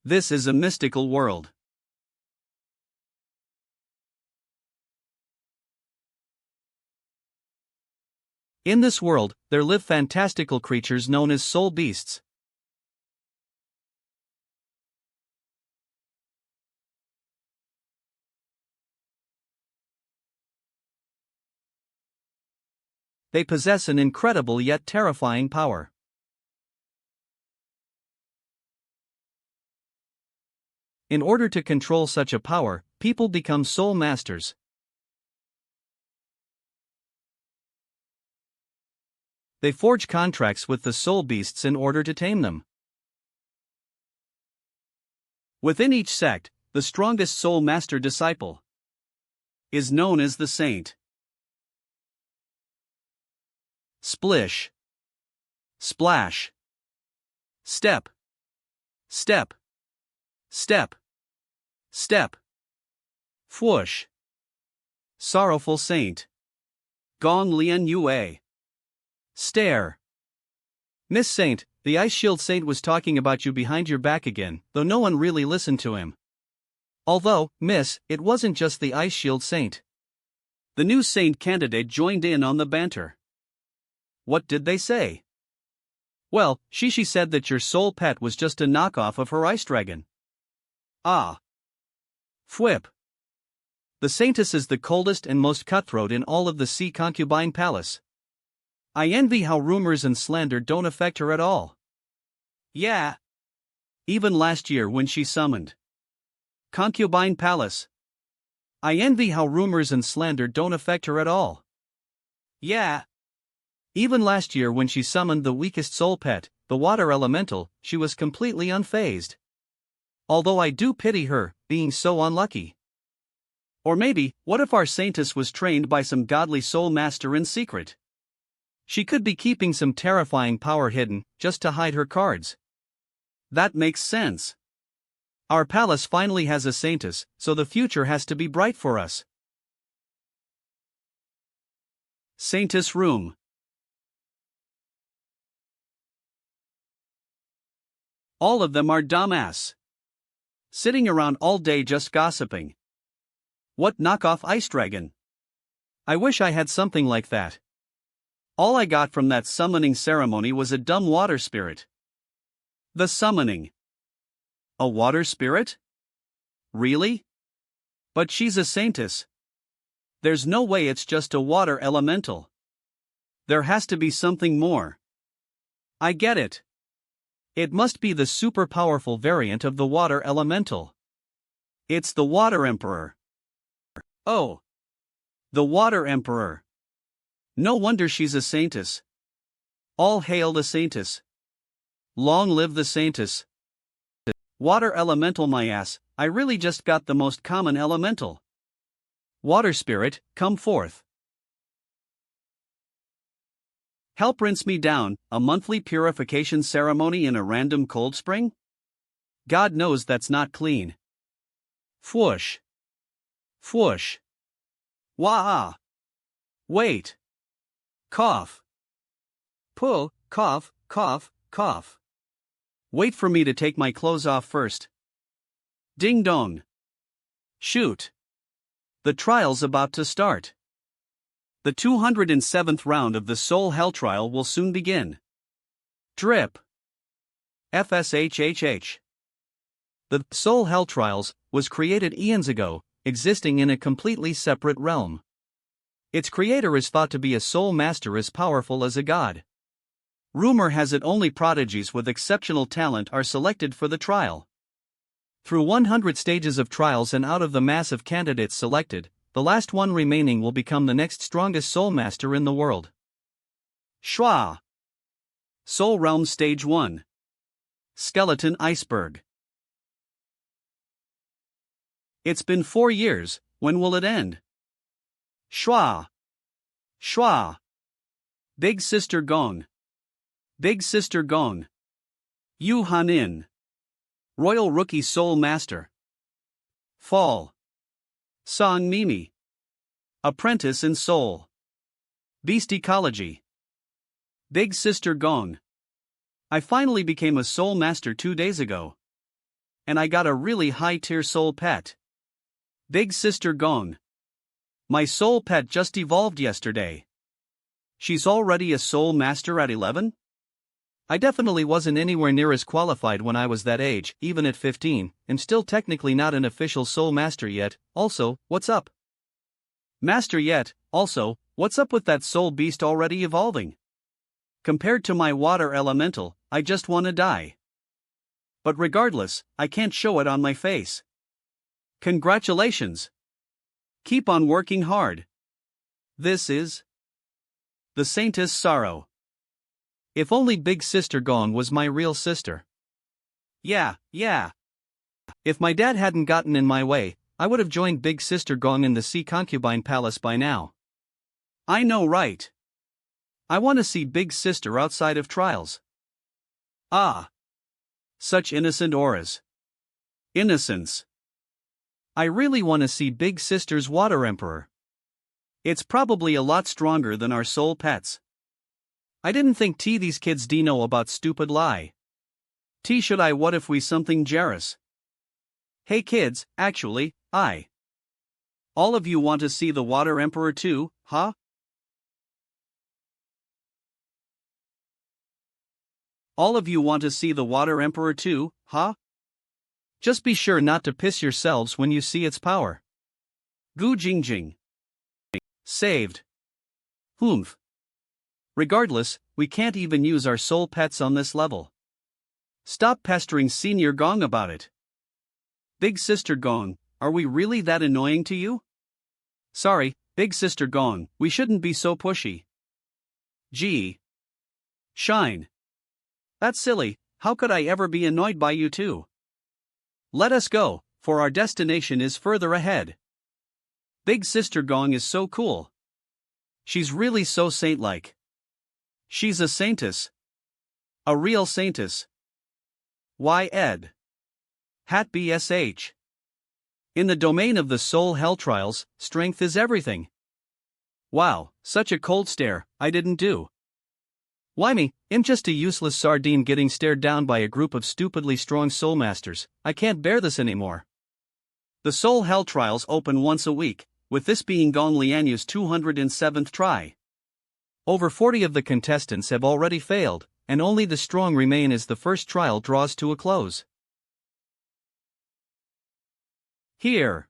This is a mystical world. In this world, there live fantastical creatures known as soul beasts. They possess an incredible yet terrifying power. In order to control such a power, people become soul masters. They forge contracts with the soul beasts in order to tame them. Within each sect, the strongest soul master disciple is known as the saint. Splish. Splash. Step. Step. Step. Step. Fwoosh. Sorrowful saint. Gong Lian Yue. Stare. Miss Saint, the Ice Shield Saint was talking about you behind your back again, though no one really listened to him. Although, Miss, it wasn't just the Ice Shield Saint. The new saint candidate joined in on the banter. What did they say? Well, she said that your soul pet was just a knockoff of her ice dragon. Ah. Fwip. The Saintess is the coldest and most cutthroat in all of the Sea Concubine Palace. I envy how rumors and slander don't affect her at all. Yeah. Even last year when she summoned Concubine Palace. I envy how rumors and slander don't affect her at all. Yeah. Even last year when she summoned the weakest soul pet, the water elemental, she was completely unfazed. Although I do pity her, being so unlucky. Or maybe, what if our Saintess was trained by some godly soul master in secret? She could be keeping some terrifying power hidden, just to hide her cards. That makes sense. Our palace finally has a Saintess, so the future has to be bright for us. Saintess Room. All of them are dumbass. Sitting around all day just gossiping. What knockoff ice dragon? I wish I had something like that. All I got from that summoning ceremony was a dumb water spirit. The summoning. A water spirit? Really? But she's a saintess. There's no way it's just a water elemental. There has to be something more. I get it. It must be the super powerful variant of the water elemental. It's the Water Emperor. Oh. The Water Emperor. No wonder she's a saintess. All hail the saintess. Long live the saintess. Water elemental my ass, I really just got the most common elemental. Water spirit, come forth. Help rinse me down, a monthly purification ceremony in a random cold spring? God knows that's not clean. Fwoosh. Fwoosh. Wah. Wait. Cough. Pull, cough, cough, cough. Wait for me to take my clothes off first. Ding dong. Shoot. The trial's about to start. The 207th round of the Soul Hell trial will soon begin. Drip. FSHHH. The Soul Hell trials was created eons ago, existing in a completely separate realm. Its creator is thought to be a soul master as powerful as a god. Rumor has it only prodigies with exceptional talent are selected for the trial. Through 100 stages of trials and out of the mass of candidates selected, the last one remaining will become the next strongest soul master in the world. Schwa. Soul Realm Stage 1. Skeleton Iceberg. It's been 4 years, when will it end? Schwa. Schwa. Big Sister Gong. Big Sister Gong. Yu Hanin. Royal Rookie Soul Master. Fall. Song Mimi. Apprentice in Soul. Beast Ecology. Big Sister Gong. I finally became a Soul Master 2 days ago. And I got a really high-tier soul pet. Big Sister Gong. My soul pet just evolved yesterday. She's already a soul master at 11? I definitely wasn't anywhere near as qualified when I was that age, even at 15, I'm still technically not an official soul master yet. Also, what's up? Master yet, also, what's up with that soul beast already evolving? Compared to my water elemental, I just wanna die. But regardless, I can't show it on my face. Congratulations! Keep on working hard. This is the Saintess sorrow. If only Big Sister Gong was my real sister. Yeah. If my dad hadn't gotten in my way, I would have joined Big Sister Gong in the Sea Concubine Palace by now. I know, right? I want to see Big Sister outside of trials. Ah! Such innocent auras. Innocence. I really want to see Big Sister's Water Emperor. It's probably a lot stronger than our soul pets. I didn't think these kids know about stupid lie. Should I what if we something jealous? Hey kids, actually, all of you want to see the Water Emperor too, huh? All of you want to see the Water Emperor too, huh? Just be sure not to piss yourselves when you see its power. Gu Jing Jing. Saved. Humph. Regardless, we can't even use our soul pets on this level. Stop pestering Senior Gong about it. Big Sister Gong, are we really that annoying to you? Sorry, Big Sister Gong, we shouldn't be so pushy. Gee. Shine. That's silly, how could I ever be annoyed by you too? Let us go, for our destination is further ahead. Big Sister Gong is so cool. She's really so saint-like. She's a saintess. A real saintess. Why Ed? Hat BSH. In the domain of the soul hell trials, strength is everything. Wow, such a cold stare, I didn't do. Why me, I'm just a useless sardine getting stared down by a group of stupidly strong soul masters. I can't bear this anymore. The soul hell trials open once a week, with this being Gong Lianyu's 207th try. Over 40 of the contestants have already failed, and only the strong remain as the first trial draws to a close. Here.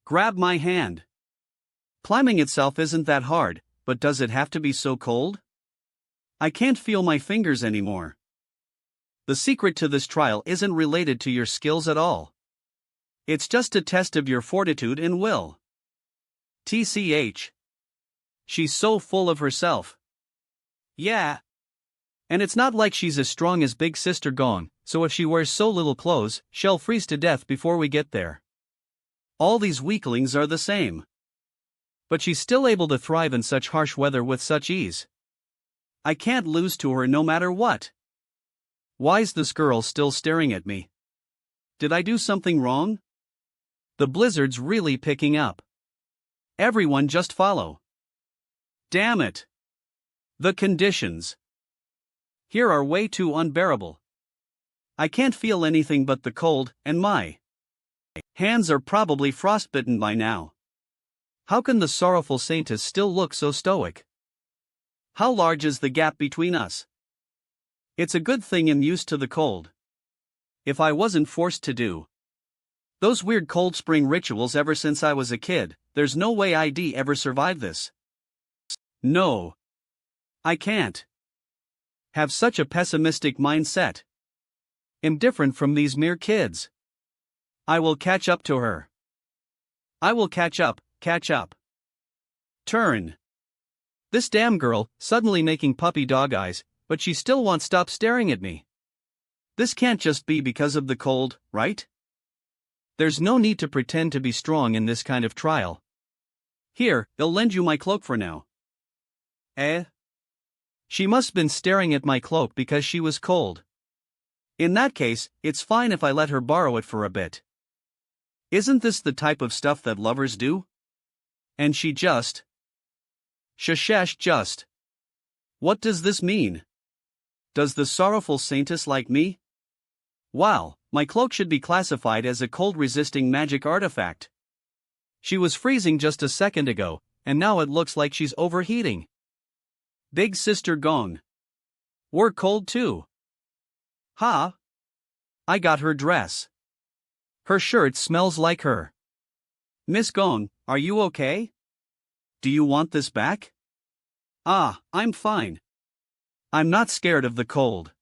Grab my hand. Climbing itself isn't that hard, but does it have to be so cold? I can't feel my fingers anymore. The secret to this trial isn't related to your skills at all. It's just a test of your fortitude and will. TCH. She's so full of herself. Yeah. And it's not like she's as strong as Big Sister Gong, so if she wears so little clothes, she'll freeze to death before we get there. All these weaklings are the same. But she's still able to thrive in such harsh weather with such ease. I can't lose to her no matter what. Why's this girl still staring at me? Did I do something wrong? The blizzard's really picking up. Everyone just follow. Damn it. The conditions here are way too unbearable. I can't feel anything but the cold, and my hands are probably frostbitten by now. How can the sorrowful Saintess still look so stoic? How large is the gap between us? It's a good thing I'm used to the cold. If I wasn't forced to do those weird cold spring rituals ever since I was a kid, there's no way I'd ever survive this. No. I can't have such a pessimistic mindset. I'm different from these mere kids. I will catch up to her. I will catch up. Turn. This damn girl, suddenly making puppy dog eyes, but she still won't stop staring at me. This can't just be because of the cold, right? There's no need to pretend to be strong in this kind of trial. Here, I'll lend you my cloak for now. She must been staring at my cloak because she was cold. In that case, it's fine if I let her borrow it for a bit. Isn't this the type of stuff that lovers do? And she just... Shashash just. What does this mean? Does the sorrowful Saintess like me? Wow, My cloak should be classified as a cold-resisting magic artifact. She was freezing just a second ago, and now it looks like she's overheating. Big sister Gong. We're cold too. Ha! I got her dress. Her shirt smells like her. Miss Gong, are you okay? Do you want this back? Ah, I'm fine. I'm not scared of the cold.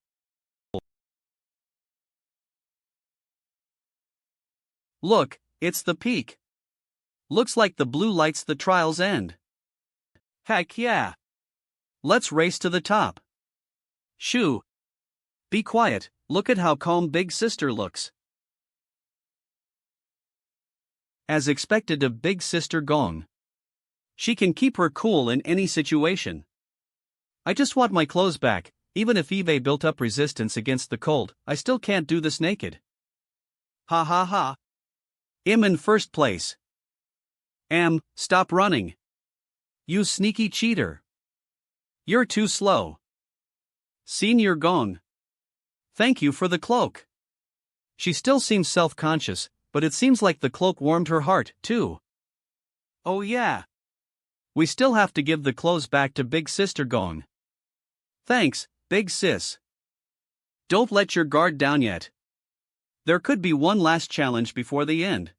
Look, it's the peak. Looks like the blue light's the trial's end. Heck yeah! Let's race to the top. Shoo! Be quiet, look at how calm Big Sister looks. As expected of Big Sister Gong. She can keep her cool in any situation. I just want my clothes back. Even if Eve built up resistance against the cold, I still can't do this naked. Ha ha ha. I'm in first place. Stop running. You sneaky cheater. You're too slow. Senior Gong. Thank you for the cloak. She still seems self-conscious, but it seems like the cloak warmed her heart, too. Oh yeah. We still have to give the clothes back to Big Sister Gong. Thanks, Big Sis. Don't let your guard down yet. There could be one last challenge before the end.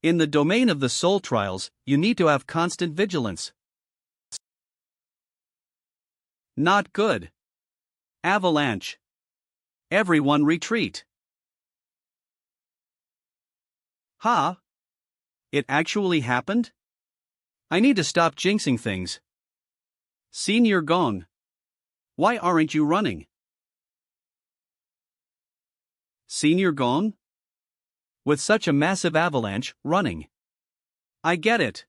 In the domain of the soul trials, you need to have constant vigilance. Not good. Avalanche. Everyone retreat. Ha! It actually happened? I need to stop jinxing things. Senior Gong. Why aren't you running? Senior Gong? With such a massive avalanche, running. I get it.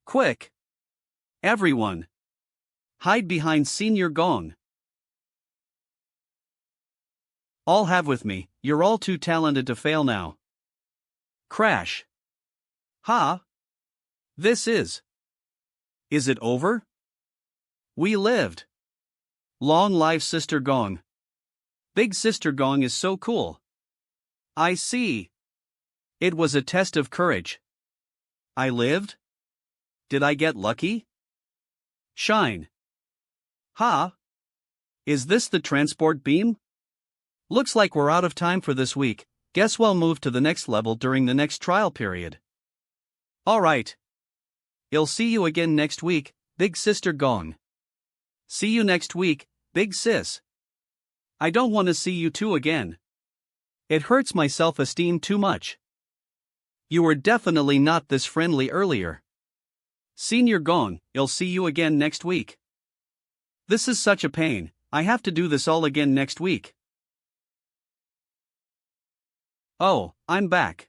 Quick! Everyone! Hide behind Senior Gong. All have with me, you're all too talented to fail now. Crash. Ha! This is. Is it over? We lived. Long life Sister Gong. Big Sister Gong is so cool. I see. It was a test of courage. I lived? Did I get lucky? Shine. Ha! Is this the transport beam? Looks like we're out of time for this week. Guess we'll move to the next level during the next trial period. Alright. I'll see you again next week, Big Sister Gong. See you next week, Big Sis. I don't want to see you two again. It hurts my self-esteem too much. You were definitely not this friendly earlier. Senior Gong, I'll see you again next week. This is such a pain, I have to do this all again next week. Oh, I'm back.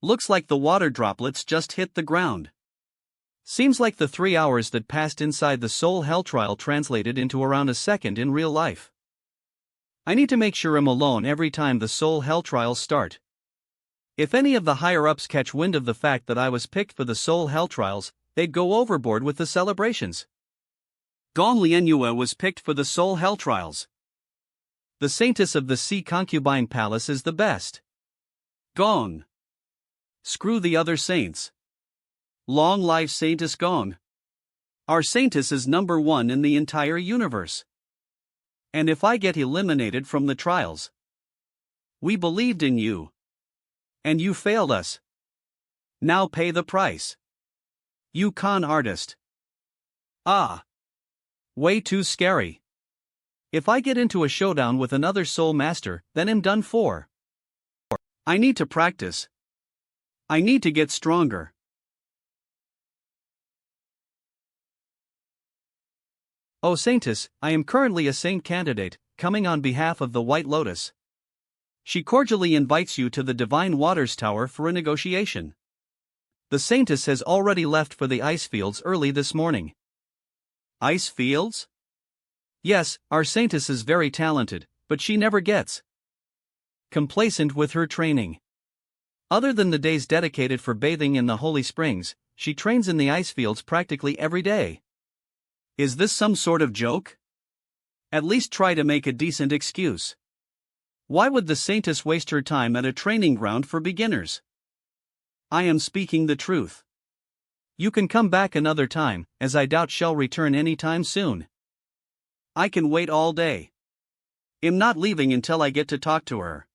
Looks like the water droplets just hit the ground. Seems like the 3 hours that passed inside the soul hell trial translated into around a second in real life. I need to make sure I'm alone every time the soul hell trials start. If any of the higher-ups catch wind of the fact that I was picked for the soul hell trials, they'd go overboard with the celebrations. Gong Lianhua was picked for the soul hell trials. The Saintess of the Sea Concubine Palace is the best. Gong. Screw the other saints. Long life Saintess Gong. Our Saintess is number 1 in the entire universe. And if I get eliminated from the trials? We believed in you. And you failed us. Now pay the price. You con artist. Ah. Way too scary. If I get into a showdown with another soul master, then I'm done for. I need to practice. I need to get stronger. Oh Saintess, I am currently a saint candidate, coming on behalf of the White Lotus. She cordially invites you to the Divine Waters Tower for a negotiation. The Saintess has already left for the ice fields early this morning. Ice fields? Yes, our Saintess is very talented, but she never gets complacent with her training. Other than the days dedicated for bathing in the holy springs, she trains in the ice fields practically every day. Is this some sort of joke? At least try to make a decent excuse. Why would the Saintess waste her time at a training ground for beginners? I am speaking the truth. You can come back another time, as I doubt she'll return any time soon. I can wait all day. I'm not leaving until I get to talk to her.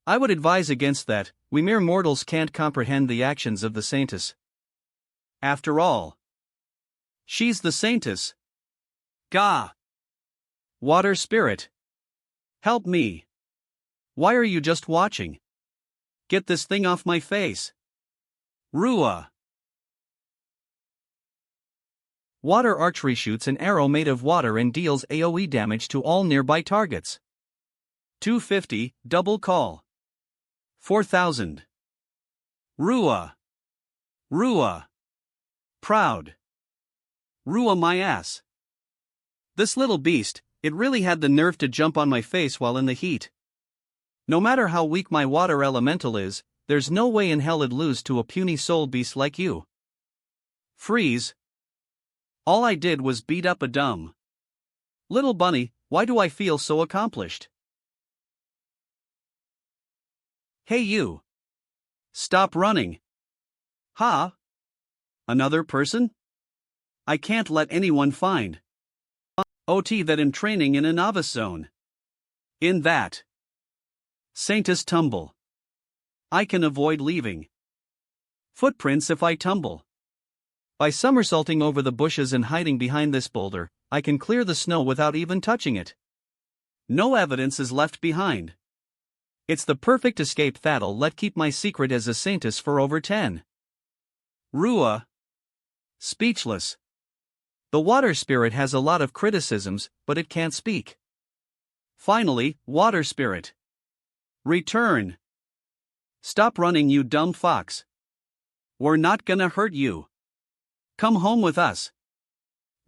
I would advise against that. We mere mortals can't comprehend the actions of the Saintess. After all, she's the Saintess. Gah! Water spirit. Help me. Why are you just watching? Get this thing off my face. Rua. Water archery shoots an arrow made of water and deals AoE damage to all nearby targets. 250, double call. 4000. Rua. Rua. Proud. Rua my ass. This little beast, it really had the nerve to jump on my face while in the heat. No matter how weak my water elemental is, there's no way in hell it'd lose to a puny soul beast like you. Freeze. All I did was beat up a dumb little bunny. Why do I feel so accomplished? Hey you. Stop running. Ha? Another person? I can't let anyone find OT that I'm training in a novice zone. In that Saintess tumble. I can avoid leaving footprints if I tumble. By somersaulting over the bushes and hiding behind this boulder, I can clear the snow without even touching it. No evidence is left behind. It's the perfect escape that'll let keep my secret as a Saintess for over 10. Rua. Speechless. The water spirit has a lot of criticisms, but it can't speak. Finally, water spirit. Return. Stop running, you dumb fox. We're not gonna hurt you. Come home with us.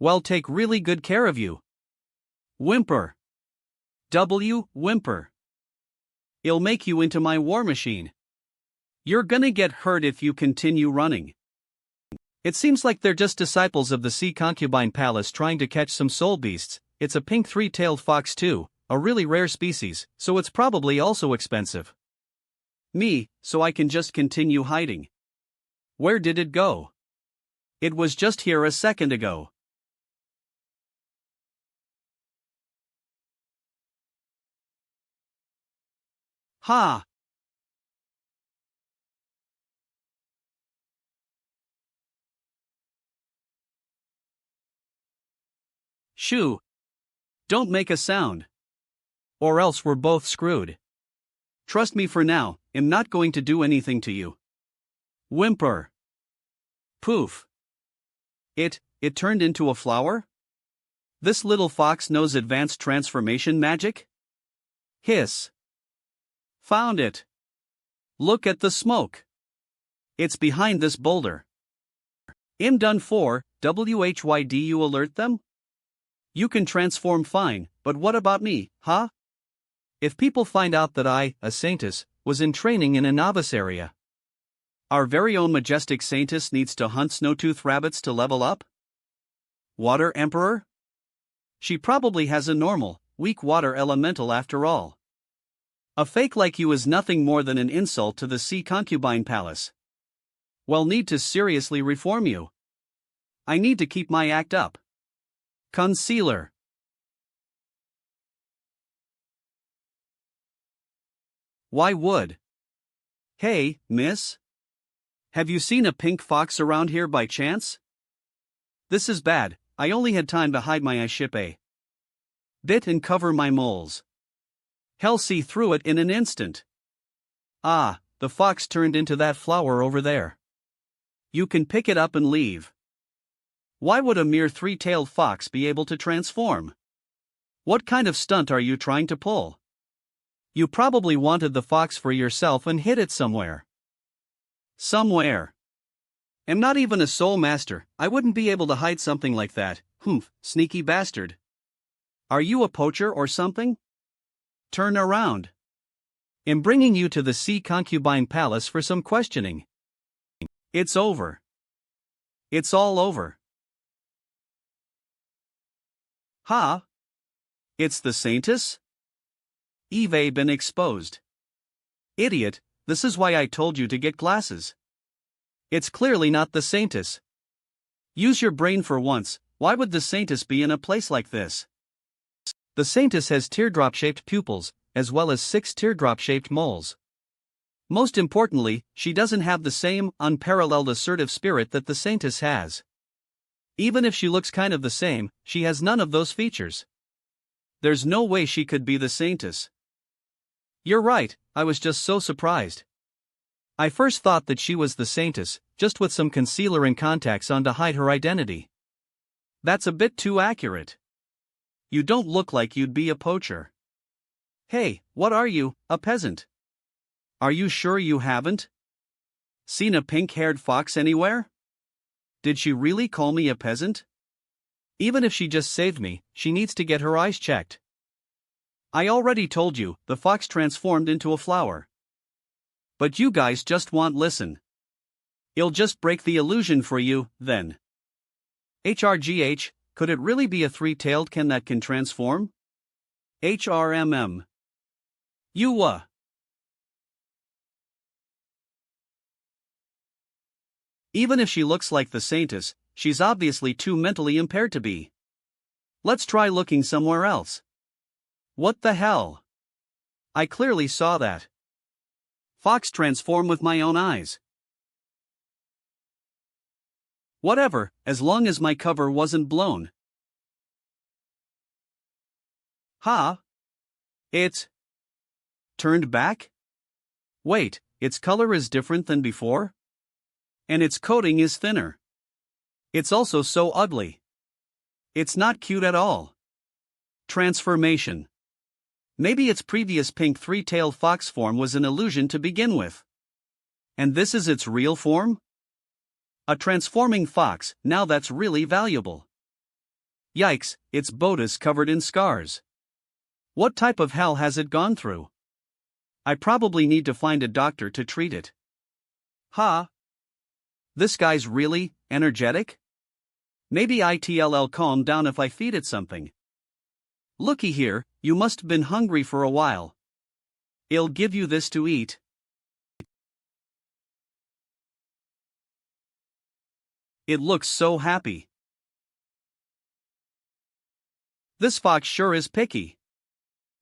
We'll take really good care of you. Whimper. Whimper. I'll make you into my war machine. You're gonna get hurt if you continue running. It seems like they're just disciples of the Sea Concubine Palace trying to catch some soul beasts. It's a pink three-tailed fox too, a really rare species, so it's probably also expensive. Me, so I can just continue hiding. Where did it go? It was just here a second ago. Ha! Shoo! Don't make a sound. Or else we're both screwed. Trust me for now, I'm not going to do anything to you. Whimper. Poof. It turned into a flower? This little fox knows advanced transformation magic? Hiss. Found it. Look at the smoke. It's behind this boulder. I'm done for. WHYD you alert them? You can transform fine, but what about me, huh? If people find out that I, a Saintess, was in training in a novice area, our very own majestic Saintess needs to hunt snow-tooth rabbits to level up? Water Emperor? She probably has a normal, weak water elemental after all. A fake like you is nothing more than an insult to the Sea Concubine Palace. We'll need to seriously reform you. I need to keep my act up. Concealer. Why would? Hey, miss? Have you seen a pink fox around here by chance? This is bad. I only had time to hide my eye bit and cover my moles. Hell, see through it in an instant. Ah, the fox turned into that flower over there. You can pick it up and leave. Why would a mere three-tailed fox be able to transform? What kind of stunt are you trying to pull? You probably wanted the fox for yourself and hid it somewhere. Somewhere. I'm not even a soul master, I wouldn't be able to hide something like that. Humph, sneaky bastard. Are you a poacher or something? Turn around. I'm bringing you to the Sea Concubine Palace for some questioning. It's over. It's all over. Ha? It's the Saintess? Eve been exposed. Idiot, this is why I told you to get glasses. It's clearly not the Saintess. Use your brain for once, why would the Saintess be in a place like this? The Saintess has teardrop-shaped pupils, as well as 6 teardrop-shaped moles. Most importantly, she doesn't have the same unparalleled assertive spirit that the Saintess has. Even if she looks kind of the same, she has none of those features. There's no way she could be the Saintess. You're right, I was just so surprised. I first thought that she was the Saintess, just with some concealer and contacts on to hide her identity. That's a bit too accurate. You don't look like you'd be a poacher. Hey, what are you, a peasant? Are you sure you haven't seen a pink-haired fox anywhere? Did she really call me a peasant? Even if she just saved me, she needs to get her eyes checked. I already told you, the fox transformed into a flower. But you guys just won't listen. It'll just break the illusion for you, then. HRGH, could it really be a 3-tailed can that can transform? HRMM. You Even if she looks like the Saintess, she's obviously too mentally impaired to be. Let's try looking somewhere else. What the hell? I clearly saw that fox transform with my own eyes. Whatever, as long as my cover wasn't blown. Ha! It's turned back? Wait, its color is different than before? And its coating is thinner. It's also so ugly. It's not cute at all. Transformation. Maybe its previous pink 3-tailed fox form was an illusion to begin with. And this is its real form? A transforming fox, now that's really valuable. Yikes, its boat is covered in scars. What type of hell has it gone through? I probably need to find a doctor to treat it. Ha! This guy's really energetic? Maybe it'll calm down if I feed it something. Looky here, you must have been hungry for a while. It'll give you this to eat. It looks so happy. This fox sure is picky.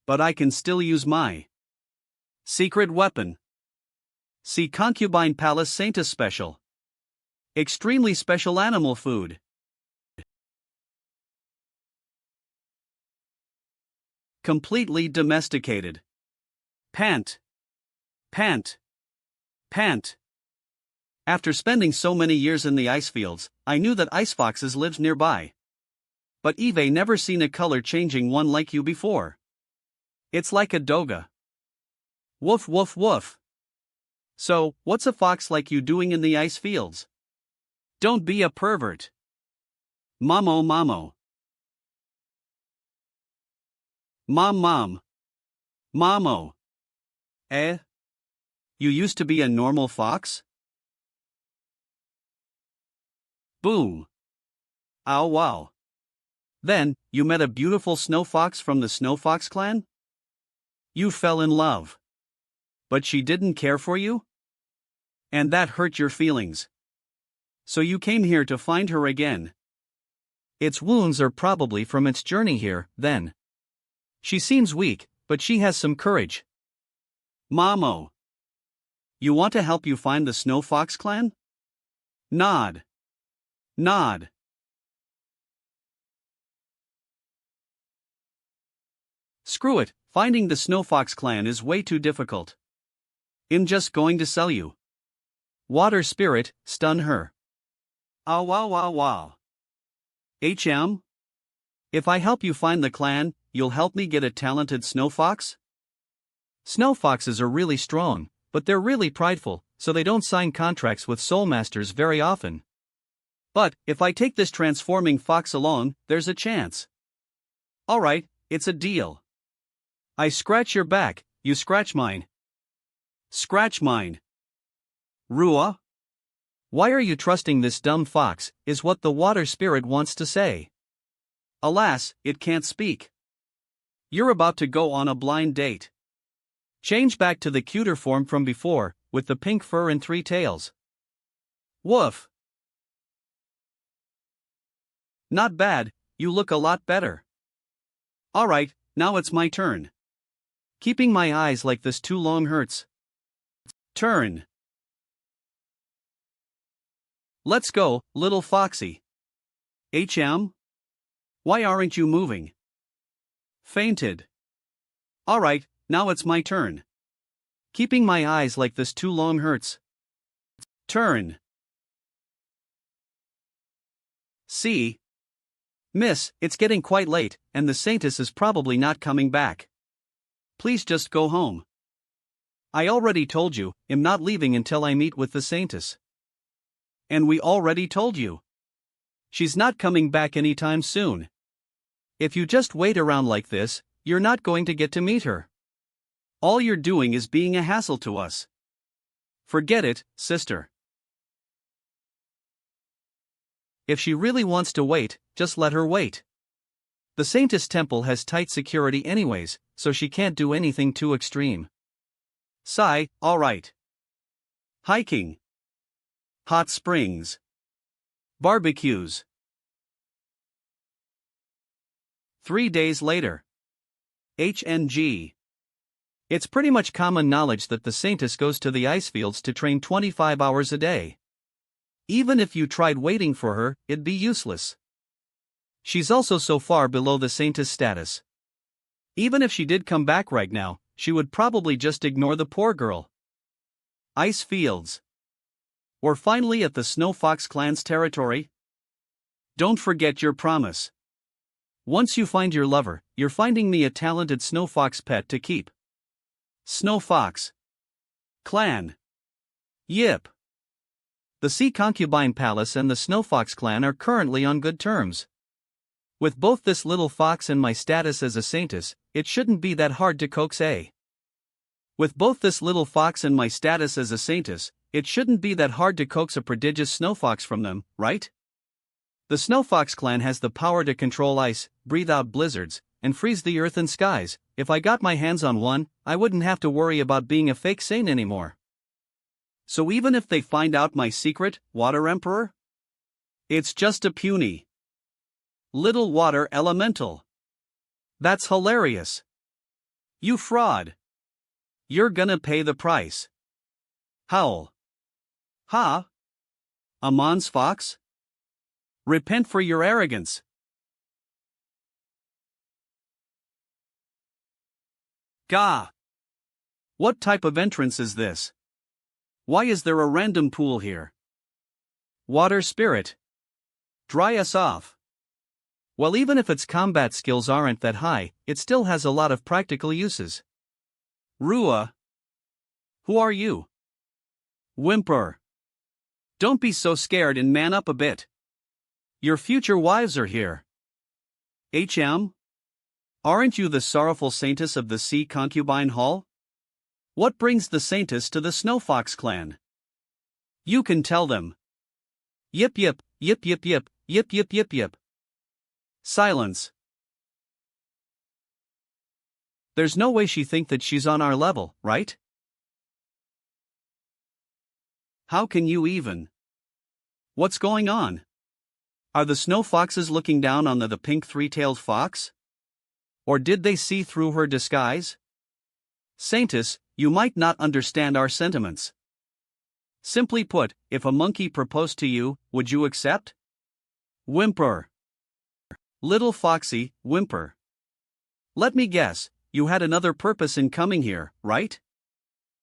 But I can still use my secret weapon. See Concubine Palace Saintess Special. Extremely special animal food. Completely domesticated. Pant. Pant. Pant. After spending so many years in the ice fields, I knew that ice foxes lived nearby. But Eve never seen a color-changing one like you before. It's like a doga. Woof woof woof. So, what's a fox like you doing in the ice fields? Don't be a pervert. Mamo mamo. Mom. Mamo. Eh? You used to be a normal fox? Boom. Ow wow. Then, you met a beautiful snow fox from the Snow Fox clan? You fell in love. But she didn't care for you? And that hurt your feelings. So you came here to find her again. Its wounds are probably from its journey here, then. She seems weak, but she has some courage. Mamo. You want to help you find the Snow Fox clan? Nod. Nod. Screw it, finding the Snow Fox clan is way too difficult. I'm just going to sell you. Water spirit, stun her. Ah wow wow wow. HM? If I help you find the clan, you'll help me get a talented snow fox? Snow foxes are really strong, but they're really prideful, so they don't sign contracts with soul masters very often. But, if I take this transforming fox along, there's a chance. Alright, it's a deal. I scratch your back, you scratch mine. Scratch mine. Rua? Why are you trusting this dumb fox, is what the water spirit wants to say. Alas, it can't speak. You're about to go on a blind date. Change back to the cuter form from before, with the pink fur and 3 tails. Woof! Not bad, you look a lot better. Alright, now it's my turn. Keeping my eyes like this too long hurts. Turn. Let's go, little foxy. Why aren't you moving? Fainted. Alright, now it's my turn. Keeping my eyes like this too long hurts. Turn. See? Miss, it's getting quite late, and the Saintess is probably not coming back. Please just go home. I already told you, I'm not leaving until I meet with the Saintess. And we already told you. She's not coming back anytime soon. If you just wait around like this, you're not going to get to meet her. All you're doing is being a hassle to us. Forget it, sister. If she really wants to wait, just let her wait. The Saintess Temple has tight security anyways, so she can't do anything too extreme. Sigh, alright. Hiking. Hot springs. Barbecues. 3 days later. HNG. It's pretty much common knowledge that the Saintess goes to the ice fields to train 25 hours a day. Even if you tried waiting for her, it'd be useless. She's also so far below the Saintess status. Even if she did come back right now, she would probably just ignore the poor girl. Ice fields. We're finally at the Snow Fox clan's territory. Don't forget your promise. Once you find your lover, you're finding me a talented Snow Fox pet to keep. Snow Fox Clan. Yip. The Sea Concubine Palace and the Snow Fox clan are currently on good terms. With both this little fox and my status as a Saintess, it shouldn't be that hard to coax a. With both this little fox and my status as a Saintess, it shouldn't be that hard to coax a prodigious snow fox from them, right? The Snow Fox clan has the power to control ice, breathe out blizzards, and freeze the earth and skies. If I got my hands on one, I wouldn't have to worry about being a fake saint anymore. So even if they find out my secret, Water Emperor? It's just a puny little water elemental. That's hilarious. You fraud. You're gonna pay the price. Howl. Ha? Amon's fox? Repent for your arrogance. Gah! What type of entrance is this? Why is there a random pool here? Water spirit. Dry us off. Well, even if its combat skills aren't that high, it still has a lot of practical uses. Rua. Who are you? Whimper. Don't be so scared and man up a bit. Your future wives are here. Aren't you the sorrowful Saintess of the Sea Concubine Hall? What brings the Saintess to the Snow Fox clan? You can tell them. Yip yip, yip yip yip, yip yip yip yip. Silence. There's no way she think that she's on our level, right? How can you even? What's going on? Are the snow foxes looking down on the pink three-tailed fox? Or did they see through her disguise? Saintess, you might not understand our sentiments. Simply put, if a monkey proposed to you, would you accept? Whimper. Little foxy, whimper. Let me guess, you had another purpose in coming here, right?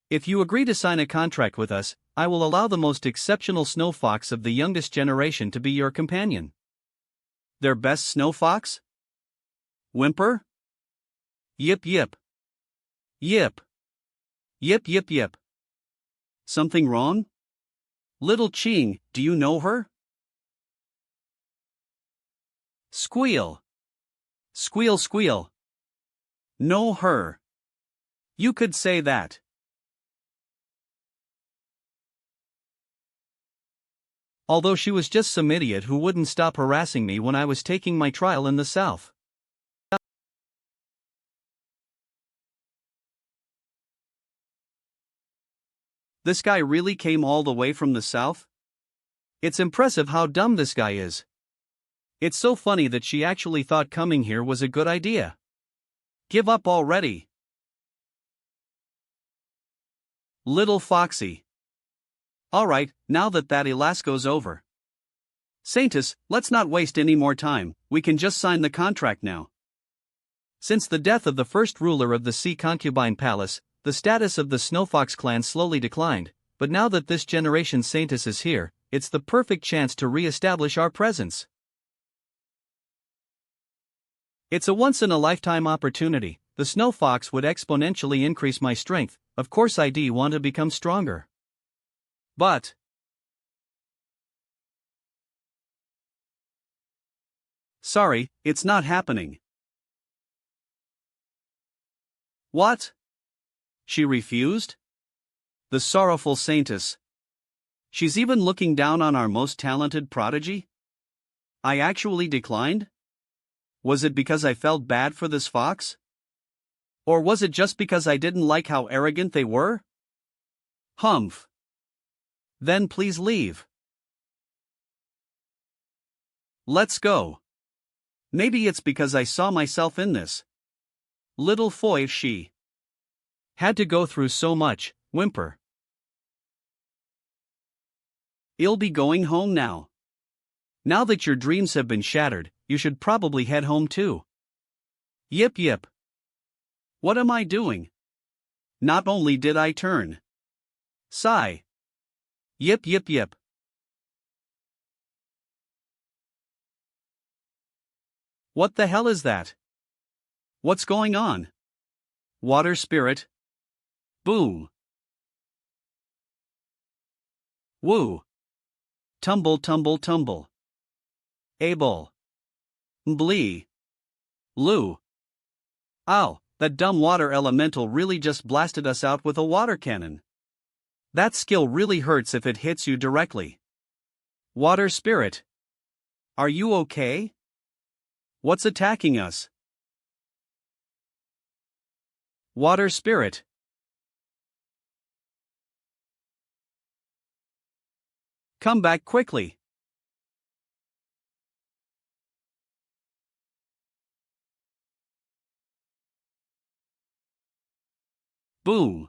If you agree to sign a contract with us, I will allow the most exceptional snow fox of the youngest generation to be your companion. Their best snow fox? Whimper? Yip yip. Yip. Yip yip yip. Something wrong? Little Ching, do you know her? Squeal. Squeal squeal. Know her. You could say that. Although she was just some idiot who wouldn't stop harassing me when I was taking my trial in the South. This guy really came all the way from the south? It's impressive how dumb this guy is. It's so funny that she actually thought coming here was a good idea. Give up already. Little Foxy. Alright, now that Elasco's over. Saintess, let's not waste any more time, we can just sign the contract now. Since the death of the first ruler of the Sea Concubine Palace, the status of the Snowfox clan slowly declined, but now that this generation's Saintess is here, it's the perfect chance to re-establish our presence. It's a once-in-a-lifetime opportunity. The Snow Fox would exponentially increase my strength. Of course I'd want to become stronger. But sorry, it's not happening. What? She refused? The sorrowful Saintess. She's even looking down on our most talented prodigy? I actually declined? Was it because I felt bad for this fox? Or was it just because I didn't like how arrogant they were? Humph. Then please leave. Let's go. Maybe it's because I saw myself in this. Little foy she had to go through so much, whimper. You'll be going home now. Now that your dreams have been shattered, you should probably head home too. Yip yip. What am I doing? Not only did I turn. Sigh. Yip yip yip. What the hell is that? What's going on? Water spirit. Boom. Woo. Tumble tumble tumble. Able. Blee. Loo. Ow, that dumb water elemental really just blasted us out with a water cannon. That skill really hurts if it hits you directly. Water spirit. Are you okay? What's attacking us? Water spirit. Come back quickly. Boom.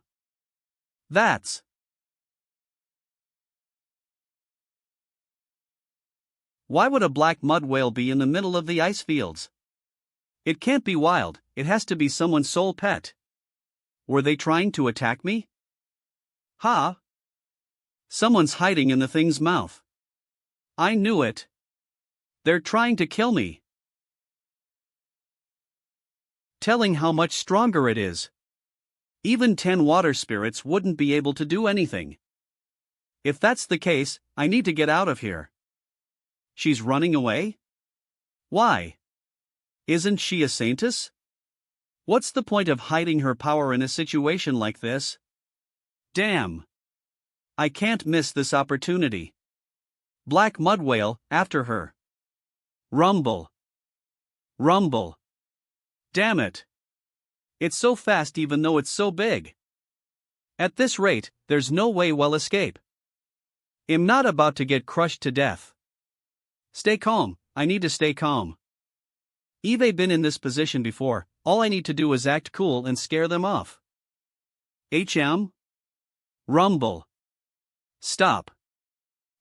That's. Why would a black mud whale be in the middle of the ice fields? It can't be wild, it has to be someone's sole pet. Were they trying to attack me? Ha! Someone's hiding in the thing's mouth. I knew it. They're trying to kill me. Telling how much stronger it is. Even 10 water spirits wouldn't be able to do anything. If that's the case, I need to get out of here. She's running away? Why? Isn't she a saintess? What's the point of hiding her power in a situation like this? Damn. I can't miss this opportunity. Black mud whale, after her. Rumble. Rumble. Damn it. It's so fast even though it's so big. At this rate, there's no way we'll escape. I'm not about to get crushed to death. Stay calm, I need to stay calm. I've been in this position before, all I need to do is act cool and scare them off. HM? Rumble. Stop.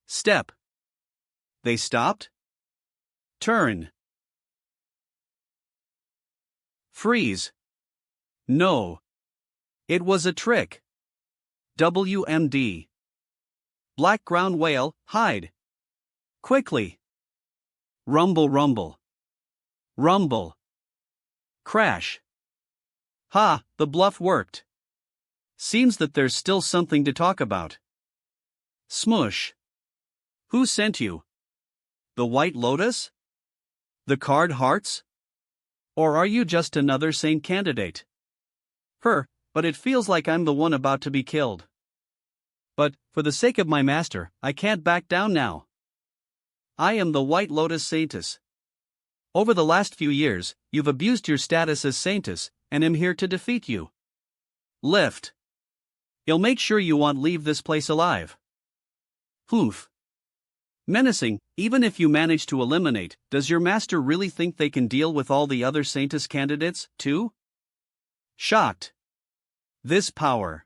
Step. They stopped? Turn. Freeze. No. It was a trick. WMD. Black ground whale, hide. Quickly. Rumble rumble. Rumble. Crash. Ha, the bluff worked. Seems that there's still something to talk about. Smush. Who sent you? The White Lotus? The Card Hearts? Or are you just another saint candidate? But it feels like I'm the one about to be killed. But, for the sake of my master, I can't back down now. I am the White Lotus Saintess. Over the last few years, you've abused your status as Saintess, and am here to defeat you. Lift. He'll make sure you won't leave this place alive. Humph. Menacing, even if you manage to eliminate, does your master really think they can deal with all the other Saintess candidates, too? Shocked. This power.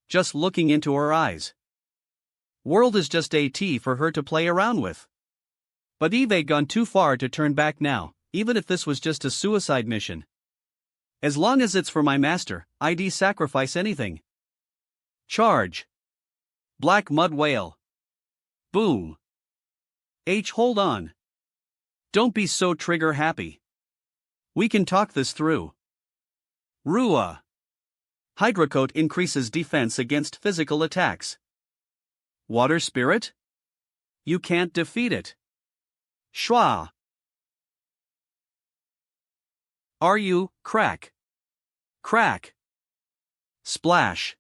Just looking into her eyes. World is just AT for her to play around with. But Eve gone too far to turn back now, even if this was just a suicide mission. As long as it's for my master, I'd sacrifice anything. Charge. Black Mud Whale. Boom. Hold on. Don't be so trigger happy. We can talk this through. Rua. Hydracoat increases defense against physical attacks. Water Spirit? You can't defeat it. Schwa. Are you, crack? Crack. Splash.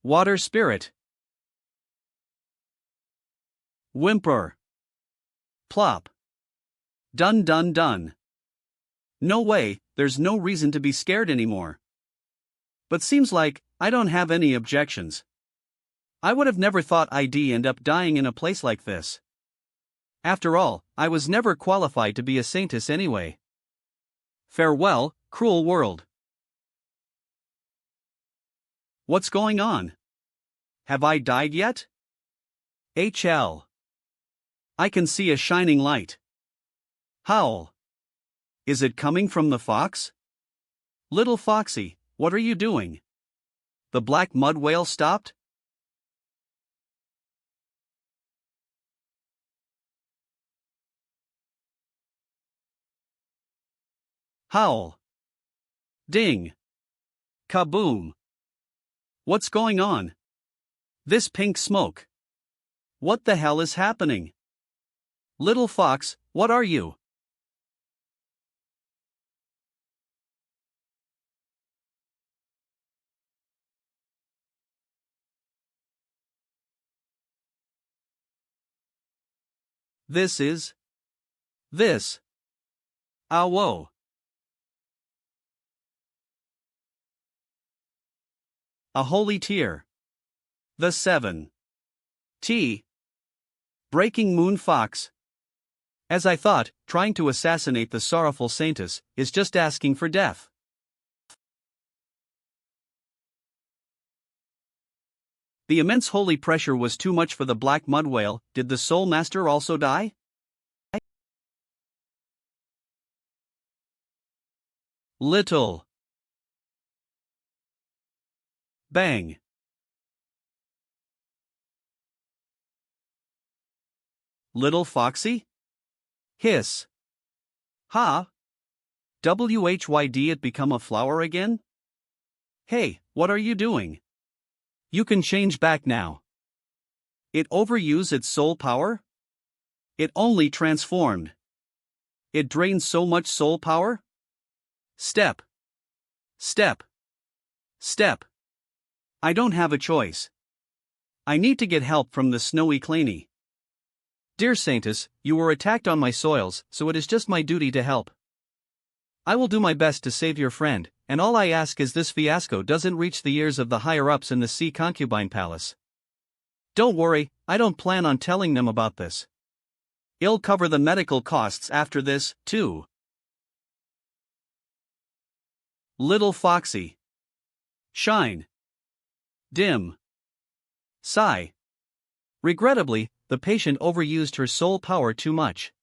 Water Spirit. Whimper. Plop. Dun dun dun. No way, there's no reason to be scared anymore. But seems like, I don't have any objections. I would have never thought I'd end up dying in a place like this. After all, I was never qualified to be a Saintess anyway. Farewell, cruel world. What's going on? Have I died yet? HL. I can see a shining light. Howl. Is it coming from the fox? Little Foxy, what are you doing? The black mud whale stopped? Howl. Ding. Kaboom. What's going on? This pink smoke. What the hell is happening? Little Fox, what are you? This. Ow. A holy tear. The 7. T. Breaking Moon Fox. As I thought, trying to assassinate the sorrowful Saintess is just asking for death. The immense holy pressure was too much for the black mud whale. Did the Soul Master also die? Little. Bang. Little Foxy? Hiss. Ha? WHYD it become a flower again? Hey, what are you doing? You can change back now. It overused its soul power? It only transformed. It drains so much soul power? Step. Step. Step. I don't have a choice. I need to get help from the snowy Claney. Dear Saintess, you were attacked on my soils, so it is just my duty to help. I will do my best to save your friend, and all I ask is this fiasco doesn't reach the ears of the higher-ups in the Sea Concubine Palace. Don't worry, I don't plan on telling them about this. I'll cover the medical costs after this, too. Little Foxy. Shine. Dim. Sigh. Regrettably, the patient overused her soul power too much.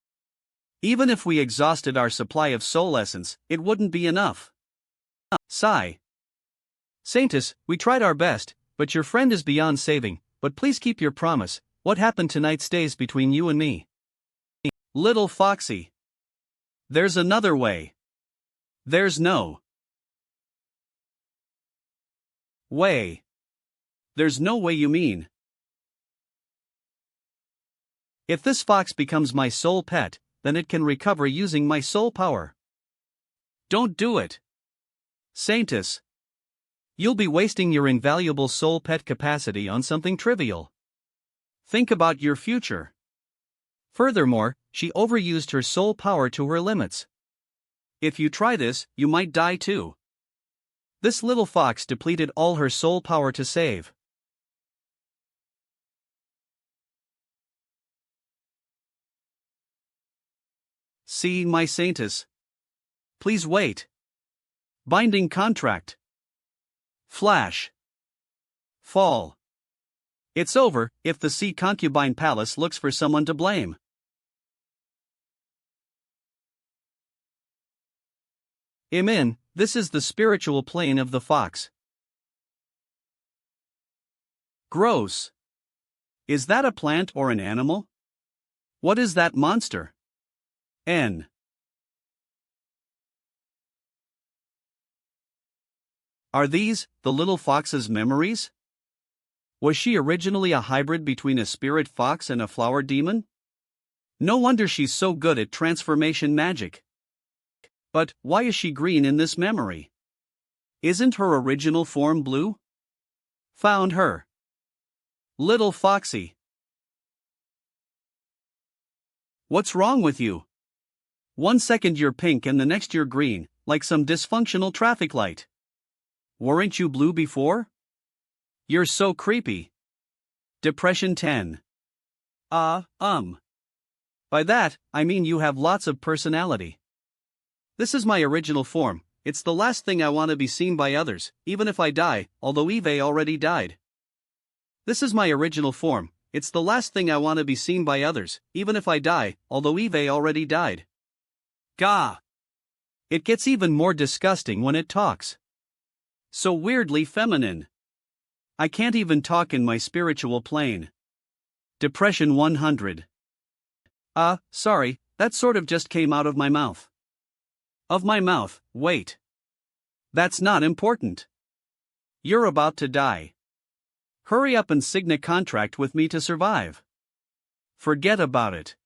Even if we exhausted our supply of soul essence, it wouldn't be enough. Sigh. Saintess, we tried our best, but your friend is beyond saving, but please keep your promise. What happened tonight stays between you and me. Little Foxy. There's another way. There's no way. There's no way you mean. If this fox becomes my soul pet, then it can recover using my soul power. Don't do it. Saintess. You'll be wasting your invaluable soul pet capacity on something trivial. Think about your future. Furthermore, she overused her soul power to her limits. If you try this, you might die too. This little fox depleted all her soul power to save. See, my Saintess. Please wait. Binding contract. Flash. Fall. It's over if the sea concubine palace looks for someone to blame. Amen. This is the spiritual plane of the fox. Gross. Is that a plant or an animal? What is that monster? N. Are these the little fox's memories? Was she originally a hybrid between a spirit fox and a flower demon? No wonder she's so good at transformation magic. But why is she green in this memory? Isn't her original form blue? Found her. Little Foxy. What's wrong with you? 1 second you're pink and the next you're green, like some dysfunctional traffic light. Weren't you blue before? You're so creepy. Depression 10. By that, I mean you have lots of personality. This is my original form. It's the last thing I want to be seen by others, even if I die, although Eve already died. This is my original form. It's the last thing I want to be seen by others, even if I die, although Eve already died. Gah! It gets even more disgusting when it talks. So weirdly feminine. I can't even talk in my spiritual plane. Depression 100. Sorry, that sort of just came out of my mouth. Of my mouth, wait. That's not important. You're about to die. Hurry up and sign a contract with me to survive. Forget about it.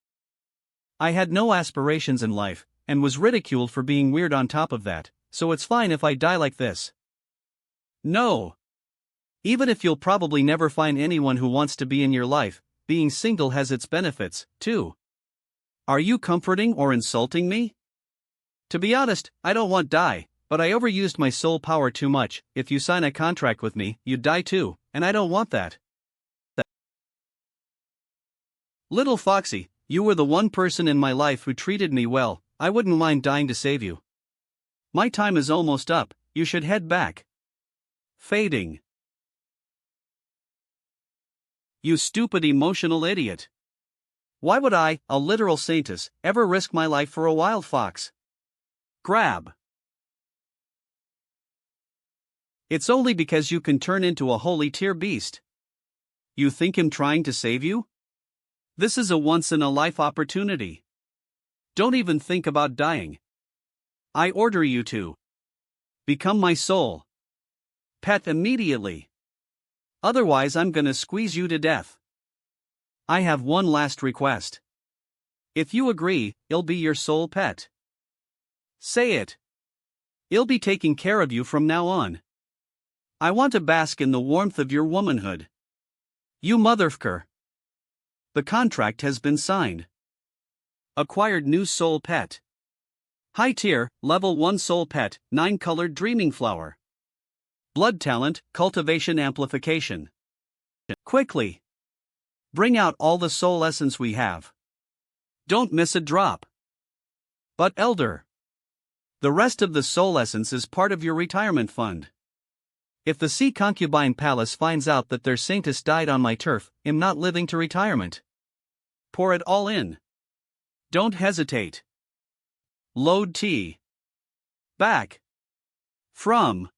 I had no aspirations in life, and was ridiculed for being weird on top of that, so it's fine if I die like this. No. Even if you'll probably never find anyone who wants to be in your life, being single has its benefits, too. Are you comforting or insulting me? To be honest, I don't want die, but I overused my soul power too much. If you sign a contract with me, you'd die too, and I don't want that. Little Foxy, you were the one person in my life who treated me well. I wouldn't mind dying to save you. My time is almost up, you should head back. Fading. You stupid emotional idiot. Why would I, a literal Saintess, ever risk my life for a wild fox? Grab. It's only because you can turn into a holy tier beast. You think him trying to save you? This is a once-in-a-life opportunity. Don't even think about dying. I order you to become my soul pet immediately. Otherwise I'm gonna squeeze you to death. I have one last request. If you agree, I'll be your soul pet. Say it. I'll be taking care of you from now on. I want to bask in the warmth of your womanhood. You motherfucker. The contract has been signed. Acquired new soul pet. High tier, level 1 soul pet, 9 colored dreaming flower. Blood talent, cultivation amplification. Quickly. Bring out all the soul essence we have. Don't miss a drop. But elder. The rest of the soul essence is part of your retirement fund. If the Sea Concubine Palace finds out that their Saintess died on my turf, I'm not living to retirement. Pour it all in. Don't hesitate. Load tea. Back. From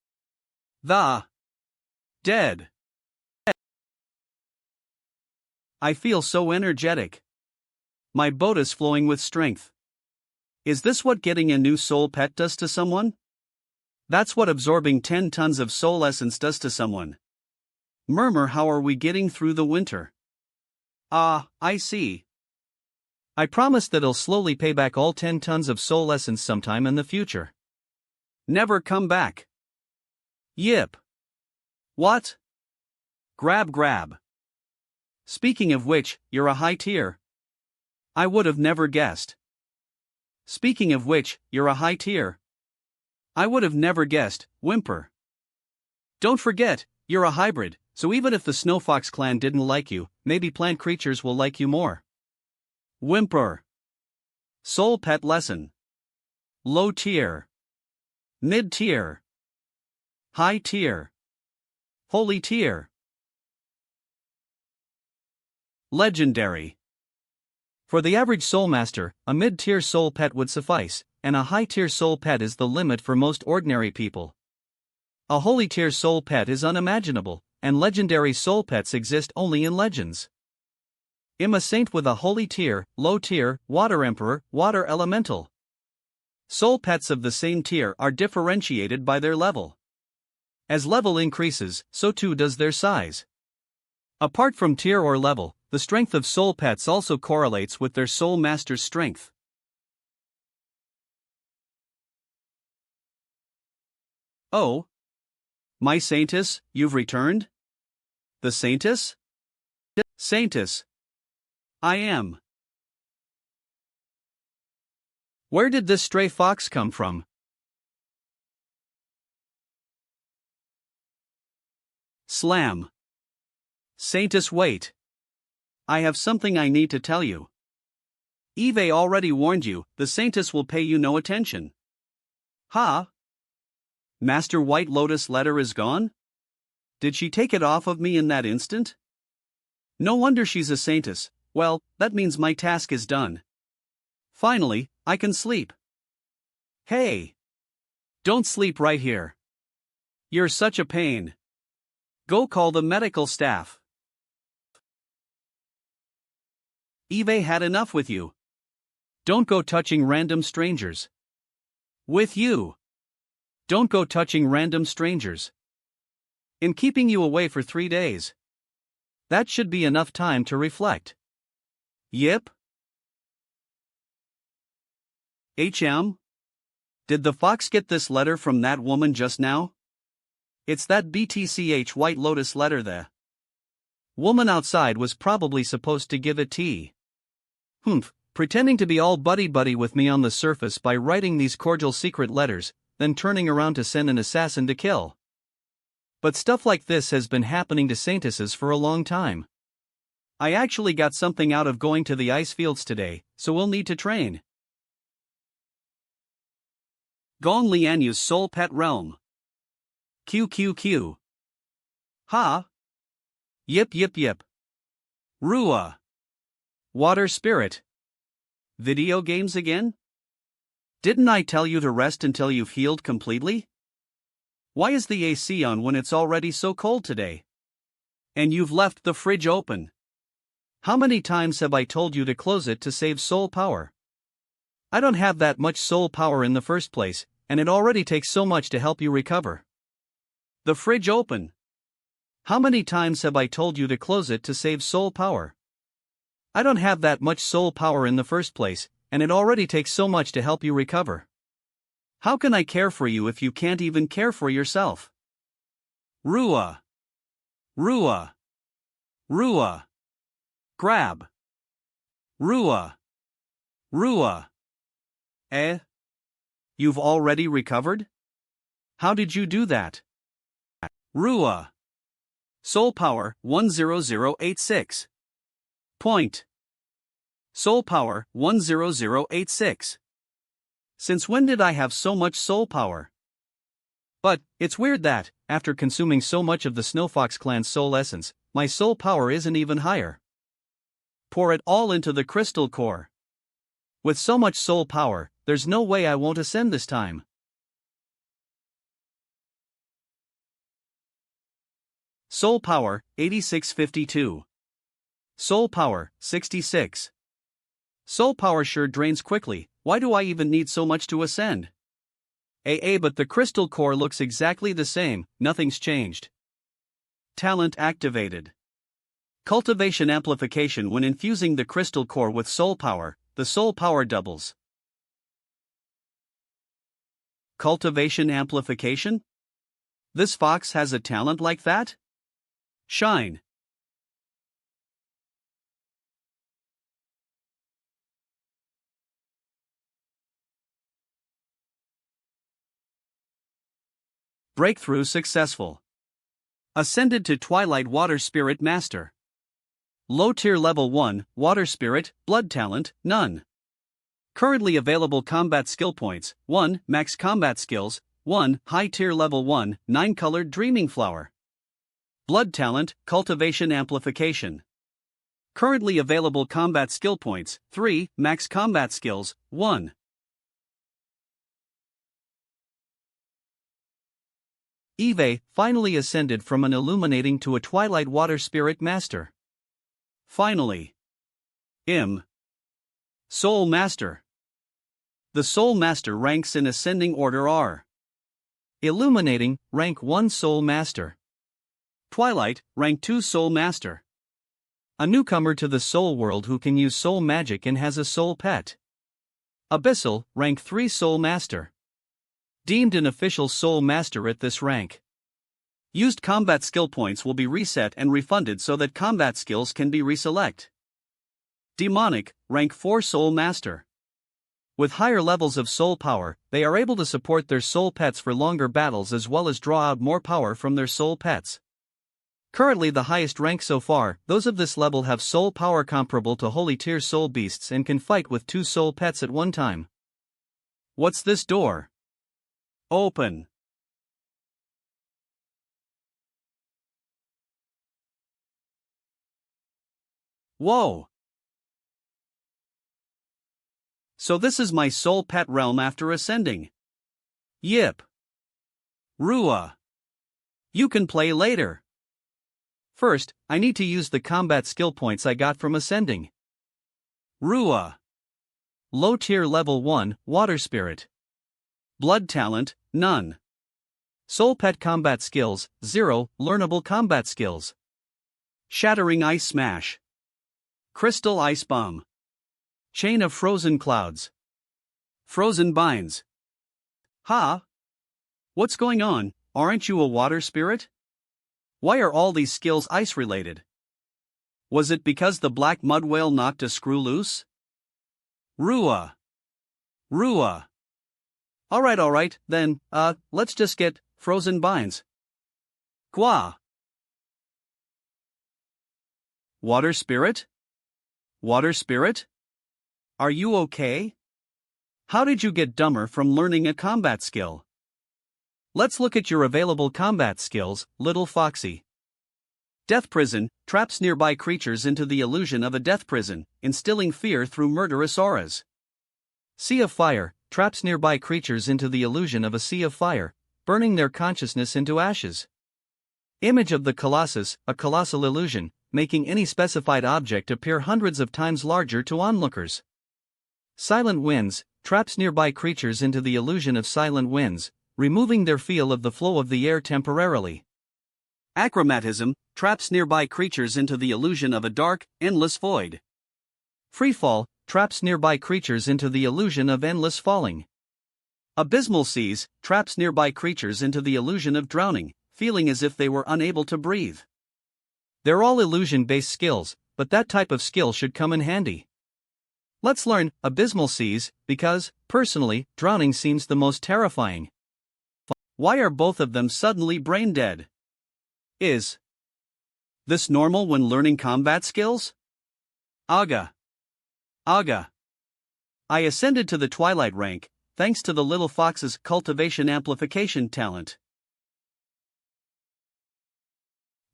the dead. I feel so energetic. My boat is flowing with strength. Is this what getting a new soul pet does to someone? That's what absorbing 10 tons of soul essence does to someone. Murmur, how are we getting through the winter? I see. I promise that I'll slowly pay back all 10 tons of soul essence sometime in the future. Never come back. Yip. What? Grab. Speaking of which, you're a high tier. I would have never guessed. Speaking of which, you're a high tier. I would have never guessed, whimper. Don't forget, you're a hybrid, so even if the Snow Fox clan didn't like you, maybe plant creatures will like you more. Whimper. Soul pet lesson. Low tier. Mid tier. High tier. Holy tier. Legendary. For the average soul master, a mid-tier soul pet would suffice, and a high-tier soul pet is the limit for most ordinary people. A holy tier soul pet is unimaginable, and legendary soul pets exist only in legends. I'm a saint with a holy tier, low tier, water emperor, water elemental. Soul pets of the same tier are differentiated by their level. As level increases, so too does their size. Apart from tier or level, the strength of soul pets also correlates with their soul master's strength. Oh, my Saintess, you've returned? The Saintess? Saintess. I am. Where did this stray fox come from? Slam. Saintess, wait. I have something I need to tell you. Eve already warned you, the Saintess will pay you no attention. Ha? Master White Lotus letter is gone? Did she take it off of me in that instant? No wonder she's a Saintess. Well, that means my task is done. Finally, I can sleep. Hey! Don't sleep right here. You're such a pain. Go call the medical staff. Eve had enough with you. Don't go touching random strangers. With you. Don't go touching random strangers. In keeping you away for 3 days. That should be enough time to reflect. Yep. HM? Did the fox get this letter from that woman just now? It's that BTCH White Lotus letter the woman outside was probably supposed to give it tea. Humph, pretending to be all buddy-buddy with me on the surface by writing these cordial secret letters, then turning around to send an assassin to kill. But stuff like this has been happening to Saintesses for a long time. I actually got something out of going to the ice fields today, so we'll need to train. Gong Lianyu's soul pet realm. QQQ. Ha? Yip yip yip. Rua. Water spirit. Video games again? Didn't I tell you to rest until you've healed completely? Why is the AC on when it's already so cold today? And you've left the fridge open. How many times have I told you to close it to save soul power? I don't have that much soul power in the first place, and it already takes so much to help you recover. The fridge open. How many times have I told you to close it to save soul power? I don't have that much soul power in the first place, and it already takes so much to help you recover. How can I care for you if you can't even care for yourself? Rua. Rua. Rua. Grab. Rua. Rua. Eh? You've already recovered? How did you do that? Rua. Soul power 10086. Point. Soul power 10086. Since when did I have so much soul power? But, it's weird that, after consuming so much of the Snow Fox clan's soul essence, my soul power isn't even higher. Pour it all into the crystal core. With so much soul power, there's no way I won't ascend this time. Soul power 8652. Soul power 66. Soul power sure drains quickly. Why do I even need so much to ascend? But the crystal core looks exactly the same, nothing's changed. Talent activated. Cultivation amplification. When infusing the crystal core with soul power, the soul power doubles. Cultivation amplification? This fox has a talent like that? Shine. Breakthrough successful. Ascended to Twilight Water Spirit Master. Low tier level 1, Water Spirit, Blood Talent, none. Currently available combat skill points: 1, Max Combat Skills, 1, High tier level 1, 9 Colored Dreaming Flower. Blood Talent, Cultivation Amplification. Currently available combat skill points: 3, Max Combat Skills, 1. Eve finally ascended from an Illuminating to a Twilight Water Spirit Master. Finally. Soul Master. The Soul Master ranks in ascending order are: Illuminating, rank 1 Soul Master. Twilight, rank 2 Soul Master. A newcomer to the Soul World who can use soul magic and has a soul pet. Abyssal, rank 3 Soul Master. Deemed an official Soul Master at this rank. Used combat skill points will be reset and refunded so that combat skills can be reselect. Demonic, rank 4 Soul Master. With higher levels of soul power, they are able to support their soul pets for longer battles as well as draw out more power from their soul pets. Currently the highest rank so far, those of this level have soul power comparable to holy tier soul beasts and can fight with 2 soul pets at one time. What's this door? Open. Whoa! So this is my soul pet realm after ascending. Yip. Rua. You can play later. First, I need to use the combat skill points I got from ascending. Rua. Low tier level 1, Water Spirit. Blood Talent, none. Soul Pet Combat Skills, 0, Learnable Combat Skills. Shattering Ice Smash. Crystal Ice Bomb. Chain of Frozen Clouds. Frozen Binds. Ha? What's going on? Aren't you a water spirit? Why are all these skills ice related? Was it because the black mud whale knocked a screw loose? Rua. Rua. Alright, then, let's just get Frozen Binds. Gua. Water Spirit? Water Spirit? Are you okay? How did you get dumber from learning a combat skill? Let's look at your available combat skills, Little Foxy. Death Prison traps nearby creatures into the illusion of a death prison, instilling fear through murderous auras. Sea of Fire traps nearby creatures into the illusion of a sea of fire, burning their consciousness into ashes. Image of the Colossus, a colossal illusion, making any specified object appear hundreds of times larger to onlookers. Silent Winds traps nearby creatures into the illusion of silent winds, removing their feel of the flow of the air temporarily. Achromatism traps nearby creatures into the illusion of a dark, endless void. Freefall traps nearby creatures into the illusion of endless falling. Abysmal Seas traps nearby creatures into the illusion of drowning, feeling as if they were unable to breathe. They're all illusion-based skills, but that type of skill should come in handy. Let's learn Abysmal Seas, because, personally, drowning seems the most terrifying. Why are both of them suddenly brain dead? Is this normal when learning combat skills? Aga. I ascended to the Twilight rank, thanks to the Little Fox's cultivation amplification talent.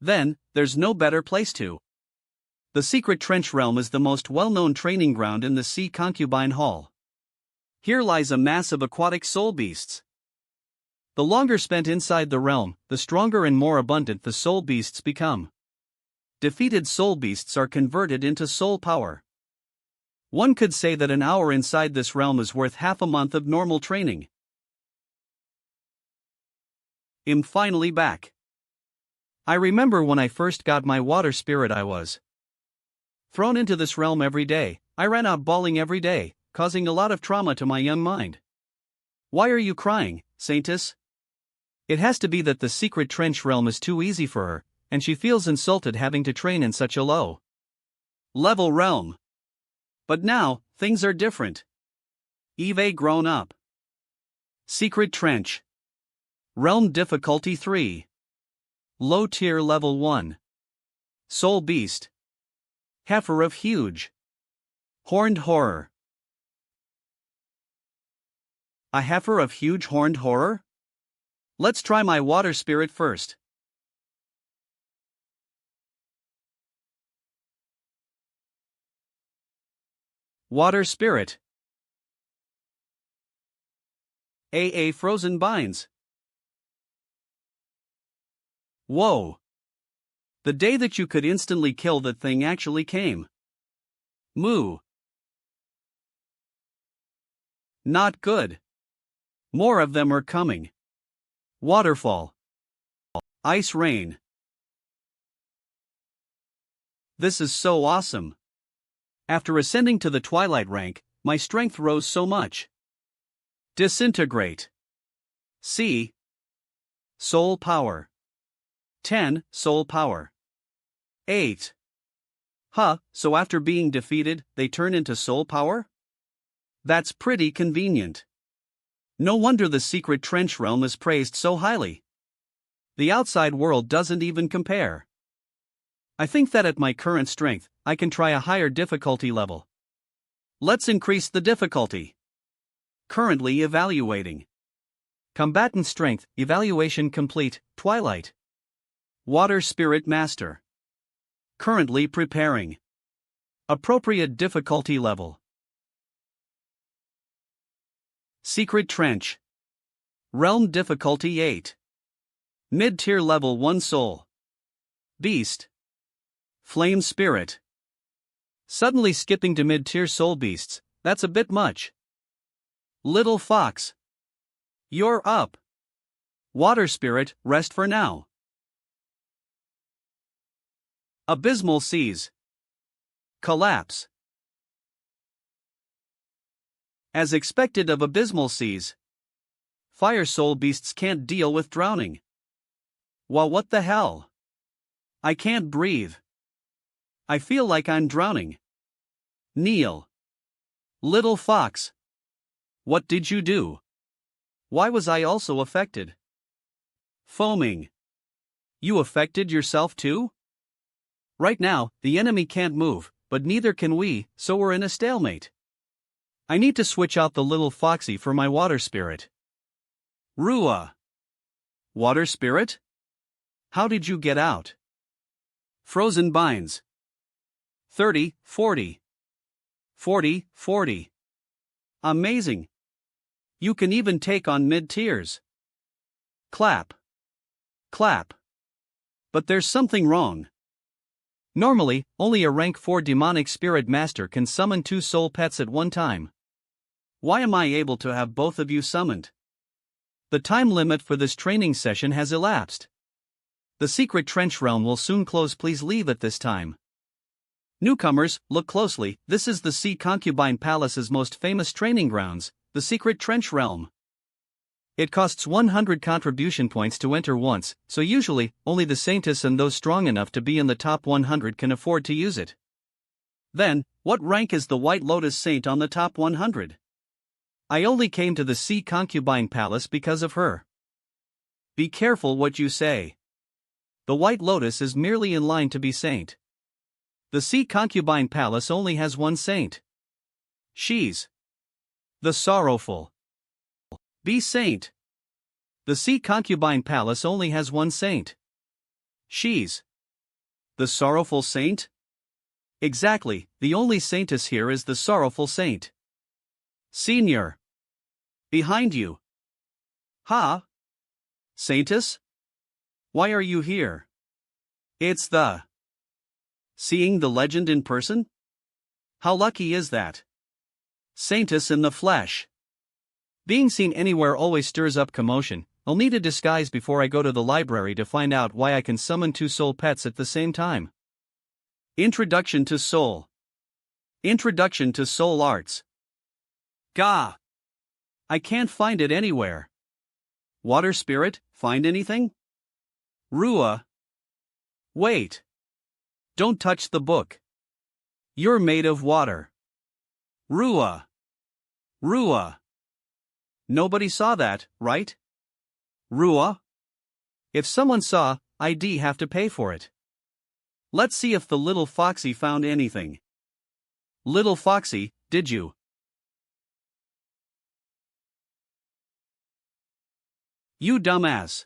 Then, there's no better place to. The Secret Trench Realm is the most well-known training ground in the Sea Concubine Hall. Here lies a mass of aquatic soul beasts. The longer spent inside the realm, the stronger and more abundant the soul beasts become. Defeated soul beasts are converted into soul power. One could say that an hour inside this realm is worth half a month of normal training. I'm finally back. I remember when I first got my water spirit, I was thrown into this realm every day. I ran out bawling every day, causing a lot of trauma to my young mind. Why are you crying, Saintess? It has to be that the Secret Trench realm is too easy for her, and she feels insulted having to train in such a low level realm. But now, things are different. Eve grown up. Secret Trench. Realm difficulty 3. Low tier level 1. Soul beast. Heifer of huge. Horned horror. A heifer of huge horned horror? Let's try my water spirit first. Water spirit. AA frozen binds. Whoa. The day that you could instantly kill that thing actually came. Moo. Not good. More of them are coming. Waterfall. Ice rain. This is so awesome. After ascending to the Twilight rank, my strength rose so much. Disintegrate. C. Soul power. 10 soul power. 8. Huh, so after being defeated, they turn into soul power? That's pretty convenient. No wonder the secret trench realm is praised so highly. The outside world doesn't even compare. I think that at my current strength, I can try a higher difficulty level. Let's increase the difficulty. Currently evaluating. Combatant strength, evaluation complete, Twilight. Water Spirit Master. Currently preparing. Appropriate difficulty level. Secret Trench. Realm difficulty 8. Mid-tier level 1 soul. Beast. Flame Spirit. Suddenly skipping to mid-tier soul beasts, that's a bit much. Little Fox. You're up. Water Spirit, rest for now. Abysmal Seas. Collapse. As expected of abysmal seas. Fire soul beasts can't deal with drowning. Well, what the hell? I can't breathe. I feel like I'm drowning. Kneel. Little Fox. What did you do? Why was I also affected? Foaming. You affected yourself too? Right now, the enemy can't move, but neither can we, so we're in a stalemate. I need to switch out the little foxy for my water spirit. Rua. Water spirit? How did you get out? Frozen binds. 30, 40. 40, 40. Amazing. You can even take on mid-tiers. Clap. Clap. But there's something wrong. Normally, only a rank 4 demonic spirit master can summon 2 soul pets at one time. Why am I able to have both of you summoned? The time limit for this training session has elapsed. The secret trench realm will soon close, please leave at this time. Newcomers, look closely, this is the Sea Concubine Palace's most famous training grounds, the secret trench realm. It costs 100 contribution points to enter once, so usually, only the Saintess and those strong enough to be in the top 100 can afford to use it. Then, what rank is the White Lotus Saint on the top 100? I only came to the Sea Concubine Palace because of her. Be careful what you say. The White Lotus is merely in line to be saint. The Sea Concubine Palace only has one saint. She's the sorrowful. Be saint. The Sea Concubine Palace only has one saint. She's the sorrowful saint? Exactly, the only saintess here is the sorrowful saint. Senior. Behind you. Ha? Saintess? Why are you here? It's the... Seeing the legend in person? How lucky is that? Saintess in the flesh. Being seen anywhere always stirs up commotion. I'll need a disguise before I go to the library to find out why I can summon 2 soul pets at the same time. Introduction to Soul. Introduction to Soul Arts. Gah! I can't find it anywhere. Water Spirit, find anything? Rua. Wait. Don't touch the book. You're made of water. Rua. Rua. Nobody saw that, right? Rua? If someone saw, I'd have to pay for it. Let's see if the little foxy found anything. Little foxy, did you? You dumbass.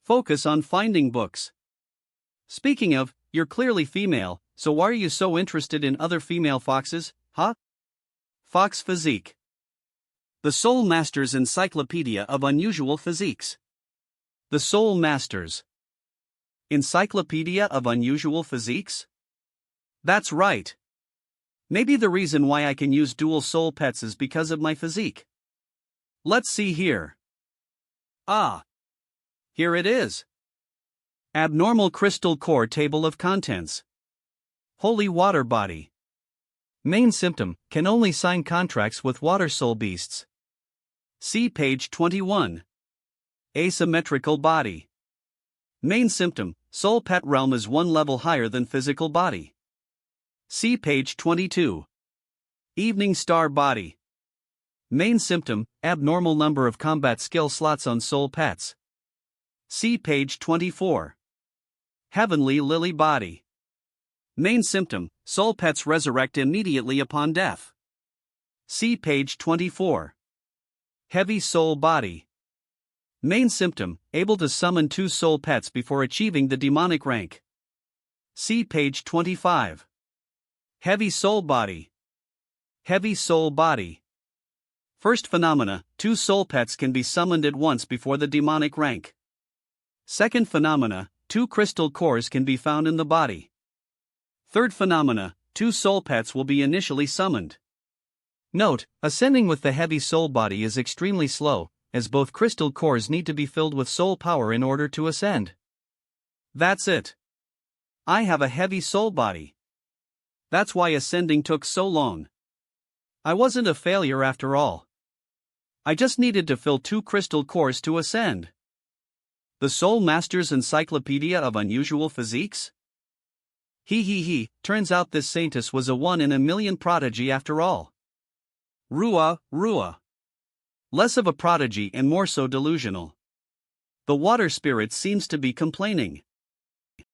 Focus on finding books. Speaking of, you're clearly female, so why are you so interested in other female foxes, huh? Fox Physique. The Soul Masters Encyclopedia of Unusual Physiques. The Soul Masters. Encyclopedia of Unusual Physiques? That's right. Maybe the reason why I can use dual soul pets is because of my physique. Let's see here. Ah. Here it is. Abnormal crystal core table of contents. Holy water body. Main symptom, can only sign contracts with water soul beasts. See page 21. Asymmetrical body. Main symptom, soul pet realm is one level higher than physical body. See page 22. Evening star body. Main symptom, abnormal number of combat skill slots on soul pets. See page 24. Heavenly lily body. Main symptom, soul pets resurrect immediately upon death. See page 24. Heavy soul body. Main symptom, able to summon 2 soul pets before achieving the demonic rank. See page 25. Heavy soul body. Heavy soul body. First phenomena, 2 soul pets can be summoned at once before the demonic rank. Second phenomena, 2 crystal cores can be found in the body. Third phenomena, 2 soul pets will be initially summoned. Note, ascending with the heavy soul body is extremely slow, as both crystal cores need to be filled with soul power in order to ascend. That's it. I have a heavy soul body. That's why ascending took so long. I wasn't a failure after all. I just needed to fill 2 crystal cores to ascend. The Soul Masters Encyclopedia of Unusual Physiques? Turns out this Saintess was a 1 in a million prodigy after all. Rua. Less of a prodigy and more so delusional. The water spirit seems to be complaining.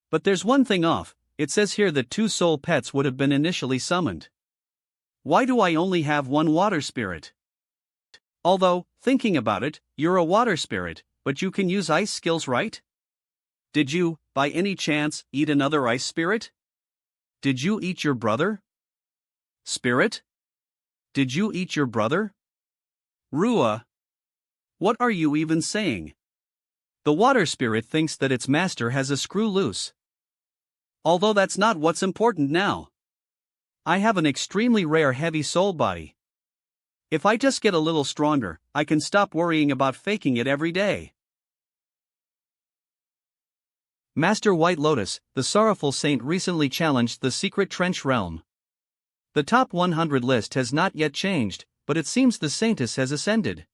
But there's one thing off, it says here that 2 soul pets would have been initially summoned. Why do I only have 1 water spirit? Although, thinking about it, you're a water spirit, but you can use ice skills, right? Did you, by any chance, eat another ice spirit? Did you eat your brother? Spirit? Did you eat your brother? Rua. What are you even saying? The water spirit thinks that its master has a screw loose. Although that's not what's important now. I have an extremely rare heavy soul body. If I just get a little stronger, I can stop worrying about faking it every day. Master White Lotus, the sorrowful saint, recently challenged the secret trench realm. The top 100 list has not yet changed, but it seems the Saintess has ascended.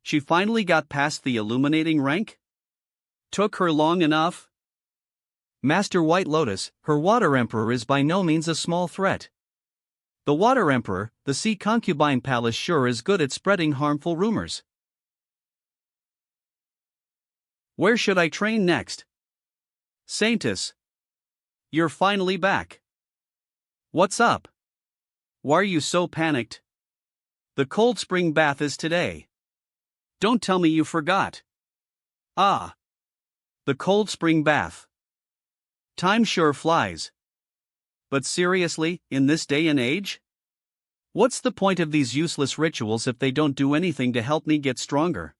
She finally got past the illuminating rank? Took her long enough? Master White Lotus, her Water Emperor is by no means a small threat. The Water Emperor, the Sea Concubine Palace, sure is good at spreading harmful rumors. Where should I train next? Saintess. You're finally back. What's up? Why are you so panicked? The cold spring bath is today. Don't tell me you forgot. Ah. The cold spring bath. Time sure flies. But seriously, in this day and age? What's the point of these useless rituals if they don't do anything to help me get stronger?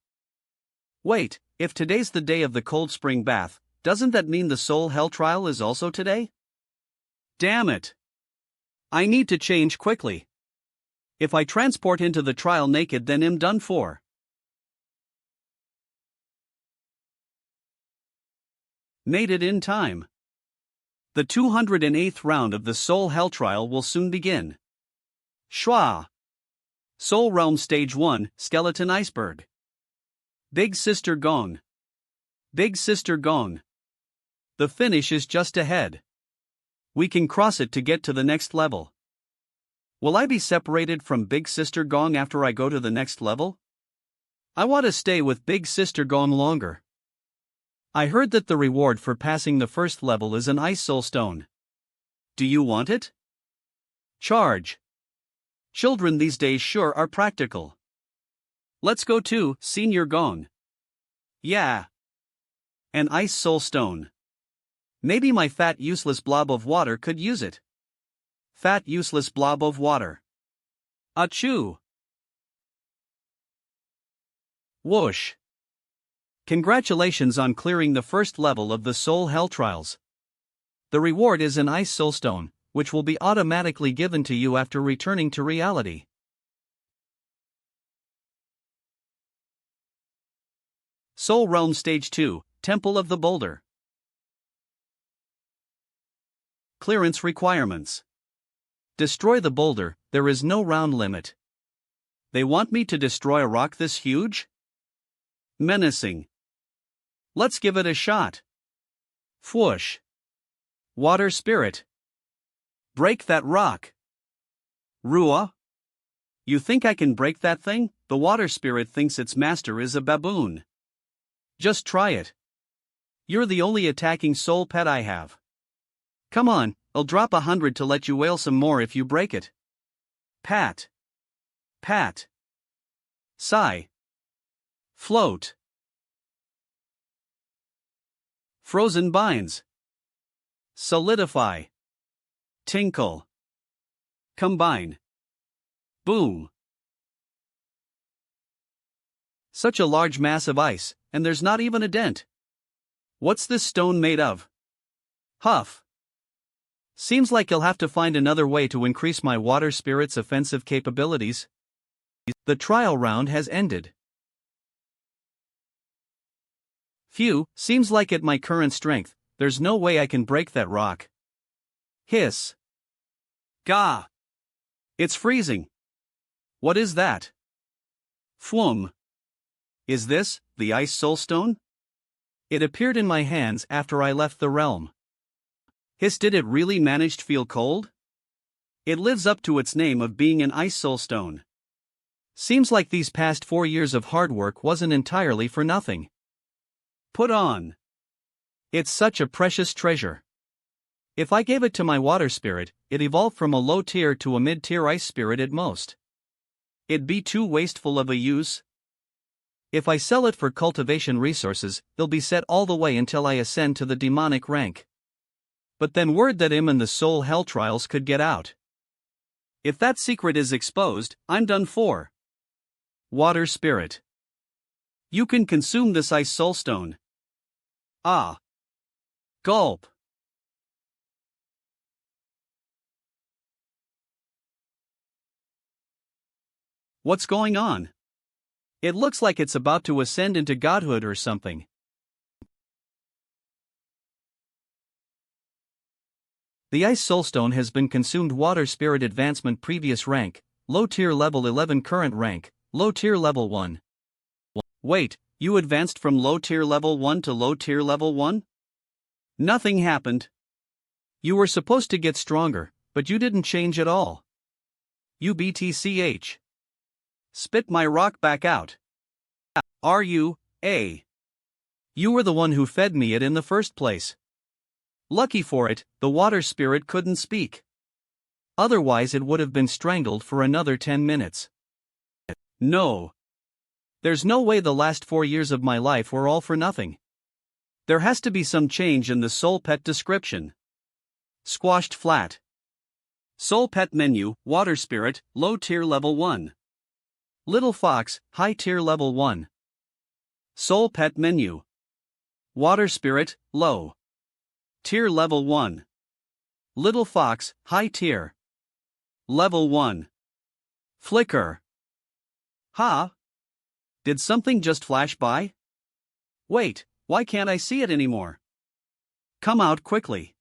Wait, if today's the day of the cold spring bath, doesn't that mean the soul hell trial is also today? Damn it. I need to change quickly. If I transport into the trial naked, then I'm done for. Made it in time. The 208th round of the Soul Hell Trial will soon begin. Schwa. Soul Realm Stage 1, Skeleton Iceberg. Big Sister Gong. Big Sister Gong. The finish is just ahead. We can cross it to get to the next level. Will I be separated from Big Sister Gong after I go to the next level? I want to stay with Big Sister Gong longer. I heard that the reward for passing the first level is an ice soul stone. Do you want it? Charge. Children these days sure are practical. Let's go to Senior Gong. Yeah. An ice soul stone. Maybe my fat useless blob of water could use it. Fat useless blob of water. Achoo. Whoosh. Congratulations on clearing the first level of the Soul Hell Trials. The reward is an ice soulstone, which will be automatically given to you after returning to reality. Soul Realm Stage 2, Temple of the Boulder. Clearance requirements. Destroy the boulder, there is no round limit. They want me to destroy a rock this huge? Menacing. Let's give it a shot. Whoosh. Water spirit. Break that rock. Rua. You think I can break that thing? The water spirit thinks its master is a baboon. Just try it. You're the only attacking soul pet I have. Come on, I'll drop 100 to let you wail some more if you break it. Pat. Pat. Sigh. Float. Frozen binds. Solidify. Tinkle. Combine. Boom. Such a large mass of ice, and there's not even a dent. What's this stone made of? Huff. Seems like you'll have to find another way to increase my water spirit's offensive capabilities. The trial round has ended. Phew, seems like at my current strength, there's no way I can break that rock. Hiss. Gah. It's freezing. What is that? Pflum. Is this the ice soulstone? It appeared in my hands after I left the realm. Hiss, did it really manage to feel cold? It lives up to its name of being an ice soulstone. Seems like these past 4 years of hard work wasn't entirely for nothing. Put on. It's such a precious treasure. If I gave it to my water spirit, it evolved from a low tier to a mid-tier ice spirit at most. It'd be too wasteful of a use. If I sell it for cultivation resources, they'll be set all the way until I ascend to the demonic rank. But then word that him and the Soul Hell Trials could get out. If that secret is exposed, I'm done for. Water spirit. You can consume this ice soulstone. Ah. Gulp. What's going on? It looks like it's about to ascend into godhood or something. The ice soulstone has been consumed. Water spirit advancement previous rank, low tier level 11 current rank, low tier level 1. Wait, you advanced from low tier level 1 to low tier level 1? Nothing happened. You were supposed to get stronger, but you didn't change at all. UBTCH. Spit my rock back out. Are you, A? You were the one who fed me it in the first place. Lucky for it, the water spirit couldn't speak. Otherwise it would have been strangled for another 10 minutes. No. There's no way the last 4 years of my life were all for nothing. There has to be some change in the soul pet description. Squashed flat. Soul pet menu, water spirit, low tier level 1. Little fox, high tier level 1. Soul pet menu. Water spirit, low tier level 1. Little fox, high tier level 1. Flicker. Ha? Did something just flash by? Wait, why can't I see it anymore? Come out quickly.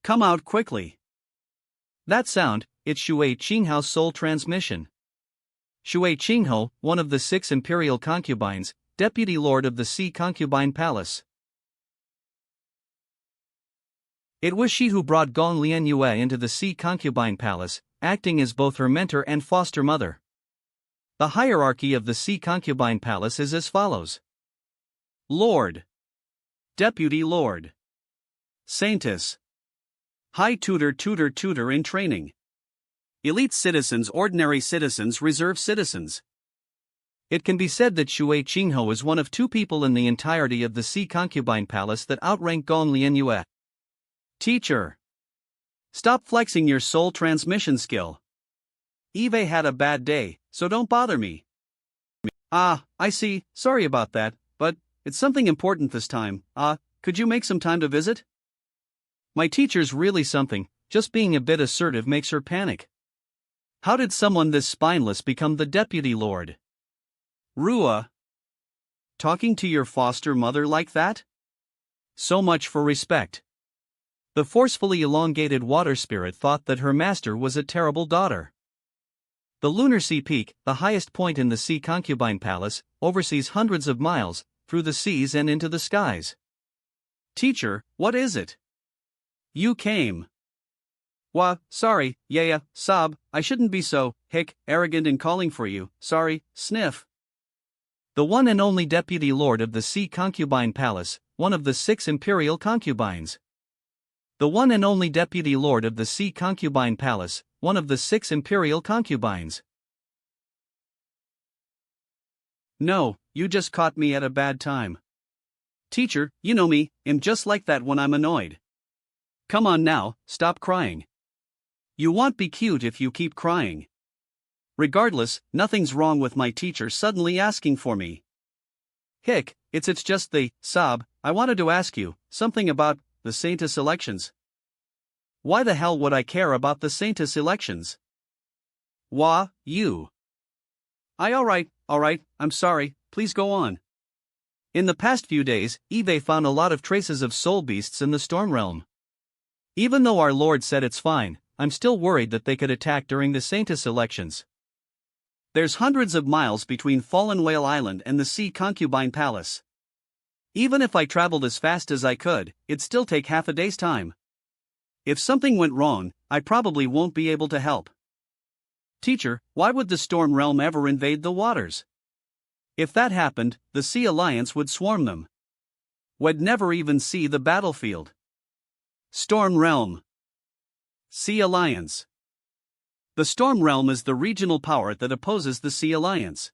Come out quickly. That sound, it's Shui Qinghao's soul transmission. Shui Qingho, one of the 6 imperial concubines, deputy lord of the Sea Concubine Palace. It was she who brought Gong Lianyue into the Sea Concubine Palace, acting as both her mentor and foster mother. The hierarchy of the Sea Concubine Palace is as follows. Lord. Deputy Lord. Saintess. High tutor in training. Elite citizens, ordinary citizens, reserve citizens. It can be said that Shui Qingho is one of two people in the entirety of the Sea Concubine Palace that outrank Gong Lianyue. Teacher. Stop flexing your soul transmission skill. Eve had a bad day, so don't bother me. Ah, I see, sorry about that, but it's something important this time. Could you make some time to visit? My teacher's really something, just being a bit assertive makes her panic. How did someone this spineless become the deputy lord? Rua. Talking to your foster mother like that? So much for respect. The forcefully elongated water spirit thought that her master was a terrible daughter. The Lunar Sea Peak, the highest point in the Sea Concubine Palace, oversees hundreds of miles, through the seas and into the skies. Teacher, what is it? You came. Sorry, sob, I shouldn't be so, arrogant in calling for you, sorry, sniff. The one and only deputy lord of the Sea Concubine Palace, one of the 6 imperial concubines. The one and only deputy lord of the Sea Concubine Palace, one of the 6 imperial concubines. No, you just caught me at a bad time. Teacher, you know me, I'm just like that when I'm annoyed. Come on now, stop crying. You won't be cute if you keep crying. Regardless, nothing's wrong with my teacher suddenly asking for me. It's just sob, I wanted to ask you something about the Saintess elections. Why the hell would I care about the Saintess elections? You. Alright, I'm sorry, please go on. In the past few days, Eve found a lot of traces of soul beasts in the storm realm. Even though our lord said it's fine, I'm still worried that they could attack during the Saintess elections. There's hundreds of miles between Fallen Whale Island and the Sea Concubine Palace. Even if I traveled as fast as I could, it'd still take half a day's time. If something went wrong, I probably won't be able to help. Teacher, why would the storm realm ever invade the waters? If that happened, the Sea Alliance would swarm them. We'd never even see the battlefield. Storm Realm. Sea Alliance. The Storm Realm is the regional power that opposes the Sea Alliance.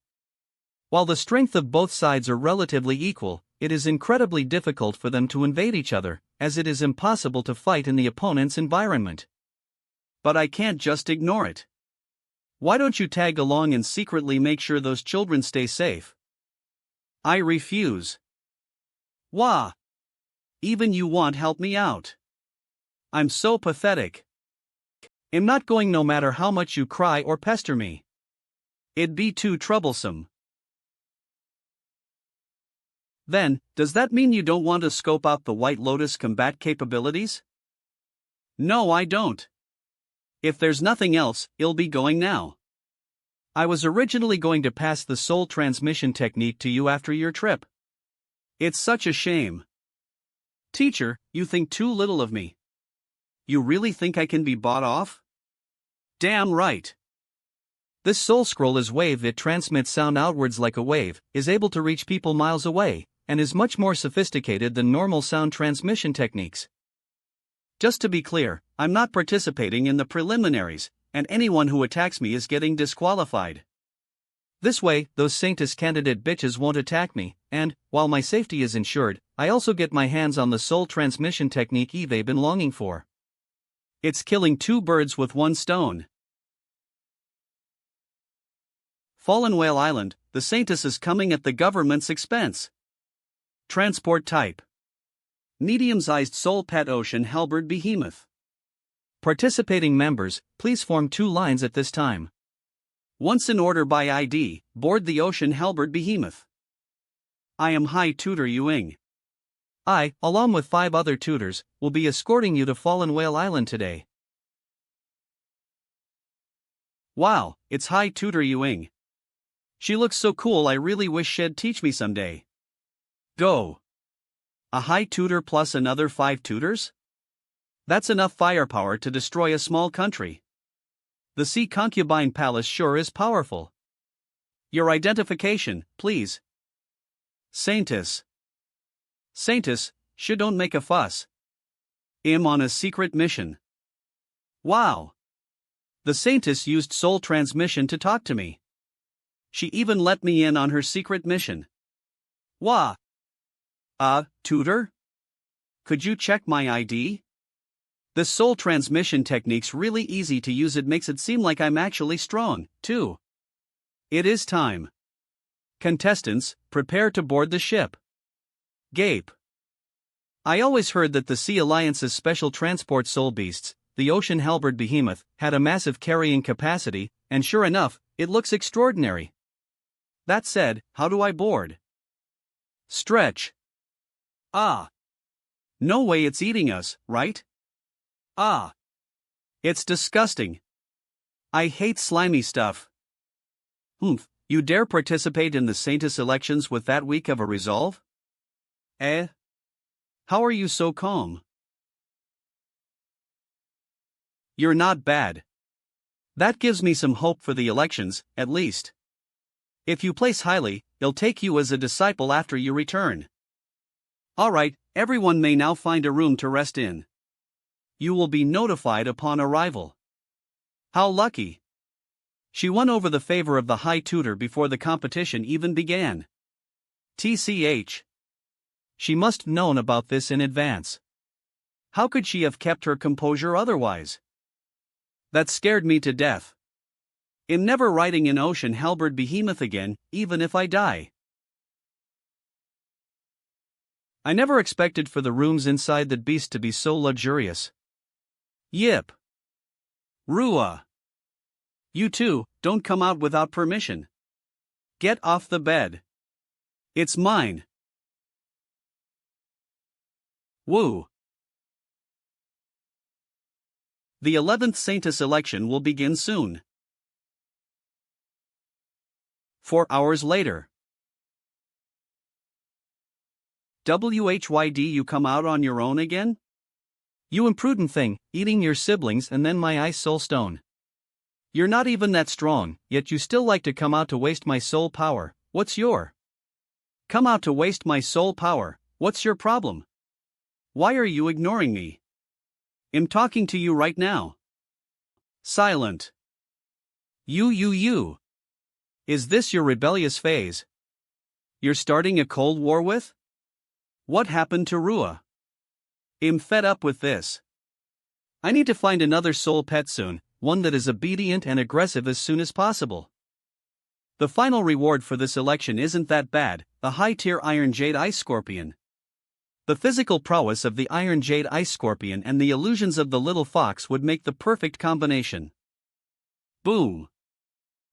While the strength of both sides are relatively equal, it is incredibly difficult for them to invade each other, as it is impossible to fight in the opponent's environment. But I can't just ignore it. Why don't you tag along and secretly make sure those children stay safe? I refuse. Even you won't help me out. I'm so pathetic. I'm not going no matter how much you cry or pester me. It'd be too troublesome. Then, does that mean you don't want to scope out the White Lotus combat capabilities? No, I don't. If there's nothing else, I'll be going now. I was originally going to pass the soul transmission technique to you after your trip. It's such a shame. Teacher, you think too little of me. You really think I can be bought off? Damn right. This soul scroll is wave that transmits sound outwards like a wave, is able to reach people miles away, and is much more sophisticated than normal sound transmission techniques. Just to be clear, I'm not participating in the preliminaries, and anyone who attacks me is getting disqualified. This way, those Saintess candidate bitches won't attack me, and, while my safety is ensured, I also get my hands on the soul transmission technique Eve been longing for. It's killing 2 birds with 1 stone. Fallen Whale Island, the Saintess is coming at the government's expense. Transport type. Medium-sized soul pet ocean halberd behemoth. Participating members, please form 2 lines at this time. Once in order by ID, board the ocean halberd behemoth. I am High Tutor Yuing. I, along with 5 other tutors, will be escorting you to Fallen Whale Island today. Wow, it's High Tutor Yuing. She looks so cool, I really wish she'd teach me someday. Go. A high tutor plus another 5 tutors? That's enough firepower to destroy a small country. The Sea Concubine Palace sure is powerful. Your identification, please. Saintess. Saintess, don't make a fuss. I'm on a secret mission. Wow. The Saintess used soul transmission to talk to me. She even let me in on her secret mission. Wah. Tutor? Could you check my ID? This soul transmission technique's really easy to use. It makes it seem like I'm actually strong, too. It is time. Contestants, prepare to board the ship. Gape. I always heard that the Sea Alliance's special transport soul beasts, the ocean halberd behemoth, had a massive carrying capacity, and sure enough, it looks extraordinary. That said, how do I board? Stretch. No way it's eating us, right? It's disgusting. I hate slimy stuff. You dare participate in the Saintess elections with that weak of a resolve? How are you so calm? You're not bad. That gives me some hope for the elections, at least. If you place highly, he'll take you as a disciple after you return. Alright, everyone may now find a room to rest in. You will be notified upon arrival. How lucky. She won over the favor of the High Tutor before the competition even began. TCH. She must have known about this in advance. How could she have kept her composure otherwise? That scared me to death. I'm never riding an ocean halberd behemoth again, even if I die. I never expected for the rooms inside that beast to be so luxurious. Yip. Rua. You two, don't come out without permission. Get off the bed. It's mine. Woo. The 11th Saintess election will begin soon. 4 hours later. WHYD, you come out on your own again? You imprudent thing, eating your siblings and then my ice soul stone. You're not even that strong, yet you still like to come out to waste my soul power. What's your? Come out to waste my soul power, what's your problem? Why are you ignoring me? I'm talking to you right now. Silent. You. Is this your rebellious phase? You're starting a cold war with? What happened to Rua? I'm fed up with this. I need to find another soul pet soon, one that is obedient and aggressive as soon as possible. The final reward for this election isn't that bad, the high-tier Iron Jade Ice Scorpion. The physical prowess of the Iron Jade Ice Scorpion and the illusions of the little fox would make the perfect combination. Boom.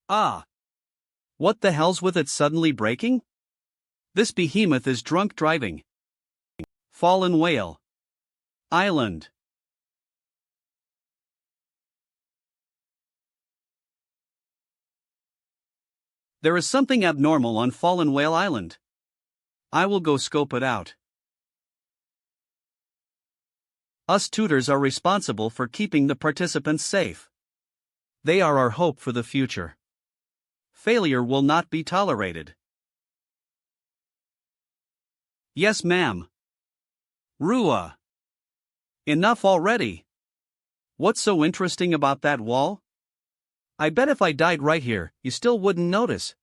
What the hell's with it suddenly breaking? This behemoth is drunk driving. Fallen Whale. Island. There is something abnormal on Fallen Whale Island. I will go scope it out. Us tutors are responsible for keeping the participants safe. They are our hope for the future. Failure will not be tolerated. Yes, ma'am. Rua. Enough already. What's so interesting about that wall? I bet if I died right here, you still wouldn't notice.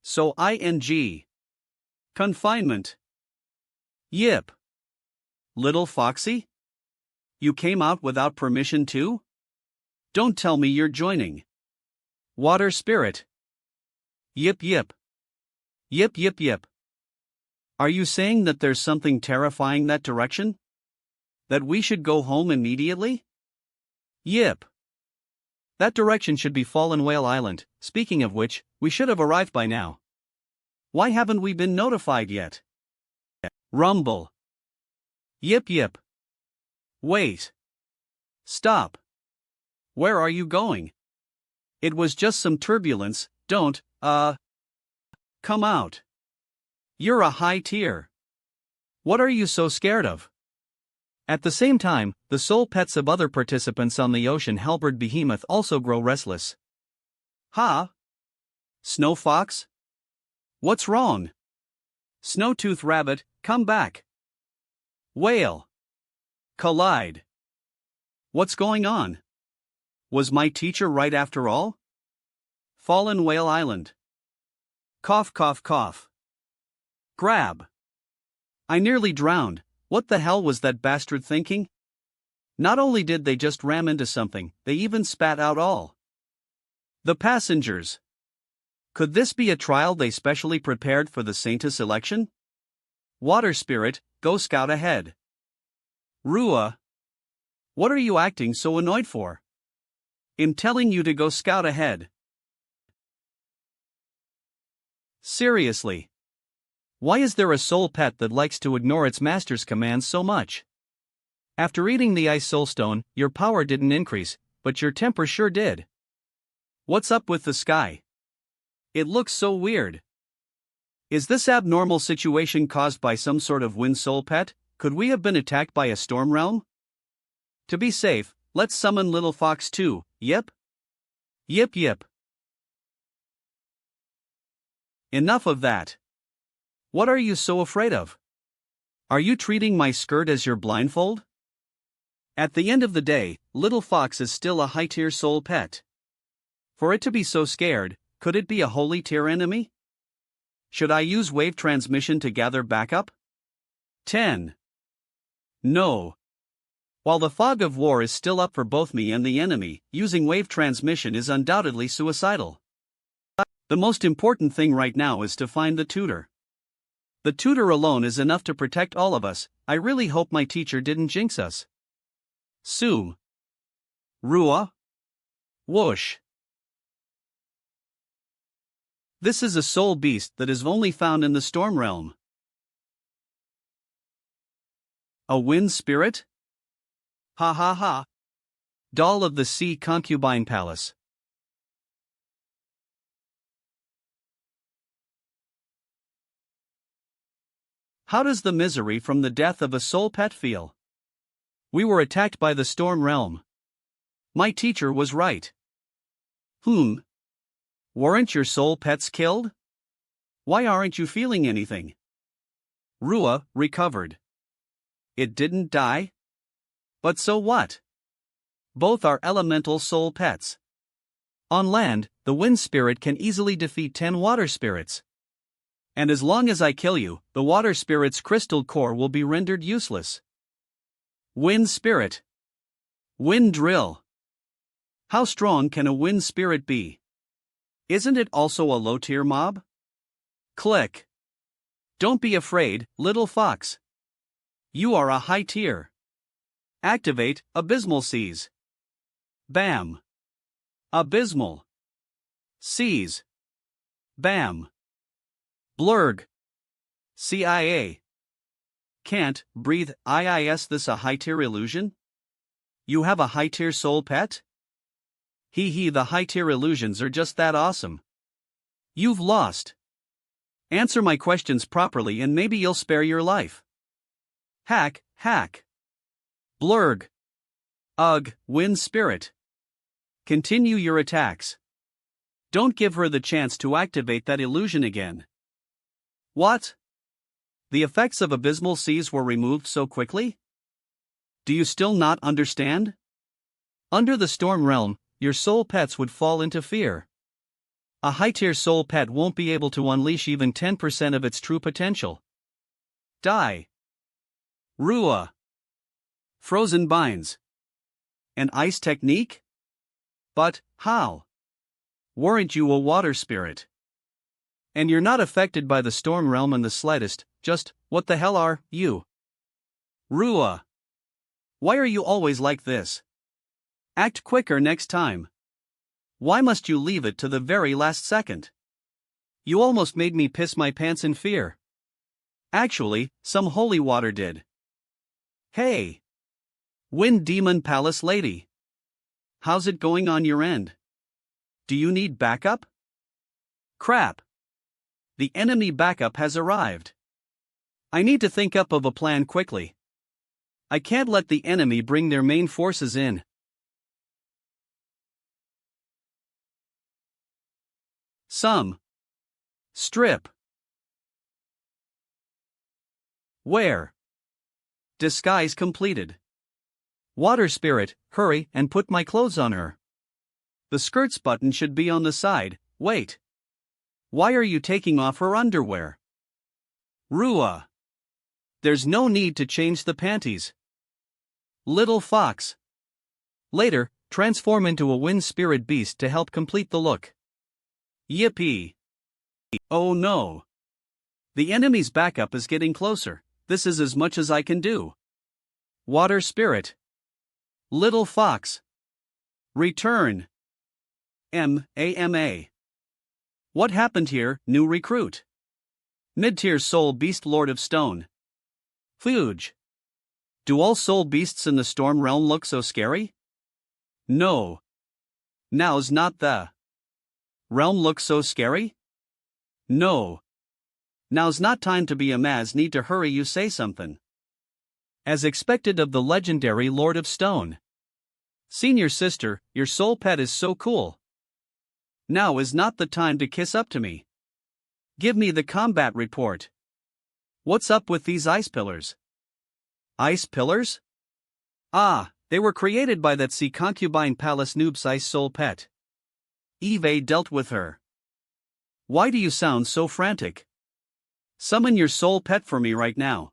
So ing. Confinement. Yip. Little Foxy? You came out without permission too? Don't tell me you're joining. Water Spirit. Yip. Are you saying that there's something terrifying that direction? That we should go home immediately? Yip. That direction should be Fallen Whale Island, speaking of which, we should have arrived by now. Why haven't we been notified yet? Rumble. Yip. Wait. Stop. Where are you going? It was just some turbulence, don't, come out. You're a high tier. What are you so scared of? At the same time, the soul pets of other participants on the ocean halberd behemoth also grow restless. Snow Fox? What's wrong? Snowtooth Rabbit, come back. Whale. Collide. What's going on? Was my teacher right after all? Fallen Whale Island. Cough, cough, cough. Grab. I nearly drowned. What the hell was that bastard thinking? Not only did they just ram into something, they even spat out all the passengers. Could this be a trial they specially prepared for the Saintess election? Water spirit, go scout ahead. Rua. What are you acting so annoyed for? I'm telling you to go scout ahead. Seriously. Why is there a soul pet that likes to ignore its master's commands so much? After eating the ice soulstone, your power didn't increase, but your temper sure did. What's up with the sky? It looks so weird. Is this abnormal situation caused by some sort of wind soul pet? Could we have been attacked by a storm realm? To be safe, let's summon Little Fox too. Yep. Yip yip. Enough of that. What are you so afraid of? Are you treating my skirt as your blindfold? At the end of the day, Little Fox is still a high-tier soul pet. For it to be so scared, could it be a holy tier enemy? Should I use wave transmission to gather backup? 10. No. While the fog of war is still up for both me and the enemy, using wave transmission is undoubtedly suicidal. The most important thing right now is to find the tutor. The tutor alone is enough to protect all of us. I really hope my teacher didn't jinx us. Sue. Rua. Whoosh. This is a soul beast that is only found in the storm realm. A wind spirit? Ha ha ha. Doll of the Sea Concubine Palace. How does the misery from the death of a soul pet feel? We were attacked by the storm realm. My teacher was right. Weren't your soul pets killed? Why aren't you feeling anything? Rua recovered. It didn't die? But so what? Both are elemental soul pets. On land, the wind spirit can easily defeat 10 water spirits. And as long as I kill you, the water spirit's crystal core will be rendered useless. Wind spirit. Wind drill. How strong can a wind spirit be? Isn't it also a low-tier mob? Click. Don't be afraid, Little Fox. You are a high tier. Activate Abysmal Seas. Bam. Abysmal Seas. Bam. Blurg. CIA. Can't breathe. Is this a high-tier illusion? You have a high-tier soul pet? The high-tier illusions are just that awesome. You've lost. Answer my questions properly and maybe you'll spare your life. Hack. Blurg. Ugh, wind spirit. Continue your attacks. Don't give her the chance to activate that illusion again. What? The effects of Abysmal Seas were removed so quickly? Do you still not understand? Under the storm realm, your soul pets would fall into fear. A high-tier soul pet won't be able to unleash even 10% of its true potential. Die. Rua. Frozen binds. An ice technique? But, how? Weren't you a water spirit? And you're not affected by the storm realm in the slightest, just, what the hell are you? Rua. Why are you always like this? Act quicker next time. Why must you leave it to the very last second? You almost made me piss my pants in fear. Actually, some holy water did. Hey! Wind Demon Palace Lady. How's it going on your end? Do you need backup? Crap! The enemy backup has arrived. I need to think up of a plan quickly. I can't let the enemy bring their main forces in. Strip. Where? Disguise completed. Water spirit, hurry and put my clothes on her. The skirts button should be on the side. Wait. Why are you taking off her underwear? Rua. There's no need to change the panties. Little fox. Later, transform into a wind spirit beast to help complete the look. Yippee. Oh no. The enemy's backup is getting closer. This is as much as I can do. Water spirit. Little fox. Return. MAMA. What happened here, new recruit? Mid-tier soul beast lord of stone. Fuge. Do all soul beasts in the storm realm look so scary? No. Now's not the realm look so scary? No. Now's not time to be a Maz, need to hurry, you say something. As expected of the legendary Lord of Stone. Senior sister, your soul pet is so cool. Now is not the time to kiss up to me. Give me the combat report. What's up with these ice pillars? Ice pillars? Ah, they were created by that sea concubine palace noob's ice soul pet. Eve dealt with her. Why do you sound so frantic? Summon your soul pet for me right now.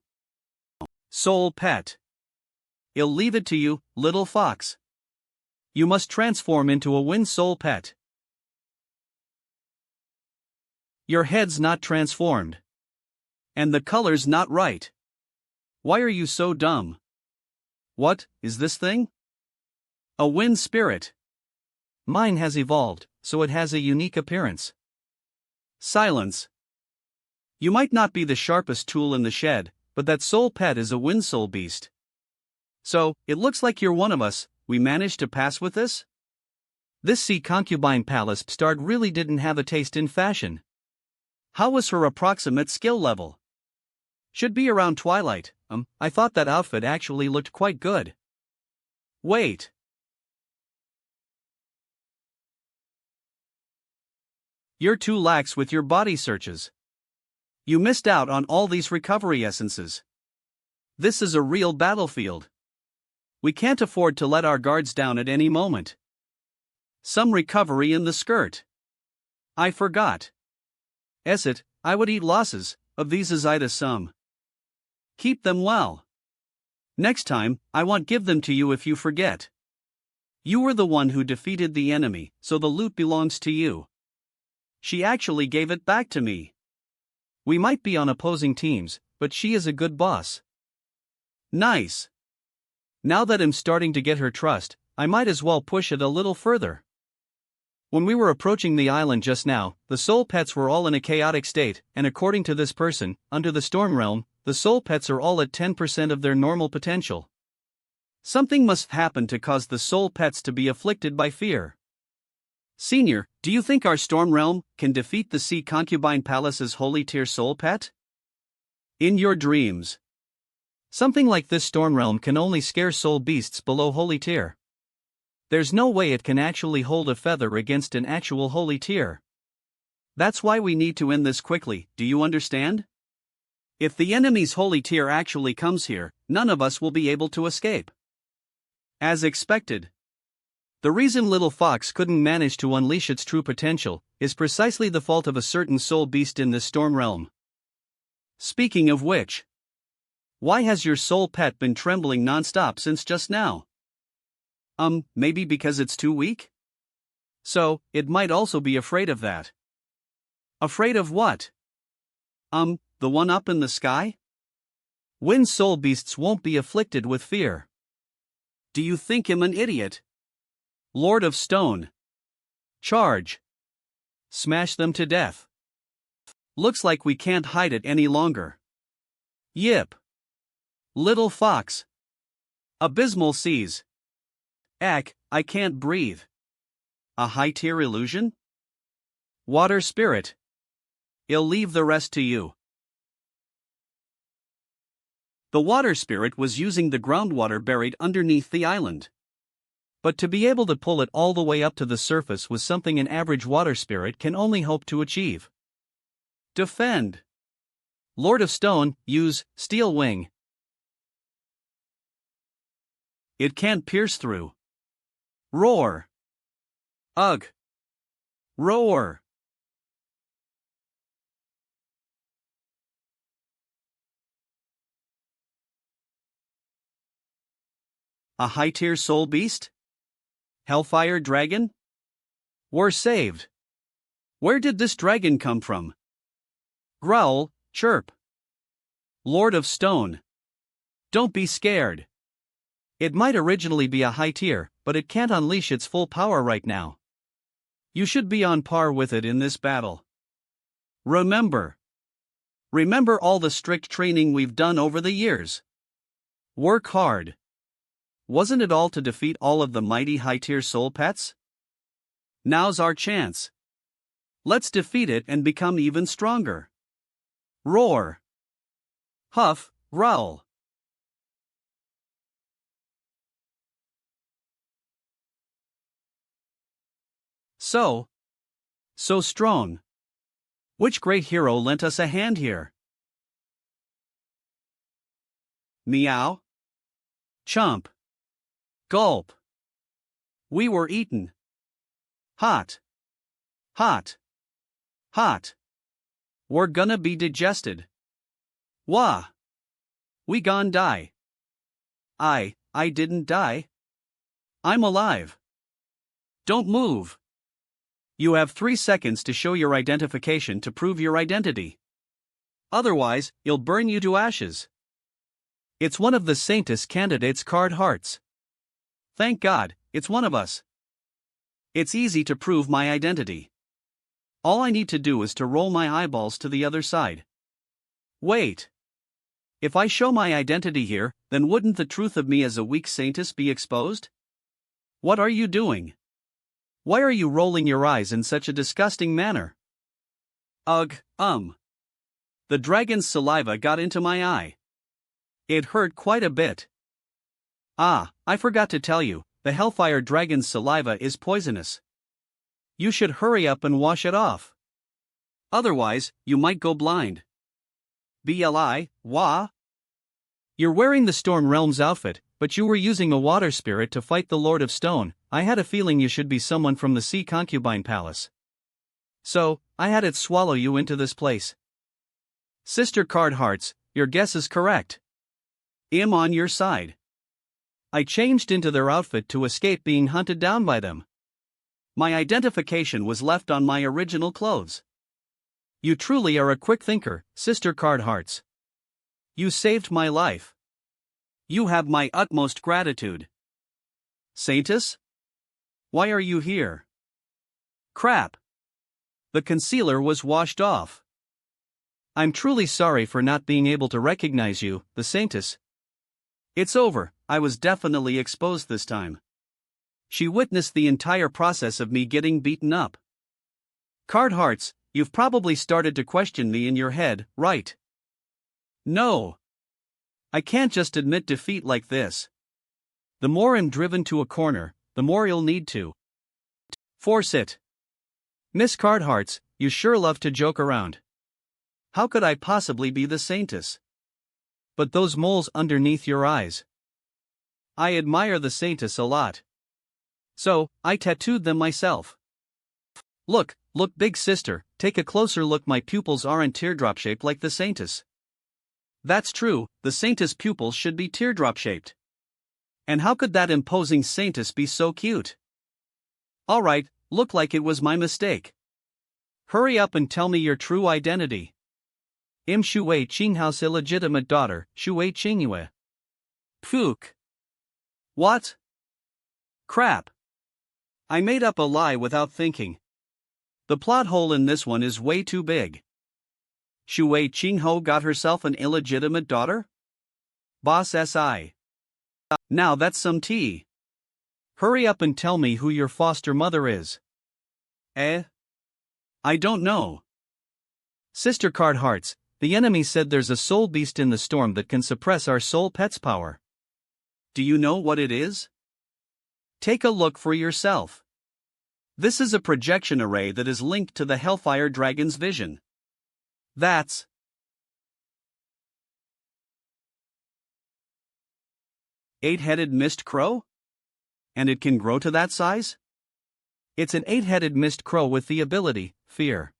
Soul pet. I'll leave it to you, little fox. You must transform into a wind soul pet. Your head's not transformed. And the color's not right. Why are you so dumb? What is this thing? A wind spirit. Mine has evolved, so it has a unique appearance. Silence. You might not be the sharpest tool in the shed, but that soul pet is a wind soul beast. So, it looks like you're one of us. We managed to pass with this? This sea concubine palace star really didn't have a taste in fashion. How was her approximate skill level? Should be around Twilight. I thought that outfit actually looked quite good. Wait. You're too lax with your body searches. You missed out on all these recovery essences. This is a real battlefield. We can't afford to let our guards down at any moment. Some recovery in the skirt. I forgot. Esset, I would eat losses, of these as Ida some. Keep them well. Next time, I won't give them to you if you forget. You were the one who defeated the enemy, so the loot belongs to you. She actually gave it back to me. We might be on opposing teams, but she is a good boss. Nice. Now that I'm starting to get her trust, I might as well push it a little further. When we were approaching the island just now, the soul pets were all in a chaotic state, and according to this person, under the storm realm, the soul pets are all at 10% of their normal potential. Something must happen to cause the soul pets to be afflicted by fear. Senior, do you think our storm realm can defeat the sea concubine palace's holy tier soul pet? In your dreams. Something like this storm realm can only scare soul beasts below holy tier. There's no way it can actually hold a feather against an actual holy tier. That's why we need to end this quickly, do you understand? If the enemy's holy tier actually comes here, none of us will be able to escape. As expected. The reason Little Fox couldn't manage to unleash its true potential is precisely the fault of a certain soul beast in this storm realm. Speaking of which, why has your soul pet been trembling non-stop since just now? Maybe because it's too weak? So, it might also be afraid of that. Afraid of what? The one up in the sky? Wind soul beasts won't be afflicted with fear. Do you think I'm an idiot? Lord of Stone. Charge. Smash them to death. Looks like we can't hide it any longer. Yip. Little Fox. Abysmal seas. I can't breathe. A high-tier illusion? Water spirit. I'll leave the rest to you. The water spirit was using the groundwater buried underneath the island. But to be able to pull it all the way up to the surface was something an average water spirit can only hope to achieve. Defend. Lord of Stone, use Steel Wing. It can't pierce through. Roar. Ugh. Roar. A high-tier soul beast? Hellfire dragon? We're saved. Where did this dragon come from? Growl, chirp. Lord of Stone. Don't be scared. It might originally be a high tier, but it can't unleash its full power right now. You should be on par with it in this battle. Remember all the strict training we've done over the years. Work hard. Wasn't it all to defeat all of the mighty high-tier soul pets? Now's our chance. Let's defeat it and become even stronger. Roar. Huff, growl. So strong. Which great hero lent us a hand here? Meow. Chomp. Gulp. We were eaten. Hot. Hot. Hot. We're gonna be digested. Wah. We gon' die. I didn't die. I'm alive. Don't move. You have 3 seconds to show your identification to prove your identity. Otherwise, you'll burn you to ashes. It's one of the Saintess candidates' card hearts. Thank God, it's one of us. It's easy to prove my identity. All I need to do is to roll my eyeballs to the other side. Wait. If I show my identity here, then wouldn't the truth of me as a weak Saintess be exposed? What are you doing? Why are you rolling your eyes in such a disgusting manner? Ugh, The dragon's saliva got into my eye. It hurt quite a bit. Ah, I forgot to tell you, the Hellfire Dragon's saliva is poisonous. You should hurry up and wash it off. Otherwise, you might go blind. Wah? You're wearing the Storm Realm's outfit, but you were using a water spirit to fight the Lord of Stone. I had a feeling you should be someone from the Sea Concubine Palace. So, I had it swallow you into this place. Sister Card Hearts, your guess is correct. I'm on your side. I changed into their outfit to escape being hunted down by them. My identification was left on my original clothes. You truly are a quick thinker, Sister Card Hearts. You saved my life. You have my utmost gratitude. Saintess? Why are you here? Crap. The concealer was washed off. I'm truly sorry for not being able to recognize you, the Saintess. It's over, I was definitely exposed this time. She witnessed the entire process of me getting beaten up. Card Hearts, you've probably started to question me in your head, right? No. I can't just admit defeat like this. The more I'm driven to a corner, the more you'll need to force it. Miss Card Hearts, you sure love to joke around. How could I possibly be the Saintess? But those moles underneath your eyes. I admire the Saintess a lot. So, I tattooed them myself. Look, big sister, take a closer look. My pupils aren't teardrop shaped like the Saintess. That's true, the Saintess pupils should be teardrop shaped. And how could that imposing Saintess be so cute? Alright, look like it was my mistake. Hurry up and tell me your true identity. I'm Shui Qinghao's illegitimate daughter, Shui Qingyue. Phook. What? Crap. I made up a lie without thinking. The plot hole in this one is way too big. Shui Qingho got herself an illegitimate daughter? Boss SI. Now that's some tea. Hurry up and tell me who your foster mother is. I don't know. Sister Card Hearts, the enemy said there's a soul beast in the storm that can suppress our soul pet's power. Do you know what it is? Take a look for yourself. This is a projection array that is linked to the Hellfire Dragon's vision. That's Eight-headed mist crow? And it can grow to that size? It's an eight-headed mist crow with the ability, fear.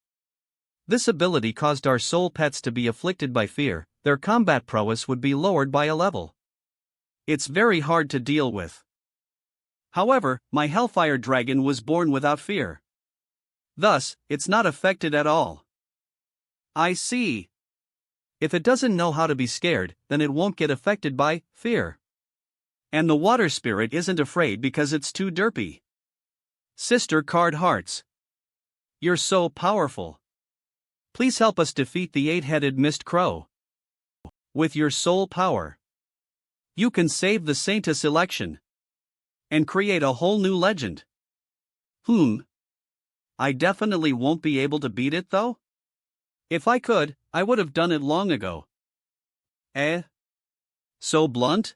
This ability caused our soul pets to be afflicted by fear, their combat prowess would be lowered by a level. It's very hard to deal with. However, my Hellfire Dragon was born without fear. Thus, it's not affected at all. I see. If it doesn't know how to be scared, then it won't get affected by fear. And the water spirit isn't afraid because it's too derpy. Sister Card Hearts. You're so powerful. Please help us defeat the eight-headed mist crow. With your soul power, you can save the Saintess election and create a whole new legend. I definitely won't be able to beat it though? If I could, I would have done it long ago. So blunt?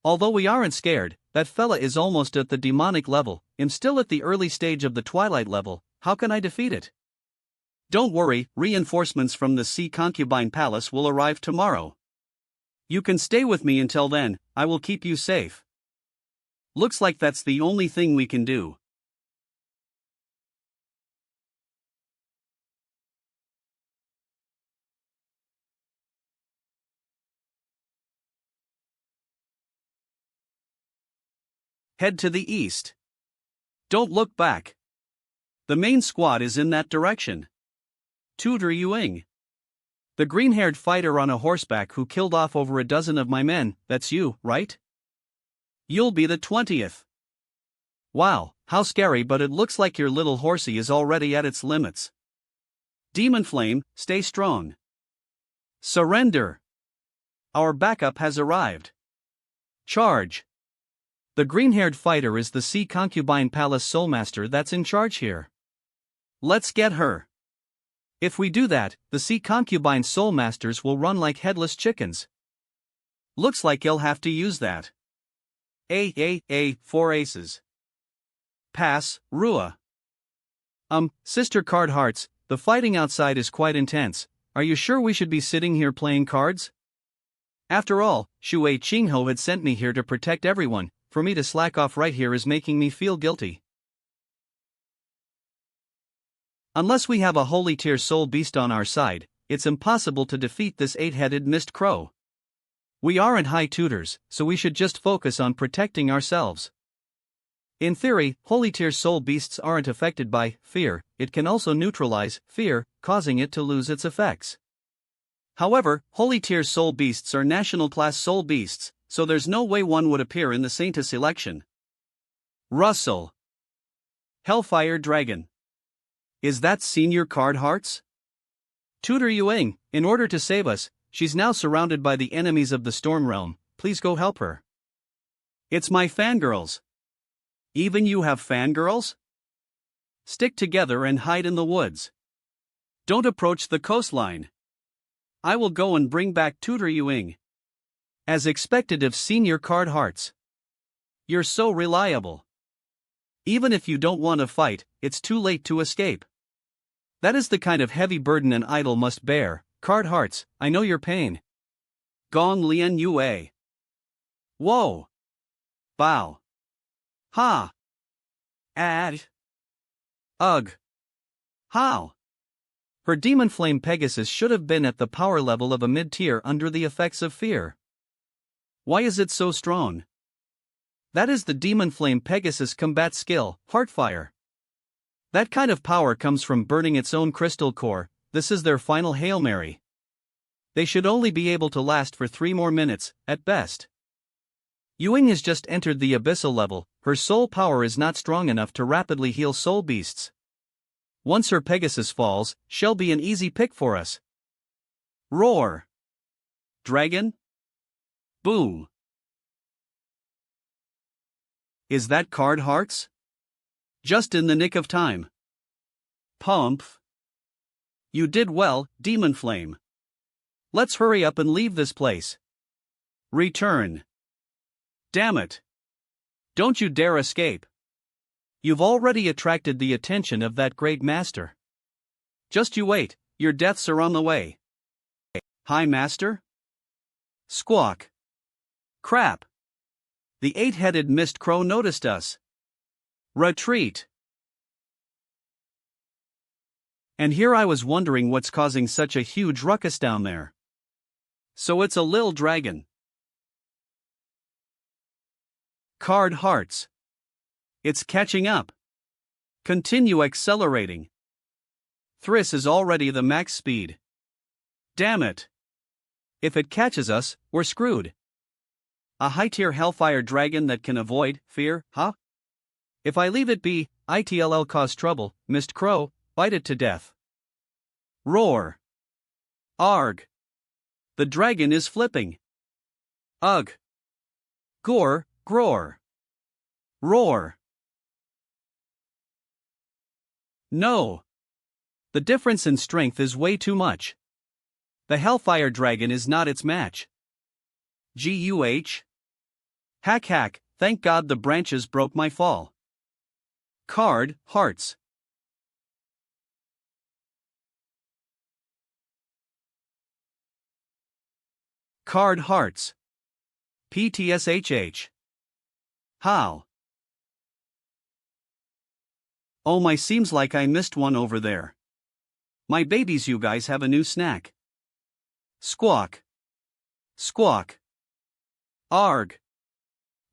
Although we aren't scared, that fella is almost at the demonic level, I'm still at the early stage of the twilight level, how can I defeat it? Don't worry, reinforcements from the Sea Concubine Palace will arrive tomorrow. You can stay with me until then, I will keep you safe. Looks like that's the only thing we can do. Head to the east. Don't look back. The main squad is in that direction. Tutor Yuing. The green-haired fighter on a horseback who killed off over a dozen of my men, that's you, right? You'll be the 20th. Wow, how scary, but it looks like your little horsey is already at its limits. Demon Flame, stay strong. Surrender. Our backup has arrived. Charge. The green-haired fighter is the Sea Concubine Palace Soulmaster that's in charge here. Let's get her. If we do that, the Sea Concubine Soulmasters will run like headless chickens. Looks like he'll have to use that. 4 aces. Pass, Rua. Sister Card Hearts, the fighting outside is quite intense. Are you sure we should be sitting here playing cards? After all, Shui Qingho had sent me here to protect everyone. For me to slack off right here is making me feel guilty. Unless we have a holy tier soul beast on our side, it's impossible to defeat this eight-headed mist crow. We aren't high tutors, so we should just focus on protecting ourselves. In theory, holy tier soul beasts aren't affected by fear, it can also neutralize fear, causing it to lose its effects. However, holy tier soul beasts are national class soul beasts, so there's no way one would appear in the Saintess election. Russell. Hellfire Dragon. Is that Senior Card Hearts? Tutor Yuing, in order to save us, she's now surrounded by the enemies of the Storm Realm, please go help her. It's my fangirls. Even you have fangirls? Stick together and hide in the woods. Don't approach the coastline. I will go and bring back Tutor Yuing. As expected of Senior Card Hearts. You're so reliable. Even if you don't want to fight, it's too late to escape. That is the kind of heavy burden an idol must bear. Card Hearts, I know your pain. Gong Lian Yue. Whoa. Bow. Ha. Ad. Ugh. How? Her Demon Flame Pegasus should have been at the power level of a mid-tier under the effects of fear. Why is it so strong? That is the Demon Flame Pegasus combat skill, Heartfire. That kind of power comes from burning its own crystal core. This is their final Hail Mary. They should only be able to last for 3 more minutes, at best. Yuing has just entered the abyssal level, her soul power is not strong enough to rapidly heal soul beasts. Once her Pegasus falls, she'll be an easy pick for us. Roar. Dragon? Boom. Is that Card Hearts? Just in the nick of time. Pumph. You did well, Demon Flame. Let's hurry up and leave this place. Return. Damn it. Don't you dare escape. You've already attracted the attention of that great master. Just you wait, your deaths are on the way. Hi, Master? Squawk. Crap! The 8-headed mist crow noticed us. Retreat! And here I was wondering what's causing such a huge ruckus down there. So it's a lil dragon. Card hearts. It's catching up. Continue accelerating. Thriss is already the max speed. Damn it. If it catches us, we're screwed. A high-tier hellfire dragon that can avoid fear, huh? If I leave it be, it'll cause trouble. Mist crow, bite it to death. Roar. Arg. The dragon is flipping. Ugh. Gore, groar. Roar. No. The difference in strength is way too much. The hellfire dragon is not its match. Guh. Hack hack, thank God the branches broke my fall. Card, hearts. Card hearts. PTSHH. How? Oh my, seems like I missed one over there. My babies, you guys have a new snack. Squawk. Squawk. Arg.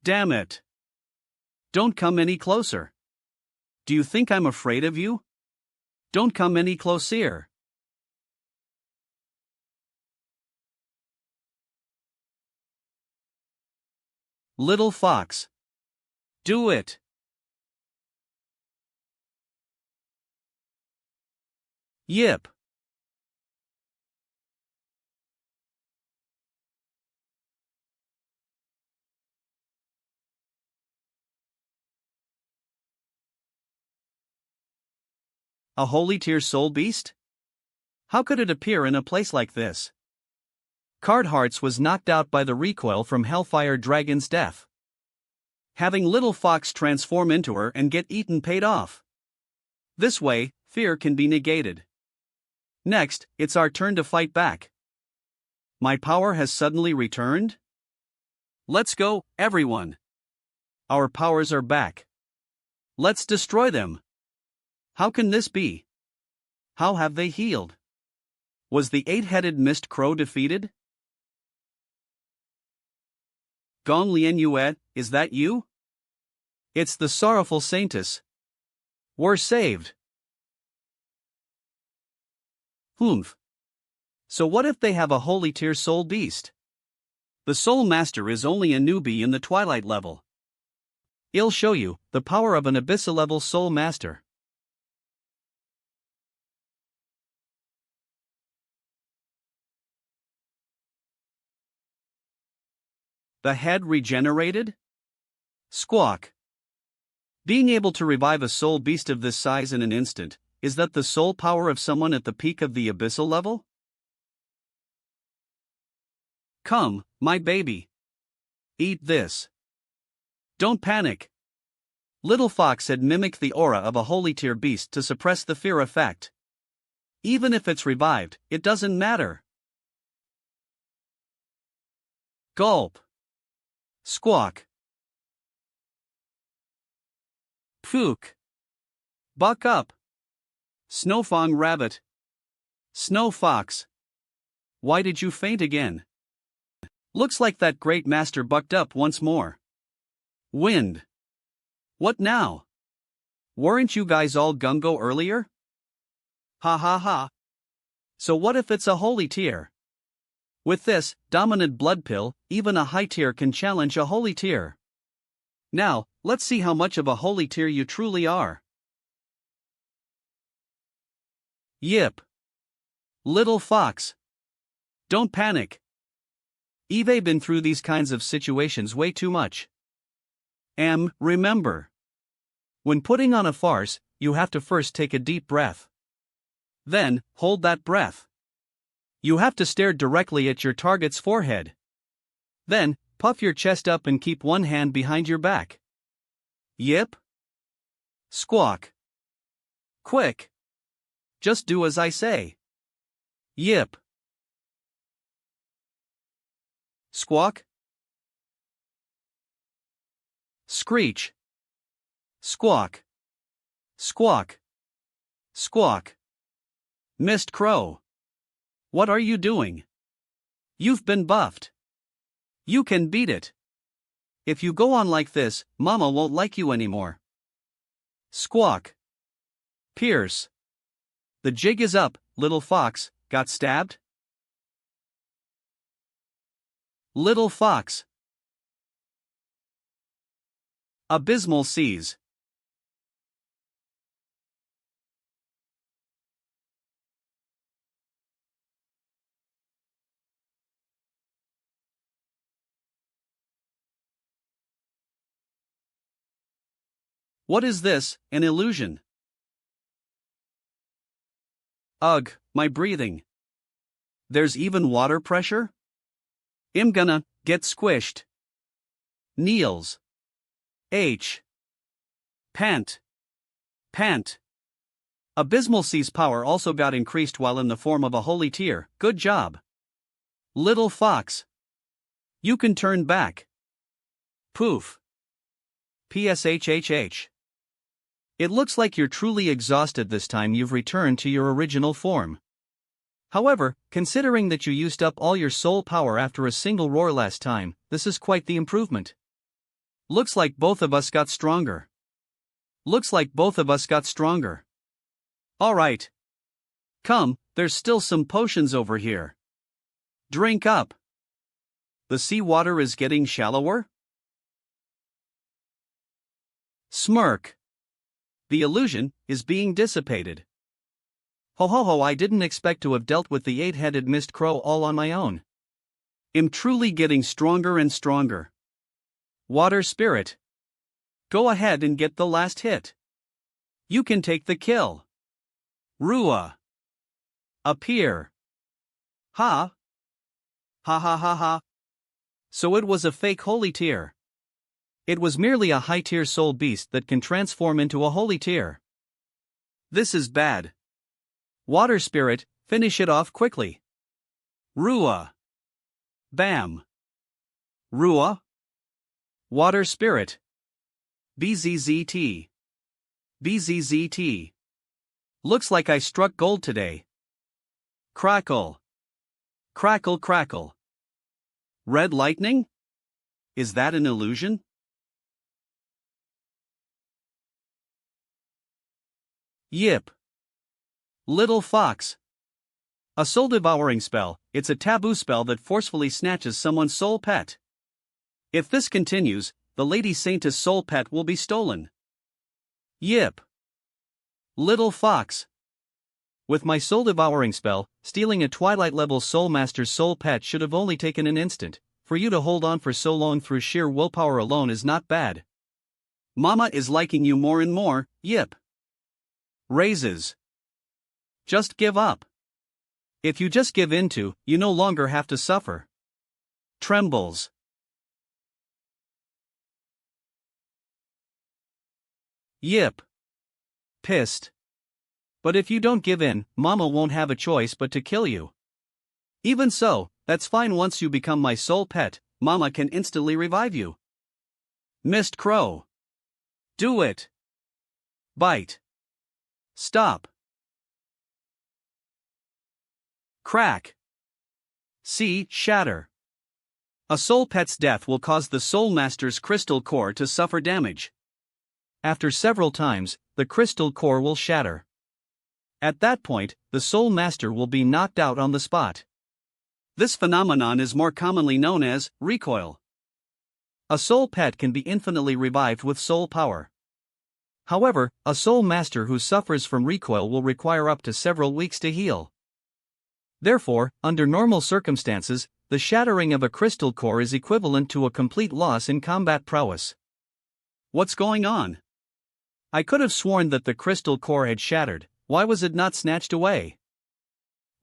Damn it. Don't come any closer. Do you think I'm afraid of you? Don't come any closer. Little fox. Do it. Yip. A holy tier soul beast? How could it appear in a place like this? Card Hearts was knocked out by the recoil from Hellfire Dragon's death. Having Little Fox transform into her and get eaten paid off. This way, fear can be negated. Next, it's our turn to fight back. My power has suddenly returned? Let's go, everyone. Our powers are back. Let's destroy them. How can this be? How have they healed? Was the 8-headed mist crow defeated? Gong Lien Yue, is that you? It's the sorrowful Saintess. We're saved. Humph. So what if they have a holy tier soul beast? The soul master is only a newbie in the twilight level. I'll show you the power of an abyssal level soul master. The head regenerated? Squawk. Being able to revive a soul beast of this size in an instant, is that the soul power of someone at the peak of the abyssal level? Come, my baby. Eat this. Don't panic. Little Fox had mimicked the aura of a holy tier beast to suppress the fear effect. Even if it's revived, it doesn't matter. Gulp. Squawk. Phook. Buck up. Snowfong Rabbit. Snow Fox. Why did you faint again? Looks like that great master bucked up once more. Wind. What now? Weren't you guys all gung-go earlier? Ha ha ha. So what if it's a holy tier? With this dominant blood pill, even a high tier can challenge a holy tier. Now, let's see how much of a holy tier you truly are. Yip. Little Fox. Don't panic. I've been through these kinds of situations way too much. Remember. When putting on a farce, you have to first take a deep breath. Then, hold that breath. You have to stare directly at your target's forehead. Then, puff your chest up and keep one hand behind your back. Yip. Squawk. Quick. Just do as I say. Yip. Squawk. screech, squawk, squawk, squawk. Missed crow. What are you doing? You've been buffed. You can beat it. If you go on like this, Mama won't like you anymore. Squawk. Pierce. The jig is up, little fox, got stabbed? Little fox. Abysmal seas. What is this, an illusion? Ugh, my breathing. There's even water pressure? I'm gonna get squished. Kneels. H. Pant. Pant. Abysmal Sea's power also got increased while in the form of a holy tear. Good job. Little fox. You can turn back. Poof. PSHHH. It looks like you're truly exhausted this time you've returned to your original form. However, considering that you used up all your soul power after a single roar last time, this is quite the improvement. Looks like both of us got stronger. Alright. Come, there's still some potions over here. Drink up. The seawater is getting shallower? Smirk. The illusion is being dissipated. Ho ho ho, I didn't expect to have dealt with the 8-headed mist crow all on my own. I'm truly getting stronger and stronger. Water spirit. Go ahead and get the last hit. You can take the kill. Rua. Appear. Ha. Ha ha ha ha. So it was a fake holy tear. It was merely a high-tier soul beast that can transform into a holy tear. This is bad. Water spirit, finish it off quickly. Rua. Bam. Rua. Water spirit. BZZT. BZZT. Looks like I struck gold today. Crackle. Crackle crackle. Red lightning? Is that an illusion? Yip. Little fox. A soul devouring spell. It's a taboo spell that forcefully snatches someone's soul pet. If this continues, the Lady Saintess' soul pet will be stolen. Yip. Little fox. With my soul devouring spell, stealing a Twilight level Soul Master's soul pet should have only taken an instant. For you to hold on for so long through sheer willpower alone is not bad. Mama is liking you more and more. Yip. Raises. Just give up. If you just give in to, you no longer have to suffer. Trembles. Yip. Pissed. But if you don't give in, Mama won't have a choice but to kill you. Even so, that's fine. Once you become my soul pet, Mama can instantly revive you. Missed crow. Do it. Bite. Stop. Crack. See, shatter. A soul pet's death will cause the Soul Master's crystal core to suffer damage. After several times, the crystal core will shatter. At that point, the Soul Master will be knocked out on the spot. This phenomenon is more commonly known as recoil. A soul pet can be infinitely revived with soul power. However, a Soul Master who suffers from recoil will require up to several weeks to heal. Therefore, under normal circumstances, the shattering of a crystal core is equivalent to a complete loss in combat prowess. What's going on? I could have sworn that the crystal core had shattered. Why was it not snatched away?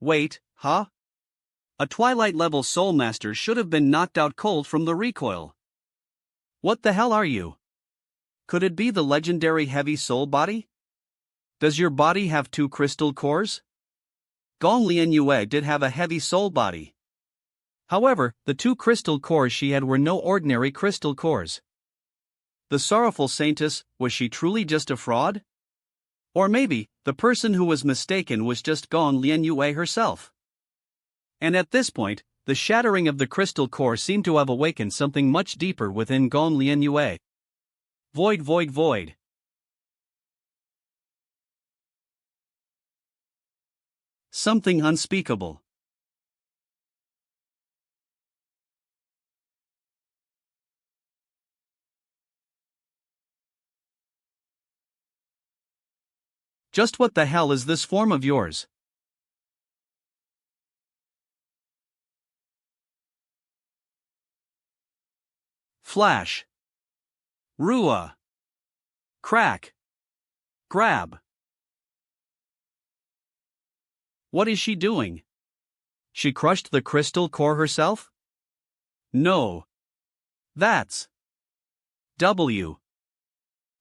Wait, huh? A Twilight level Soul Master should have been knocked out cold from the recoil. What the hell are you? Could it be the legendary heavy soul body? Does your body have 2 crystal cores? Gong Lian Yue did have a heavy soul body. However, the 2 crystal cores she had were no ordinary crystal cores. The sorrowful Saintess, was she truly just a fraud? Or maybe, the person who was mistaken was just Gong Lianyue herself. And at this point, the shattering of the crystal core seemed to have awakened something much deeper within Gong Lianyue. Void, void, void. Something unspeakable. Just what the hell is this form of yours? Flash. Rua. Crack. Grab. What is she doing? She crushed the crystal core herself? No. That's W.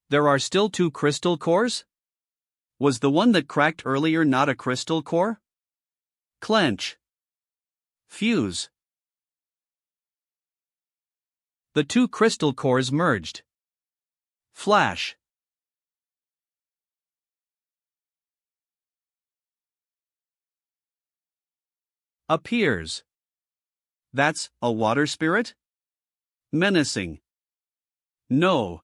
There are still 2 crystal cores? Was the one that cracked earlier not a crystal core? Clench. Fuse. The 2 crystal cores merged. Flash. Appears. That's a water spirit? Menacing. No.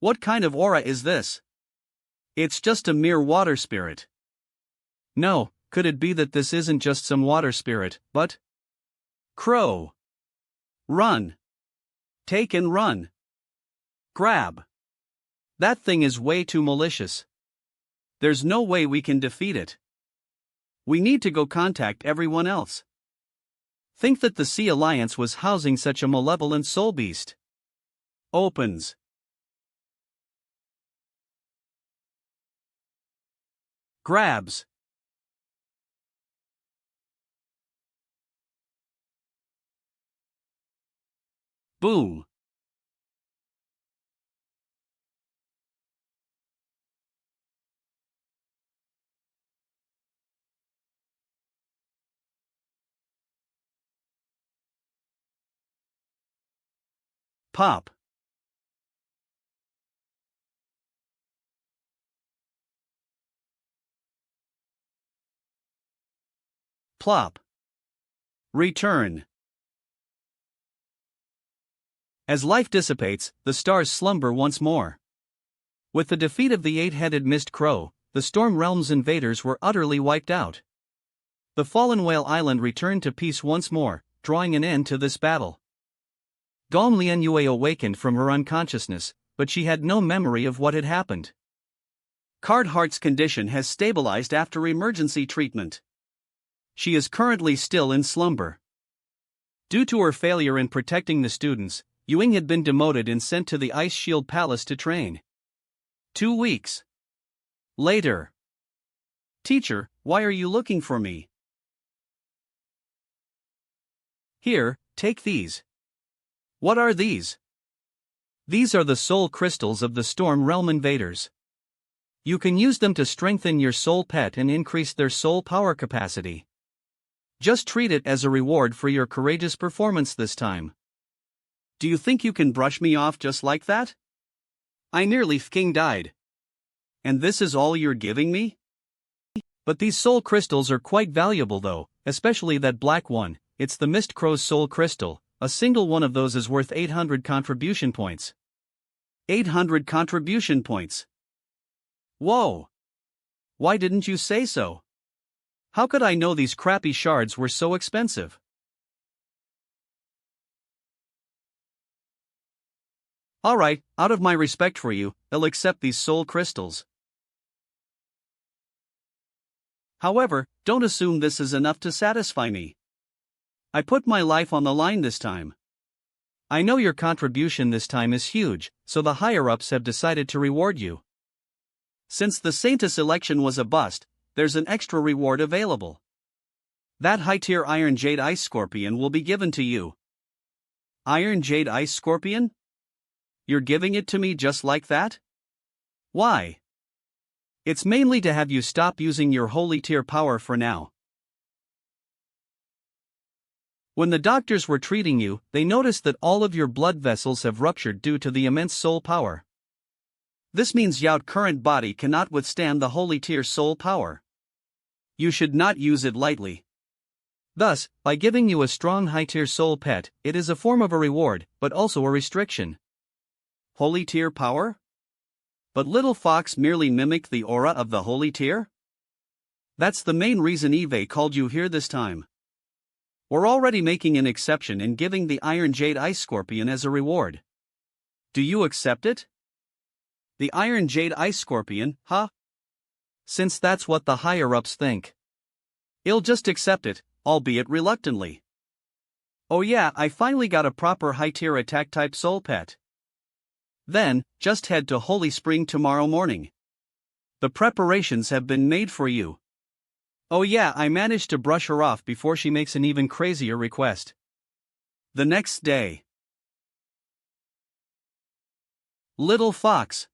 What kind of aura is this? It's just a mere water spirit. No, could it be that this isn't just some water spirit, but crow? Run. Take and run. Grab. That thing is way too malicious. There's no way we can defeat it. We need to go contact everyone else. Think that the Sea Alliance was housing such a malevolent soul beast. Opens. Grabs. Boom. Pop. Plop. Return. As life dissipates, the stars slumber once more. With the defeat of the 8-headed mist crow, the Storm Realm's invaders were utterly wiped out. The fallen Whale Island returned to peace once more, drawing an end to this battle. Gong Lianyue awakened from her unconsciousness, but she had no memory of what had happened. Card Heart's condition has stabilized after emergency treatment. She is currently still in slumber. Due to her failure in protecting the students, Yuing had been demoted and sent to the Ice Shield Palace to train. 2 weeks later. Teacher, why are you looking for me? Here, take these. What are these? These are the soul crystals of the Storm Realm invaders. You can use them to strengthen your soul pet and increase their soul power capacity. Just treat it as a reward for your courageous performance this time. Do you think you can brush me off just like that? I nearly f***ing died. And this is all you're giving me? But these soul crystals are quite valuable though, especially that black one. It's the Mist Crow's soul crystal. A single one of those is worth 800 contribution points. 800 contribution points. Whoa! Why didn't you say so? How could I know these crappy shards were so expensive? Alright, out of my respect for you, I'll accept these soul crystals. However, don't assume this is enough to satisfy me. I put my life on the line this time. I know your contribution this time is huge, so the higher-ups have decided to reward you. Since the Saintess election was a bust, there's an extra reward available. That high-tier Iron Jade Ice Scorpion will be given to you. Iron Jade Ice Scorpion? You're giving it to me just like that? Why? It's mainly to have you stop using your holy tier power for now. When the doctors were treating you, they noticed that all of your blood vessels have ruptured due to the immense soul power. This means your current body cannot withstand the holy tier soul power. You should not use it lightly. Thus, by giving you a strong high-tier soul pet, it is a form of a reward, but also a restriction. Holy tier power? But little fox merely mimicked the aura of the holy tier? That's the main reason Eve called you here this time. We're already making an exception and giving the Iron Jade Ice Scorpion as a reward. Do you accept it? The Iron Jade Ice Scorpion, huh? Since that's what the higher-ups think. I'll just accept it, albeit reluctantly. Oh yeah, I finally got a proper high-tier attack-type soul pet. Then, just head to Holy Spring tomorrow morning. The preparations have been made for you. Oh yeah, I managed to brush her off before she makes an even crazier request. The next day. Little Fox.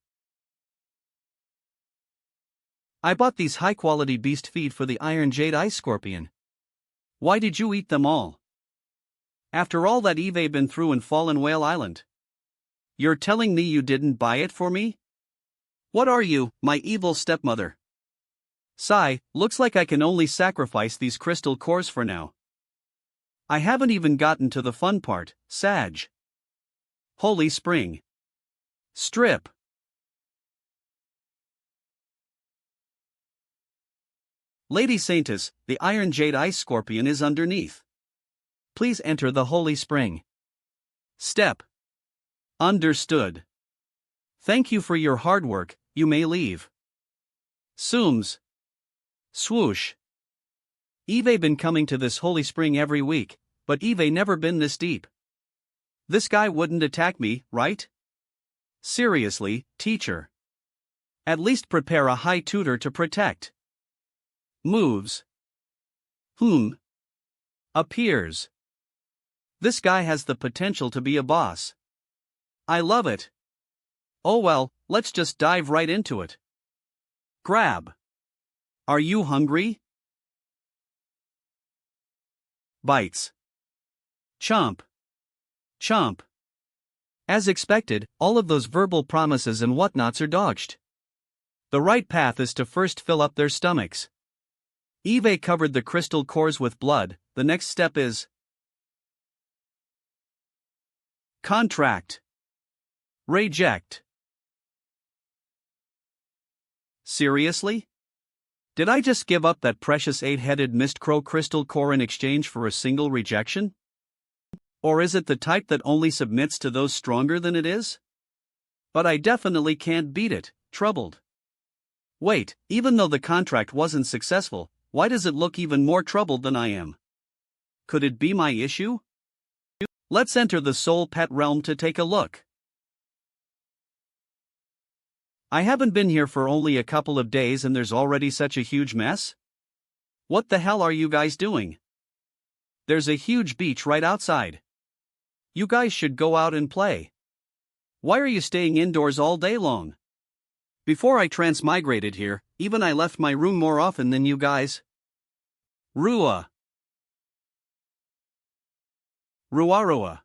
I bought these high-quality beast feed for the Iron Jade Ice Scorpion. Why did you eat them all? After all that Eve been through in Fallen Whale Island. You're telling me you didn't buy it for me? What are you, my evil stepmother? Sigh, looks like I can only sacrifice these crystal cores for now. I haven't even gotten to the fun part, Sag. Holy Spring. Strip. Lady Saintess, the Iron Jade Ice Scorpion is underneath. Please enter the Holy Spring. Step. Understood. Thank you for your hard work, you may leave. Sooms. Swoosh. Eve been coming to this holy spring every week, but Eve never been this deep. This guy wouldn't attack me, right? Seriously, teacher. At least prepare a high tutor to protect. Moves. Appears. This guy has the potential to be a boss. I love it. Oh well, let's just dive right into it. Grab. Are you hungry? Bites. Chomp. Chomp. As expected, all of those verbal promises and whatnots are dodged. The right path is to first fill up their stomachs. Eve covered the crystal cores with blood. The next step is contract. Reject. Seriously? Did I just give up that precious 8-headed mist crow crystal core in exchange for a single rejection? Or is it the type that only submits to those stronger than it is? But I definitely can't beat it, troubled. Wait, even though the contract wasn't successful, why does it look even more troubled than I am? Could it be my issue? Let's enter the soul pet realm to take a look. I haven't been here for only a couple of days and there's already such a huge mess? What the hell are you guys doing? There's a huge beach right outside. You guys should go out and play. Why are you staying indoors all day long? Before I transmigrated here, even I left my room more often than you guys. Rua. Ruarua.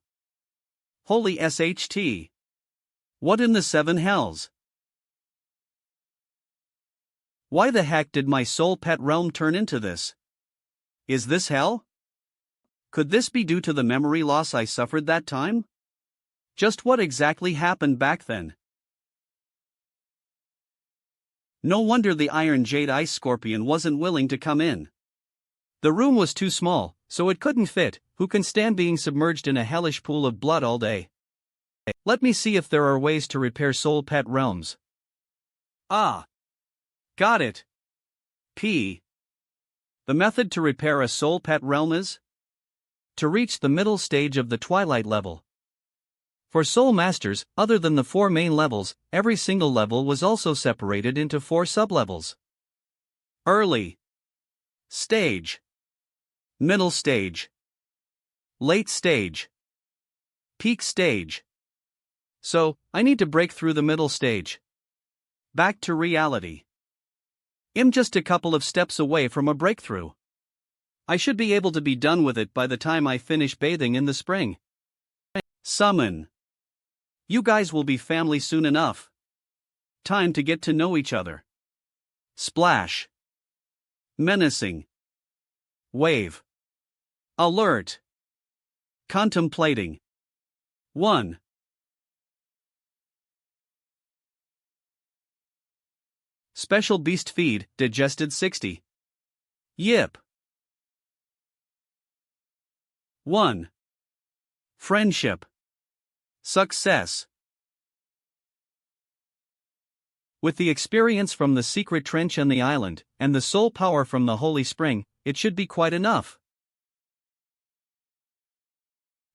Holy SHT. What in the seven hells? Why the heck did my soul pet realm turn into this? Is this hell? Could this be due to the memory loss I suffered that time? Just what exactly happened back then? No wonder the Iron Jade Ice Scorpion wasn't willing to come in. The room was too small, so it couldn't fit. Who can stand being submerged in a hellish pool of blood all day? Let me see if there are ways to repair soul pet realms. Ah! Got it. P. The method to repair a soul pet realm is to reach the middle stage of the Twilight level. For soul masters, other than the 4 main levels, every single level was also separated into 4 sublevels. Early stage, middle stage, late stage, peak stage. So, I need to break through the middle stage. Back to reality. I'm just a couple of steps away from a breakthrough. I should be able to be done with it by the time I finish bathing in the spring. Summon. You guys will be family soon enough. Time to get to know each other. Splash. Menacing. Wave. Alert. Contemplating. 1. Special beast feed, digested 60. Yip. 1. Friendship. Success. With the experience from the secret trench on the island, and the soul power from the holy spring, it should be quite enough.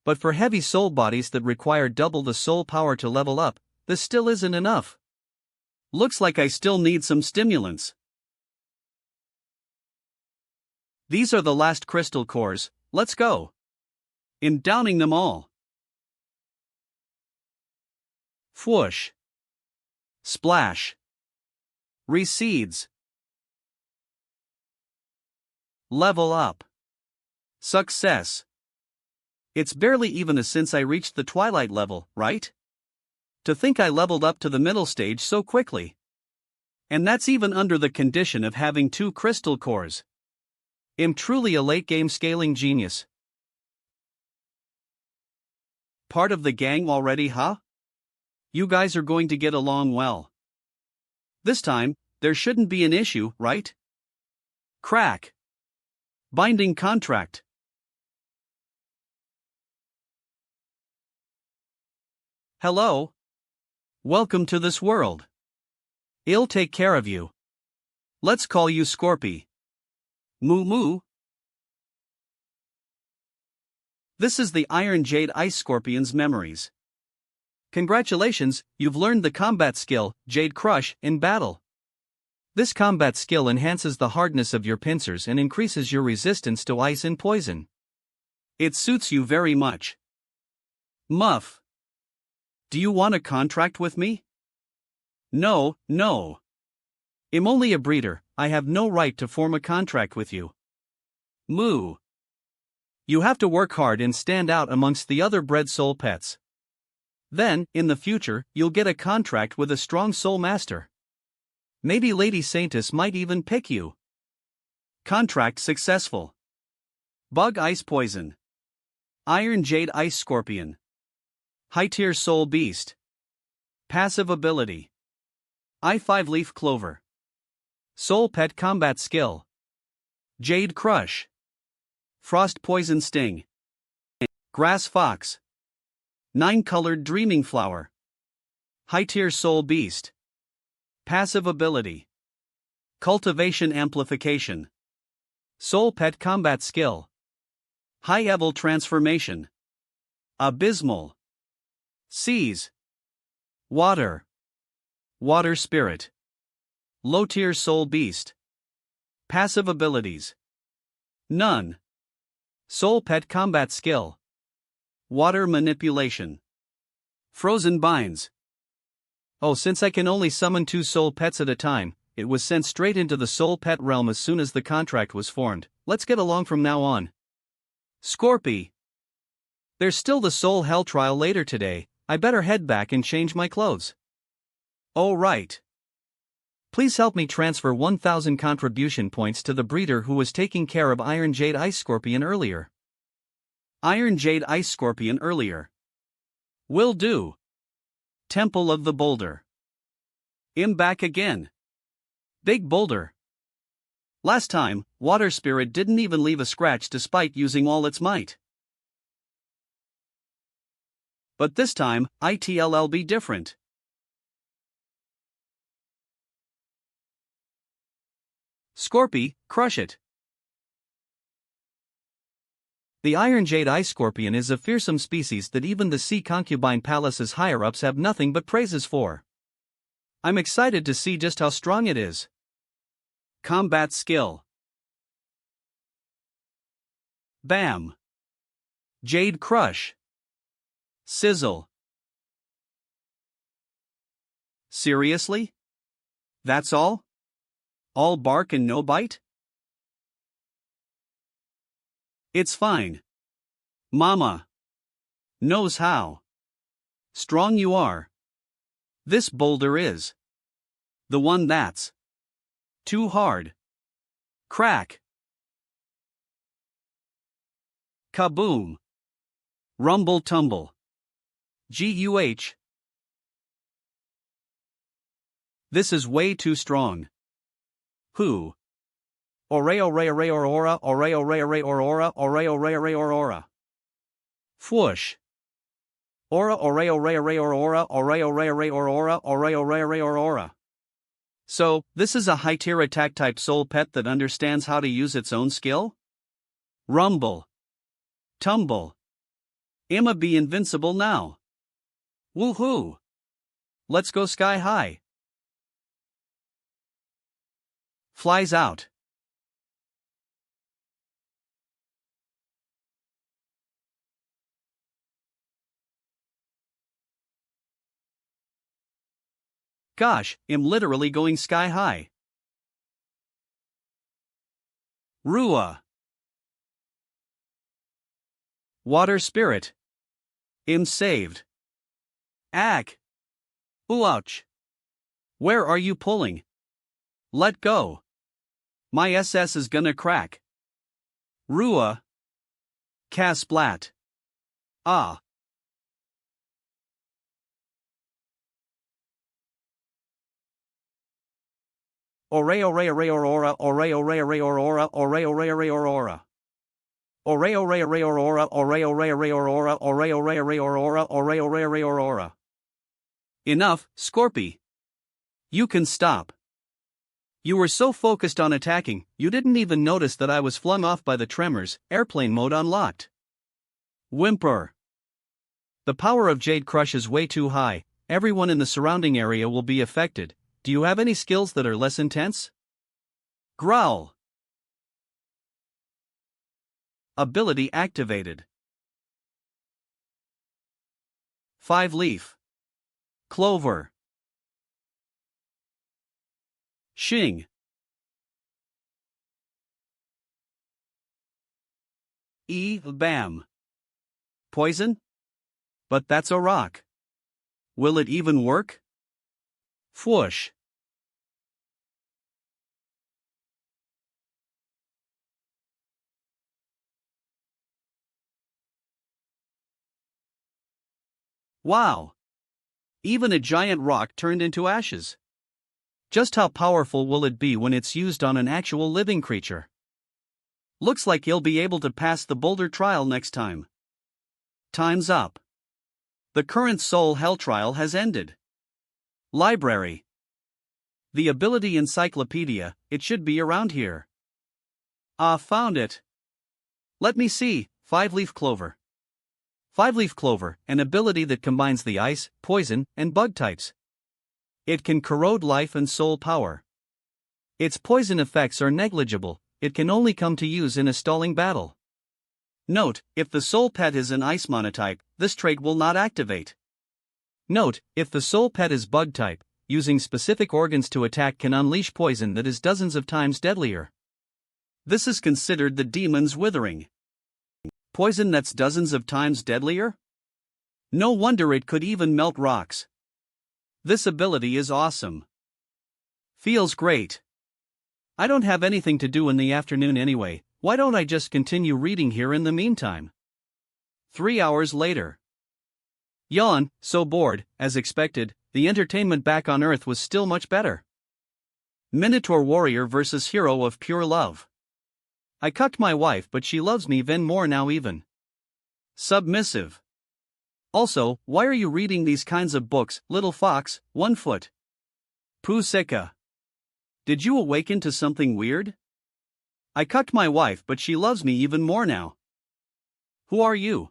But for heavy soul bodies that require double the soul power to level up, this still isn't enough. Looks like I still need some stimulants. These are the last crystal cores, let's go. In downing them all. Whoosh. Splash. Recedes. Level up. Success. It's barely even a since I reached the twilight level, right? To think I leveled up to the middle stage so quickly. And that's even under the condition of having 2 crystal cores. I'm truly a late game scaling genius. Part of the gang already, huh? You guys are going to get along well. This time, there shouldn't be an issue, right? Crack. Binding contract. Hello. Welcome to this world. I'll take care of you. Let's call you Scorpy. Moo moo. This is the Iron Jade Ice Scorpion's memories. Congratulations, you've learned the combat skill, Jade Crush, in battle. This combat skill enhances the hardness of your pincers and increases your resistance to ice and poison. It suits you very much. Muff. Do you want a contract with me? No, no. I'm only a breeder, I have no right to form a contract with you. Moo. You have to work hard and stand out amongst the other bred soul pets. Then, in the future, you'll get a contract with a strong soul master. Maybe Lady Saintess might even pick you. Contract successful. Bug Ice Poison. Iron Jade Ice Scorpion. High Tier Soul Beast. Passive Ability. I5 Leaf Clover. Soul Pet Combat Skill. Jade Crush. Frost Poison Sting. Grass Fox. 9-colored Dreaming Flower. High Tier Soul Beast. Passive Ability. Cultivation Amplification. Soul Pet Combat Skill. High Evil Transformation. Abysmal. Seas. Water. Water Spirit. Low Tier Soul Beast. Passive Abilities. None. Soul Pet Combat Skill. Water Manipulation. Frozen Binds. Oh, since I can only summon 2 soul pets at a time, it was sent straight into the soul pet realm as soon as the contract was formed. Let's get along from now on. Scorpy. There's still the soul hell trial later today, I better head back and change my clothes. Oh right. Please help me transfer 1,000 contribution points to the breeder who was taking care of Iron Jade Ice Scorpion earlier. Iron Jade Ice Scorpion earlier. Will do. Temple of the Boulder. I'm back again. Big Boulder. Last time, Water Spirit didn't even leave a scratch despite using all its might. But this time, it'll be different. Scorpy, crush it. The Iron Jade Ice Scorpion is a fearsome species that even the Sea Concubine Palace's higher-ups have nothing but praises for. I'm excited to see just how strong it is. Combat Skill. Bam. Jade Crush. Sizzle. Seriously? That's all? All bark and no bite? It's fine. Mama knows how strong you are. This boulder is the one that's too hard. Crack. Kaboom. Rumble tumble. Guh. This is way too strong. Who? Ore ore ore aurora ore ore ore aurora ore ore ore aurora. Fwoosh. Ora ore ore ore aurora ore ore ore aurora ore ore ore aurora. So, this is a high-tier attack type soul pet that understands how to use its own skill? Rumble. Tumble. I'ma be invincible now. Woohoo! Let's go sky high. Flies out. Gosh, I'm literally going sky high. Rua. Water spirit. I'm saved. Ack. Ouch. Where are you pulling? Let go. My SS is gonna crack. Rua. Kasplat. Ah. Ore ore ore aurora ore ore ore aurora ore ore ore aurora. Ore ore ore aurora ore ore ore aurora ore ore ore aurora ore ore ore aurora. Enough, Scorpy. You can stop. You were so focused on attacking, you didn't even notice that I was flung off by the tremors, airplane mode unlocked. Whimper. The power of Jade Crush is way too high, everyone in the surrounding area will be affected. Do you have any skills that are less intense? Growl. Ability activated. 5-leaf. Clover. Shing. Bam. Poison? But that's a rock. Will it even work? Fwoosh. Wow. Even a giant rock turned into ashes. Just how powerful will it be when it's used on an actual living creature? Looks like he'll be able to pass the boulder trial next time. Time's up. The current Soul Hell trial has ended. Library. The ability encyclopedia, it should be around here. Ah, found it. Let me see, 5-leaf clover. 5-leaf clover, an ability that combines the ice, poison, and bug types. It can corrode life and soul power. Its poison effects are negligible, it can only come to use in a stalling battle. Note, if the soul pet is an ice monotype, this trait will not activate. Note, if the soul pet is bug type, using specific organs to attack can unleash poison that is dozens of times deadlier. This is considered the demon's withering. Poison that's dozens of times deadlier? No wonder it could even melt rocks. This ability is awesome. Feels great. I don't have anything to do in the afternoon anyway, why don't I just continue reading here in the meantime? 3 hours later. Yawn, so bored, as expected, the entertainment back on Earth was still much better. Minotaur warrior versus hero of pure love. I cucked my wife but she loves me even more now even. Submissive. Also, why are you reading these kinds of books, little fox, 1 foot? Puseka. Did you awaken to something weird? I cucked my wife but she loves me even more now. Who are you?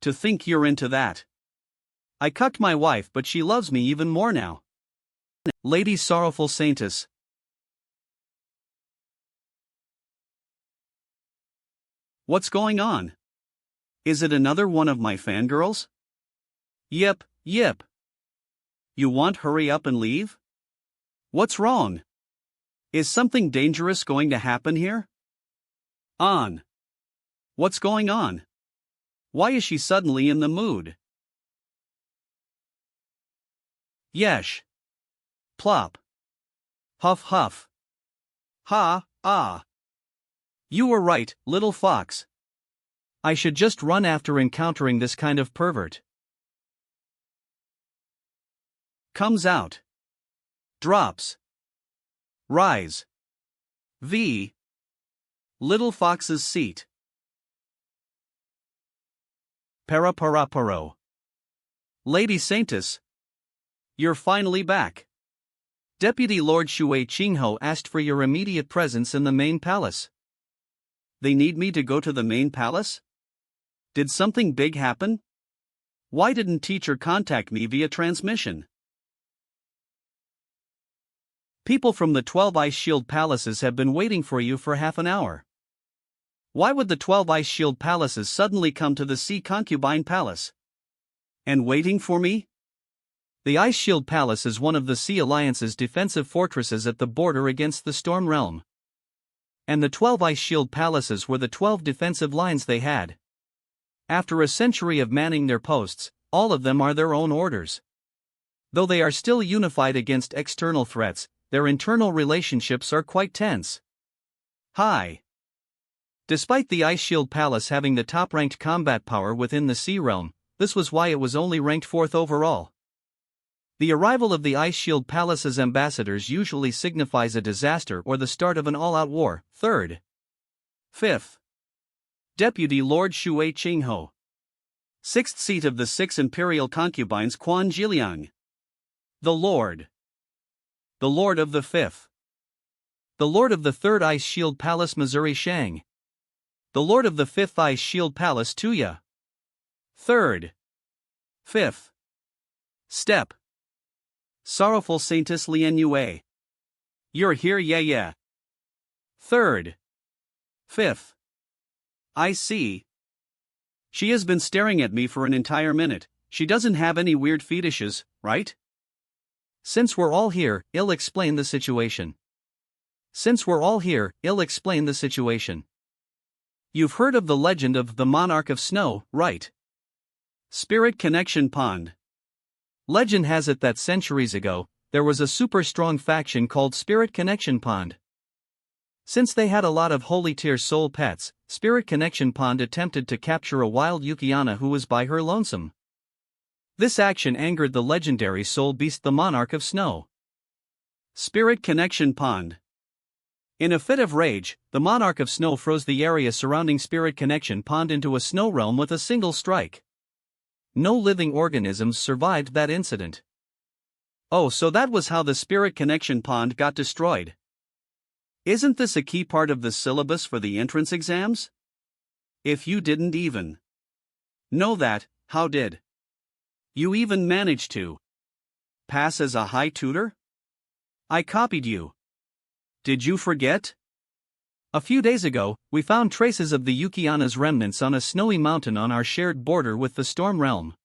To think you're into that. I cucked my wife but she loves me even more now. Lady Sorrowful Saintess. What's going on? Is it another one of my fangirls? Yep. You want hurry up and leave? What's wrong? Is something dangerous going to happen here? On. What's going on? Why is she suddenly in the mood? Yesh. Plop. Huff huff. Ha, ah. You were right, little fox. I should just run after encountering this kind of pervert. Comes out. Drops. Rise. V. Little fox's seat. Para. Lady Saintess. You're finally back. Deputy Lord Shui Qingho asked for your immediate presence in the main palace. They need me to go to the main palace? Did something big happen? Why didn't teacher contact me via transmission? People from the 12 Ice Shield Palaces have been waiting for you for half an hour. Why would the 12 Ice Shield Palaces suddenly come to the Sea Concubine Palace? And waiting for me? The Ice Shield Palace is one of the Sea Alliance's defensive fortresses at the border against the Storm Realm. And the 12 Ice Shield Palaces were the 12 defensive lines they had. After a century of manning their posts, all of them are their own orders. Though they are still unified against external threats, their internal relationships are quite tense. Hi. Despite the Ice Shield Palace having the top-ranked combat power within the Sea Realm, this was why it was only ranked 4th overall. The arrival of the Ice Shield Palace's ambassadors usually signifies a disaster or the start of an all-out war. 3rd. 5th. Deputy Lord Shui Qingho. 6th seat of the 6 imperial concubines Quan Jiliang. The Lord. The Lord of the 5th. The Lord of the 3rd Ice Shield Palace Missouri Shang. The Lord of the 5th Ice Shield Palace Tuya. 3rd. 5th. Step. Sorrowful Saintess Lian Yue. You're here, yeah. 3rd. 5th. I see. She has been staring at me for an entire minute. She doesn't have any weird fetishes, right? Since we're all here, I'll explain the situation. You've heard of the legend of the Monarch of Snow, right? Spirit Connection Pond. Legend has it that centuries ago, there was a super strong faction called Spirit Connection Pond. Since they had a lot of holy tier soul pets, Spirit Connection Pond attempted to capture a wild Yukiana who was by her lonesome. This action angered the legendary soul beast the Monarch of Snow. Spirit Connection Pond. In a fit of rage, the Monarch of Snow froze the area surrounding Spirit Connection Pond into a snow realm with a single strike. No living organisms survived that incident. Oh, so that was how the Spirit Connection Pond got destroyed. Isn't this a key part of the syllabus for the entrance exams? If you didn't even know that, how did you even manage to pass as a high tutor? I copied you. Did you forget? A few days ago, we found traces of the Yukiana's remnants on a snowy mountain on our shared border with the Storm Realm.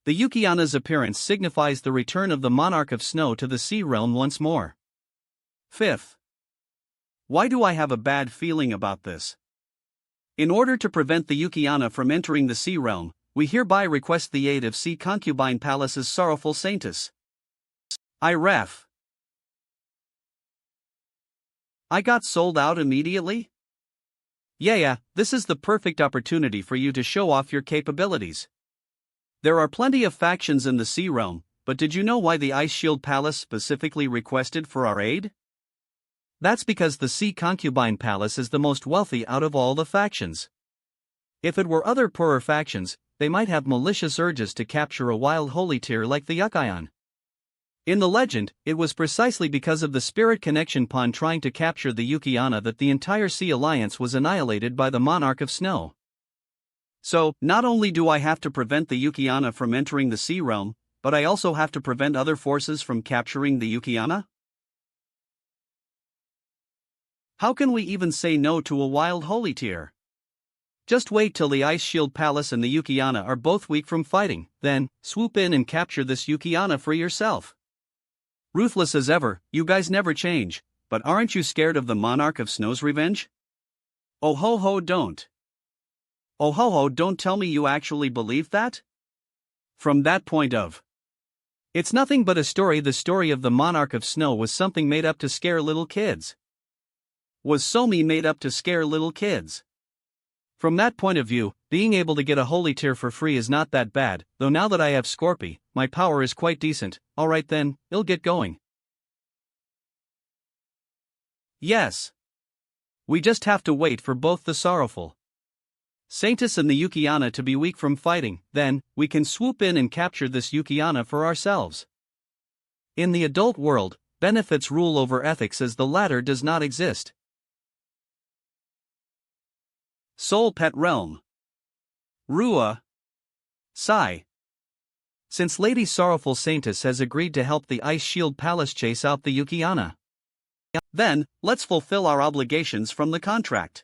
The Yukiana's appearance signifies the return of the Monarch of Snow to the Sea Realm once more. 5th. Why do I have a bad feeling about this? In order to prevent the Yukiana from entering the Sea Realm, we hereby request the aid of Sea Concubine Palace's sorrowful Saintess. I got sold out immediately? Yeah, this is the perfect opportunity for you to show off your capabilities. There are plenty of factions in the Sea Realm, but did you know why the Ice Shield Palace specifically requested for our aid? That's because the Sea Concubine Palace is the most wealthy out of all the factions. If it were other poorer factions, they might have malicious urges to capture a wild holy tier like the Yukian. In the legend, it was precisely because of the Spirit Connection Pond trying to capture the Yukiana that the entire Sea Alliance was annihilated by the Monarch of Snow. So, not only do I have to prevent the Yukiana from entering the Sea Realm, but I also have to prevent other forces from capturing the Yukiana? How can we even say no to a wild holy tier? Just wait till the Ice Shield Palace and the Yukiana are both weak from fighting, then, swoop in and capture this Yukiana for yourself. Ruthless as ever, you guys never change, but aren't you scared of the Monarch of Snow's revenge? Oh ho, don't. Oh ho ho, don't tell me you actually believe that? From that point of. It's nothing but a story. The story of the monarch of snow was something made up to scare little kids. Was Somi made up to scare little kids? From that point of view, being able to get a holy tear for free is not that bad, though now that I have Scorpy, my power is quite decent. Alright then, I'll get going. Yes. We just have to wait for both the sorrowful Saintess and the Yukiana to be weak from fighting, then, we can swoop in and capture this Yukiana for ourselves. In the adult world, benefits rule over ethics as the latter does not exist. Soul Pet Realm. Rua. Sai. Since Lady Sorrowful Saintess has agreed to help the Ice Shield Palace chase out the Yukiana, then, let's fulfill our obligations from the contract.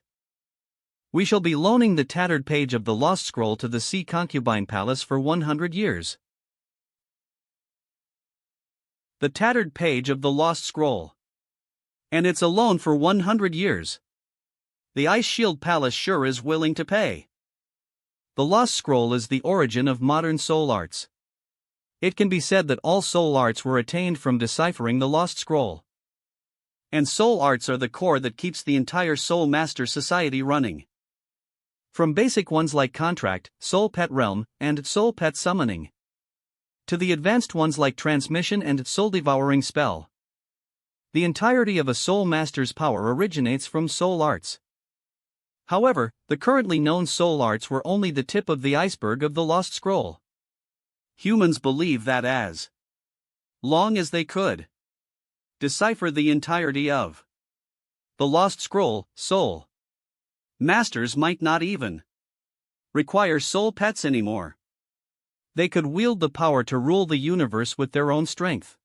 We shall be loaning the tattered page of the Lost Scroll to the Sea Concubine Palace for 100 years. The tattered page of the Lost Scroll. And it's a loan for 100 years. The Ice Shield Palace sure is willing to pay. The Lost Scroll is the origin of modern soul arts. It can be said that all soul arts were attained from deciphering the Lost Scroll. And soul arts are the core that keeps the entire Soul Master Society running. From basic ones like Contract, Soul Pet Realm, and Soul Pet Summoning, to the advanced ones like Transmission and Soul Devouring Spell. The entirety of a Soul Master's power originates from soul arts. However, the currently known soul arts were only the tip of the iceberg of the Lost Scroll. Humans believe that as long as they could decipher the entirety of the Lost Scroll, Soul Masters might not even require soul pets anymore. They could wield the power to rule the universe with their own strength.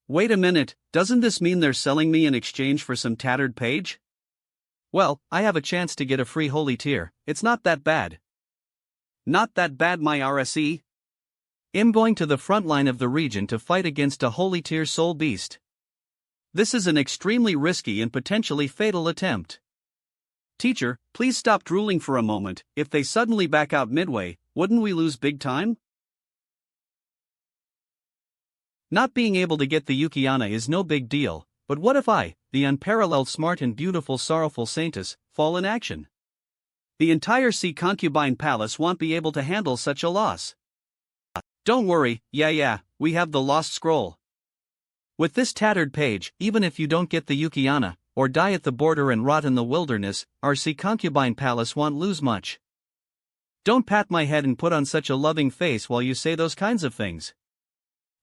Wait a minute, doesn't this mean they're selling me in exchange for some tattered page? Well, I have a chance to get a free holy tear. It's not that bad. Not that bad, my RSE. I'm going to the front line of the region to fight against a holy tear soul beast. This is an extremely risky and potentially fatal attempt. Teacher, please stop drooling for a moment. If they suddenly back out midway, wouldn't we lose big time? Not being able to get the Yukiana is no big deal, but what if I, the unparalleled smart and beautiful sorrowful Saintess, fall in action? The entire Sea Concubine Palace won't be able to handle such a loss. Don't worry, yeah, we have the Lost Scroll. With this tattered page, even if you don't get the Yukiana, or die at the border and rot in the wilderness, our Sea Concubine Palace won't lose much. Don't pat my head and put on such a loving face while you say those kinds of things.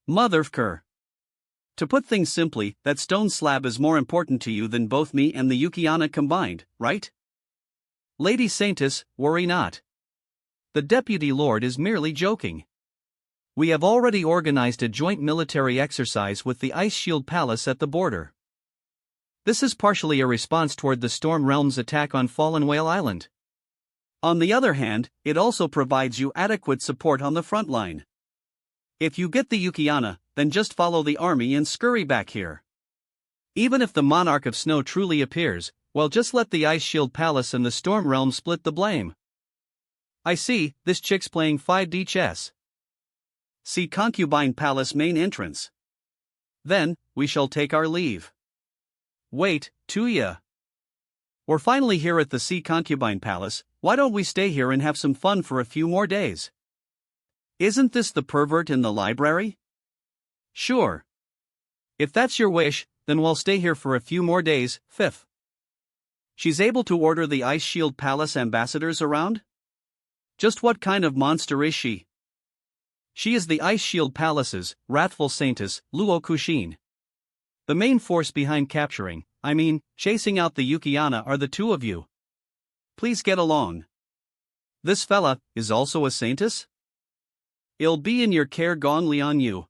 Motherfucker. To put things simply, that stone slab is more important to you than both me and the Yukiana combined, right? Lady Saintess, worry not. The Deputy Lord is merely joking. We have already organized a joint military exercise with the Ice Shield Palace at the border. This is partially a response toward the Storm Realm's attack on Fallen Whale Island. On the other hand, it also provides you adequate support on the front line. If you get the Yukiana, then just follow the army and scurry back here. Even if the Monarch of Snow truly appears, well, just let the Ice Shield Palace and the Storm Realm split the blame. I see, this chick's playing 5D chess. See Concubine Palace main entrance. Then, we shall take our leave. Wait, Tuya. We're finally here at the Sea Concubine Palace, why don't we stay here and have some fun for a few more days? Isn't this the pervert in the library? Sure. If that's your wish, then we'll stay here for a few more days. Fifth. She's able to order the Ice Shield Palace ambassadors around? Just what kind of monster is she? She is the Ice Shield Palace's wrathful Saintess, Luo Kushin. The main force behind chasing out the Yukiana are the two of you. Please get along. This fella is also a Saintess? It'll be in your care gongli on you.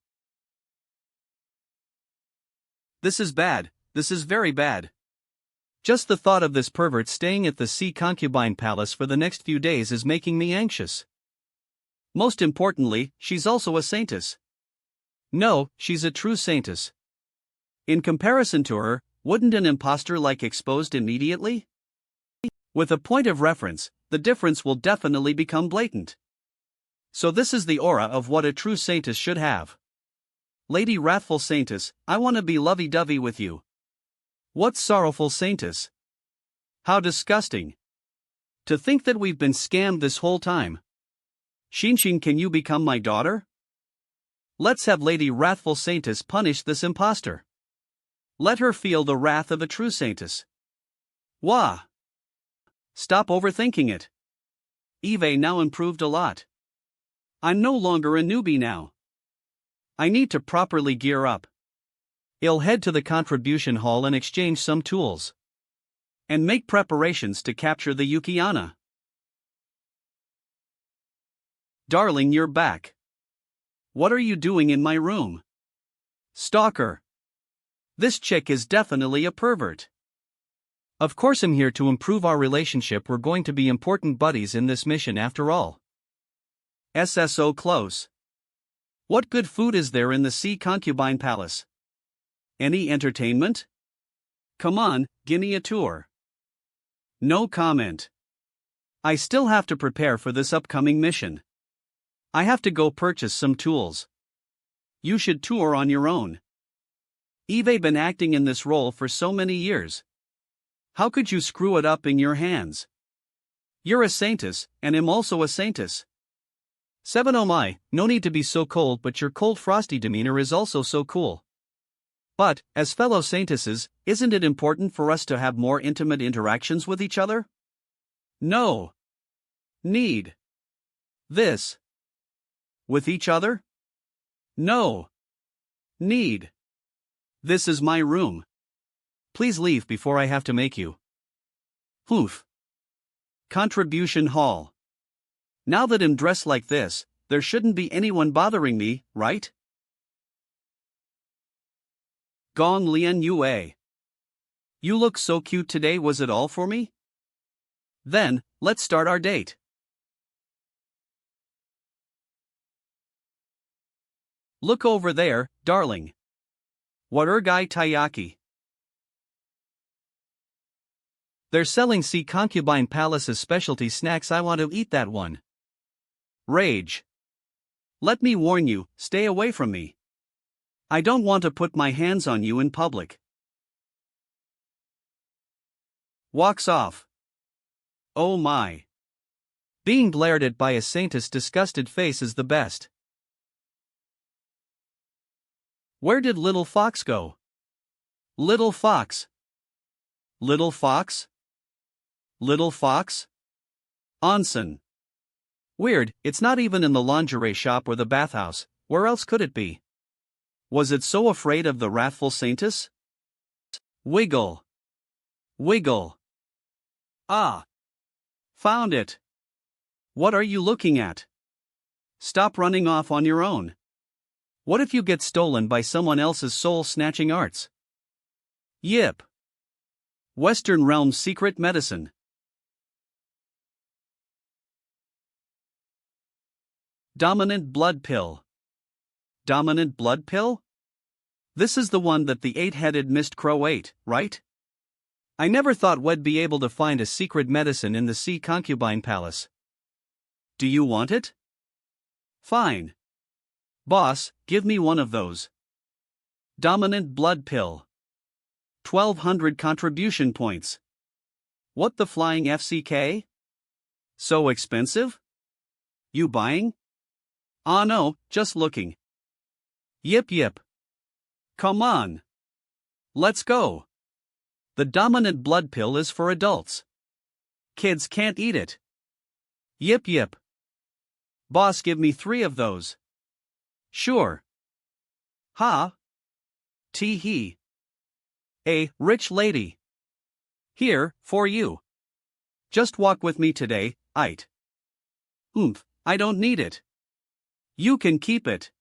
This is bad, this is very bad. Just the thought of this pervert staying at the Sea Concubine Palace for the next few days is making me anxious. Most importantly, she's also a Saintess. No, she's a true Saintess. In comparison to her, wouldn't an imposter like exposed immediately? With a point of reference, the difference will definitely become blatant. So this is the aura of what a true Saintess should have. Lady Wrathful Saintess, I want to be lovey-dovey with you. What sorrowful Saintess? How disgusting. To think that we've been scammed this whole time. Shinshin, can you become my daughter? Let's have Lady Wrathful Saintess punish this impostor. Let her feel the wrath of a true Saintess. Wah! Stop overthinking it. Eve now improved a lot. I'm no longer a newbie now. I need to properly gear up. I'll head to the contribution hall and exchange some tools. And make preparations to capture the Yukiana. Darling, you're back. What are you doing in my room? Stalker. This chick is definitely a pervert. Of course I'm here to improve our relationship. We're going to be important buddies in this mission after all. SSO close. What good food is there in the Sea Concubine Palace? Any entertainment? Come on, give me a tour. No comment. I still have to prepare for this upcoming mission. I have to go purchase some tools. You should tour on your own. Eve been acting in this role for so many years. How could you screw it up in your hands? You're a Saintess, and I'm also a Saintess. 7 Oh my, no need to be so cold, but your cold frosty demeanor is also so cool. But, as fellow Saintesses, isn't it important for us to have more intimate interactions with each other? No. Need. This. With each other? No. Need. This is my room. Please leave before I have to make you. Oof. Contribution hall. Now that I'm dressed like this, there shouldn't be anyone bothering me, right? Gong Lian Yue. You look so cute today, was it all for me? Then, let's start our date. Look over there, darling. What Urgai Taiyaki? They're selling Sea Concubine Palace's specialty snacks. I want to eat that one. Rage. Let me warn you, stay away from me. I don't want to put my hands on you in public. Walks off. Oh my. Being glared at by a Saintess' disgusted face is the best. Where did Little Fox go? Little Fox. Little Fox? Little Fox? Onsen. Weird, it's not even in the lingerie shop or the bathhouse. Where else could it be? Was it so afraid of the wrathful Saintess? Wiggle. Wiggle. Ah. Found it. What are you looking at? Stop running off on your own. What if you get stolen by someone else's soul-snatching arts? Yip. Western Realm's secret medicine. Dominant blood pill. Dominant blood pill? This is the one that the 8-headed mist crow ate, right? I never thought we'd be able to find a secret medicine in the Sea Concubine Palace. Do you want it? Fine. Boss, give me one of those. Dominant blood pill. 1200 contribution points. What the flying FCK? So expensive? You buying? Ah no, just looking. Yip yip. Come on. Let's go. The dominant blood pill is for adults. Kids can't eat it. Yip yip. Boss, give me 3 of those. Sure. Ha. Tee hee. A rich lady. Here, for you. Just walk with me today, ite. I don't need it. You can keep it.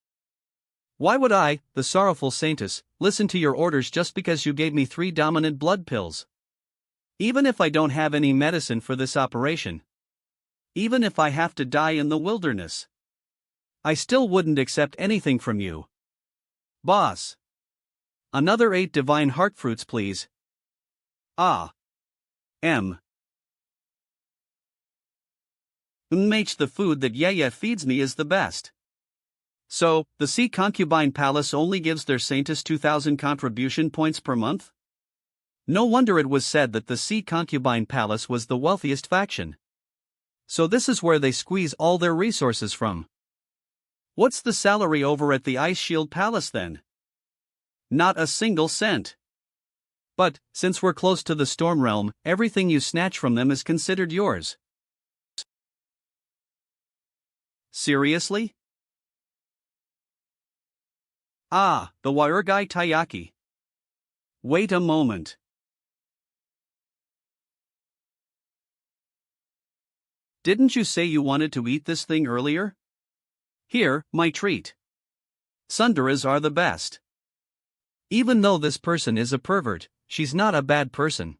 Why would I, the sorrowful Saintess, listen to your orders just because you gave me 3 dominant blood pills? Even if I don't have any medicine for this operation. Even if I have to die in the wilderness. I still wouldn't accept anything from you. Boss. Another 8 divine heart fruits, please. Ah. M. The food that Yaya feeds me is the best. So, the Sea Concubine Palace only gives their Saintess 2,000 contribution points per month? No wonder it was said that the Sea Concubine Palace was the wealthiest faction. So this is where they squeeze all their resources from. What's the salary over at the Ice Shield Palace then? Not a single cent. But, since we're close to the Storm Realm, everything you snatch from them is considered yours. Seriously? Ah, the Warugai Taiyaki. Wait a moment. Didn't you say you wanted to eat this thing earlier? Here, my treat. Sundaras are the best. Even though this person is a pervert, she's not a bad person.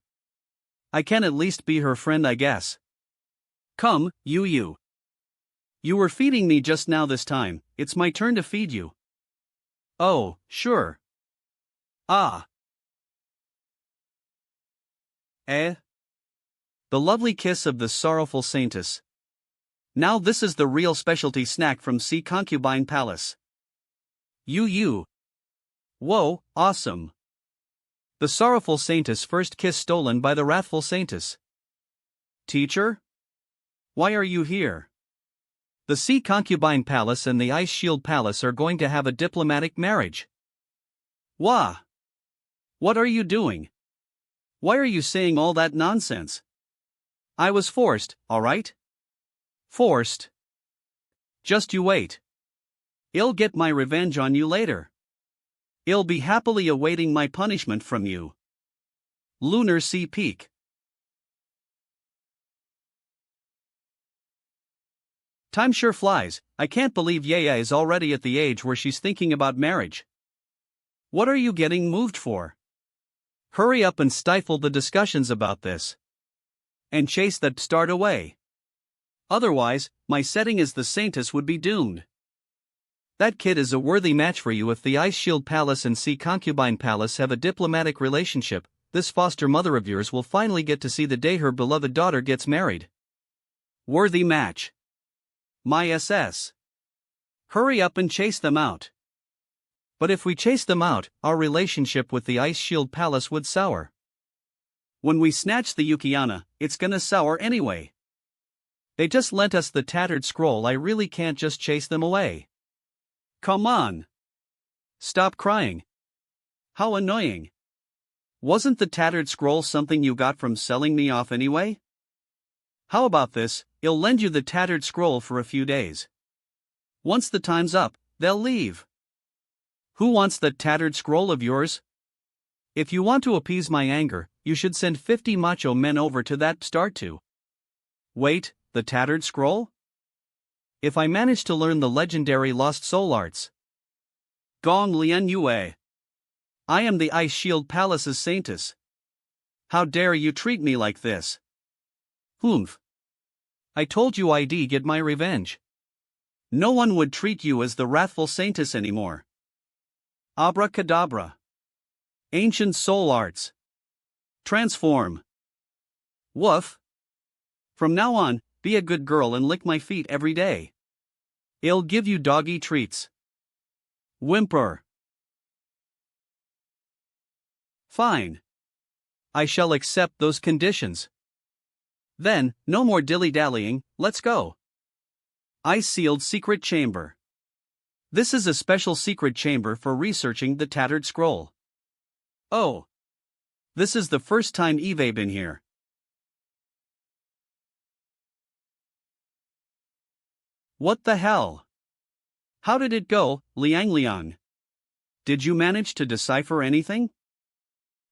I can at least be her friend, I guess. Come, you. You were feeding me just now this time, it's my turn to feed you. Oh, sure. Ah. The lovely kiss of the sorrowful Saintess. Now this is the real specialty snack from Sea Concubine Palace. You. Whoa, awesome. The sorrowful Saintess' first kiss stolen by the wrathful Saintess. Teacher? Why are you here? The Sea Concubine Palace and the Ice Shield Palace are going to have a diplomatic marriage. Wah! What are you doing? Why are you saying all that nonsense? I was forced, alright? Forced? Just you wait. I'll get my revenge on you later. I'll be happily awaiting my punishment from you. Lunar Sea Peak. Time sure flies. I can't believe Yaya is already at the age where she's thinking about marriage. What are you getting moved for? Hurry up and stifle the discussions about this. And chase that start away. Otherwise, my setting as the Saintess would be doomed. That kid is a worthy match for you. If the Ice Shield Palace and Sea Concubine Palace have a diplomatic relationship, this foster mother of yours will finally get to see the day her beloved daughter gets married. Worthy match. My SS. Hurry up and chase them out. But if we chase them out, our relationship with the Ice Shield Palace would sour. When we snatch the Yukiana, it's gonna sour anyway. They just lent us the tattered scroll. I really can't just chase them away. Come on. Stop crying. How annoying. Wasn't the tattered scroll something you got from selling me off anyway? How about this, I'll lend you the tattered scroll for a few days. Once the time's up, they'll leave. Who wants that tattered scroll of yours? If you want to appease my anger, you should send 50 macho men over to that start to. Wait, the tattered scroll? If I manage to learn the legendary Lost Soul Arts. Gong Lian Yue. I am the Ice Shield Palace's Saintess. How dare you treat me like this? Humph. I told you I'd get my revenge. No one would treat you as the wrathful Saintess anymore. Abracadabra. Ancient Soul Arts. Transform. Woof. From now on, be a good girl and lick my feet every day. I'll give you doggy treats. Whimper. Fine. I shall accept those conditions. Then, no more dilly-dallying, let's go. Ice-sealed secret chamber. This is a special secret chamber for researching the tattered scroll. Oh. This is the first time Eve been here. What the hell? How did it go, Liang? Did you manage to decipher anything?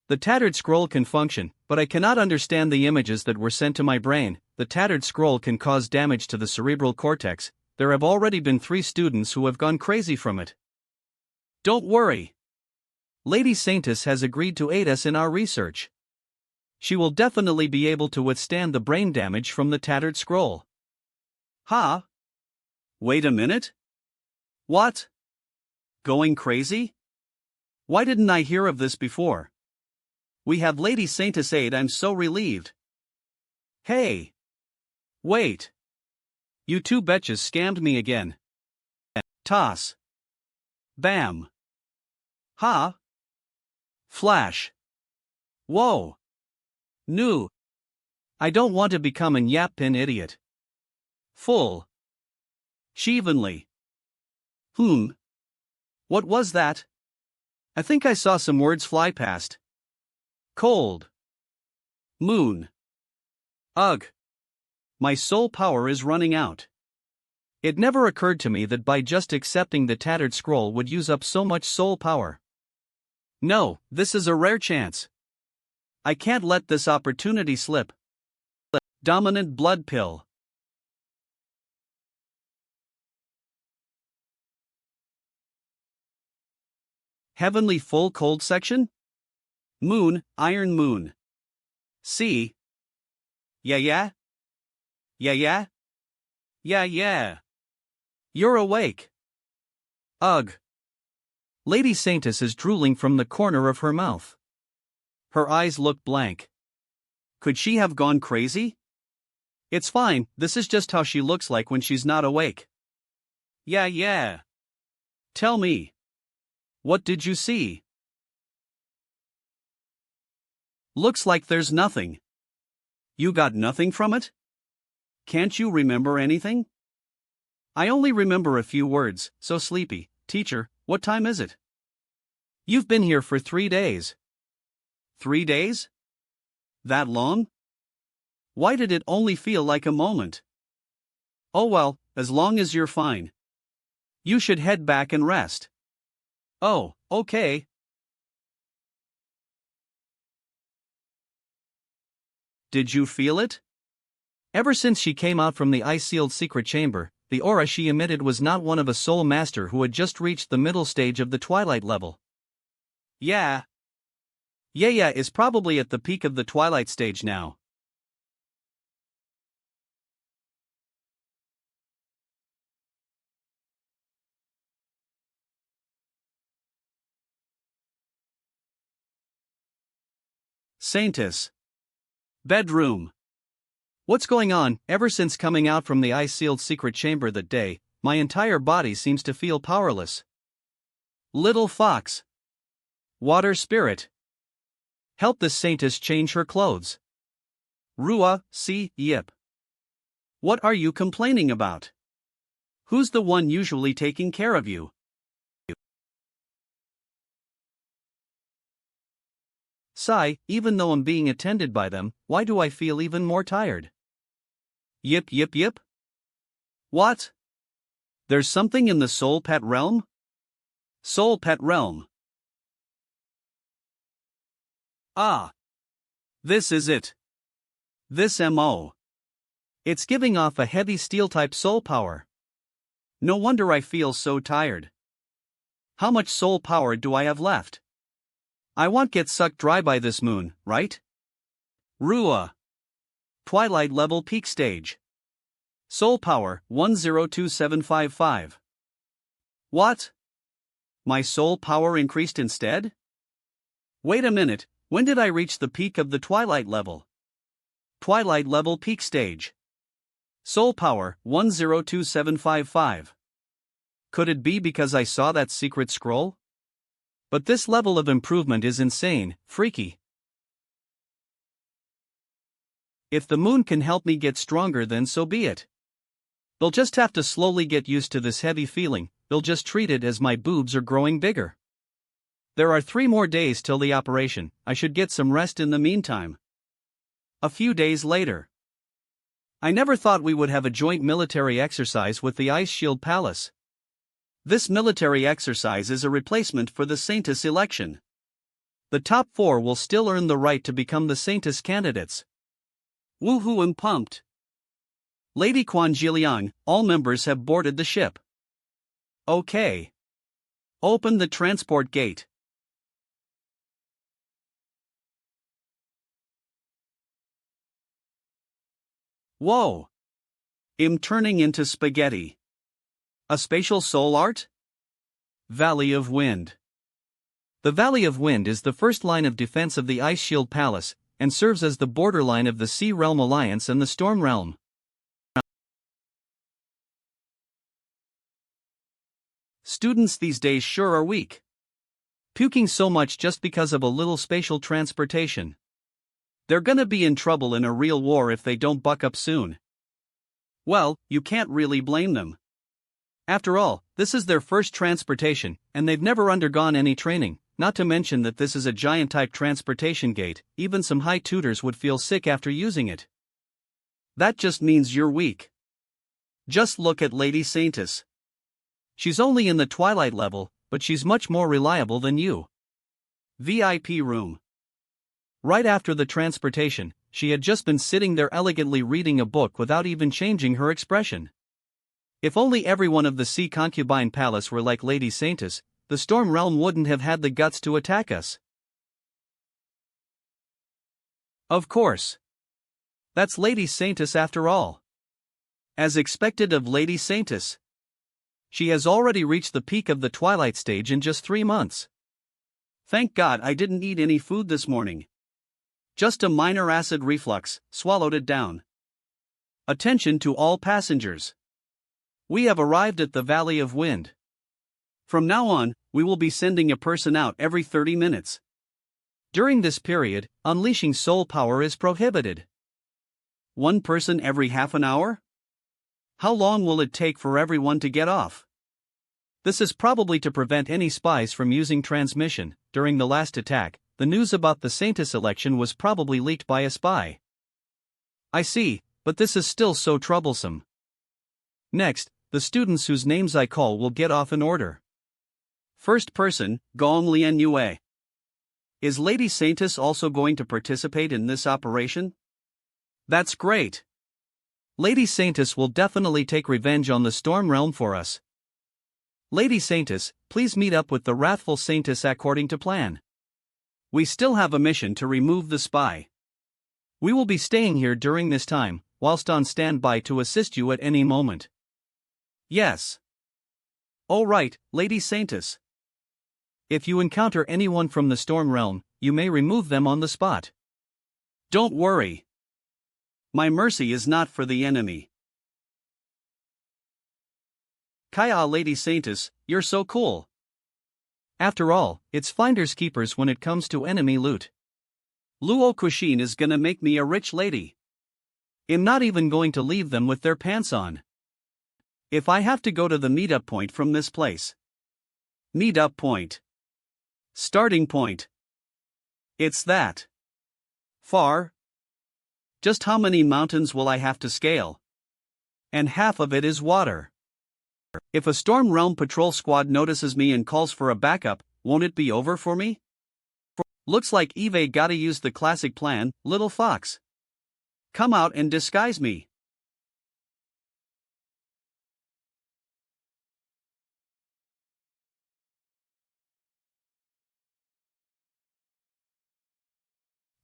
The tattered scroll can function, but I cannot understand the images that were sent to my brain. The tattered scroll can cause damage to the cerebral cortex. There have already been 3 students who have gone crazy from it. Don't worry. Lady Saintess has agreed to aid us in our research. She will definitely be able to withstand the brain damage from the tattered scroll. Ha? Wait a minute? What? Going crazy? Why didn't I hear of this before? We have Lady Saintess aid. I'm so relieved. Hey! Wait! You two betches scammed me again. Toss. Bam. Ha. Flash. Whoa. New. I don't want to become an yappin idiot. Full. Shevenly. What was that? I think I saw some words fly past. Cold. Moon. Ugh. My soul power is running out. It never occurred to me that by just accepting the tattered scroll would use up so much soul power. No, this is a rare chance. I can't let this opportunity slip. Dominant blood pill. Heavenly full cold section? Moon, iron moon. See? Yeah. You're awake. Ugh. Lady Saintess is drooling from the corner of her mouth. Her eyes look blank. Could she have gone crazy? It's fine, this is just how she looks like when she's not awake. Yeah. Tell me. What did you see? Looks like there's nothing. You got nothing from it? Can't you remember anything? I only remember a few words, so sleepy. Teacher, what time is it? You've been here for 3 days. 3 days? That long? Why did it only feel like a moment? Oh well, as long as you're fine. You should head back and rest. Oh, okay. Did you feel it? Ever since she came out from the ice-sealed secret chamber, the aura she emitted was not one of a soul master who had just reached the middle stage of the twilight level. Yeah is probably at the peak of the twilight stage now. Saintess. Bedroom. What's going on? Ever since coming out from the ice-sealed secret chamber that day, my entire body seems to feel powerless. Little fox. Water spirit. Help this Saintess change her clothes. Rua, see, yip. What are you complaining about? Who's the one usually taking care of you? Sigh, even though I'm being attended by them, why do I feel even more tired? Yip. What? There's something in the soul pet realm? Soul pet realm. Ah. This is it. This MO. It's giving off a heavy steel-type soul power. No wonder I feel so tired. How much soul power do I have left? I won't get sucked dry by this moon, right? Rua. Twilight level peak stage. Soul power 102755. What? My soul power increased instead? Wait a minute, when did I reach the peak of the twilight level? Twilight level peak stage. Soul power 102755. Could it be because I saw that secret scroll? But this level of improvement is insane, freaky. If the moon can help me get stronger, then so be it. They'll just have to slowly get used to this heavy feeling, they'll just treat it as my boobs are growing bigger. There are 3 more days till the operation, I should get some rest in the meantime. A few days later. I never thought we would have a joint military exercise with the Ice Shield Palace. This military exercise is a replacement for the Saintess election. The top 4 will still earn the right to become the Saintess candidates. Woohoo, I'm pumped. Lady Quan Jiliang, all members have boarded the ship. Okay. Open the transport gate. Whoa. I'm turning into spaghetti. A spatial soul art? Valley of Wind. The Valley of Wind is the first line of defense of the Ice Shield Palace, and serves as the borderline of the Sea Realm Alliance and the Storm Realm. Students these days sure are weak. Puking so much just because of a little spatial transportation. They're gonna be in trouble in a real war if they don't buck up soon. Well, you can't really blame them. After all, this is their first transportation, and they've never undergone any training, not to mention that this is a giant-type transportation gate. Even some high tutors would feel sick after using it. That just means you're weak. Just look at Lady Saintess. She's only in the twilight level, but she's much more reliable than you. VIP room. Right after the transportation, she had just been sitting there elegantly reading a book without even changing her expression. If only everyone of the Sea Concubine Palace were like Lady Saintess, the Storm Realm wouldn't have had the guts to attack us. Of course. That's Lady Saintess after all. As expected of Lady Saintess. She has already reached the peak of the twilight stage in just 3 months. Thank God I didn't eat any food this morning. Just a minor acid reflux, swallowed it down. Attention to all passengers. We have arrived at the Valley of Wind. From now on, we will be sending a person out every 30 minutes. During this period, unleashing soul power is prohibited. One person every half an hour? How long will it take for everyone to get off? This is probably to prevent any spies from using transmission. During the last attack, the news about the Saintess election was probably leaked by a spy. I see, but this is still so troublesome. Next, the students whose names I call will get off in order. First person, Gong Lian Yue. Is Lady Saintess also going to participate in this operation? That's great. Lady Saintess will definitely take revenge on the Storm Realm for us. Lady Saintess, please meet up with the wrathful Saintess according to plan. We still have a mission to remove the spy. We will be staying here during this time, whilst on standby to assist you at any moment. Yes. All right, Lady Saintess. If you encounter anyone from the Storm Realm, you may remove them on the spot. Don't worry. My mercy is not for the enemy. Kaya, Lady Saintess, you're so cool. After all, it's finders keepers when it comes to enemy loot. Luo Kushin is gonna make me a rich lady. I'm not even going to leave them with their pants on. If I have to go to the meetup point from this place. Meetup point. Starting point. It's that far? Just how many mountains will I have to scale? And half of it is water. If a Storm Realm patrol squad notices me and calls for a backup, won't it be over for me? Looks like Eve gotta use the classic plan, little fox. Come out and disguise me.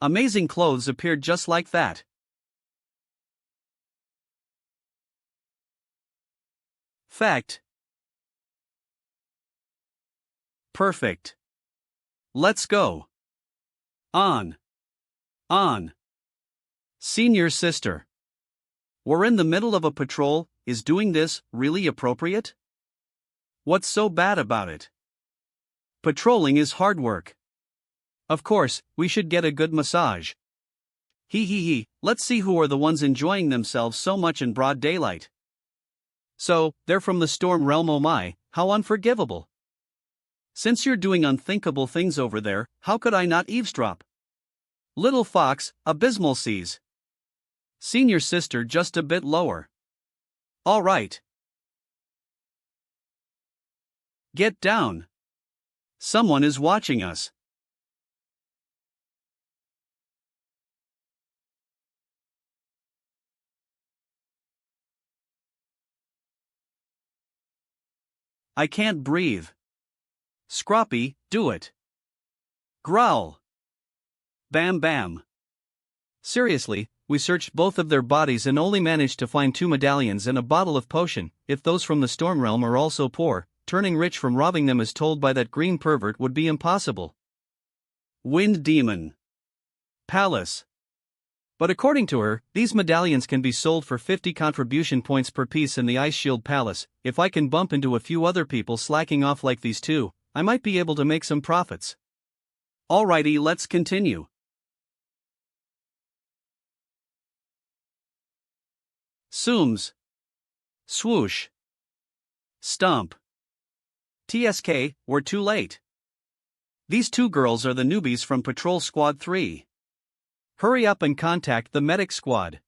Amazing clothes appeared just like that. Fact. Perfect. Let's go. On. Senior sister. We're in the middle of a patrol. Is doing this really appropriate? What's so bad about it? Patrolling is hard work. Of course, we should get a good massage. Let's see who are the ones enjoying themselves so much in broad daylight. So, they're from the Storm Realm. Oh my, how unforgivable. Since you're doing unthinkable things over there, how could I not eavesdrop? Little fox, abysmal seas. Senior sister just a bit lower. All right. Get down. Someone is watching us. I can't breathe. Scroppy, do it. Growl. Bam bam. Seriously, we searched both of their bodies and only managed to find 2 medallions and a bottle of potion. If those from the Storm Realm are also poor, turning rich from robbing them as told by that green pervert would be impossible. Wind Demon. Palace. But according to her, these medallions can be sold for 50 contribution points per piece in the Ice Shield Palace. If I can bump into a few other people slacking off like these two, I might be able to make some profits. Alrighty, let's continue. Zooms. Swoosh. Stump. TSK, we're too late. These two girls are the newbies from Patrol Squad 3. Hurry up and contact the medic squad.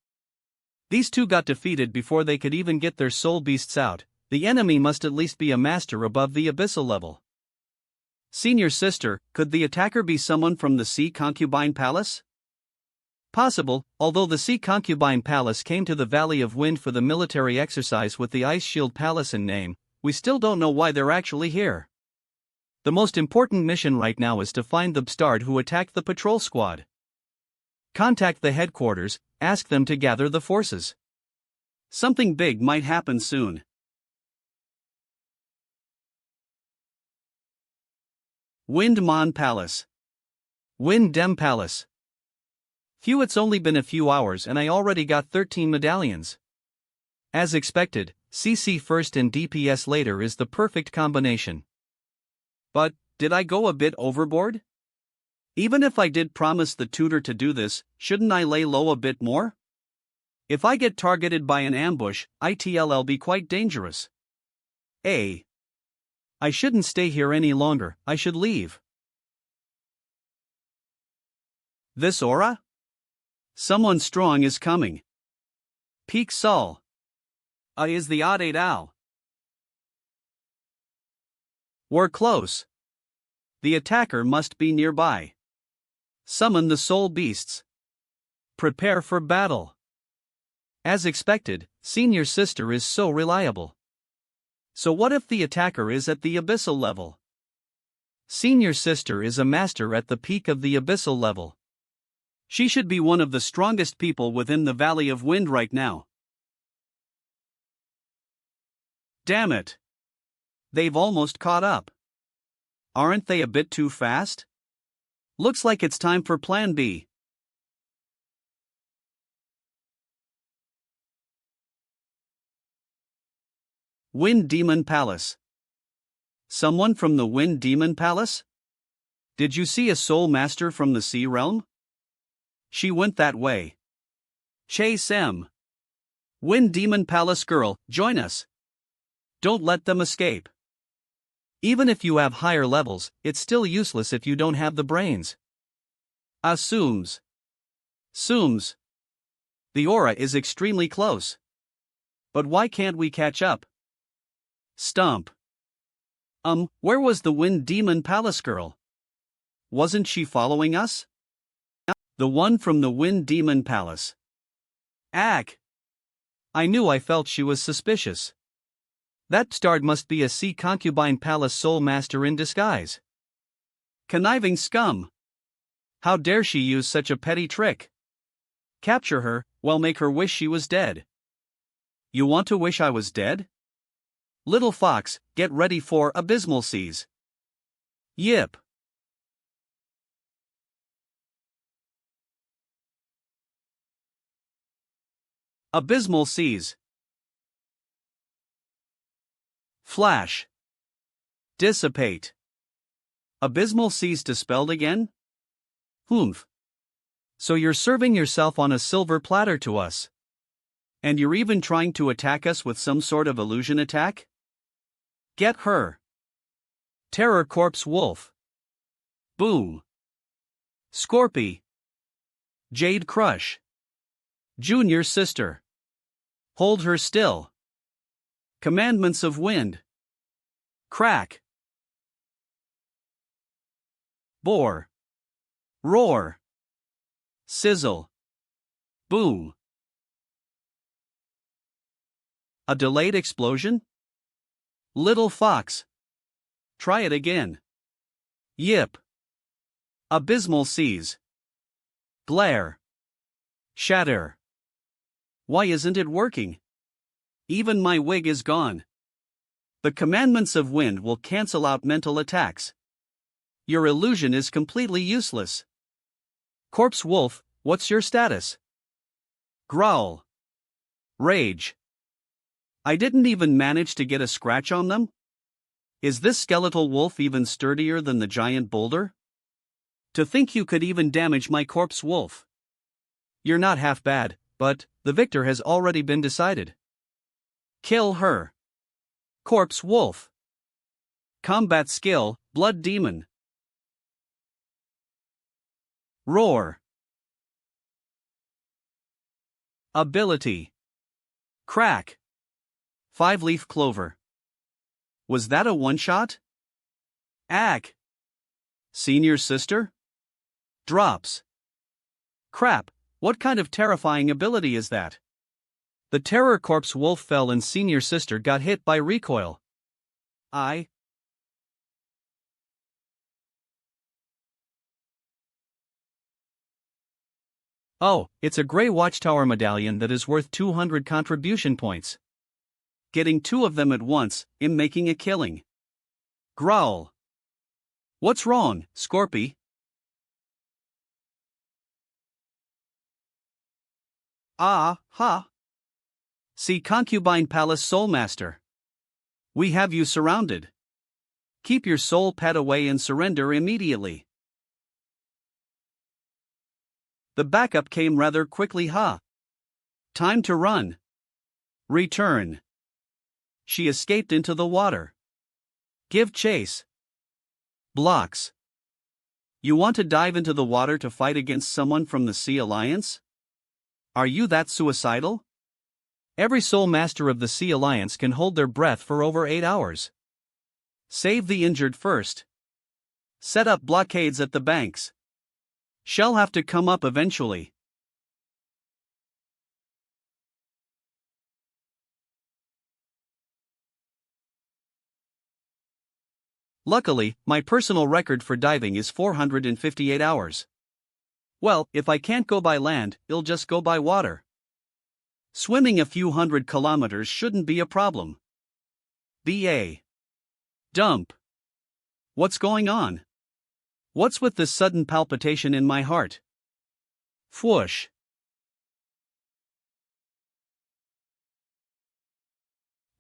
These two got defeated before they could even get their soul beasts out. The enemy must at least be a master above the abyssal level. Senior sister, could the attacker be someone from the Sea Concubine Palace? Possible, although the Sea Concubine Palace came to the Valley of Wind for the military exercise with the Ice Shield Palace in name, we still don't know why they're actually here. The most important mission right now is to find the bastard who attacked the patrol squad. Contact the headquarters, ask them to gather the forces. Something big might happen soon. Wind Mon Palace. Wind Dem Palace. Phew, it's only been a few hours and I already got 13 medallions. As expected, CC first and DPS later is the perfect combination. But, did I go a bit overboard? Even if I did promise the tutor to do this, shouldn't I lay low a bit more? If I get targeted by an ambush, it'll be quite dangerous. I shouldn't stay here any longer, I should leave. This aura? Someone strong is coming. Peak Sol. Is the odd 8 owl. We're close. The attacker must be nearby. Summon the soul beasts. Prepare for battle. As expected, senior sister is so reliable. So what if the attacker is at the abyssal level? Senior sister is a master at the peak of the abyssal level. She should be one of the strongest people within the Valley of Wind right now. Damn it! They've almost caught up. Aren't they a bit too fast? Looks like it's time for Plan B. Wind Demon Palace. Someone from the Wind Demon Palace? Did you see a soul master from the Sea Realm? She went that way. Chase M. Wind Demon Palace girl, join us. Don't let them escape. Even if you have higher levels, it's still useless if you don't have the brains. Assumes. Zooms. The aura is extremely close. But why can't we catch up? Stump. Where was the Wind Demon Palace girl? Wasn't she following us? The one from the Wind Demon Palace. Ack. I knew I felt she was suspicious. That bastard must be a Sea Concubine Palace soul master in disguise. Conniving scum. How dare she use such a petty trick? Capture her, well, make her wish she was dead. You want to wish I was dead? Little fox, get ready for abysmal seas. Yip. Abysmal seas. Flash. Dissipate. Abysmal seas dispelled again? Humph. So you're serving yourself on a silver platter to us. And you're even trying to attack us with some sort of illusion attack? Get her. Terror Corpse Wolf. Boom. Scorpy. Jade Crush. Junior Sister. Hold her still. Commandments of Wind. Crack. Bore. Roar. Sizzle. Boom. A delayed explosion? Little fox. Try it again. Yip. Abysmal seas. Glare. Shatter. Why isn't it working? Even my wig is gone. The commandments of wind will cancel out mental attacks. Your illusion is completely useless. Corpse Wolf, what's your status? Growl. Rage. I didn't even manage to get a scratch on them? Is this skeletal wolf even sturdier than the giant boulder? To think you could even damage my corpse wolf. You're not half bad, but the victor has already been decided. Kill her. Corpse wolf. Combat skill, blood demon. Roar. Ability. Crack. 5-leaf clover. Was that a one-shot? Ack. Senior sister? Drops. Crap, what kind of terrifying ability is that? The terror corpse wolf fell and senior sister got hit by recoil. Oh, it's a Grey Watchtower medallion that is worth 200 contribution points. Getting 2 of them at once, I'm making a killing. Growl. What's wrong, Scorpy? Ah, ha. See Concubine Palace Soulmaster. We have you surrounded. Keep your soul pet away and surrender immediately. The backup came rather quickly, huh? Time to run. Return. She escaped into the water. Give chase. Blocks. You want to dive into the water to fight against someone from the Sea Alliance? Are you that suicidal? Every soul master of the Sea Alliance can hold their breath for over 8 hours. Save the injured first. Set up blockades at the banks. She'll have to come up eventually. Luckily, my personal record for diving is 458 hours. Well, if I can't go by land, I'll just go by water. Swimming a few hundred kilometers shouldn't be a problem. BA. Dump. What's going on? What's with this sudden palpitation in my heart? Whoosh.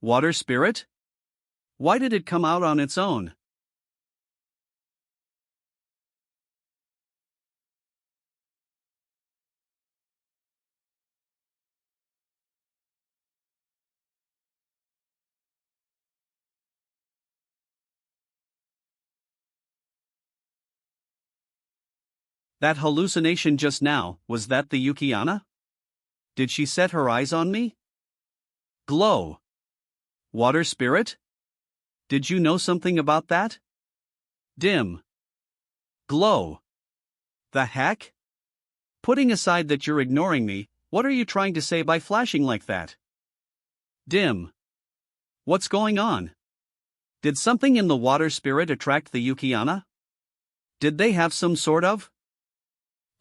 Water spirit? Why did it come out on its own? That hallucination just now, was that the Yukiana? Did she set her eyes on me? Glow. Water spirit? Did you know something about that? Dim. Glow. The heck? Putting aside that you're ignoring me, what are you trying to say by flashing like that? Dim. What's going on? Did something in the water spirit attract the Yukiana? Did they have some sort of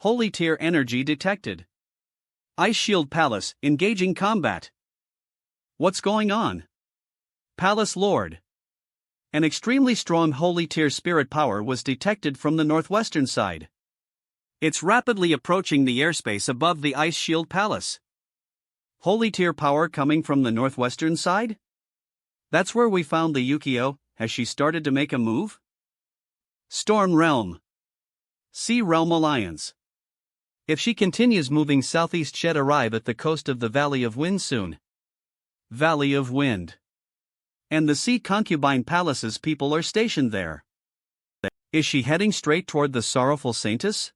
holy tier energy detected? Ice Shield Palace, engaging combat. What's going on? Palace Lord. An extremely strong holy tier spirit power was detected from the northwestern side. It's rapidly approaching the airspace above the Ice Shield Palace. Holy tier power coming from the northwestern side? That's where we found the Yukio. Has she started to make a move? Storm Realm. Sea Realm Alliance. If she continues moving southeast, she'd arrive at the coast of the Valley of Wind soon. Valley of Wind. And the Sea Concubine Palace's people are stationed there. Is she heading straight toward the sorrowful Saintess?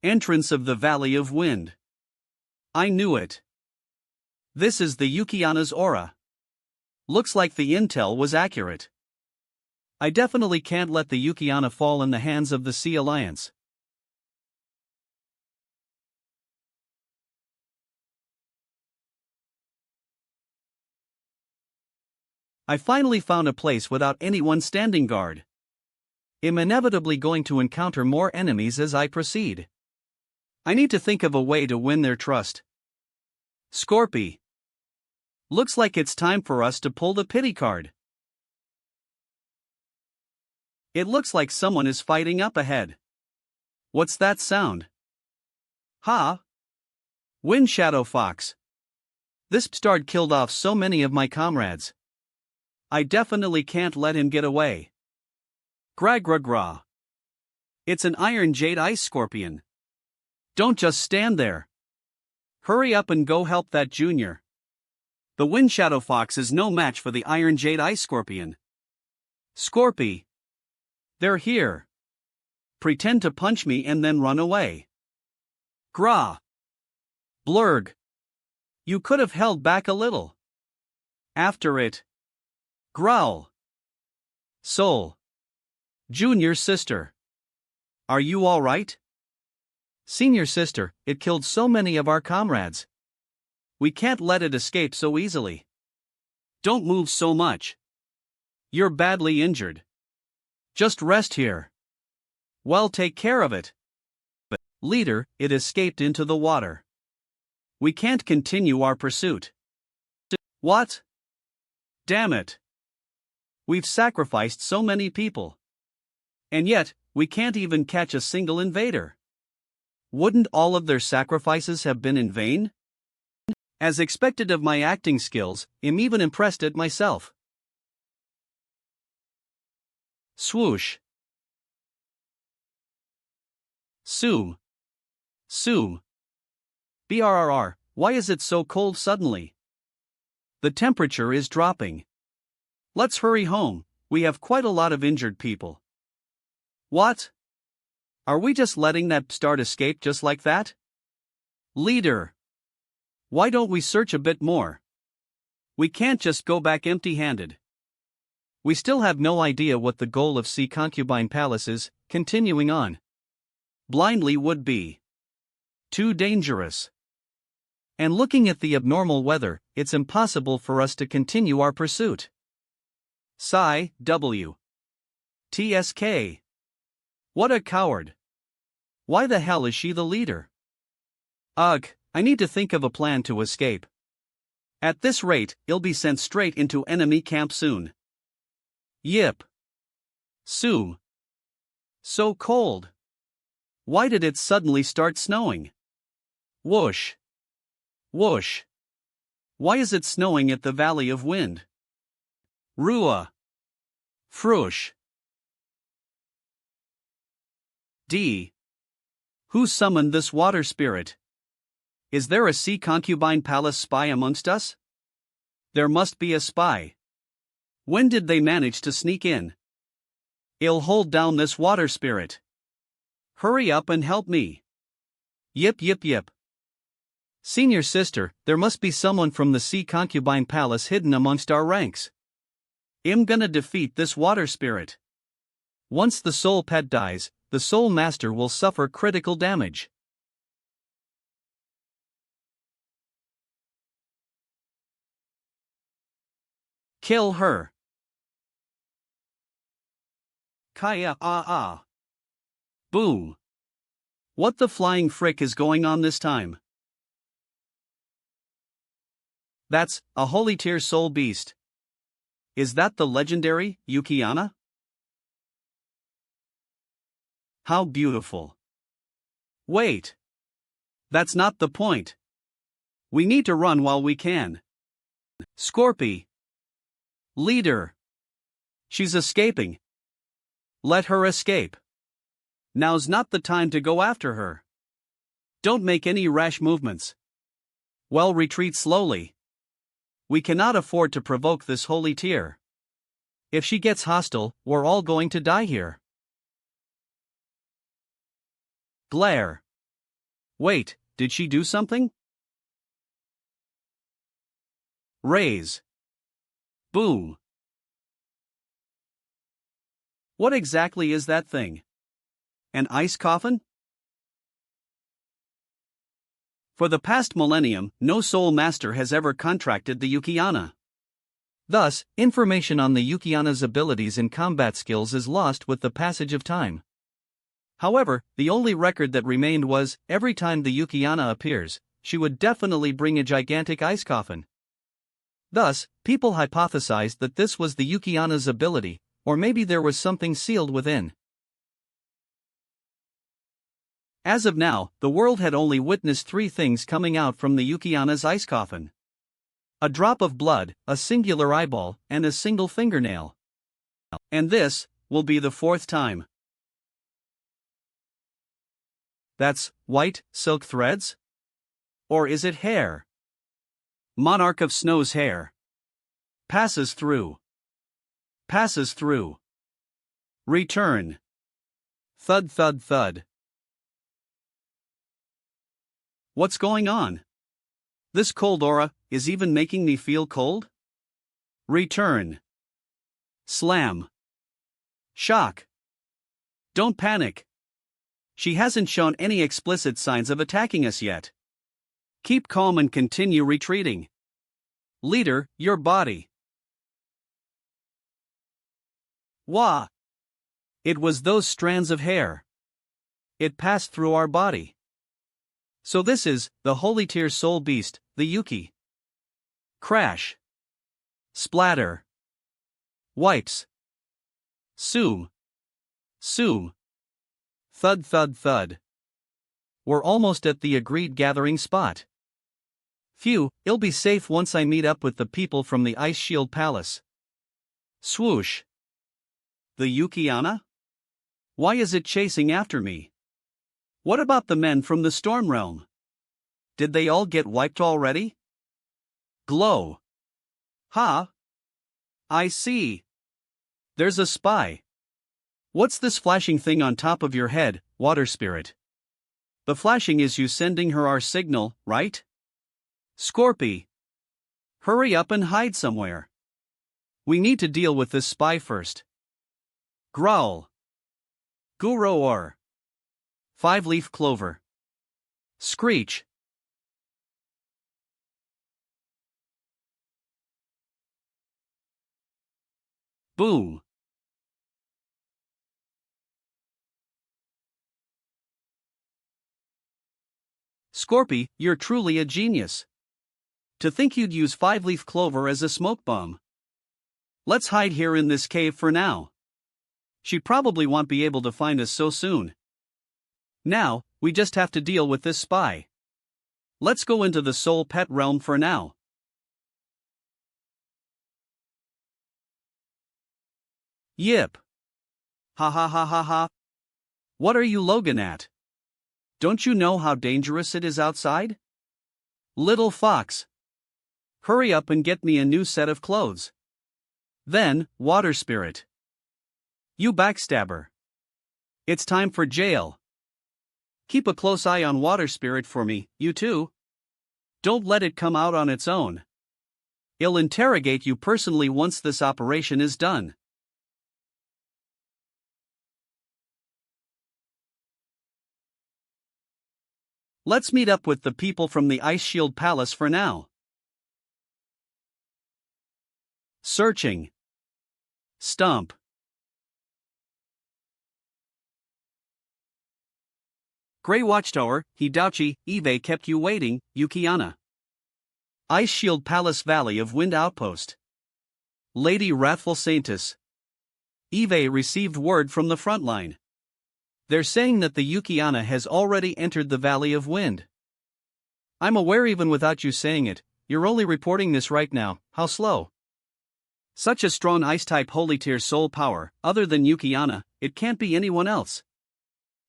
Entrance of the Valley of Wind. I knew it. This is the Yukiana's aura. Looks like the intel was accurate. I definitely can't let the Yukiana fall in the hands of the Sea Alliance. I finally found a place without anyone standing guard. I'm inevitably going to encounter more enemies as I proceed. I need to think of a way to win their trust. Scorpy. Looks like it's time for us to pull the pity card. It looks like someone is fighting up ahead. What's that sound? Ha! Wind Shadow Fox. This bastard killed off so many of my comrades. I definitely can't let him get away. Gra gra gra. It's an iron jade ice scorpion. Don't just stand there. Hurry up and go help that junior. The Wind Shadow Fox is no match for the iron jade ice scorpion. Scorpy. They're here. Pretend to punch me and then run away. Gra. Blurg. You could have held back a little. After it. Growl. Soul. Junior sister. Are you all right? Senior sister, it killed so many of our comrades. We can't let it escape so easily. Don't move so much. You're badly injured. Just rest here. Well, take care of it. But, leader, it escaped into the water. We can't continue our pursuit. What? Damn it. We've sacrificed so many people. And yet, we can't even catch a single invader. Wouldn't all of their sacrifices have been in vain? As expected of my acting skills, I'm even impressed at myself. Swoosh. Soom. Soom. BRRR, why is it so cold suddenly? The temperature is dropping. Let's hurry home, we have quite a lot of injured people. What? Are we just letting that bastard escape just like that? Leader. Why don't we search a bit more? We can't just go back empty-handed. We still have no idea what the goal of Sea Concubine Palace is. Continuing on blindly would be too dangerous. And looking at the abnormal weather, it's impossible for us to continue our pursuit. Sigh, W. TSK. What a coward. Why the hell is she the leader? Ugh, I need to think of a plan to escape. At this rate, he'll be sent straight into enemy camp soon. Yip. Soom. So cold. Why did it suddenly start snowing? Whoosh. Whoosh. Why is it snowing at the Valley of Wind? Rua. Froosh. D. Who summoned this water spirit? Is there a Sea Concubine Palace spy amongst us? There must be a spy. When did they manage to sneak in? I'll hold down this water spirit. Hurry up and help me. Yip yip yip. Senior sister, there must be someone from the Sea Concubine Palace hidden amongst our ranks. I'm gonna defeat this water spirit. Once the soul pet dies, the soul master will suffer critical damage. Kill her. Kaya ah. Boom. What the flying frick is going on this time? That's a holy tier soul beast. Is that the legendary Yukiana? How beautiful. Wait. That's not the point. We need to run while we can. Scorpy. Leader. She's escaping. Let her escape. Now's not the time to go after her. Don't make any rash movements. Well, retreat slowly. We cannot afford to provoke this holy tier. If she gets hostile, we're all going to die here. Glare. Wait, did she do something? Raise. Boom. What exactly is that thing? An ice coffin? For the past millennium, no soul master has ever contracted the Yukiana. Thus, information on the Yukiana's abilities and combat skills is lost with the passage of time. However, the only record that remained was, every time the Yukiana appears, she would definitely bring a gigantic ice coffin. Thus, people hypothesized that this was the Yukiana's ability, or maybe there was something sealed within. As of now, the world had only witnessed three things coming out from the Yuki-ana's ice coffin: a drop of blood, a singular eyeball, and a single fingernail. And this will be the fourth time. That's white silk threads? Or is it hair? Monarch of Snow's hair. Passes through. Passes through. Return. Thud thud thud. What's going on? This cold aura is even making me feel cold? Return. Slam. Shock. Don't panic. She hasn't shown any explicit signs of attacking us yet. Keep calm and continue retreating. Leader, your body. Wah! It was those strands of hair. It passed through our body. So this is the holy tier soul beast, the Yuki. Crash. Splatter. Wipes. Soom. Soom. Thud thud thud. We're almost at the agreed gathering spot. Phew, it'll be safe once I meet up with the people from the Ice Shield Palace. Swoosh. The Yuki-ana? Why is it chasing after me? What about the men from the Storm Realm? Did they all get wiped already? Glow. Ha! I see. There's a spy. What's this flashing thing on top of your head, water spirit? The flashing is you sending her our signal, right? Scorpy. Hurry up and hide somewhere. We need to deal with this spy first. Growl. Guro-or. Five-leaf clover. Screech. Boom. Scorpy, you're truly a genius. To think you'd use five-leaf clover as a smoke bomb. Let's hide here in this cave for now. She probably won't be able to find us so soon. Now, we just have to deal with this spy. Let's go into the soul pet realm for now. Yip. Ha ha ha ha ha. What are you Logan at? Don't you know how dangerous it is outside? Little fox. Hurry up and get me a new set of clothes. Then, water spirit. You backstabber. It's time for jail. Keep a close eye on water spirit for me, you too. Don't let it come out on its own. I'll interrogate you personally once this operation is done. Let's meet up with the people from the Ice Shield Palace for now. Searching. Stump. Grey Watchtower, Hidachi, Eve kept you waiting, Yuki-ana. Ice Shield Palace Valley of Wind Outpost. Lady Wrathful Saintess. Eve received word from the front line. They're saying that the Yuki-ana has already entered the Valley of Wind. I'm aware even without you saying it, you're only reporting this right now, how slow. Such a strong ice-type holy tier soul power, other than Yuki-ana, it can't be anyone else.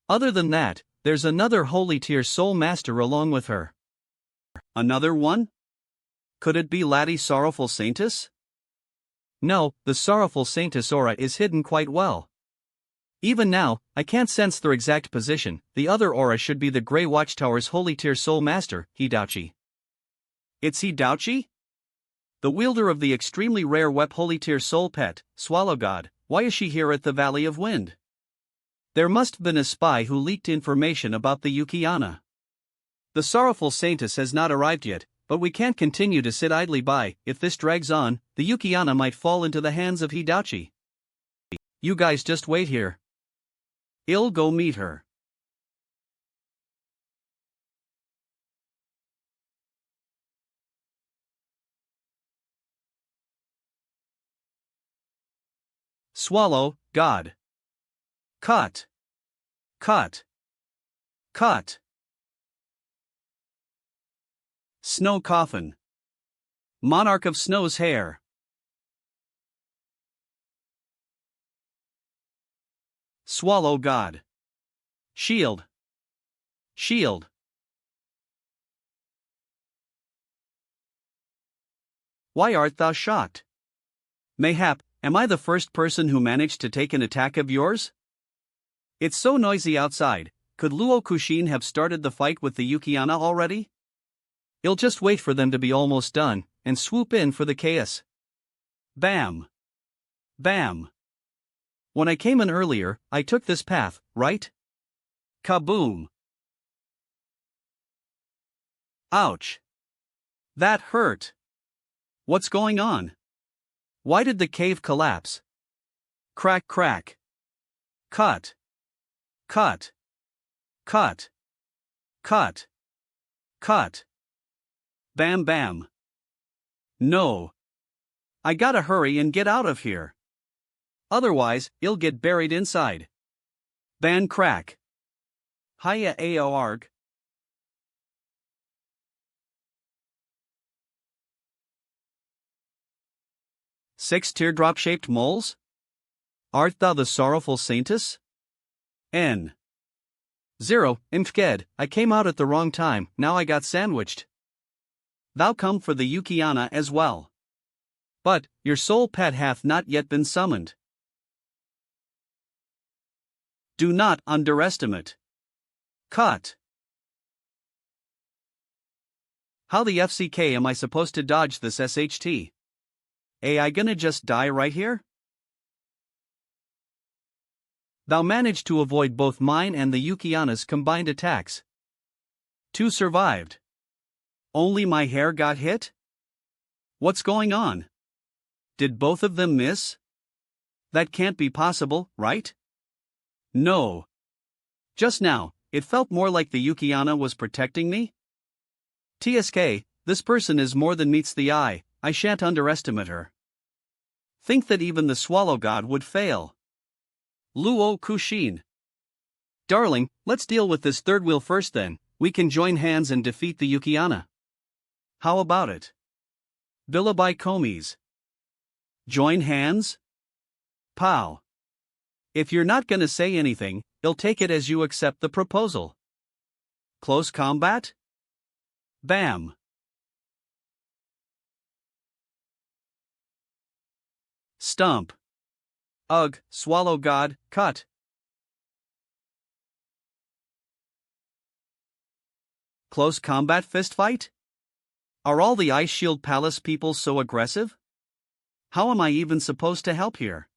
Other than that, there's another holy tier soul master along with her. Another one? Could it be Laddie Sorrowful Saintess? No, the Sorrowful Saintess aura is hidden quite well. Even now, I can't sense their exact position. The other aura should be the Grey Watchtower's holy tier soul master, Hidachi. It's Hidachi? The wielder of the extremely rare Wep holy tier soul pet, Swallow God. Why is she here at the Valley of Wind? There must have been a spy who leaked information about the Yuki-ana. The Sorrowful Saintess has not arrived yet, but we can't continue to sit idly by. If this drags on, the Yuki-ana might fall into the hands of Hidachi. You guys just wait here. I'll go meet her. Swallow, God. Cut. Cut. cut. Snow coffin. Monarch of snow's hair. Swallow god. Shield. Shield. Why art thou shocked? Mayhap, am I the first person who managed to take an attack of yours? It's so noisy outside, could Luo Kushin have started the fight with the Yukiana already? I'll just wait for them to be almost done, and swoop in for the chaos. Bam! Bam! When I came in earlier, I took this path, right? Kaboom! Ouch! That hurt! What's going on? Why did the cave collapse? Crack crack. Cut. Cut. Cut. Cut. Cut. Bam bam. No. I gotta hurry and get out of here. Otherwise, I'll get buried inside. Ban crack. Hiya aorg. Six teardrop-shaped moles? Art thou the sorrowful Saintess? N. 0. Imfked, I came out at the wrong time, now I got sandwiched. Thou come for the Yukiana as well. But, your soul pet hath not yet been summoned. Do not underestimate. Cut. How the FCK am I supposed to dodge this SHT? I gonna just die right here? Thou managed to avoid both mine and the Yukiana's combined attacks. 2 survived. Only my hair got hit? What's going on? Did both of them miss? That can't be possible, right? No. Just now, it felt more like the Yukiana was protecting me. TSK, this person is more than meets the eye, I shan't underestimate her. Think that even the swallow god would fail. Luo Kushin. Darling, let's deal with this third wheel first then, we can join hands and defeat the Yukiana. How about it? Billaby Komis. Join hands? Pow. If you're not gonna say anything, I'll take it as you accept the proposal. Close combat? Bam. Stump. Ugh, swallow god, cut. Close combat fistfight? Are all the Ice Shield Palace people so aggressive? How am I even supposed to help here?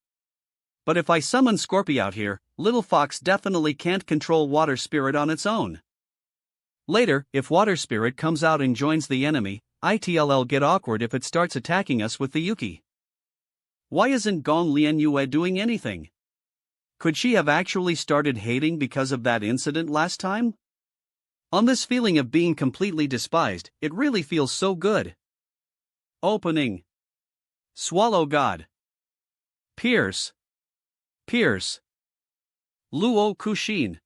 But if I summon Scorpio out here, Little Fox definitely can't control Water Spirit on its own. Later, if Water Spirit comes out and joins the enemy, it'll get awkward if it starts attacking us with the Yuki. Why isn't Gong Lian Yue doing anything? Could she have actually started hating because of that incident last time? On this feeling of being completely despised, it really feels so good. Opening. Swallow God. Pierce. Pierce. Luo Kushin.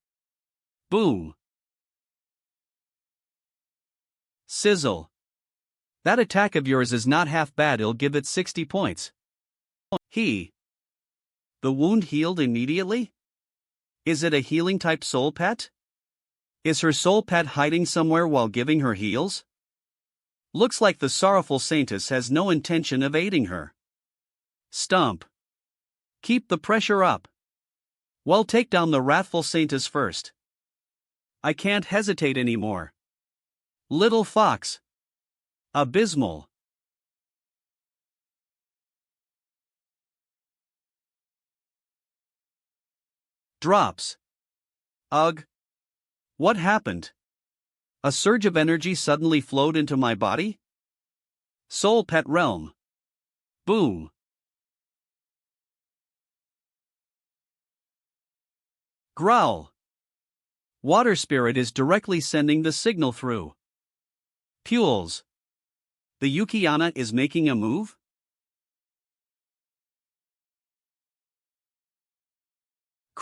Boom. Sizzle. That attack of yours is not half bad, I'll give it 60 points. The wound healed immediately? Is it a healing type soul pet? Is her soul pet hiding somewhere while giving her heals? Looks like the sorrowful Saintess has no intention of aiding her. Stump. Keep the pressure up. Well, take down the wrathful Saintess first. I can't hesitate anymore. Little Fox. Abysmal. Drops. Ugh. What happened? A surge of energy suddenly flowed into my body? Soul Pet Realm. Boom. Growl. Water Spirit is directly sending the signal through. Pules. The Yukiana is making a move?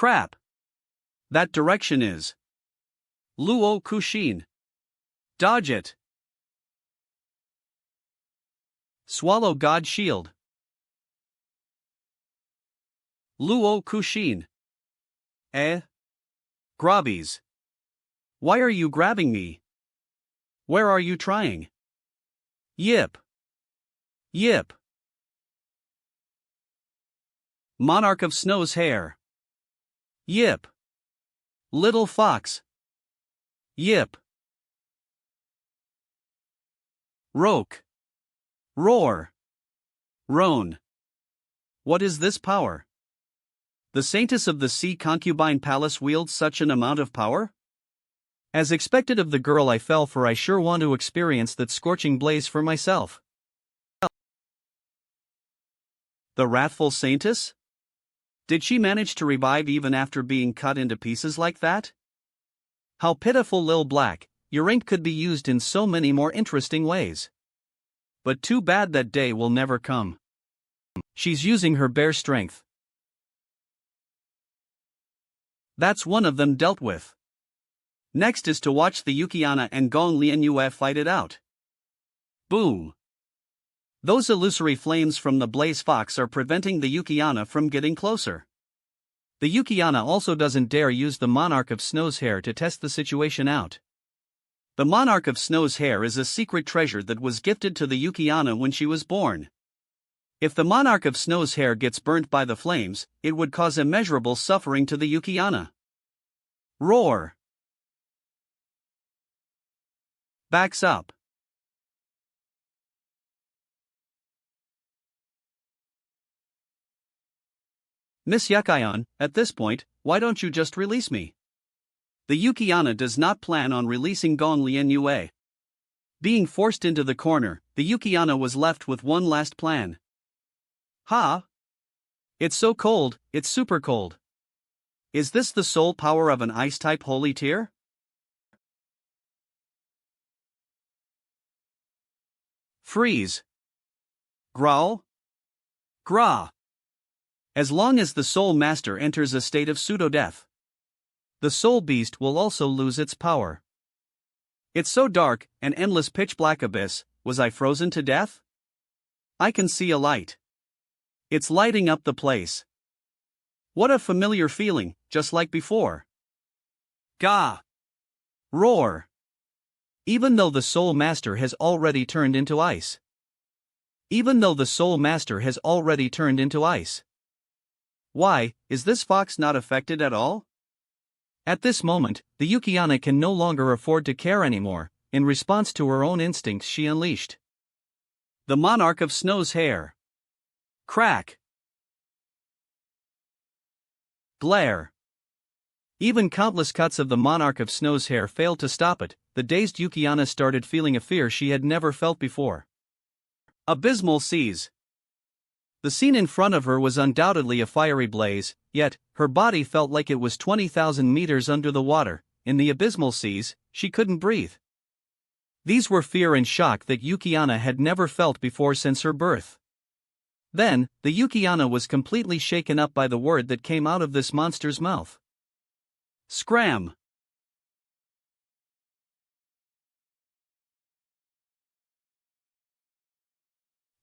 Crap. That direction is Luo Kushin. Dodge it. Swallow God Shield. Luo Kushin. Grobbies. Why are you grabbing me? Where are you trying? Yip. Yip. Monarch of Snow's hair. Yip. Little fox. Yip. Roke. Roar. Roan. What is this power? The Saintess of the Sea Concubine Palace wields such an amount of power? As expected of the girl I fell for, I sure want to experience that scorching blaze for myself. The wrathful Saintess? Did she manage to revive even after being cut into pieces like that? How pitiful, Lil Black, your ink could be used in so many more interesting ways. But too bad that day will never come. She's using her bare strength. That's one of them dealt with. Next is to watch the Yukiana and Gong Lianyue fight it out. Boom! Those illusory flames from the Blaze Fox are preventing the Yukiana from getting closer. The Yukiana also doesn't dare use the Monarch of Snow's hair to test the situation out. The Monarch of Snow's hair is a secret treasure that was gifted to the Yukiana when she was born. If the Monarch of Snow's hair gets burnt by the flames, it would cause immeasurable suffering to the Yukiana. Roar! Backs up. Miss Yukion, at this point, why don't you just release me? The Yukiana does not plan on releasing Gong Lianyue. Being forced into the corner, the Yukiana was left with one last plan. Ha! It's so cold, it's super cold. Is this the sole power of an ice-type holy tear? Freeze. Growl. Gra. As long as the Soul Master enters a state of pseudo-death, the Soul Beast will also lose its power. It's so dark, an endless pitch-black abyss. Was I frozen to death? I can see a light. It's lighting up the place. What a familiar feeling, just like before. Gah! Roar! Even though the Soul Master has already turned into ice. Even though the Soul Master has already turned into ice. Why, is this fox not affected at all? At this moment, the Yukiana can no longer afford to care anymore. In response to her own instincts, she unleashed the Monarch of Snow's hair. Crack. Glare. Even countless cuts of the Monarch of Snow's hair failed to stop it. The dazed Yukiana started feeling a fear she had never felt before. Abysmal seas. The scene in front of her was undoubtedly a fiery blaze, yet, her body felt like it was 20,000 meters under the water. In the abysmal seas, she couldn't breathe. These were fear and shock that Yukiana had never felt before since her birth. Then, the Yukiana was completely shaken up by the word that came out of this monster's mouth. Scram!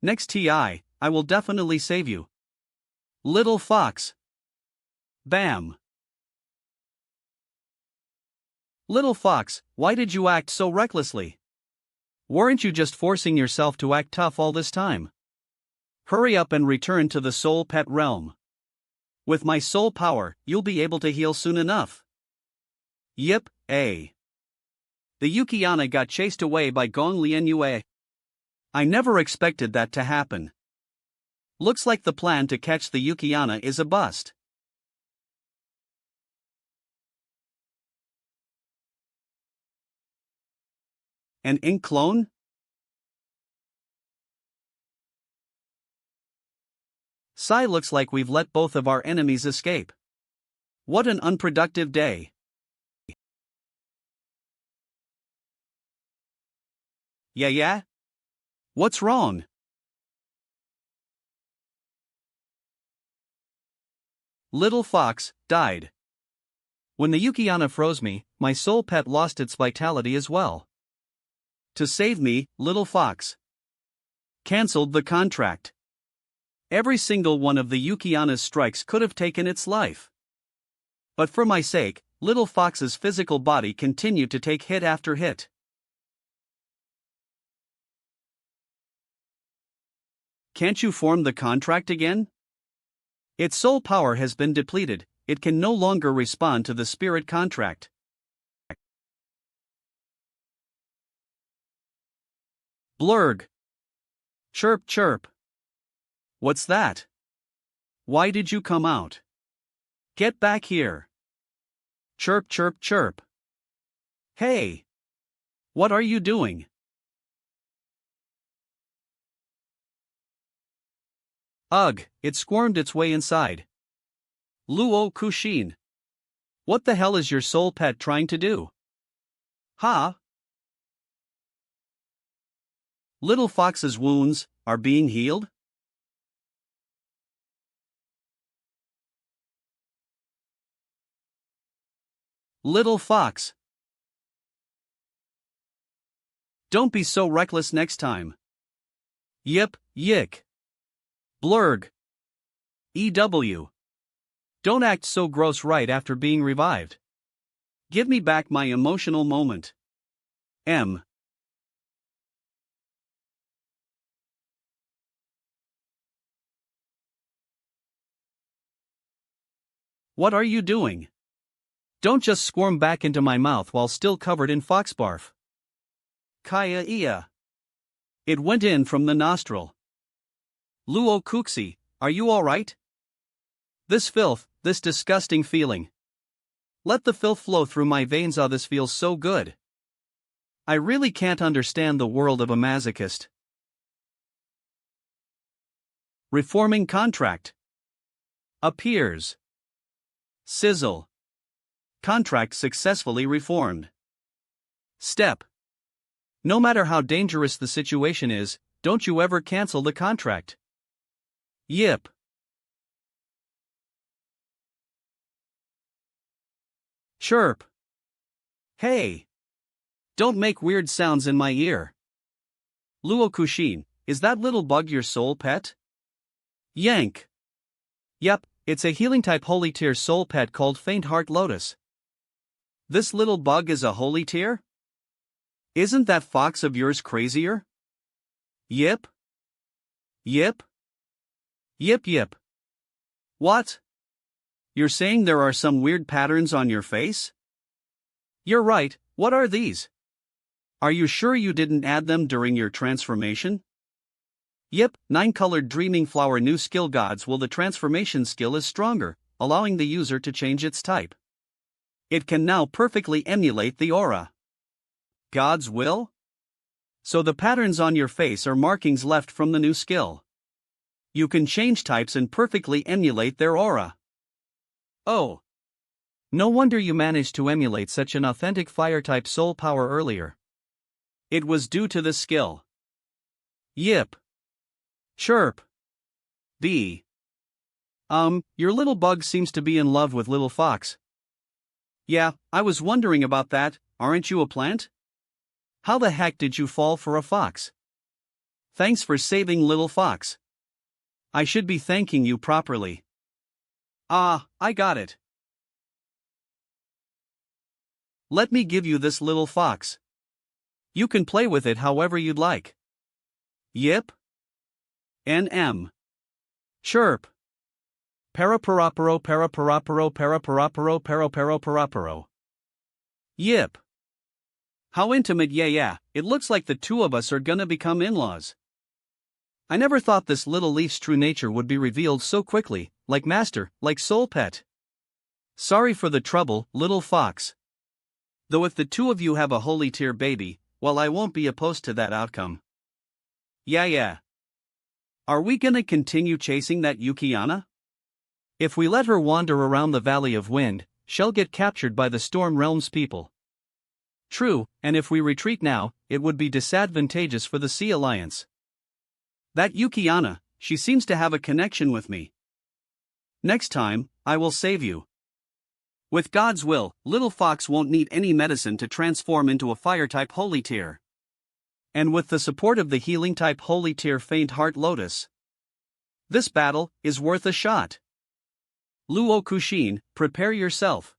Next TI, I will definitely save you. Little fox. Bam! Little fox, why did you act so recklessly? Weren't you just forcing yourself to act tough all this time? Hurry up and return to the soul pet realm. With my soul power, you'll be able to heal soon enough. Yip, The Yukiana got chased away by Gong Lianyue. I never expected that to happen. Looks like the plan to catch the Yukiana is a bust. An ink clone? Sai, looks like we've let both of our enemies escape. What an unproductive day. Yeah? What's wrong? Little fox died. When the Yukiana froze me, my soul pet lost its vitality as well. To save me, little fox cancelled the contract. Every single one of the Yukiana's strikes could have taken its life. But for my sake, little fox's physical body continued to take hit after hit. Can't you form the contract again? Its soul power has been depleted, it can no longer respond to the spirit contract. Blurg. Chirp chirp. What's that? Why did you come out? Get back here. Chirp chirp chirp. Hey! What are you doing? Ugh, it squirmed its way inside. Luo Kushin. What the hell is your soul pet trying to do? Ha! Little fox's wounds are being healed? Little fox. Don't be so reckless next time. Yip, yick. Blurg. EW. Don't act so gross right after being revived. Give me back my emotional moment. M. What are you doing? Don't just squirm back into my mouth while still covered in fox barf. Kaya Ia. It went in from the nostril. Luo Kuxi, are you alright? This filth, this disgusting feeling. Let the filth flow through my veins. This feels so good. I really can't understand the world of a masochist. Reforming contract. Appears. Sizzle. Contract successfully reformed. Step. No matter how dangerous the situation is, don't you ever cancel the contract. Yip. Chirp. Hey! Don't make weird sounds in my ear. Luo Kushin, is that little bug your soul pet? Yank. Yep, it's a healing type holy tier soul pet called Faint Heart Lotus. This little bug is a holy tier? Isn't that fox of yours crazier? Yip. Yip. Yip yip. What? You're saying there are some weird patterns on your face? You're right, what are these? Are you sure you didn't add them during your transformation? Yep, 9-colored dreaming flower new skill gods will the transformation skill is stronger, allowing the user to change its type. It can now perfectly emulate the aura. God's will? So the patterns on your face are markings left from the new skill. You can change types and perfectly emulate their aura. Oh. No wonder you managed to emulate such an authentic fire-type soul power earlier. It was due to the skill. Yip. Chirp. B. Your little bug seems to be in love with little fox. Yeah, I was wondering about that, aren't you a plant? How the heck did you fall for a fox? Thanks for saving little fox. I should be thanking you properly. Ah, I got it. Let me give you this little fox. You can play with it however you'd like. Yip. NM. Chirp. Paraparopero paraparopero paraparopero paraparopero. Yip. How intimate, yeah, it looks like the two of us are gonna become in-laws. I never thought this little leaf's true nature would be revealed so quickly, like master, like soul pet. Sorry for the trouble, little fox. Though if the two of you have a holy tier baby, well, I won't be opposed to that outcome. Yeah. Are we gonna continue chasing that Yukiana? If we let her wander around the Valley of Wind, she'll get captured by the Storm Realm's people. True, and if we retreat now, it would be disadvantageous for the Sea Alliance. That Yukiana, she seems to have a connection with me. Next time, I will save you. With God's will, Little Fox won't need any medicine to transform into a fire-type Holy Tear. And with the support of the healing-type Holy Tear Faint Heart Lotus, this battle is worth a shot. Luo Kushin, prepare yourself.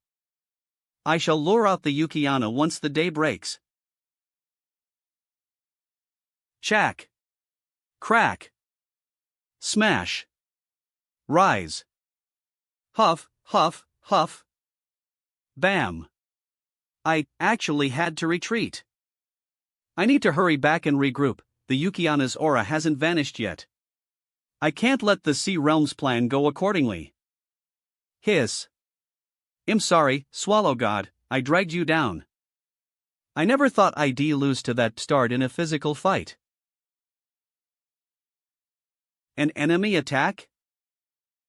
I shall lure out the Yukiana once the day breaks. Chack. Crack. Smash. Rise. Huff, huff, huff. Bam. I actually had to retreat. I need to hurry back and regroup, the Yukiana's aura hasn't vanished yet. I can't let the Sea Realm's plan go accordingly. Hiss. I'm sorry, Swallow God, I dragged you down. I never thought I'd lose to that start in a physical fight. An enemy attack?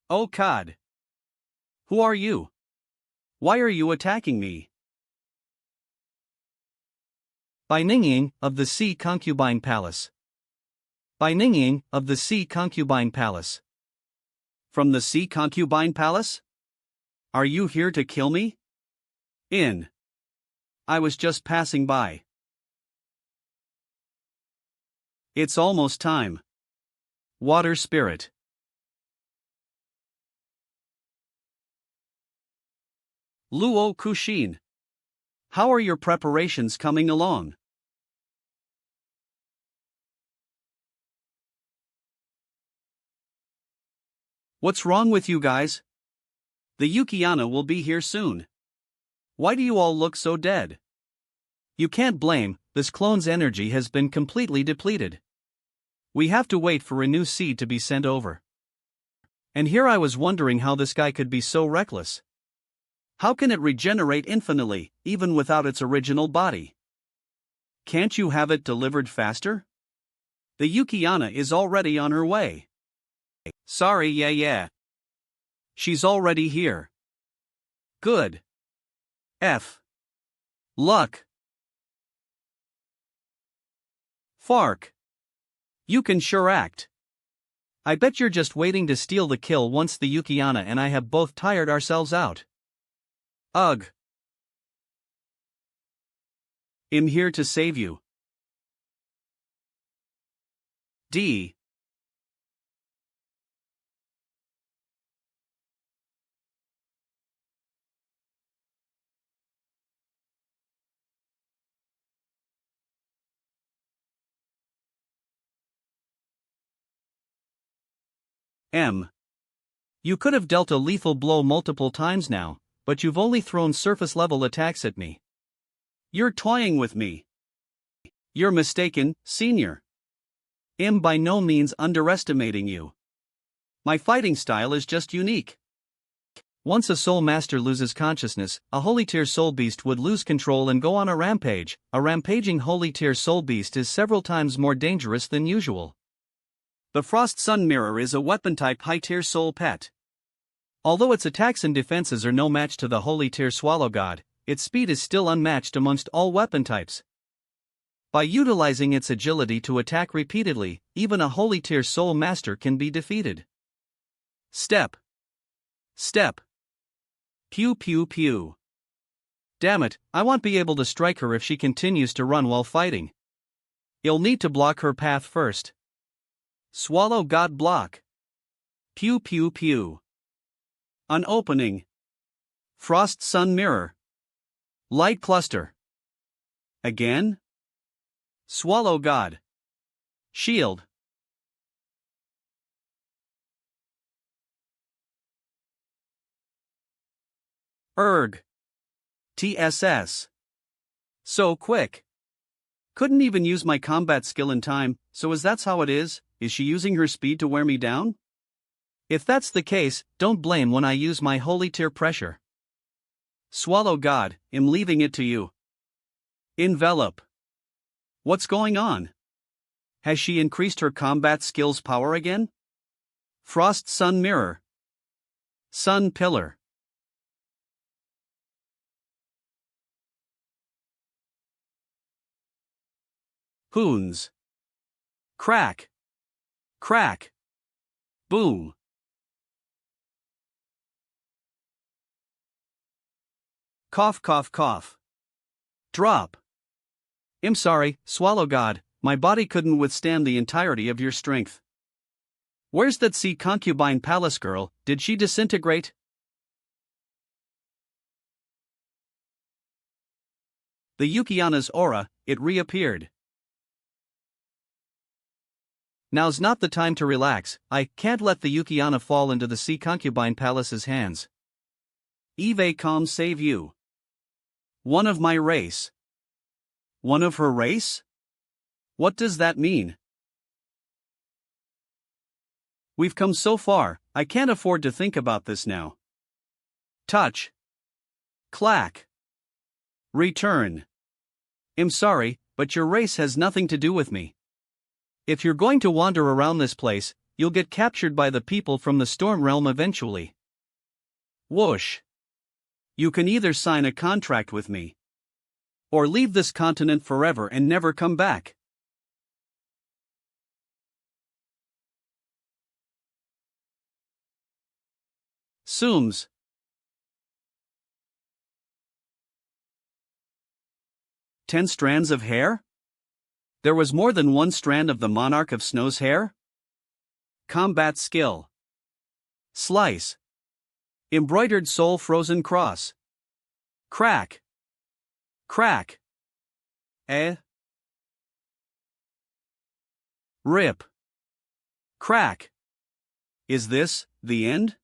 Oh God. Who are you? Why are you attacking me? By Ningying of the Sea Concubine Palace. By Ningying of the Sea Concubine Palace. From the Sea Concubine Palace? Are you here to kill me? I was just passing by. It's almost time. Water Spirit. Luo Kushin. How are your preparations coming along? What's wrong with you guys? The Yukiana will be here soon. Why do you all look so dead? You can't blame, this clone's energy has been completely depleted. We have to wait for a new seed to be sent over. And here I was wondering how this guy could be so reckless. How can it regenerate infinitely, even without its original body? Can't you have it delivered faster? The Yukiana is already on her way. Sorry, yeah. She's already here. Good. F. Luck. Fark. You can sure act. I bet you're just waiting to steal the kill once the Yukiana and I have both tired ourselves out. Ugh. I'm here to save you. D. M. You could have dealt a lethal blow multiple times now, but you've only thrown surface-level attacks at me. You're toying with me. You're mistaken, Senior. I'm by no means underestimating you. My fighting style is just unique. Once a soul master loses consciousness, a holy tier soul beast would lose control and go on a rampage. A rampaging holy tier soul beast is several times more dangerous than usual. The Frost Sun Mirror is a weapon-type high-tier soul pet. Although its attacks and defenses are no match to the holy tier Swallow God, its speed is still unmatched amongst all weapon types. By utilizing its agility to attack repeatedly, even a holy tier soul master can be defeated. Step. Step. Pew pew pew. Damn it, I won't be able to strike her if she continues to run while fighting. You'll need to block her path first. Swallow God block. Pew pew pew. An opening. Frost Sun Mirror. Light Cluster. Again? Swallow God. Shield. Erg. TSS. So quick. Couldn't even use my combat skill in time, so that's how it is? Is she using her speed to wear me down? If that's the case, don't blame when I use my holy tier pressure. Swallow God, I'm leaving it to you. Envelop. What's going on? Has she increased her combat skills power again? Frost Sun Mirror. Sun Pillar. Hoons. Crack. Crack. Boom. Cough, cough, cough. Drop. I'm sorry, Swallow God, my body couldn't withstand the entirety of your strength. Where's that sea concubine palace girl, did she disintegrate? The Yukiana's aura, it reappeared. Now's not the time to relax, I can't let the Yukiana fall into the sea concubine palace's hands. Eve come save you. One of my race. One of her race? What does that mean? We've come so far, I can't afford to think about this now. Touch. Clack. Return. I'm sorry, but your race has nothing to do with me. If you're going to wander around this place, you'll get captured by the people from the Storm Realm eventually. Whoosh. You can either sign a contract with me, or leave this continent forever and never come back. Sooms. 10 strands of hair? There was more than one strand of the Monarch of Snow's hair? Combat skill. Slice. Embroidered soul frozen cross. Crack. Crack. Rip. Crack. Is this the end?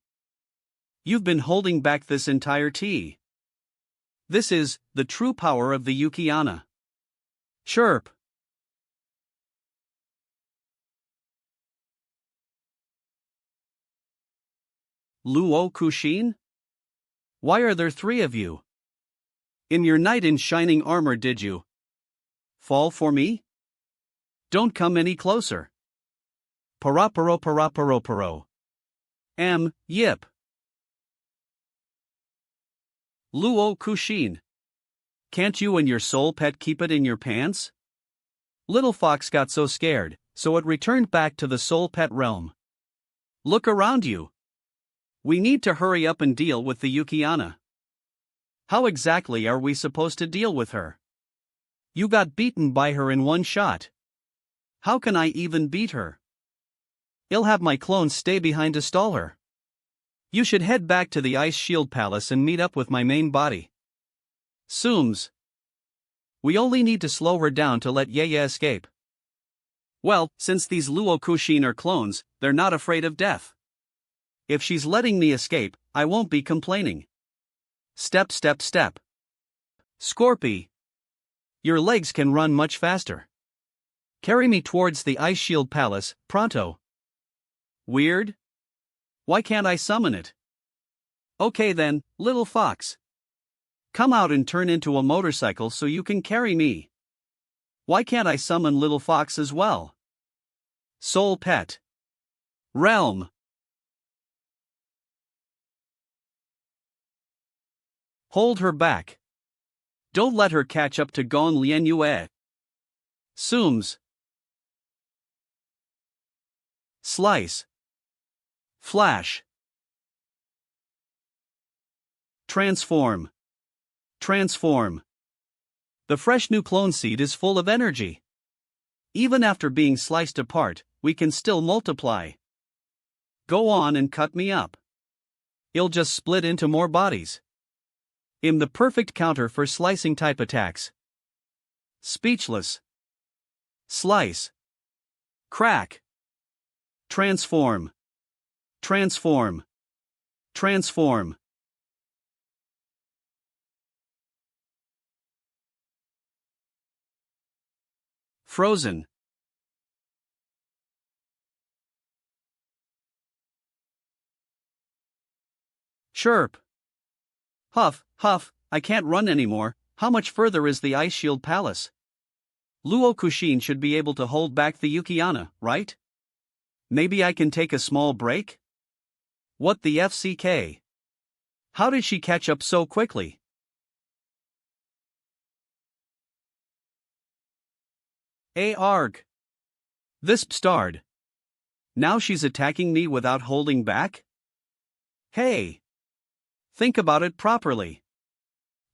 You've been holding back this entire tea. This is the true power of the Yukiana. Chirp. Luo Kushin? Why are there 3 of you? In your knight in shining armor, did you fall for me? Don't come any closer. Paraparo paraparo paro. Yip. Luo Kushin. Can't you and your soul pet keep it in your pants? Little Fox got so scared, so it returned back to the soul pet realm. Look around you. We need to hurry up and deal with the Yukiana. How exactly are we supposed to deal with her? You got beaten by her in one shot. How can I even beat her? I'll have my clones stay behind to stall her. You should head back to the Ice Shield Palace and meet up with my main body. Sooms. We only need to slow her down to let Yaya escape. Well, since these Luo Kushin are clones, they're not afraid of death. If she's letting me escape, I won't be complaining. Step, step, step. Scorpy. Your legs can run much faster. Carry me towards the Ice Shield Palace, pronto. Weird? Why can't I summon it? Okay then, little fox. Come out and turn into a motorcycle so you can carry me. Why can't I summon little fox as well? Soul pet. Realm. Hold her back. Don't let her catch up to Gon Lian Yue. Sooms. Slice. Flash. Transform. Transform. The fresh new clone seed is full of energy. Even after being sliced apart, we can still multiply. Go on and cut me up. It'll just split into more bodies. I'm the perfect counter for slicing type attacks. Speechless. Slice. Crack. Transform. Transform. Transform. Frozen. Chirp. Huff, huff, I can't run anymore. How much further is the Ice Shield Palace? Luo Kushin should be able to hold back the Yukiana, right? Maybe I can take a small break? What the FCK? How did she catch up so quickly? Arg. This starred. Now she's attacking me without holding back? Hey! Think about it properly.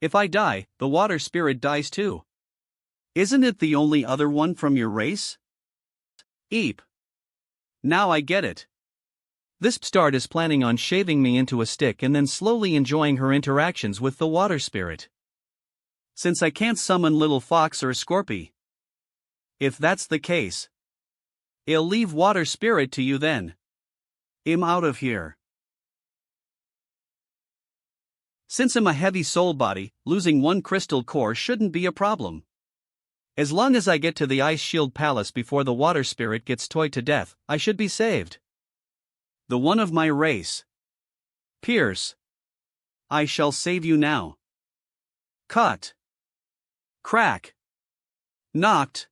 If I die, the water spirit dies too. Isn't it the only other one from your race? Eep. Now I get it. This bastard is planning on shaving me into a stick and then slowly enjoying her interactions with the water spirit. Since I can't summon little fox or scorpy. If that's the case, I'll leave water spirit to you then. I'm out of here. Since I'm a heavy soul body, losing one crystal core shouldn't be a problem. As long as I get to the Ice Shield Palace before the water spirit gets toyed to death, I should be saved. The one of my race. Pierce. I shall save you now. Cut. Crack. Knocked.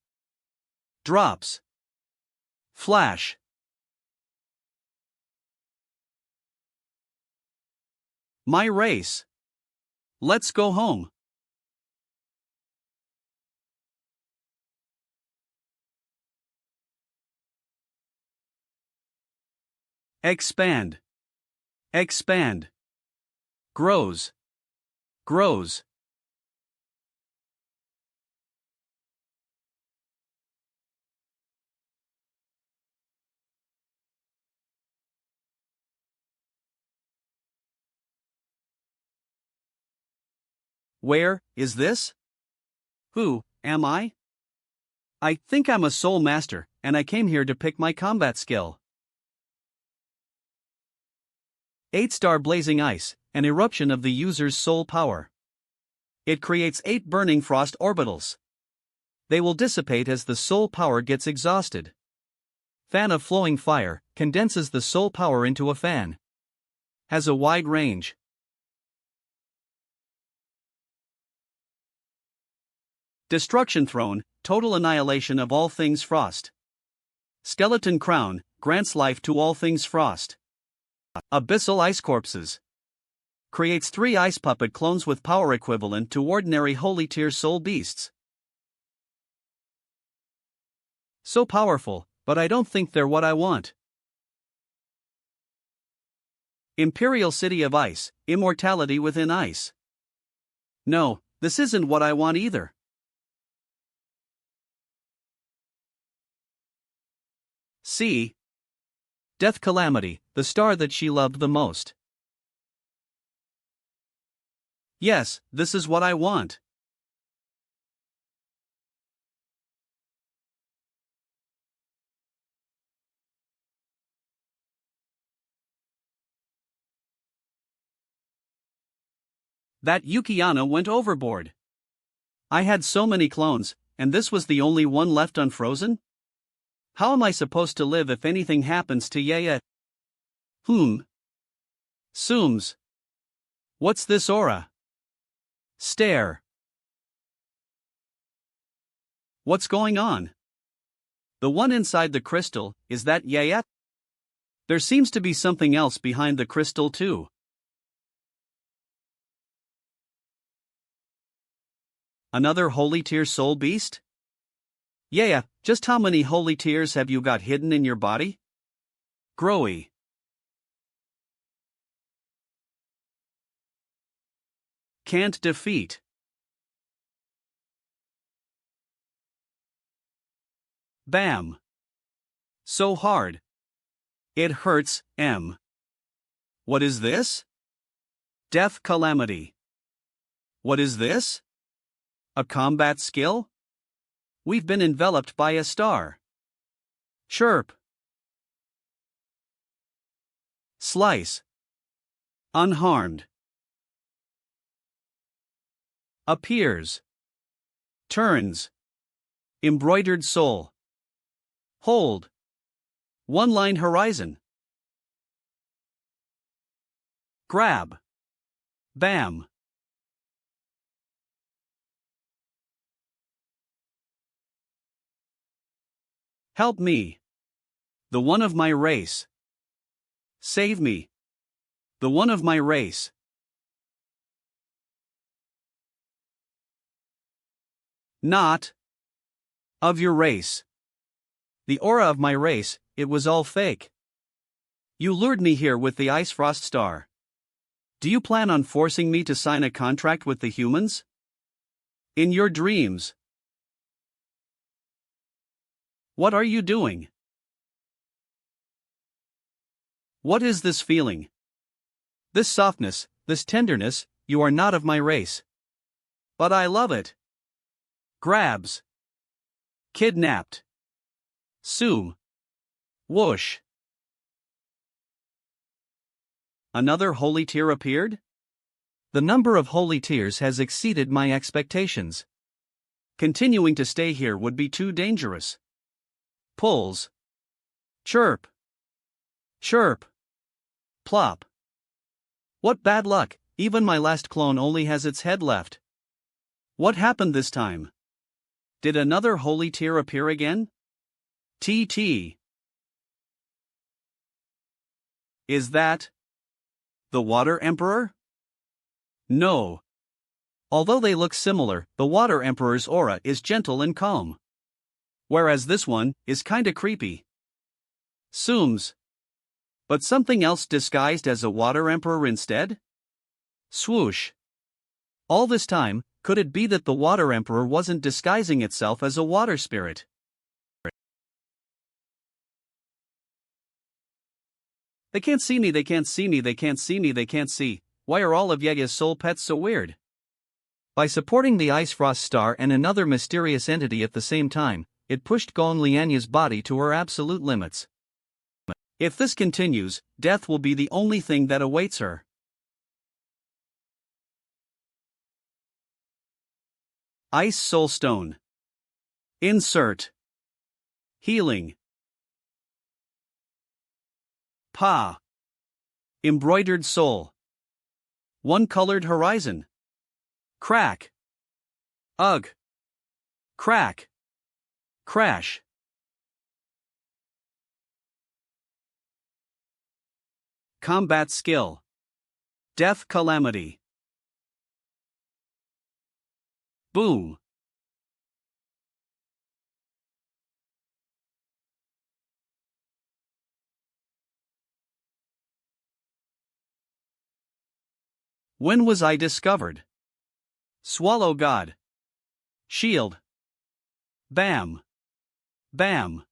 Drops. Flash. My race. Let's go home. Expand. Expand. Grows. Grows. Where is this? Who am I? I think I'm a soul master, and I came here to pick my combat skill. 8-star blazing ice, an eruption of the user's soul power. It creates 8 burning frost orbitals. They will dissipate as the soul power gets exhausted. Fan of flowing fire condenses the soul power into a fan. Has a wide range. Destruction Throne, total annihilation of all things frost. Skeleton Crown, grants life to all things frost. Abyssal Ice Corpses. Creates 3 ice puppet clones with power equivalent to ordinary holy tier soul beasts. So powerful, but I don't think they're what I want. Imperial City of Ice, immortality within ice. No, this isn't what I want either. C. Death Calamity, the star that she loved the most. Yes, this is what I want. That Yukiana went overboard. I had so many clones, and this was the only one left unfrozen? How am I supposed to live if anything happens to Yaya? Sooms. What's this aura? Stare. What's going on? The one inside the crystal, is that Yaya? There seems to be something else behind the crystal too. Another holy tier soul beast? Yeah, just how many holy tears have you got hidden in your body? Growy. Can't defeat. Bam. So hard. It hurts, M. What is this? Death Calamity. What is this? A combat skill? We've been enveloped by a star. Chirp. Slice. Unharmed. Appears. Turns. Embroidered soul. Hold. One-line horizon. Grab. Bam. Help me. The one of my race. Save me. The one of my race. Not of your race. The aura of my race, it was all fake. You lured me here with the Ice Frost Star. Do you plan on forcing me to sign a contract with the humans? In your dreams. What are you doing? What is this feeling? This softness, this tenderness, you are not of my race. But I love it. Grabs. Kidnapped. Zoom. Whoosh. Another holy tear appeared? The number of holy tears has exceeded my expectations. Continuing to stay here would be too dangerous. Pulls. Chirp. Chirp. Plop. What bad luck, even my last clone only has its head left. What happened this time? Did another holy tear appear again? TT. Is that the Water Emperor? No. Although they look similar, the Water Emperor's aura is gentle and calm. Whereas this one is kinda creepy. Zooms. But something else disguised as a Water Emperor instead? Swoosh. All this time, could it be that the Water Emperor wasn't disguising itself as a water spirit? They can't see me, they can't see me, they can't see me, they can't see. Why are all of Yega's soul pets so weird? By supporting the Ice Frost Star and another mysterious entity at the same time, it pushed Gon Lianya's body to her absolute limits. If this continues, death will be the only thing that awaits her. Ice Soul Stone. Insert. Healing. Pa. Embroidered Soul. One-colored horizon. Crack. Ugh. Crack. Crash. Combat skill. Death calamity. Boom. When was I discovered? Swallow God. Shield. Bam. Bam.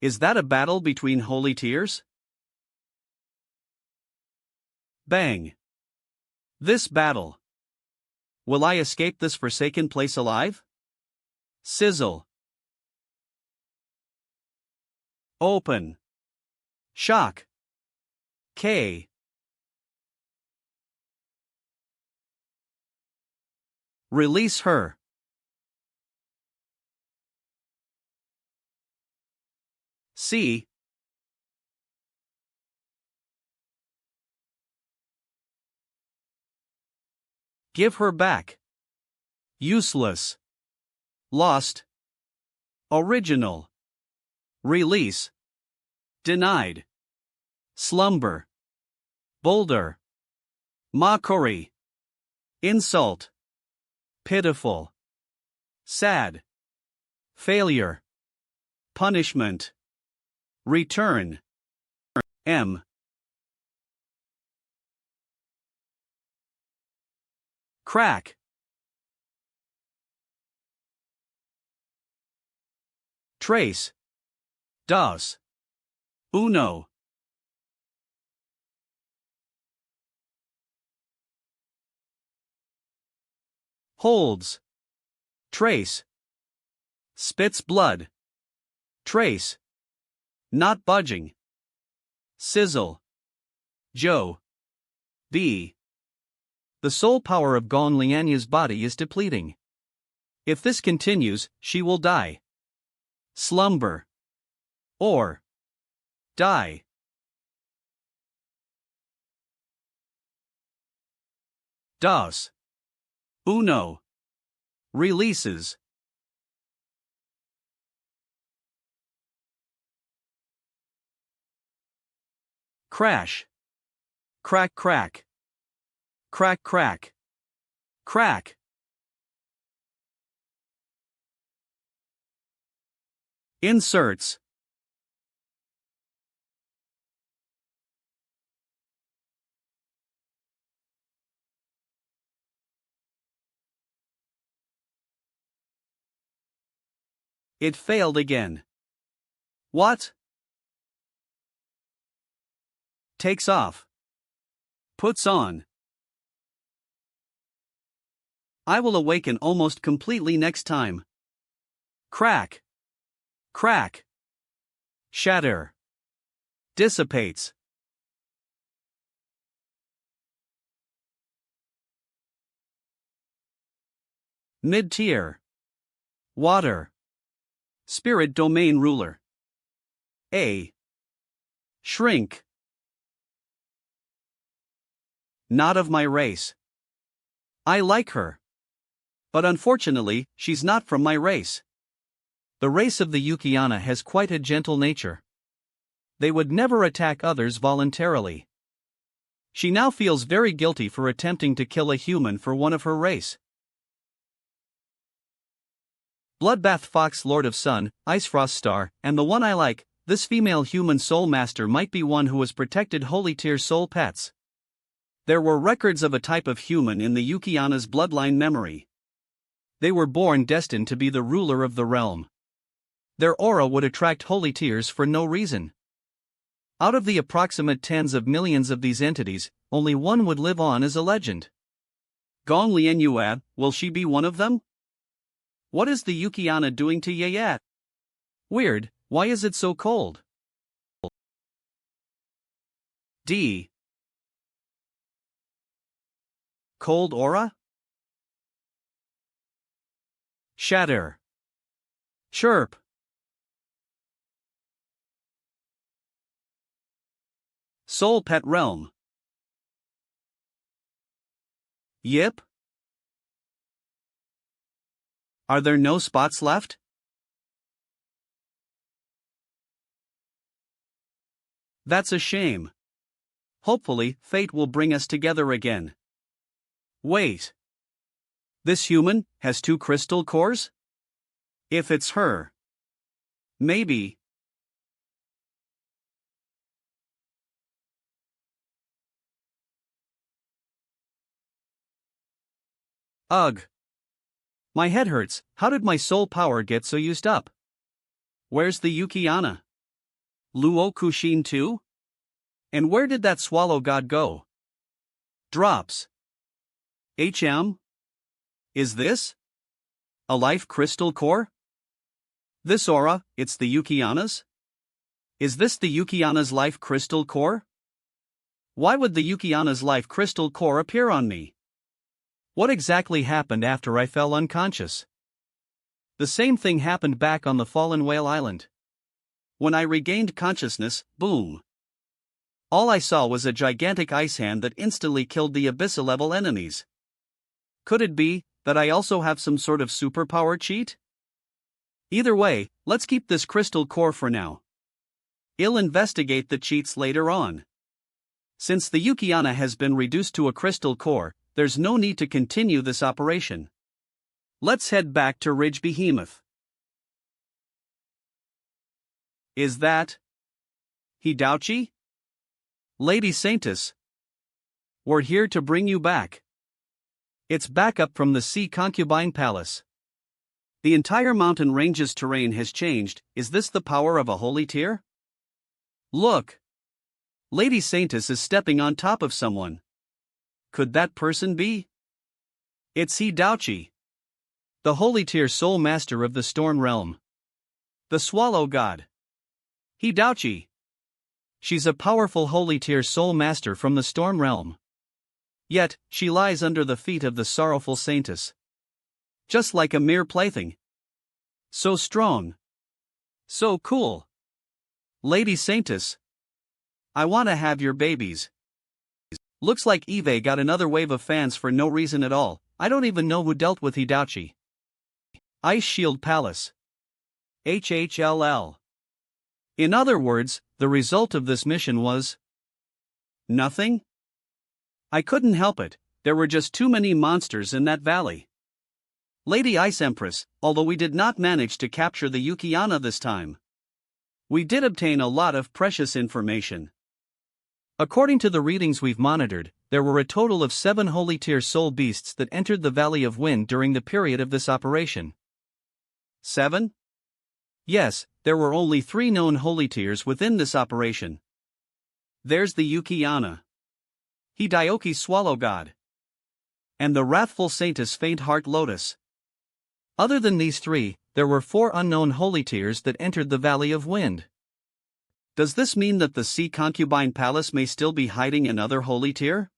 Is that a battle between holy tears? Bang. This battle. Will I escape this forsaken place alive? Sizzle. Open. Shock. K. Release her. C. Give her back. Useless. Lost. Original. Release. Denied. Slumber. Boulder. Mockery. Insult. Pitiful. Sad. Failure. Punishment. Return. M. Crack. Trace. Dos. Uno. Holds. Trace. Spits blood. Trace. Not budging. Sizzle. Joe. B. The soul power of Gon Lianya's body is depleting. If this continues, she will die. Slumber. Or die. Dos. Uno. Releases. Crash. Crack crack. Crack crack. Crack. Inserts. It failed again. What? Takes off. Puts on. I will awaken almost completely next time. Crack. Crack. Shatter. Dissipates. Mid-tier. Water. Spirit domain ruler. A. Shrink. Not of my race. I like her. But unfortunately, she's not from my race. The race of the Yukiana has quite a gentle nature. They would never attack others voluntarily. She now feels very guilty for attempting to kill a human for one of her race. Bloodbath Fox Lord of Sun, Icefrost Star, and the one I like, this female human soul master might be one who has protected holy tier soul pets. There were records of a type of human in the Yukiana's bloodline memory. They were born destined to be the ruler of the realm. Their aura would attract holy tiers for no reason. Out of the approximate tens of millions of these entities, only one would live on as a legend. Gong Lianyuab, will she be one of them? What is the Yukiana doing to Yayat? Weird, why is it so cold? D. Cold aura? Shatter. Chirp. Soul pet realm. Yip? Are there no spots left? That's a shame. Hopefully, fate will bring us together again. Wait. This human has 2 crystal cores? If it's her. Maybe. Ugh. My head hurts. How did my soul power get so used up? Where's the Yukiana? Luo Kushin too? And where did that swallow god go? Drops. HM? Is this a life crystal core? This aura, it's the Yukiana's? Is this the Yukiana's life crystal core? Why would the Yukiana's life crystal core appear on me? What exactly happened after I fell unconscious? The same thing happened back on the fallen whale island. When I regained consciousness, boom. All I saw was a gigantic ice hand that instantly killed the abyssal-level enemies. Could it be that I also have some sort of superpower cheat? Either way, let's keep this crystal core for now. I'll investigate the cheats later on. Since the Yukiana has been reduced to a crystal core, there's no need to continue this operation. Let's head back to Ridge Behemoth. Is that Hidouchi? Lady Saintess. We're here to bring you back. It's back up from the Sea Concubine Palace. The entire mountain range's terrain has changed. Is this the power of a holy tier? Look. Lady Saintess is stepping on top of someone. Could that person be? It's Hidouchi, the holy tier soul master of the storm realm. The swallow god. Hidouchi. She's a powerful holy tier soul master from the storm realm. Yet, she lies under the feet of the sorrowful Saintess. Just like a mere plaything. So strong. So cool. Lady Saintess. I want to have your babies. Looks like Eve got another wave of fans for no reason at all. I don't even know who dealt with Hidouchi. Ice Shield Palace. HHLL. In other words, the result of this mission was nothing? I couldn't help it, there were just too many monsters in that valley. Lady Ice Empress, although we did not manage to capture the Yukiana this time, we did obtain a lot of precious information. According to the readings we've monitored, there were a total of 7 holy tier soul beasts that entered the Valley of Wind during the period of this operation. 7? Yes, there were only 3 known holy tears within this operation. There's the Yuki-ana, Hideyoki Swallow God, and the wrathful Saintess Faint Heart Lotus. Other than these 3, there were 4 unknown holy tears that entered the Valley of Wind. Does this mean that the Sea Concubine Palace may still be hiding another holy tear?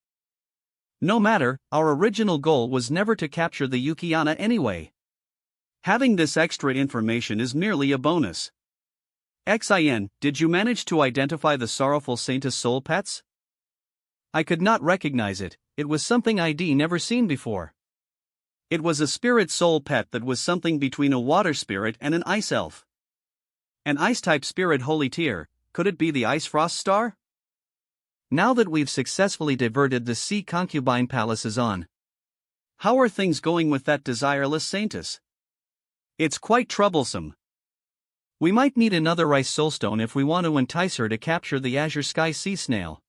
No matter, our original goal was never to capture the Yuki-ana anyway. Having this extra information is merely a bonus. XIN, did you manage to identify the sorrowful Saintess soul pets? I could not recognize it, it was something I'd never seen before. It was a spirit soul pet that was something between a water spirit and an ice elf. An ice-type spirit holy tear, could it be the Ice Frost Star? Now that we've successfully diverted the Sea Concubine Palaces on. How are things going with that desireless Saintess? It's quite troublesome. We might need another ice soulstone if we want to entice her to capture the Azure Sky Sea Snail.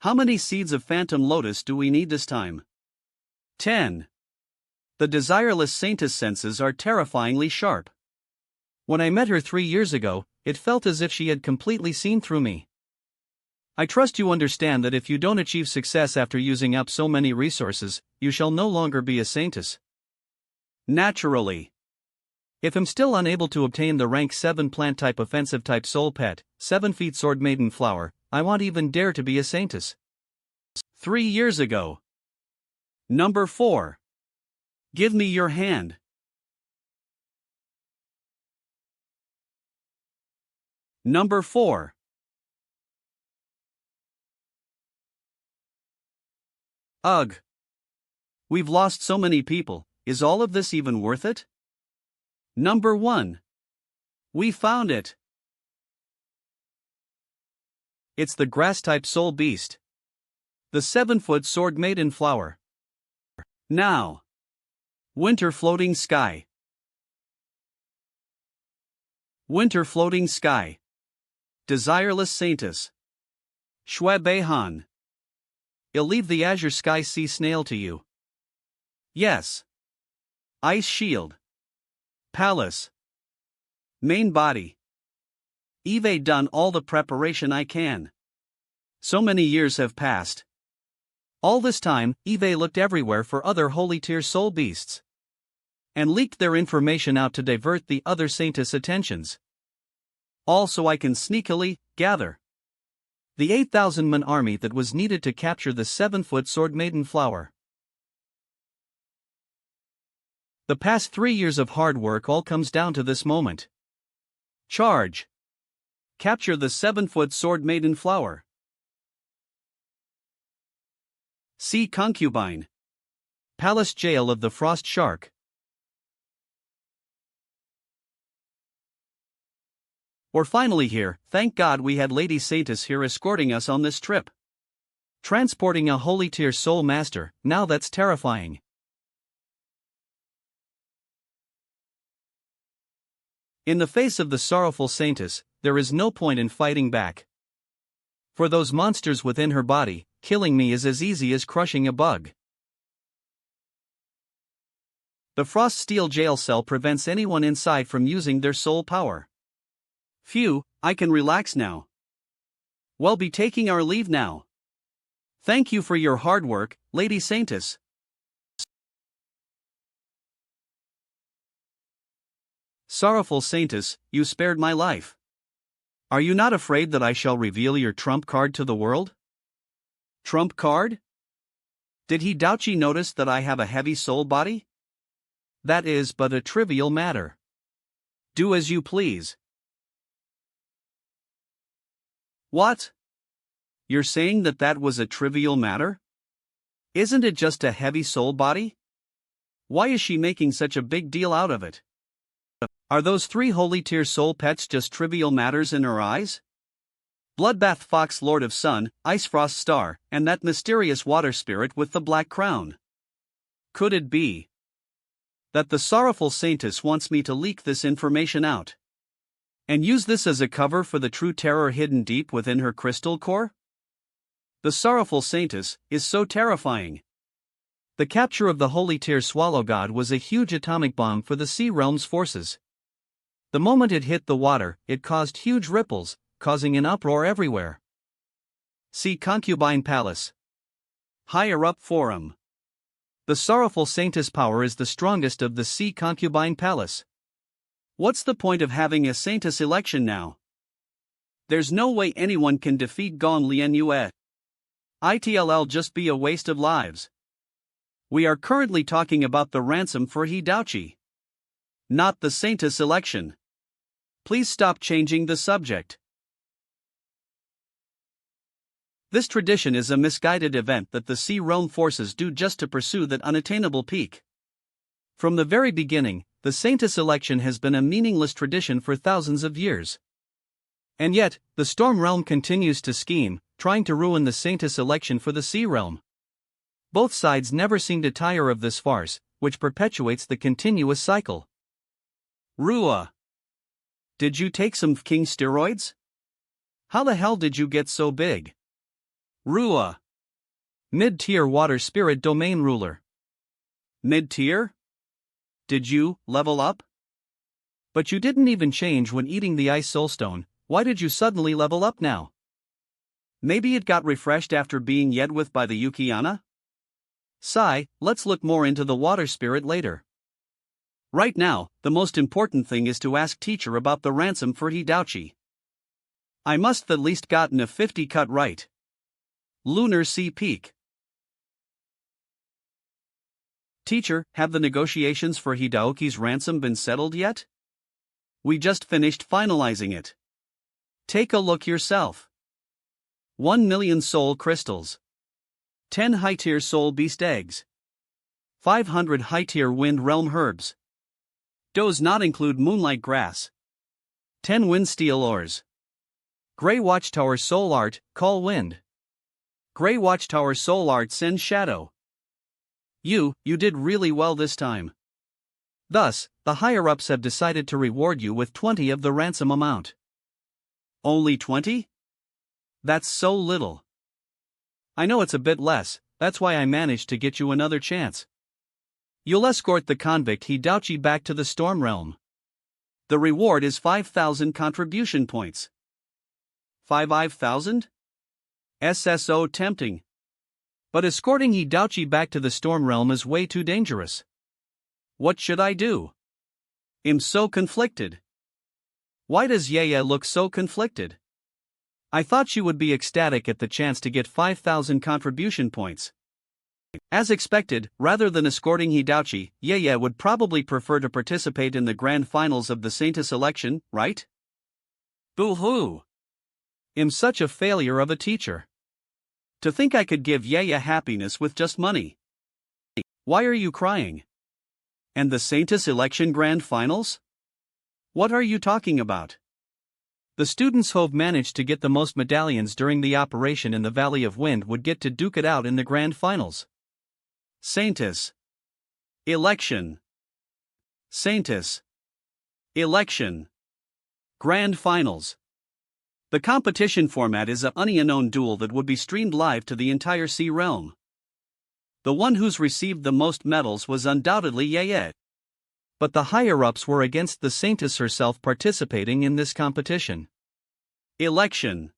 How many seeds of Phantom Lotus do we need this time? 10. The desireless Saintess senses are terrifyingly sharp. When I met her 3 years ago, it felt as if she had completely seen through me. I trust you understand that if you don't achieve success after using up so many resources, you shall no longer be a Saintess. Naturally. If I'm still unable to obtain the rank 7 plant-type offensive-type soul pet, 7 feet sword maiden flower, I won't even dare to be a Saintess. 3 years ago. Number 4. Give me your hand. Number 4. Ugh. We've lost so many people, is all of this even worth it? Number 1. We found it. It's the grass-type soul beast. The 7-foot sword maiden flower. Now. Winter floating sky. Winter floating sky. Desireless Saintess. Shwabehan. I'll leave the Azure Sky Sea Snail to you. Yes. Ice shield. Palace. Main body. I've done all the preparation I can. So many years have passed. All this time, I've looked everywhere for other holy tier soul beasts. And leaked their information out to divert the other Saintess attentions. All so I can sneakily gather the 8,000-man army that was needed to capture the 7-foot sword maiden flower. The past 3 years of hard work all comes down to this moment. Charge. Capture the 7-foot sword maiden flower. Sea Concubine. Palace Jail of the Frost Shark. We're finally here, thank God we had Lady Saintess here escorting us on this trip. Transporting a holy tier soul master, now that's terrifying. In the face of the sorrowful Saintess, there is no point in fighting back. For those monsters within her body, killing me is as easy as crushing a bug. The frost steel jail cell prevents anyone inside from using their soul power. Phew, I can relax now. We'll be taking our leave now. Thank you for your hard work, Lady Saintess. Sorrowful Saintess, you spared my life. Are you not afraid that I shall reveal your trump card to the world? Trump card? Did Hidachi notice that I have a heavy soul body? That is but a trivial matter. Do as you please. What? You're saying that that was a trivial matter? Isn't it just a heavy soul body? Why is she making such a big deal out of it? Are those 3 holy tier soul pets just trivial matters in her eyes? Bloodbath Fox Lord of Sun, Ice Frost Star, and that mysterious water spirit with the black crown. Could it be that the sorrowful Saintess wants me to leak this information out? And use this as a cover for the true terror hidden deep within her crystal core? The sorrowful Saintess is so terrifying. The capture of the holy tier swallow god was a huge atomic bomb for the Sea Realm's forces. The moment it hit the water, it caused huge ripples, causing an uproar everywhere. See Concubine Palace. Higher up forum. The sorrowful Saintess power is the strongest of the Sea Concubine Palace. What's the point of having a Saintess election now? There's no way anyone can defeat Gong Lian Yue. It'll just be a waste of lives. We are currently talking about the ransom for Hidachi, not the Saintess election. Please stop changing the subject. This tradition is a misguided event that the Sea Realm forces do just to pursue that unattainable peak. From the very beginning, the Saintess election has been a meaningless tradition for thousands of years. And yet, the Storm Realm continues to scheme, trying to ruin the Saintess election for the Sea Realm. Both sides never seem to tire of this farce, which perpetuates the continuous cycle. Rua. Did you take some king steroids? How the hell did you get so big? Rua. Mid-tier water spirit domain ruler. Mid-tier? Did you level up? But you didn't even change when eating the ice soulstone. Why did you suddenly level up now? Maybe it got refreshed after being yed with by the Yukiana? Sigh, let's look more into the water spirit later. Right now, the most important thing is to ask teacher about the ransom for Hidachi. I must at least gotten a 50 cut right. Lunar Sea Peak. Teacher, have the negotiations for Hidaoki's ransom been settled yet? We just finished finalizing it. Take a look yourself. 1 million soul crystals. 10 high-tier soul beast eggs. 500 high-tier wind realm herbs. Does not include moonlight grass. 10 wind steel ores. Grey Watchtower soul art, call wind. Grey Watchtower soul art send shadow. You did really well this time. Thus, the higher-ups have decided to reward you with 20 of the ransom amount. Only 20? That's so little. I know it's a bit less, that's why I managed to get you another chance. You'll escort the convict Hidachi back to the Storm Realm. The reward is 5,000 contribution points. 5,000? SSO tempting. But escorting Hidachi back to the Storm Realm is way too dangerous. What should I do? I'm so conflicted. Why does Yaya look so conflicted? I thought she would be ecstatic at the chance to get 5,000 contribution points. As expected, rather than escorting Hidachi, Yaya would probably prefer to participate in the grand finals of the Saintess election, right? Boo-hoo! I'm such a failure of a teacher. To think I could give Yaya happiness with just money. Why are you crying? And the Saintess election grand finals? What are you talking about? The students who've managed to get the most medallions during the operation in the Valley of Wind would get to duke it out in the grand finals. Saintess election. Saintess election. Grand finals. The competition format is a unknown duel that would be streamed live to the entire Sea Realm. The one who's received the most medals was undoubtedly Yeye. But the higher-ups were against the Saintess herself participating in this competition. Election.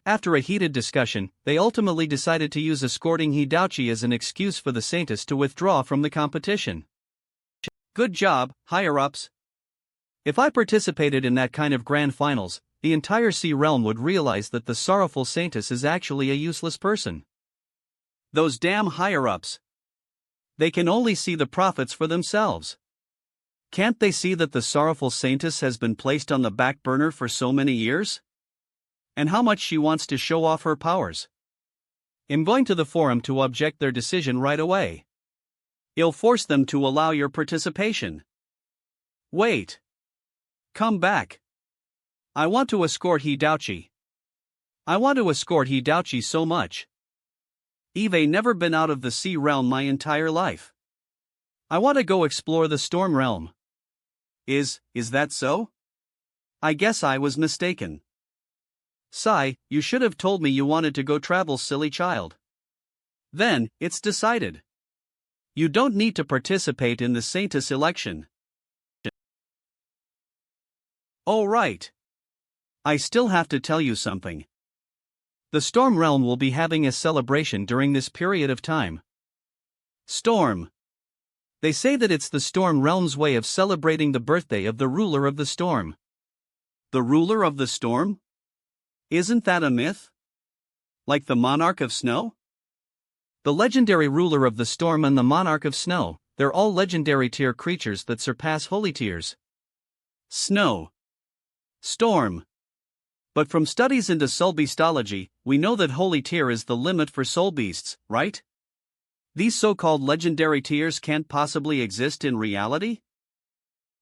After a heated discussion, they ultimately decided to use escorting Hidachi as an excuse for the Saintess to withdraw from the competition. Good job, higher-ups. If I participated in that kind of grand finals, the entire Sea Realm would realize that the sorrowful Saintess is actually a useless person. Those damn higher-ups. They can only see the profits for themselves. Can't they see that the sorrowful Saintess has been placed on the back burner for so many years? And how much she wants to show off her powers? I'm going to the forum to object their decision right away. I'll force them to allow your participation. Wait. Come back. I want to escort Hidachi. I want to escort Hidachi so much. I've never been out of the Sea Realm my entire life. I want to go explore the Storm Realm. Is that so? I guess I was mistaken. Sigh, you should have told me you wanted to go travel, silly child. Then, it's decided. You don't need to participate in the Saintess election. Oh right. I still have to tell you something. The Storm Realm will be having a celebration during this period of time. Storm. They say that it's the Storm Realm's way of celebrating the birthday of the ruler of the storm. The ruler of the storm? Isn't that a myth? Like the monarch of snow? The legendary ruler of the storm and the monarch of snow, they're all legendary tier creatures that surpass holy tiers. Snow. Storm. But from studies into soul beastology, we know that holy tier is the limit for soul beasts, right? These so-called legendary tiers can't possibly exist in reality?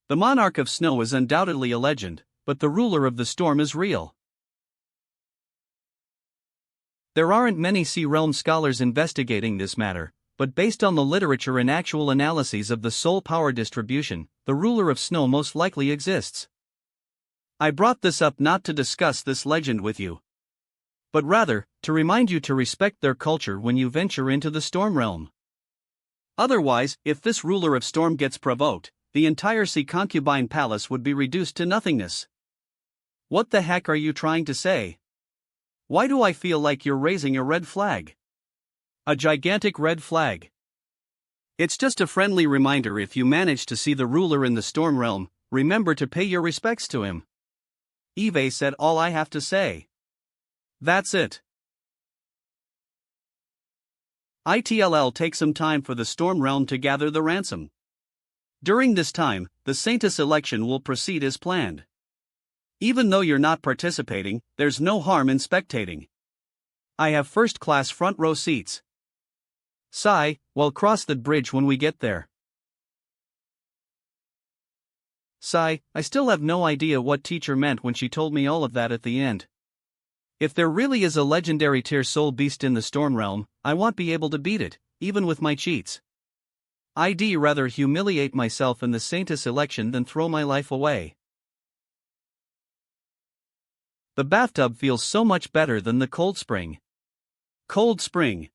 The monarch of snow is undoubtedly a legend, but the ruler of the storm is real. There aren't many Sea Realm scholars investigating this matter, but based on the literature and actual analyses of the soul power distribution, the ruler of snow most likely exists. I brought this up not to discuss this legend with you, but rather, to remind you to respect their culture when you venture into the Storm Realm. Otherwise, if this ruler of storm gets provoked, the entire Sea Concubine Palace would be reduced to nothingness. What the heck are you trying to say? Why do I feel like you're raising a red flag? A gigantic red flag. It's just a friendly reminder: if you manage to see the ruler in the Storm Realm, remember to pay your respects to him. Eve said all I have to say. That's it. ITLL take some time for the Storm Realm to gather the ransom. During this time, the Saintess election will proceed as planned. Even though you're not participating, there's no harm in spectating. I have first-class front row seats. Sigh, we'll cross that bridge when we get there. Sigh, I still have no idea what teacher meant when she told me all of that at the end. If there really is a legendary tier soul beast in the Storm Realm, I won't be able to beat it, even with my cheats. I'd rather humiliate myself in the Saintess election than throw my life away. The bathtub feels so much better than the cold spring. Cold spring.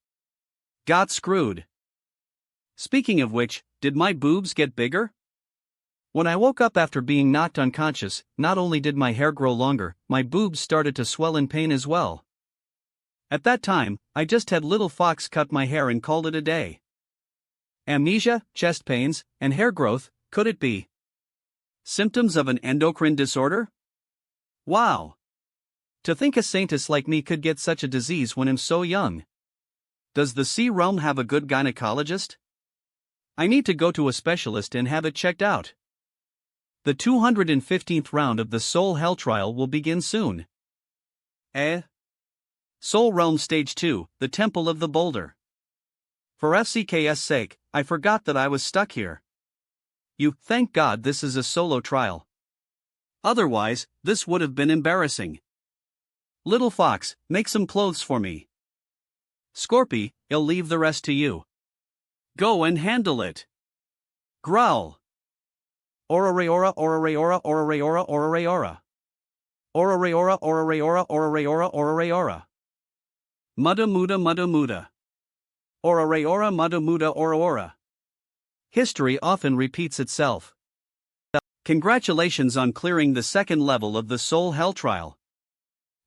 Got screwed. Speaking of which, did my boobs get bigger? When I woke up after being knocked unconscious, not only did my hair grow longer, my boobs started to swell in pain as well. At that time, I just had little Fox cut my hair and called it a day. Amnesia, chest pains, and hair growth, could it be symptoms of an endocrine disorder? Wow! To think a saintess like me could get such a disease when I'm so young. Does the Sea Realm have a good gynecologist? I need to go to a specialist and have it checked out. The 215th round of the Soul Hell Trial will begin soon. Soul Realm Stage 2, the Temple of the Boulder. For FCK's sake, I forgot that I was stuck here. Thank God this is a solo trial. Otherwise, this would have been embarrassing. Little Fox, make some clothes for me. Scorpy, I'll leave the rest to you. Go and handle it. Growl. Orareora, orareora, orareora, orareora. Orareora, orareora, orareora, orareora. Mudda muda mudda muda. Orareora mudda muda oraora. History often repeats itself. Congratulations on clearing the second level of the Soul Hell Trial.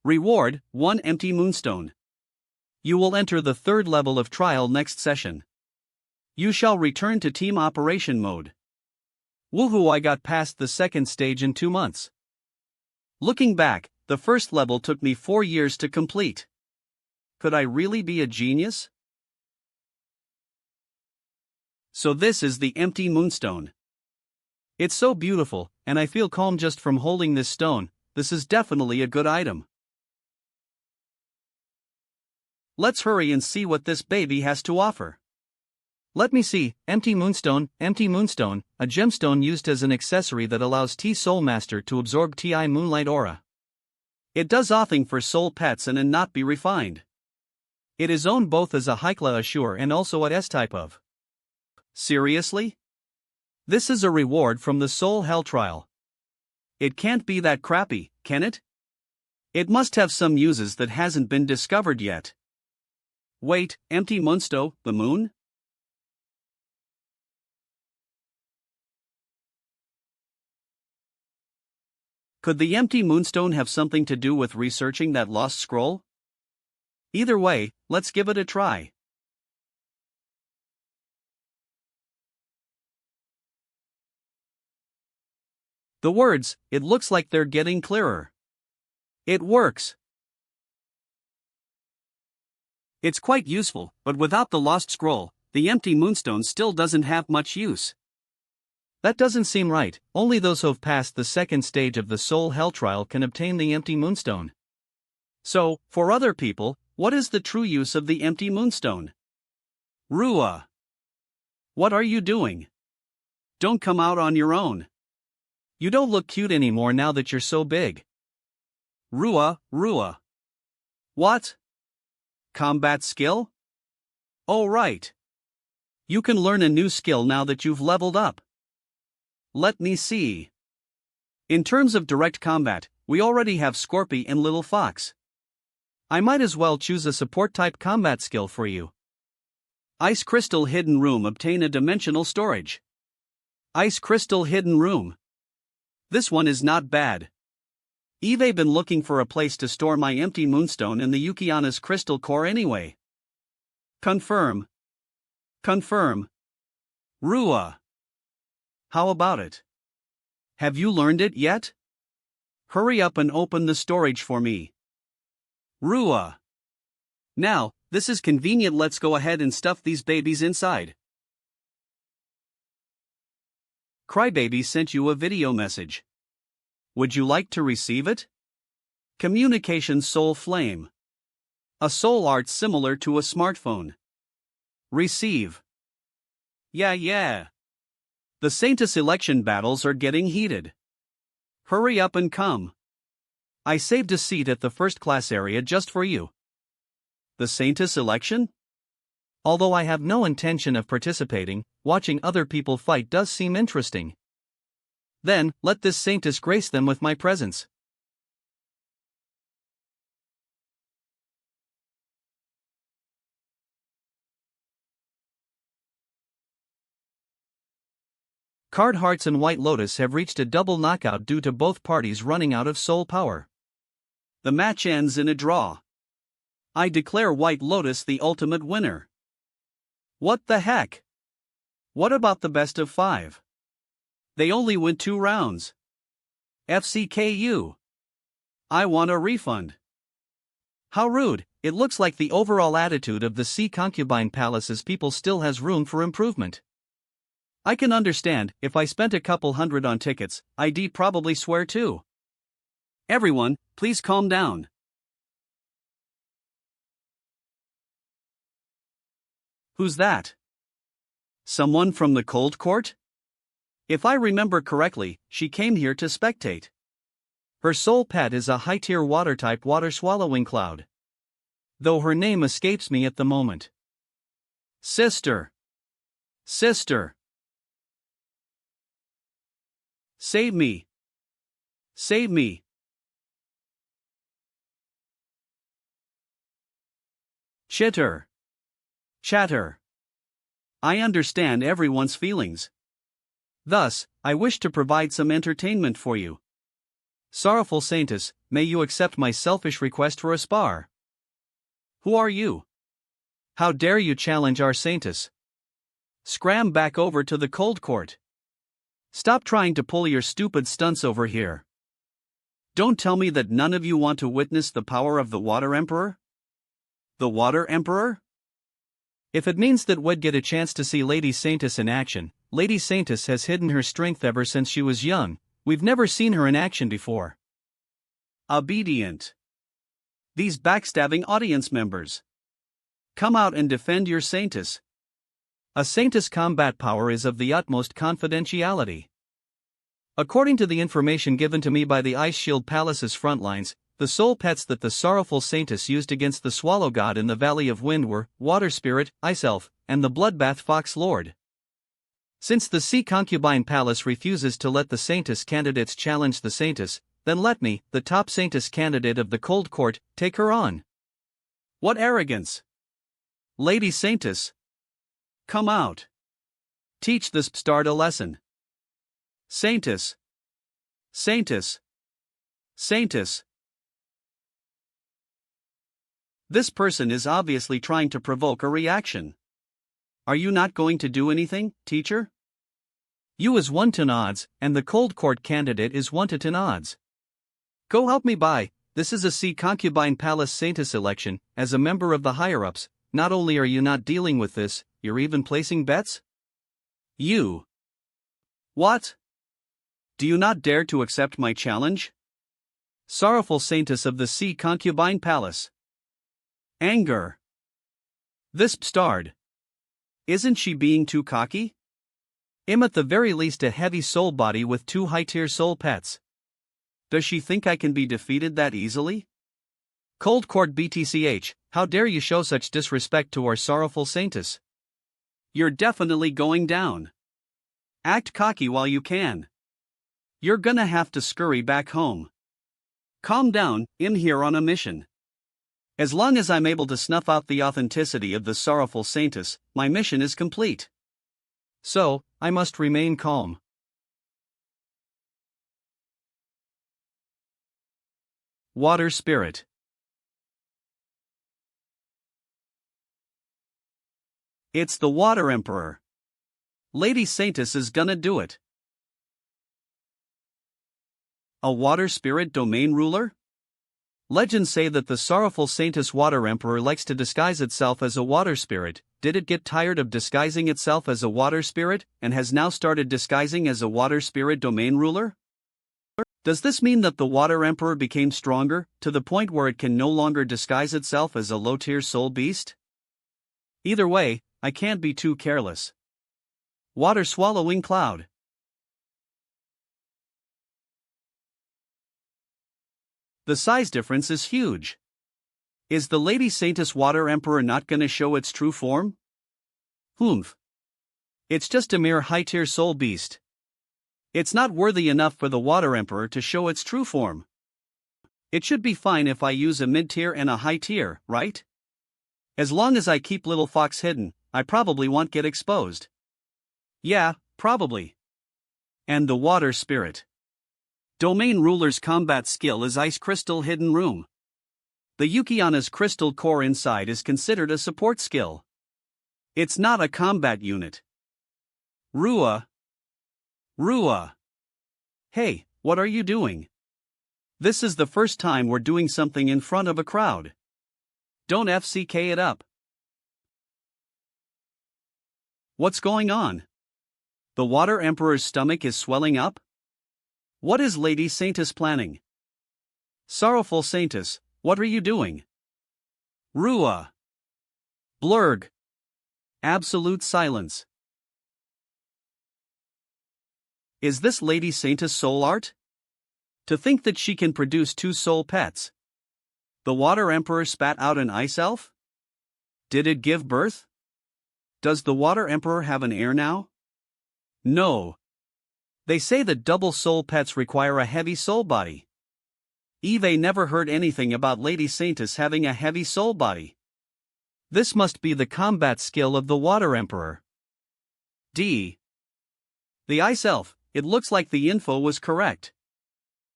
Reward, 1 empty moonstone. You will enter the third level of trial next session. You shall return to team operation mode. Woohoo, I got past the second stage in 2 months. Looking back, the first level took me 4 years to complete. Could I really be a genius? So this is the empty moonstone. It's so beautiful, and I feel calm just from holding this stone. This is definitely a good item. Let's hurry and see what this baby has to offer. Let me see. Empty moonstone, a gemstone used as an accessory that allows T-Soul Master to absorb Ti Moonlight Aura. It does nothing for soul pets and not be refined. It is owned both as a Hykla Assure and also a S-type of. Seriously? This is a reward from the Soul Hell Trial. It can't be that crappy, can it? It must have some uses that hasn't been discovered yet. Wait, empty moonstone, the moon? Could the empty moonstone have something to do with researching that lost scroll? Either way, let's give it a try. The words, it looks like they're getting clearer. It works. It's quite useful, but without the lost scroll, the empty moonstone still doesn't have much use. That doesn't seem right. Only those who've passed the second stage of the soul hell trial can obtain the empty moonstone. So, for other people, what is the true use of the empty moonstone? Rua. What are you doing? Don't come out on your own. You don't look cute anymore now that you're so big. Rua. What? Combat skill? Oh right. You can learn a new skill now that you've leveled up. Let me see. In terms of direct combat, we already have Scorpy and Little Fox. I might as well choose a support-type combat skill for you. Ice Crystal Hidden Room. Obtain a dimensional storage. Ice Crystal Hidden Room. This one is not bad. I've been looking for a place to store my empty moonstone in the Yukiana's crystal core anyway. Confirm. Rua. How about it? Have you learned it yet? Hurry up and open the storage for me. Rua. Now, this is convenient. Let's go ahead and stuff these babies inside. Crybaby sent you a video message. Would you like to receive it? Communication Soul Flame. A soul art similar to a smartphone. Receive. Yeah. The Saintess election battles are getting heated. Hurry up and come. I saved a seat at the first class area just for you. The Saintess election? Although I have no intention of participating, watching other people fight does seem interesting. Then, let this Saintess grace them with my presence. Card Hearts and White Lotus have reached a double knockout due to both parties running out of soul power. The match ends in a draw. I declare White Lotus the ultimate winner. What the heck? What about the best of 5? They only went 2 rounds. FCKU. I want a refund. How rude. It looks like the overall attitude of the Sea Concubine Palace's people still has room for improvement. I can understand, if I spent a couple hundred on tickets, I'd probably swear too. Everyone, please calm down. Who's that? Someone from the Cold Court? If I remember correctly, she came here to spectate. Her soul pet is a high-tier water-type water-swallowing cloud. Though her name escapes me at the moment. Sister. Save me. Chatter. I understand everyone's feelings. Thus, I wish to provide some entertainment for you. Sorrowful Saintess, may you accept my selfish request for a spar. Who are you? How dare you challenge our Saintess? Scram back over to the Cold Court. Stop trying to pull your stupid stunts over here. Don't tell me that none of you want to witness the power of the Water Emperor? The Water Emperor? If it means that we'd get a chance to see Lady Saintess in action, Lady Saintess has hidden her strength ever since she was young. We've never seen her in action before. Obedient. These backstabbing audience members. Come out and defend your Saintess. A Saintess' combat power is of the utmost confidentiality. According to the information given to me by the Ice Shield Palace's front lines, the soul pets that the sorrowful Saintess used against the Swallow God in the Valley of Wind were Water Spirit, Ice Elf, and the Bloodbath Fox Lord. Since the Sea Concubine Palace refuses to let the Saintess candidates challenge the Saintess, then let me, the top Saintess candidate of the Cold Court, take her on. What arrogance! Lady Saintess! Come out. Teach this bastard a lesson. Saintess. Saintess. This person is obviously trying to provoke a reaction. Are you not going to do anything, teacher? U is 1 to odds, and the cold court candidate is 1 to 10 odds. Go help me buy. This is a C concubine palace Saintess election. As a member of the higher-ups, not only are you not dealing with this, you're even placing bets? You. What? Do you not dare to accept my challenge? Sorrowful Saintess of the C concubine palace. Anger. This starred. Isn't she being too cocky? I'm at the very least a heavy soul body with 2 high-tier soul pets. Does she think I can be defeated that easily? Cold court BTCH, how dare you show such disrespect to our sorrowful Saintess? You're definitely going down. Act cocky while you can. You're gonna have to scurry back home. Calm down, I'm here on a mission. As long as I'm able to snuff out the authenticity of the sorrowful Saintess, my mission is complete. So, I must remain calm. Water Spirit. It's the Water Emperor. Lady Saintess is gonna do it. A water spirit domain ruler? Legends say that the sorrowful Saintess Water Emperor likes to disguise itself as a water spirit. Did it get tired of disguising itself as a water spirit, and has now started disguising as a water spirit domain ruler? Does this mean that the Water Emperor became stronger, to the point where it can no longer disguise itself as a low-tier soul beast? Either way, I can't be too careless. Water Swallowing Cloud. The size difference is huge. Is the Lady Saintess Water Emperor not gonna show its true form? Humph. It's just a mere high-tier soul beast. It's not worthy enough for the Water Emperor to show its true form. It should be fine if I use a mid-tier and a high-tier, right? As long as I keep Little Fox hidden, I probably won't get exposed. Yeah, probably. And the Water Spirit. Domain Ruler's combat skill is Ice Crystal Hidden Room. The Yukiana's crystal core inside is considered a support skill. It's not a combat unit. Rua. Hey, what are you doing? This is the first time we're doing something in front of a crowd. Don't FCK it up. What's going on? The Water Emperor's stomach is swelling up? What is Lady Saintess planning? Sorrowful Saintess, what are you doing? Rua. Blurg. Absolute silence. Is this Lady Saintess soul art? To think that she can produce 2 soul pets. The Water Emperor spat out an ice elf? Did it give birth? Does the Water Emperor have an heir now? No. They say that double soul pets require a heavy soul body. Eve never heard anything about Lady Saintess having a heavy soul body. This must be the combat skill of the Water Emperor. D. The Ice Elf, it looks like the info was correct.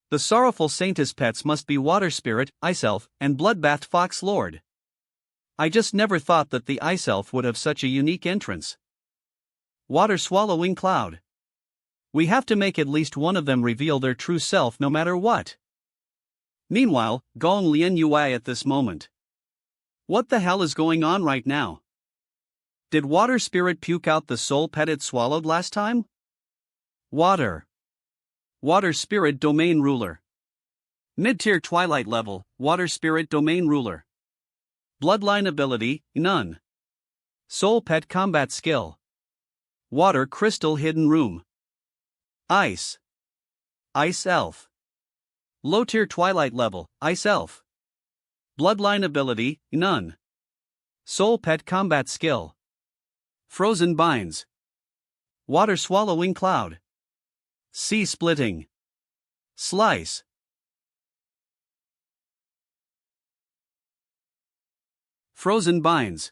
The sorrowful Saintess pets must be Water Spirit, Ice Elf, and Bloodbath Fox Lord. I just never thought that the Ice Elf would have such a unique entrance. Water Swallowing Cloud. We have to make at least one of them reveal their true self no matter what. Meanwhile, Gong Lian Yui at this moment. What the hell is going on right now? Did Water Spirit puke out the soul pet it swallowed last time? Water Spirit Domain Ruler. Mid-tier Twilight level, Water Spirit Domain Ruler. Bloodline ability, none. Soul pet combat skill. Water Crystal Hidden Room. Ice Elf. Low-tier Twilight level, Ice Elf. Bloodline ability, none. Soul pet combat skill. Frozen Binds. Water Swallowing Cloud. Sea Splitting. Slice. Frozen Binds.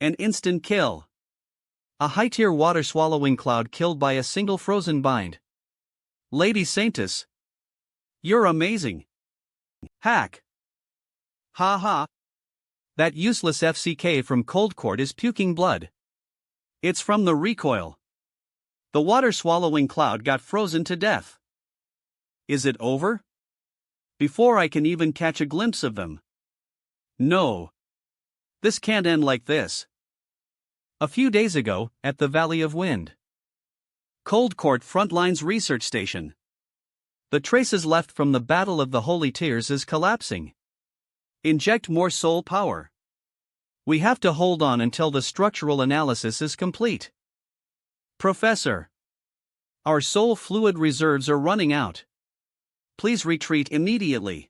An instant kill. A high-tier water-swallowing cloud killed by a single frozen bind. Lady Saintess. You're amazing. Hack. Ha ha. That useless FCK from Cold Court is puking blood. It's from the recoil. The water-swallowing cloud got frozen to death. Is it over? Before I can even catch a glimpse of them. No. This can't end like this. A few days ago, at the Valley of Wind. Cold Court Frontlines Research Station. The traces left from the Battle of the Holy Tears is collapsing. Inject more soul power. We have to hold on until the structural analysis is complete. Professor. Our soul fluid reserves are running out. Please retreat immediately.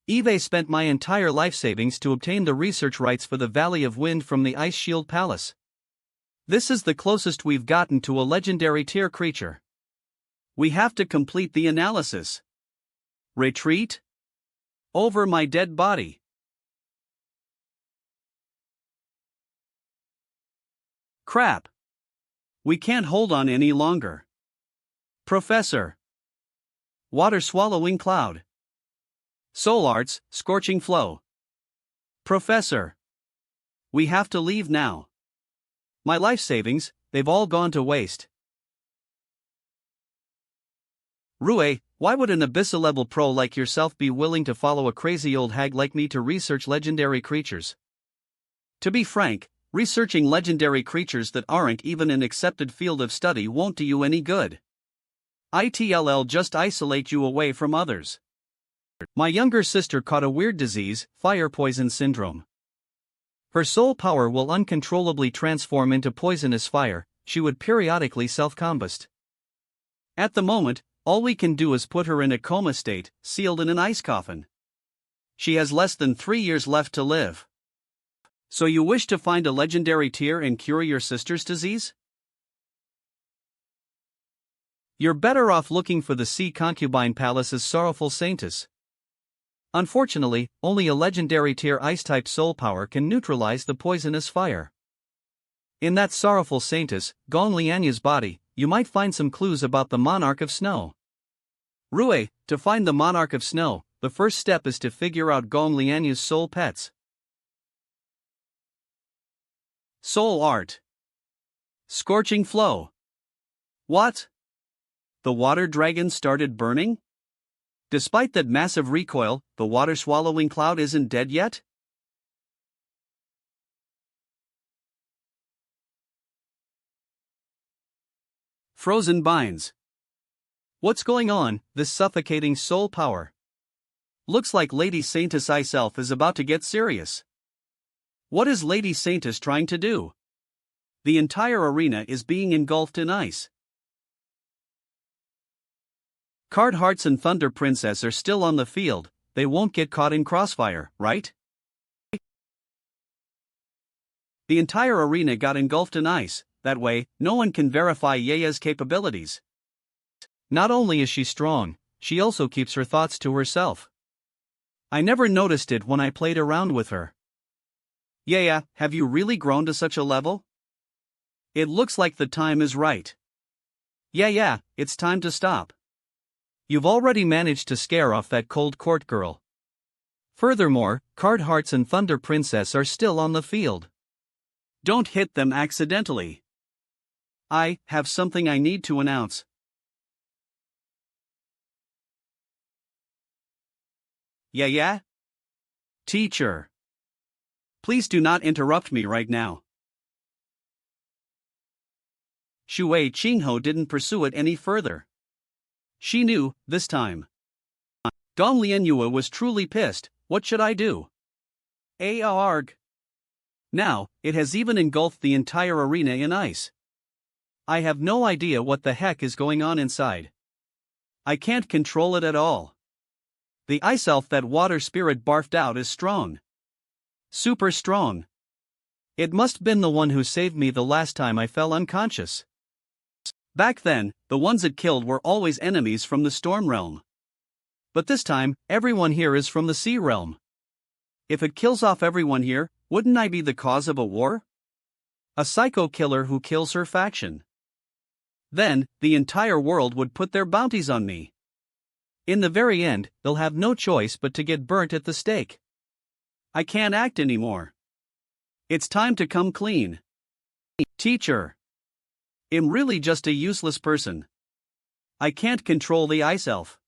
Eve spent my entire life savings to obtain the research rights for the Valley of Wind from the Ice Shield Palace. This is the closest we've gotten to a legendary tier creature. We have to complete the analysis. Retreat? Over my dead body. Crap. We can't hold on any longer. Professor. Water-swallowing cloud. Soul Arts, Scorching Flow. Professor. We have to leave now. My life savings, they've all gone to waste. Rue, why would an abyssal-level pro like yourself be willing to follow a crazy old hag like me to research legendary creatures? To be frank, researching legendary creatures that aren't even an accepted field of study won't do you any good. It'll just isolate you away from others. My younger sister caught a weird disease, fire poison syndrome. Her soul power will uncontrollably transform into poisonous fire. She would periodically self-combust. At the moment, all we can do is put her in a coma state, sealed in an ice coffin. She has less than 3 years left to live. So you wish to find a legendary tier and cure your sister's disease? You're better off looking for the Sea Concubine Palace's sorrowful Saintess. Unfortunately, only a legendary tier ice-type soul power can neutralize the poisonous fire. In that sorrowful Saintess, Gong Lianya's body, you might find some clues about the Monarch of Snow. Rue, to find the Monarch of Snow, the first step is to figure out Gong Lianya's soul pets. Soul Art. Scorching Flow. What? The water dragon started burning? Despite that massive recoil, the water-swallowing cloud isn't dead yet? Frozen binds. What's going on, this suffocating soul power? Looks like Lady Saintess herself is about to get serious. What is Lady Saintess trying to do? The entire arena is being engulfed in ice. Card Hearts and Thunder Princess are still on the field, they won't get caught in crossfire, right? The entire arena got engulfed in ice, that way, no one can verify Yaya's capabilities. Not only is she strong, she also keeps her thoughts to herself. I never noticed it when I played around with her. Yaya, have you really grown to such a level? It looks like the time is right. Yeah, it's time to stop. You've already managed to scare off that Cold Court girl. Furthermore, Card Hearts and Thunder Princess are still on the field. Don't hit them accidentally. I have something I need to announce. Yeah? Teacher. Please do not interrupt me right now. Shuei Qingho didn't pursue it any further. She knew, this time. Gong Lianyue was truly pissed. What should I do? Arg. Now, it has even engulfed the entire arena in ice. I have no idea what the heck is going on inside. I can't control it at all. The ice elf that water spirit barfed out is strong. Super strong. It must been the one who saved me the last time I fell unconscious. Back then, the ones it killed were always enemies from the Storm Realm. But this time, everyone here is from the Sea Realm. If it kills off everyone here, wouldn't I be the cause of a war? A psycho killer who kills her faction. Then, the entire world would put their bounties on me. In the very end, they'll have no choice but to get burnt at the stake. I can't act anymore. It's time to come clean. Teacher. I'm really just a useless person. I can't control the ice elf.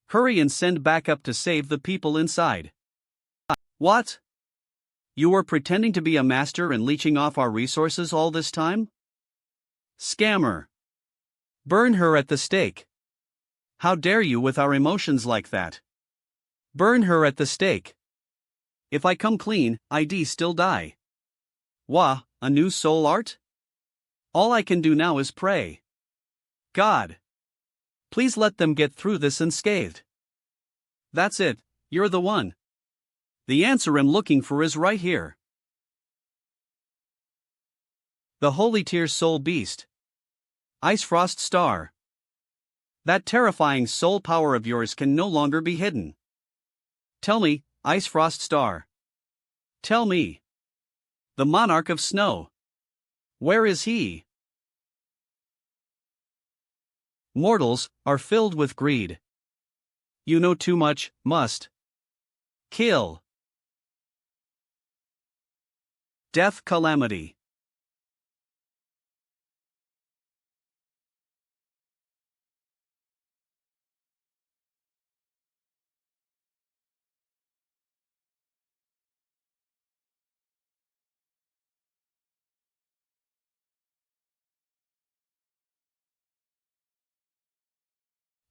Hurry and send backup to save the people inside. What? You were pretending to be a master and leeching off our resources all this time? Scammer. Burn her at the stake. How dare you with our emotions like that? Burn her at the stake. If I come clean, I'd still die. Wah, a new soul art? All I can do now is pray. God. Please let them get through this unscathed. That's it, you're the one. The answer I'm looking for is right here. The Holy Tear Soul Beast. Ice Frost Star. That terrifying soul power of yours can no longer be hidden. Tell me, Ice Frost Star. Tell me. The Monarch of Snow. Where is he? Mortals are filled with greed. You know too much, must kill. Death Calamity.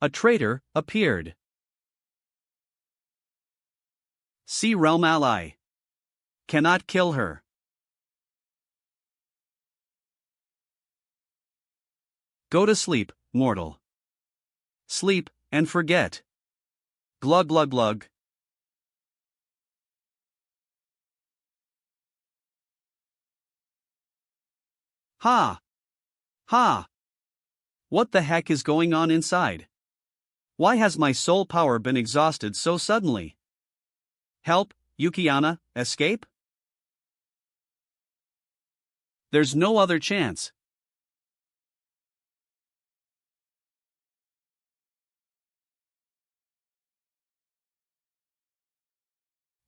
A traitor appeared. Sea Realm ally. Cannot kill her. Go to sleep, mortal. Sleep, and forget. Glug glug glug. Ha! Ha! What the heck is going on inside? Why has my soul power been exhausted so suddenly? Help, Yukiana, escape? There's no other chance.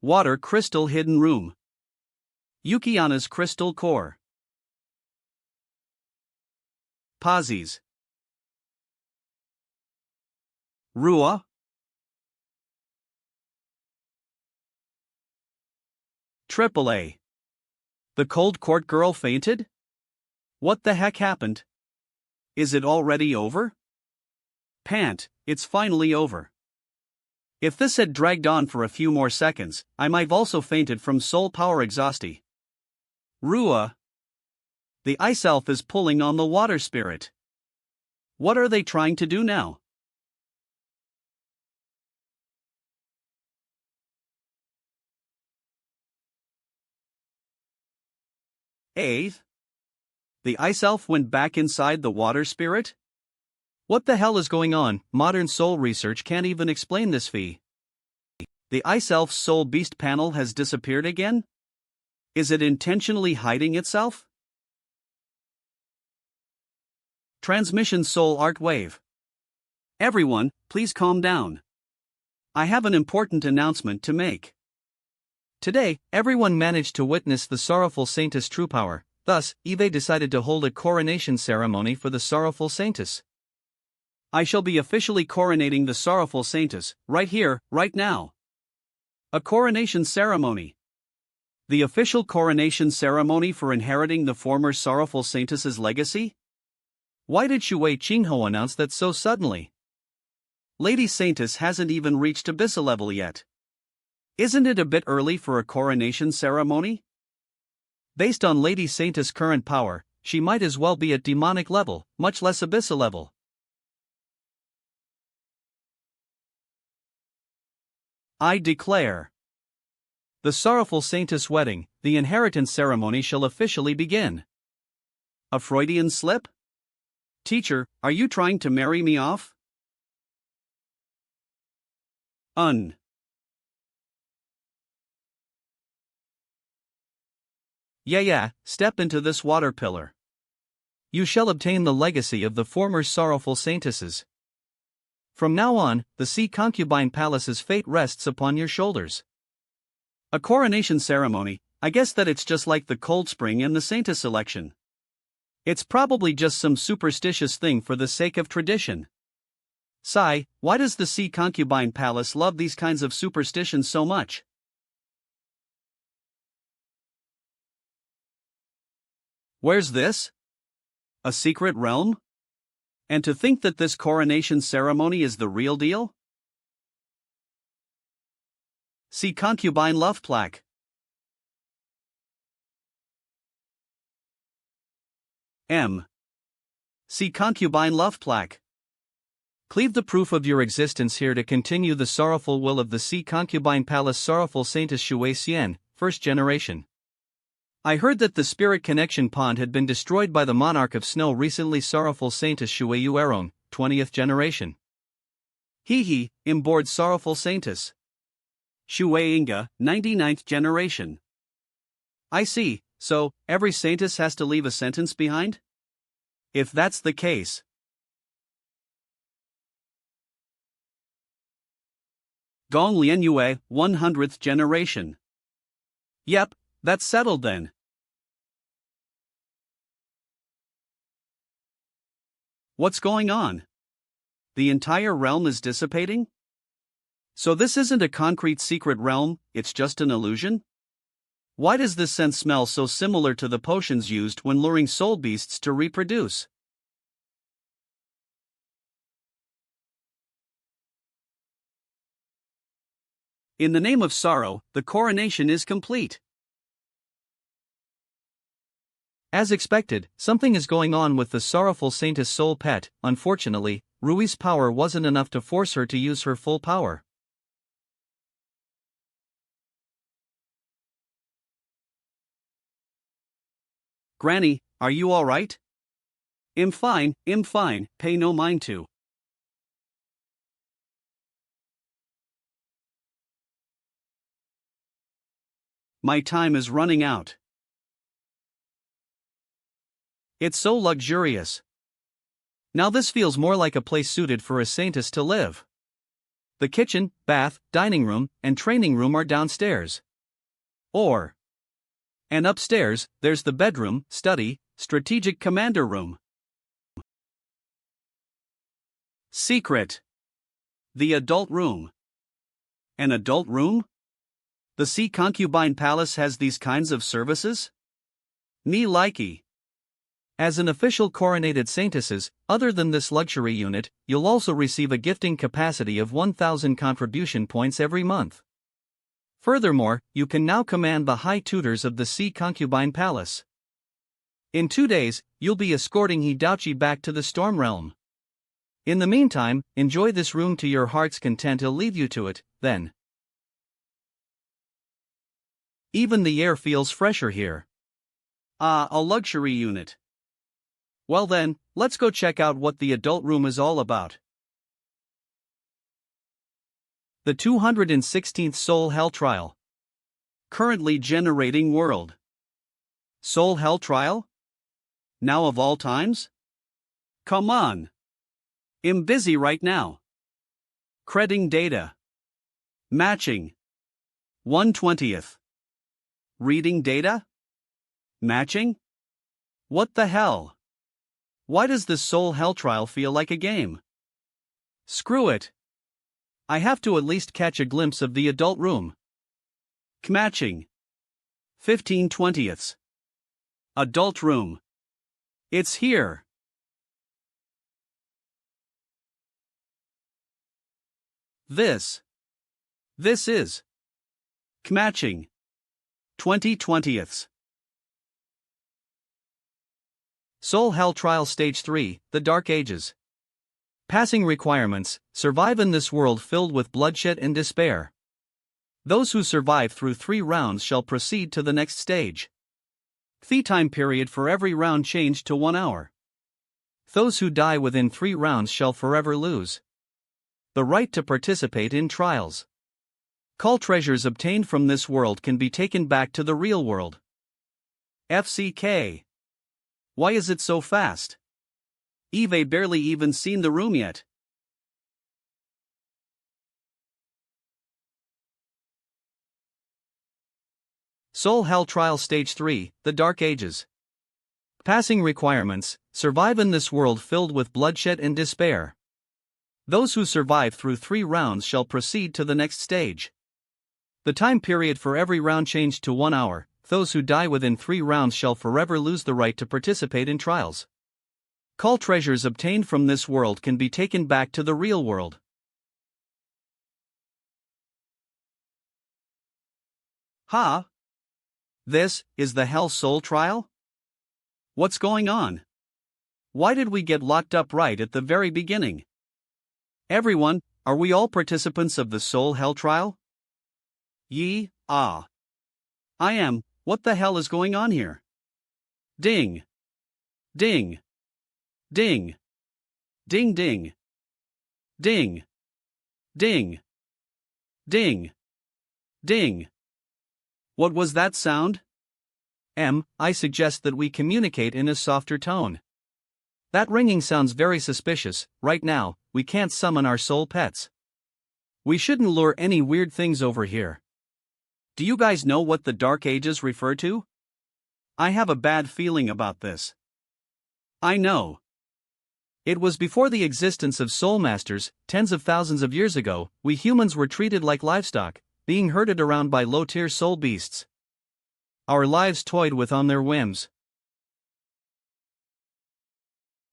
Water Crystal Hidden Room. Yukiana's Crystal Core. Pazis. Rua. AAA. The Cold Court girl fainted? What the heck happened? Is it already over? Pant, it's finally over. If this had dragged on for a few more seconds, I might have also fainted from soul power exhaustion. Rua. The ice elf is pulling on the water spirit. What are they trying to do now? Eighth. The ice elf went back inside the water spirit? What the hell is going on? Modern soul research can't even explain this fee. The ice elf's soul beast panel has disappeared again? Is it intentionally hiding itself? Transmission Soul Art Wave. Everyone, please calm down. I have an important announcement to make. Today, everyone managed to witness the sorrowful Saintess' true power. Thus, Eve decided to hold a coronation ceremony for the sorrowful Saintess. I shall be officially coronating the sorrowful Saintess, right here, right now. A coronation ceremony. The official coronation ceremony for inheriting the former sorrowful Saintess's legacy? Why did Shui Qingho announce that so suddenly? Lady Saintess hasn't even reached abyssal level yet. Isn't it a bit early for a coronation ceremony? Based on Lady Saintess' current power, she might as well be at demonic level, much less abyssal level. I declare. The sorrowful Saintess' wedding, the inheritance ceremony shall officially begin. A Freudian slip? Teacher, are you trying to marry me off? Un. Yeah, step into this water pillar. You shall obtain the legacy of the former sorrowful saintesses. From now on, the sea concubine palace's fate rests upon your shoulders. A coronation ceremony, I guess that it's just like the Cold Spring and the Saintess election. It's probably just some superstitious thing for the sake of tradition. Sigh, why does the sea concubine palace love these kinds of superstitions so much? Where's this? A secret realm? And to think that this coronation ceremony is the real deal? See concubine love plaque. M. See concubine love plaque. Cleave the proof of your existence here to continue the sorrowful will of the sea concubine palace sorrowful Saintess Shui Xian, first generation. I heard that the spirit connection pond had been destroyed by the monarch of snow recently sorrowful Saintess Shui Yueron, 20th generation. Hee, imboard sorrowful Saintess. Shui Inga, 99th generation. I see, so, every Saintess has to leave a sentence behind? If that's the case. Gong Lian Yue, 100th generation. Yep, that's settled then. What's going on? The entire realm is dissipating? So this isn't a concrete secret realm, it's just an illusion? Why does this scent smell so similar to the potions used when luring soul beasts to reproduce? In the name of sorrow, the coronation is complete. As expected, something is going on with the sorrowful Saintess soul pet. Unfortunately, Rui's power wasn't enough to force her to use her full power. Granny, are you alright? I'm fine, pay no mind to. My time is running out. It's so luxurious. Now this feels more like a place suited for a saintess to live. The kitchen, bath, dining room, and training room are downstairs. And upstairs, there's the bedroom, study, strategic commander room. Secret. The adult room. An adult room? The sea concubine palace has these kinds of services? Me likey. As an official coronated saintesses, other than this luxury unit, you'll also receive a gifting capacity of 1,000 contribution points every month. Furthermore, you can now command the high tutors of the sea concubine palace. In 2 days, you'll be escorting Hidachi back to the storm realm. In the meantime, enjoy this room to your heart's content. I'll leave you to it, then. Even the air feels fresher here. Ah, a luxury unit. Well then, let's go check out what the adult room is all about. The 216th Soul Hell Trial. Currently generating world. Soul Hell Trial? Now of all times? Come on. I'm busy right now. Credding data. Matching. 1/20th. Reading data? Matching? What the hell? Why does this Soul Hell Trial feel like a game? Screw it. I have to at least catch a glimpse of the adult room. Matching. 15/20ths. Adult room. It's here. This is matching. 20/20ths. Soul Hell Trial Stage 3, The Dark Ages. Passing requirements: survive in this world filled with bloodshed and despair. Those who survive through 3 rounds shall proceed to the next stage. The time period for every round changed to 1 hour. Those who die within 3 rounds shall forever lose the right to participate in trials. Call treasures obtained from this world can be taken back to the real world. FCK. Why is it so fast? Eve barely even seen the room yet. Soul Hell Trial Stage 3, The Dark Ages. Passing requirements: survive in this world filled with bloodshed and despair. Those who survive through 3 rounds shall proceed to the next stage. The time period for every round changed to 1 hour. Those who die within 3 rounds shall forever lose the right to participate in trials. Call treasures obtained from this world can be taken back to the real world. Ha! This is the Hell Soul Trial? What's going on? Why did we get locked up right at the very beginning? Everyone, are we all participants of the Soul Hell Trial? I am. What the hell is going on here? Ding. Ding. Ding. Ding ding. Ding. Ding. Ding. Ding. What was that sound? I suggest that we communicate in a softer tone. That ringing sounds very suspicious. Right now, we can't summon our soul pets. We shouldn't lure any weird things over here. Do you guys know what the Dark Ages refer to? I have a bad feeling about this. I know. It was before the existence of soul masters, tens of thousands of years ago. We humans were treated like livestock, being herded around by low-tier soul beasts. Our lives toyed with on their whims.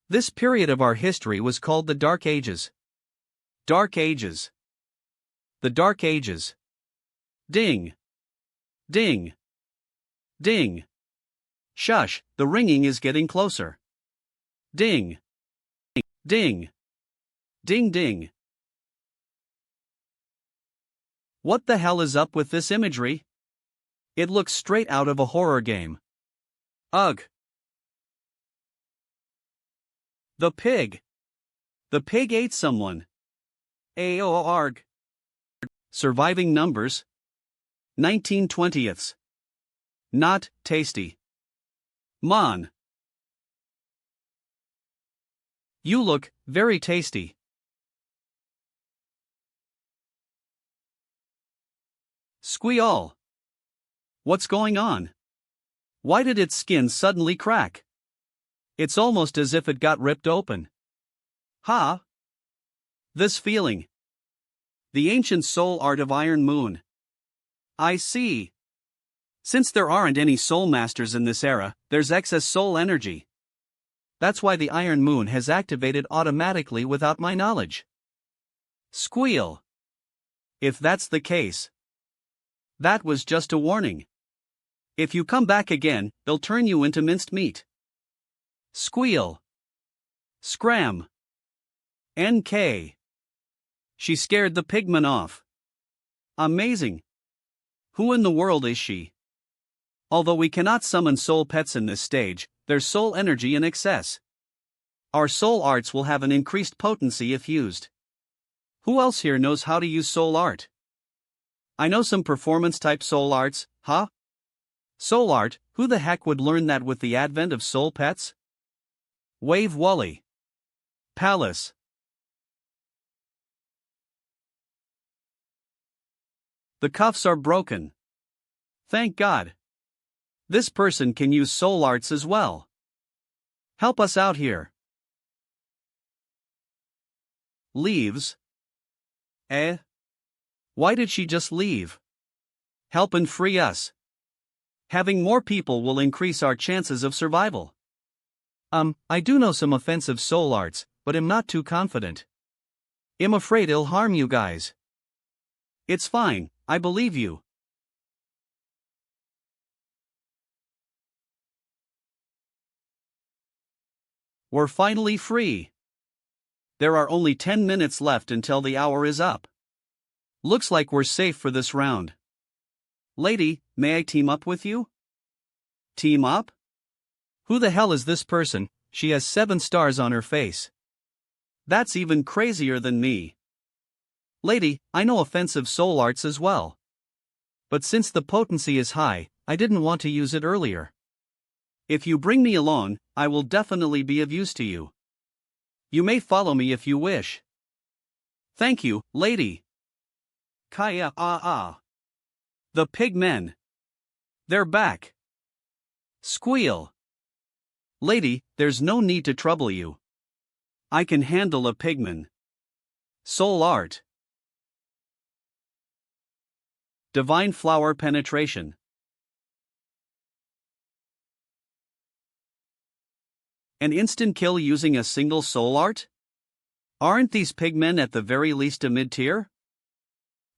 This period of our history was called the Dark Ages. Dark Ages. The Dark Ages. Ding. Ding. Ding. Shush, the ringing is getting closer. Ding. Ding. Ding ding. What the hell is up with this imagery? It looks straight out of a horror game. Ugh. The pig. The pig ate someone. Aorg. Surviving numbers. 19/20. Not tasty. Mon. You look very tasty. Squeal. What's going on? Why did its skin suddenly crack? It's almost as if it got ripped open. Ha! This feeling. The ancient soul art of Iron Moon. I see. Since there aren't any soul masters in this era, there's excess soul energy. That's why the Iron Moon has activated automatically without my knowledge. Squeal. If that's the case. That was just a warning. If you come back again, they'll turn you into minced meat. Squeal. Scram. NK. She scared the pigman off. Amazing. Who in the world is she? Although we cannot summon soul pets in this stage, there's soul energy in excess. Our soul arts will have an increased potency if used. Who else here knows how to use soul art? I know some performance-type soul arts, huh? Soul art, who the heck would learn that with the advent of soul pets? Wave Wally. Palace. The cuffs are broken. Thank God. This person can use soul arts as well. Help us out here. Leaves. Why did she just leave? Help and free us. Having more people will increase our chances of survival. I do know some offensive soul arts, but am not too confident. I'm afraid it'll harm you guys. It's fine, I believe you. We're finally free. There are only 10 minutes left until the hour is up. Looks like we're safe for this round. Lady, may I team up with you? Team up? Who the hell is this person? She has 7 stars on her face. That's even crazier than me. Lady, I know offensive soul arts as well. But since the potency is high, I didn't want to use it earlier. If you bring me along, I will definitely be of use to you. You may follow me if you wish. Thank you, lady. Kaya ah. The pigmen. They're back. Squeal. Lady, there's no need to trouble you. I can handle a pigman. Soul art. Divine flower penetration. An instant kill using a single soul art? Aren't these pigmen at the very least a mid-tier?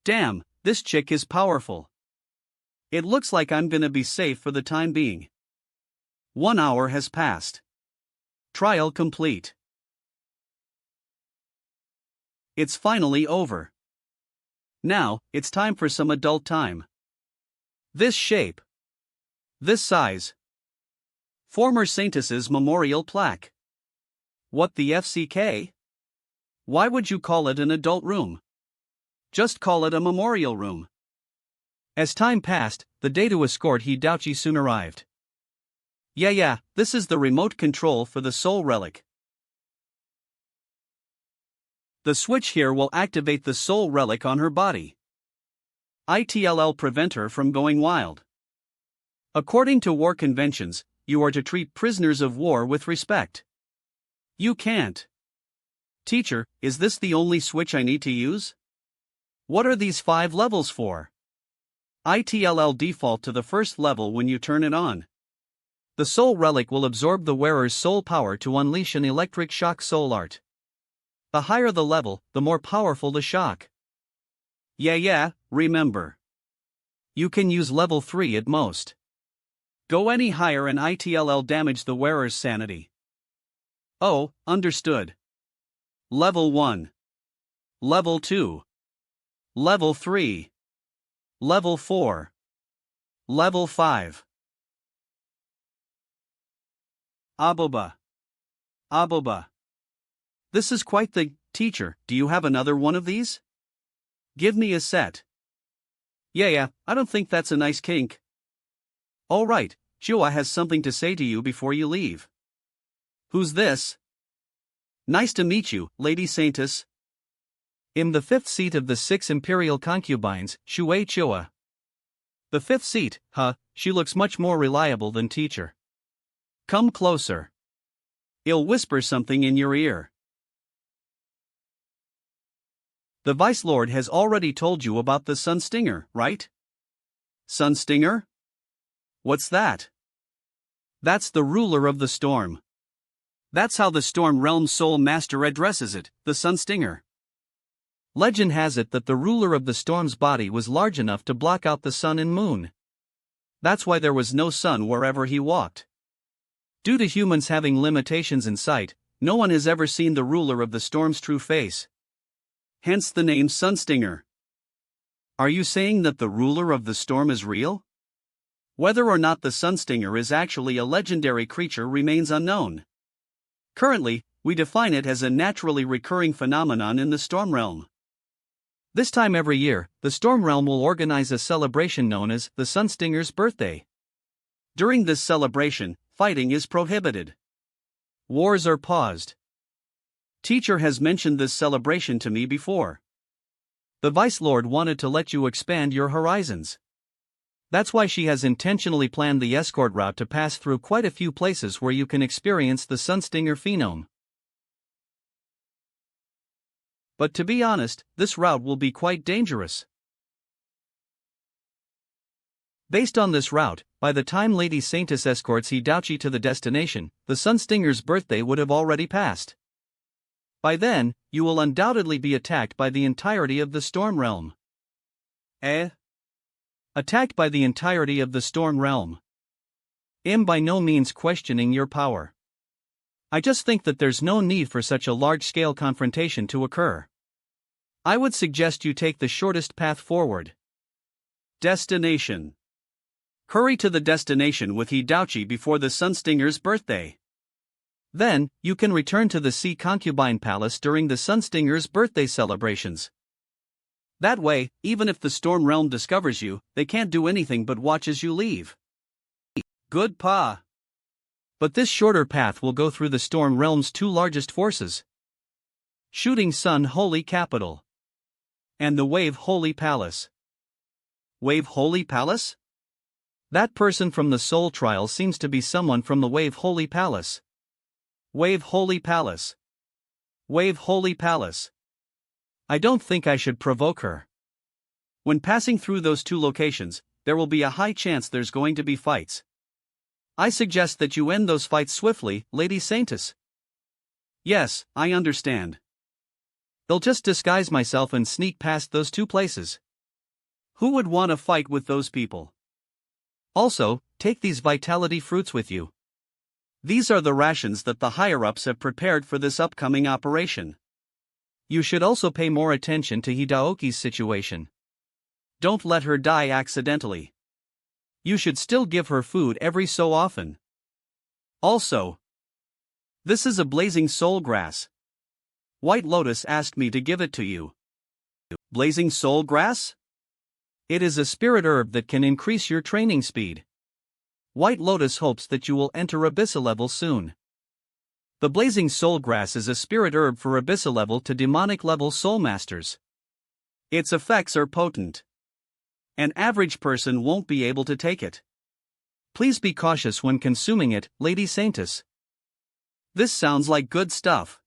Damn, this chick is powerful. It looks like I'm gonna be safe for the time being. 1 hour has passed. Trial complete. It's finally over. Now, it's time for some adult time. This shape. This size. Former Saintess's memorial plaque. What the FCK? Why would you call it an adult room? Just call it a memorial room. As time passed, the day to escort Hidachi soon arrived. Yeah, this is the remote control for the soul relic. The switch here will activate the soul relic on her body. It'll prevent her from going wild. According to war conventions, you are to treat prisoners of war with respect. You can't. Teacher, is this the only switch I need to use? What are these 5 levels for? It'll default to the first level when you turn it on. The soul relic will absorb the wearer's soul power to unleash an electric shock soul art. The higher the level, the more powerful the shock. Yeah, remember. You can use level 3 at most. Go any higher and it'll damage the wearer's sanity. Oh, understood. Level 1. Level 2. Level 3. Level 4. Level 5. Aboba. This is quite the, teacher, do you have another one of these? Give me a set. Yeah, I don't think that's a nice kink. Alright, Chua has something to say to you before you leave. Who's this? Nice to meet you, Lady Saintess. I'm the 5th seat of the 6 imperial concubines, Shui Chua. The 5th seat, huh, she looks much more reliable than teacher. Come closer. I'll whisper something in your ear. The Vice Lord has already told you about the Sun Stinger, right? Sun Stinger? What's that? That's the ruler of the storm. That's how the Storm Realm's Soul Master addresses it, the Sun Stinger. Legend has it that the ruler of the storm's body was large enough to block out the sun and moon. That's why there was no sun wherever he walked. Due to humans having limitations in sight, no one has ever seen the ruler of the storm's true face. Hence the name Sunstinger. Are you saying that the ruler of the storm is real? Whether or not the Sunstinger is actually a legendary creature remains unknown. Currently, we define it as a naturally recurring phenomenon in the Storm Realm. This time every year, the Storm Realm will organize a celebration known as the Sunstinger's Birthday. During this celebration, fighting is prohibited. Wars are paused. Teacher has mentioned this celebration to me before. The Vice Lord wanted to let you expand your horizons. That's why she has intentionally planned the escort route to pass through quite a few places where you can experience the Sunstinger phenome. But to be honest, this route will be quite dangerous. Based on this route, by the time Lady Saintess escorts Hidachi to the destination, the Sunstinger's birthday would have already passed. By then, you will undoubtedly be attacked by the entirety of the Storm Realm. Attacked by the entirety of the Storm Realm. I'm by no means questioning your power. I just think that there's no need for such a large-scale confrontation to occur. I would suggest you take the shortest path forward. Destination. Hurry to the destination with Hidachi before the Sunstinger's birthday. Then, you can return to the Sea Concubine Palace during the Sunstinger's birthday celebrations. That way, even if the Storm Realm discovers you, they can't do anything but watch as you leave. Good pa. But this shorter path will go through the Storm Realm's two largest forces: Shooting Sun Holy Capital and the Wave Holy Palace. Wave Holy Palace? That person from the Soul Trial seems to be someone from the Wave Holy Palace. Wave Holy Palace. Wave Holy Palace. I don't think I should provoke her. When passing through those two locations, there will be a high chance there's going to be fights. I suggest that you end those fights swiftly, Lady Saintess. Yes, I understand. I'll just disguise myself and sneak past those two places. Who would want to fight with those people? Also, take these vitality fruits with you. These are the rations that the higher-ups have prepared for this upcoming operation. You should also pay more attention to Hidaoki's situation. Don't let her die accidentally. You should still give her food every so often. Also, this is a blazing soul grass. White Lotus asked me to give it to you. Blazing soul grass? It is a spirit herb that can increase your training speed. White Lotus hopes that you will enter Abyssa level soon. The blazing soul grass is a spirit herb for Abyssa level to demonic level soul masters. Its effects are potent. An average person won't be able to take it. Please be cautious when consuming it, Lady Saintess. This sounds like good stuff.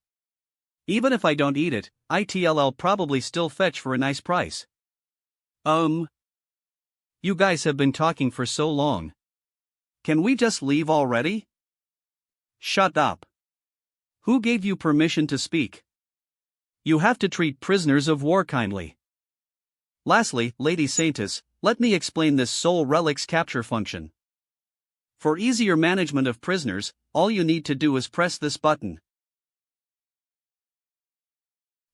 Even if I don't eat it, it'll probably still fetch for a nice price. You guys have been talking for so long. Can we just leave already? Shut up. Who gave you permission to speak? You have to treat prisoners of war kindly. Lastly, Lady Saintess, let me explain this soul relics capture function. For easier management of prisoners, all you need to do is press this button.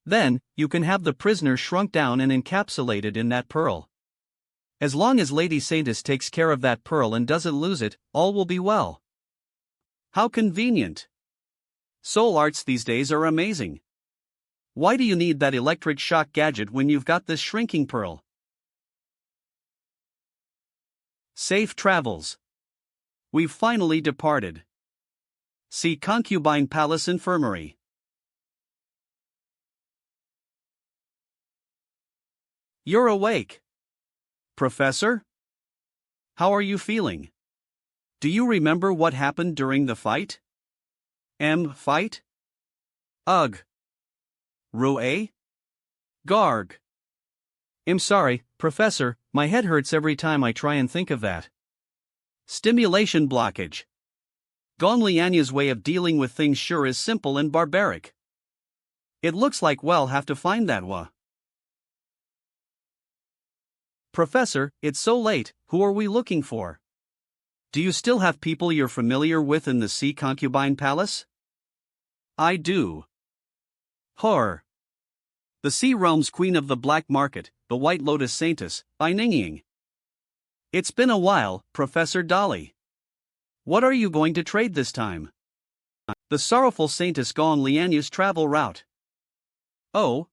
Then, you can have the prisoner shrunk down and encapsulated in that pearl. As long as Lady Saintess takes care of that pearl and doesn't lose it, all will be well. How convenient. Soul arts these days are amazing. Why do you need that electric shock gadget when you've got this shrinking pearl? Safe travels. We've finally departed. See Concubine Palace Infirmary. You're awake. Professor? How are you feeling? Do you remember what happened during the fight? Fight? Ugh. Rue? Garg. I'm sorry, Professor, my head hurts every time I try and think of that. Stimulation blockage. Gong Lianya's way of dealing with things sure is simple and barbaric. It looks like we'll have to find that wa. Professor, it's so late, who are we looking for? Do you still have people you're familiar with in the Sea Concubine Palace? I do. Horror. The Sea Realm's Queen of the Black Market, the White Lotus Saintess, by Ningying. It's been a while, Professor Dolly. What are you going to trade this time? The sorrowful Saintess Gong Lianya's travel route. Oh.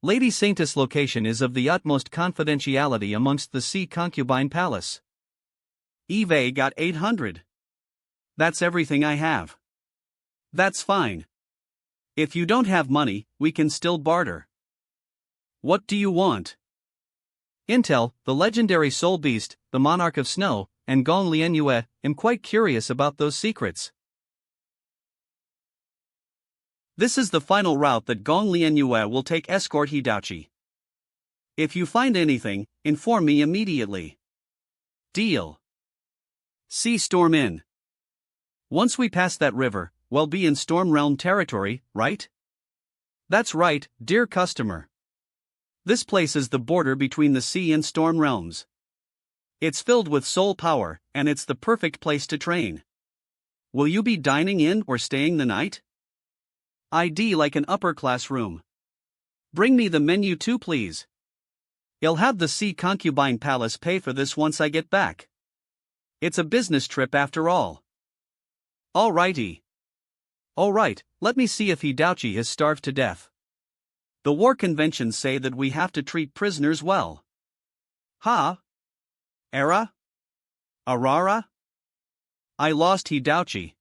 Lady Saintess' location is of the utmost confidentiality amongst the Sea Concubine Palace. Eve got 800. That's everything I have. That's fine. If you don't have money, we can still barter. What do you want? Intel, the legendary soul beast, the monarch of snow, and Gong Lianyue. I'm quite curious about those secrets. This is the final route that Gong Lianyue will take escort Hidachi. If you find anything, inform me immediately. Deal. See Storm Inn. Once we pass that river, we'll be in Storm Realm territory, right? That's right, dear customer. This place is the border between the sea and Storm Realms. It's filled with soul power, and it's the perfect place to train. Will you be dining in or staying the night? ID like an upper-class room. Bring me the menu too, please. I'll have the Sea Concubine Palace pay for this once I get back. It's a business trip after all. Alrighty. Alright, let me see if Hidachi has starved to death. The war conventions say that we have to treat prisoners well. Ha? Era? Arara? I lost Hidouchi.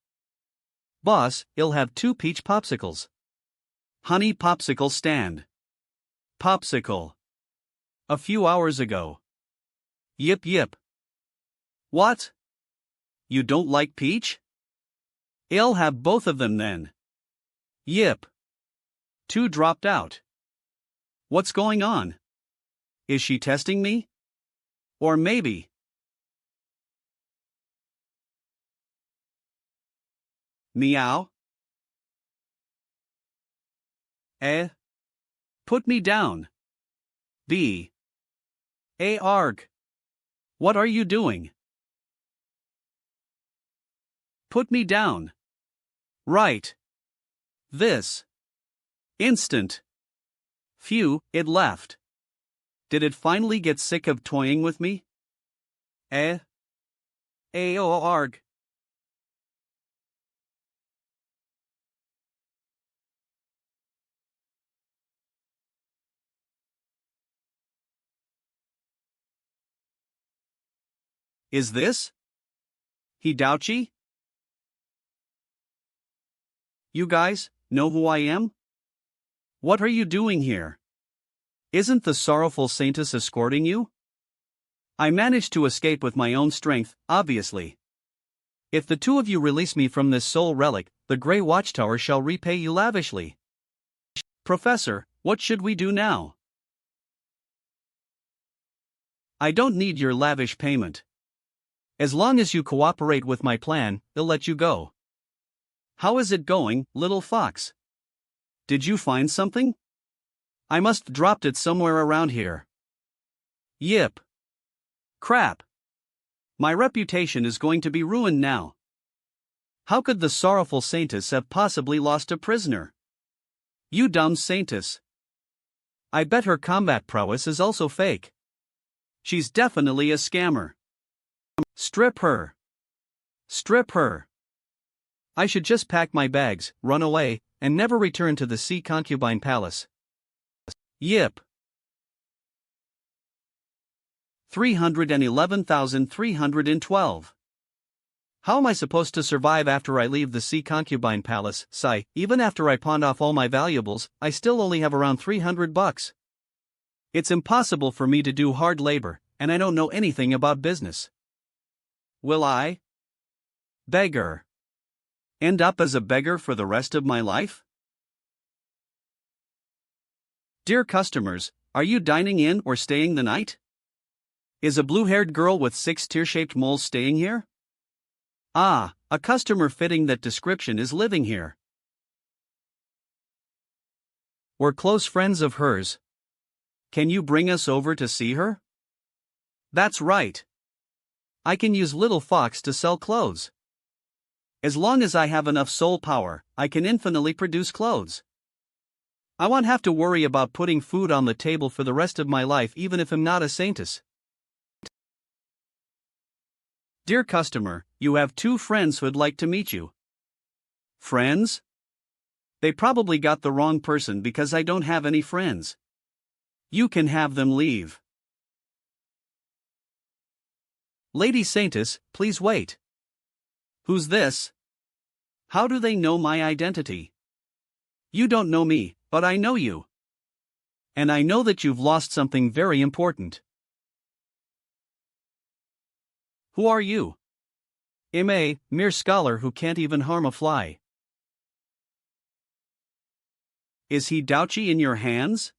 Boss, I'll have 2 peach popsicles. Honey popsicle stand. Popsicle. A few hours ago. Yip yip. What? You don't like peach? I'll have both of them then. Yip. 2 dropped out. What's going on? Is she testing me? Or maybe. Meow. Put me down. B. Arg. What are you doing? Put me down. Right. This. Instant. Phew, it left. Did it finally get sick of toying with me? Arg. Is this Hidouchi? You guys know who I am? What are you doing here? Isn't the sorrowful Saintess escorting you? I managed to escape with my own strength, obviously. If the 2 of you release me from this soul relic, the Grey Watchtower shall repay you lavishly. Professor, what should we do now? I don't need your lavish payment. As long as you cooperate with my plan, I'll let you go. How is it going, little fox? Did you find something? I must dropped it somewhere around here. Yip. Crap. My reputation is going to be ruined now. How could the sorrowful Saintess have possibly lost a prisoner? You dumb Saintess. I bet her combat prowess is also fake. She's definitely a scammer. Strip her. Strip her. I should just pack my bags, run away, and never return to the Sea Concubine Palace. Yip. 311,312. How am I supposed to survive after I leave the Sea Concubine Palace? Sigh, even after I pawned off all my valuables, I still only have around $300. It's impossible for me to do hard labor, and I don't know anything about business. Will I? Beggar. End up as a beggar for the rest of my life? Dear customers, are you dining in or staying the night? Is a blue-haired girl with 6 tear-shaped moles staying here? Ah, a customer fitting that description is living here. We're close friends of hers. Can you bring us over to see her? That's right. I can use Little Fox to sell clothes. As long as I have enough soul power, I can infinitely produce clothes. I won't have to worry about putting food on the table for the rest of my life even if I'm not a Saintess. Dear customer, you have 2 friends who'd like to meet you. Friends? They probably got the wrong person because I don't have any friends. You can have them leave. Lady Saintess, please wait. Who's this? How do they know my identity? You don't know me, but I know you. And I know that you've lost something very important. Who are you? I'm a mere scholar who can't even harm a fly. Is Hidouchi in your hands?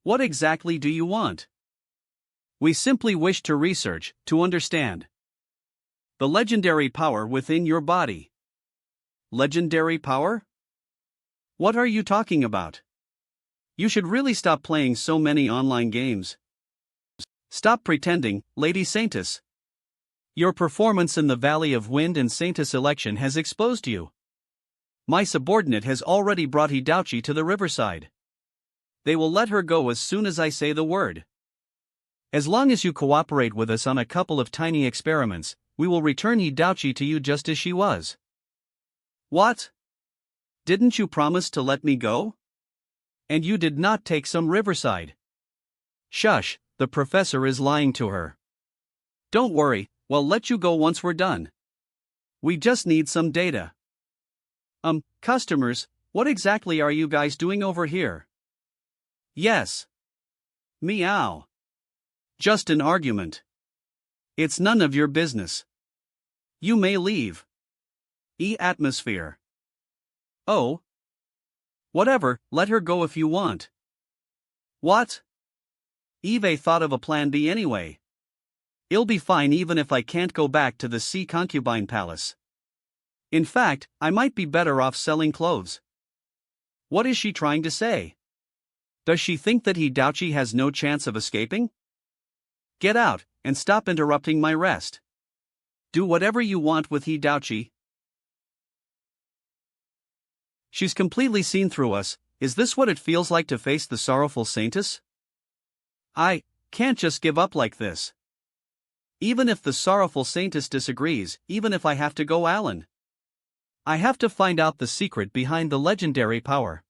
What exactly do you want? We simply wish to research, to understand the legendary power within your body. Legendary power? What are you talking about? You should really stop playing so many online games. Stop pretending, Lady Saintess. Your performance in the Valley of Wind and Saintess election has exposed you. My subordinate has already brought Hidouchi to the riverside. They will let her go as soon as I say the word. As long as you cooperate with us on a couple of tiny experiments, we will return Hidouchi to you just as she was. What? Didn't you promise to let me go? And you did not take some riverside. Shush, the professor is lying to her. Don't worry, Well, let you go once we're done. We just need some data. Customers, what exactly are you guys doing over here? Yes. Meow. Just an argument. It's none of your business. You may leave. Atmosphere. Oh. Whatever, let her go if you want. What? Eve thought of a plan B anyway. It'll be fine even if I can't go back to the sea concubine palace. In fact, I might be better off selling clothes. What is she trying to say? Does she think that Hidachi has no chance of escaping? Get out, and stop interrupting my rest. Do whatever you want with Hidachi. She's completely seen through us. Is this what it feels like to face the sorrowful Saintess? I can't just give up like this. Even if the sorrowful Saintess disagrees, even if I have to go Alan. I have to find out the secret behind the legendary power.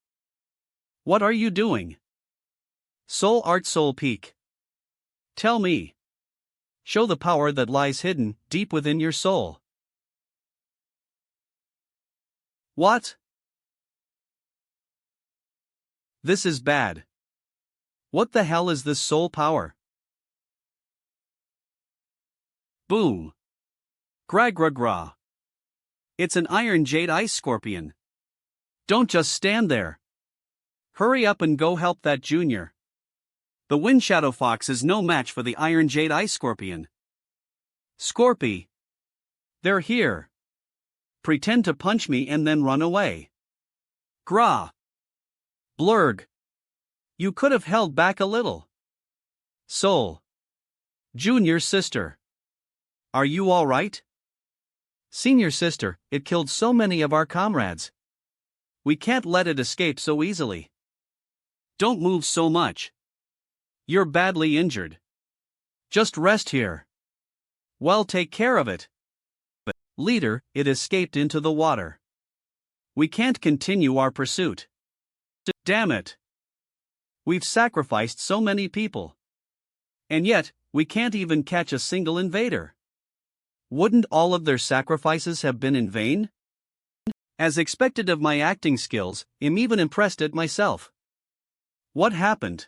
What are you doing? Soul Art Soul Peak. Tell me. Show the power that lies hidden deep within your soul. What? This is bad. What the hell is this soul power? Boom. Gra gra gra. It's an iron jade ice scorpion. Don't just stand there. Hurry up and go help that junior. The wind shadow fox is no match for the iron jade ice scorpion. Scorpy. They're here. Pretend to punch me and then run away. Gra. Blurg. You could have held back a little. Soul. Junior sister. Are you all right? Senior sister, it killed so many of our comrades. We can't let it escape so easily. Don't move so much. You're badly injured. Just rest here. Well, take care of it. But, leader, it escaped into the water. We can't continue our pursuit. Damn it. We've sacrificed so many people. And yet, we can't even catch a single invader. Wouldn't all of their sacrifices have been in vain? As expected of my acting skills, I'm even impressed at myself. What happened?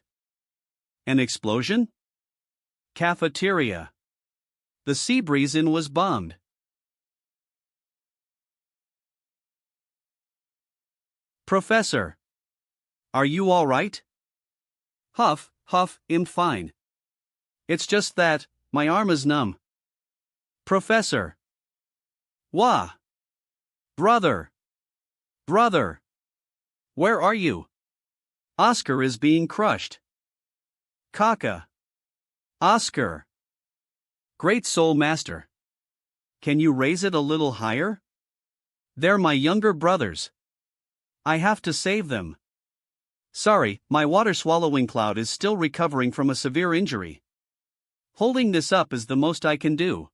An explosion? Cafeteria. The sea breeze inn was bombed. Professor. Are you all right? Huff, huff, I'm fine. It's just that, my arm is numb. Professor. Wah. Brother. Brother. Where are you? Oscar is being crushed. Kaka. Oscar. Great Soul Master. Can you raise it a little higher? They're my younger brothers. I have to save them. Sorry, my water-swallowing cloud is still recovering from a severe injury. Holding this up is the most I can do.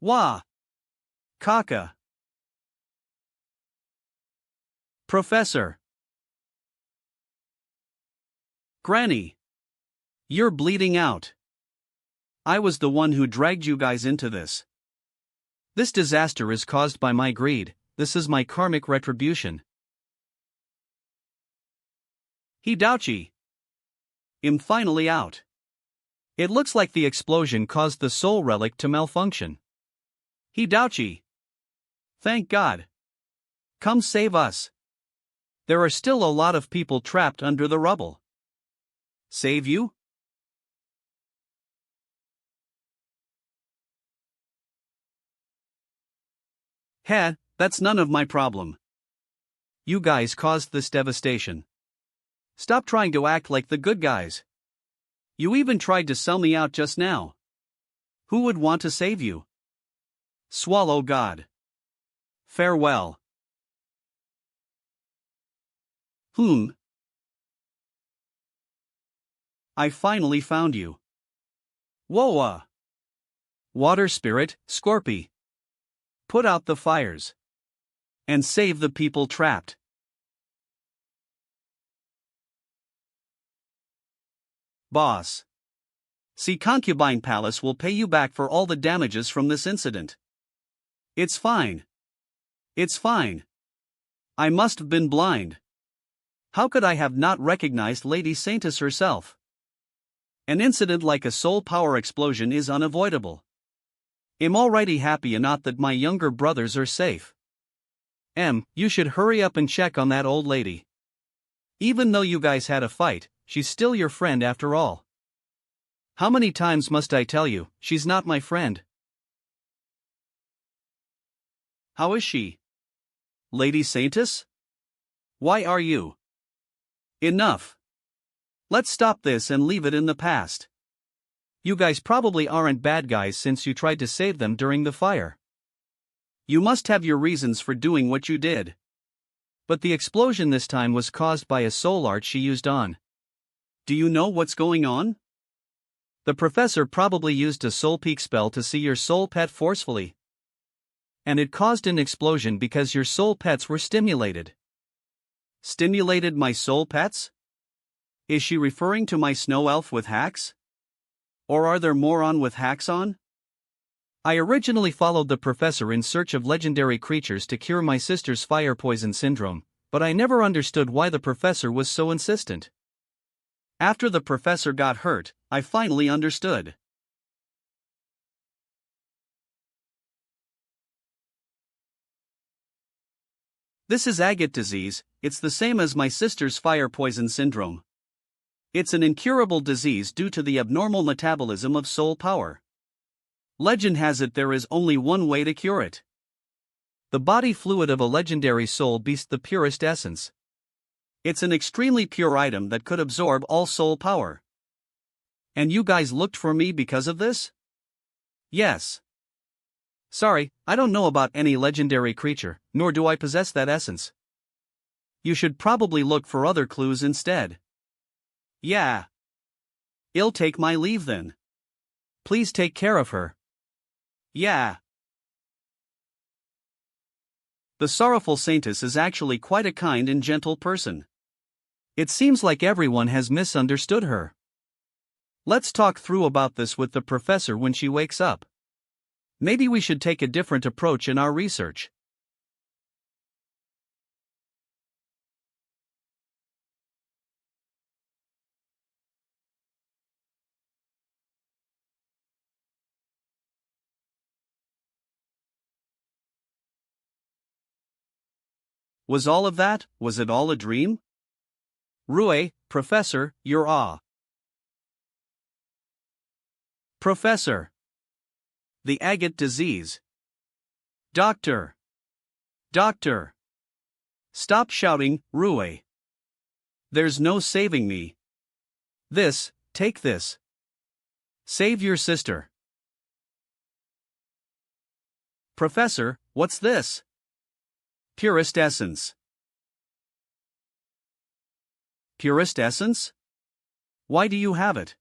Wah! Kaka. Professor. Granny. You're bleeding out. I was the one who dragged you guys into this. This disaster is caused by my greed. This is my karmic retribution. Hidachi. I'm finally out. It looks like the explosion caused the soul relic to malfunction. Hidachi. Thank God. Come save us. There are still a lot of people trapped under the rubble. Save you? Heh, that's none of my problem. You guys caused this devastation. Stop trying to act like the good guys. You even tried to sell me out just now. Who would want to save you? Swallow God. Farewell. I finally found you. Woa. Water spirit, Scorpy. Put out the fires. And save the people trapped. Boss. See, Concubine Palace will pay you back for all the damages from this incident. It's fine. It's fine. I must have been blind. How could I have not recognized Lady Saintess herself? An incident like a soul power explosion is unavoidable. I'm already happy enough that my younger brothers are safe. You should hurry up and check on that old lady. Even though you guys had a fight, she's still your friend after all. How many times must I tell you, she's not my friend? How is she? Lady Saintess? Why are you? Enough. Let's stop this and leave it in the past. You guys probably aren't bad guys since you tried to save them during the fire. You must have your reasons for doing what you did. But the explosion this time was caused by a soul art she used on. Do you know what's going on? The professor probably used a soul peek spell to see your soul pet forcefully. And it caused an explosion because your soul pets were stimulated. Stimulated my soul pets? Is she referring to my snow elf with hacks? Or are there more on with hacks on? I originally followed the professor in search of legendary creatures to cure my sister's fire poison syndrome, but I never understood why the professor was so insistent. After the professor got hurt, I finally understood. This is agate disease. It's the same as my sister's fire poison syndrome. It's an incurable disease due to the abnormal metabolism of soul power. Legend has it there is only one way to cure it. The body fluid of a legendary soul beast, the purest essence. It's an extremely pure item that could absorb all soul power. And you guys looked for me because of this? Yes. Sorry, I don't know about any legendary creature, nor do I possess that essence. You should probably look for other clues instead. Yeah. I'll take my leave then. Please take care of her. Yeah. The sorrowful Saintess is actually quite a kind and gentle person. It seems like everyone has misunderstood her. Let's talk through about this with the professor when she wakes up. Maybe we should take a different approach in our research. Was all of that, was it all a dream? Rue, Professor, you're awe. Professor. The agate disease. Doctor. Doctor. Stop shouting, Rue. There's no saving me. This, take this. Save your sister. Professor, what's this? Purest essence. Purest essence? Why do you have it?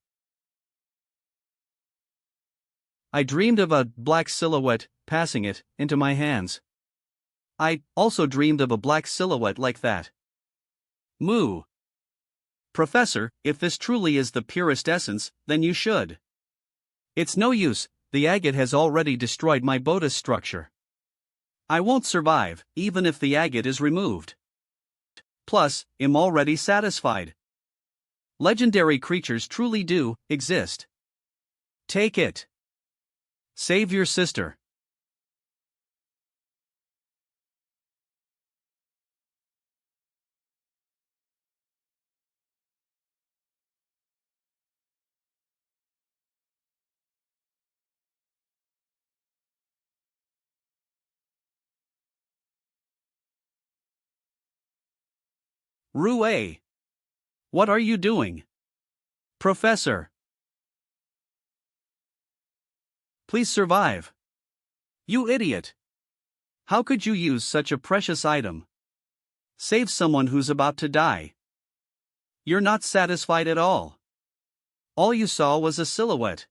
I dreamed of a black silhouette passing it into my hands. I also dreamed of a black silhouette like that. Moo. Professor, if this truly is the purest essence, then you should. It's no use, the agate has already destroyed my Bodis structure. I won't survive, even if the agate is removed. Plus, I'm already satisfied. Legendary creatures truly do exist. Take it. Save your sister. Rue. What are you doing? Professor. Please survive. You idiot. How could you use such a precious item? Save someone who's about to die. You're not satisfied at all. All you saw was a silhouette.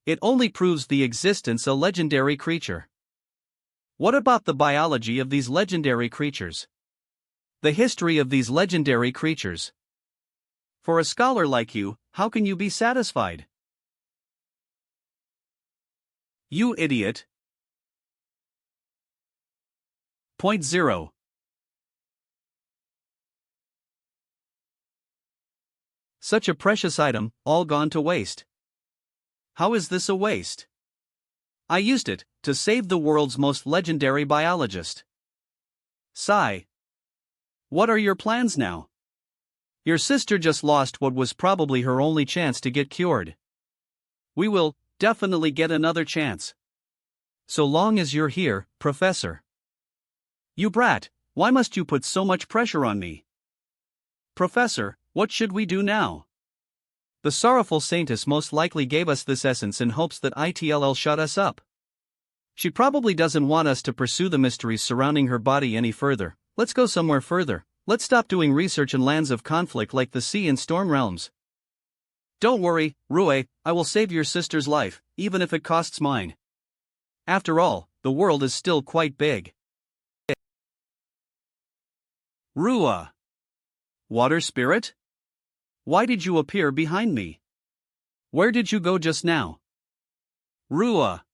It only proves the existence of a legendary creature. What about the biology of these legendary creatures? The history of these legendary creatures. For a scholar like you, how can you be satisfied? You idiot. Point 0. Such a precious item, all gone to waste. How is this a waste? I used it to save the world's most legendary biologist. Sigh. What are your plans now? Your sister just lost what was probably her only chance to get cured. We will definitely get another chance. So long as you're here, Professor. You brat, why must you put so much pressure on me? Professor, what should we do now? The sorrowful Saintess most likely gave us this essence in hopes that it'll shut us up. She probably doesn't want us to pursue the mysteries surrounding her body any further. Let's go somewhere further. Let's stop doing research in lands of conflict like the sea and storm realms. Don't worry, Rue, I will save your sister's life, even if it costs mine. After all, the world is still quite big. Rua. Water spirit? Why did you appear behind me? Where did you go just now? Rua.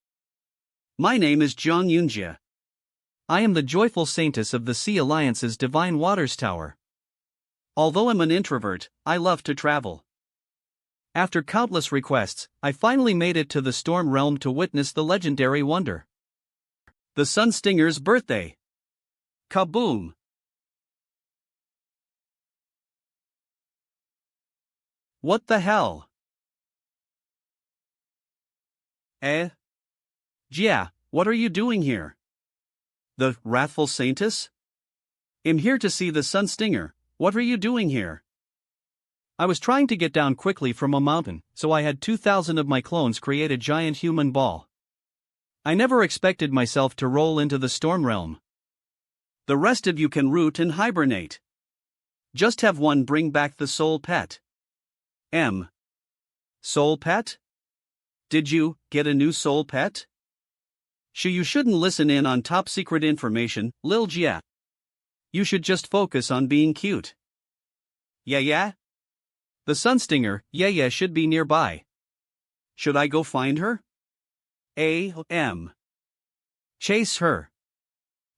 My name is Zhang Yunjie. I am the joyful Saintess of the Sea Alliance's Divine Waters Tower. Although I'm an introvert, I love to travel. After countless requests, I finally made it to the Storm Realm to witness the legendary wonder. The Sun Stinger's birthday. Kaboom! What the hell? Jia, what are you doing here? The wrathful Saintess? I'm here to see the Sun Stinger. What are you doing here? I was trying to get down quickly from a mountain, so I had 2,000 of my clones create a giant human ball. I never expected myself to roll into the Storm Realm. The rest of you can root and hibernate. Just have one bring back the soul pet. Soul pet? Did you get a new soul pet? You shouldn't listen in on top secret information, Lil Jia. You should just focus on being cute. Yeah? The Sunstinger, yeah, should be nearby. Should I go find her? Chase her.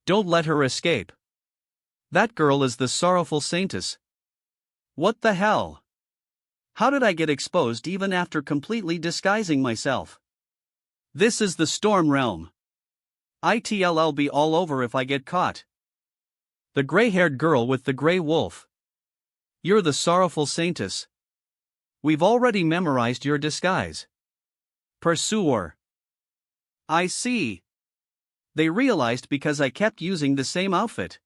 Don't let her escape. That girl is the sorrowful Saintess. What the hell? How did I get exposed even after completely disguising myself? This is the Storm Realm. It'll be all over if I get caught. The gray-haired girl with the gray wolf. You're the sorrowful Saintess. We've already memorized your disguise. Pursuer. I see. They realized because I kept using the same outfit.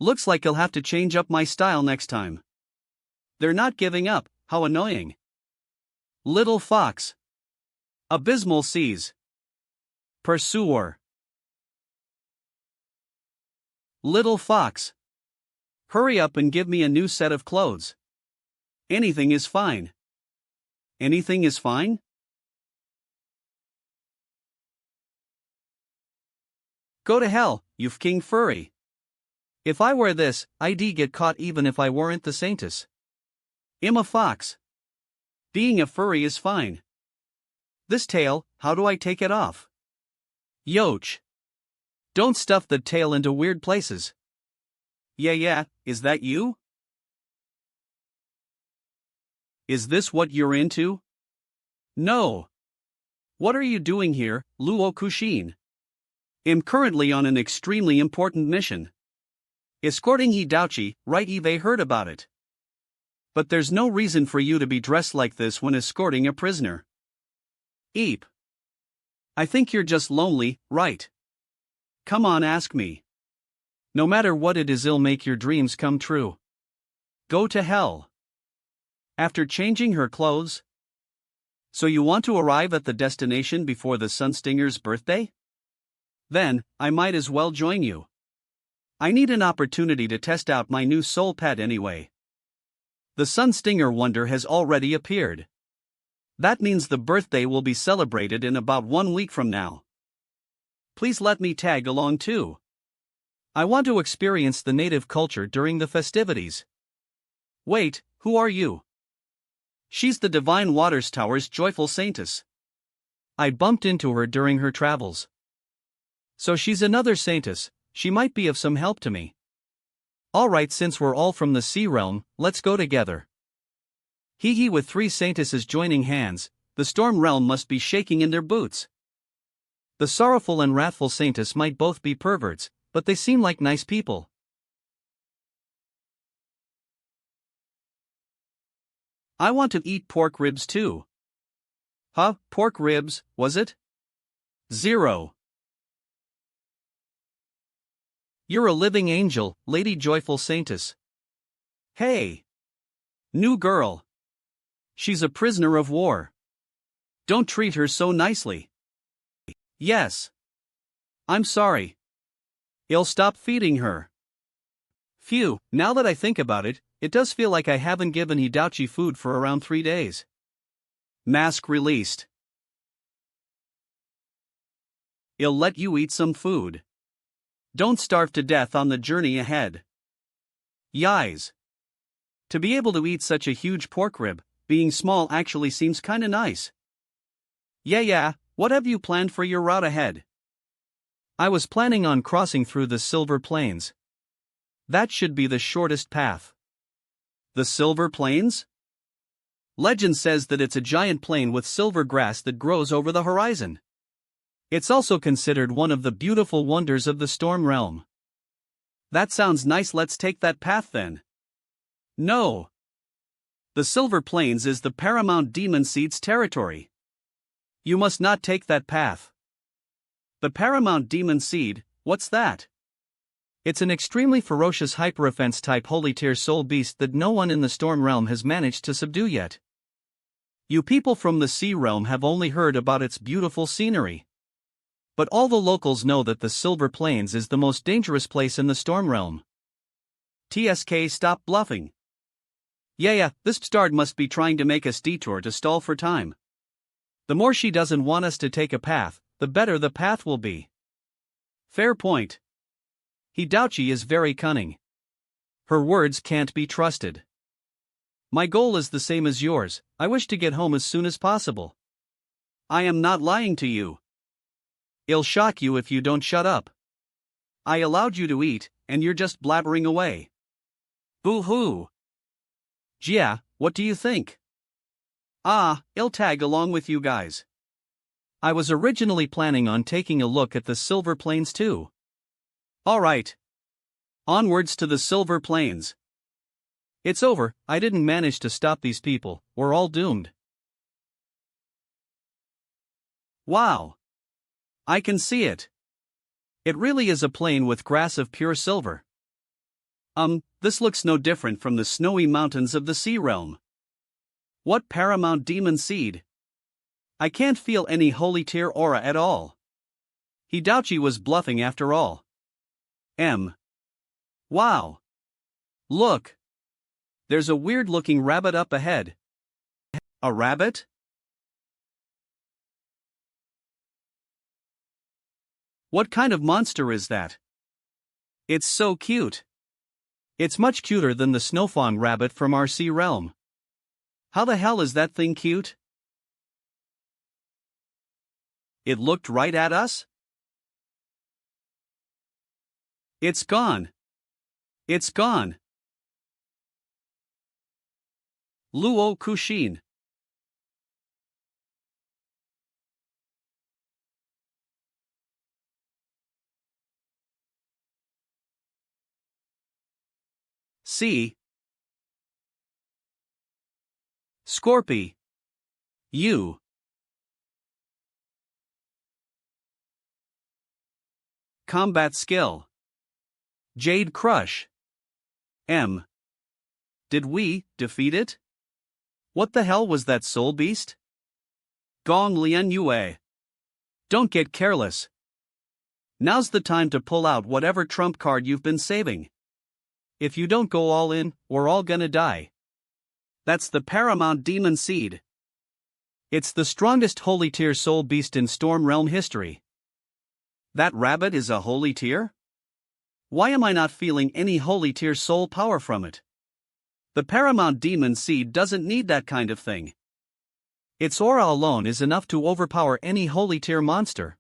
Looks like I'll have to change up my style next time. They're not giving up, how annoying. Little fox. Abysmal seas. Pursuer. Little fox. Hurry up and give me a new set of clothes. Anything is fine. Anything is fine? Go to hell, you king furry. If I wear this, I'd get caught even if I weren't the Saintess. I'm a fox. Being a furry is fine. This tail, how do I take it off? Yoch. Don't stuff the tail into weird places. Yeah, is that you? Is this what you're into? No. What are you doing here, Luo Kushin? I'm currently on an extremely important mission. Escorting Hidauchi, right? Eve heard about it. But there's no reason for you to be dressed like this when escorting a prisoner. Eep. I think you're just lonely, right? Come on, ask me. No matter what it is, it'll make your dreams come true. Go to hell. After changing her clothes? So you want to arrive at the destination before the Sunstinger's birthday? Then, I might as well join you. I need an opportunity to test out my new soul pet anyway. The Sunstinger wonder has already appeared. That means the birthday will be celebrated in about 1 week from now. Please let me tag along too. I want to experience the native culture during the festivities. Wait, who are you? She's the Divine Waters Tower's joyful Saintess. I bumped into her during her travels. So she's another Saintess, she might be of some help to me. Alright, since we're all from the sea realm, let's go together. Hee with 3 Saintesses joining hands, the storm realm must be shaking in their boots. The sorrowful and wrathful Saintess might both be perverts, but they seem like nice people. I want to eat pork ribs too. Huh, pork ribs, was it? 0. You're a living angel, Lady Joyful Saintess. Hey! New girl. She's a prisoner of war. Don't treat her so nicely. Yes. I'm sorry. I'll stop feeding her. Phew, now that I think about it, it does feel like I haven't given Hidachi food for around 3 days. Mask released. I'll let you eat some food. Don't starve to death on the journey ahead. Yais. To be able to eat such a huge pork rib, being small actually seems kinda nice. Yeah, what have you planned for your route ahead? I was planning on crossing through the Silver Plains. That should be the shortest path. The Silver Plains? Legend says that it's a giant plain with silver grass that grows over the horizon. It's also considered one of the beautiful wonders of the Storm Realm. That sounds nice, let's take that path then. No. The Silver Plains is the Paramount Demon Seed's territory. You must not take that path. The Paramount Demon Seed, what's that? It's an extremely ferocious hyper-offense type holy tier soul beast that no one in the Storm Realm has managed to subdue yet. You people from the Sea Realm have only heard about its beautiful scenery. But all the locals know that the Silver Plains is the most dangerous place in the Storm Realm. TSK, stop bluffing. Yeah, this bastard must be trying to make us detour to stall for time. The more she doesn't want us to take a path, the better the path will be. Fair point. Hidachi is very cunning. Her words can't be trusted. My goal is the same as yours, I wish to get home as soon as possible. I am not lying to you. I'll shock you if you don't shut up. I allowed you to eat, and you're just blabbering away. Boo-hoo. Jia, what do you think? I'll tag along with you guys. I was originally planning on taking a look at the Silver Plains too. Alright. Onwards to the Silver Plains. It's over, I didn't manage to stop these people, we're all doomed. Wow. I can see it. It really is a plain with grass of pure silver. This looks no different from the snowy mountains of the Sea Realm. What Paramount Demon Seed? I can't feel any holy tier aura at all. Hidachi was bluffing after all. Wow. Look. There's a weird-looking rabbit up ahead. A rabbit? What kind of monster is that? It's so cute. It's much cuter than the Snowfawn rabbit from our Sea Realm. How the hell is that thing cute? It looked right at us? It's gone. It's gone. Luo Kushin. C. Scorpy. U. Combat skill. Jade Crush. M. Did we defeat it? What the hell was that soul beast? Gong Lian Yue. Don't get careless. Now's the time to pull out whatever trump card you've been saving. If you don't go all in, we're all gonna die. That's the Paramount Demon Seed. It's the strongest holy tier soul beast in Storm Realm history. That rabbit is a holy tier? Why am I not feeling any holy tier soul power from it? The Paramount Demon Seed doesn't need that kind of thing. Its aura alone is enough to overpower any holy tier monster.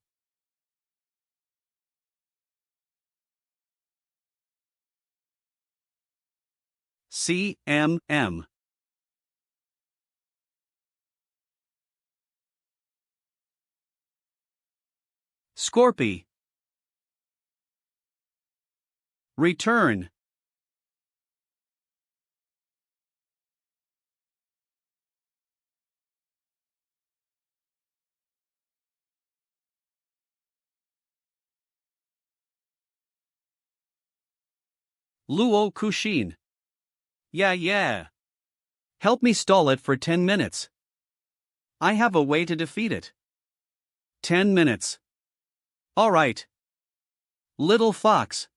CMM. Scorpy. Return. Luo Kushin. Yeah. Help me stall it for 10 minutes. I have a way to defeat it. 10 minutes. Alright. Little Fox.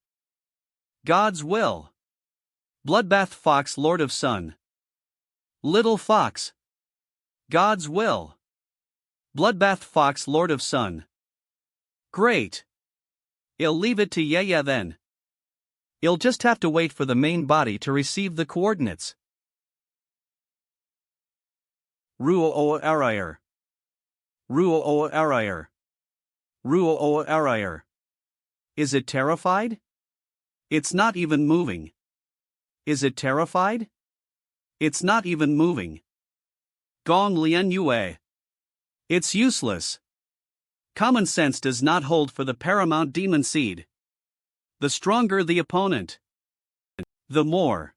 God's will. Bloodbath Fox, Lord of Sun. Little Fox. God's will. Bloodbath Fox, Lord of Sun. Great. I'll leave it to yeah then. You'll just have to wait for the main body to receive the coordinates. Ruo o Arayer. Ruo o Arayer. Ruo o Arayer. Is it terrified? It's not even moving. Is it terrified? It's not even moving. Gong Lian Yue. It's useless. Common sense does not hold for the paramount demon seed. The stronger the opponent, the more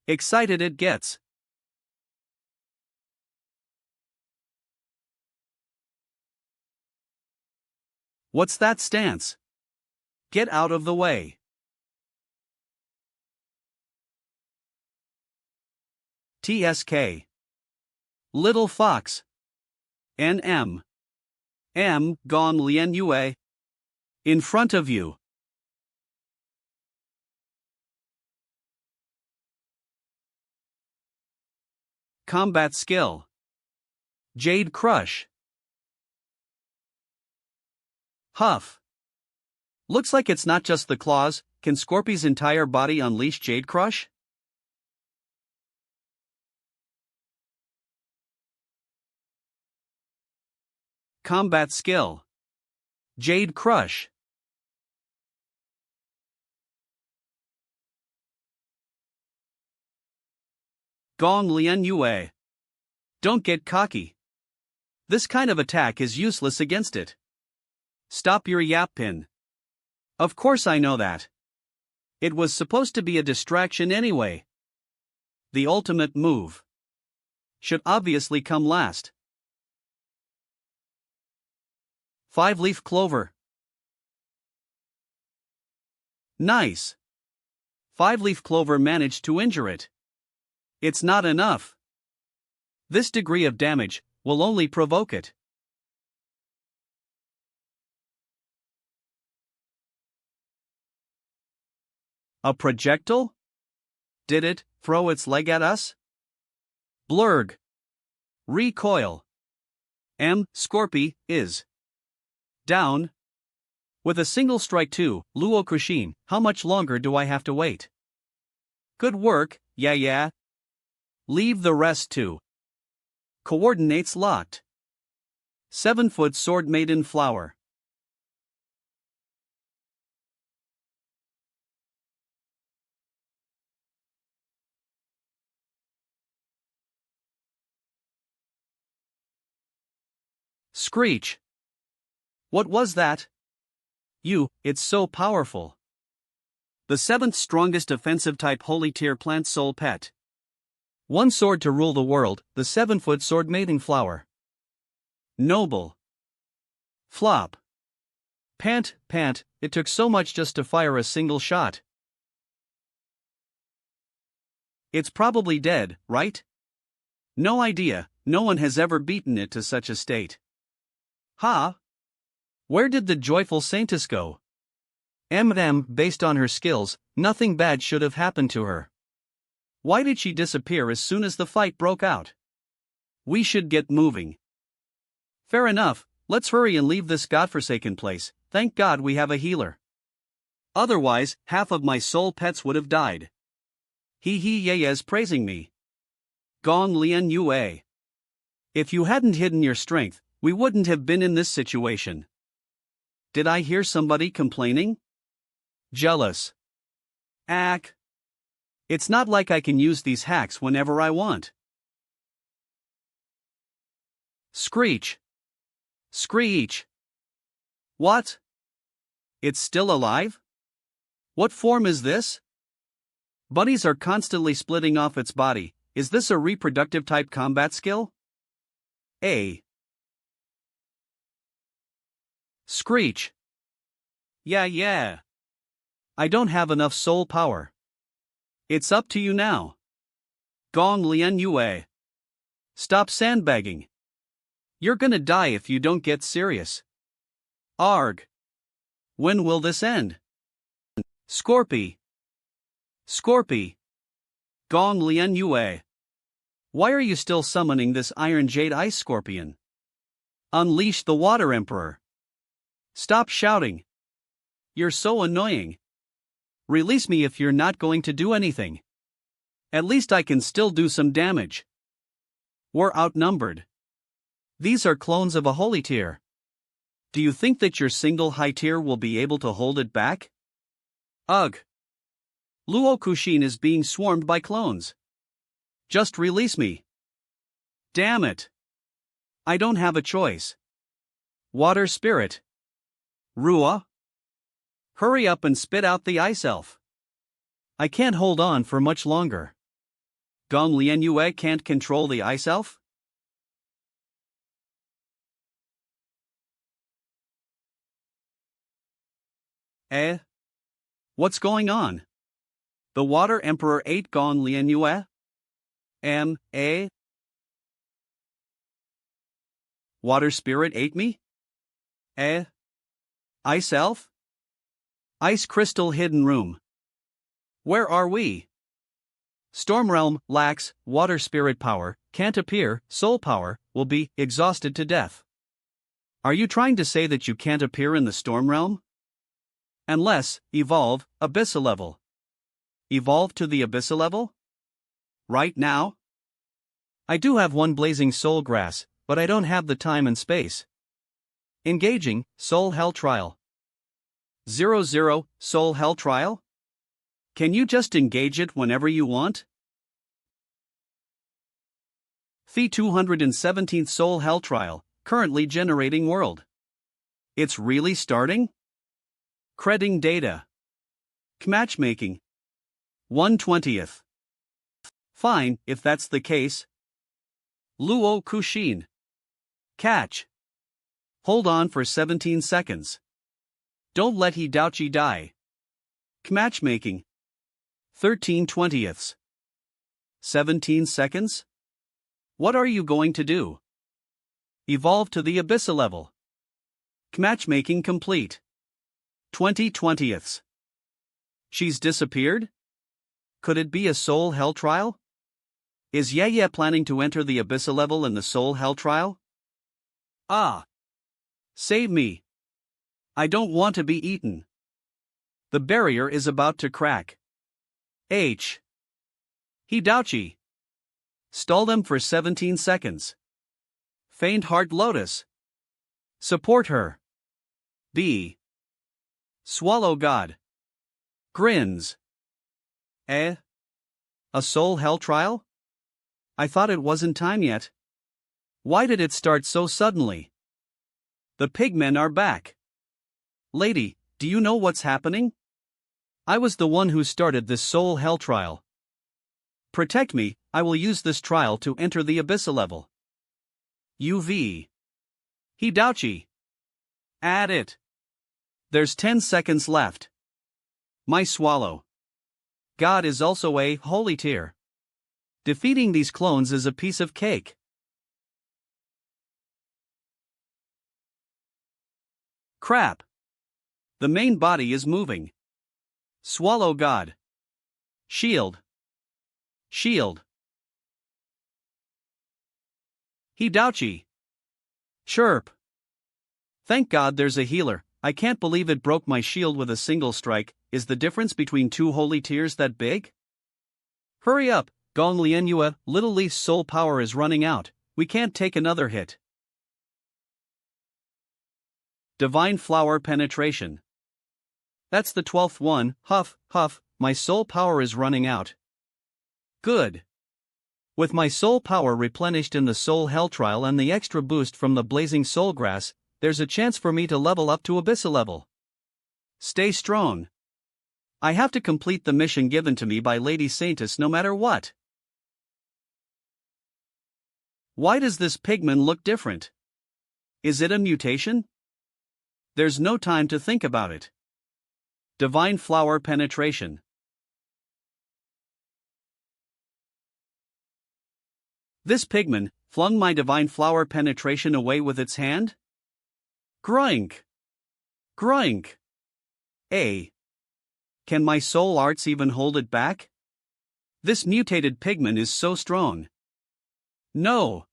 excited it gets. What's that stance? Get out of the way. TSK. Little Fox. NM. M. Gong Lian Yue. In front of you. Combat skill. Jade Crush. Huff. Looks like it's not just the claws. Can Scorpy's entire body unleash Jade Crush? Combat skill. Jade Crush. Gong Lian Yue. Don't get cocky. This kind of attack is useless against it. Stop your yap pin. Of course I know that. It was supposed to be a distraction anyway. The ultimate move should obviously come last. 5-leaf clover. Nice. 5-leaf clover managed to injure it. It's not enough. This degree of damage will only provoke it. A projectile? Did it throw its leg at us? Blurg. Recoil. Scorpy is down. With a single strike to Luo Kushin, how much longer do I have to wait? Good work, yeah. Leave the rest to. Coordinates locked. 7-foot sword maiden flower. Screech. What was that? It's so powerful. The 7th strongest offensive type holy tier plant soul pet. 1 sword to rule the world, the 7-foot sword maiden flower. Noble. Flop. Pant, it took so much just to fire a single shot. It's probably dead, right? No idea, no one has ever beaten it to such a state. Ha! Where did the joyful Saintess go? Based on her skills, nothing bad should have happened to her. Why did she disappear as soon as the fight broke out? We should get moving. Fair enough, let's hurry and leave this godforsaken place. Thank God we have a healer. Otherwise, half of my soul pets would have died. He is praising me. Gong Lian Yue. If you hadn't hidden your strength, we wouldn't have been in this situation. Did I hear somebody complaining? Jealous. Ack. It's not like I can use these hacks whenever I want. Screech. Screech. What? It's still alive? What form is this? Bunnies are constantly splitting off its body. Is this a reproductive type combat skill? A. Screech. Yeah. I don't have enough soul power. It's up to you now. Gong Lian Yue. Stop sandbagging. You're gonna die if you don't get serious. Arg. When will this end? Scorpy. Scorpy. Gong Lian Yue. Why are you still summoning this Iron Jade Ice Scorpion? Unleash the Water Emperor. Stop shouting. You're so annoying. Release me if you're not going to do anything. At least I can still do some damage. We're outnumbered. These are clones of a holy tier. Do you think that your single high tier will be able to hold it back? Ugh. Luo Kushin is being swarmed by clones. Just release me. Damn it. I don't have a choice. Water Spirit. Rua. Hurry up and spit out the ice elf. I can't hold on for much longer. Gong Lian Yue can't control the ice elf? What's going on? The Water Emperor ate Gong Lian Yue? Water Spirit ate me? Ice Elf? Ice Crystal Hidden Room. Where are we? Storm Realm lacks Water Spirit power, can't appear, soul power, will be exhausted to death. Are you trying to say that you can't appear in the Storm Realm? Unless, evolve, Abyssal level. Evolve to the Abyssal level? Right now? I do have one blazing soul grass, but I don't have the time and space. Engaging, Soul Hell Trial. 00, Soul Hell Trial? Can you just engage it whenever you want? The 217th Soul Hell Trial, currently generating world. It's really starting? Creating data. Matchmaking. 1/20th. Fine, if that's the case. Luo Kushin. Catch. Hold on for 17 seconds. Don't let Hidachi die. Matchmaking. 13/20ths. 17 seconds? What are you going to do? Evolve to the Abyssal level. Matchmaking complete. 20/20ths. She's disappeared? Could it be a Soul Hell Trial? Is Yeye planning to enter the Abyssal level in the Soul Hell Trial? Ah! Save me! I don't want to be eaten. The barrier is about to crack. Hidachi. Stall them for 17 seconds. Faint Heart Lotus. Support her. B. Swallow God. Grins. A Soul Hell Trial? I thought it wasn't time yet. Why did it start so suddenly? The pigmen are back. Lady, do you know what's happening? I was the one who started this Soul Hell Trial. Protect me, I will use this trial to enter the Abyssal level. UV. Hidachi. Add it. There's 10 seconds left. My swallow. God is also a holy tier. Defeating these clones is a piece of cake. Crap. The main body is moving. Swallow God. Shield. Shield. Hidachi. Chirp. Thank God there's a healer. I can't believe it broke my shield with a single strike. Is the difference between two holy tiers that big? Hurry up, Gong Lian Yue, Little Leaf's soul power is running out. we can't take another hit. Divine Flower Penetration. That's the 12th one. Huff, huff, my soul power is running out. Good. With my soul power replenished in the soul hell trial and the extra boost from the blazing soul grass, there's a chance for me to level up to abyssal level. Stay strong. I have to complete the mission given to me by Lady Saintess no matter what. Why does this pigman look different? Is it a mutation? There's no time to think about it. Divine Flower Penetration. This pigman flung my divine flower penetration away with its hand? Groink! Groink! Can my soul arts even hold it back? This mutated pigman is so strong. No!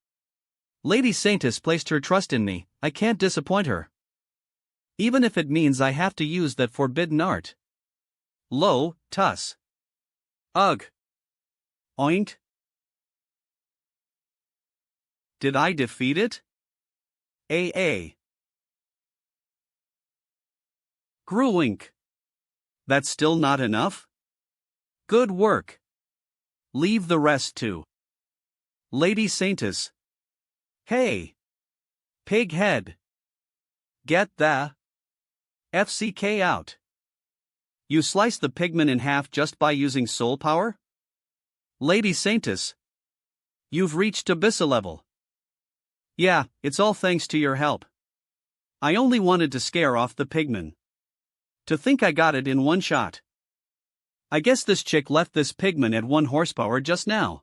Lady Saintess placed her trust in me, I can't disappoint her. Even if it means I have to use that forbidden art. Lo, tuss. Ugh. Oink. Did I defeat it? Gruink. That's still not enough? Good work. Leave the rest to Lady Saintess. Hey! Pig head. Get the FCK out. You slice the pigman in half just by using soul power? Lady Saintess. You've reached abyssal level. Yeah, it's all thanks to your help. I only wanted to scare off the pigman. To think I got it in one shot. I guess this chick left this pigman at 1 horsepower just now.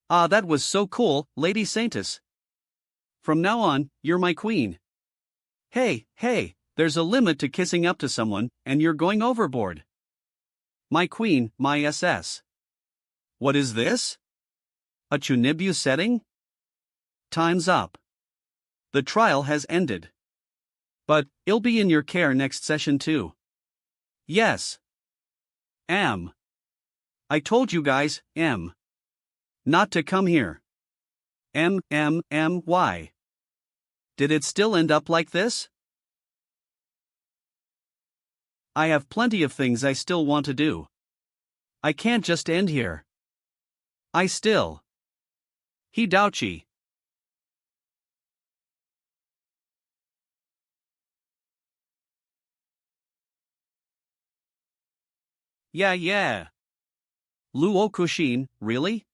Ah, that was so cool, Lady Saintess. From now on, you're my queen. Hey, there's a limit to kissing up to someone, and you're going overboard. My queen, my SS. What is this? A Chunibu setting? Time's up. The trial has ended. But, it'll be in your care next session too. Yes. I told you guys, not to come here. Why? Did it still end up like this? I have plenty of things I still want to do. I can't just end here. Hidauchi. Yeah. Luo-kushin, really?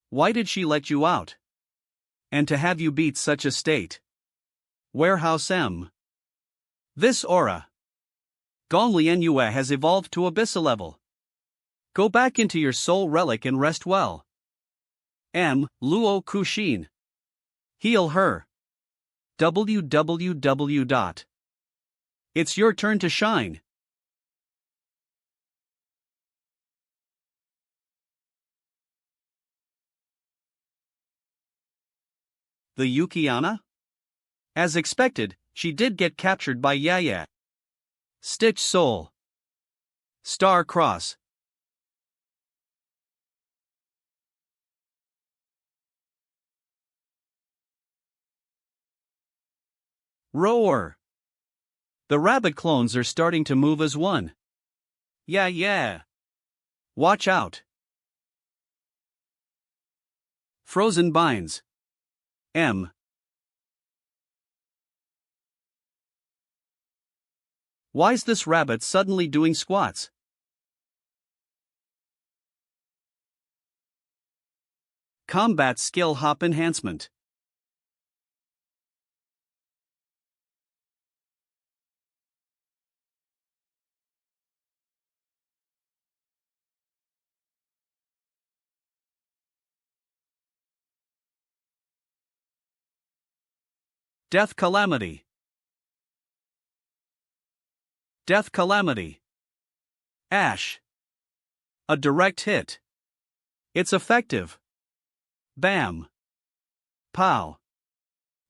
Why did she let you out? And to have you beat such a state. Warehouse This aura. Gonglienua has evolved to abyssal level. Go back into your soul relic and rest well. Luo-kushin. Heal her. www. It's your turn to shine. The Yukiana? As expected, she did get captured by Yaya. Stitch Soul. Star Cross. Roar. The rabbit clones are starting to move as one. Yeah. Watch out. Frozen binds. Why's this rabbit suddenly doing squats? Combat skill hop enhancement. Death Calamity. Death Calamity. Ash. A direct hit. It's effective. Bam. Pow.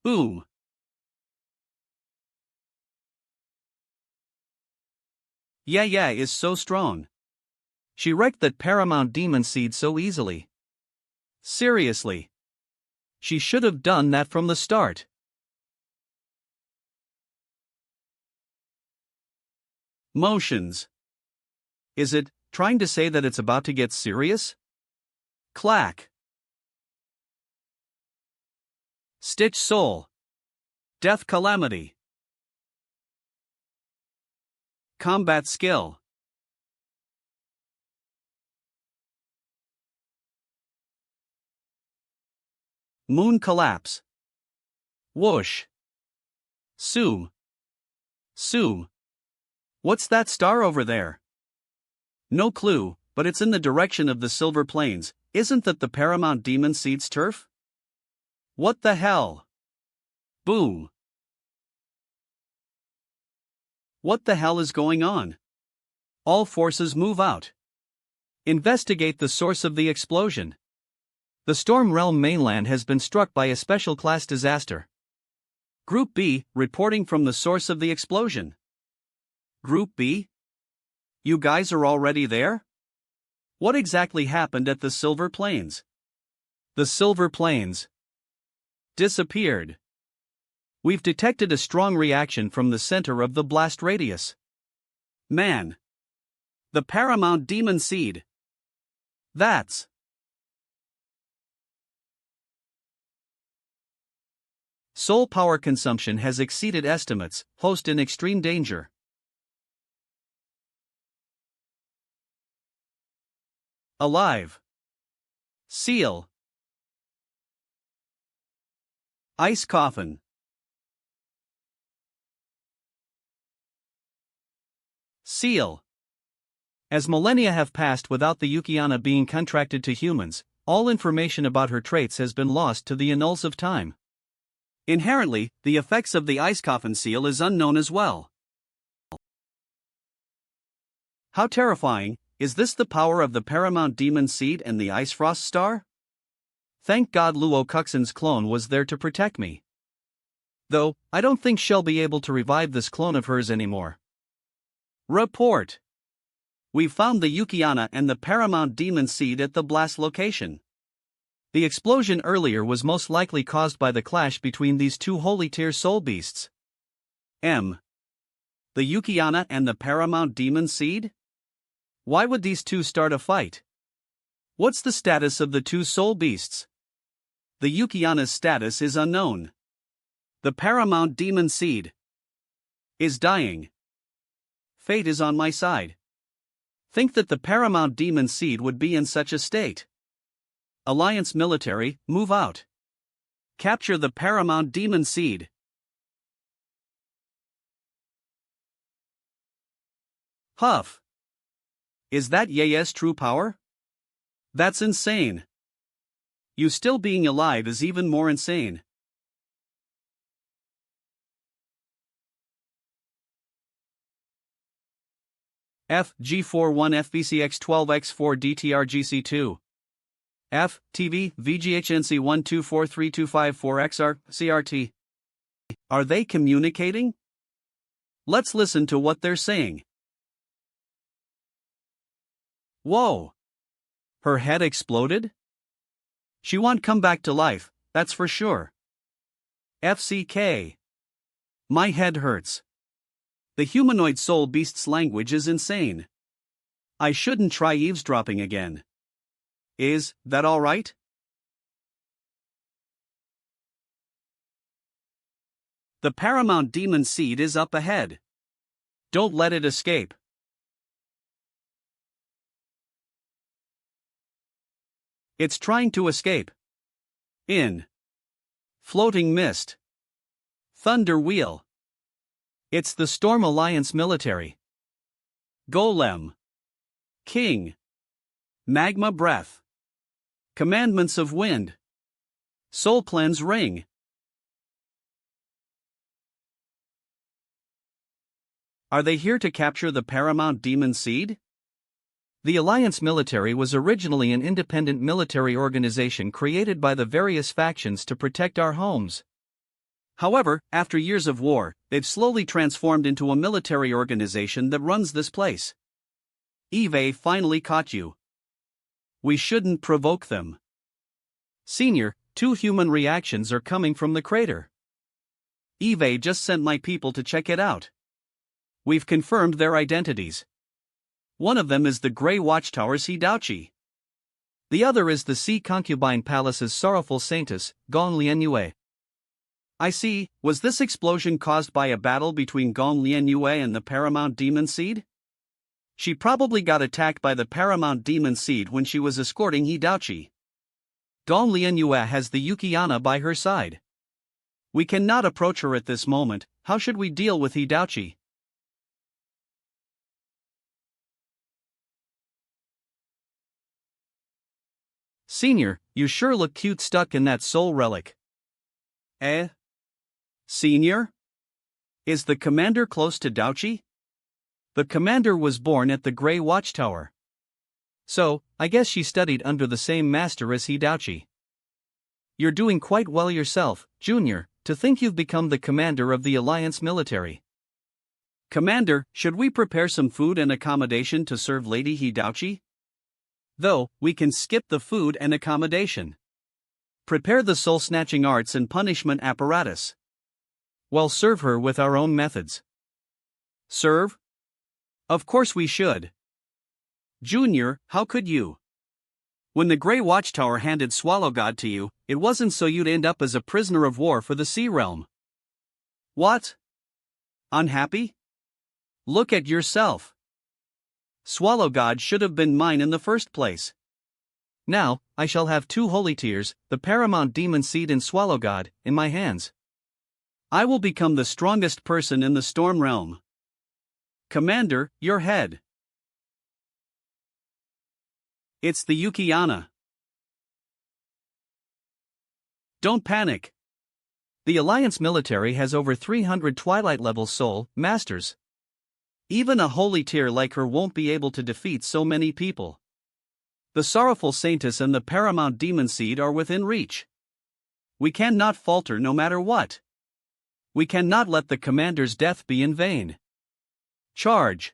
Boom. Yeah is so strong. She wrecked that Paramount Demon Seed so easily. Seriously. She should have done that from the start. Motions. Is it trying to say that it's about to get serious? Clack. Stitch soul. Death calamity. Combat skill. Moon collapse. Whoosh. Soom. Soom. What's that star over there? No clue, but it's in the direction of the Silver Plains. Isn't that the Paramount Demon Seed's turf? What the hell? Boom. What the hell is going on? All forces move out. Investigate the source of the explosion. The Storm Realm mainland has been struck by a special class disaster. Group B, reporting from the source of the explosion. Group B? You guys are already there? What exactly happened at the Silver Plains? The Silver Plains disappeared. We've detected a strong reaction from the center of the blast radius. Man. The Paramount Demon Seed. That's soul power consumption has exceeded estimates, host in extreme danger. Alive. Seal. Ice coffin. Seal. As millennia have passed without the Yukiana being contracted to humans, all information about her traits has been lost to the annals of time. Inherently, the effects of the ice coffin seal is unknown as well. How terrifying! Is this the power of the Paramount Demon Seed and the Ice Frost Star? Thank God Luo Kuxin's clone was there to protect me. Though, I don't think she'll be able to revive this clone of hers anymore. Report. We've found the Yukiana and the Paramount Demon Seed at the blast location. The explosion earlier was most likely caused by the clash between these two holy tier soul beasts. The Yukiana and the Paramount Demon Seed? Why would these two start a fight? What's the status of the two soul beasts? The Yukiana's status is unknown. The Paramount Demon Seed is dying. Fate is on my side. Think that the Paramount Demon Seed would be in such a state. Alliance military, move out. Capture the Paramount Demon Seed. Huff. Is that Ye's true power? That's insane. You still being alive is even more insane. F G41 FBCX12X4 DTRGC2 F TV VGHNC 1243254XR CRT. Are they communicating? Let's listen to what they're saying. Whoa! Her head exploded? She won't come back to life, that's for sure. FCK. My head hurts. The humanoid soul beast's language is insane. I shouldn't try eavesdropping again. Is that alright? The Paramount Demon Seed is up ahead. Don't let it escape. It's trying to escape. In floating mist. Thunder wheel. It's the Storm Alliance military. Golem. King. Magma breath. Commandments of wind. Soul cleanse ring. Are they here to capture the Paramount Demon Seed? The Alliance military was originally an independent military organization created by the various factions to protect our homes. However, after years of war, they've slowly transformed into a military organization that runs this place. Eve finally caught you. We shouldn't provoke them. Senior, 2 human reactions are coming from the crater. Eve just sent my people to check it out. We've confirmed their identities. One of them is the Grey Watchtower's Hidouchi. The other is the Sea Concubine Palace's sorrowful Saintess, Gong Lianyue. I see. Was this explosion caused by a battle between Gong Lianyue and the Paramount Demon Seed? She probably got attacked by the Paramount Demon Seed when she was escorting Hidouchi. Gong Lianyue has the Yukiana by her side. We cannot approach her at this moment. How should we deal with Hidouchi? Senior, you sure look cute stuck in that soul relic. Eh? Senior? Is the commander close to Douchi? The commander was born at the Grey Watchtower. So, I guess she studied under the same master as Hidouchi. You're doing quite well yourself, Junior, to think you've become the commander of the Alliance military. Commander, should we prepare some food and accommodation to serve Lady Hidouchi? Though, we can skip the food and accommodation. Prepare the soul-snatching arts and punishment apparatus. Well, serve her with our own methods. Serve? Of course we should. Junior, how could you? When the Grey Watchtower handed Swallow God to you, it wasn't so you'd end up as a prisoner of war for the Sea Realm. What? Unhappy? Look at yourself. Swallow God should have been mine in the first place. Now, I shall have 2 holy tears, the Paramount Demon Seed and Swallow God, in my hands. I will become the strongest person in the Storm Realm. Commander, your head. It's the Yukiana. Don't panic. The Alliance military has over 300 Twilight-level soul masters. Even a holy tear like her won't be able to defeat so many people. The sorrowful Saintess and the Paramount Demon Seed are within reach. We cannot falter no matter what. We cannot let the commander's death be in vain. Charge.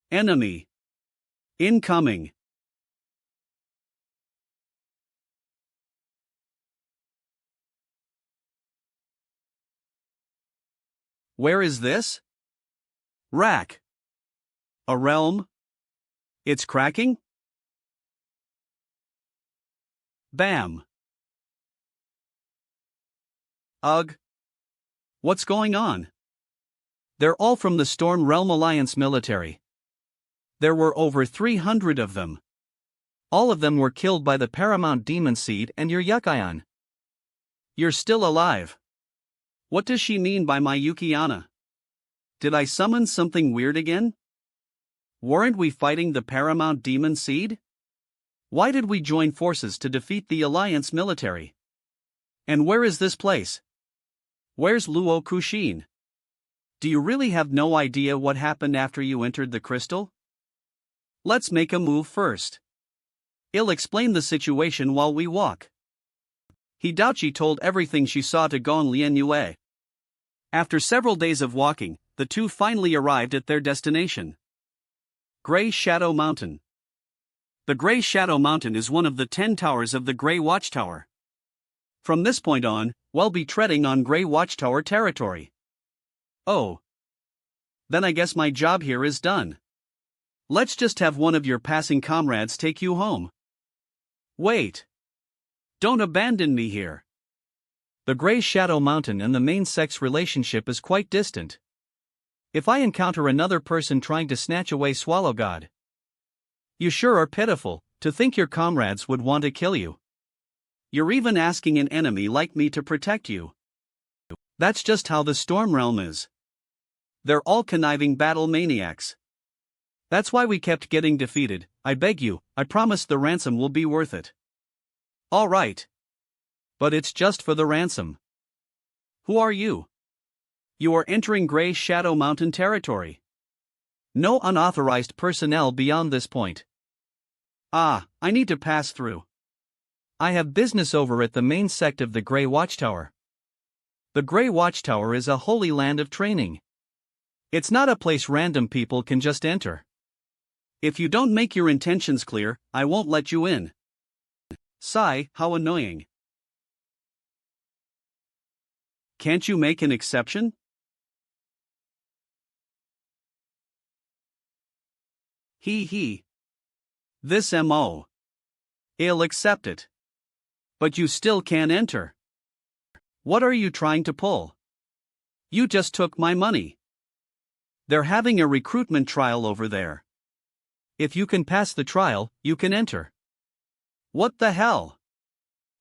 Enemy. Incoming. Where is this? Rack. A realm? It's cracking? Bam. Ugh. What's going on? They're all from the Storm Realm Alliance military. There were over 300 of them. All of them were killed by the Paramount Demon Seed and your Yukian. You're still alive. What does she mean by my Yukiana? Did I summon something weird again? Weren't we fighting the Paramount Demon Seed? Why did we join forces to defeat the Alliance military? And where is this place? Where's Luo Kushin? Do you really have no idea what happened after you entered the crystal? Let's make a move first. I'll explain the situation while we walk. Hidouchi told everything she saw to Gong Lianyue. After several days of walking, the two finally arrived at their destination. Grey Shadow Mountain. The Grey Shadow Mountain is one of the 10 towers of the Grey Watchtower. From this point on, we'll be treading on Grey Watchtower territory. Oh. Then I guess my job here is done. Let's just have one of your passing comrades take you home. Wait. Don't abandon me here. The Grey Shadow Mountain and the main sex relationship is quite distant. If I encounter another person trying to snatch away Swallow God. You sure are pitiful, to think your comrades would want to kill you. You're even asking an enemy like me to protect you. That's just how the Storm Realm is. They're all conniving battle maniacs. That's why we kept getting defeated. I beg you, I promise the ransom will be worth it. All right. But it's just for the ransom. Who are you? You are entering Grey Shadow Mountain territory. No unauthorized personnel beyond this point. Ah, I need to pass through. I have business over at the main sect of the Grey Watchtower. The Grey Watchtower is a holy land of training. It's not a place random people can just enter. If you don't make your intentions clear, I won't let you in. Sigh, how annoying. Can't you make an exception? He. This MO. I'll accept it. But you still can't enter. What are you trying to pull? You just took my money. They're having a recruitment trial over there. If you can pass the trial, you can enter. What the hell?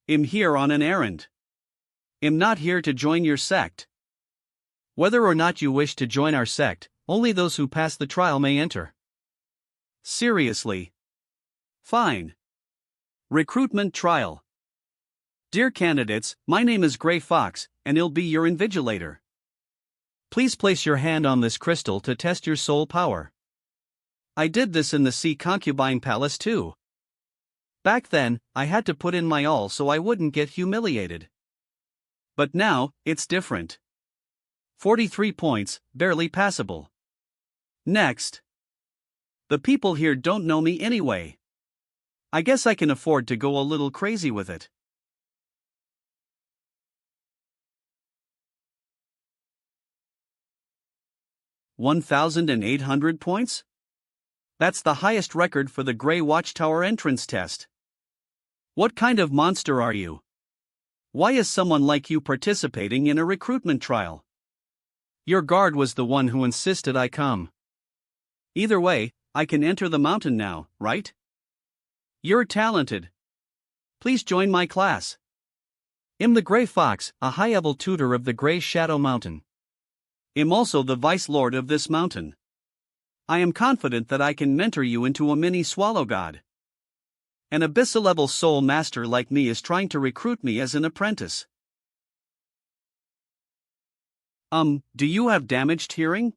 I'm here on an errand. I'm not here to join your sect. Whether or not you wish to join our sect, only those who pass the trial may enter. Seriously? Fine. Recruitment trial. Dear candidates, my name is Gray Fox, and I'll be your invigilator. Please place your hand on this crystal to test your soul power. I did this in the Sea Concubine Palace too. Back then, I had to put in my all so I wouldn't get humiliated. But now, it's different. 43 points, barely passable. Next. The people here don't know me anyway. I guess I can afford to go a little crazy with it. $1,800 points? That's the highest record for the Grey Watchtower entrance test. What kind of monster are you? Why is someone like you participating in a recruitment trial? Your guard was the one who insisted I come. Either way, I can enter the mountain now, right? You're talented. Please join my class. I'm the Grey Fox, a high-level tutor of the Grey Shadow Mountain. I'm also the Vice Lord of this mountain. I am confident that I can mentor you into a mini swallow god. An abyssal-level soul master like me is trying to recruit me as an apprentice. Do you have damaged hearing?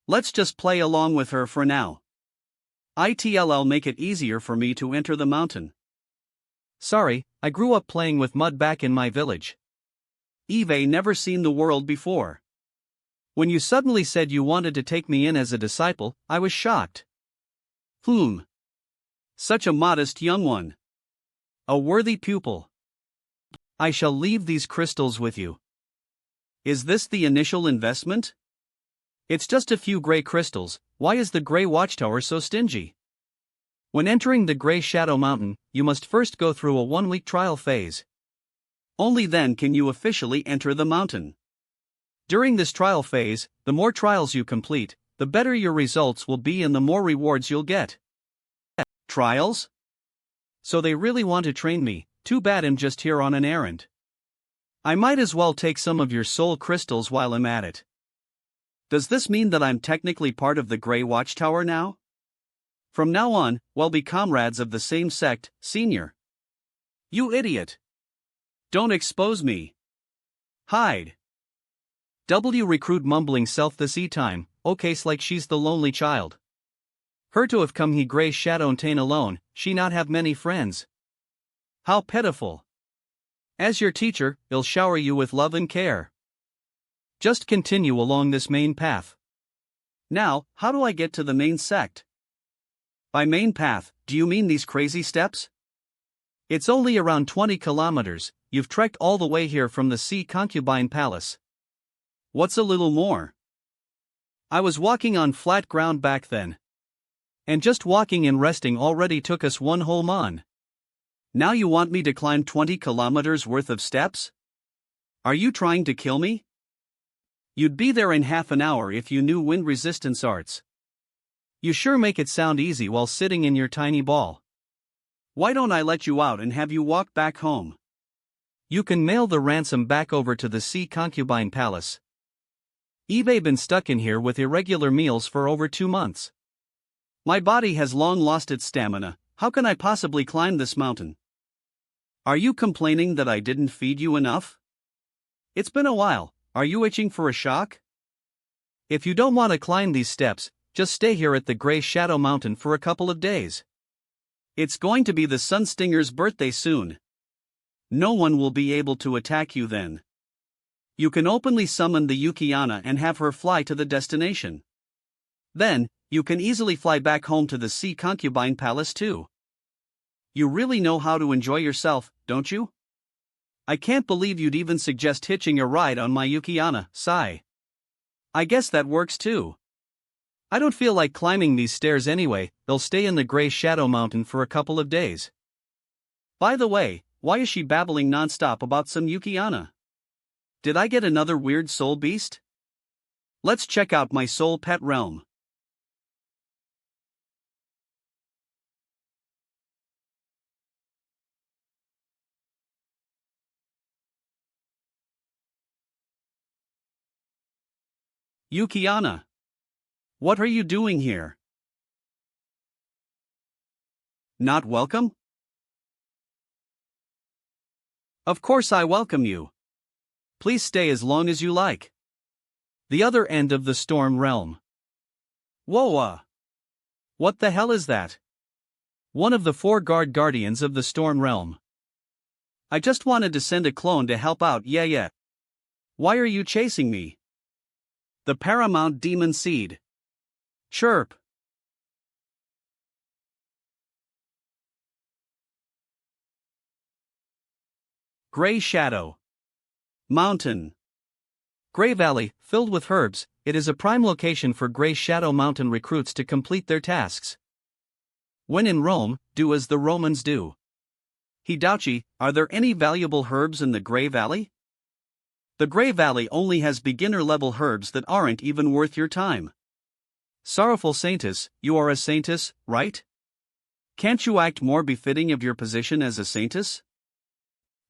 Let's just play along with her for now. It'll make it easier for me to enter the mountain. Sorry, I grew up playing with mud back in my village. Eve never seen the world before. When you suddenly said you wanted to take me in as a disciple, I was shocked. Such a modest young one. A worthy pupil. I shall leave these crystals with you. Is this the initial investment? It's just a few gray crystals. Why is the Grey Watchtower so stingy? When entering the Grey Shadow Mountain, you must first go through a 1-week trial phase. Only then can you officially enter the mountain. During this trial phase, the more trials you complete, the better your results will be and the more rewards you'll get. Trials? So they really want to train me. Too bad I'm just here on an errand. I might as well take some of your soul crystals while I'm at it. Does this mean that I'm technically part of the Grey Watchtower now? From now on, we'll be comrades of the same sect, senior. You idiot. Don't expose me. Hide. Recruit mumbling self this e-time, okays like she's the lonely child. Her to have come he Grey Shadow Tain alone, she not have many friends. How pitiful. As your teacher, I'll shower you with love and care. Just continue along this main path. Now, how do I get to the main sect? By main path, do you mean these crazy steps? It's only around 20 kilometers, you've trekked all the way here from the Sea Concubine Palace. What's a little more? I was walking on flat ground back then. And just walking and resting already took us one whole mon. Now you want me to climb 20 kilometers worth of steps? Are you trying to kill me? You'd be there in half an hour if you knew wind resistance arts. You sure make it sound easy while sitting in your tiny ball. Why don't I let you out and have you walk back home? You can mail the ransom back over to the Sea Concubine Palace. Eve been stuck in here with irregular meals for over 2 months. My body has long lost its stamina. How can I possibly climb this mountain? Are you complaining that I didn't feed you enough? It's been a while. Are you itching for a shock? If you don't want to climb these steps, just stay here at the Grey Shadow Mountain for a couple of days. It's going to be the Sunstinger's birthday soon. No one will be able to attack you then. You can openly summon the Yukiana and have her fly to the destination. Then, You can easily fly back home to the Sea Concubine Palace too. You really know how to enjoy yourself, don't you? I can't believe you'd even suggest hitching a ride on my Yukiana, sigh. I guess that works too. I don't feel like climbing these stairs anyway, they'll stay in the gray shadow mountain for a couple of days. By the way, why is she babbling nonstop about some Yukiana? Did I get another weird soul beast? Let's check out my soul pet realm. Yukiana. What are you doing here? Not welcome? Of course I welcome you. Please stay as long as you like. The other end of the storm realm. Whoa! What the hell is that? One of the 4 guardians of the storm realm. I just wanted to send a clone to help out, yeah. Why are you chasing me? The Paramount Demon Seed. Chirp. Gray Shadow. Mountain. Gray Valley, filled with herbs, it is a prime location for Gray Shadow Mountain recruits to complete their tasks. When in Rome, do as the Romans do. Hidauchi, are there any valuable herbs in the Gray Valley? The Gray Valley only has beginner-level herbs that aren't even worth your time. Sorrowful Saintess, you are a Saintess, right? Can't you act more befitting of your position as a Saintess?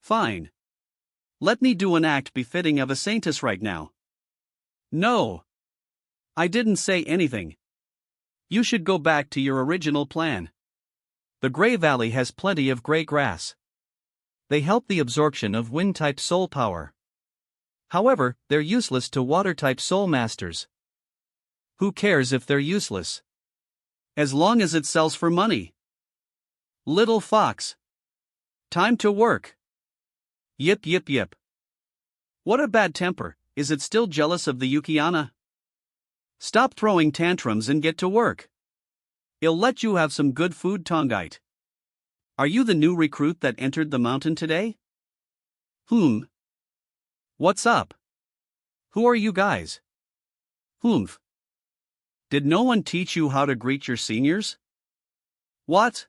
Fine. Let me do an act befitting of a Saintess right now. No. I didn't say anything. You should go back to your original plan. The Gray Valley has plenty of gray grass. They help the absorption of wind-type soul power. However, they're useless to water-type soul masters. Who cares if they're useless? As long as it sells for money. Little fox. Time to work. Yip. What a bad temper, is it still jealous of the Yukiana? Stop throwing tantrums and get to work. I'll let you have some good food, Tongite. Are you the new recruit that entered the mountain today? What's up? Who are you guys? Did no one teach you how to greet your seniors? What?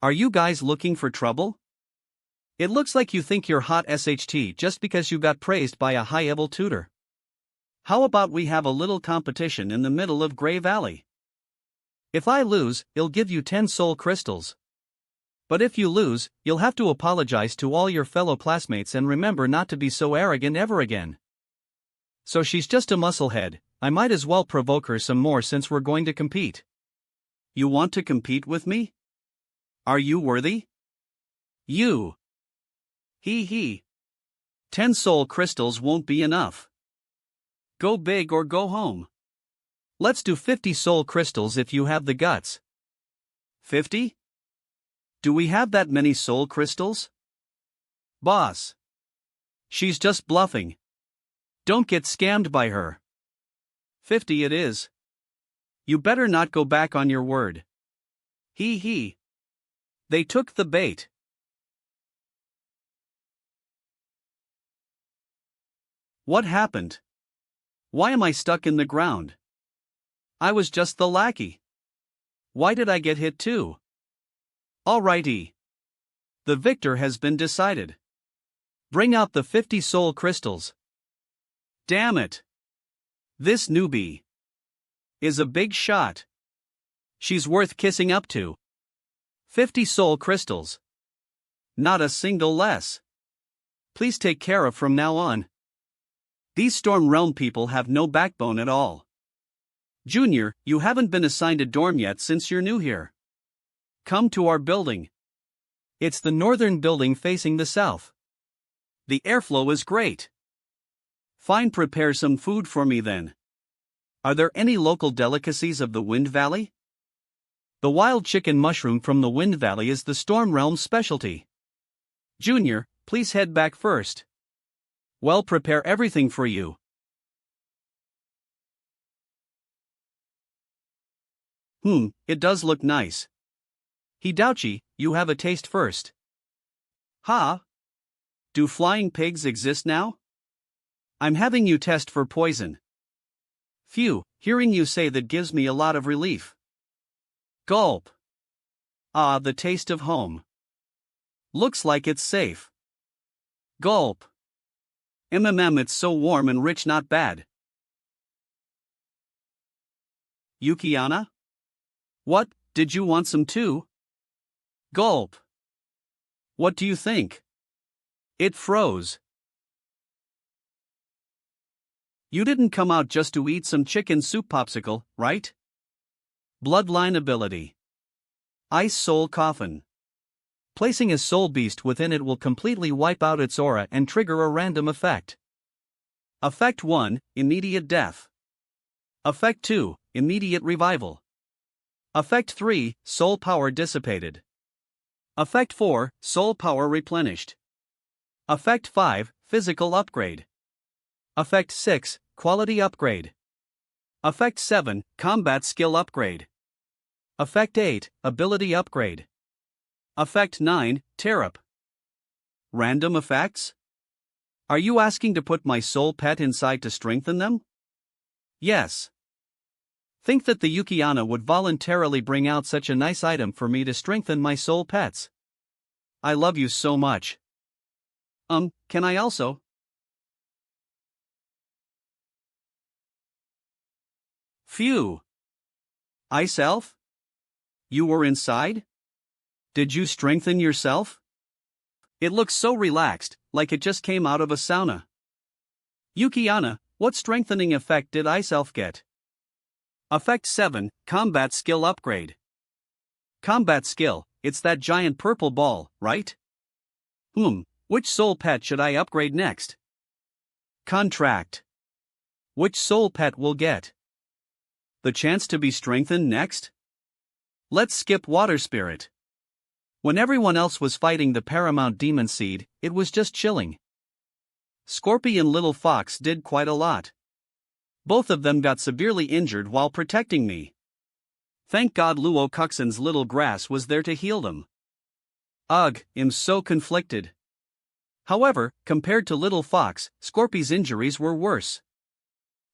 Are you guys looking for trouble? It looks like you think you're hot SHT just because you got praised by a high-level tutor. How about we have a little competition in the middle of Gray Valley? If I lose, I'll give you 10 soul crystals. But if you lose, you'll have to apologize to all your fellow classmates and remember not to be so arrogant ever again. So she's just a musclehead, I might as well provoke her some more since we're going to compete. You want to compete with me? Are you worthy? You. He. 10 soul crystals won't be enough. Go big or go home. Let's do 50 soul crystals if you have the guts. 50? Do we have that many soul crystals? Boss. She's just bluffing. Don't get scammed by her. 50 it is. You better not go back on your word. He. They took the bait. What happened? Why am I stuck in the ground? I was just the lackey. Why did I get hit too? Alrighty. The victor has been decided. Bring out the 50 soul crystals. Damn it. This newbie is a big shot. She's worth kissing up to. 50 soul crystals. Not a single less. Please take care of from now on. These Storm Realm people have no backbone at all. Junior, you haven't been assigned a dorm yet since you're new here. Come to our building. It's the northern building facing the south. The airflow is great. Fine, prepare some food for me then. Are there any local delicacies of the Wind Valley? The wild chicken mushroom from the Wind Valley is the Storm Realm's specialty. Junior, please head back first. Well, prepare everything for you. It does look nice. Hidouchi, you have a taste first. Ha? Do flying pigs exist now? I'm having you test for poison. Phew, hearing you say that gives me a lot of relief. Gulp. Ah, the taste of home. Looks like it's safe. Gulp. It's so warm and rich, not bad. Yukiana? What, did you want some too? Gulp. What do you think? It froze. You didn't come out just to eat some chicken soup popsicle, right? Bloodline ability. Ice Soul Coffin. Placing a soul beast within it will completely wipe out its aura and trigger a random effect. Effect 1, immediate death. Effect 2, immediate revival. Effect 3, soul power dissipated. Effect 4, soul power replenished. Effect 5, physical upgrade. Effect 6, quality upgrade. Effect 7, combat skill upgrade. Effect 8, ability upgrade. Effect 9, tear up. Random effects? Are you asking to put my soul pet inside to strengthen them? Yes. Think that the Yukiana would voluntarily bring out such a nice item for me to strengthen my soul pets. I love you so much. Can I also? Phew. Ice Elf? You were inside? Did you strengthen yourself? It looks so relaxed, like it just came out of a sauna. Yukiana, what strengthening effect did Ice Elf get? Effect 7, combat skill upgrade. Combat skill, it's that giant purple ball, right? Which soul pet should I upgrade next? Contract. Which soul pet will get the chance to be strengthened next? Let's skip Water Spirit. When everyone else was fighting the Paramount Demon Seed, it was just chilling. Scorpy and Little Fox did quite a lot. Both of them got severely injured while protecting me. Thank God Luo Kuxin's little grass was there to heal them. Ugh, I'm so conflicted. However, compared to Little Fox, Scorpy's injuries were worse.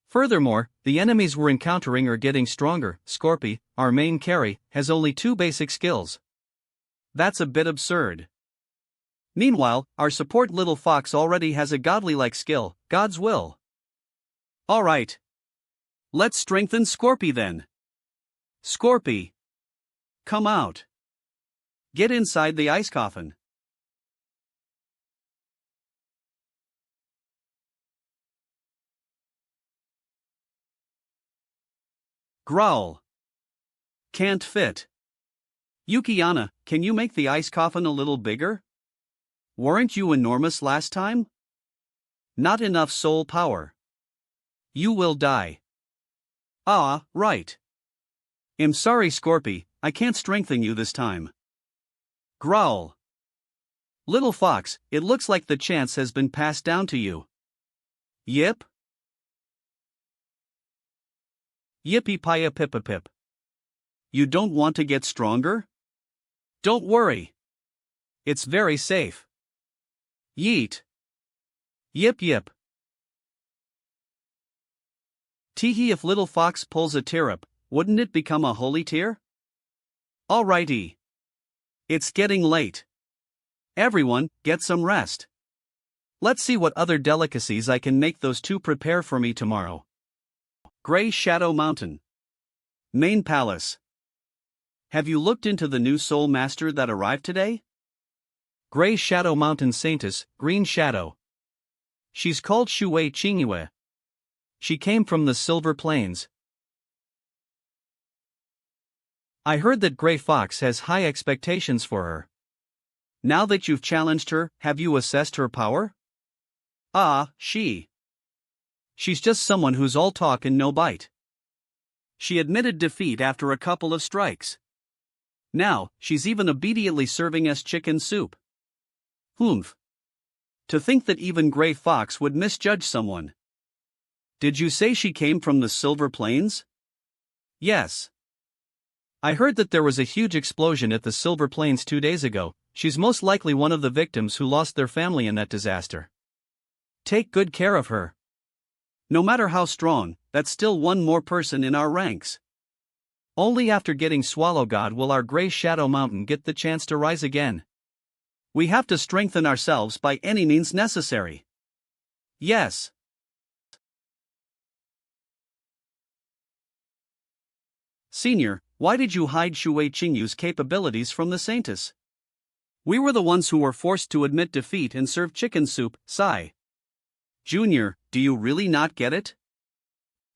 Furthermore, the enemies we're encountering are getting stronger. Scorpy, our main carry, has only 2 basic skills. That's a bit absurd. Meanwhile, our support Little Fox already has a godly-like skill, God's Will. Alright. Let's strengthen Scorpy then. Scorpy. Come out. Get inside the ice coffin. Growl. Can't fit. Yukiana, can you make the ice coffin a little bigger? Weren't you enormous last time? Not enough soul power. You will die. Ah, right. I'm sorry, Scorpy, I can't strengthen you this time. Growl. Little Fox, it looks like the chance has been passed down to you. Yip? Yippee-pia pip. You don't want to get stronger? Don't worry. It's very safe. Yeet. Yip yip. Teehee, if Little Fox pulls a tear up, wouldn't it become a holy tear? Alrighty. It's getting late. Everyone, get some rest. Let's see what other delicacies I can make those two prepare for me tomorrow. Grey Shadow Mountain. Main Palace. Have you looked into the new Soul Master that arrived today? Grey Shadow Mountain Saintess, Green Shadow. She's called Shui Qingyue. She came from the Silver Plains. I heard that Grey Fox has high expectations for her. Now that you've challenged her, have you assessed her power? Ah, she's just someone who's all talk and no bite. She admitted defeat after a couple of strikes. Now, she's even obediently serving us chicken soup. Humph. To think that even Grey Fox would misjudge someone. Did you say she came from the Silver Plains? Yes. I heard that there was a huge explosion at the Silver Plains 2 days ago. She's most likely one of the victims who lost their family in that disaster. Take good care of her. No matter how strong, that's still one more person in our ranks. Only after getting Swallow God will our Grey Shadow Mountain get the chance to rise again. We have to strengthen ourselves by any means necessary. Yes. Senior, why did you hide Shui Qingyu's capabilities from the Saintess? We were the ones who were forced to admit defeat and serve chicken soup, sigh. Junior, do you really not get it?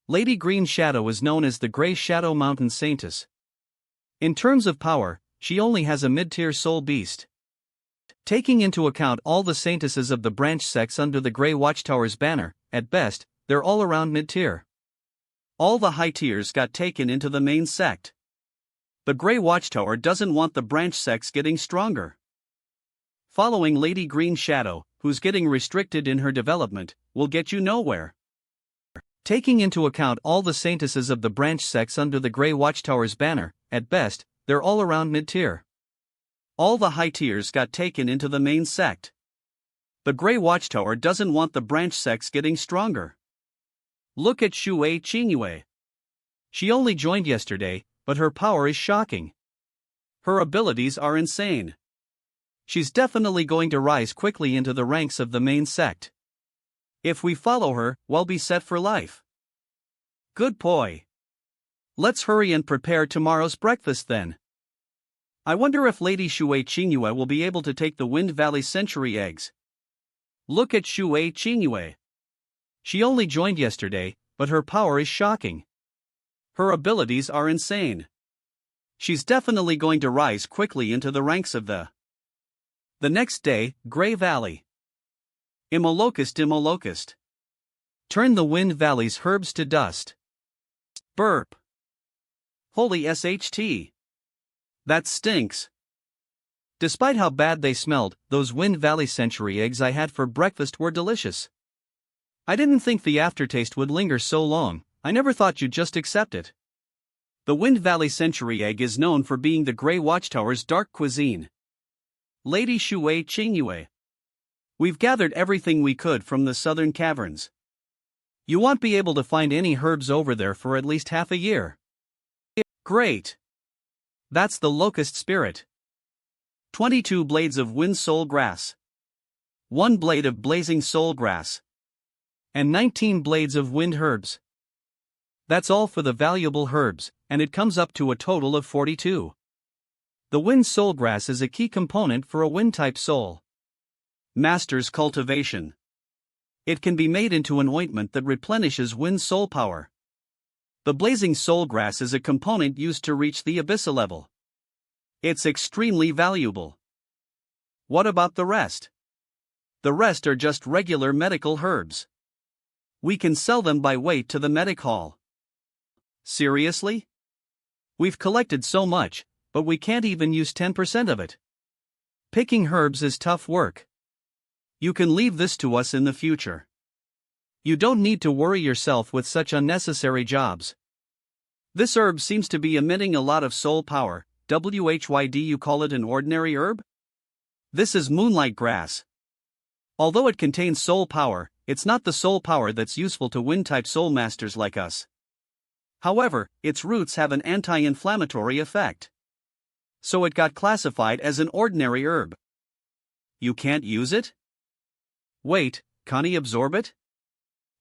Lady Green Shadow is known as the Grey Shadow Mountain Saintess. In terms of power, she only has a mid-tier soul beast. Taking into account all the Saintesses of the branch sects under the Grey Watchtower's banner, at best, they're all around mid-tier. All the high tiers got taken into the main sect. The Grey Watchtower doesn't want the branch sects getting stronger. Following Lady Green Shadow, who's getting restricted in her development, will get you nowhere. Taking into account all the Saintesses of the branch sects under the Grey Watchtower's banner, at best, they're all around mid-tier. All the high tiers got taken into the main sect. The Grey Watchtower doesn't want the branch sects getting stronger. Look at Shui Qingyue. She only joined yesterday, but her power is shocking. Her abilities are insane. She's definitely going to rise quickly into the ranks of the main sect. If we follow her, we'll be set for life. Good boy. Let's hurry and prepare tomorrow's breakfast then. I wonder if Lady Shui Qingyue will be able to take the Wind Valley Century eggs. Look at Shui Qingyue. She only joined yesterday, but her power is shocking. Her abilities are insane. She's definitely going to rise quickly into the ranks of the next day, Grey Valley. Immolocust. Turn the Wind Valley's herbs to dust. Burp. Holy SHT. That stinks. Despite how bad they smelled, those Wind Valley Century eggs I had for breakfast were delicious. I didn't think the aftertaste would linger so long. I never thought you'd just accept it. The Wind Valley Century egg is known for being the Grey Watchtower's dark cuisine. Lady Shui Qingyue. We've gathered everything we could from the southern caverns. You won't be able to find any herbs over there for at least half a year. Great. That's the locust spirit. 22 blades of wind soul grass. 1 blade of blazing soul grass. And 19 blades of wind herbs. That's all for the valuable herbs, and it comes up to a total of 42. The wind soul grass is a key component for a wind-type soul. Master's cultivation. It can be made into an ointment that replenishes wind soul power. The blazing soul grass is a component used to reach the abyssal level. It's extremely valuable. What about the rest? The rest are just regular medical herbs. We can sell them by weight to the medic hall. Seriously? We've collected so much, but we can't even use 10% of it. Picking herbs is tough work. You can leave this to us in the future. You don't need to worry yourself with such unnecessary jobs. This herb seems to be emitting a lot of soul power. WHYD, you call it an ordinary herb? This is moonlight grass. Although it contains soul power, it's not the soul power that's useful to wind-type soul masters like us. However, its roots have an anti-inflammatory effect. So it got classified as an ordinary herb. You can't use it? Wait, can he absorb it?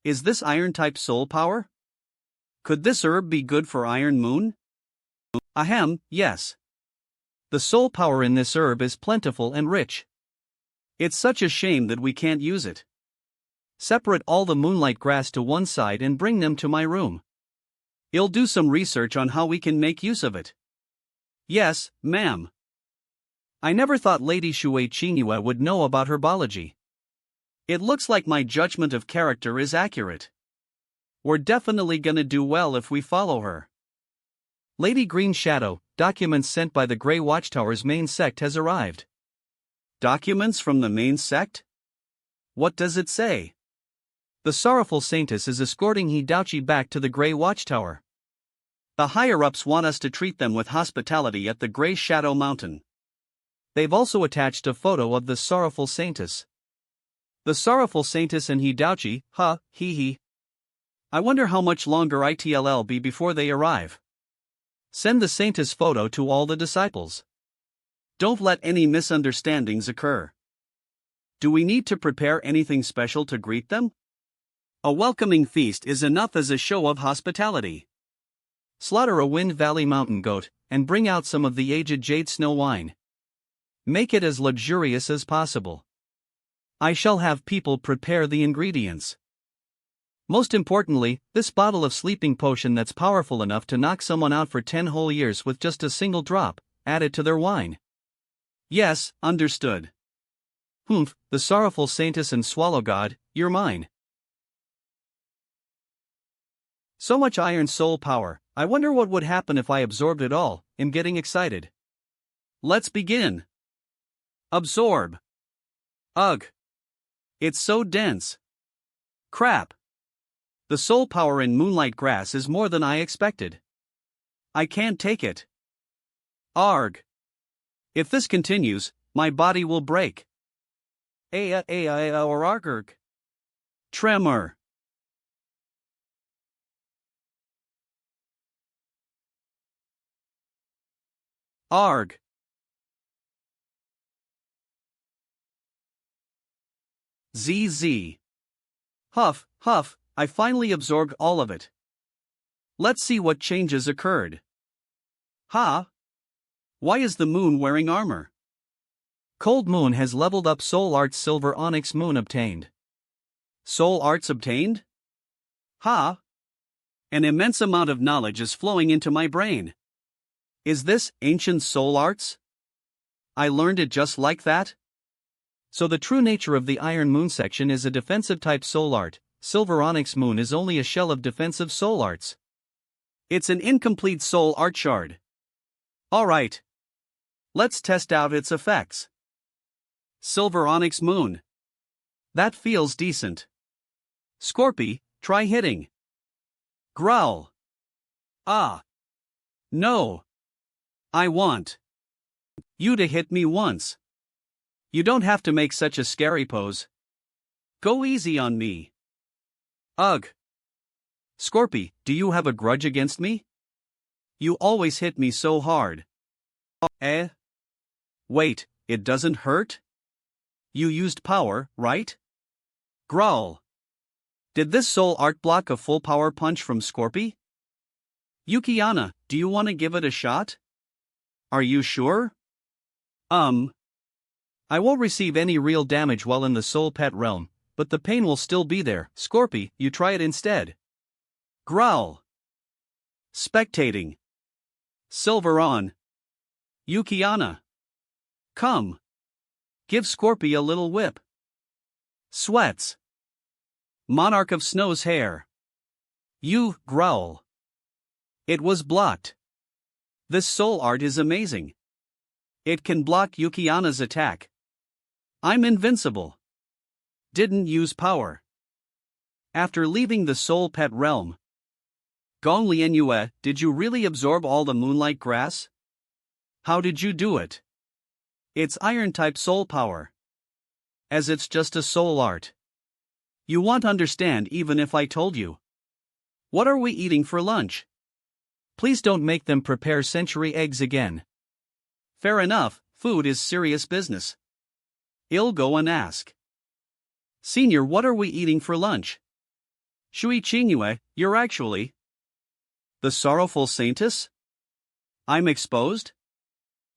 Is this iron-type soul power? Could this herb be good for Iron Moon? Ahem, yes. The soul power in this herb is plentiful and rich. It's such a shame that we can't use it. Separate all the moonlight grass to one side and bring them to my room. I'll do some research on how we can make use of it. Yes, ma'am. I never thought Lady Shui Qingyue would know about herbology. It looks like my judgment of character is accurate. We're definitely gonna do well if we follow her. Lady Green Shadow, documents sent by the Grey Watchtower's main sect has arrived. Documents from the main sect? What does it say? The sorrowful Saintess is escorting Hidachi back to the Grey Watchtower. The higher-ups want us to treat them with hospitality at the Grey Shadow Mountain. They've also attached a photo of the sorrowful Saintess. The sorrowful Saintess and Hidouchi, hee. I wonder how much longer it'll be before they arrive. Send the Saintess photo to all the disciples. Don't let any misunderstandings occur. Do we need to prepare anything special to greet them? A welcoming feast is enough as a show of hospitality. Slaughter a Wind Valley mountain goat, and bring out some of the aged jade snow wine. Make it as luxurious as possible. I shall have people prepare the ingredients. Most importantly, this bottle of sleeping potion that's powerful enough to knock someone out for 10 whole years with just a single drop, added to their wine. Yes, understood. Humph, the sorrowful Saintess and Swallow God, you're mine. So much iron soul power, I wonder what would happen if I absorbed it all. I'm getting excited. Let's begin. Absorb. Ugh. It's so dense. Crap. The soul power in Moonlight Grass is more than I expected. I can't take it. Arg. If this continues, my body will break. Or arg. Tremor. Arg. ZZ. Huff, huff, I finally absorbed all of it. Let's see what changes occurred. Ha! Why is the moon wearing armor? Cold Moon has leveled up Soul Arts Silver Onyx Moon obtained. Soul Arts obtained? Ha! An immense amount of knowledge is flowing into my brain. Is this ancient Soul Arts? I learned it just like that? So the true nature of the Iron Moon section is a defensive type Soul Art. Silver Onyx Moon is only a shell of defensive Soul Arts. It's an incomplete Soul Art shard. Alright. Let's test out its effects. Silver Onyx Moon. That feels decent. Scorpy, try hitting. Growl. Ah. No. I want you to hit me once. You don't have to make such a scary pose. Go easy on me. Ugh. Scorpy, do you have a grudge against me? You always hit me so hard. Wait, it doesn't hurt? You used power, right? Growl. Did this Soul Art block a full power punch from Scorpy? Yukiana, do you want to give it a shot? Are you sure? I won't receive any real damage while in the Soul Pet realm, but the pain will still be there. Scorpy, you try it instead. Growl. Spectating. Silver on. Yukiana. Come. Give Scorpy a little whip. Sweats. Monarch of Snow's hair. You growl. It was blocked. This Soul Art is amazing. It can block Yukiana's attack. I'm invincible. Didn't use power. After leaving the Soul Pet realm. Gong Lianyue, did you really absorb all the Moonlight Grass? How did you do it? It's Iron-type soul power. As it's just a Soul Art. You won't understand even if I told you. What are we eating for lunch? Please don't make them prepare century eggs again. Fair enough, food is serious business. I'll go and ask. Senior, what are we eating for lunch? Shui Qingyue, you're actually the sorrowful Saintess? I'm exposed?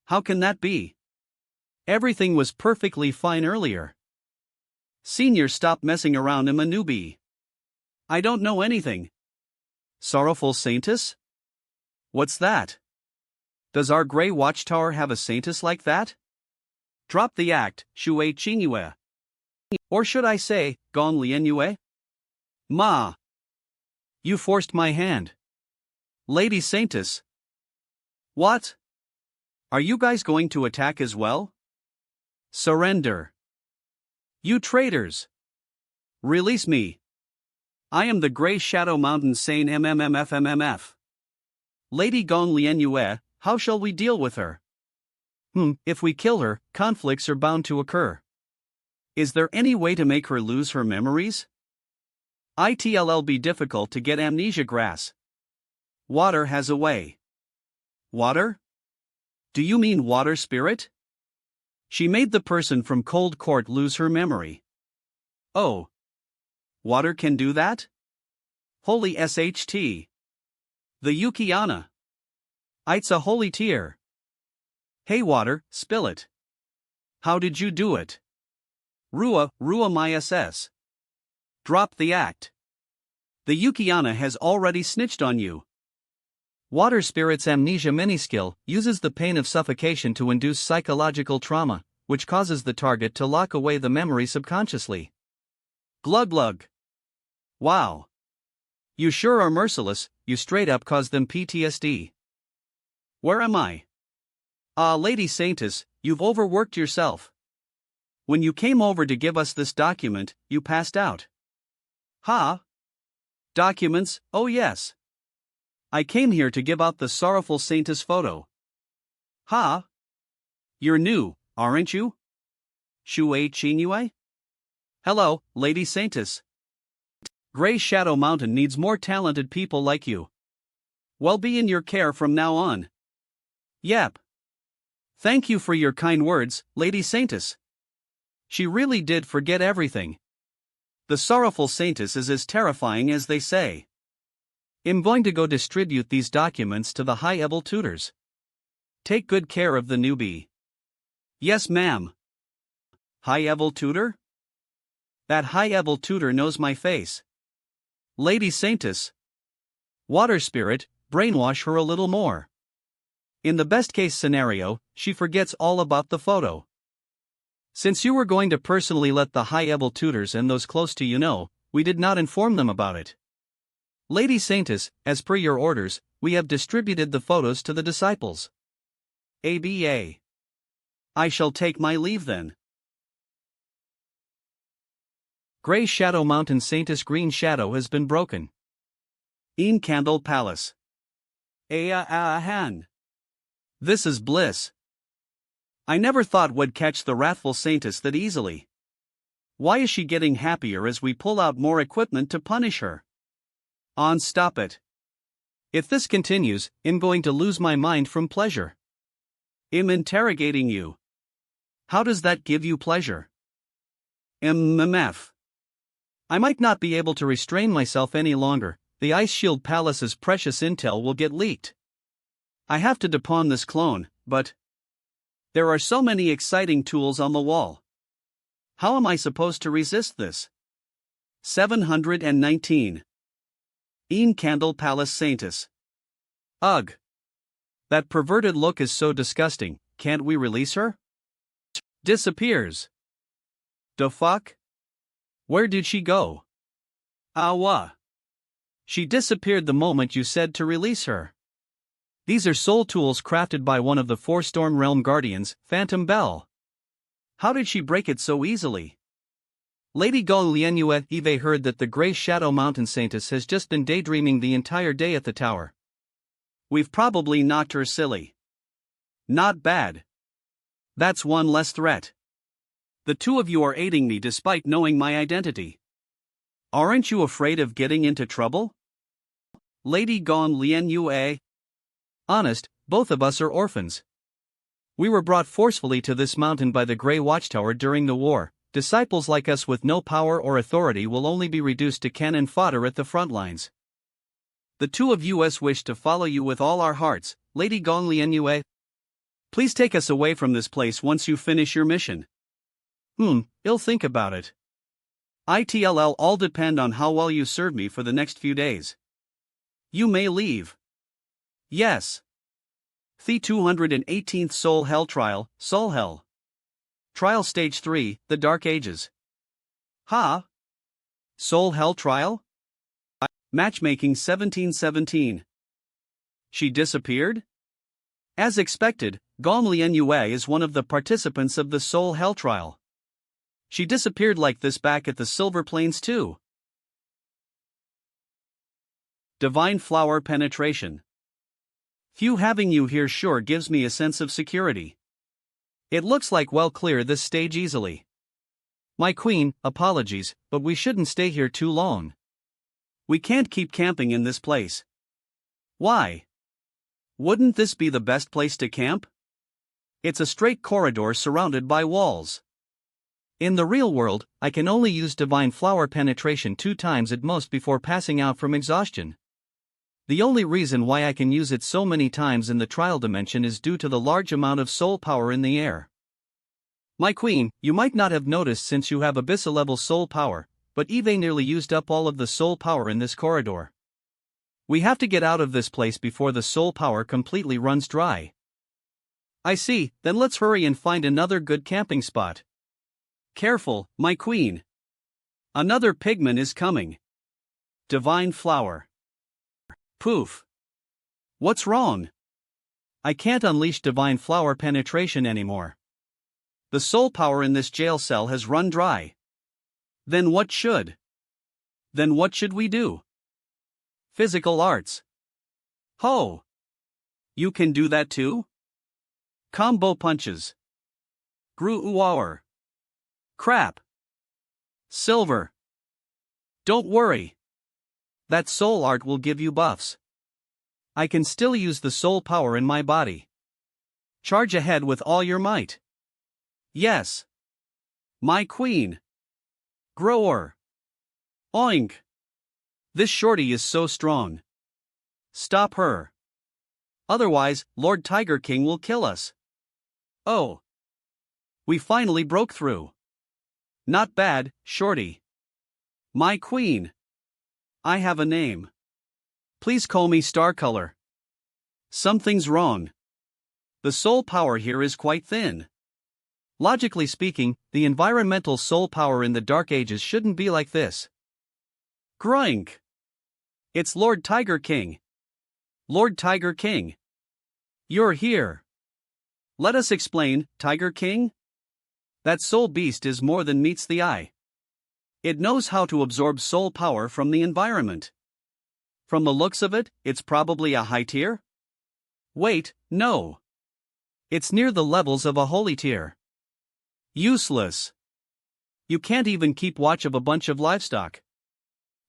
How can that be? Everything was perfectly fine earlier. Senior, stop messing around, I'm a newbie. I don't know anything. Sorrowful Saintess? What's that? Does our Grey Watchtower have a Saintess like that? Drop the act, Shui Qingyue. Or should I say, Gong Lianyue? Ma. You forced my hand. Lady Saintess. What? Are you guys going to attack as well? Surrender. You traitors. Release me. I am the Grey Shadow Mountain Sane MMMFMMF. Lady Gong Lian Yue, how shall we deal with her? If we kill her, conflicts are bound to occur. Is there any way to make her lose her memories? It'll be difficult to get amnesia grass. Water has a way. Water? Do you mean water spirit? She made the person from Cold Court lose her memory. Oh. Water can do that? Holy SHT. The Yukiana. It's a holy tear. Hey water, spill it. How did you do it? Rua my SS. Drop the act. The Yukiana has already snitched on you. Water Spirit's amnesia mini-skill uses the pain of suffocation to induce psychological trauma, which causes the target to lock away the memory subconsciously. Glug glug. Wow. You sure are merciless, you straight up cause them PTSD. Where am I? Lady Saintess, you've overworked yourself. When you came over to give us this document, you passed out. Huh? Documents, oh yes. I came here to give out the sorrowful Saintess photo. Huh? You're new, aren't you? Shui Chinue? Hello, Lady Saintess. Grey Shadow Mountain needs more talented people like you. We'll be in your care from now on. Yep. Thank you for your kind words, Lady Saintess. She really did forget everything. The sorrowful Saintess is as terrifying as they say. I'm going to go distribute these documents to the high-level tutors. Take good care of the newbie. Yes, ma'am. High-level tutor? That high-level tutor knows my face. Lady Saintess. Water Spirit, brainwash her a little more. In the best-case scenario, she forgets all about the photo. Since you were going to personally let the high-level tutors and those close to you know, we did not inform them about it. Lady Saintess, as per your orders, we have distributed the photos to the disciples. ABA. I shall take my leave then. Grey Shadow Mountain Saintess Green Shadow has been broken. Een Candle Palace. Han. This is bliss. I never thought would catch the wrathful Saintess that easily. Why is she getting happier as we pull out more equipment to punish her? Stop it. If this continues, I'm going to lose my mind from pleasure. I'm interrogating you. How does that give you pleasure? MMF. I might not be able to restrain myself any longer. The Ice Shield Palace's precious intel will get leaked. I have to depawn this clone, but there are so many exciting tools on the wall. How am I supposed to resist this? 719. Een Candle Palace Saintess. Ugh. That perverted look is so disgusting, can't we release her? Disappears. The fuck? Where did she go? Awa. She disappeared the moment you said to release her. These are soul tools crafted by one of the 4 Storm Realm Guardians, Phantom Bell. How did she break it so easily? Lady Gong Lianyue Eve heard that the Grey Shadow Mountain Saintess has just been daydreaming the entire day at the tower. We've probably knocked her silly. Not bad. That's one less threat. The two of you are aiding me despite knowing my identity. Aren't you afraid of getting into trouble? Lady Gong Lianyue. Honest, both of us are orphans. We were brought forcefully to this mountain by the Grey Watchtower during the war. Disciples like us with no power or authority will only be reduced to cannon fodder at the front lines. The two of us wish to follow you with all our hearts, Lady Gong Lianyue. Please take us away from this place once you finish your mission. I'll think about it. It'll all depend on how well you serve me for the next few days. You may leave. Yes. The 218th Soul Hell Trial, Soul Hell. Trial Stage 3, The Dark Ages. Soul Hell Trial? Matchmaking 1717. She disappeared? As expected, Gong Lianyue is one of the participants of the Soul Hell Trial. She disappeared like this back at the Silver Plains too. Divine Flower Penetration. Phew, having you here sure gives me a sense of security. It looks like we'll clear this stage easily. My queen, apologies, but we shouldn't stay here too long. We can't keep camping in this place. Why? Wouldn't this be the best place to camp? It's a straight corridor surrounded by walls. In the real world, I can only use divine flower penetration 2 times at most before passing out from exhaustion. The only reason why I can use it so many times in the trial dimension is due to the large amount of soul power in the air. My queen, you might not have noticed since you have abyssal level soul power, but Eve nearly used up all of the soul power in this corridor. We have to get out of this place before the soul power completely runs dry. I see, then let's hurry and find another good camping spot. Careful, my queen. Another pigman is coming. Divine flower. Poof. What's wrong? I can't unleash divine flower penetration anymore. The soul power in this jail cell has run dry. Then what should we do? Physical arts. Ho! You can do that too? Combo punches. Gru-uawr. Crap. Silver. Don't worry. That soul art will give you buffs. I can still use the soul power in my body. Charge ahead with all your might. Yes. My queen. Grower. Oink. This shorty is so strong. Stop her. Otherwise, Lord Tiger King will kill us. Oh. We finally broke through. Not bad, shorty. My queen. I have a name. Please call me Star Color. Something's wrong. The soul power here is quite thin. Logically speaking, the environmental soul power in the Dark Ages shouldn't be like this. Groink. It's Lord Tiger King. Lord Tiger King. You're here. Let us explain, Tiger King. That soul beast is more than meets the eye. It knows how to absorb soul power from the environment. From the looks of it, it's probably a high tier? Wait, no. It's near the levels of a holy tier. Useless. You can't even keep watch of a bunch of livestock.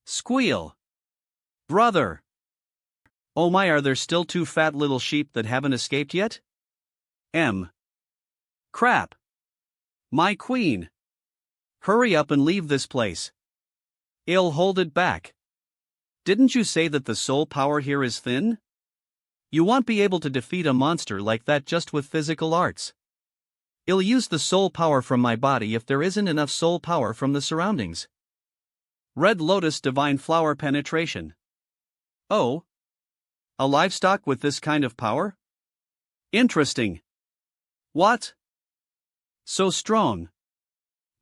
Squeal. Brother. Oh my, are there still 2 fat little sheep that haven't escaped yet? Crap. My queen. Hurry up and leave this place. I'll hold it back. Didn't you say that the soul power here is thin? You won't be able to defeat a monster like that just with physical arts. I'll use the soul power from my body if there isn't enough soul power from the surroundings. Red Lotus Divine Flower Penetration. Oh. A livestock with this kind of power? Interesting. What? So strong.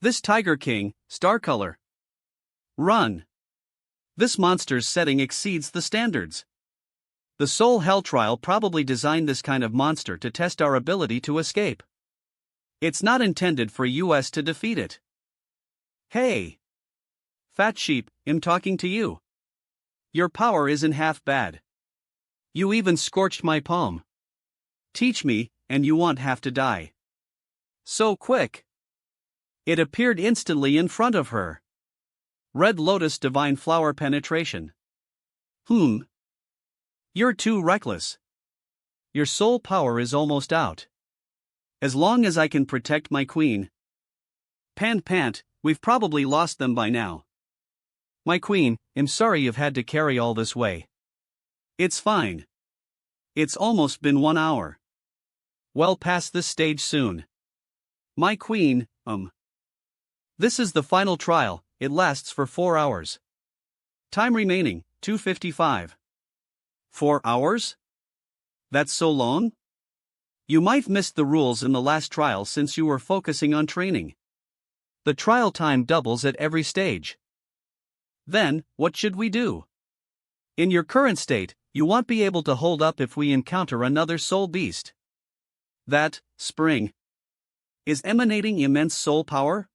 This Tiger King, Star Color. Run. This monster's setting exceeds the standards. The Soul Hell Trial probably designed this kind of monster to test our ability to escape. It's not intended for us to defeat it. Hey! Fat sheep, I'm talking to you. Your power isn't half bad. You even scorched my palm. Teach me, and you won't have to die. So quick. It appeared instantly in front of her. Red Lotus Divine Flower Penetration. You're too reckless. Your soul power is almost out. As long as I can protect my queen. Pant, we've probably lost them by now. My queen, I'm sorry you've had to carry all this way. It's fine. It's almost been 1 hour. Well past this stage soon. My queen, This is the final trial, it lasts for 4 hours. Time remaining, 2:55. 4 hours? That's so long? You might miss the rules in the last trial since you were focusing on training. The trial time doubles at every stage. Then, what should we do? In your current state, you won't be able to hold up if we encounter another soul beast. That, spring, is emanating immense soul power?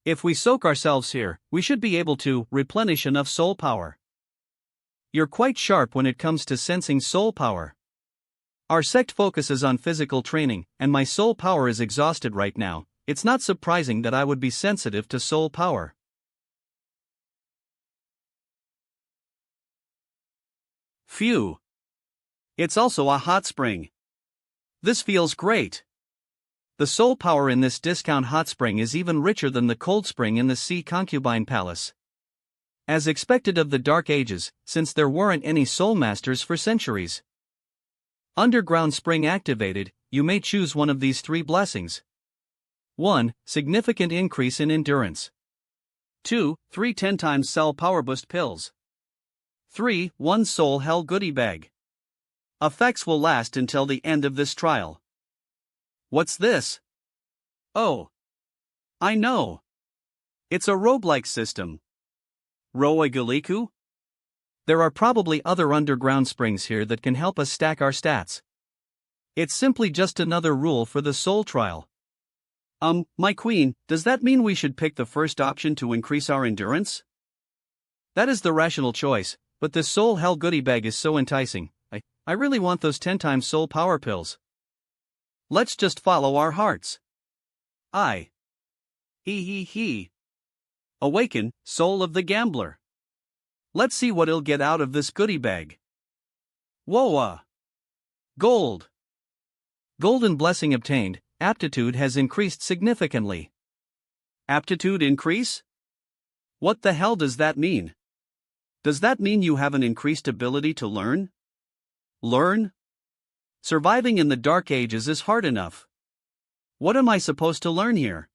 If we soak ourselves here, we should be able to replenish enough soul power. You're quite sharp when it comes to sensing soul power. Our sect focuses on physical training, and my soul power is exhausted right now. It's not surprising that I would be sensitive to soul power. Phew. It's also a hot spring. This feels great. The soul power in this discount hot spring is even richer than the cold spring in the Sea Concubine Palace. As expected of the Dark Ages, since there weren't any soul masters for centuries. Underground spring activated, you may choose one of these 3 blessings. 1. Significant increase in endurance. 2. 3 10 times cell power boost pills. 3. 1 soul hell goodie bag. Effects will last until the end of this trial. What's this? Oh. I know. It's a roguelike system. Roeguliku? There are probably other underground springs here that can help us stack our stats. It's simply just another rule for the soul trial. My queen, does that mean we should pick the first option to increase our endurance? That is the rational choice, but this soul hell goodie bag is so enticing. I really want those 10 times soul power pills. Let's just follow our hearts. He. Awaken, soul of the gambler. Let's see what he'll get out of this goodie bag. Whoa! Gold. Golden blessing obtained, aptitude has increased significantly. Aptitude increase? What the hell does that mean? Does that mean you have an increased ability to learn? Learn? Surviving in the Dark Ages is hard enough. What am I supposed to learn here?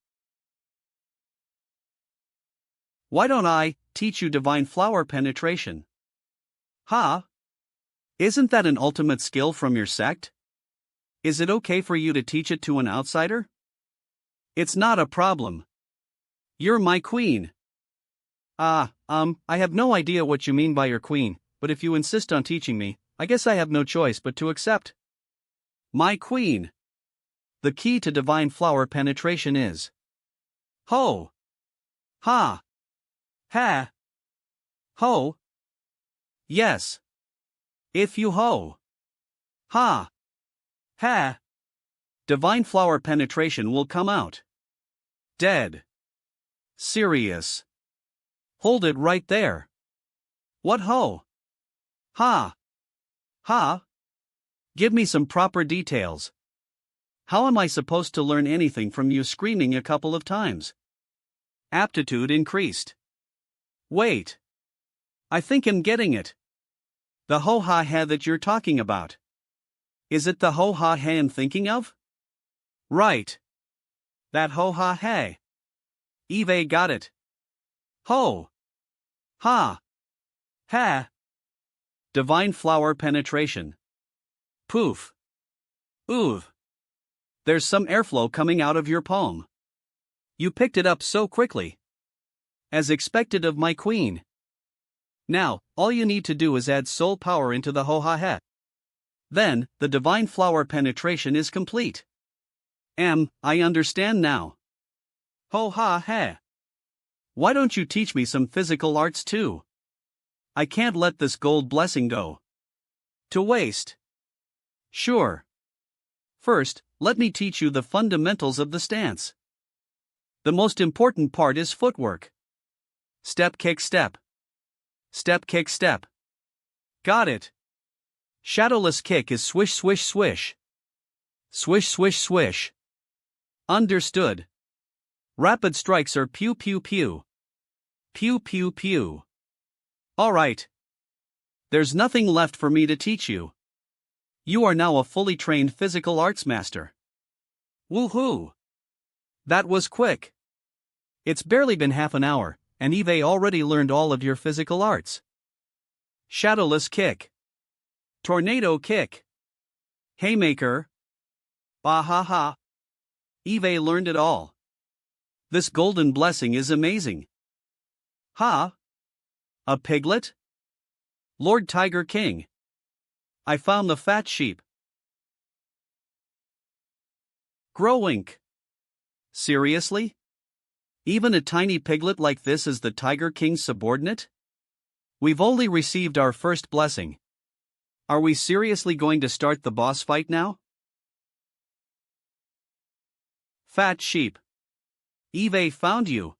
Why don't I teach you divine flower penetration? Huh? Isn't that an ultimate skill from your sect? Is it okay for you to teach it to an outsider? It's not a problem. You're my queen. I have no idea what you mean by your queen, but if you insist on teaching me, I guess I have no choice but to accept. My queen. The key to divine flower penetration is ho. Ha. Ha. Ho. Yes. If you ho. Ha. Ha. Divine flower penetration will come out. Dead. Serious. Hold it right there. What ho? Ha. Ha. Give me some proper details. How am I supposed to learn anything from you screaming a couple of times? Aptitude increased. Wait. I think I'm getting it. The ho-ha-ha that you're talking about. Is it the ho-ha-ha I'm thinking of? Right. That ho-ha-ha. Eve got it. Ho. Ha. Ha. Divine flower penetration. Poof. Ooh. There's some airflow coming out of your palm. You picked it up so quickly. As expected of my queen. Now, all you need to do is add soul power into the ho-ha-ha. Then, the divine flower penetration is complete. I understand now. Ho-ha-ha. Why don't you teach me some physical arts too? I can't let this gold blessing go to waste. Sure. First, let me teach you the fundamentals of the stance. The most important part is footwork. Step kick step. Step kick step. Got it. Shadowless kick is swish swish swish. Swish swish swish. Understood. Rapid strikes are pew pew pew. Pew pew pew. Alright. There's nothing left for me to teach you. You are now a fully trained physical arts master. Woohoo! That was quick. It's barely been half an hour, and Eve already learned all of your physical arts. Shadowless kick. Tornado kick. Haymaker. Bah-ha-ha. Eve learned it all. This golden blessing is amazing. Ha? A piglet? Lord Tiger King. I found the fat sheep. Growink. Seriously? Even a tiny piglet like this is the Tiger King's subordinate? We've only received our first blessing. Are we seriously going to start the boss fight now? Fat sheep. Eve found you.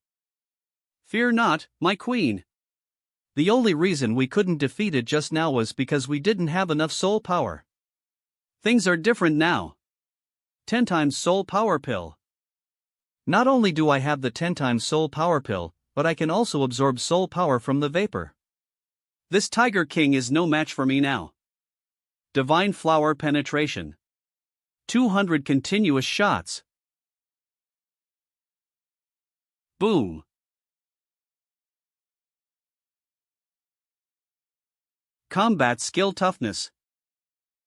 Fear not, my queen. The only reason we couldn't defeat it just now was because we didn't have enough soul power. Things are different now. 10 times soul power pill. Not only do I have the 10 times soul power pill, but I can also absorb soul power from the vapor. This Tiger King is no match for me now. Divine Flower penetration. 200 continuous shots. Boom. Combat skill toughness.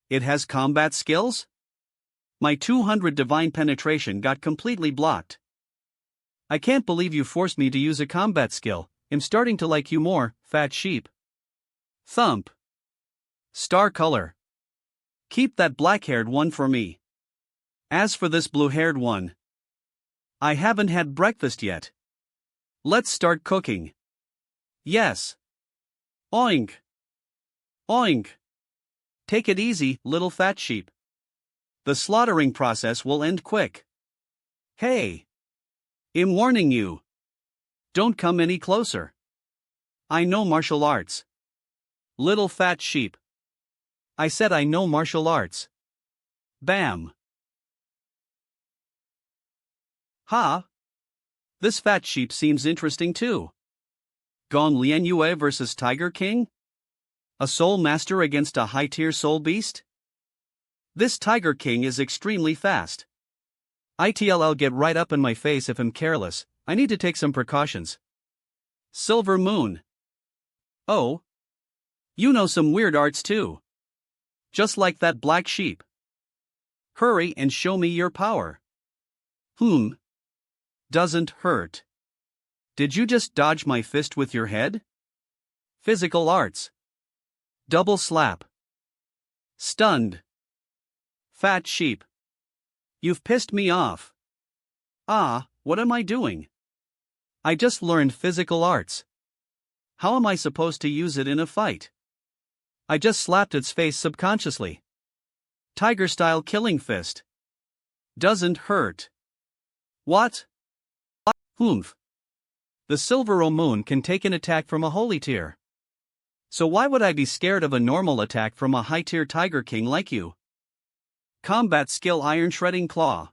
It has combat skills? My 200 divine penetration got completely blocked. I can't believe you forced me to use a combat skill. I'm starting to like you more, fat sheep. Thump. Star color. Keep that black-haired one for me. As for this blue-haired one, I haven't had breakfast yet. Let's start cooking. Yes. Oink. Oink. Take it easy, little fat sheep. The slaughtering process will end quick. Hey. I'm warning you. Don't come any closer. I know martial arts. Little fat sheep. I said I know martial arts. Bam. Ha. This fat sheep seems interesting too. Gong Lianyue versus Tiger King? A soul master against a high-tier soul beast? This Tiger King is extremely fast. I'll get right up in my face if I'm careless. I need to take some precautions. Silver Moon. Oh. You know some weird arts too. Just like that black sheep. Hurry and show me your power. Doesn't hurt. Did you just dodge my fist with your head? Physical arts. Double slap. Stunned. Fat sheep. You've pissed me off. Ah, what am I doing? I just learned physical arts. How am I supposed to use it in a fight? I just slapped its face subconsciously. Tiger-style killing fist. Doesn't hurt. What? The Silver Moon can take an attack from a holy tier. So why would I be scared of a normal attack from a high-tier Tiger King like you? Combat skill Iron Shredding Claw.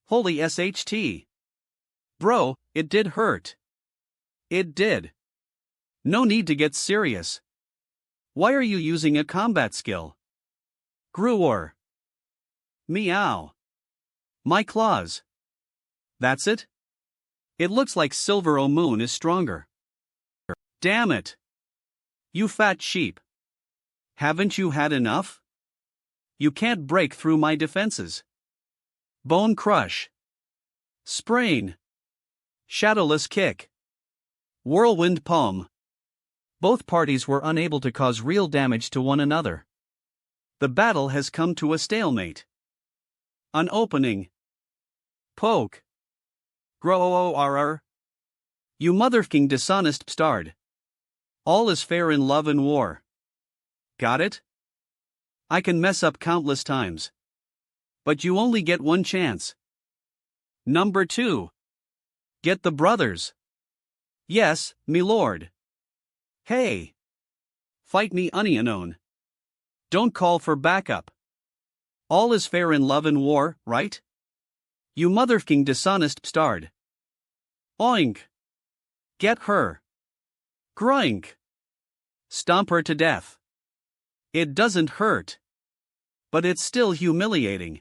Holy SHT. Bro, it did hurt. It did. No need to get serious. Why are you using a combat skill? Gruor. Meow. My claws. That's it? It looks like Silver Moon is stronger. Damn it. You fat sheep. Haven't you had enough? You can't break through my defenses. Bone Crush. Sprain. Shadowless Kick. Whirlwind Palm. Both parties were unable to cause real damage to one another. The battle has come to a stalemate. An opening. Poke. Groorr. You motherfucking dishonest bastard. All is fair in love and war. Got it? I can mess up countless times. But you only get one chance. Number 2. Get the brothers. Yes, me lord. Hey. Fight me unknown. Don't call for backup. All is fair in love and war, right? You motherfucking dishonest bastard. Oink. Get her. Groink. Stomp her to death. It doesn't hurt. But it's still humiliating.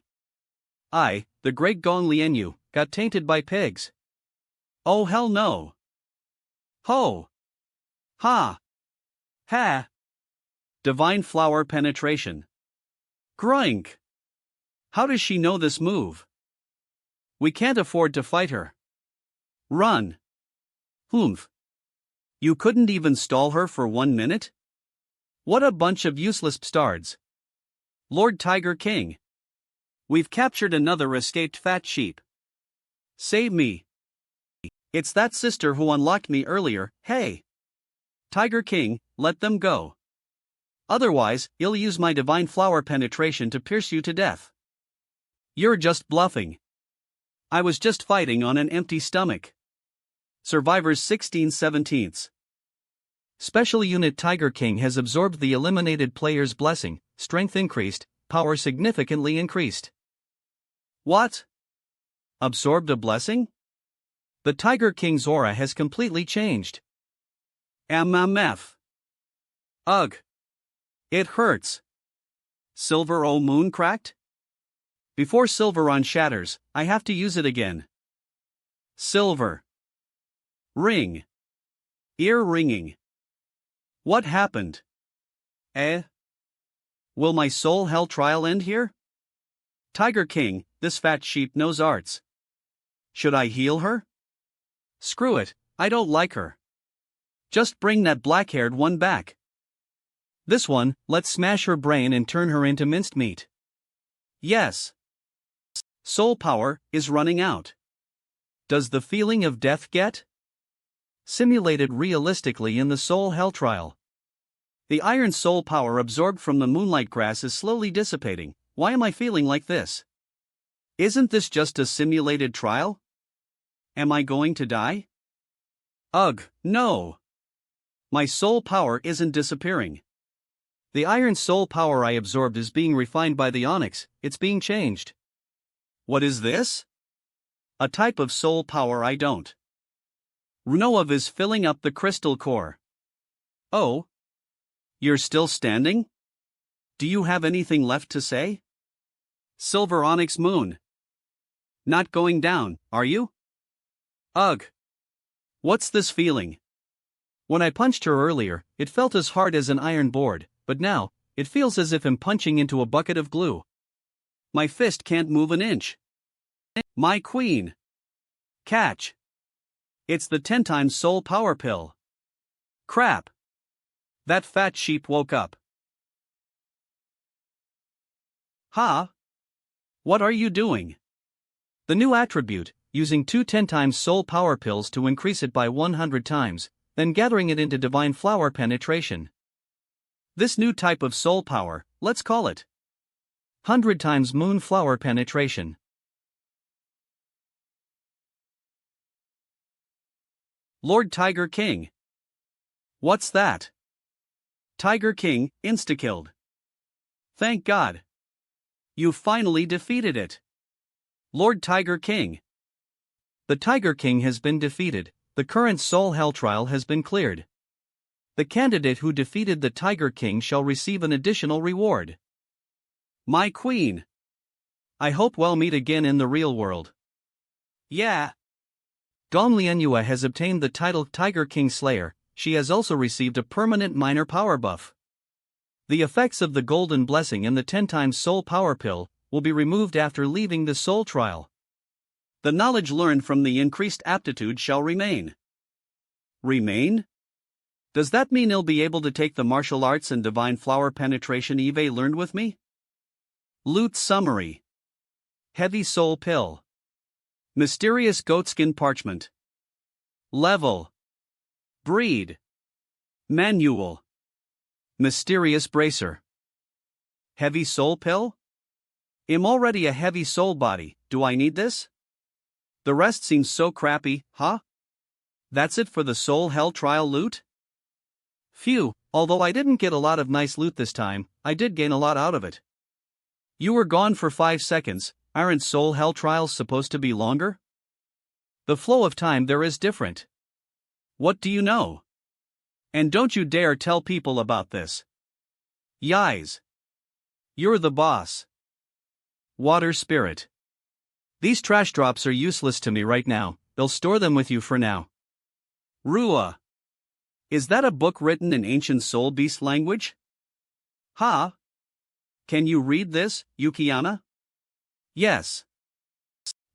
I, the great Gong Lianyu, got tainted by pigs. Oh hell no. Ho. Ha. Ha. Divine Flower penetration. Groink. How does she know this move? We can't afford to fight her. Run. You couldn't even stall her for 1 minute? What a bunch of useless bastards. Lord Tiger King. We've captured another escaped fat sheep. Save me. It's that sister who unlocked me earlier, hey. Tiger King, let them go. Otherwise, I'll use my divine flower penetration to pierce you to death. You're just bluffing. I was just fighting on an empty stomach. Survivors 16/17. Special Unit Tiger King has absorbed the eliminated player's blessing, strength increased, power significantly increased. What? Absorbed a blessing? The Tiger King's aura has completely changed. MMF. Ugh. It hurts. Silver O moon cracked? Before Silveron shatters, I have to use it again. Silver. Ring. Ear ringing. What happened? Will my soul hell trial end here? Tiger King, this fat sheep knows arts. Should I heal her? Screw it, I don't like her. Just bring that black-haired one back. This one, let's smash her brain and turn her into minced meat. Yes. Soul power is running out. Does the feeling of death get simulated realistically in the soul hell trial? The iron soul power absorbed from the moonlight grass is slowly dissipating. Why am I feeling like this? Isn't this just a simulated trial? Am I going to die? Ugh, no. My soul power isn't disappearing. The iron soul power I absorbed is being refined by the onyx, it's being changed. What is this? A type of soul power I don't know of is filling up the crystal core. Oh? You're still standing? Do you have anything left to say? Silver onyx moon. Not going down, are you? Ugh. What's this feeling? When I punched her earlier, it felt as hard as an iron board, but now, it feels as if I'm punching into a bucket of glue. My fist can't move an inch. My queen. Catch. It's the 10 times soul power pill. Crap. That fat sheep woke up. Ha? What are you doing? The new attribute, using 2 10 times soul power pills to increase it by 100 times, then gathering it into divine flower penetration. This new type of soul power, let's call it 100 times moon flower penetration. Lord Tiger King. What's that? Tiger King, insta-killed. Thank God. You finally defeated it. Lord Tiger King. The Tiger King has been defeated, the current soul hell trial has been cleared. The candidate who defeated the Tiger King shall receive an additional reward. My queen. I hope we'll meet again in the real world. Yeah. Manhwa has obtained the title Tiger King Slayer. She has also received a permanent minor power buff. The effects of the Golden Blessing and the 10 times soul power pill will be removed after leaving the soul trial. The knowledge learned from the increased aptitude shall remain. Remain? Does that mean I'll be able to take the martial arts and divine flower penetration Eve learned with me? Loot summary. Heavy soul pill. Mysterious goatskin parchment. Level. Breed. Manual. Mysterious bracer. Heavy soul pill? I'm already a heavy soul body, do I need this? The rest seems so crappy, huh? That's it for the soul hell trial loot? Phew, although I didn't get a lot of nice loot this time, I did gain a lot out of it. You were gone for 5 seconds, aren't soul hell trials supposed to be longer? The flow of time there is different. What do you know? And don't you dare tell people about this. Yais. You're the boss. Water spirit. These trash drops are useless to me right now, they'll store them with you for now. Rua. Is that a book written in ancient soul beast language? Ha? Can you read this, Yukiana? Yes.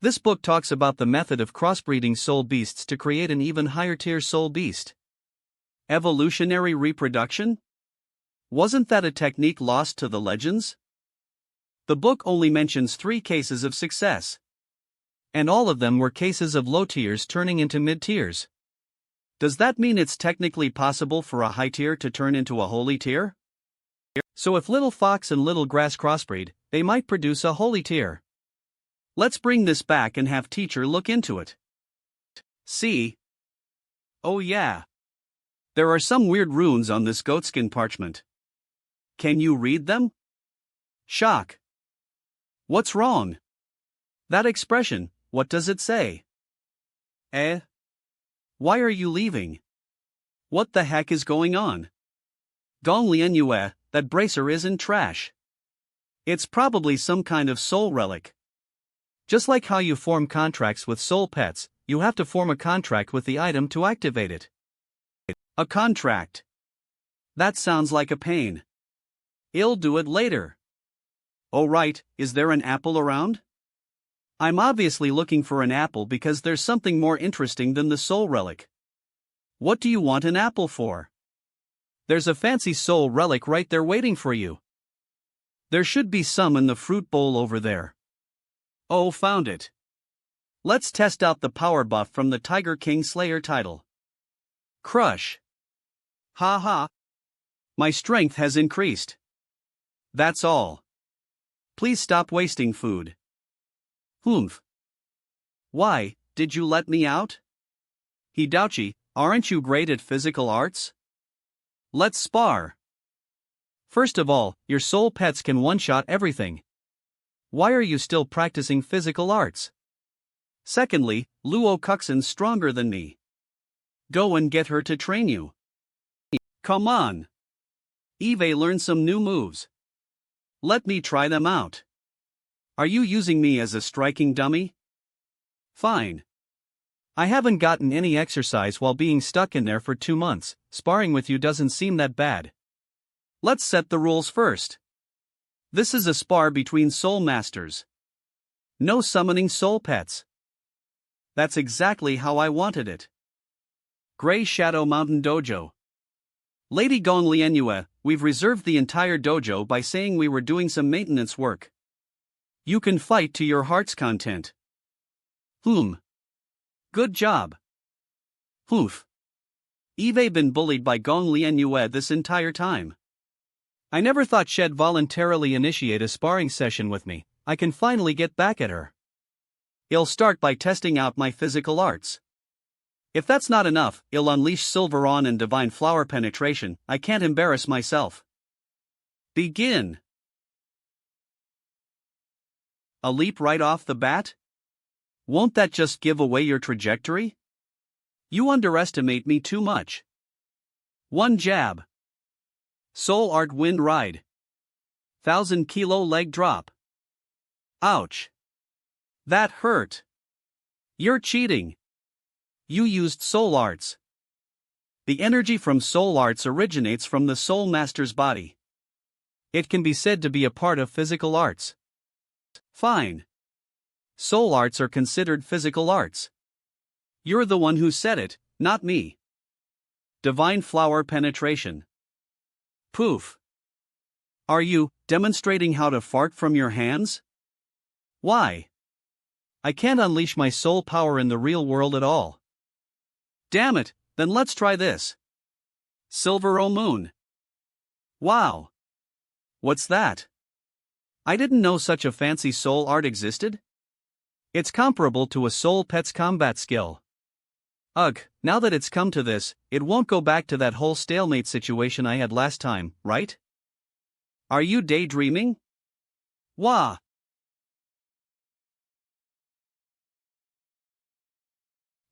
This book talks about the method of crossbreeding soul beasts to create an even higher tier soul beast. Evolutionary reproduction? Wasn't that a technique lost to the legends? The book only mentions 3 cases of success. And all of them were cases of low tiers turning into mid tiers. Does that mean it's technically possible for a high tier to turn into a holy tier? So if little fox and little grass crossbreed, they might produce a holy tear. Let's bring this back and have teacher look into it. See? Oh yeah. There are some weird runes on this goatskin parchment. Can you read them? Shock. What's wrong? That expression, what does it say? Eh? Why are you leaving? What the heck is going on? Gong Lian Yue, that bracer isn't trash. It's probably some kind of soul relic. Just like how you form contracts with soul pets, you have to form a contract with the item to activate it. A contract. That sounds like a pain. I'll do it later. Oh right, is there an apple around? I'm obviously looking for an apple because there's something more interesting than the soul relic. What do you want an apple for? There's a fancy soul relic right there waiting for you. There should be some in the fruit bowl over there. Oh, found it. Let's test out the power buff from the Tiger King Slayer title. Crush. Ha ha. My strength has increased. That's all. Please stop wasting food. Humph. Why, did you let me out? Hidouchi, aren't you great at physical arts? Let's spar. First of all, your soul pets can one-shot everything. Why are you still practicing physical arts? Secondly, Luo Kuxin's stronger than me. Go and get her to train you. Come on. Eve learned some new moves. Let me try them out. Are you using me as a striking dummy? Fine. I haven't gotten any exercise while being stuck in there for 2 months, sparring with you doesn't seem that bad. Let's set the rules first. This is a spar between soul masters. No summoning soul pets. That's exactly how I wanted it. Grey Shadow Mountain Dojo. Lady Gong Lianyue, we've reserved the entire dojo by saying we were doing some maintenance work. You can fight to your heart's content. Good job. Hoof. Eve been bullied by Gong Lianyue this entire time. I never thought she'd voluntarily initiate a sparring session with me. I can finally get back at her. I'll start by testing out my physical arts. If that's not enough, I'll unleash Silveron and Divine Flower Penetration. I can't embarrass myself. Begin. A leap right off the bat? Won't that just give away your trajectory? You underestimate me too much. One jab. Soul Art Wind Ride. 1,000-kilo leg drop. Ouch. That hurt. You're cheating. You used soul arts. The energy from soul arts originates from the soul master's body. It can be said to be a part of physical arts. Fine. Soul arts are considered physical arts. You're the one who said it, not me. Divine Flower Penetration. Poof. Are you demonstrating how to fart from your hands? Why? I can't unleash my soul power in the real world at all. Damn it, then let's try this. Silver O Moon. Wow. What's that? I didn't know such a fancy soul art existed. It's comparable to a soul pet's combat skill. Ugh, now that it's come to this, it won't go back to that whole stalemate situation I had last time, right? Are you daydreaming? Wah.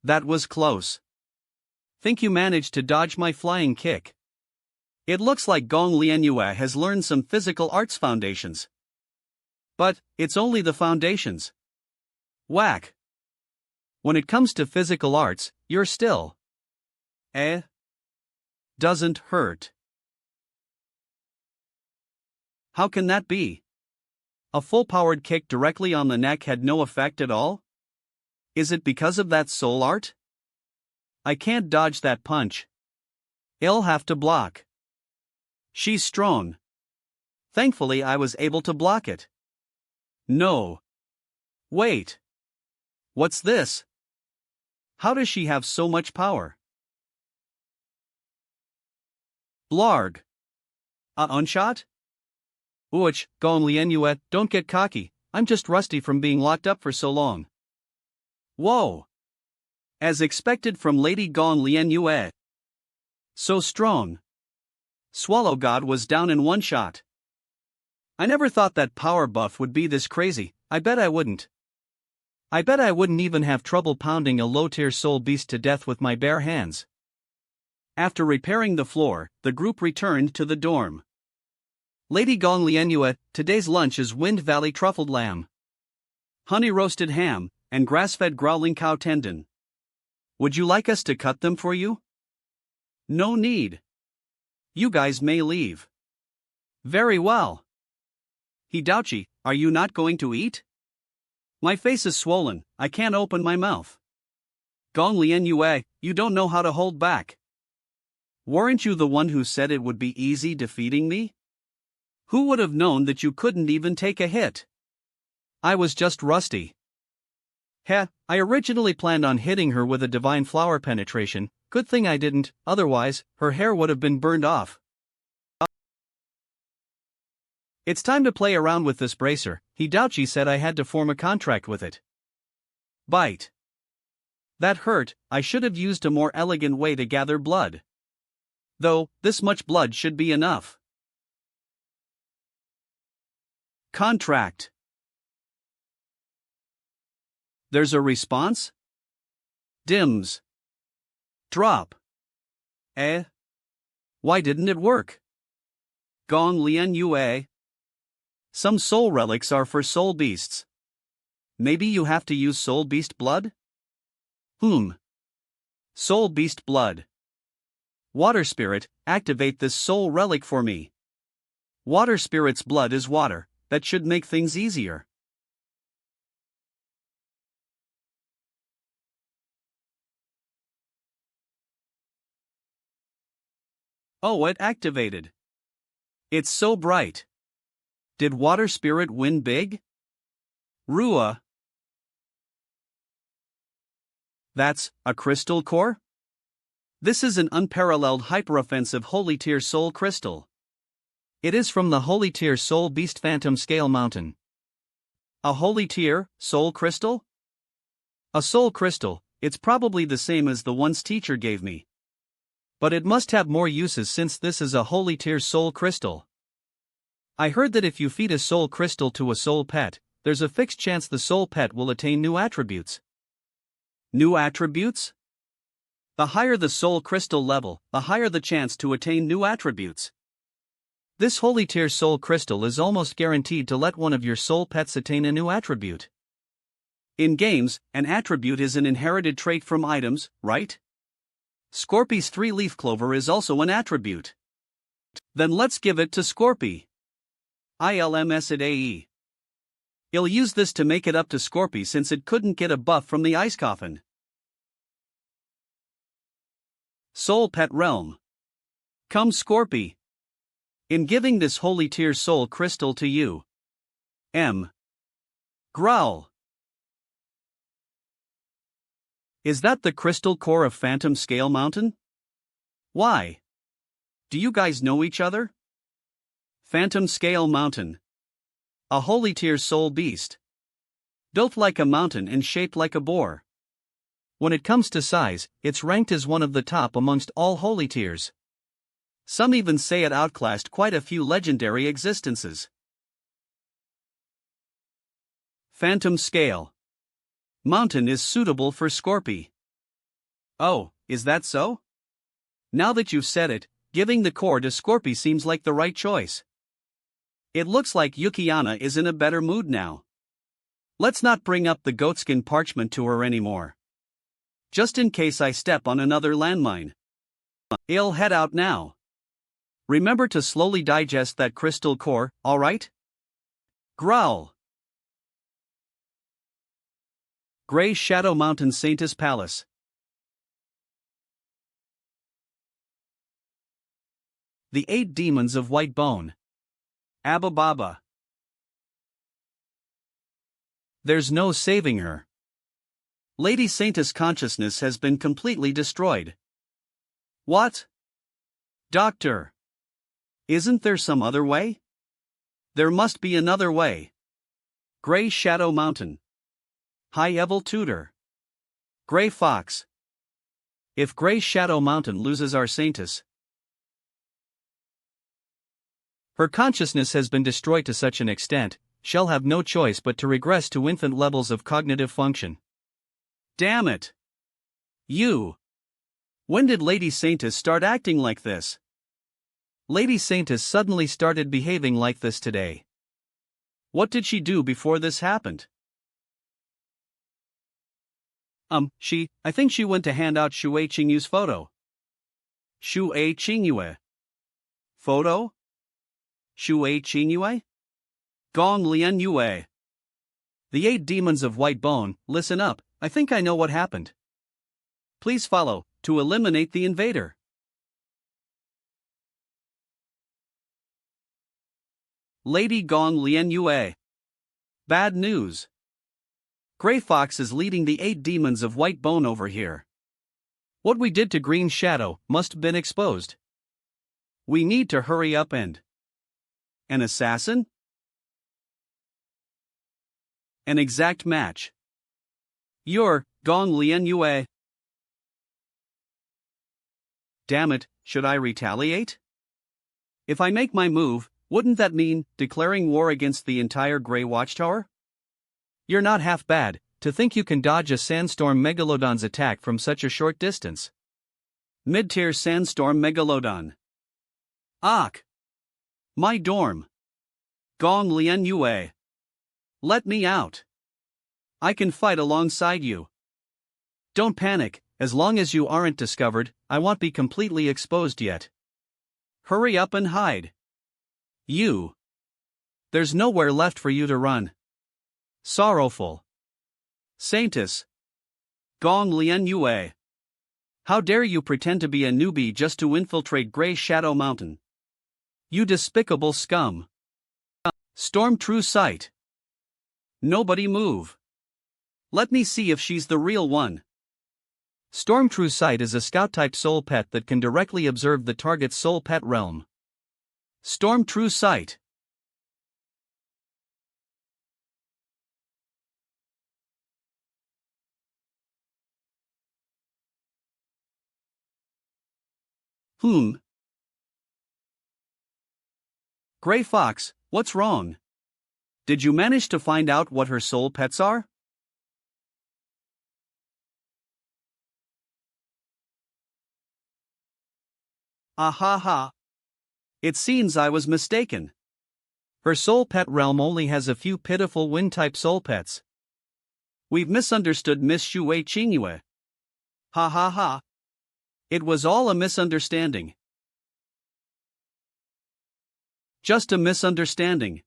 That was close. Think you managed to dodge my flying kick. It looks like Gong Lianyue has learned some physical arts foundations. But, it's only the foundations. Whack. When it comes to physical arts, you're still. Doesn't hurt. How can that be? A full-powered kick directly on the neck had no effect at all? Is it because of that soul art? I can't dodge that punch. I'll have to block. She's strong. Thankfully I was able to block it. No. Wait. What's this? How does she have so much power? Blarg. A unshot? Ouch, Gong Lianue, don't get cocky, I'm just rusty from being locked up for so long. Whoa! As expected from Lady Gong Lianue. So strong. Swallow God was down in one shot. I never thought that power buff would be this crazy, I bet I wouldn't. I bet I wouldn't even have trouble pounding a low-tier soul beast to death with my bare hands. After repairing the floor, the group returned to the dorm. Lady Gong Lianue, today's lunch is Wind Valley truffled lamb, honey-roasted ham, and grass-fed growling cow tendon. Would you like us to cut them for you? No need. You guys may leave. Very well. Hidouchi, are you not going to eat? My face is swollen, I can't open my mouth. Gong Lianue, you don't know how to hold back. Weren't you the one who said it would be easy defeating me? Who would have known that you couldn't even take a hit? I was just rusty. Heh, I originally planned on hitting her with a divine flower penetration, good thing I didn't, otherwise, her hair would have been burned off. It's time to play around with this bracer, Hidouchi said I had to form a contract with it. Bite. That hurt, I should have used a more elegant way to gather blood. Though, this much blood should be enough. Contract. There's a response? Dims. Drop. Why didn't it work? Gong Lianue. Some soul relics are for soul beasts. Maybe you have to use soul beast blood? Soul beast blood. Water spirit, activate this soul relic for me. Water spirit's blood is water, that should make things easier. Oh, it activated. It's so bright. Did water spirit win big? Rua. That's a crystal core? This is an unparalleled hyperoffensive holy tier soul crystal. It is from the holy tier soul beast phantom scale mountain. A holy tier soul crystal? A soul crystal, it's probably the same as the ones teacher gave me. But it must have more uses since this is a holy tier soul crystal. I heard that if you feed a soul crystal to a soul pet, there's a fixed chance the soul pet will attain new attributes. New attributes? The higher the soul crystal level, the higher the chance to attain new attributes. This holy tier soul crystal is almost guaranteed to let one of your soul pets attain a new attribute. In games, an attribute is an inherited trait from items, right? Scorpy's 3-leaf clover is also an attribute. Then let's give it to Scorpy. ILMS at AE. I'll use this to make it up to Scorpy since it couldn't get a buff from the ice coffin. Soul Pet Realm. Come Scorpy. In giving this holy tier soul crystal to you. Growl. Is that the crystal core of Phantom Scale Mountain? Why? Do you guys know each other? Phantom Scale Mountain. A holy tier soul beast. Built like a mountain and shaped like a boar. When it comes to size, it's ranked as one of the top amongst all holy tiers. Some even say it outclassed quite a few legendary existences. Phantom Scale Mountain is suitable for Scorpy. Oh, is that so? Now that you've said it, giving the core to Scorpy seems like the right choice. It looks like Yukiana is in a better mood now. Let's not bring up the goatskin parchment to her anymore. Just in case I step on another landmine. I'll head out now. Remember to slowly digest that crystal core, alright? Growl. Grey Shadow Mountain Saintess Palace. The 8 Demons of White Bone. Abba Baba. There's no saving her. Lady Saintess' consciousness has been completely destroyed. What? Doctor. Isn't there some other way? There must be another way. Grey Shadow Mountain. High Evil Tutor. Grey Fox. If Grey Shadow Mountain loses our Saintess, her consciousness has been destroyed to such an extent, she'll have no choice but to regress to infant levels of cognitive function. Damn it! When did Lady Saintess start acting like this? Lady Saintess suddenly started behaving like this today. What did she do before this happened? I think she went to hand out Shui Qingyu's photo. Shui Qingyue. Photo? Shui Qingyue? Gong Lian Yue. The 8 demons of white bone, listen up, I think I know what happened. Please follow, to eliminate the invader. Lady Gong Lian Yue. Bad news. Grey Fox is leading the 8 demons of white bone over here. What we did to Green Shadow must have been exposed. We need to hurry up and... An assassin? An exact match. You're Gong Lian Yue. Damn it, should I retaliate? If I make my move, wouldn't that mean declaring war against the entire Grey Watchtower? You're not half bad, to think you can dodge a Sandstorm Megalodon's attack from such a short distance. Mid-tier Sandstorm Megalodon. Ak! My dorm. Gong Lian Yue. Let me out. I can fight alongside you. Don't panic, as long as you aren't discovered, I won't be completely exposed yet. Hurry up and hide. There's nowhere left for you to run. Sorrowful. Saintess. Gong Lian Yue. How dare you pretend to be a newbie just to infiltrate Grey Shadow Mountain? You despicable scum. Storm True Sight. Nobody move. Let me see if she's the real one. Storm True Sight is a scout-type soul pet that can directly observe the target's soul pet realm. Storm True Sight. Grey Fox, what's wrong? Did you manage to find out what her soul pets are? Ahaha. It seems I was mistaken. Her soul pet realm only has a few pitiful wind-type soul pets. We've misunderstood Miss Shui Qingyue. Ha ha ha. It was all a misunderstanding. Just a misunderstanding.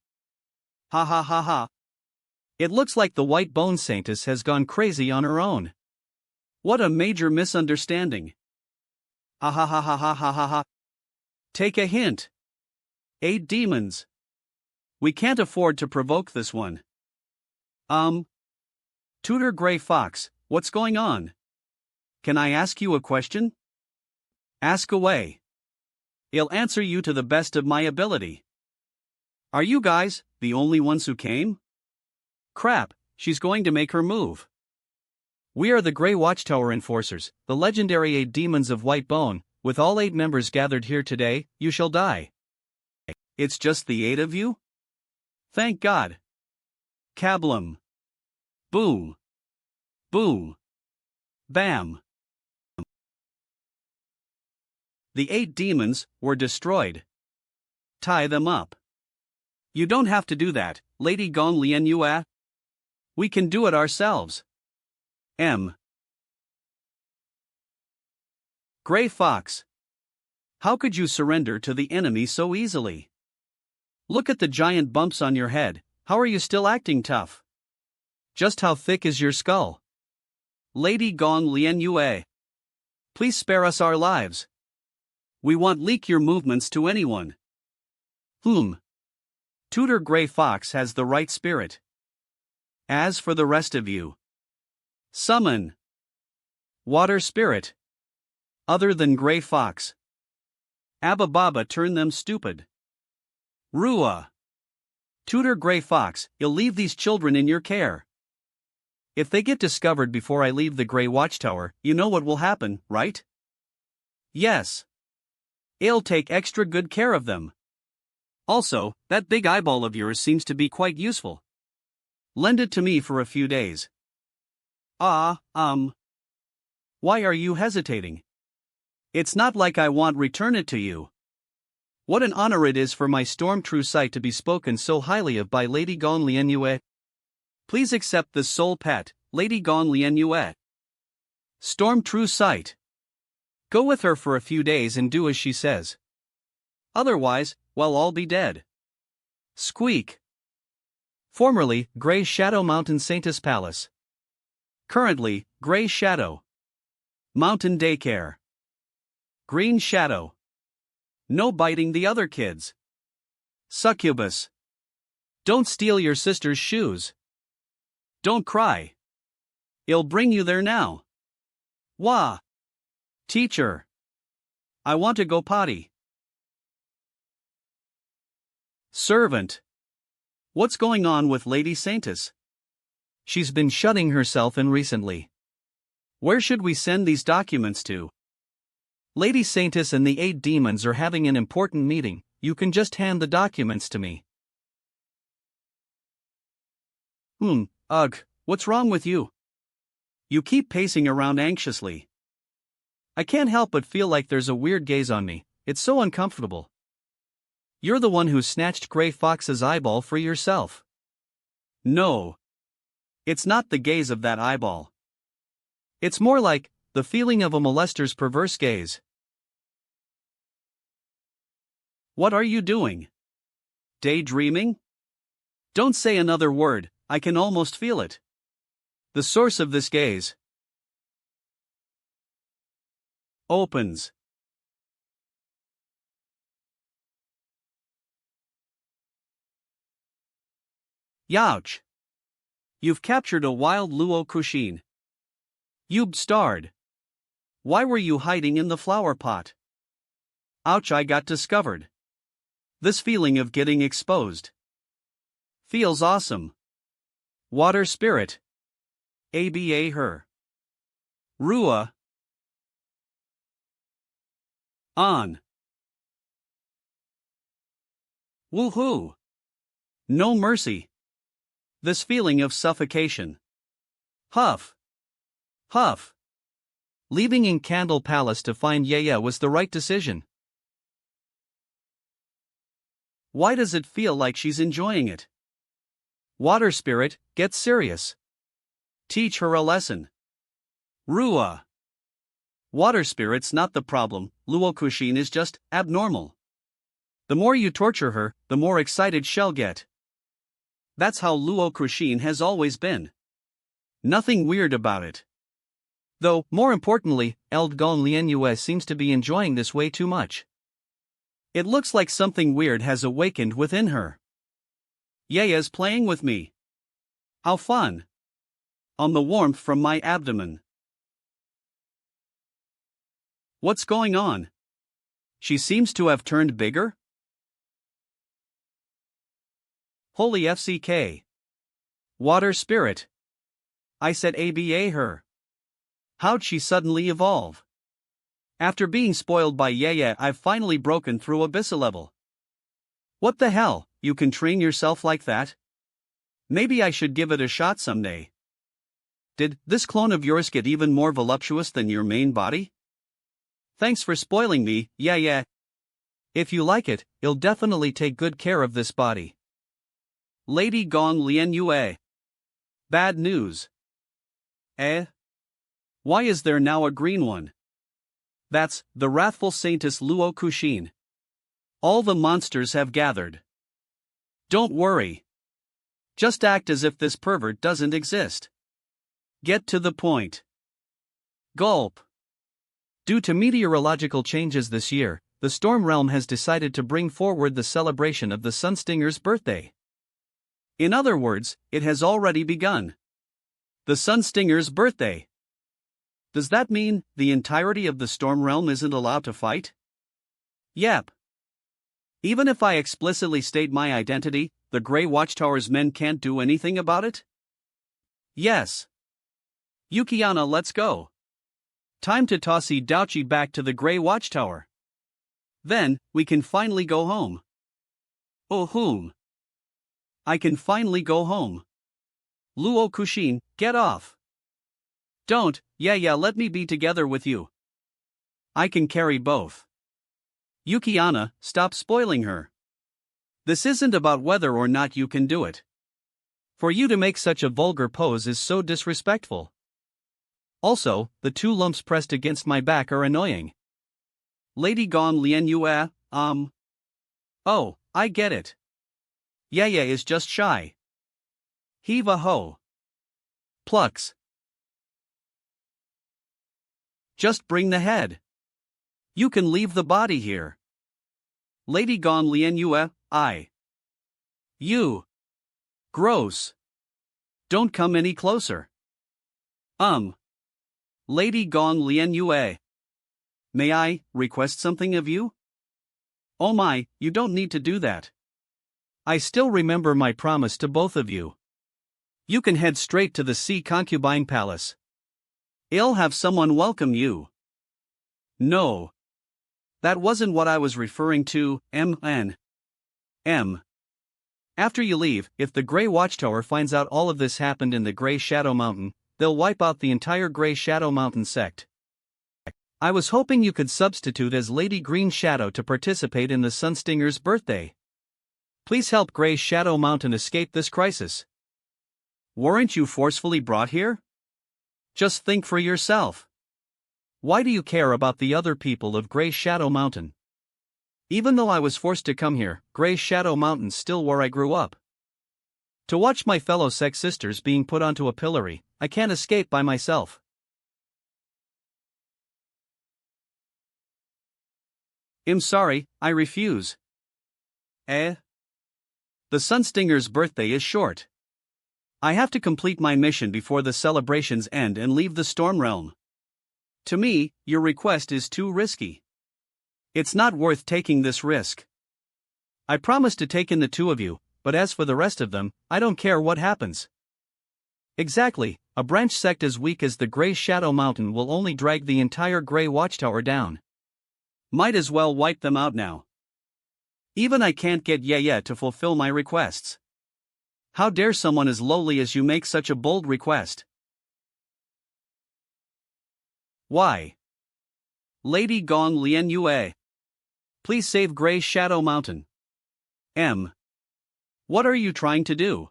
Ha ha ha ha. It looks like the White Bone Saintess has gone crazy on her own. What a major misunderstanding. Ha ha ha ha ha ha ha ha. Take a hint. 8 demons. We can't afford to provoke this one. Tutor Grey Fox, what's going on? Can I ask you a question? Ask away. I'll answer you to the best of my ability. Are you guys the only ones who came? Crap, she's going to make her move. We are the Grey Watchtower Enforcers, the legendary 8 demons of white bone. With all 8 members gathered here today, you shall die. It's just the 8 of you? Thank God. Kablum. Boom. Boom. Bam. The 8 demons were destroyed. Tie them up. You don't have to do that, Lady Gong Lian Yue. We can do it ourselves. Grey Fox. How could you surrender to the enemy so easily? Look at the giant bumps on your head, how are you still acting tough? Just how thick is your skull? Lady Gong Lian Yue. Please spare us our lives. We won't leak your movements to anyone. Tutor Grey Fox has the right spirit. As for the rest of you, summon Water Spirit. Other than Grey Fox. Abba Baba turn them stupid. Rua. Tutor Gray Fox, you'll leave these children in your care. If they get discovered before I leave the Gray Watchtower, you know what will happen, right? Yes. I'll take extra good care of them. Also, that big eyeball of yours seems to be quite useful. Lend it to me for a few days. Why are you hesitating? It's not like I won't return it to you. What an honor it is for my storm true sight to be spoken so highly of by Lady Gong Lianyue. Please accept this soul pet, Lady Gong Lianyue. Storm true sight. Go with her for a few days and do as she says. Otherwise, well, I'll be dead. Squeak. Formerly, Grey Shadow Mountain Saintess Palace. Currently, Grey Shadow Mountain Daycare. Green Shadow. No biting the other kids. Succubus. Don't steal your sister's shoes. Don't cry. I'll bring you there now. Wah. Teacher. I want to go potty. Servant. What's going on with Lady Saintess? She's been shutting herself in recently. Where should we send these documents to? Lady Saintess and the 8 demons are having an important meeting. You can just hand the documents to me. What's wrong with you? You keep pacing around anxiously. I can't help but feel like there's a weird gaze on me. It's so uncomfortable. You're the one who snatched Gray Fox's eyeball for yourself. No. It's not the gaze of that eyeball. It's more like the feeling of a molester's perverse gaze. What are you doing? Daydreaming? Don't say another word, I can almost feel it. The source of this gaze opens. Youch! You've captured a wild Luo Kushin. You've starred. Why were you hiding in the flower pot? Ouch, I got discovered. This feeling of getting exposed feels awesome. Water spirit. ABA her. Rua. On. Woohoo! No mercy. This feeling of suffocation. Huff. Huff. Leaving in Candle Palace to find Yaya was the right decision. Why does it feel like she's enjoying it? Water spirit, get serious. Teach her a lesson. Rua. Water spirit's not the problem, Luo Kushin is just abnormal. The more you torture her, the more excited she'll get. That's how Luo Kushin has always been. Nothing weird about it. Though, more importantly, Gong Lianyue seems to be enjoying this way too much. It looks like something weird has awakened within her. Yaya's playing with me. How fun! On the warmth from my abdomen. What's going on? She seems to have turned bigger? Holy FCK. Water spirit. I said ABA her. How'd she suddenly evolve? After being spoiled by Yaya, I've finally broken through Abyssa level. What the hell, you can train yourself like that? Maybe I should give it a shot someday. Did this clone of yours get even more voluptuous than your main body? Thanks for spoiling me, Yaya. If you like it, I'll definitely take good care of this body. Lady Gong Lianyue. Bad news. Why is there now a green one? That's the wrathful Saintess Luo Kushin. All the monsters have gathered. Don't worry. Just act as if this pervert doesn't exist. Get to the point. Gulp. Due to meteorological changes this year, the Storm Realm has decided to bring forward the celebration of the Sunstinger's birthday. In other words, it has already begun. The Sunstinger's birthday. Does that mean the entirety of the Storm Realm isn't allowed to fight? Yep. Even if I explicitly state my identity, the Grey Watchtower's men can't do anything about it? Yes. Yukiana, let's go. Time to tossy Douchi back to the Grey Watchtower. Then, we can finally go home. Oh whom? I can finally go home. Luo Kushin, get off. Don't, yeah, let me be together with you. I can carry both. Yukiana, stop spoiling her. This isn't about whether or not you can do it. For you to make such a vulgar pose is so disrespectful. Also, the two lumps pressed against my back are annoying. Lady Gong Lian Yue, Oh, I get it. Yeah is just shy. Heave a ho. Plucks. Just bring the head. You can leave the body here. Lady Gong Lian Yue, You. Gross. Don't come any closer. Lady Gong Lian Yue. May I request something of you? Oh my, you don't need to do that. I still remember my promise to both of you. You can head straight to the Sea Concubine Palace. I'll have someone welcome you. No. That wasn't what I was referring to, After you leave, if the Grey Watchtower finds out all of this happened in the Grey Shadow Mountain, they'll wipe out the entire Grey Shadow Mountain sect. I was hoping you could substitute as Lady Green Shadow to participate in the Sunstinger's birthday. Please help Grey Shadow Mountain escape this crisis. Weren't you forcefully brought here? Just think for yourself. Why do you care about the other people of Grey Shadow Mountain? Even though I was forced to come here, Grey Shadow Mountain's still where I grew up. To watch my fellow sex sisters being put onto a pillory, I can't escape by myself. I'm sorry, I refuse. The Sunstinger's birthday is short. I have to complete my mission before the celebrations end and leave the Storm Realm. To me, your request is too risky. It's not worth taking this risk. I promise to take in the two of you, but as for the rest of them, I don't care what happens. Exactly, a branch sect as weak as the Grey Shadow Mountain will only drag the entire Grey Watchtower down. Might as well wipe them out now. Even I can't get Yaya to fulfill my requests. How dare someone as lowly as you make such a bold request? Why? Lady Gong Lian Yue. Please save Grey Shadow Mountain. What are you trying to do?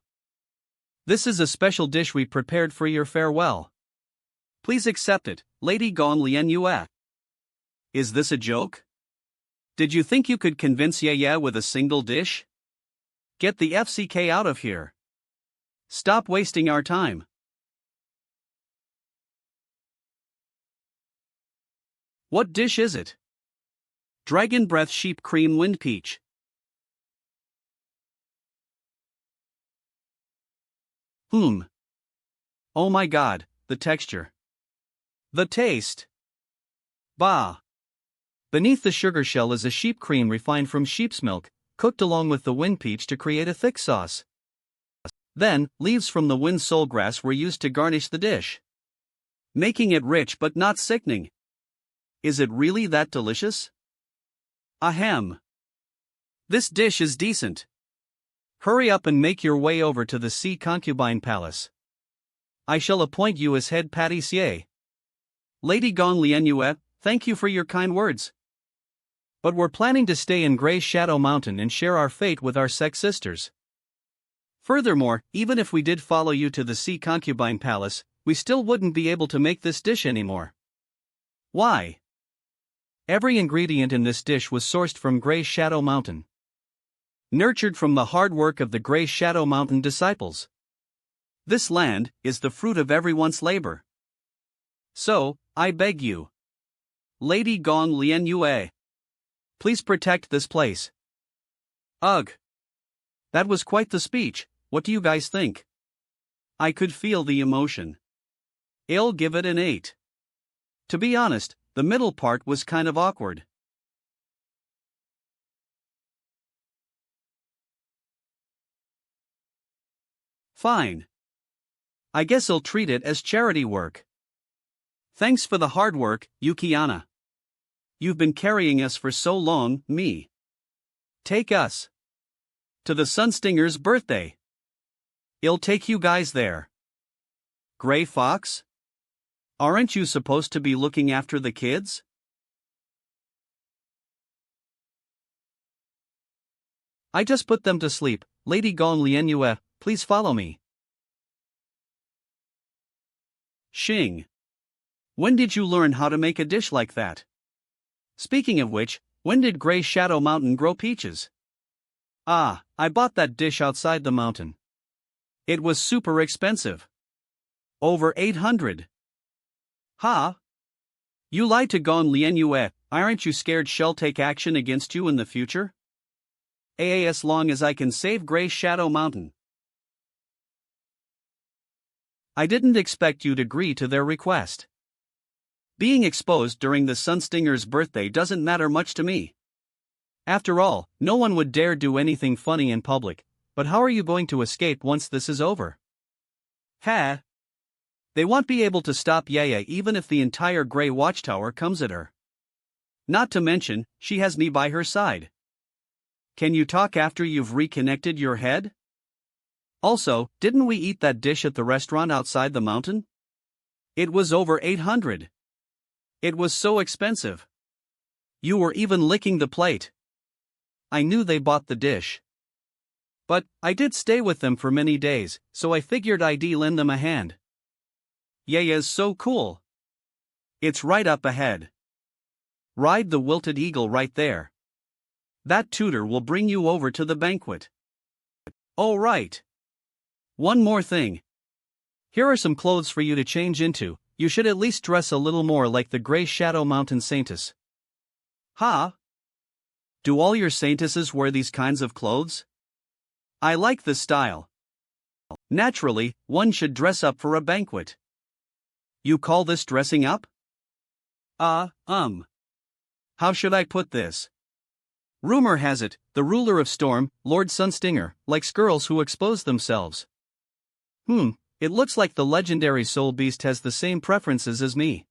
This is a special dish we prepared for your farewell. Please accept it, Lady Gong Lian Yue. Is this a joke? Did you think you could convince Yaya with a single dish? Get the FCK out of here. Stop wasting our time. What dish is it? Dragon Breath Sheep Cream Wind Peach. Oh my god, the texture. The taste. Bah. Beneath the sugar shell is a sheep cream refined from sheep's milk, cooked along with the wind peach to create a thick sauce. Then, leaves from the wind soulgrass were used to garnish the dish, making it rich but not sickening. Is it really that delicious? Ahem. This dish is decent. Hurry up and make your way over to the Sea Concubine Palace. I shall appoint you as head pâtissier. Lady Gong Lian Yue, thank you for your kind words. But we're planning to stay in Grey Shadow Mountain and share our fate with our sex sisters. Furthermore, even if we did follow you to the Sea Concubine Palace, we still wouldn't be able to make this dish anymore. Why? Every ingredient in this dish was sourced from Grey Shadow Mountain, nurtured from the hard work of the Grey Shadow Mountain disciples. This land is the fruit of everyone's labor. So, I beg you, Lady Gong Lian Yue, please protect this place. Ugh. That was quite the speech. What do you guys think? I could feel the emotion. I'll give it an 8. To be honest, the middle part was kind of awkward. Fine. I guess I'll treat it as charity work. Thanks for the hard work, Yukiana. You've been carrying us for so long, me. Take us to the Sunstinger's birthday. I'll take you guys there. Gray Fox? Aren't you supposed to be looking after the kids? I just put them to sleep. Lady Gong Lianue, please follow me. Xing. When did you learn how to make a dish like that? Speaking of which, when did Gray Shadow Mountain grow peaches? Ah, I bought that dish outside the mountain. It was super expensive. Over 800. Ha? You lied to Gong Lianue, aren't you scared she'll take action against you in the future? As long as I can save Gray Shadow Mountain. I didn't expect you'd agree to their request. Being exposed during the Sunstinger's birthday doesn't matter much to me. After all, no one would dare do anything funny in public, but how are you going to escape once this is over? Ha! They won't be able to stop Yaya even if the entire Grey Watchtower comes at her. Not to mention, she has me by her side. Can you talk after you've reconnected your head? Also, didn't we eat that dish at the restaurant outside the mountain? It was over 800. It was so expensive. You were even licking the plate. I knew they bought the dish. But, I did stay with them for many days, so I figured I'd lend them a hand. Yaya's so cool. It's right up ahead. Ride the wilted eagle right there. That tutor will bring you over to the banquet. Oh right. One more thing. Here are some clothes for you to change into. You should at least dress a little more like the Grey Shadow Mountain Saintess. Ha? Do all your Saintesses wear these kinds of clothes? I like the style. Naturally, one should dress up for a banquet. You call this dressing up? How should I put this? Rumor has it, the ruler of Storm, Lord Sunstinger, likes girls who expose themselves. It looks like the legendary soul beast has the same preferences as me.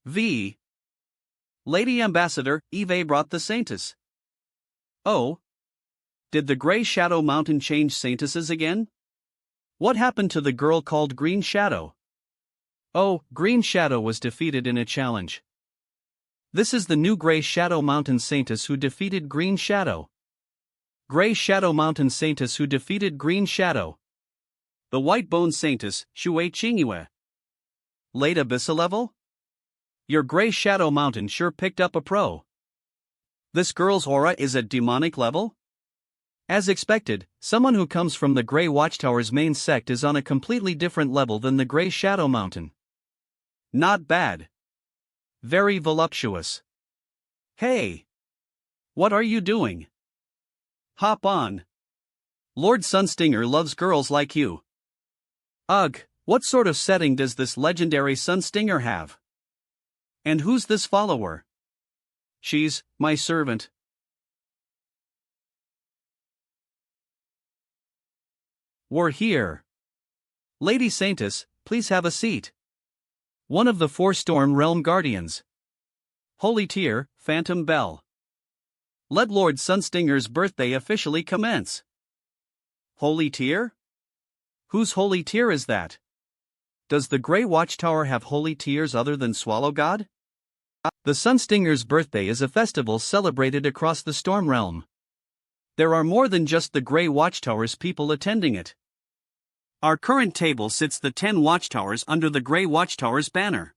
Lady Ambassador, Eve brought the Saintess. Oh? Did the Grey Shadow Mountain change Saintesses again? What happened to the girl called Green Shadow? Oh, Green Shadow was defeated in a challenge. This is the new Grey Shadow Mountain Saintess who defeated Green Shadow. Grey Shadow Mountain Saintess who defeated Green Shadow. The White Bone Saintess, Shui Qingyue. Late Abyssa level? Your Grey Shadow Mountain sure picked up a pro. This girl's aura is at demonic level? As expected, someone who comes from the Grey Watchtower's main sect is on a completely different level than the Grey Shadow Mountain. Not bad. Very voluptuous. Hey! What are you doing? Hop on. Lord Sunstinger loves girls like you. Ugh, what sort of setting does this legendary Sunstinger have? And who's this follower? She's my servant. We're here. Lady Saintess, please have a seat. One of the 4 Storm Realm Guardians. Holy Tear, Phantom Bell. Let Lord Sunstinger's birthday officially commence. Holy Tear? Whose Holy Tear is that? Does the Grey Watchtower have holy tears other than Swallow God? The Sunstinger's birthday is a festival celebrated across the Storm Realm. There are more than just the Grey Watchtower's people attending it. Our current table sits the 10 watchtowers under the Grey Watchtower's banner.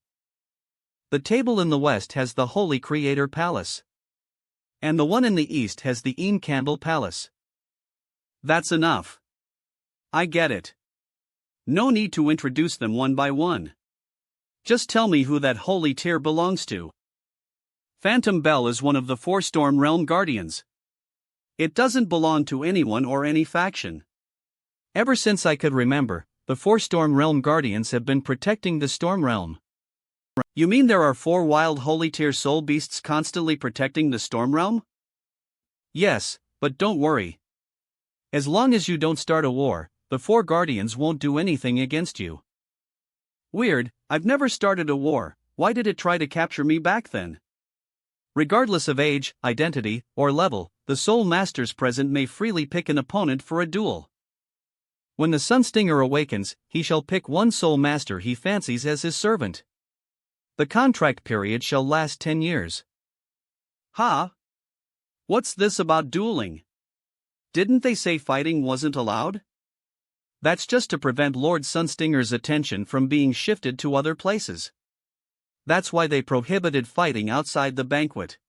The table in the west has the Holy Creator Palace. And the one in the east has the Candle Palace. That's enough. I get it. No need to introduce them one by one. Just tell me who that holy tier belongs to. Phantom Bell is one of the 4 Storm Realm Guardians. It doesn't belong to anyone or any faction. Ever since I could remember, the 4 Storm Realm Guardians have been protecting the Storm Realm. You mean there are 4 wild holy tier soul beasts constantly protecting the Storm Realm? Yes, but don't worry. As long as you don't start a war, the 4 guardians won't do anything against you. Weird, I've never started a war, why did it try to capture me back then? Regardless of age, identity, or level, the Soul Masters present may freely pick an opponent for a duel. When the Sunstinger awakens, he shall pick one Soul Master he fancies as his servant. The contract period shall last 10 years. Ha! What's this about dueling? Didn't they say fighting wasn't allowed? That's just to prevent Lord Sunstinger's attention from being shifted to other places. That's why they prohibited fighting outside the banquet.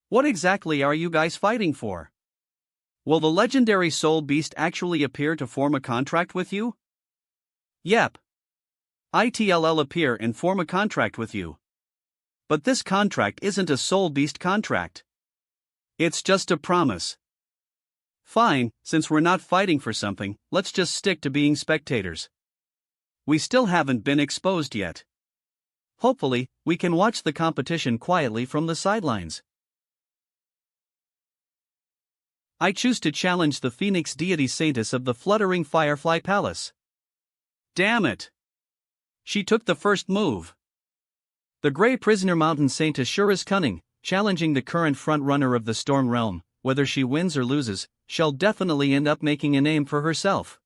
What exactly are you guys fighting for? Will the legendary soul beast actually appear to form a contract with you? Yep. It'll appear and form a contract with you. But this contract isn't a soul beast contract. It's just a promise. Fine, since we're not fighting for something, let's just stick to being spectators. We still haven't been exposed yet. Hopefully, we can watch the competition quietly from the sidelines. I choose to challenge the Phoenix deity Saintess of the Fluttering Firefly Palace. Damn it! She took the first move. The Grey Prisoner Mountain Saintess sure is cunning, challenging the current front-runner of the Storm Realm, whether she wins or loses, shall definitely end up making a name for herself.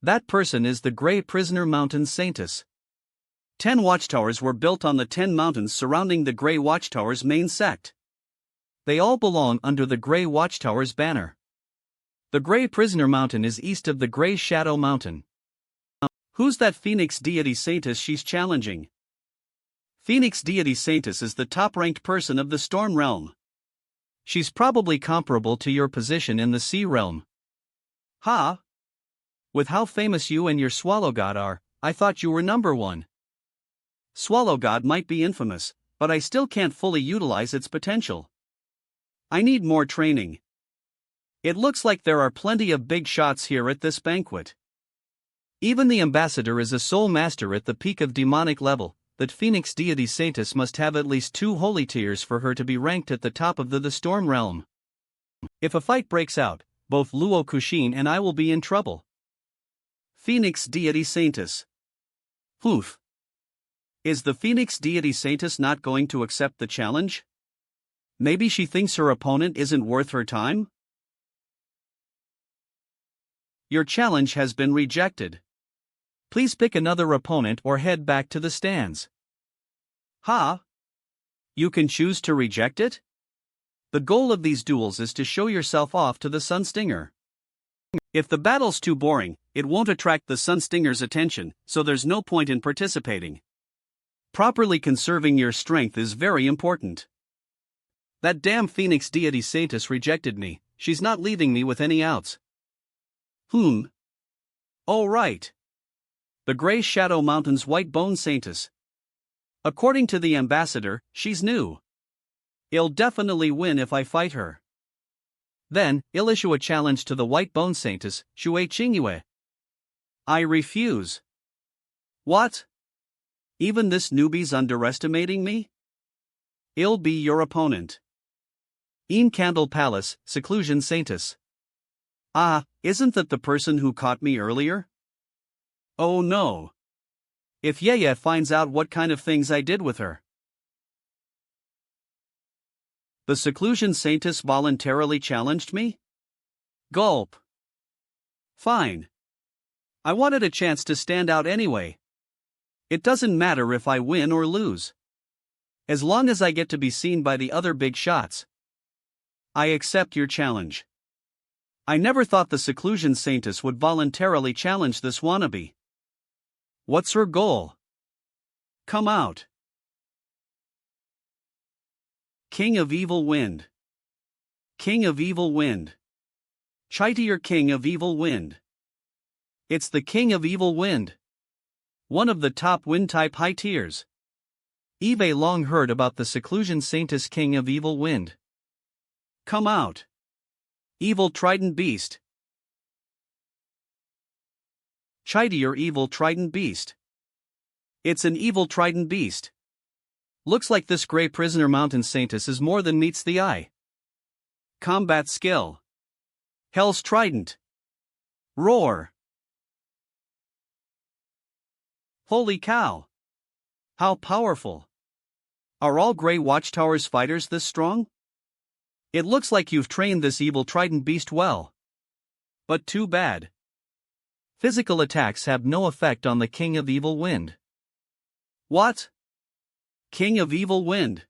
That person is the Grey Prisoner Mountain Saintess. 10 watchtowers were built on the 10 mountains surrounding the Grey Watchtower's main sect. They all belong under the Grey Watchtower's banner. The Grey Prisoner Mountain is east of the Grey Shadow Mountain. Who's that Phoenix deity Saintess she's challenging? Phoenix deity Saintess is the top-ranked person of the Storm Realm. She's probably comparable to your position in the Sea Realm. Ha! With how famous you and your Swallow God are, I thought you were number 1. Swallow God might be infamous, but I still can't fully utilize its potential. I need more training. It looks like there are plenty of big shots here at this banquet. Even the ambassador is a soul master at the peak of demonic level. That Phoenix deity Saintess must have at least 2 holy tiers for her to be ranked at the top of the Storm Realm. If a fight breaks out, both Luo Kushin and I will be in trouble. Phoenix deity Saintess. Oof. Is the Phoenix deity Saintess not going to accept the challenge? Maybe she thinks her opponent isn't worth her time? Your challenge has been rejected. Please pick another opponent or head back to the stands. Ha! You can choose to reject it? The goal of these duels is to show yourself off to the Sunstinger. If the battle's too boring, it won't attract the Sunstinger's attention, so there's no point in participating. Properly conserving your strength is very important. That damn Phoenix deity Saintess rejected me, she's not leaving me with any outs. Oh right. The Grey Shadow Mountain's White Bone Saintess. According to the ambassador, she's new. I'll definitely win if I fight her. Then, I'll issue a challenge to the White Bone Saintess, Shui Qingyue. I refuse. What? Even this newbie's underestimating me? I'll be your opponent. Candle Palace, Seclusion Saintess. Ah, isn't that the person who caught me earlier? Oh no. If Yaya finds out what kind of things I did with her. The Seclusion Saintess voluntarily challenged me? Gulp. Fine. I wanted a chance to stand out anyway. It doesn't matter if I win or lose. As long as I get to be seen by the other big shots. I accept your challenge. I never thought the Seclusion Saintess would voluntarily challenge this wannabe. What's her goal? Come out. King of Evil Wind. King of Evil Wind. Chitier King of Evil Wind. It's the King of Evil Wind. One of the top wind-type high tiers. Eve long heard about the Seclusion Saintess King of Evil Wind. Come out. Evil Trident Beast. Chitier Evil Trident Beast. It's an evil trident beast. Looks like this Grey Prisoner Mountain Saintess is more than meets the eye. Combat skill. Hell's Trident. Roar. Holy cow! How powerful! Are all Grey Watchtower's fighters this strong? It looks like you've trained this evil trident beast well. But too bad. Physical attacks have no effect on the King of Evil Wind. What? King of Evil Wind.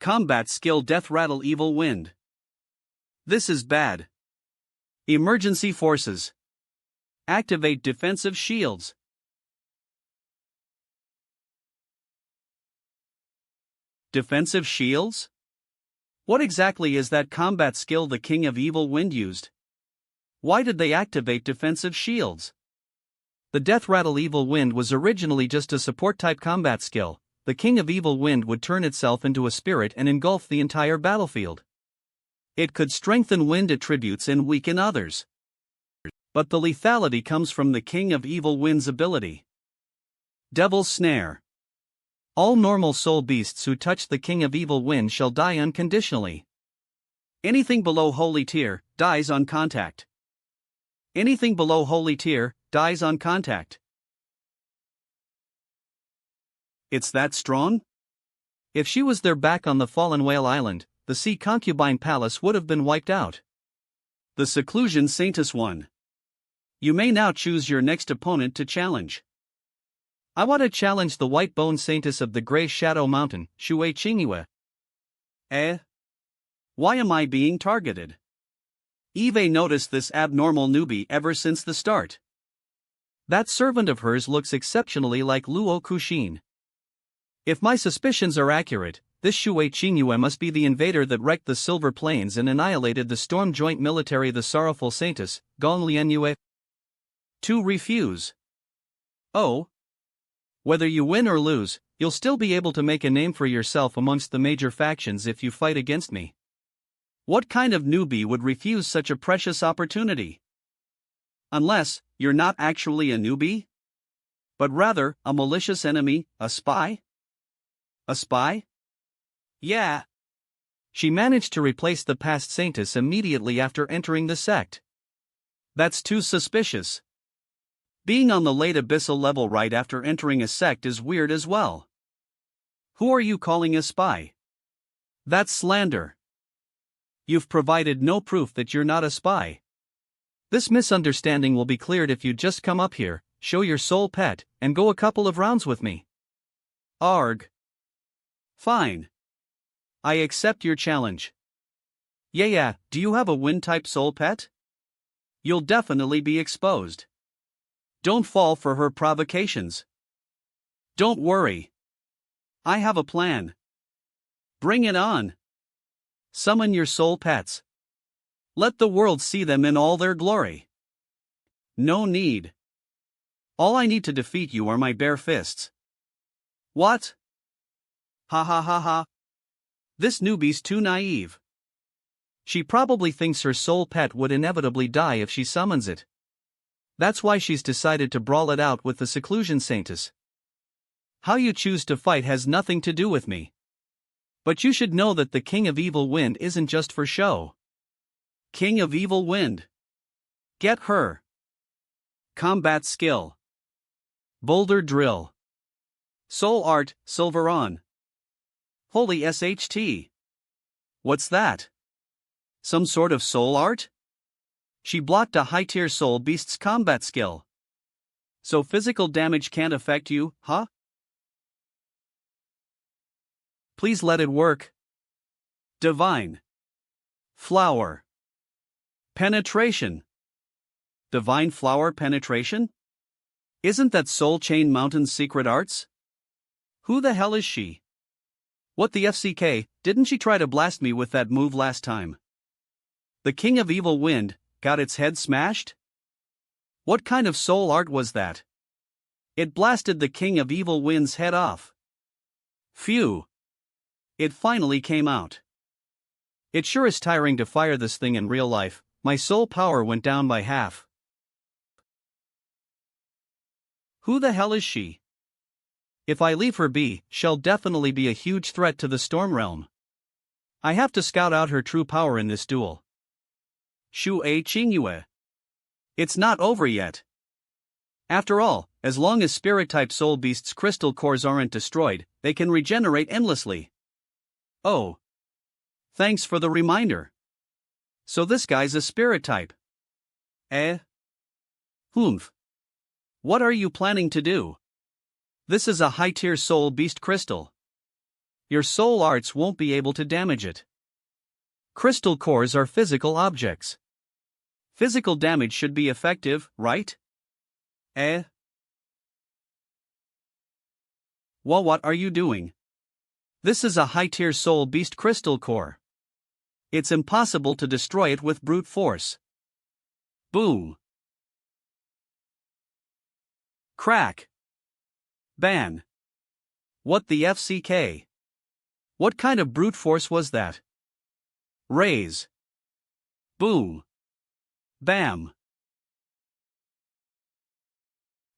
Combat skill Death Rattle Evil Wind. This is bad. Emergency forces. Activate defensive shields. Defensive shields? What exactly is that combat skill the King of Evil Wind used? Why did they activate defensive shields? The Death Rattle Evil Wind was originally just a support-type combat skill. The King of Evil Wind would turn itself into a spirit and engulf the entire battlefield. It could strengthen wind attributes and weaken others. But the lethality comes from the King of Evil Wind's ability. Devil's Snare. All normal soul beasts who touch the King of Evil Wind shall die unconditionally. Anything below Holy Tier dies on contact. Anything below Holy Tier dies on contact. It's that strong? If she was there back on the Fallen Whale Island, the Sea Concubine Palace would have been wiped out. The Seclusion Saintess won. You may now choose your next opponent to challenge. I want to challenge the White Bone Saintess of the Grey Shadow Mountain, Shui Qingyue. Why am I being targeted? Eve noticed this abnormal newbie ever since the start. That servant of hers looks exceptionally like Luo Kuxin. If my suspicions are accurate, this Shui Qingyue must be the invader that wrecked the Silver Plains and annihilated the Storm Joint Military. The Sorrowful Saintess, Gong Lianyue. To refuse. Oh. Whether you win or lose, you'll still be able to make a name for yourself amongst the major factions if you fight against me. What kind of newbie would refuse such a precious opportunity? Unless you're not actually a newbie, but rather a malicious enemy, a spy? A spy? Yeah. She managed to replace the past Saintess immediately after entering the sect. That's too suspicious. Being on the late abyssal level right after entering a sect is weird as well. Who are you calling a spy? That's slander. You've provided no proof that you're not a spy. This misunderstanding will be cleared if you just come up here, show your soul pet, and go a couple of rounds with me. Arg. Fine. I accept your challenge. Yeah, do you have a wind-type soul pet? You'll definitely be exposed. Don't fall for her provocations. Don't worry. I have a plan. Bring it on. Summon your soul pets. Let the world see them in all their glory. No need. All I need to defeat you are my bare fists. What? Ha ha ha ha. This newbie's too naive. She probably thinks her soul pet would inevitably die if she summons it. That's why she's decided to brawl it out with the Seclusion Saintess. How you choose to fight has nothing to do with me. But you should know that the King of Evil Wind isn't just for show. King of Evil Wind. Get her. Combat skill. Boulder Drill. Soul Art, Silveron. Holy SHT. What's that? Some sort of soul art? She blocked a high-tier soul beast's combat skill. So physical damage can't affect you, huh? Please let it work. Divine. Flower. Penetration. Divine Flower Penetration? Isn't that Soul Chain Mountain's secret arts? Who the hell is she? What the FCK, didn't she try to blast me with that move last time? The King of Evil Wind got its head smashed? What kind of soul art was that? It blasted the King of Evil Wind's head off. Phew. It finally came out. It sure is tiring to fire this thing in real life. My soul power went down by half. Who the hell is she? If I leave her be, she'll definitely be a huge threat to the Storm Realm. I have to scout out her true power in this duel. Shui Qingyue. It's not over yet. After all, as long as spirit-type soul beasts' crystal cores aren't destroyed, they can regenerate endlessly. Oh. Thanks for the reminder. So this guy's a spirit type. Humph. What are you planning to do? This is a high-tier soul beast crystal. Your soul arts won't be able to damage it. Crystal cores are physical objects. Physical damage should be effective, right? Well, what are you doing? This is a high-tier soul beast crystal core. It's impossible to destroy it with brute force. Boom. Crack. Ban. What the FCK? What kind of brute force was that? Raise. Boom. Bam.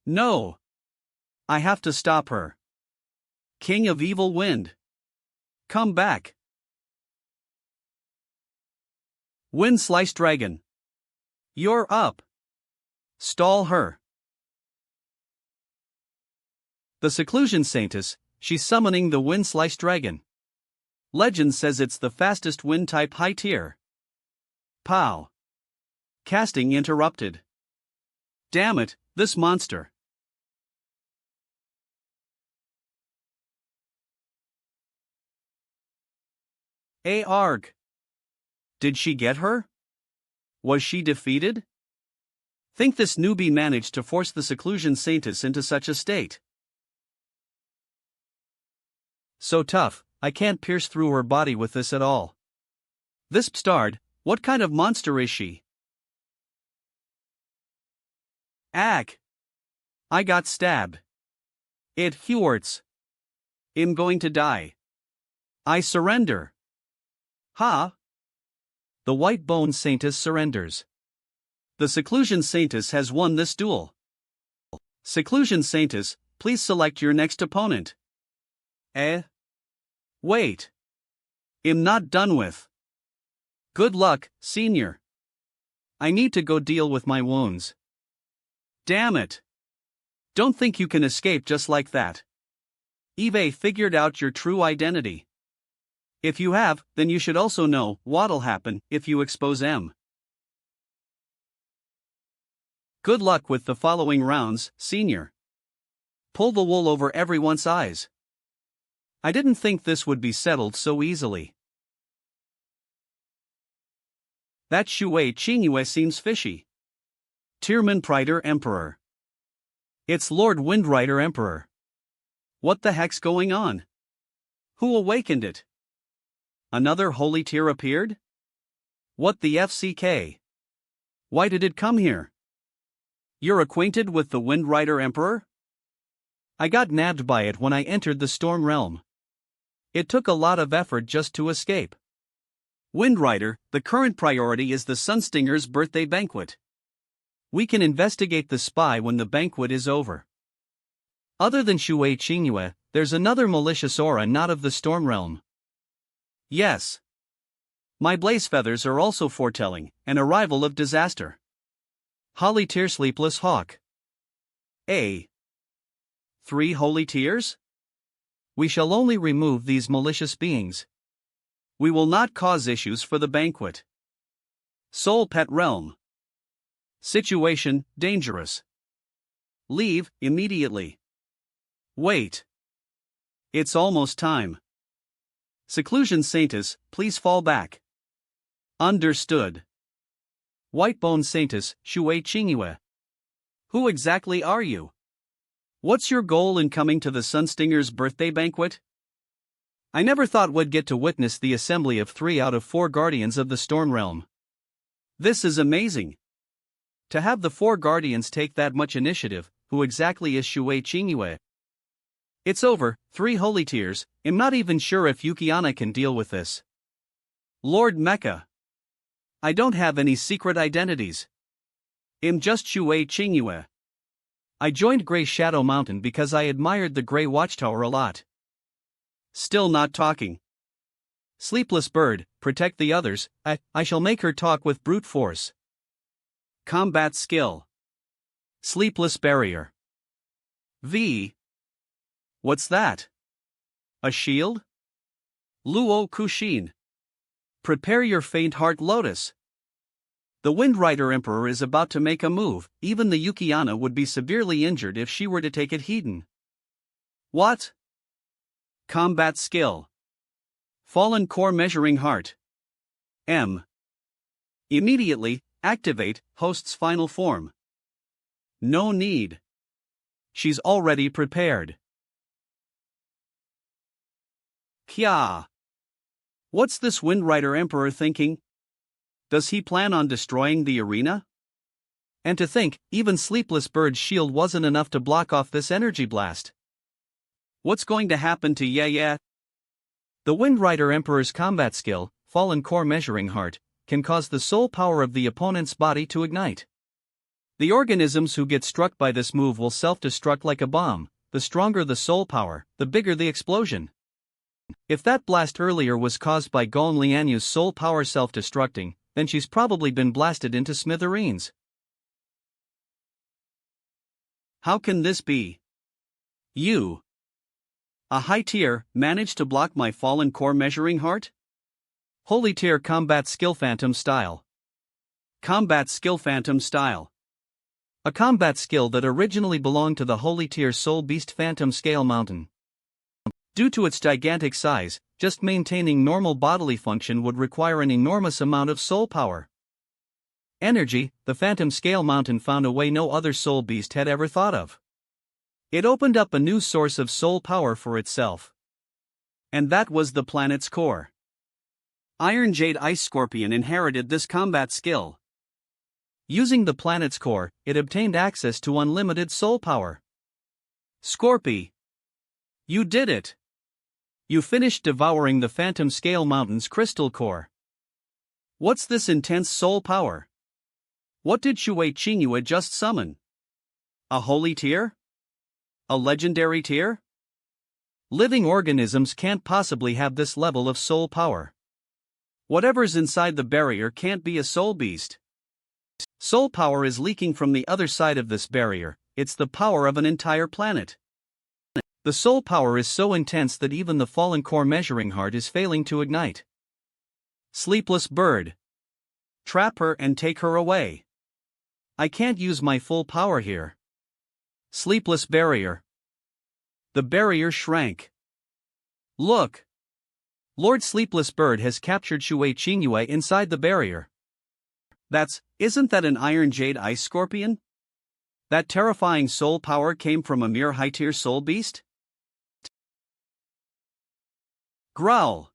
No. I have to stop her. King of Evil Wind. Come back. Wind Slice Dragon. You're up. Stall her. The Seclusion Saintess, she's summoning the Wind Slice Dragon. Legend says it's the fastest wind type high tier. Pow. Casting interrupted. Damn it, this monster. Arg. Did she get her? Was she defeated? Think this newbie managed to force the Seclusion Saintess into such a state. So tough, I can't pierce through her body with this at all. This bastard, what kind of monster is she? Ack! I got stabbed. It hurts. I'm going to die. I surrender. Ha! The White Bone Saintess surrenders. The Seclusion Saintess has won this duel. Seclusion Saintess, please select your next opponent. Wait. I'm not done with. Good luck, senior. I need to go deal with my wounds. Damn it. Don't think you can escape just like that. Eve figured out your true identity. If you have, then you should also know what'll happen if you expose M. Good luck with the following rounds, senior. Pull the wool over everyone's eyes. I didn't think this would be settled so easily. That Shui Qingyue seems fishy. Tierman Prider Emperor. It's Lord Windrider Emperor. What the heck's going on? Who awakened it? Another holy tier appeared? What the FCK? Why did it come here? You're acquainted with the Windrider Emperor? I got nabbed by it when I entered the Storm Realm. It took a lot of effort just to escape. Windrider, the current priority is the Sunstinger's birthday banquet. We can investigate the spy when the banquet is over. Other than Shui Qingyue, there's another malicious aura not of the Storm Realm. Yes. My blaze feathers are also foretelling an arrival of disaster. Holly Tear Sleepless Hawk. 3 holy tears? We shall only remove these malicious beings. We will not cause issues for the banquet. Soul Pet Realm. Situation dangerous. Leave immediately. Wait. It's almost time. Seclusion Saintess, please fall back. Understood. Whitebone Saintess, Shui Qingyue. Who exactly are you? What's your goal in coming to the Sunstinger's birthday banquet? I never thought we'd get to witness the assembly of 3 out of 4 guardians of the Storm Realm. This is amazing. To have the 4 guardians take that much initiative, who exactly is Shui Qingyue? It's over, 3 holy tears, I'm not even sure if Yukiana can deal with this. Lord Mecha. I don't have any secret identities. I'm just Shui Qingyue. I joined Grey Shadow Mountain because I admired the Grey Watchtower a lot. Still not talking. Sleepless bird, protect the others, I shall make her talk with brute force. Combat skill. Sleepless barrier. V. What's that? A shield? Luo Kushin. Prepare your faint heart lotus. The Wind Rider Emperor is about to make a move, even the Yukiana would be severely injured if she were to take it Heeden. What? Combat skill. Fallen core measuring heart. M. Immediately, activate host's final form. No need. She's already prepared. Kya. What's this Wind Rider Emperor thinking? Does he plan on destroying the arena? And to think, even Sleepless Bird's shield wasn't enough to block off this energy blast. What's going to happen to Ye? The Wind Rider Emperor's combat skill, Fallen Core Measuring Heart, can cause the soul power of the opponent's body to ignite. The organisms who get struck by this move will self-destruct like a bomb. The stronger the soul power, the bigger the explosion. If that blast earlier was caused by Gon Lianyu's soul power self-destructing, then she's probably been blasted into smithereens. How can this be? You. A high tier, managed to block my Fallen Core Measuring Heart? Holy tier combat skill Phantom style. Combat skill Phantom style. A combat skill that originally belonged to the holy tier Soul Beast Phantom Scale Mountain. Due to its gigantic size, just maintaining normal bodily function would require an enormous amount of soul power. Energy, the Phantom Scale Mountain found a way no other soul beast had ever thought of. It opened up a new source of soul power for itself. And that was the planet's core. Iron Jade Ice Scorpion inherited this combat skill. Using the planet's core, it obtained access to unlimited soul power. Scorpy. You did it! You finished devouring the Phantom Scale Mountain's crystal core. What's this intense soul power? What did Shui Qingyue just summon? A holy tier? A legendary tier? Living organisms can't possibly have this level of soul power. Whatever's inside the barrier can't be a soul beast. Soul power is leaking from the other side of this barrier, it's the power of an entire planet. The soul power is so intense that even the Fallen Core Measuring Heart is failing to ignite. Sleepless bird. Trap her and take her away. I can't use my full power here. Sleepless barrier. The barrier shrank. Look! Lord Sleepless Bird has captured Shui Qingyue inside the barrier. Isn't that an Iron Jade Ice Scorpion? That terrifying soul power came from a mere high-tier soul beast? Growl.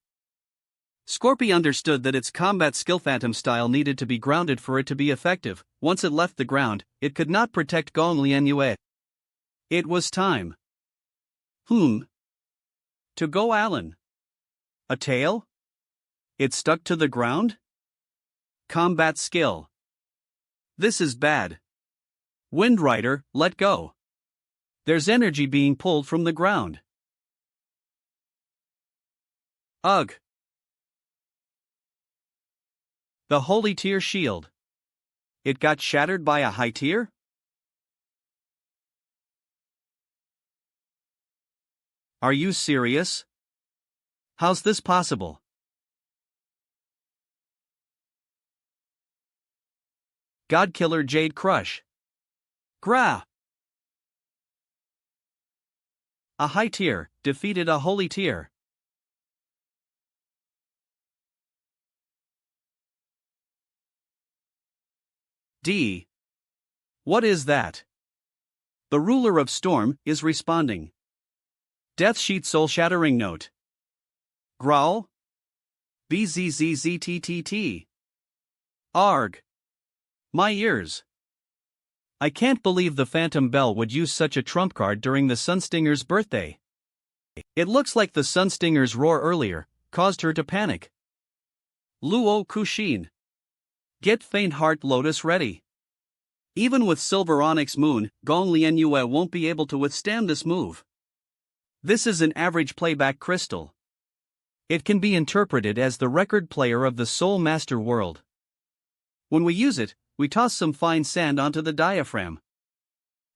Scorpy understood that its combat skill Phantom style needed to be grounded for it to be effective. Once it left the ground, it could not protect Gong Lianyue. It was time. To go Alan. A tail? It stuck to the ground? Combat skill. This is bad. Wind Rider, let go. There's energy being pulled from the ground. Ugh. The Holy Tier Shield. It got shattered by a high tier? Are you serious? How's this possible? Godkiller Jade Crush. Gra! A high tier defeated a holy tier. D. What is that? The ruler of storm is responding. Death Sheet Soul Shattering Note. Growl? BZZZTTT. Arg. My ears. I can't believe the Phantom Bell would use such a trump card during the Sunstinger's birthday. It looks like the Sunstinger's roar earlier caused her to panic. Luo Kushin. Get Faint Heart Lotus ready. Even with Silver Onyx Moon, Gong Lianyue won't be able to withstand this move. This is an average playback crystal. It can be interpreted as the record player of the Soul Master world. When we use it, we toss some fine sand onto the diaphragm.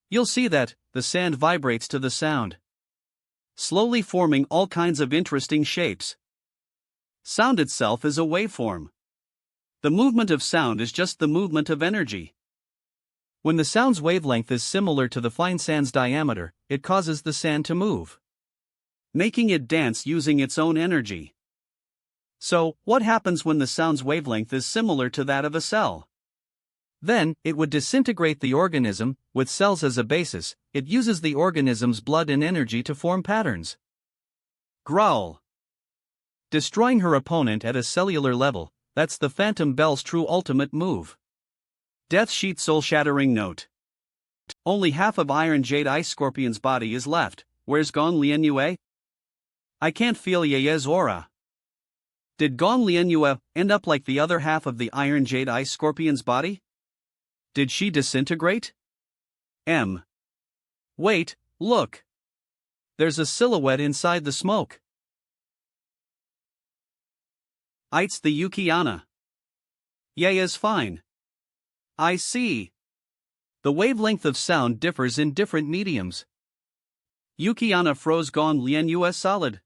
You'll see that the sand vibrates to the sound, slowly forming all kinds of interesting shapes. Sound itself is a waveform. The movement of sound is just the movement of energy. When the sound's wavelength is similar to the fine sand's diameter, it causes the sand to move, making it dance using its own energy. So, what happens when the sound's wavelength is similar to that of a cell? Then, it would disintegrate the organism. With cells as a basis, it uses the organism's blood and energy to form patterns. Growl. Destroying her opponent at a cellular level, that's the Phantom Bell's true ultimate move. Death Sheet Soul-shattering note. Only half of Iron Jade Ice Scorpion's body is left. Where's Gong Lianyue? I can't feel Yeye's aura. Did Gong Lianyue end up like the other half of the Iron Jade Ice Scorpion's body? Did she disintegrate? Wait, look. There's a silhouette inside the smoke. It's the Yukiana. Yeye's fine. I see. The wavelength of sound differs in different mediums. Yukiana froze Gong Lianyue solid.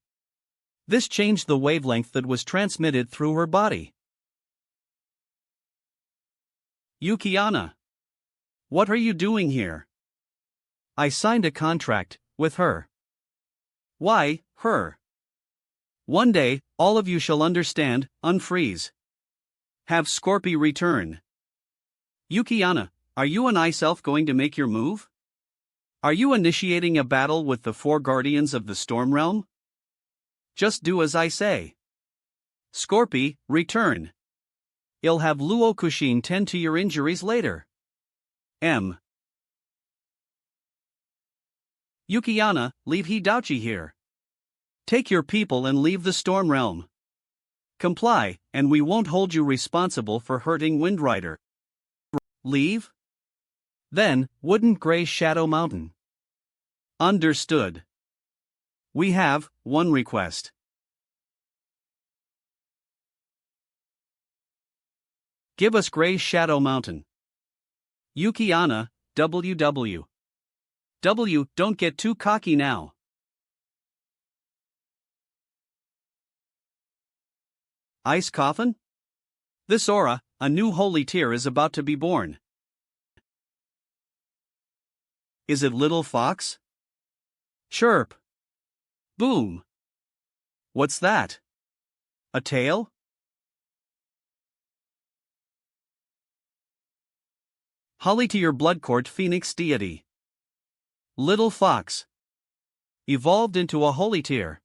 This changed the wavelength that was transmitted through her body. Yukiana. What are you doing here? I signed a contract with her. Why, her? One day, all of you shall understand. Unfreeze. Have Scorpy return. Yukiana, are you and Ice Elf going to make your move? Are you initiating a battle with the 4 guardians of the Storm Realm? Just do as I say. Scorpy, return. I'll have Luo Kushin tend to your injuries later. Yukiana, leave Hidachi here. Take your people and leave the Storm Realm. Comply, and we won't hold you responsible for hurting Windrider. Leave? Then, wouldn't Grey Shadow Mountain? Understood. We have one request. Give us Grey Shadow Mountain. Yukiana, WW. Don't get too cocky now. Ice Coffin? This aura, a new holy tier is about to be born. Is it Little Fox? Chirp. Boom. What's that? A tail? Holly to your blood court Phoenix deity. Little Fox. Evolved into a holy tier.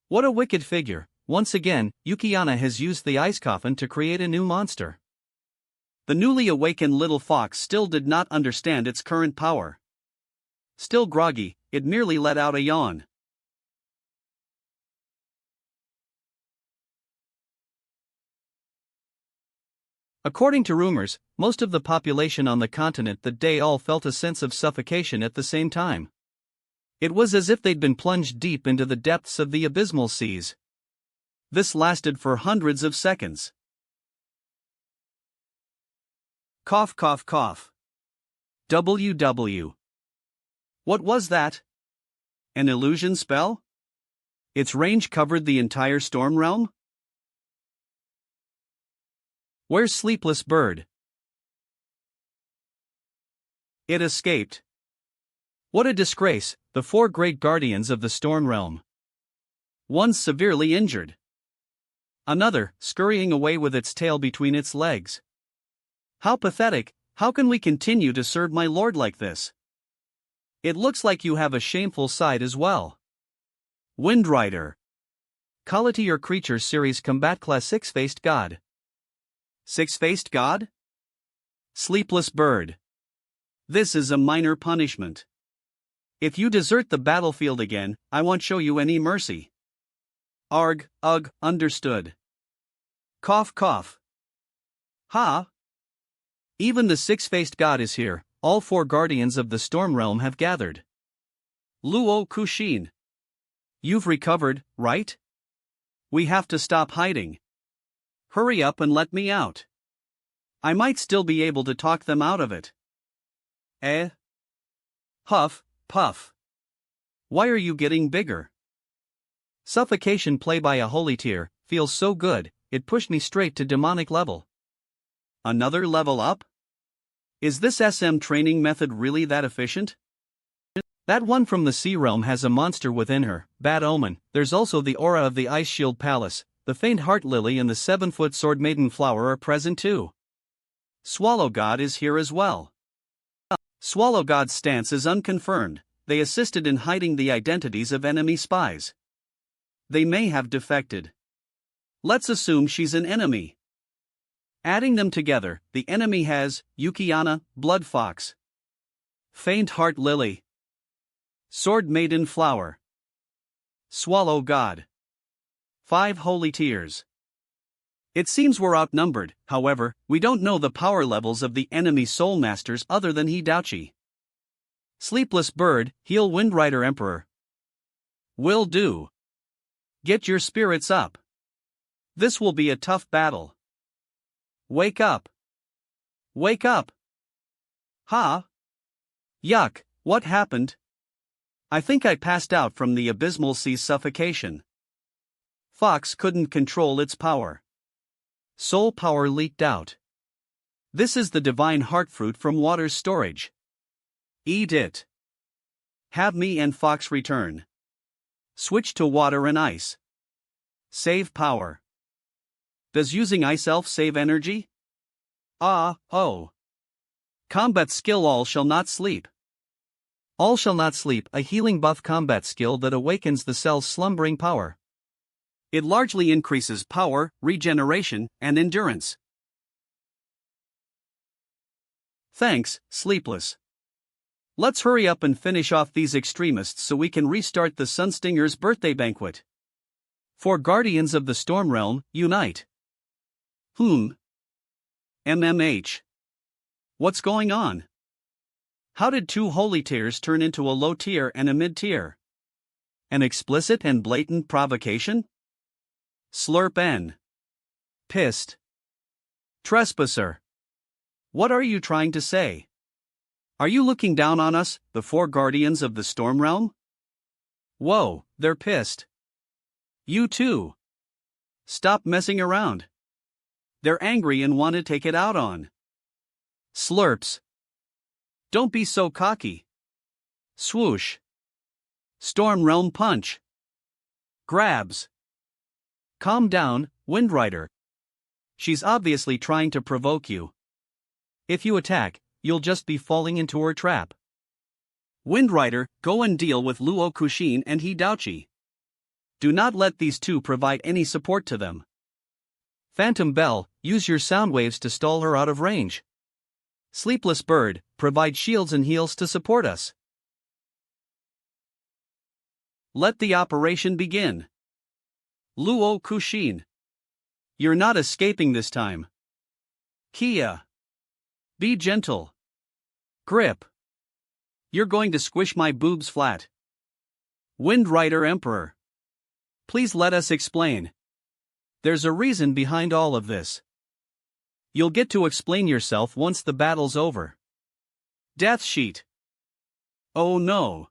What a wicked figure. Once again, Yukiana has used the ice coffin to create a new monster. The newly awakened Little Fox still did not understand its current power. Still groggy, it merely let out a yawn. According to rumors, most of the population on the continent that day all felt a sense of suffocation at the same time. It was as if they'd been plunged deep into the depths of the abysmal seas. This lasted for hundreds of seconds. Cough cough cough. WW. What was that? An illusion spell? Its range covered the entire storm realm? Where's Sleepless Bird? It escaped. What a disgrace, the 4 great guardians of the storm realm. One severely injured. Another, scurrying away with its tail between its legs. How pathetic, how can we continue to serve my lord like this? It looks like you have a shameful side as well. Windrider. Call it to your creature series combat class 6-faced god. 6-faced god? Sleepless Bird. This is a minor punishment. If you desert the battlefield again, I won't show you any mercy. Arg, ugh, understood. Cough cough. Ha! Even the 6-faced god is here, all 4 guardians of the storm realm have gathered. Luo Kushin. You've recovered, right? We have to stop hiding. Hurry up and let me out. I might still be able to talk them out of it. Eh? Huff, puff. Why are you getting bigger? Suffocation play by a holy tear feels so good, it pushed me straight to demonic level. Another level up? Is this SM training method really that efficient? That one from the Sea Realm has a monster within her, bad omen. There's also the aura of the Ice Shield Palace, the faint heart lily and the 7-foot sword maiden flower are present too. Swallow God is here as well. Swallow God's stance is unconfirmed, they assisted in hiding the identities of enemy spies. They may have defected. Let's assume she's an enemy. Adding them together, the enemy has Yukiana, Blood Fox, Faint Heart Lily, Sword Maiden Flower, Swallow God, 5 Holy Tears. It seems we're outnumbered, however, we don't know the power levels of the enemy soul masters other than Hidachi. Sleepless Bird, heal Windrider Emperor. Will do. Get your spirits up. This will be a tough battle. Wake up. Wake up. Ha? Yuck, what happened? I think I passed out from the abysmal sea's suffocation. Fox couldn't control its power. Soul power leaked out. This is the divine heart fruit from water's storage. Eat it. Have me and Fox return. Switch to water and ice. Save power. Does using Ice Elf save energy? Oh. Combat skill All Shall Not Sleep. All Shall Not Sleep, a healing buff combat skill that awakens the cell's slumbering power. It largely increases power, regeneration, and endurance. Thanks, Sleepless. Let's hurry up and finish off these extremists so we can restart the Sunstinger's birthday banquet. For Guardians of the Storm Realm, unite. MMH. What's going on? How did 2 holy tiers turn into a low tier and a mid tier? An explicit and blatant provocation? Slurp N. Pissed. Trespasser. What are you trying to say? Are you looking down on us, the 4 Guardians of the Storm Realm? Whoa, they're pissed. You too. Stop messing around. They're angry and want to take it out on. Slurps. Don't be so cocky. Swoosh. Storm Realm Punch. Grabs. Calm down, Windrider. She's obviously trying to provoke you. If you attack, you'll just be falling into her trap. Windrider, go and deal with Luo Kushin and Hidachi. Do not let these 2 provide any support to them. Phantom Bell, use your sound waves to stall her out of range. Sleepless Bird, provide shields and heals to support us. Let the operation begin. Luo Kushin. You're not escaping this time. Kia. Be gentle. Grip. You're going to squish my boobs flat. Windrider Emperor. Please let us explain. There's a reason behind all of this. You'll get to explain yourself once the battle's over. Death Sheet. Oh no.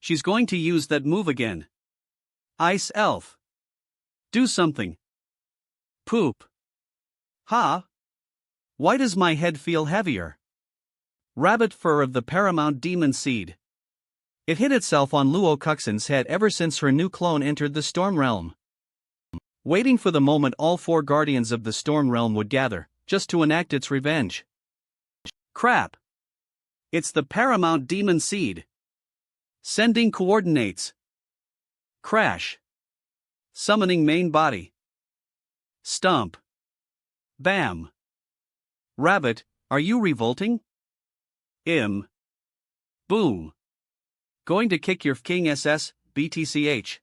She's going to use that move again. Ice Elf. Do something. Poop. Ha? Why does my head feel heavier? Rabbit Fur of the Paramount Demon Seed. It hid itself on Luo Kuxin's head ever since her new clone entered the Storm Realm. Waiting for the moment all 4 Guardians of the Storm Realm would gather, just to enact its revenge. Crap! It's the Paramount Demon Seed. Sending coordinates. Crash. Summoning main body. Stump. Bam. Rabbit, are you revolting? Boom. Going to kick your King SS, BTCH.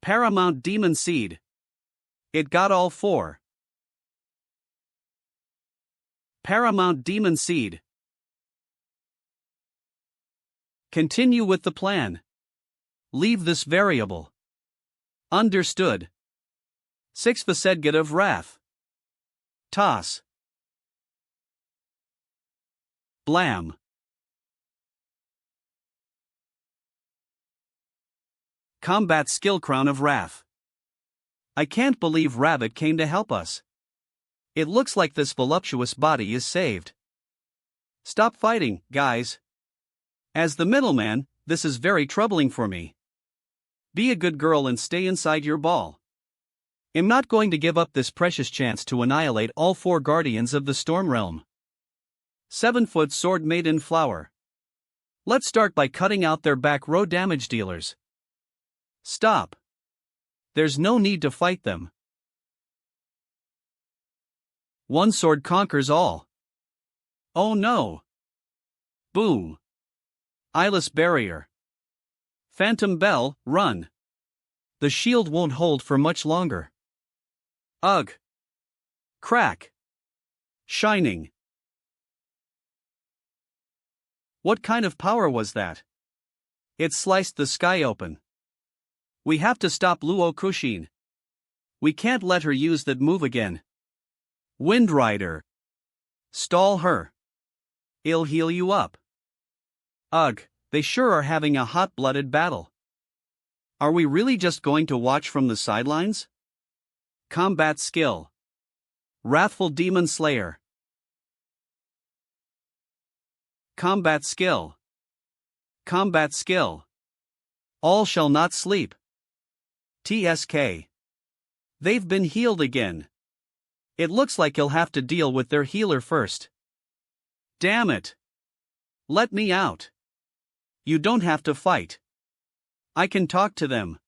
Paramount Demon Seed. It got all 4. Paramount Demon Seed. Continue with the plan. Leave this variable. Understood. 6 Vasegate of Wrath. Toss. Blam. Combat Skill Crown of Wrath. I can't believe Rabbit came to help us. It looks like this voluptuous body is saved. Stop fighting, guys. As the middleman, this is very troubling for me. Be a good girl and stay inside your ball. I'm not going to give up this precious chance to annihilate all 4 guardians of the Storm Realm. 7-foot sword made in flower. Let's start by cutting out their back row damage dealers. Stop. There's no need to fight them. One sword conquers all. Oh no. Boom. Eyeless barrier. Phantom Bell, run. The shield won't hold for much longer. Ugh. Crack. Shining. What kind of power was that? It sliced the sky open. We have to stop Luo Kushin. We can't let her use that move again. Wind Rider. Stall her. I'll heal you up. Ugh, they sure are having a hot-blooded battle. Are we really just going to watch from the sidelines? Combat Skill. Wrathful Demon Slayer. Combat Skill. Combat Skill. All shall not sleep. TSK. They've been healed again. It looks like he'll have to deal with their healer first. Damn it. Let me out. You don't have to fight. I can talk to them.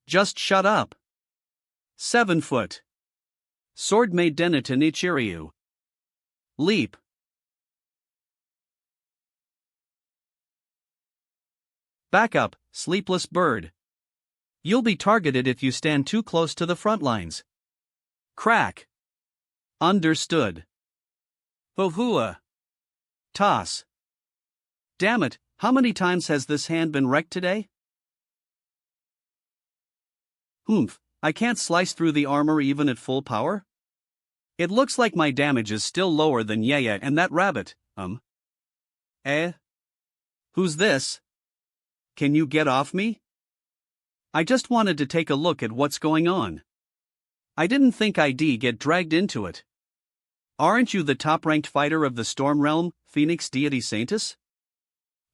Just shut up. 7-foot. Sword made Deniton Ichiryu. Leap. Back up, sleepless bird. You'll be targeted if you stand too close to the front lines. Crack. Understood. Bohua. Toss. Damn it, how many times has this hand been wrecked today? Humph, I can't slice through the armor even at full power? It looks like my damage is still lower than Yaya and that rabbit, Who's this? Can you get off me? I just wanted to take a look at what's going on. I didn't think I'd get dragged into it. Aren't you the top-ranked fighter of the Storm Realm, Phoenix deity Saintess?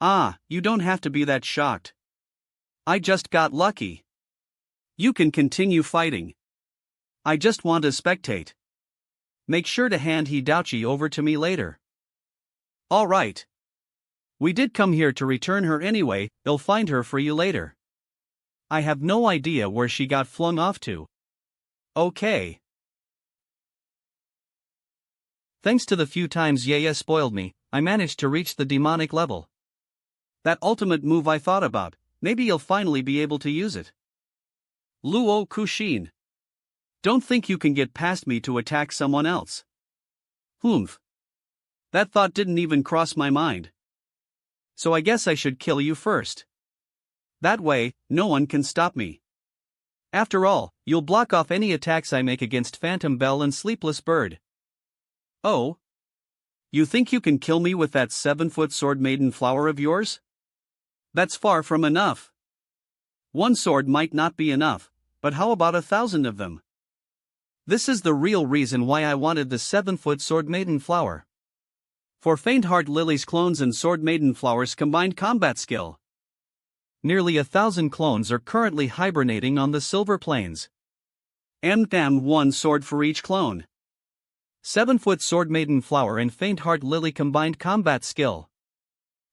Ah, you don't have to be that shocked. I just got lucky. You can continue fighting. I just want to spectate. Make sure to hand Hidouchi over to me later. Alright. We did come here to return her anyway, they'll find her for you later. I have no idea where she got flung off to. Okay. Thanks to the few times Yaya spoiled me, I managed to reach the demonic level. That ultimate move I thought about, maybe you'll finally be able to use it. Luo Kushin. Don't think you can get past me to attack someone else. Humph. That thought didn't even cross my mind. So I guess I should kill you first. That way, no one can stop me. After all, you'll block off any attacks I make against Phantom Bell and Sleepless Bird. Oh? You think you can kill me with that 7-foot sword maiden flower of yours? That's far from enough. One sword might not be enough, but how about 1,000 of them? This is the real reason why I wanted the 7-foot sword maiden flower. For Faint-Heart Lily's clones and sword maiden flowers combined combat skill. Nearly 1,000 clones are currently hibernating on the Silver Plains. One sword for each clone. 7-foot sword maiden flower and Faint-Heart Lily combined combat skill.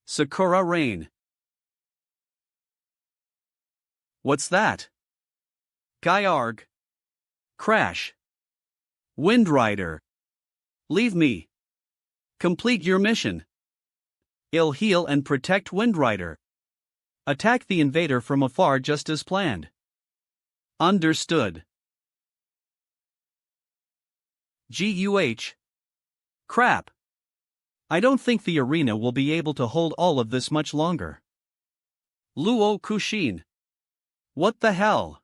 Sakura Rain. What's that? Gyarg. Crash. Wind Rider. Leave me. Complete your mission. I'll heal and protect Wind Rider. Attack the invader from afar just as planned. Understood. GUH. Crap. I don't think the arena will be able to hold all of this much longer. Luo Kushin. What the hell?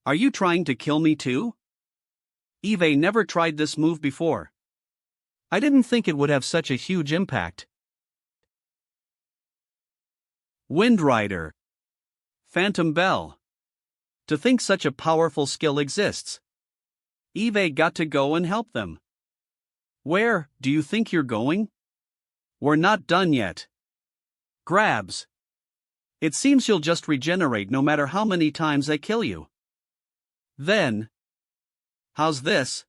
Are you trying to kill me too? Eve never tried this move before. I didn't think it would have such a huge impact. Wind Rider. Phantom Bell. To think such a powerful skill exists. Eve got to go and help them. Where do you think you're going? We're not done yet. Grabs. It seems you'll just regenerate no matter how many times I kill you. Then. How's this?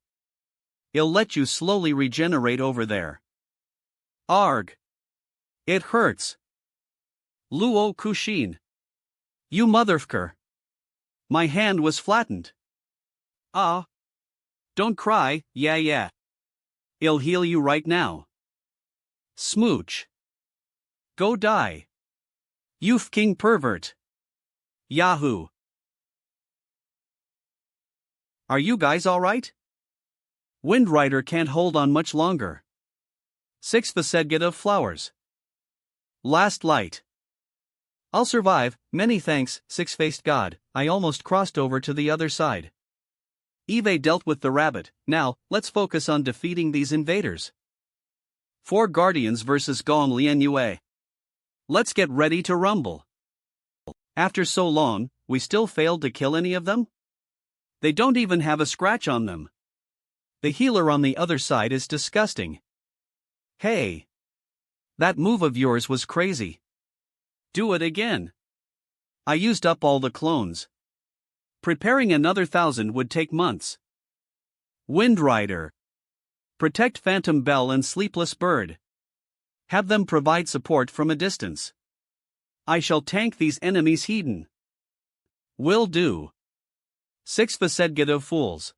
It'll let you slowly regenerate over there. Arg. It hurts. Luo Kushin. You motherfucker. My hand was flattened. Ah. Don't cry, yeah. I'll heal you right now. Smooch. Go die. You f***ing pervert. Yahoo. Are you guys alright? Wind Rider can't hold on much longer. 6th Sedget of Flowers. Last light. I'll survive, many thanks, six-faced god. I almost crossed over to the other side. Eve dealt with the rabbit, now, let's focus on defeating these invaders. 4 Guardians versus Gong Lian Yue. Let's get ready to rumble. After so long, we still failed to kill any of them? They don't even have a scratch on them. The healer on the other side is disgusting. Hey. That move of yours was crazy. Do it again. I used up all the clones. Preparing another 1,000 would take months. Wind Rider. Protect Phantom Bell and Sleepless Bird. Have them provide support from a distance. I shall tank these enemies hidden. Will do. 6th Sedget of Fools.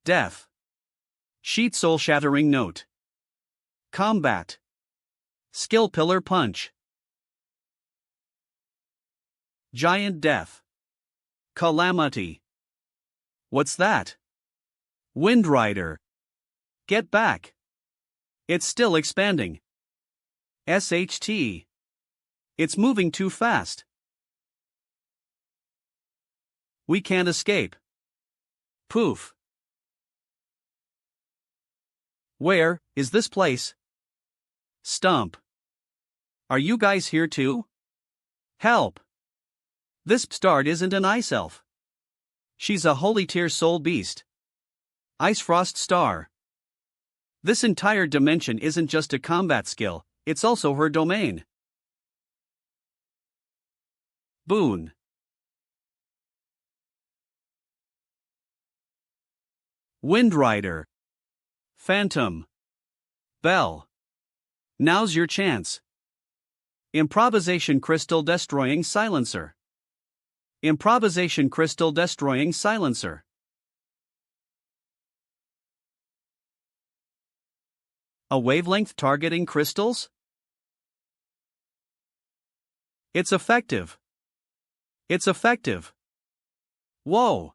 Death. Sheet Soul Shattering Note. Combat. Skill Pillar Punch. Giant Death. Calamity. What's that? Wind Rider. Get back. It's still expanding. SHT. It's moving too fast. We can't escape. Poof. Where is this place? Stump. Are you guys here too? Help. This bastard isn't an ice elf. She's a holy tier soul beast. Ice Frost Star. This entire dimension isn't just a combat skill, it's also her domain. Boon. Wind Rider. Phantom Bell. Now's your chance. Improvisation Crystal Destroying Silencer. Improvisation Crystal Destroying Silencer. A wavelength targeting crystals? It's effective. It's effective. Whoa.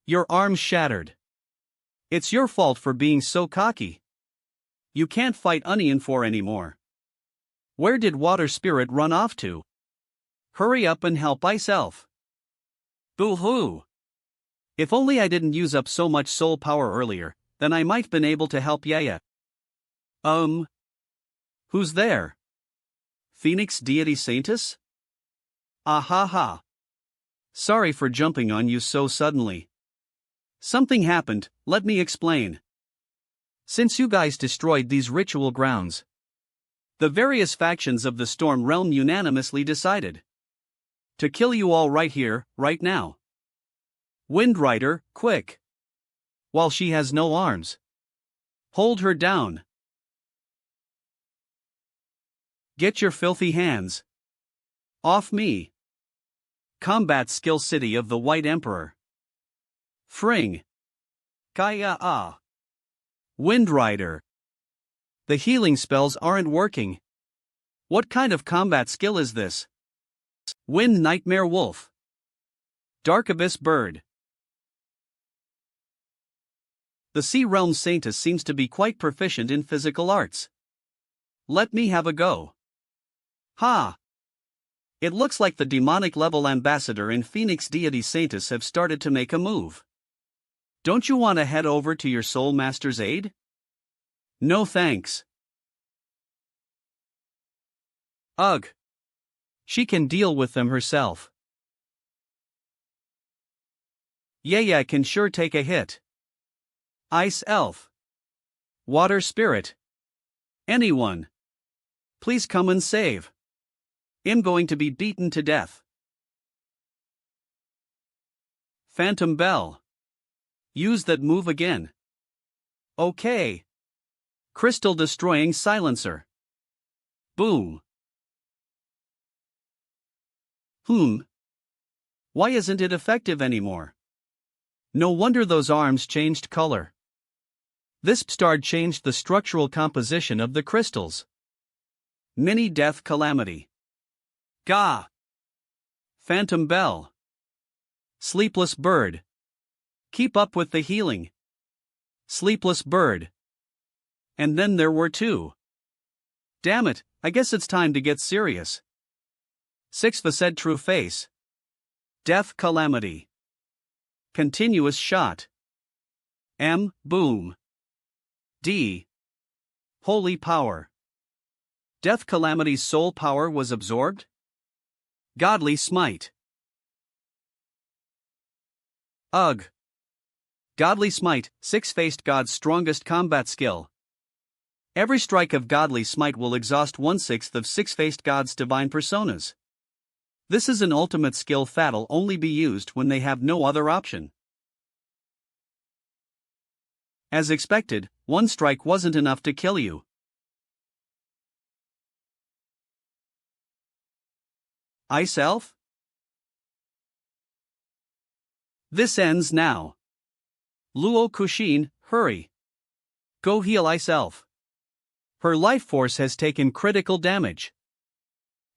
Your arm's shattered. It's your fault for being so cocky. You can't fight Onion 4 anymore. Where did Water Spirit run off to? Hurry up and help Ice Elf. Boo-hoo. If only I didn't use up so much soul power earlier, then I might been able to help Yaya. Who's there? Phoenix Deity Saintess? Ha. Sorry for jumping on you so suddenly. Something happened, let me explain. Since you guys destroyed these ritual grounds, the various factions of the Storm Realm unanimously decided to kill you all right here, right now. Wind Rider, quick. While she has no arms. Hold her down. Get your filthy hands off me. Combat Skill City of the White Emperor. Fring. Kaya. Wind Rider. The healing spells aren't working. What kind of combat skill is this? Wind Nightmare Wolf. Dark Abyss Bird. The Sea Realm Saintess seems to be quite proficient in physical arts. Let me have a go. Ha! It looks like the demonic level ambassador and Phoenix deity Saintess have started to make a move. Don't you want to head over to your soul master's aid? No thanks. Ugh. She can deal with them herself. Yeah, can sure take a hit. Ice elf. Water spirit. Anyone. Please come and save. I'm going to be beaten to death. Phantom bell. Use that move again. Okay. Crystal destroying silencer. Boom. Why isn't it effective anymore? No wonder those arms changed color. This star changed the structural composition of the crystals. Mini death calamity. Gah! Phantom bell. Sleepless bird. Keep up with the healing. Sleepless bird. And then there were two. Damn it, I guess it's time to get serious. 6 Facet true face. Death calamity. Continuous shot. M. Boom. D. Holy power. Death calamity's soul power was absorbed? Godly smite. Ugh. Godly smite, 6-faced god's strongest combat skill. Every strike of godly smite will exhaust 1/6 of 6-faced god's divine personas. This is an ultimate skill that'll only be used when they have no other option. As expected, one strike wasn't enough to kill you. Ice elf? This ends now. Luo Kushin, hurry. Go heal Ice elf. Her life force has taken critical damage.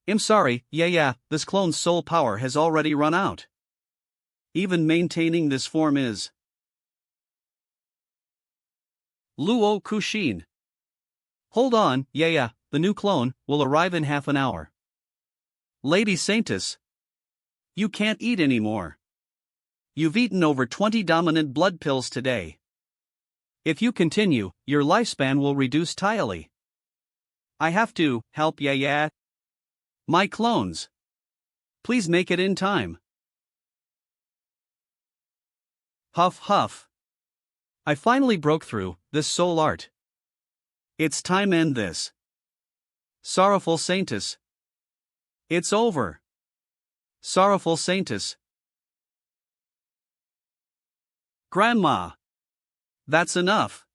I'm sorry, yeah, this clone's soul power has already run out. Even maintaining this form is. Luo Kushin. Hold on, yeah, the new clone will arrive in half an hour. Lady Saintess. You can't eat anymore. You've eaten over 20 dominant blood pills today. If you continue, your lifespan will reduce entirely. I have to help, yeah. My clones. Please make it in time. Huff huff. I finally broke through this soul art. It's time end this. Sorrowful Saintess. It's over. Sorrowful Saintess. Grandma. That's enough.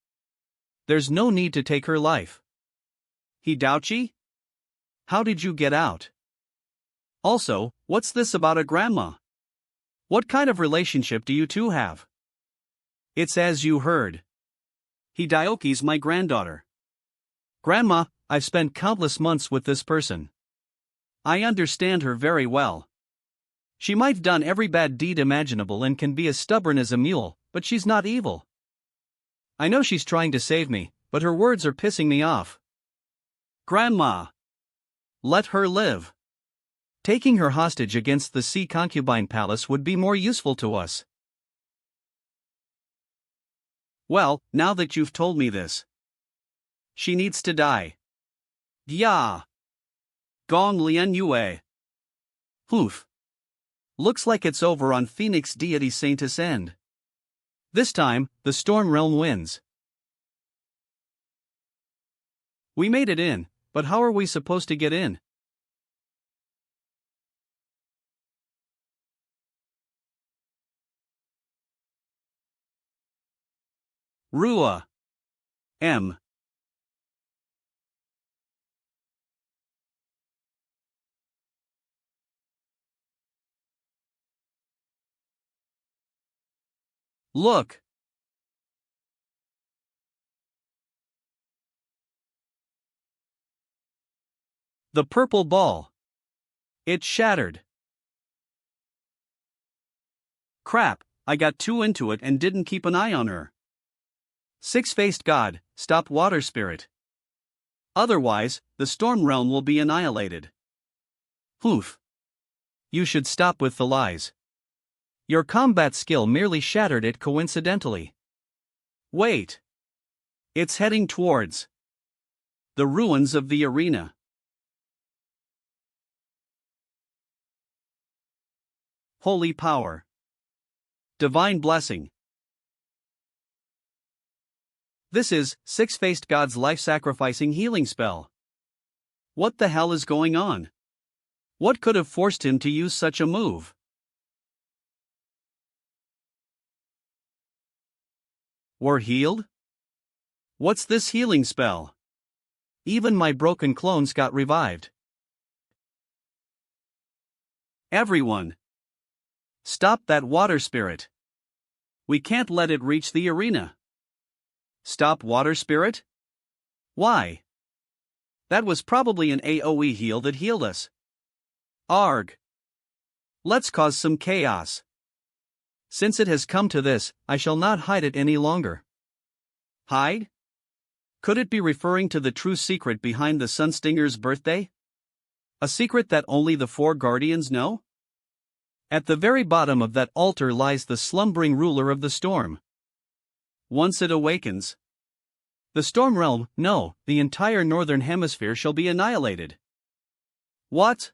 There's no need to take her life. Hidouchi? How did you get out? Also, what's this about a grandma? What kind of relationship do you two have? It's as you heard. Hideoki's my granddaughter. Grandma, I've spent countless months with this person. I understand her very well. She might have done every bad deed imaginable and can be as stubborn as a mule, but she's not evil. I know she's trying to save me, but her words are pissing me off. Grandma. Let her live. Taking her hostage against the Sea Concubine Palace would be more useful to us. Well, now that you've told me this. She needs to die. Yeah. Gong Lian Yue. Hoof. Looks like it's over on Phoenix deity Saintess end. This time, the Storm Realm wins. We made it in, but how are we supposed to get in? Rua. M. Look. The purple ball. It shattered. Crap, I got too into it and didn't keep an eye on her. 6-faced god, stop water spirit. Otherwise, the storm realm will be annihilated. Oof. You should stop with the lies. Your combat skill merely shattered it coincidentally. Wait. It's heading towards the ruins of the arena. Holy power. Divine blessing. This is Six-Faced God's life-sacrificing healing spell. What the hell is going on? What could have forced him to use such a move? We're healed? What's this healing spell? Even my broken clones got revived. Everyone! Stop that water spirit! We can't let it reach the arena. Stop water spirit? Why? That was probably an AoE heal that healed us. Arg! Let's cause some chaos. Since it has come to this, I shall not hide it any longer. Hide? Could it be referring to the true secret behind the Sunstinger's birthday? A secret that only the four guardians know? At the very bottom of that altar lies the slumbering ruler of the storm. Once it awakens, the storm realm, no, the entire northern hemisphere shall be annihilated. What?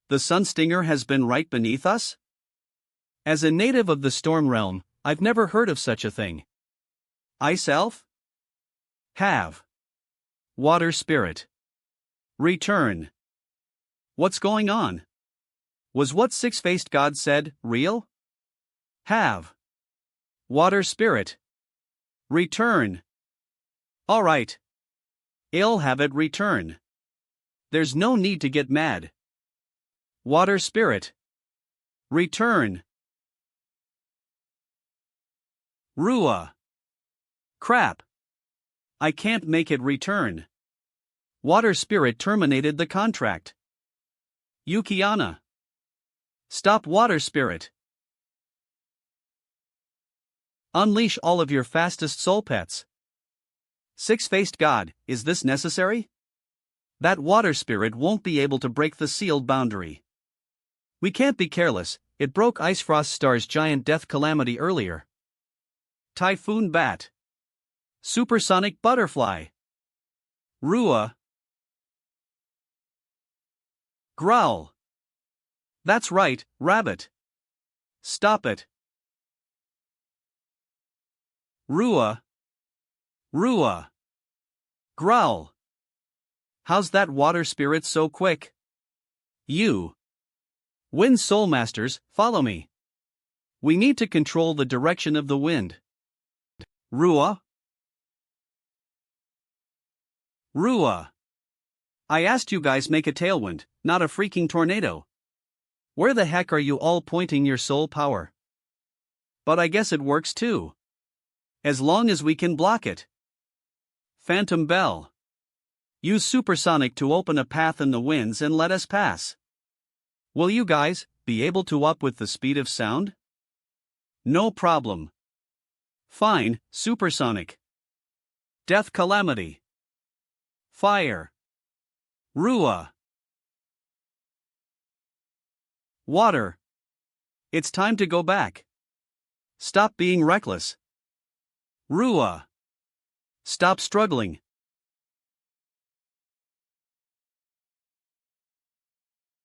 The Sunstinger has been right beneath us? As a native of the storm realm, I've never heard of such a thing. I self have. Water spirit. Return. What's going on? Was what Six-Faced God said real? Have. Water spirit. Return. Alright. I'll have it return. There's no need to get mad. Water spirit. Return. Rua. Crap. I can't make it return. Water spirit terminated the contract. Yukiana. Stop water spirit. Unleash all of your fastest soul pets. Six-Faced God, is this necessary? That water spirit won't be able to break the sealed boundary. We can't be careless, it broke Icefrost Star's giant death calamity earlier. Typhoon bat. Supersonic butterfly. Rua. Growl. That's right, rabbit. Stop it. Rua. Rua. Growl. How's that water spirit so quick? You. Wind Soul Masters, follow me. We need to control the direction of the wind. Rua. Rua. I asked you guys make a tailwind, not a freaking tornado. Where the heck are you all pointing your soul power? But I guess it works too. As long as we can block it. Phantom Bell. Use supersonic to open a path in the winds and let us pass. Will you guys be able to up with the speed of sound? No problem. Fine, supersonic. Death calamity. Fire. Rua. Water. It's time to go back. Stop being reckless. Rua. Stop struggling.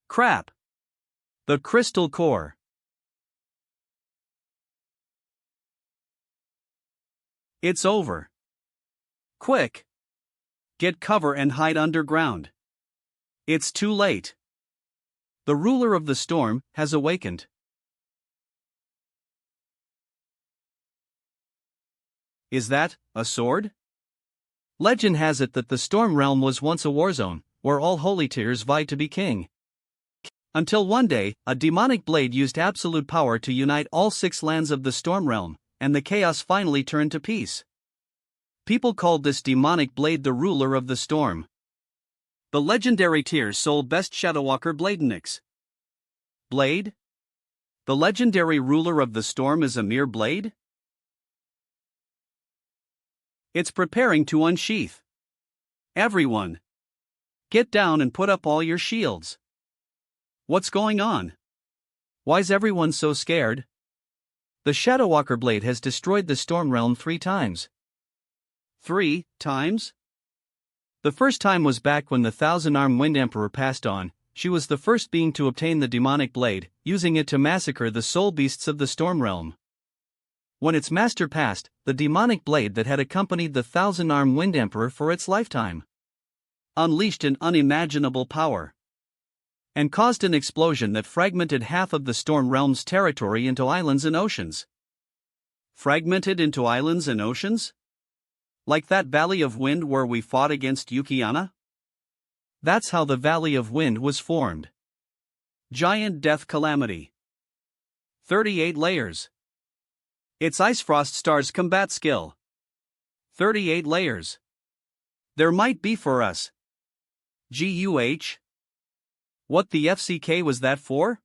Crap. The crystal core. It's over. Quick. Get cover and hide underground. It's too late. The ruler of the storm has awakened. Is that a sword? Legend has it that the storm realm was once a war zone, where all holy tiers vied to be king. Until one day, a demonic blade used absolute power to unite all 6 lands of the storm realm, and the chaos finally turned to peace. People called this demonic blade the ruler of the storm. The legendary tiers sold best Shadowwalker Bladenix. Blade? The legendary ruler of the storm is a mere blade? It's preparing to unsheath. Everyone, get down and put up all your shields. What's going on? Why's everyone so scared? The Shadowwalker blade has destroyed the Storm Realm 3 times. 3 times? The first time was back when the Thousand-Armed Wind Emperor passed on. She was the first being to obtain the demonic blade, using it to massacre the soul beasts of the Storm Realm. When its master passed, the demonic blade that had accompanied the Thousand-Armed Wind Emperor for its lifetime unleashed an unimaginable power and caused an explosion that fragmented half of the Storm Realm's territory into islands and oceans. Fragmented into islands and oceans? Like that Valley of Wind where we fought against Yukiana? That's how the Valley of Wind was formed. Giant Death Calamity. 38 layers. It's Ice Frost Star's combat skill. 38 layers. There might be for us. GUH? What the FCK was that for?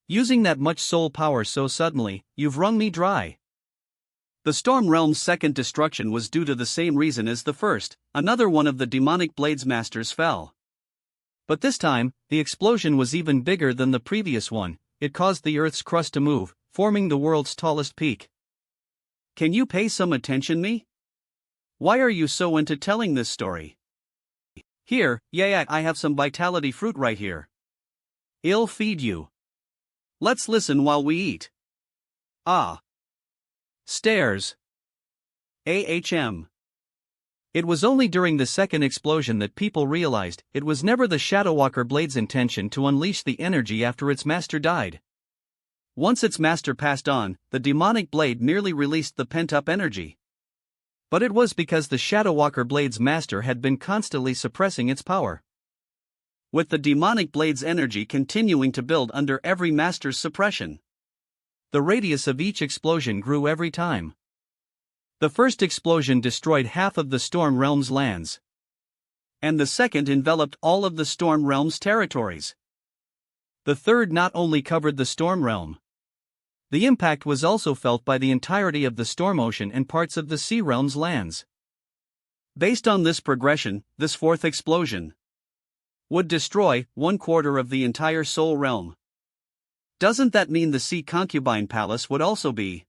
Using that much soul power so suddenly, you've wrung me dry. The Storm Realm's second destruction was due to the same reason as the first. Another one of the demonic blade's masters fell. But this time, the explosion was even bigger than the previous one. It caused the Earth's crust to move, forming the world's tallest peak. Can you pay some attention me? Why are you so into telling this story? Here, yeah, I have some vitality fruit right here. I'll feed you. Let's listen while we eat. Ah. Stairs. AHM. It was only during the second explosion that people realized it was never the Shadowwalker blade's intention to unleash the energy after its master died. Once its master passed on, the demonic blade merely released the pent-up energy. But it was because the Shadowwalker blade's master had been constantly suppressing its power. With the demonic blade's energy continuing to build under every master's suppression, the radius of each explosion grew every time. The first explosion destroyed half of the Storm Realm's lands, and the second enveloped all of the Storm Realm's territories. The third not only covered the Storm Realm. The impact was also felt by the entirety of the Storm Ocean and parts of the Sea Realm's lands. Based on this progression, this fourth explosion would destroy 1/4 of the entire Soul Realm. Doesn't that mean the Sea Concubine Palace would also be?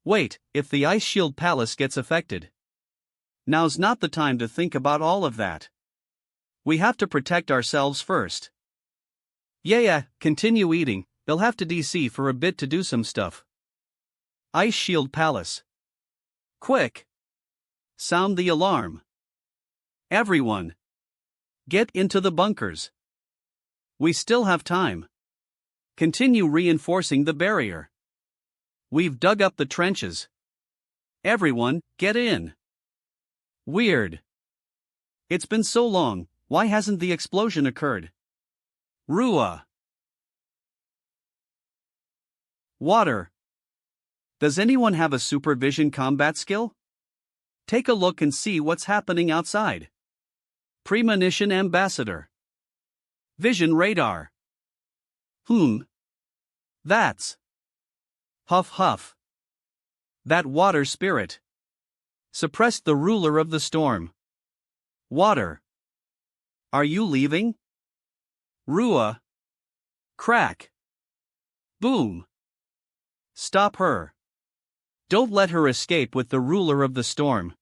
Wait, if the Ice Shield Palace gets affected. Now's not the time to think about all of that. We have to protect ourselves first. Yeah, continue eating, they'll have to DC for a bit to do some stuff. Ice Shield Palace. Quick! Sound the alarm. Everyone! Get into the bunkers. We still have time. Continue reinforcing the barrier. We've dug up the trenches. Everyone, get in. Weird. It's been so long, why hasn't the explosion occurred? Rua. Water. Does anyone have a supervision combat skill? Take a look and see what's happening outside. Premonition Ambassador. Vision Radar. That's Huff Huff. That water spirit suppressed the ruler of the storm. Water. Are you leaving? Rua. Crack. Boom. Stop her. Don't let her escape with the ruler of the storm.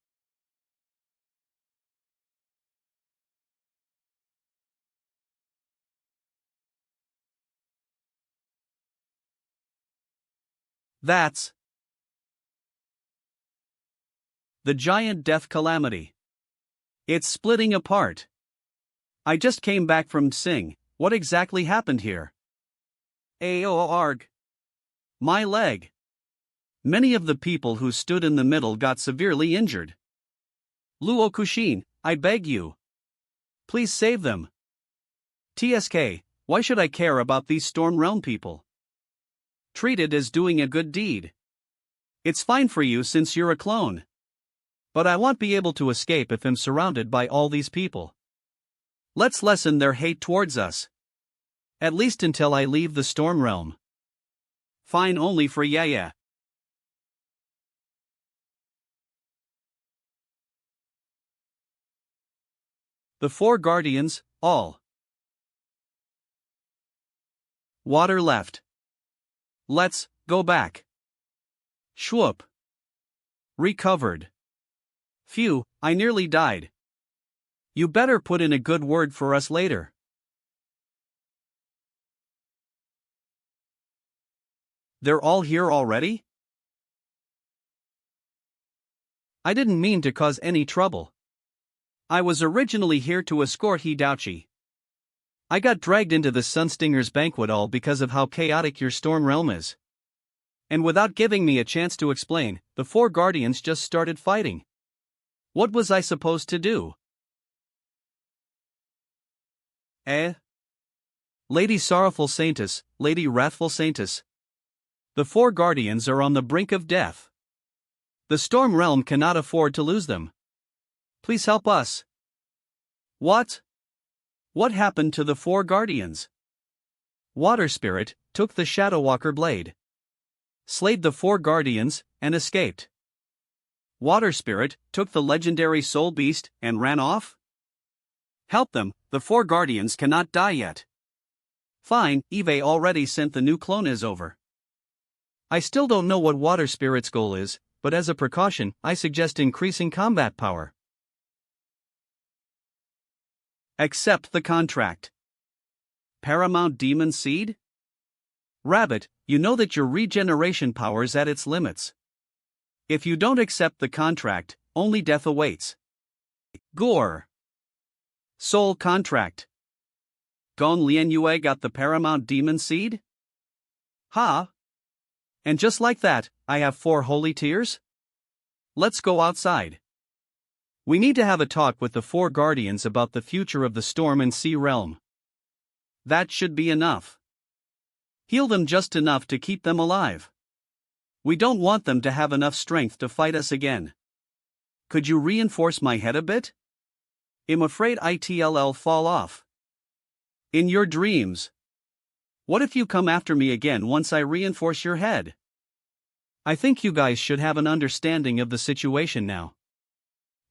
That's the giant death calamity. It's splitting apart. I just came back from Sing. What exactly happened here? Aorg. My leg. Many of the people who stood in the middle got severely injured. Luokushin, I beg you. Please save them. TSK, why should I care about these Storm Realm people? Treat it as doing a good deed. It's fine for you since you're a clone. But I won't be able to escape if I'm surrounded by all these people. Let's lessen their hate towards us. At least until I leave the Storm Realm. Fine only for Yaya. The four guardians, all. Water left. Let's go back. Schwupp. Recovered. Phew, I nearly died. You better put in a good word for us later. They're all here already? I didn't mean to cause any trouble. I was originally here to escort Hidachi. I got dragged into the Sunstinger's banquet hall because of how chaotic your storm realm is. And without giving me a chance to explain, the four guardians just started fighting. What was I supposed to do? Lady Sorrowful Saintess, Lady Wrathful Saintess. The four guardians are on the brink of death. The storm realm cannot afford to lose them. Please help us. What? What happened to the four guardians? Water Spirit took the Shadow Walker blade, slayed the four guardians, and escaped. Water Spirit took the legendary Soul Beast and ran off? Help them, the four guardians cannot die yet. Fine, Eve already sent the new clone over. I still don't know what Water Spirit's goal is, but as a precaution, I suggest increasing combat power. Accept the contract. Paramount Demon Seed? Rabbit, you know that your regeneration power's at its limits. If you don't accept the contract, only death awaits. Gore. Soul contract. Gon Lianyue got the Paramount Demon Seed? Ha! And just like that, I have 4 holy tears? Let's go outside. We need to have a talk with the 4 guardians about the future of the storm and sea realm. That should be enough. Heal them just enough to keep them alive. We don't want them to have enough strength to fight us again. Could you reinforce my head a bit? I'm afraid it'll fall off. In your dreams. What if you come after me again once I reinforce your head? I think you guys should have an understanding of the situation now.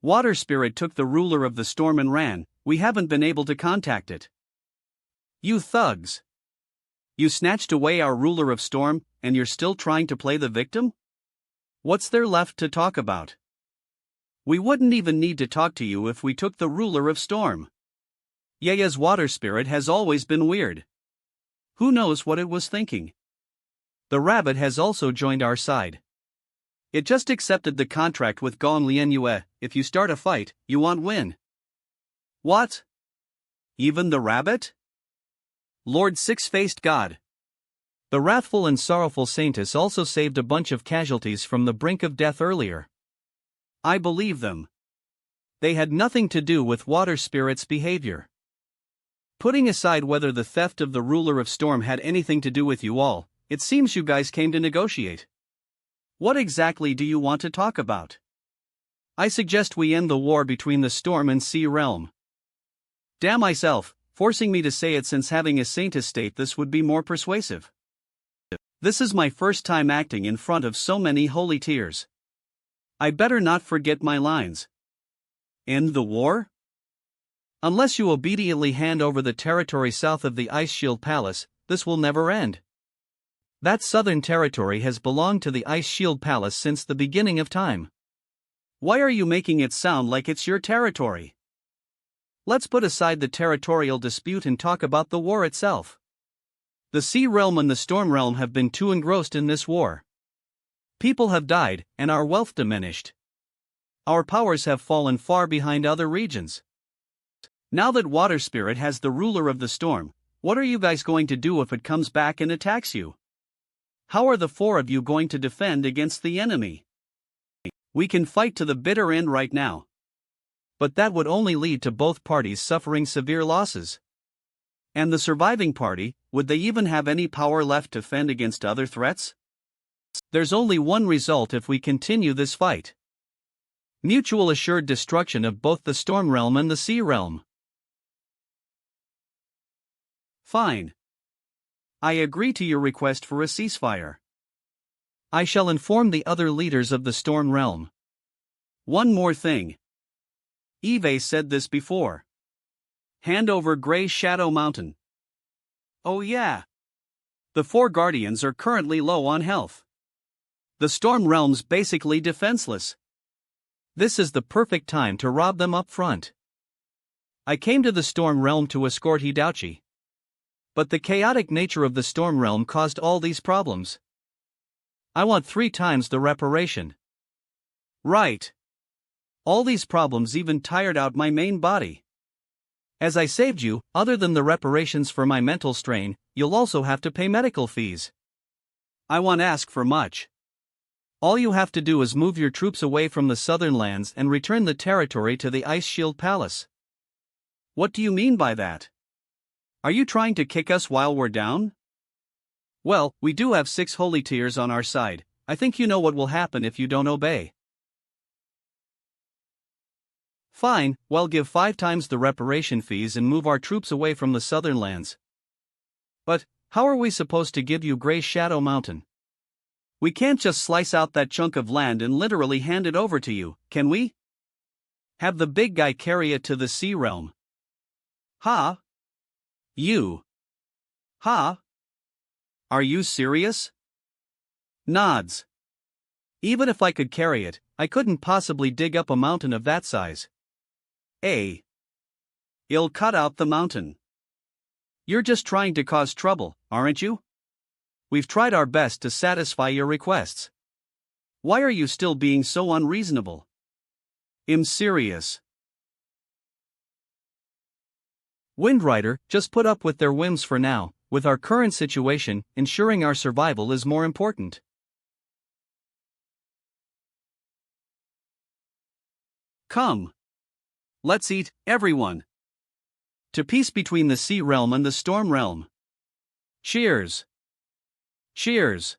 Water Spirit took the ruler of the storm and ran. We haven't been able to contact it. You thugs. You snatched away our ruler of storm, and you're still trying to play the victim? What's there left to talk about? We wouldn't even need to talk to you if we took the ruler of storm. Yaya's Water Spirit has always been weird. Who knows what it was thinking? The rabbit has also joined our side. It just accepted the contract with Gon Lianyue. If you start a fight, you won't win. What? Even the rabbit? Lord Six-Faced God. The wrathful and sorrowful Saintess also saved a bunch of casualties from the brink of death earlier. I believe them. They had nothing to do with Water Spirit's behavior. Putting aside whether the theft of the ruler of storm had anything to do with you all, it seems you guys came to negotiate. What exactly do you want to talk about? I suggest we end the war between the storm and sea realm. Damn myself, forcing me to say it since having a Saintess state this would be more persuasive. This is my first time acting in front of so many holy tears. I better not forget my lines. End the war? Unless you obediently hand over the territory south of the Ice Shield Palace, this will never end. That southern territory has belonged to the Ice Shield Palace since the beginning of time. Why are you making it sound like it's your territory? Let's put aside the territorial dispute and talk about the war itself. The Sea Realm and the Storm Realm have been too engrossed in this war. People have died, and our wealth diminished. Our powers have fallen far behind other regions. Now that Water Spirit has the ruler of the storm, what are you guys going to do if it comes back and attacks you? How are the 4 of you going to defend against the enemy? We can fight to the bitter end right now. But that would only lead to both parties suffering severe losses. And the surviving party, would they even have any power left to fend against other threats? There's only one result if we continue this fight. Mutual assured destruction of both the Storm Realm and the Sea Realm. Fine. I agree to your request for a ceasefire. I shall inform the other leaders of the Storm Realm. One more thing. Eve said this before. Hand over Grey Shadow Mountain. Oh yeah. The 4 guardians are currently low on health. The Storm Realm's basically defenseless. This is the perfect time to rob them up front. I came to the Storm Realm to escort Hidachi. But the chaotic nature of the Storm Realm caused all these problems. I want 3 times the reparation. Right. All these problems even tired out my main body. As I saved you, other than the reparations for my mental strain, you'll also have to pay medical fees. I won't ask for much. All you have to do is move your troops away from the southern lands and return the territory to the Ice Shield Palace. What do you mean by that? Are you trying to kick us while we're down? Well, we do have 6 holy tiers on our side. I think you know what will happen if you don't obey. Fine, well, give 5 times the reparation fees and move our troops away from the southern lands. But, how are we supposed to give you Grey Shadow Mountain? We can't just slice out that chunk of land and literally hand it over to you, can we? Have the big guy carry it to the Sea Realm. Ha? You? Ha? Are you serious? Nods. Even if I could carry it, I couldn't possibly dig up a mountain of that size. You'll cut out the mountain. You're just trying to cause trouble, aren't you? We've tried our best to satisfy your requests. Why are you still being so unreasonable? I'm serious. Windrider, just put up with their whims for now. With our current situation, ensuring our survival is more important. Come. Let's eat, everyone. To peace between the Sea Realm and the Storm Realm. Cheers. Cheers.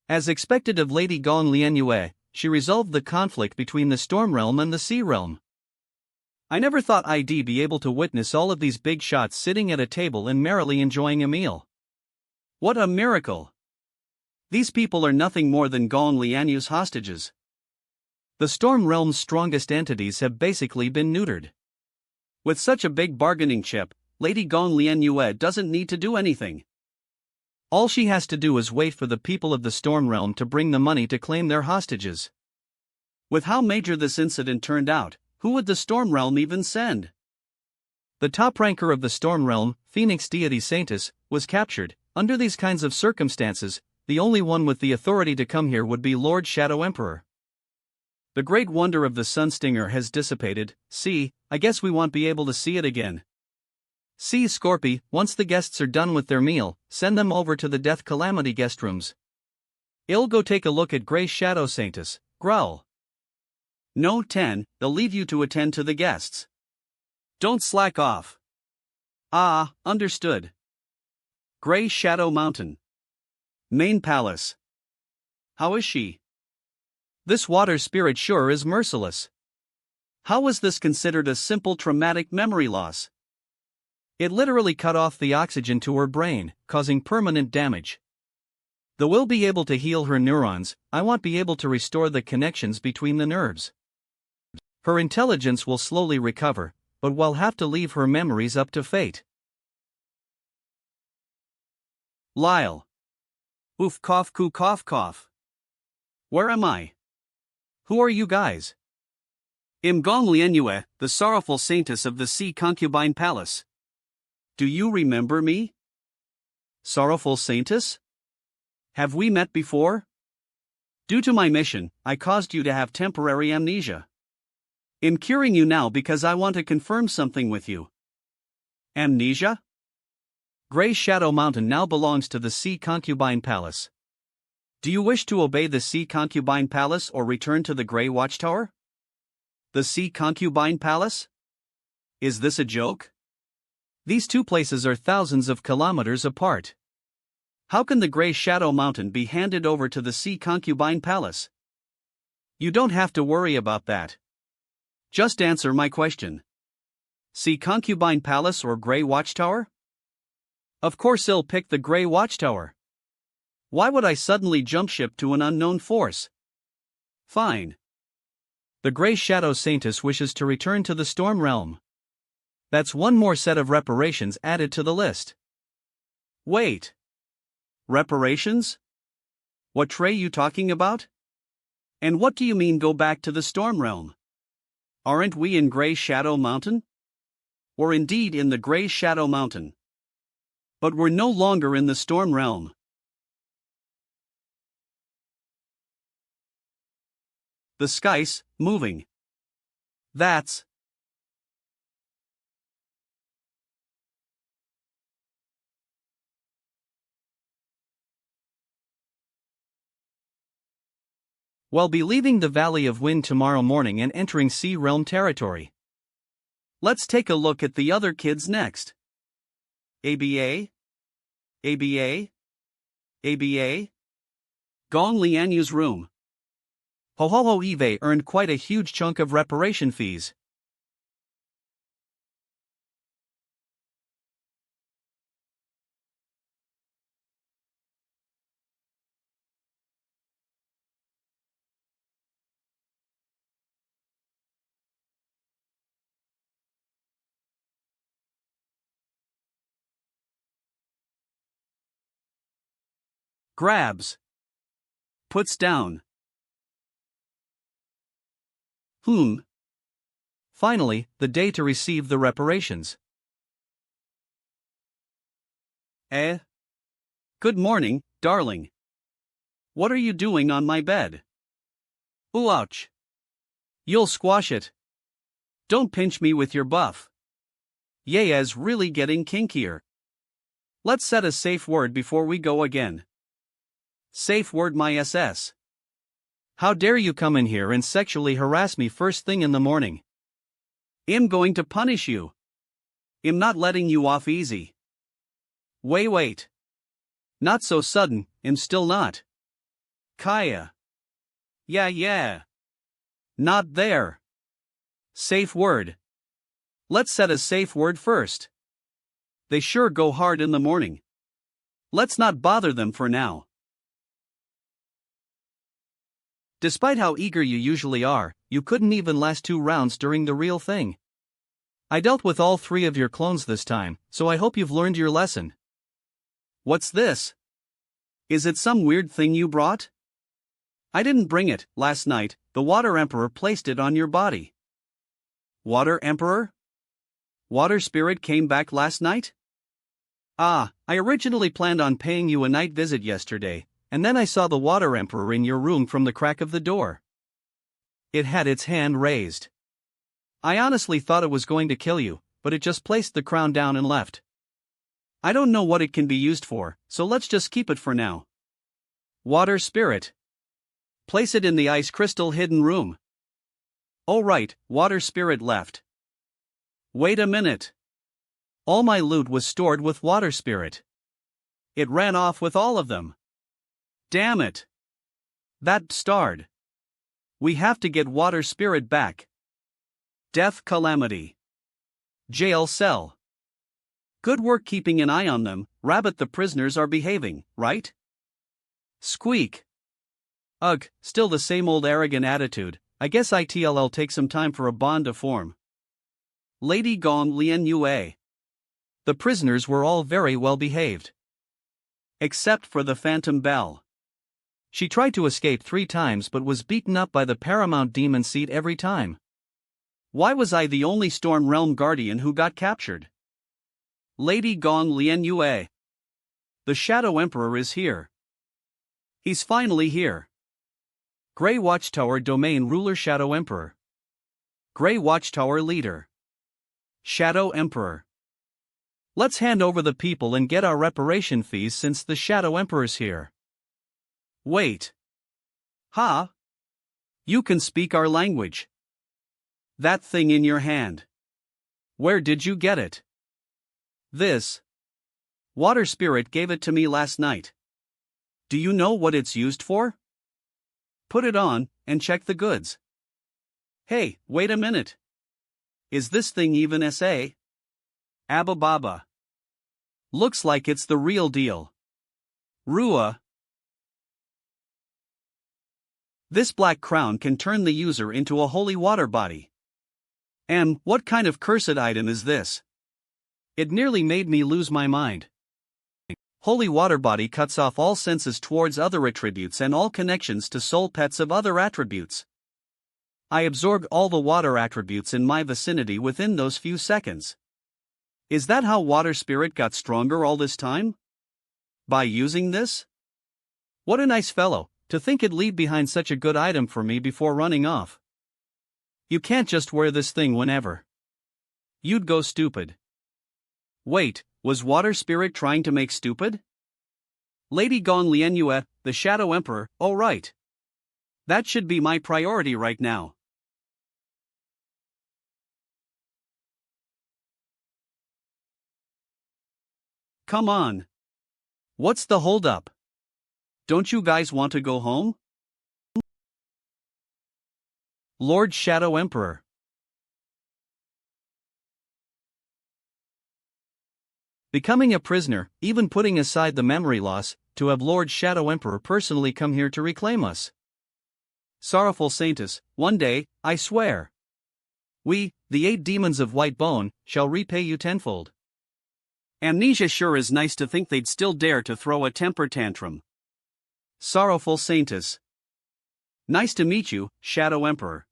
As expected of Lady Gong Lianyue, she resolved the conflict between the Storm Realm and the Sea Realm. I never thought I'd be able to witness all of these big shots sitting at a table and merrily enjoying a meal. What a miracle! These people are nothing more than Gong Lianyu's hostages. The Storm Realm's strongest entities have basically been neutered. With such a big bargaining chip, Lady Gong Lianyue doesn't need to do anything. All she has to do is wait for the people of the Storm Realm to bring the money to claim their hostages. With how major this incident turned out, who would the Storm Realm even send? The top ranker of the Storm Realm, Phoenix deity Saintess, was captured. Under these kinds of circumstances, the only one with the authority to come here would be Lord Shadow Emperor. The great wonder of the Sunstinger has dissipated. See, I guess we won't be able to see it again. See, Scorpy, once the guests are done with their meal, send them over to the Death Calamity guest rooms. I'll go take a look at Grey Shadow Saintess. Growl. No, 10, they'll leave you to attend to the guests. Don't slack off. Ah, understood. Grey Shadow Mountain. Main Palace. How is she? This water spirit sure is merciless. How was this considered a simple traumatic memory loss? It literally cut off the oxygen to her brain, causing permanent damage. Though we'll be able to heal her neurons, I won't be able to restore the connections between the nerves. Her intelligence will slowly recover, but we'll have to leave her memories up to fate. Lyle. Oof, cough, coo, cough, cough. Where am I? Who are you guys? I'm Gong Lianyue, the sorrowful saintess of the Sea Concubine Palace. Do you remember me? Sorrowful saintess? Have we met before? Due to my mission, I caused you to have temporary amnesia. I'm curing you now because I want to confirm something with you. Amnesia? Grey Shadow Mountain now belongs to the Sea Concubine Palace. Do you wish to obey the Sea Concubine Palace or return to the Grey Watchtower? The Sea Concubine Palace? Is this a joke? These two places are thousands of kilometers apart. How can the Grey Shadow Mountain be handed over to the Sea Concubine Palace? You don't have to worry about that. Just answer my question. Sea Concubine Palace or Grey Watchtower? Of course I'll pick the Grey Watchtower. Why would I suddenly jump ship to an unknown force? Fine. The Grey Shadow Saintess wishes to return to the Storm Realm. That's one more set of reparations added to the list. Wait. Reparations? What tray you talking about? And what do you mean go back to the storm realm? Aren't we in Grey Shadow Mountain? We're indeed in the Grey Shadow Mountain. But we're no longer in the storm realm. The sky's moving. That's We'll be leaving the Valley of Wind tomorrow morning and entering Sea Realm territory. Let's take a look at the other kids next. ABA? ABA? ABA? Gong Lianyu's room. Ho Eve earned quite a huge chunk of reparation fees. Grabs. Puts down. Finally, the day to receive the reparations. Good morning, darling. What are you doing on my bed? Ouch. You'll squash it. Don't pinch me with your buff. Yaya's really getting kinkier. Let's set a safe word before we go again. Safe word my SS. How dare you come in here and sexually harass me first thing in the morning? I'm going to punish you. I'm not letting you off easy. Wait. Not so sudden, I'm still not. Kaya. Yeah. Not there. Safe word. Let's set a safe word first. They sure go hard in the morning. Let's not bother them for now. Despite how eager you usually are, you couldn't even last 2 rounds during the real thing. I dealt with all 3 of your clones this time, so I hope you've learned your lesson. What's this? Is it some weird thing you brought? I didn't bring it. Last night, the Water Emperor placed it on your body. Water Emperor? Water Spirit came back last night? I originally planned on paying you a night visit yesterday, and then I saw the Water Emperor in your room from the crack of the door. It had its hand raised. I honestly thought it was going to kill you, but it just placed the crown down and left. I don't know what it can be used for, so let's just keep it for now. Water Spirit. Place it in the ice crystal hidden room. Oh right, Water Spirit left. Wait a minute. All my loot was stored with Water Spirit. It ran off with all of them. Damn it. That starred. We have to get Water Spirit back. Death calamity. Jail cell. Good work keeping an eye on them. Rabbit, the prisoners are behaving, right? Squeak. Ugh, still the same old arrogant attitude. I guess it'll take some time for a bond to form. Lady Gong Lian Yue. The prisoners were all very well behaved. Except for the Phantom Belle. She tried to escape 3 times but was beaten up by the Paramount Demon Seed every time. Why was I the only Storm Realm Guardian who got captured? Lady Gong Lian Yue. The Shadow Emperor is here. He's finally here. Grey Watchtower Domain Ruler Shadow Emperor. Grey Watchtower Leader. Shadow Emperor. Let's hand over the people and get our reparation fees since the Shadow Emperor's here. Wait. Ha? You can speak our language. That thing in your hand. Where did you get it? This. Water Spirit gave it to me last night. Do you know what it's used for? Put it on, and check the goods. Hey, wait a minute. Is this thing even SA? Abba Baba. Looks like it's the real deal. Rua. This black crown can turn the user into a holy water body. What kind of cursed item is this? It nearly made me lose my mind. Holy water body cuts off all senses towards other attributes and all connections to soul pets of other attributes. I absorbed all the water attributes in my vicinity within those few seconds. Is that how water spirit got stronger all this time? By using this? What a nice fellow, to think it'd leave behind such a good item for me before running off. You can't just wear this thing whenever. You'd go stupid. Wait, was water spirit trying to make stupid? Lady Gong Lianyue, the Shadow Emperor, oh right. That should be my priority right now. Come on. What's the holdup? Don't you guys want to go home? Lord Shadow Emperor. Becoming a prisoner, even putting aside the memory loss, to have Lord Shadow Emperor personally come here to reclaim us. Sorrowful Saintess, one day, I swear. We, the 8 demons of white bone, shall repay you tenfold. Amnesia sure is nice to think they'd still dare to throw a temper tantrum. Sorrowful Saintess. Nice to meet you, Shadow Emperor.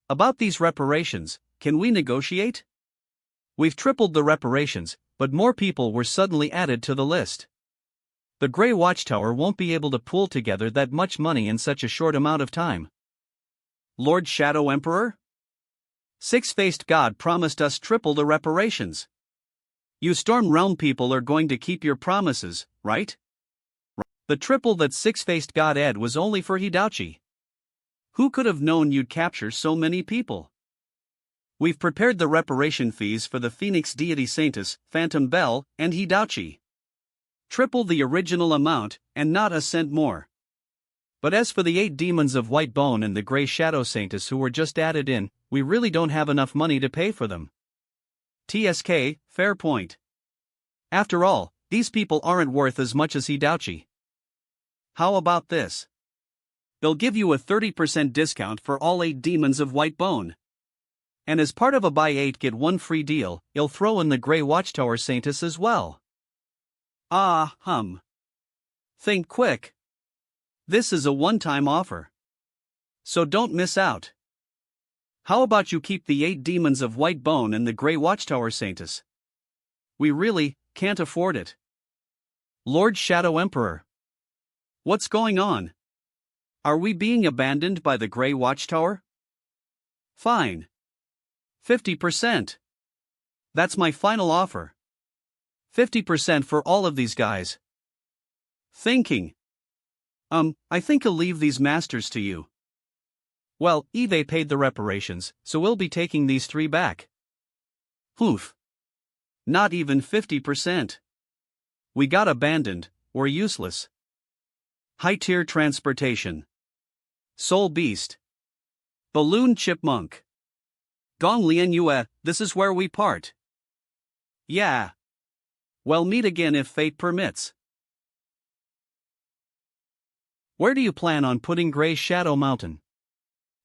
About these reparations, can we negotiate? We've tripled the reparations, but more people were suddenly added to the list. The Grey Watchtower won't be able to pool together that much money in such a short amount of time. Lord Shadow Emperor? Six-faced God promised us triple the reparations. You Storm Realm people are going to keep your promises, right? The triple that Six-faced God Ed was only for Hidachi. Who could have known you'd capture so many people? We've prepared the reparation fees for the Phoenix deity Saintess, Phantom Bell, and Hidachi. Triple the original amount, and not a cent more. But as for the 8 demons of white bone and the Grey Shadow Saintess who were just added in, we really don't have enough money to pay for them. TSK, fair point. After all, these people aren't worth as much as Hidachi. How about this? They'll give you a 30% discount for all 8 demons of white bone. And as part of a buy 8 get 1 free deal, you'll throw in the Grey Watchtower Saintess as well. Think quick. This is a one-time offer. So don't miss out. How about you keep the 8 demons of white bone and the Grey Watchtower Saintess? We really can't afford it. Lord Shadow Emperor. What's going on? Are we being abandoned by the Grey Watchtower? Fine. 50%. That's my final offer. 50% for all of these guys. Thinking. I think I'll leave these masters to you. Well, Eve paid the reparations, so we'll be taking these 3 back. Oof. Not even 50%. We got abandoned, we're useless. High-tier transportation. Soul Beast. Balloon Chipmunk. Gong Lianyue, this is where we part. Yeah. Well, meet again if fate permits. Where do you plan on putting Grey Shadow Mountain?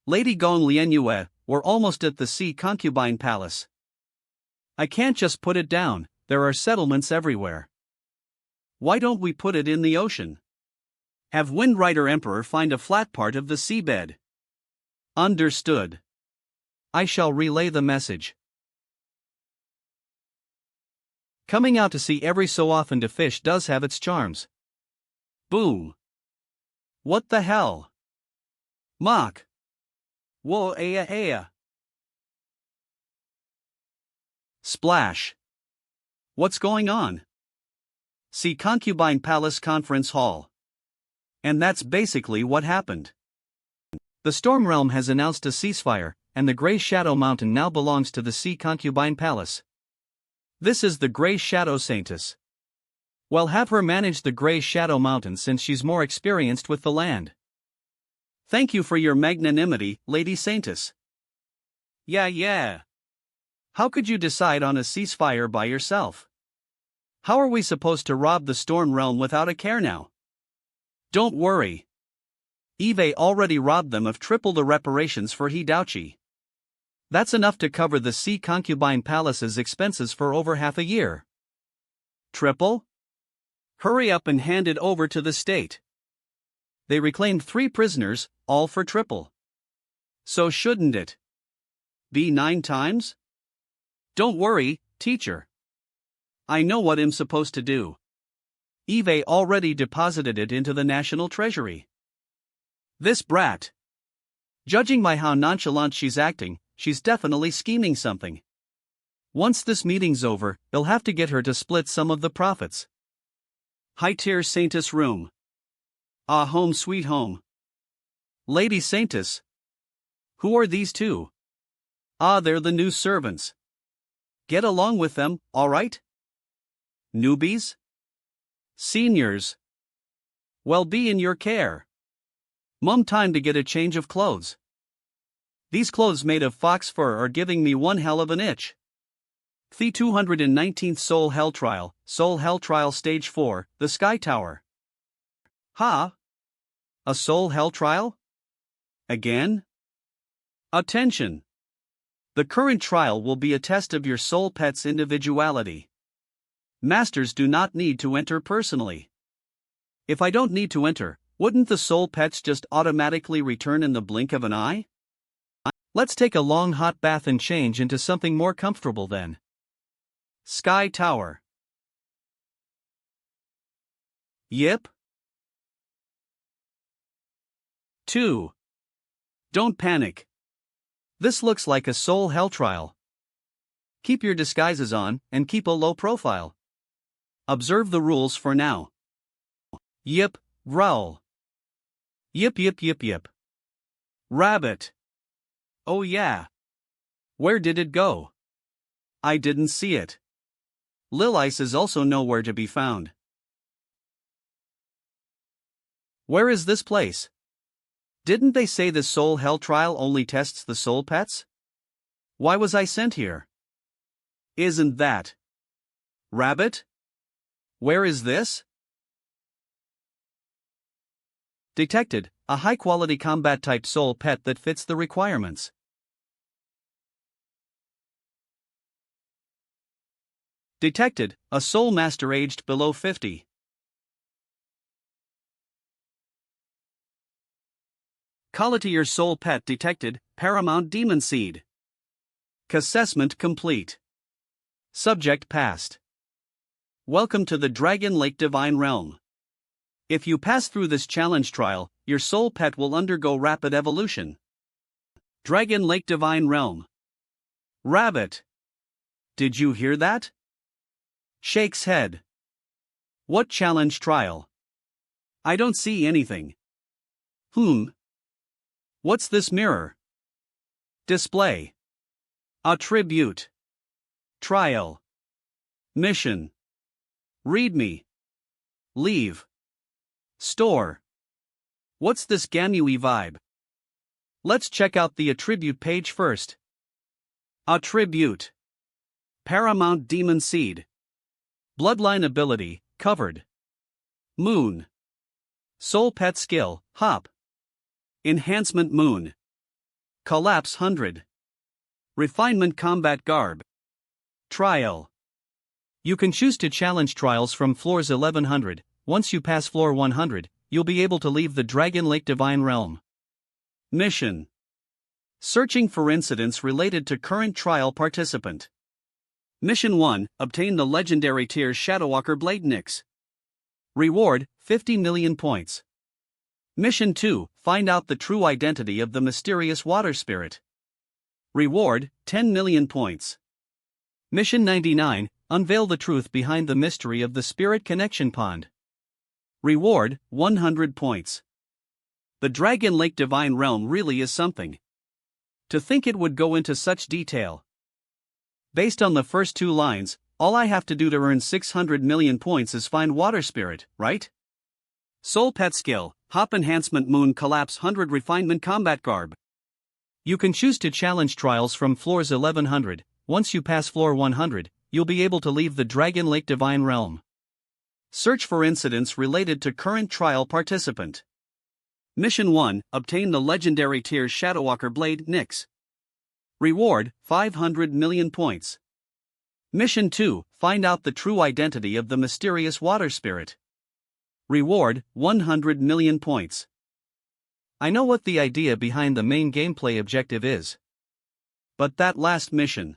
Lady Gong Lianyue, we're almost at the Sea Concubine Palace. I can't just put it down, there are settlements everywhere. Why don't we put it in the ocean? Have Windrider Emperor find a flat part of the seabed. Understood. I shall relay the message. Coming out to sea every so often to fish does have its charms. Boom. What the hell? Mock. Whoa, aya. Splash. What's going on? See Concubine Palace Conference Hall. And that's basically what happened. The Storm Realm has announced a ceasefire, and the Grey Shadow Mountain now belongs to the Sea Concubine Palace. This is the Grey Shadow Saintess. Well, have her manage the Grey Shadow Mountain since she's more experienced with the land. Thank you for your magnanimity, Lady Saintess. Yeah. How could you decide on a ceasefire by yourself? How are we supposed to rob the Storm Realm without a care now? Don't worry. Eve already robbed them of triple the reparations for Hidachi. That's enough to cover the Sea Concubine Palace's expenses for over half a year. Triple? Hurry up and hand it over to the state. They reclaimed 3 prisoners, all for triple. So shouldn't it be 9 times? Don't worry, teacher. I know what I'm supposed to do. Eve already deposited it into the national treasury. This brat. Judging by how nonchalant she's acting, she's definitely scheming something. Once this meeting's over, they'll have to get her to split some of the profits. High-tier Saintess room. Ah, home sweet home. Lady Saintess. Who are these two? Ah, they're the new servants. Get along with them, all right? Newbies? Seniors. Well, be in your care. Mum, time to get a change of clothes. These clothes made of fox fur are giving me one hell of an itch. The 219th Soul Hell Trial Stage 4, The Sky Tower. Ha? A Soul Hell Trial? Again? Attention! The current trial will be a test of your soul pet's individuality. Masters do not need to enter personally. If I don't need to enter, wouldn't the soul pets just automatically return in the blink of an eye? Let's take a long hot bath and change into something more comfortable then. Sky Tower. Yip. 2. Don't panic. This looks like a soul hell trial. Keep your disguises on and keep a low profile. Observe the rules for now. Yip, growl. Yip yip yip yip. Rabbit. Oh yeah. Where did it go? I didn't see it. Lil Ice is also nowhere to be found. Where is this place? Didn't they say the soul hell trial only tests the soul pets? Why was I sent here? Isn't that Rabbit? Where is this? Detected, a high-quality combat-type soul pet that fits the requirements. Detected, a soul master aged below 50. Call it to your soul pet detected, Paramount Demon Seed. Assessment complete. Subject passed. Welcome to the Dragon Lake Divine Realm. If you pass through this challenge trial, your soul pet will undergo rapid evolution. Dragon Lake Divine Realm. Rabbit. Did you hear that? Shakes head. What challenge trial? I don't see anything. What's this mirror? Display. Attribute. Trial. Mission. Read me. Leave. Store. What's this Gamui vibe? Let's check out the attribute page first. Attribute. Paramount Demon Seed. Bloodline ability, covered. Moon. Soul pet skill, hop. Enhancement moon. Collapse 100. Refinement combat garb. Trial. You can choose to challenge trials from floors 1100. Once you pass floor 100, you'll be able to leave the Dragon Lake Divine Realm. Mission. Searching for incidents related to current trial participant. Mission 1, obtain the legendary tier Shadowwalker Blade Nyx. Reward, 50 million points. Mission 2, find out the true identity of the mysterious water spirit. Reward, 10 million points. Mission 99, unveil the truth behind the mystery of the Spirit Connection Pond. Reward, 100 points. The Dragon Lake Divine Realm really is something. To think it would go into such detail. Based on the first 2 lines, all I have to do to earn 600 million points is find water spirit, right? Soul pet skill, hop enhancement moon collapse 100 refinement combat garb. You can choose to challenge trials from floors 1100. Once you pass floor 100, you'll be able to leave the Dragon Lake Divine Realm. Search for incidents related to current trial participant. Mission 1, obtain the legendary tier Shadowwalker Blade Nyx. Reward, 500 million points. Mission 2, find out the true identity of the mysterious water spirit. Reward, 100 million points. I know what the idea behind the main gameplay objective is. But that last mission.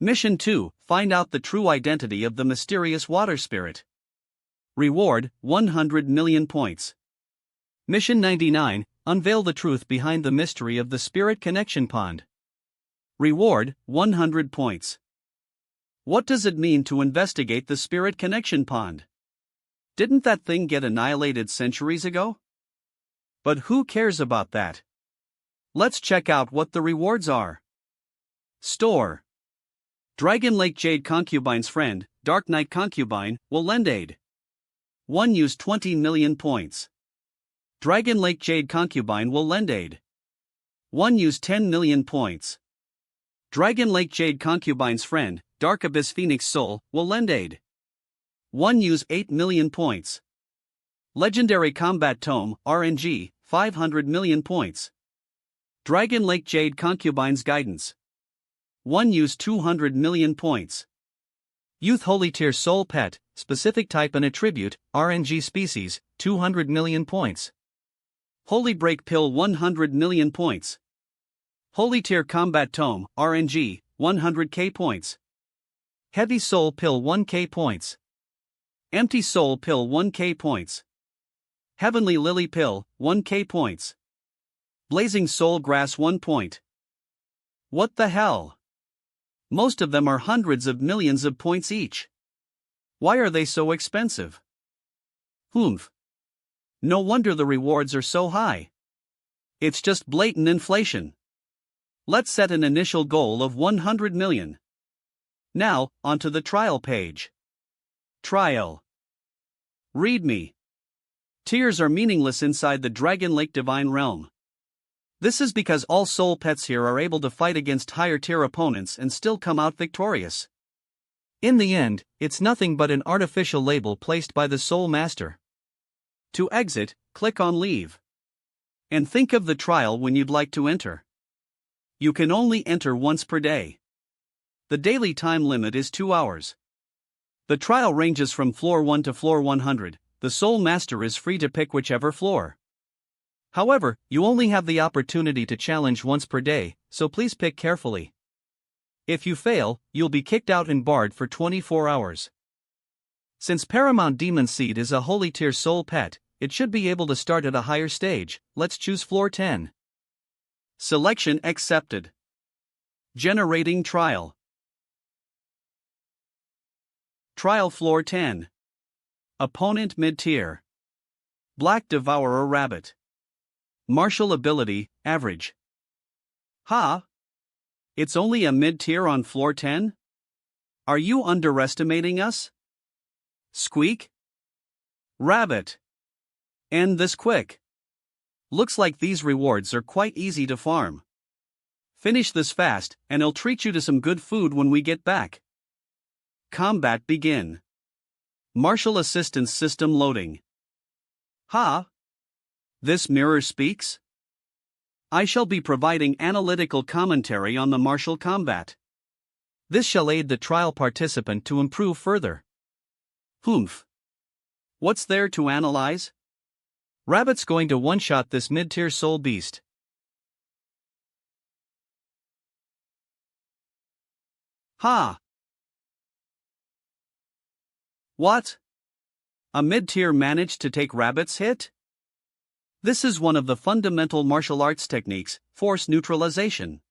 Mission 2, find out the true identity of the mysterious water spirit. Reward, 100 million points. Mission 99, unveil the truth behind the mystery of the spirit connection pond. Reward, 100 points. What does it mean to investigate the spirit connection pond? Didn't that thing get annihilated centuries ago? But who cares about that? Let's check out what the rewards are. Store. Dragon Lake Jade Concubine's friend, Dark Knight Concubine, will lend aid. 1 use 20 million points. Dragon Lake Jade Concubine will lend aid. 1 use 10 million points. Dragon Lake Jade Concubine's friend, Dark Abyss Phoenix Soul, will lend aid. 1 use 8 million points. Legendary Combat Tome, RNG, 500 million points. Dragon Lake Jade Concubine's Guidance. 1 use 200 million points. Youth Holy Tier Soul Pet, specific type and attribute, RNG species, 200 million points. Holy Break Pill 100 million points. Holy Tier Combat Tome, RNG, 100k points. Heavy Soul Pill 1k points. Empty Soul Pill 1k points. Heavenly Lily Pill, 1k points. Blazing Soul Grass 1 point. What the hell? Most of them are hundreds of millions of points each. Why are they so expensive? Humph. No wonder the rewards are so high. It's just blatant inflation. Let's set an initial goal of 100 million. Now, onto the trial page. Trial. Read me. Tiers are meaningless inside the Dragon Lake Divine Realm. This is because all soul pets here are able to fight against higher tier opponents and still come out victorious. In the end, it's nothing but an artificial label placed by the Soul Master. To exit, click on Leave. And think of the trial when you'd like to enter. You can only enter once per day. The daily time limit is 2 hours. The trial ranges from floor 1 to floor 100, the Soul Master is free to pick whichever floor. However, you only have the opportunity to challenge once per day, so please pick carefully. If you fail, you'll be kicked out and barred for 24 hours. Since Paramount Demon Seed is a holy tier soul pet, it should be able to start at a higher stage. Let's choose floor 10. Selection accepted. Generating trial. Trial floor 10. Opponent mid-tier. Black Devourer Rabbit. Martial ability, average. Ha! It's only a mid-tier on floor 10? Are you underestimating us? Squeak? Rabbit. End this quick. Looks like these rewards are quite easy to farm. Finish this fast, and I'll treat you to some good food when we get back. Combat begin. Martial assistance system loading. Ha! This mirror speaks? I shall be providing analytical commentary on the martial combat. This shall aid the trial participant to improve further. Humph. What's there to analyze? Rabbit's going to one-shot this mid-tier soul beast. Ha! What? A mid-tier managed to take Rabbit's hit? This is one of the fundamental martial arts techniques, force neutralization.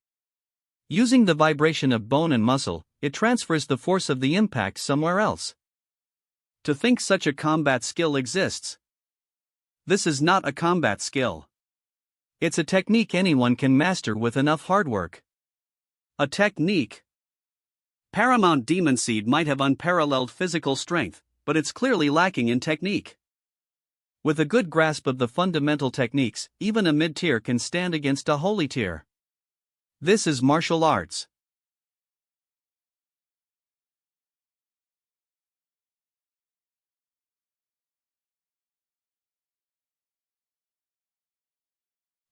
Using the vibration of bone and muscle, it transfers the force of the impact somewhere else. To think such a combat skill exists. This is not a combat skill. It's a technique anyone can master with enough hard work. A technique. Paramount Demon Seed might have unparalleled physical strength, but it's clearly lacking in technique. With a good grasp of the fundamental techniques, even a mid-tier can stand against a holy tier. This is martial arts.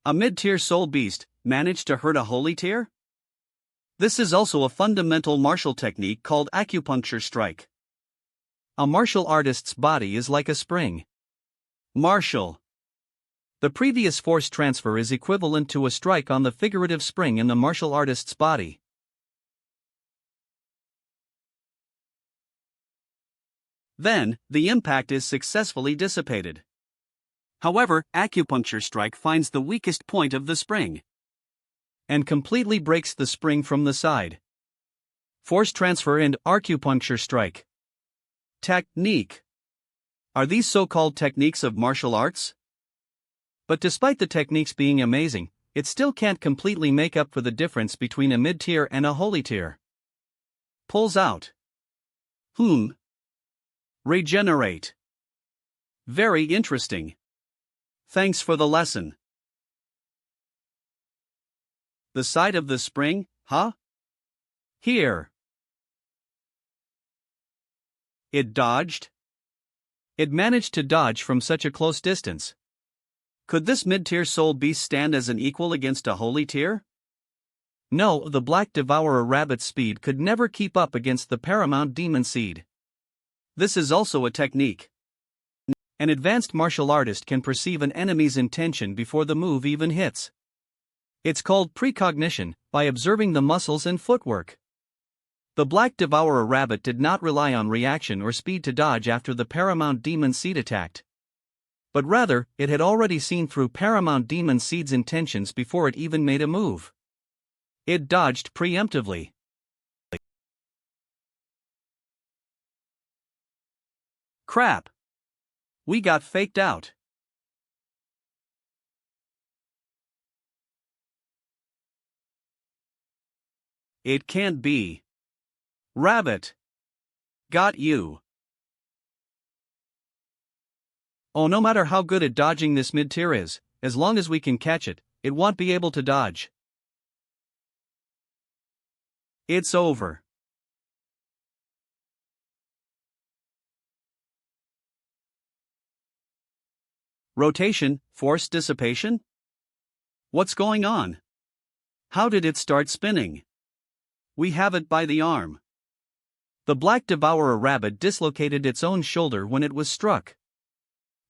A mid-tier soul beast managed to hurt a holy tier? This is also a fundamental martial technique called acupuncture strike. A martial artist's body is like a spring. Martial. The previous force transfer is equivalent to a strike on the figurative spring in the martial artist's body. Then, the impact is successfully dissipated. However, acupuncture strike finds the weakest point of the spring and completely breaks the spring from the side. Force transfer and acupuncture strike. Technique. Are these so-called techniques of martial arts? But despite the techniques being amazing, it still can't completely make up for the difference between a mid-tier and a holy tier. Pulls out. Regenerate. Very interesting. Thanks for the lesson. The side of the spring, huh? Here. It dodged? It managed to dodge from such a close distance. Could this mid-tier soul beast stand as an equal against a holy tier? No, the Black Devourer rabbit's speed could never keep up against the Paramount Demon Seed. This is also a technique. An advanced martial artist can perceive an enemy's intention before the move even hits. It's called precognition, by observing the muscles and footwork. The Black Devourer rabbit did not rely on reaction or speed to dodge after the Paramount Demon Seed attacked. But rather, it had already seen through Paramount Demon Seed's intentions before it even made a move. It dodged preemptively. Crap! We got faked out. It can't be. Rabbit. Got you. Oh, no matter how good at dodging this mid-tier is, as long as we can catch it, it won't be able to dodge. It's over. Rotation, force dissipation? What's going on? How did it start spinning? We have it by the arm. The Black Devourer rabbit dislocated its own shoulder when it was struck.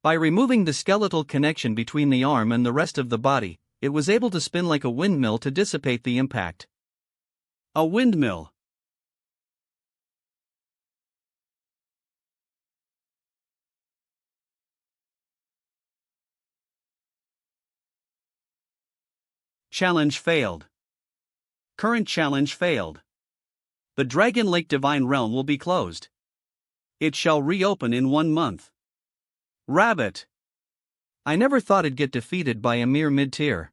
By removing the skeletal connection between the arm and the rest of the body, it was able to spin like a windmill to dissipate the impact. A windmill. Challenge failed. Current challenge failed. The Dragon Lake Divine Realm will be closed. It shall reopen in 1 month. Rabbit. I never thought it'd get defeated by a mere mid-tier.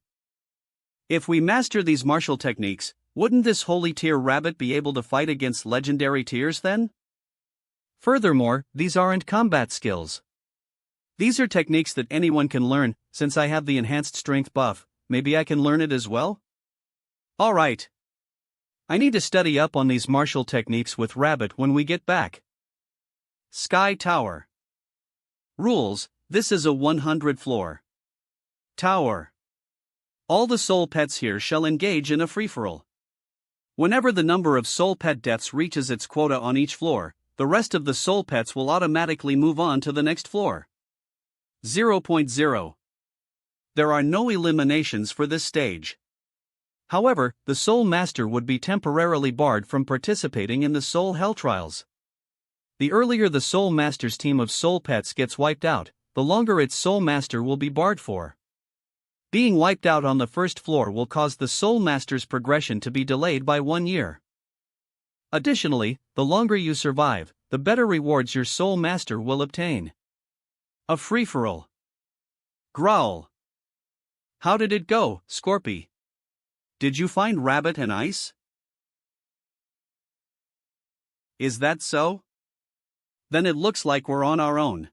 If we master these martial techniques, wouldn't this holy tier rabbit be able to fight against legendary tiers then? Furthermore, these aren't combat skills. These are techniques that anyone can learn. Since I have the enhanced strength buff, maybe I can learn it as well? Alright. I need to study up on these martial techniques with Rabbit when we get back. Sky Tower. Rules: this is a 100-floor tower. All the soul pets here shall engage in a free-for-all. Whenever the number of soul pet deaths reaches its quota on each floor, the rest of the soul pets will automatically move on to the next floor. 0.0. There are no eliminations for this stage. However, the Soul Master would be temporarily barred from participating in the Soul Hell Trials. The earlier the Soul Master's team of soul pets gets wiped out, the longer its Soul Master will be barred for. Being wiped out on the first floor will cause the Soul Master's progression to be delayed by 1 year. Additionally, the longer you survive, the better rewards your Soul Master will obtain. A free-for-all. Growl. How did it go, Scorpy? Did you find Rabbit and Ice? Is that so? Then it looks like we're on our own.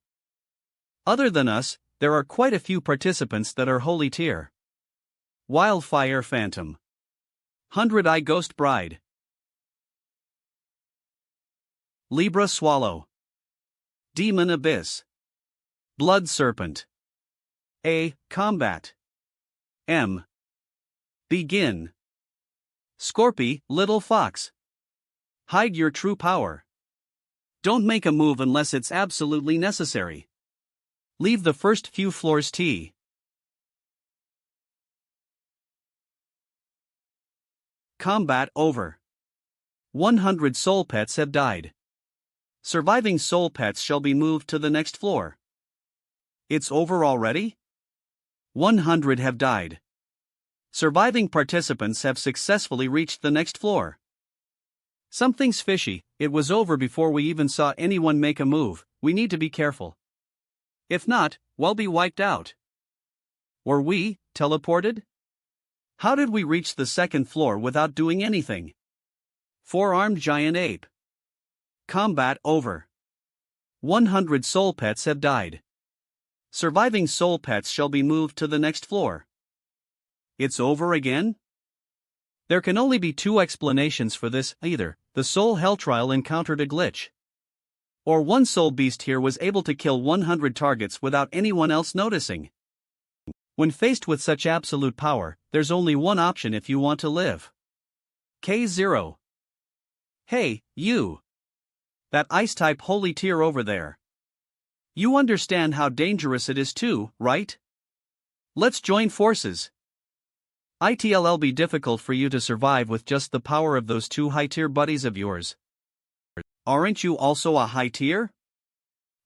Other than us, there are quite a few participants that are holy tier. Wildfire Phantom. 100-Eye Ghost Bride. Libra Swallow. Demon Abyss. Blood Serpent. A. Combat. M. Begin. Scorpy, little fox. Hide your true power. Don't make a move unless it's absolutely necessary. Leave the first few floors T. Combat over. 100 soul pets have died. Surviving soul pets shall be moved to the next floor. It's over already? 100 have died. Surviving participants have successfully reached the next floor. Something's fishy, it was over before we even saw anyone make a move, we need to be careful. If not, we'll be wiped out. Were we teleported? How did we reach the second floor without doing anything? Four-armed giant ape. Combat over. 100 soul pets have died. Surviving soul pets shall be moved to the next floor. It's over again? There can only be two explanations for this: either the soul hell trial encountered a glitch, or one soul beast here was able to kill 100 targets without anyone else noticing. When faced with such absolute power, there's only one option if you want to live. K0. Hey, you. That ice-type holy tear over there. You understand how dangerous it is too, right? Let's join forces. It'll be difficult for you to survive with just the power of those two high-tier buddies of yours. Aren't you also a high tier?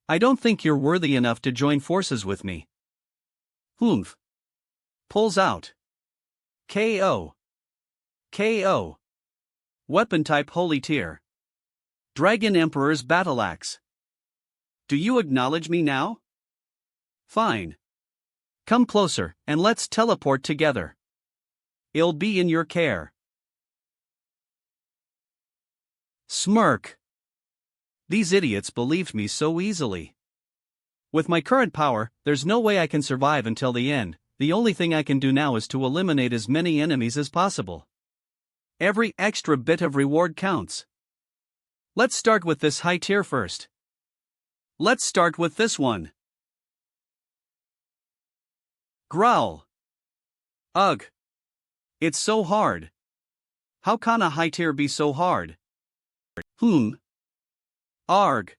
I don't think you're worthy enough to join forces with me. Humph. Pulls out. KO. KO. Weapon type holy tier. Dragon Emperor's battle axe. Do you acknowledge me now? Fine. Come closer, and let's teleport together. It'll be in your care. Smirk. These idiots believed me so easily. With my current power, there's no way I can survive until the end. The only thing I can do now is to eliminate as many enemies as possible. Every extra bit of reward counts. Let's start with this high tier first. Let's start with this one. Growl. Ugh. It's so hard. How can a high tier be so hard? Arg.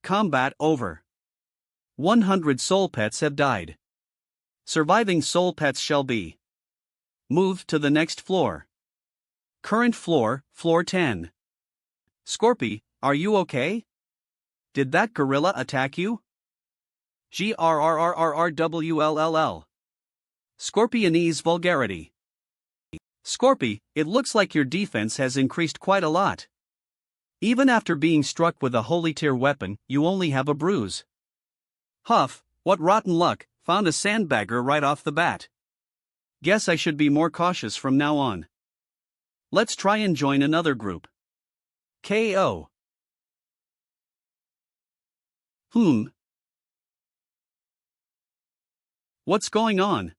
Combat over. 100 soul pets have died. Surviving soul pets shall be moved to the next floor. Current floor, floor 10. Scorpy, are you okay? Did that gorilla attack you? GRRRRRWLLL. Scorpionese vulgarity. Scorpy, it looks like your defense has increased quite a lot. Even after being struck with a holy tier weapon, you only have a bruise. Huff, what rotten luck, found a sandbagger right off the bat. Guess I should be more cautious from now on. Let's try and join another group. KO. What's going on?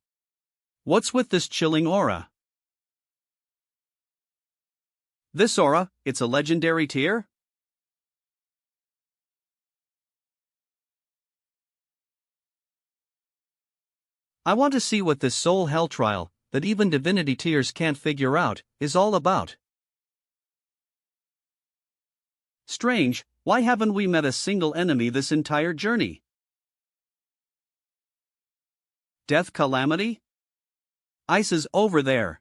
What's with this chilling aura? This aura, it's a legendary tier? I want to see what this soul hell trial, that even divinity tiers can't figure out, is all about. Strange, why haven't we met a single enemy this entire journey? Death calamity? Ice is over there.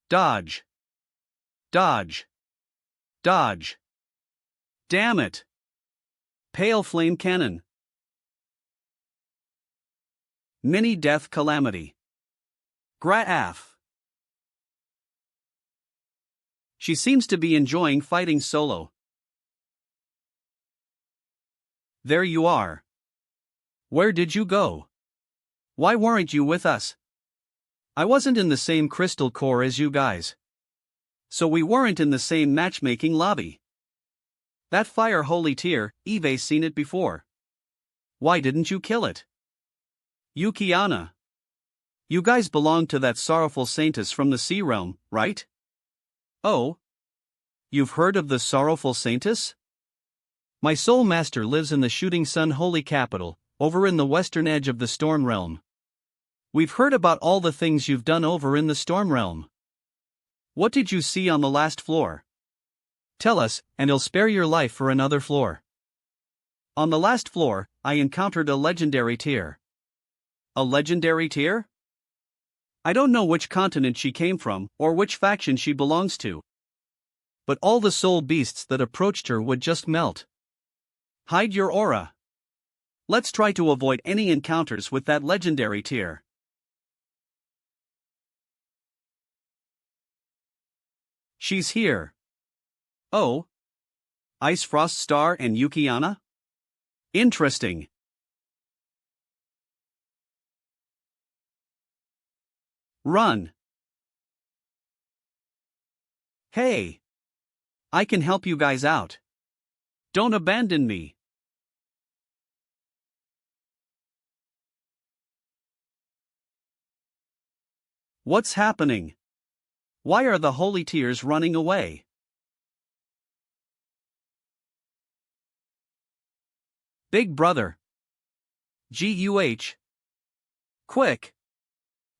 Dodge. Dodge. Dodge. Damn it. Pale flame cannon. Mini death calamity. Graf. She seems to be enjoying fighting solo. There you are. Where did you go? Why weren't you with us? I wasn't in the same crystal core as you guys. So we weren't in the same matchmaking lobby. That fire holy tier, Eve's seen it before. Why didn't you kill it? Yukiana. You guys belong to that sorrowful Saintess from the Sea Realm, right? Oh? You've heard of the sorrowful Saintess? My soul master lives in the Shooting Sun Holy Capital, over in the western edge of the Storm Realm. We've heard about all the things you've done over in the Storm Realm. What did you see on the last floor? Tell us, and I'll spare your life for another floor. On the last floor, I encountered a legendary tier. A legendary tier? I don't know which continent she came from, or which faction she belongs to. But all the soul beasts that approached her would just melt. Hide your aura. Let's try to avoid any encounters with that legendary tier. She's here. Oh. Ice Frost Star and Yukiana? Interesting. Run. Hey. I can help you guys out. Don't abandon me. What's happening? Why are the holy tears running away? Big brother. GUH. Quick.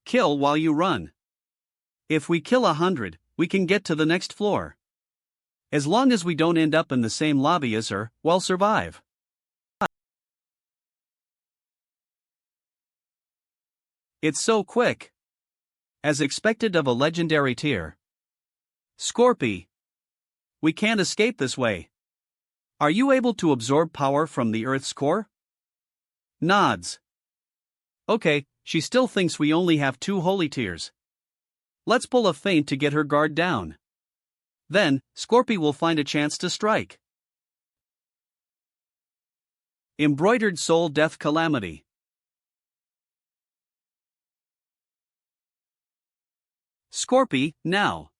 Kill while you run. If we kill 100, we can get to the next floor. As long as we don't end up in the same lobby as her, we'll survive. It's so quick. As expected of a legendary tier. Scorpy. We can't escape this way. Are you able to absorb power from the Earth's core? Nods. Okay, she still thinks we only have 2 holy tiers. Let's pull a feint to get her guard down. Then, Scorpy will find a chance to strike. Embroidered Soul Death Calamity. Scorpy, now.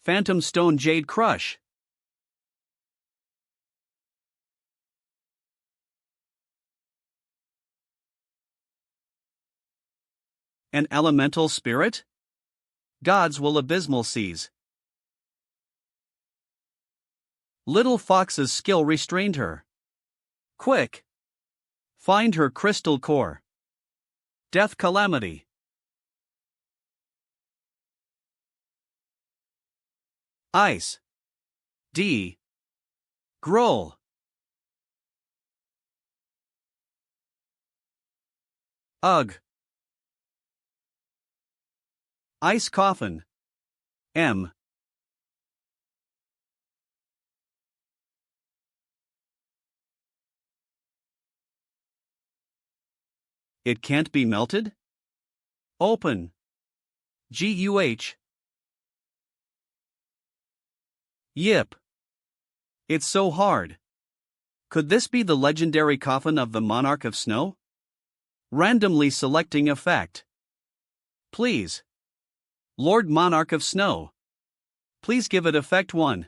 Phantom Stone Jade Crush. An elemental spirit? Gods will abysmal seas. Little Fox's skill restrained her. Quick! Find her crystal core. Death Calamity. Ice. D. Growl. Ugh. Ice Coffin. M. It can't be melted? Open. GUH. Yip. It's so hard. Could this be the legendary coffin of the Monarch of Snow? Randomly selecting effect. Please. Lord Monarch of Snow. Please give it effect 1.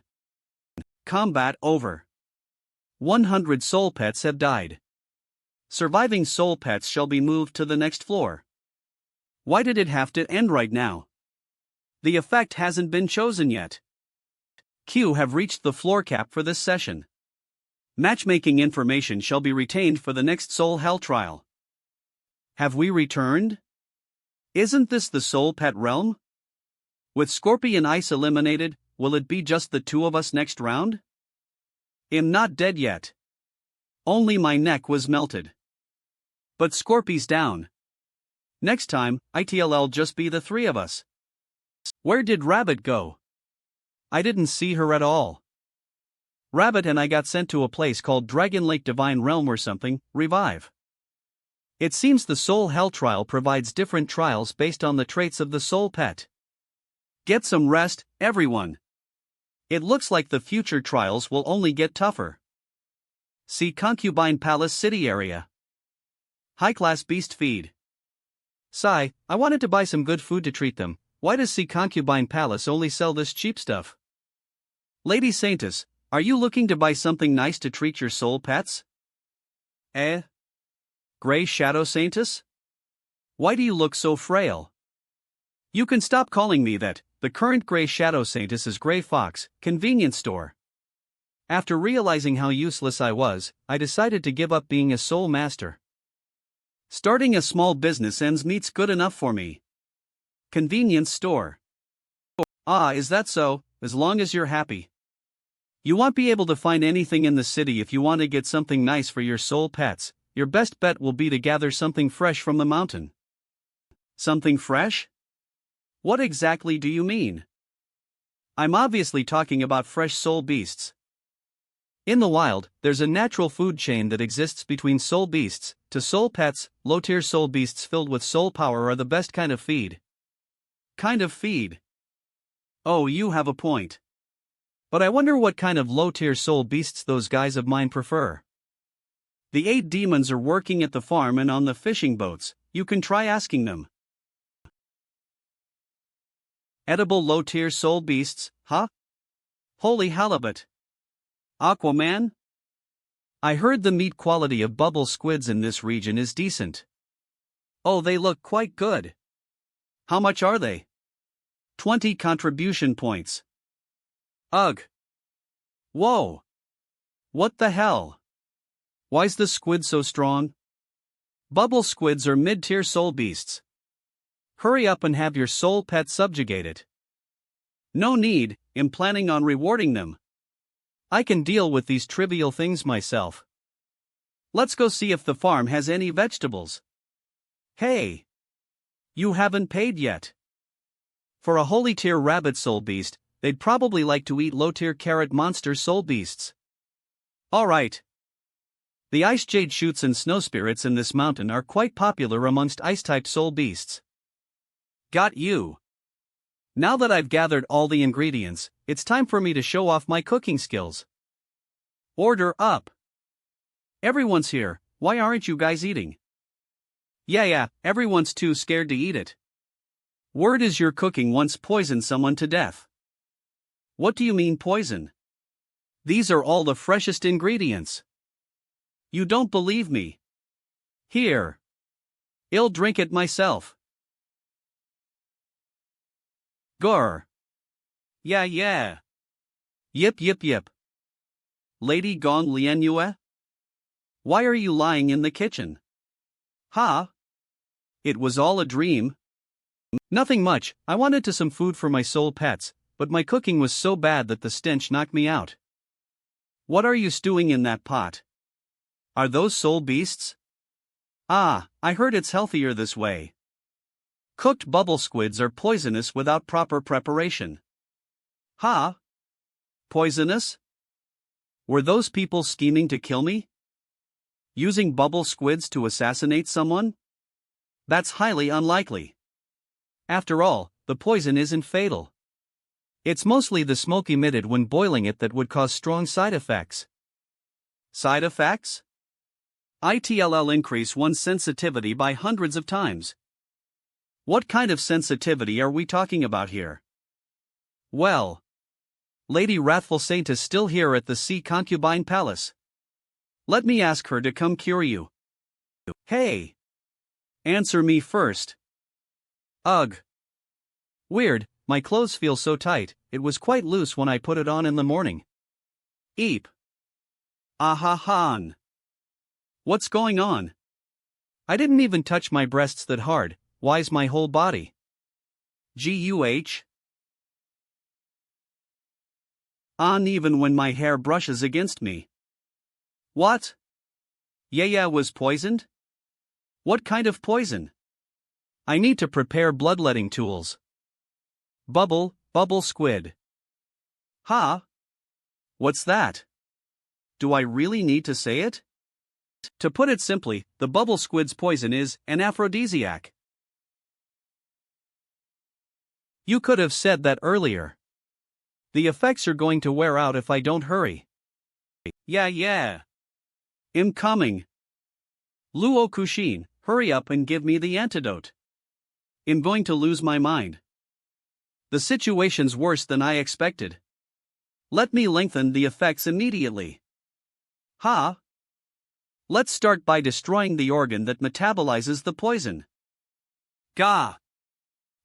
Combat over. 100 soul pets have died. Surviving soul pets shall be moved to the next floor. Why did it have to end right now? The effect hasn't been chosen yet. Q have reached the floor cap for this session. Matchmaking information shall be retained for the next Soul Hell trial. Have we returned? Isn't this the Soul Pet realm? With Scorpion Ice eliminated, will it be just the 2 of us next round? I'm not dead yet. Only my neck was melted. But Scorpy's down. Next time, it'll just be the 3 of us. Where did Rabbit go? I didn't see her at all. Rabbit and I got sent to a place called Dragon Lake Divine Realm or something, Revive. It seems the Soul Hell trial provides different trials based on the traits of the soul pet. Get some rest, everyone. It looks like the future trials will only get tougher. See Concubine Palace City area. High-class beast feed. Sigh, I wanted to buy some good food to treat them. Why does See Concubine Palace only sell this cheap stuff? Lady Saintess, are you looking to buy something nice to treat your soul pets? Gray Shadow Saintess? Why do you look so frail? You can stop calling me that. The current Gray Shadow Saintess is Gray Fox, convenience store. After realizing how useless I was, I decided to give up being a soul master. Starting a small business ends meets good enough for me. Convenience store. Ah, is that so? As long as you're happy. You won't be able to find anything in the city if you want to get something nice for your soul pets. Your best bet will be to gather something fresh from the mountain. Something fresh? What exactly do you mean? I'm obviously talking about fresh soul beasts. In the wild, there's a natural food chain that exists between soul beasts to soul pets. Low-tier soul beasts filled with soul power are the best kind of feed. Kind of feed? Oh, you have a point. But I wonder what kind of low-tier soul beasts those guys of mine prefer. The 8 demons are working at the farm and on the fishing boats. You can try asking them. Edible low-tier soul beasts, huh? Holy halibut. Aquaman? I heard the meat quality of bubble squids in this region is decent. Oh, they look quite good. How much are they? 20 contribution points. Ugh. Whoa. What the hell? Why's the squid so strong? Bubble squids are mid-tier soul beasts. Hurry up and have your soul pet subjugated. No need, I'm planning on rewarding them. I can deal with these trivial things myself. Let's go see if the farm has any vegetables. Hey! You haven't paid yet. For a holy tier rabbit soul beast, they'd probably like to eat low tier carrot monster soul beasts. Alright. The ice jade shoots and snow spirits in this mountain are quite popular amongst ice-type soul beasts. Got you. Now that I've gathered all the ingredients, it's time for me to show off my cooking skills. Order up. Everyone's here, why aren't you guys eating? Yeah, everyone's too scared to eat it. Word is your cooking once poisoned someone to death. What do you mean poison? These are all the freshest ingredients. You don't believe me? Here. I'll drink it myself. Grr. Yeah. Yip. Lady Gong Lianue? Why are you lying in the kitchen? Huh? It was all a dream. Nothing much, I wanted some food for my soul pets, but my cooking was so bad that the stench knocked me out. What are you stewing in that pot? Are those soul beasts? Ah, I heard it's healthier this way. Cooked bubble squids are poisonous without proper preparation. Huh? Poisonous? Were those people scheming to kill me? Using bubble squids to assassinate someone? That's highly unlikely. After all, the poison isn't fatal. It's mostly the smoke emitted when boiling it that would cause strong side effects. Side effects? ITLL increase one's sensitivity by hundreds of times. What kind of sensitivity are we talking about here? Well, Lady Wrathful Saintess still here at the Sea Concubine Palace. Let me ask her to come cure you. Hey! Answer me first. Ugh. Weird, my clothes feel so tight, it was quite loose when I put it on in the morning. Eep. Ahahan. What's going on? I didn't even touch my breasts that hard, why's my whole body? Guh. Uneven when my hair brushes against me. What? Yeah, was poisoned? What kind of poison? I need to prepare bloodletting tools. Bubble squid. Huh? What's that? Do I really need to say it? To put it simply, the bubble squid's poison is an aphrodisiac. You could have said that earlier. The effects are going to wear out if I don't hurry. Yeah. I'm coming. Luo Kushin, hurry up and give me the antidote. I'm going to lose my mind. The situation's worse than I expected. Let me lengthen the effects immediately. Huh? Let's start by destroying the organ that metabolizes the poison. Gah!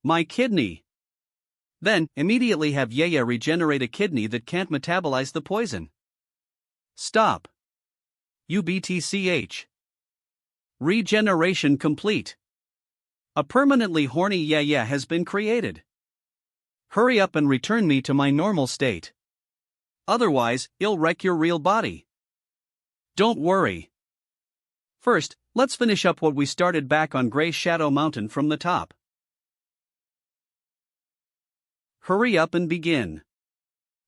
My kidney. Then, immediately have Yaya regenerate a kidney that can't metabolize the poison. Stop. UBTCH. Regeneration complete. A permanently horny yeah has been created. Hurry up and return me to my normal state. Otherwise, it'll wreck your real body. Don't worry. First, let's finish up what we started back on Grey Shadow Mountain from the top. Hurry up and begin.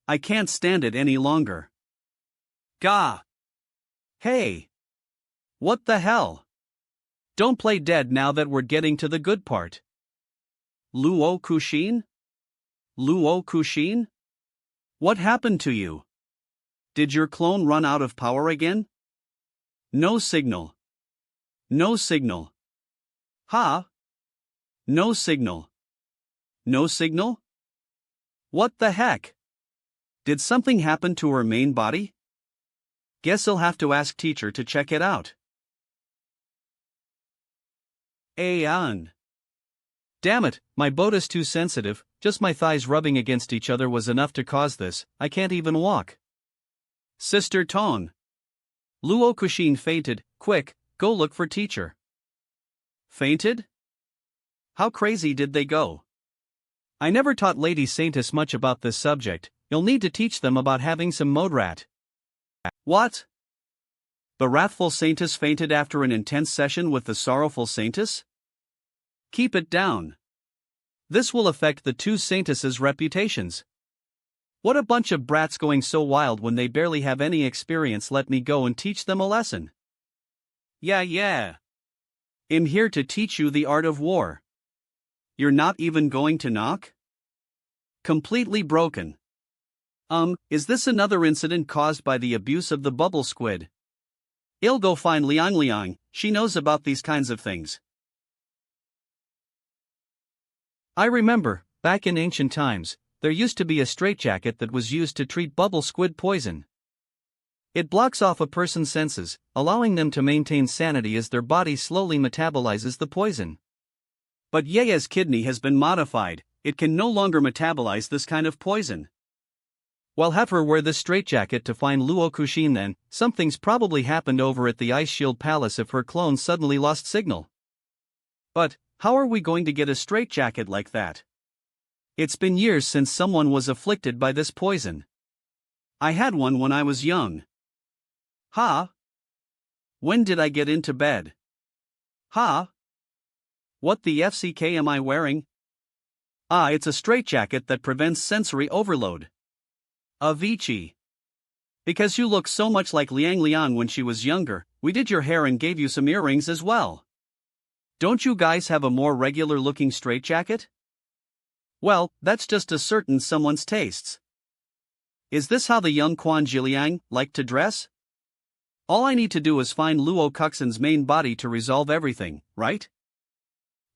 I can't stand it any longer. Gah! Hey! What the hell? Don't play dead now that we're getting to the good part. Luo Kushin? Luo Kushin? What happened to you? Did your clone run out of power again? No signal. No signal. Ha? No signal. No signal? What the heck? Did something happen to her main body? Guess I'll have to ask teacher to check it out. Damn it, my boat is too sensitive, just my thighs rubbing against each other was enough to cause this, I can't even walk. Sister Tone. Luo Kushin fainted, quick, go look for teacher. Fainted? How crazy did they go? I never taught Lady Saintess much about this subject, you'll need to teach them about having some modrat. What? The wrathful Saintess fainted after an intense session with the sorrowful Saintess? Keep it down. This will affect the two Saintesses' reputations. What a bunch of brats going so wild when they barely have any experience. Let me go and teach them a lesson. Yeah. I'm here to teach you the art of war. You're not even going to knock? Completely broken. Is this another incident caused by the abuse of the bubble squid? I'll go find Liang, she knows about these kinds of things. I remember, back in ancient times, there used to be a straitjacket that was used to treat bubble squid poison. It blocks off a person's senses, allowing them to maintain sanity as their body slowly metabolizes the poison. But Yeya's kidney has been modified, it can no longer metabolize this kind of poison. Well, have her wear this straitjacket to find Luo Kushin then, something's probably happened over at the Ice Shield Palace if her clone suddenly lost signal. But, how are we going to get a straitjacket like that? It's been years since someone was afflicted by this poison. I had one when I was young. Ha? When did I get into bed? Ha? What the FCK am I wearing? It's a straitjacket that prevents sensory overload. Avicii. Because you look so much like Liang when she was younger, we did your hair and gave you some earrings as well. Don't you guys have a more regular looking straitjacket? Well, that's just a certain someone's tastes. Is this how the young Quan Jiliang like to dress? All I need to do is find Luo Kuxin's main body to resolve everything, right?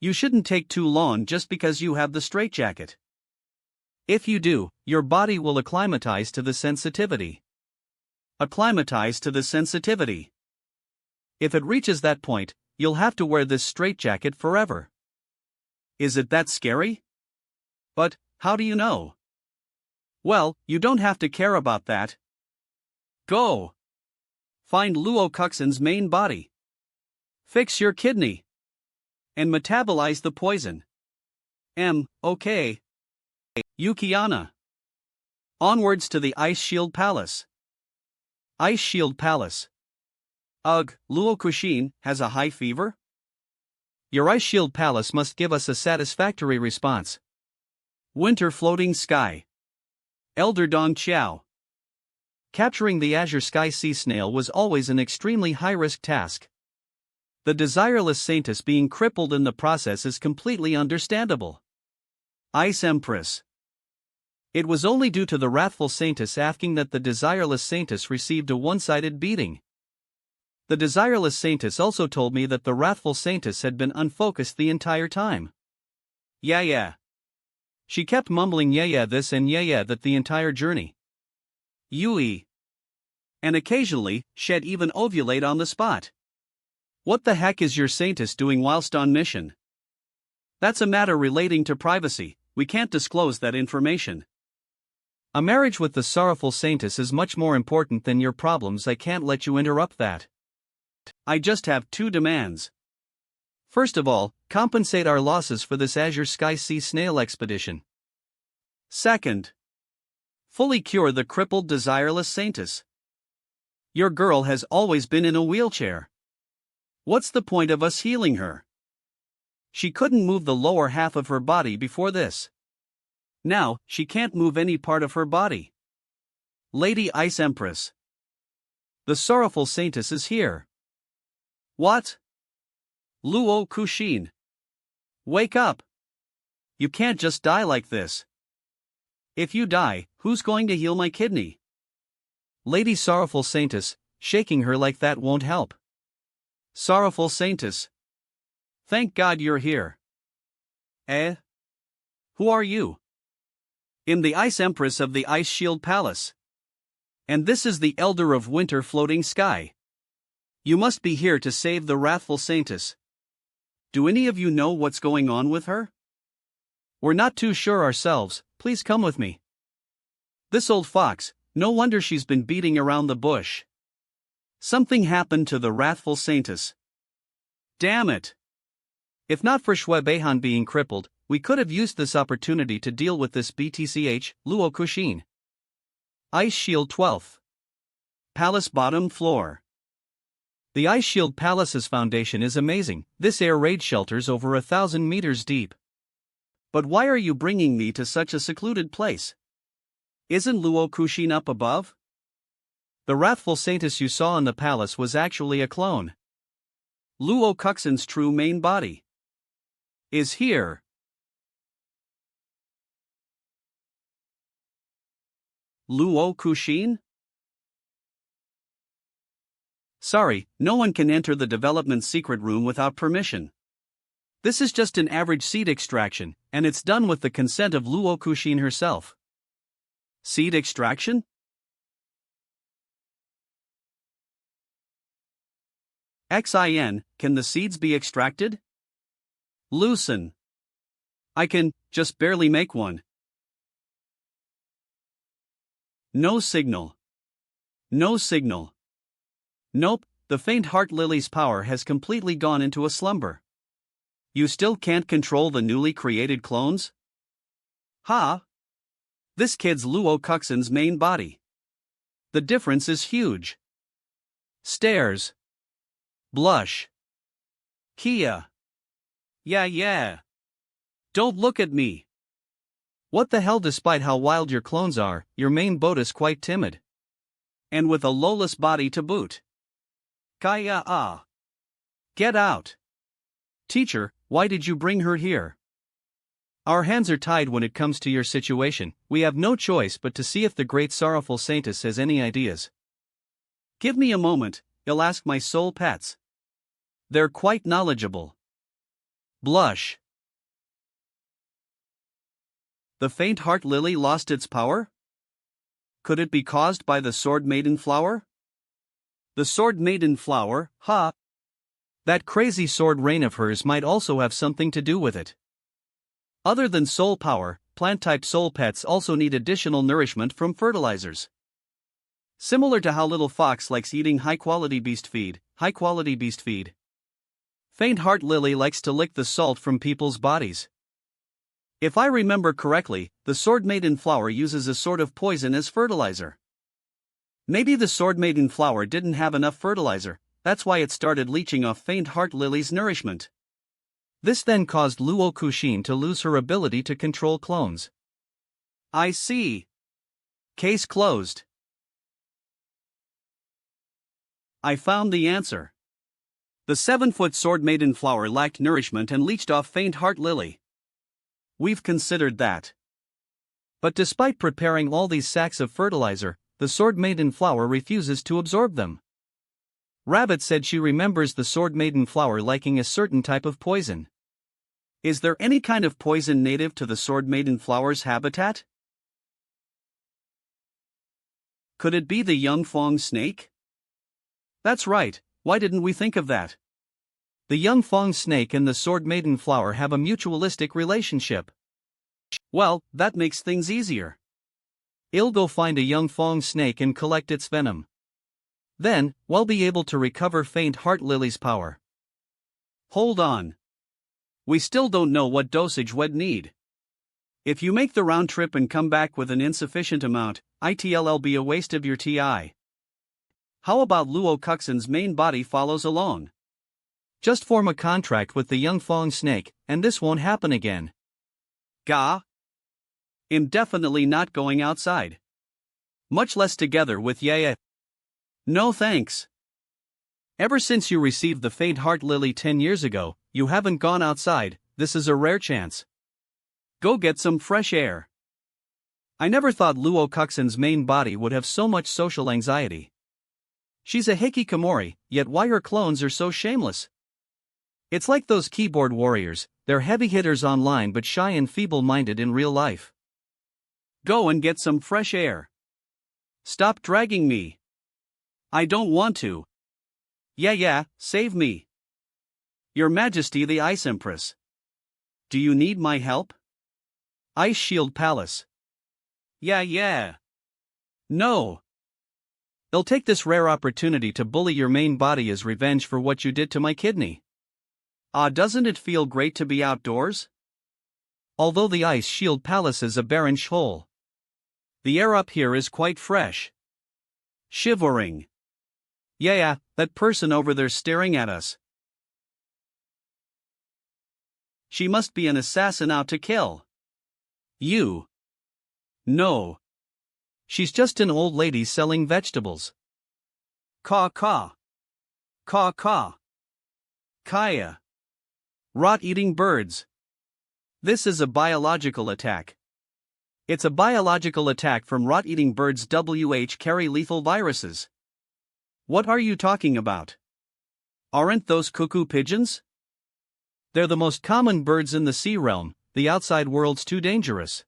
You shouldn't take too long just because you have the straitjacket. If you do, your body will acclimatize to the sensitivity. Acclimatize to the sensitivity. If it reaches that point, you'll have to wear this straitjacket forever. Is it that scary? But, how do you know? Well, you don't have to care about that. Go! Find Luo Kuxin's main body. Fix your kidney. And metabolize the poison. Okay. Yukiana. Onwards to the Ice Shield Palace. Ice Shield Palace. Ugh, Luo Kushin has a high fever? Your Ice Shield Palace must give us a satisfactory response. Winter Floating Sky. Elder Dong Qiao. Capturing the Azure Sky Sea Snail was always an extremely high-risk task. The desireless Saintess being crippled in the process is completely understandable. Ice Empress. It was only due to the wrathful Saintess asking that the desireless Saintess received a one-sided beating. The desireless Saintess also told me that the wrathful Saintess had been unfocused the entire time. Yeah. She kept mumbling yeah this and yeah that the entire journey. Yui. And occasionally, she'd even ovulate on the spot. What the heck is your Saintess doing whilst on mission? That's a matter relating to privacy, we can't disclose that information. A marriage with the sorrowful Saintess is much more important than your problems. I can't let you interrupt that. I just have two demands. First of all, compensate our losses for this Azure Sky Sea Snail expedition. Second, fully cure the crippled desireless Saintess. Your girl has always been in a wheelchair. What's the point of us healing her? She couldn't move the lower half of her body before this. Now, she can't move any part of her body. Lady Ice Empress. The sorrowful Saintess is here. What? Luo Kushin. Wake up. You can't just die like this. If you die, who's going to heal my kidney? Lady Sorrowful Saintess, shaking her like that won't help. Sorrowful Saintess. Thank God you're here. Eh? Who are you? I'm the Ice Empress of the Ice Shield Palace. And this is the Elder of Winter Floating Sky. You must be here to save the wrathful Saintess. Do any of you know what's going on with her? We're not too sure ourselves, please come with me. This old fox, no wonder she's been beating around the bush. Something happened to the wrathful Saintess. Damn it! If not for Shwebehan being crippled, we could have used this opportunity to deal with this BTCH, Luo Kushin. Ice Shield 12th. Palace Bottom Floor. The Ice Shield Palace's foundation is amazing. This air raid shelter's over 1,000 meters deep. But why are you bringing me to such a secluded place? Isn't Luo Kushin up above? The wrathful Saintess you saw in the palace was actually a clone. Luo Kuxin's true main body is here. Luo Kushin? Sorry, no one can enter the development secret room without permission. This is just an average seed extraction, and it's done with the consent of Luo Kushin herself. Seed extraction? XIN, can the seeds be extracted? Loosen. I can, just barely make one. No signal. No signal. Nope, the faint heart lily's power has completely gone into a slumber. You still can't control the newly created clones? Ha! This kid's Luo Kuxin's main body. The difference is huge. Stares. Blush. Kia. Yeah. Don't look at me. What the hell, despite how wild your clones are, your main boat is quite timid. And with a lowless body to boot. Kaya ah. Get out. Teacher, why did you bring her here? Our hands are tied when it comes to your situation. We have no choice but to see if the great sorrowful Saintess has any ideas. Give me a moment, I'll ask my soul pets. They're quite knowledgeable. Blush. The faint heart lily lost its power? Could it be caused by the Sword Maiden flower? The Sword Maiden flower, ha! That crazy sword rain of hers might also have something to do with it. Other than soul power, plant-type soul pets also need additional nourishment from fertilizers. Similar to how little fox likes eating high-quality beast feed, Faint heart lily likes to lick the salt from people's bodies. If I remember correctly, the Sword Maiden flower uses a sort of poison as fertilizer. Maybe the Sword Maiden flower didn't have enough fertilizer, that's why it started leeching off Faint heart lily's nourishment. This then caused Luo Kushin to lose her ability to control clones. I see. Case closed. I found the answer. The 7-foot Sword Maiden flower lacked nourishment and leached off Faint heart lily. We've considered that. But despite preparing all these sacks of fertilizer, the Sword Maiden flower refuses to absorb them. Rabbit said she remembers the Sword Maiden flower liking a certain type of poison. Is there any kind of poison native to the Sword Maiden flower's habitat? Could it be the young Fong snake? That's right, why didn't we think of that? The young Fong snake and the Sword Maiden flower have a mutualistic relationship. Well, that makes things easier. I'll go find a young Fong snake and collect its venom. Then, we'll be able to recover Faint Heart Lily's power. Hold on. We still don't know what dosage we'd need. If you make the round trip and come back with an insufficient amount, it'll be a waste of your TI. How about Luo Kuxin's main body follows along? Just form a contract with the young Fong Snake, and this won't happen again. Ga? I'm definitely not going outside. Much less together with Yaya. No thanks. Ever since you received the Faint Heart Lily 10 years ago, you haven't gone outside. This is a rare chance. Go get some fresh air. I never thought Luo Kuxin's main body would have so much social anxiety. She's a hikikomori, yet why her clones are so shameless? It's like those keyboard warriors, they're heavy hitters online but shy and feeble-minded in real life. Go and get some fresh air. Stop dragging me. I don't want to. Yeah, save me. Your Majesty the Ice Empress. Do you need my help? Ice Shield Palace. Yeah. No. They'll take this rare opportunity to bully your main body as revenge for what you did to my kidney. Doesn't it feel great to be outdoors? Although the Ice Shield Palace is a barren hole, the air up here is quite fresh. Shivering. Yeah, that person over there staring at us. She must be an assassin out to kill. You. No. She's just an old lady selling vegetables. Caw. Kaya. Rot-eating birds. This is a biological attack. It's a biological attack from rot-eating birds which carry lethal viruses. What are you talking about? Aren't those cuckoo pigeons? They're the most common birds in the sea realm. The outside world's too dangerous.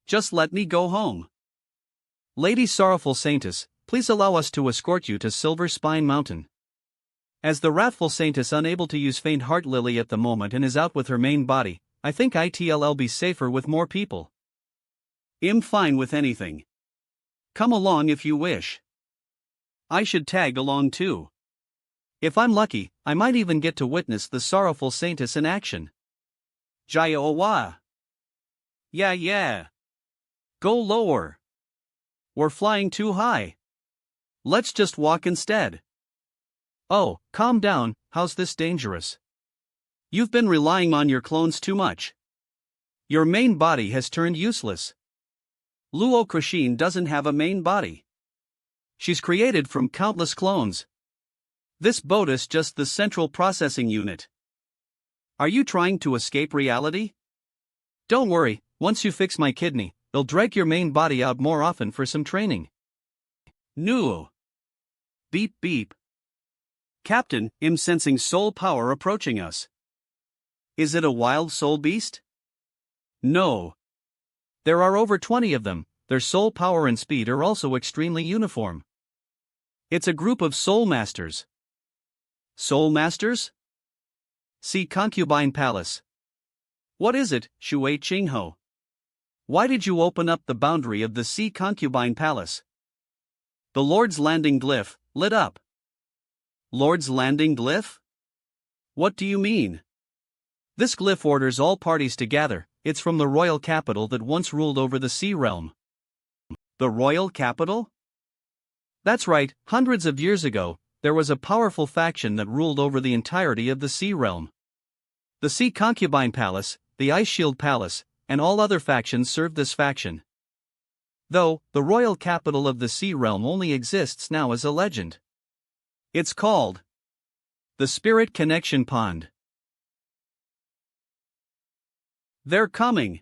Just let me go home. Lady Sorrowful Saintess, please allow us to escort you to Silver Spine Mountain. As the wrathful Saintess unable to use Faint Heart Lily at the moment and is out with her main body, I think it'll be safer with more people. I'm fine with anything. Come along if you wish. I should tag along too. If I'm lucky, I might even get to witness the Sorrowful Saintess in action. Jaya Owa. Yeah. Go lower. We're flying too high. Let's just walk instead. Oh, calm down, how's this dangerous? You've been relying on your clones too much. Your main body has turned useless. Luo Kuxin doesn't have a main body. She's created from countless clones. This boat is just the central processing unit. Are you trying to escape reality? Don't worry, once you fix my kidney, they'll drag your main body out more often for some training. No. Beep. Captain, I'm sensing soul power approaching us. Is it a wild soul beast? No. There are over 20 of them, their soul power and speed are also extremely uniform. It's a group of soul masters. Soul masters? See Concubine Palace. What is it, Shui Qingho? Why did you open up the boundary of the Sea Concubine Palace? The Lord's Landing glyph, lit up. Lord's Landing glyph? What do you mean? This glyph orders all parties to gather. It's from the royal capital that once ruled over the sea realm. The royal capital? That's right, hundreds of years ago, there was a powerful faction that ruled over the entirety of the sea realm. The Sea Concubine Palace, the Ice Shield Palace, and all other factions served this faction. Though, the royal capital of the sea realm only exists now as a legend. It's called the Spirit Connection Pond. They're coming.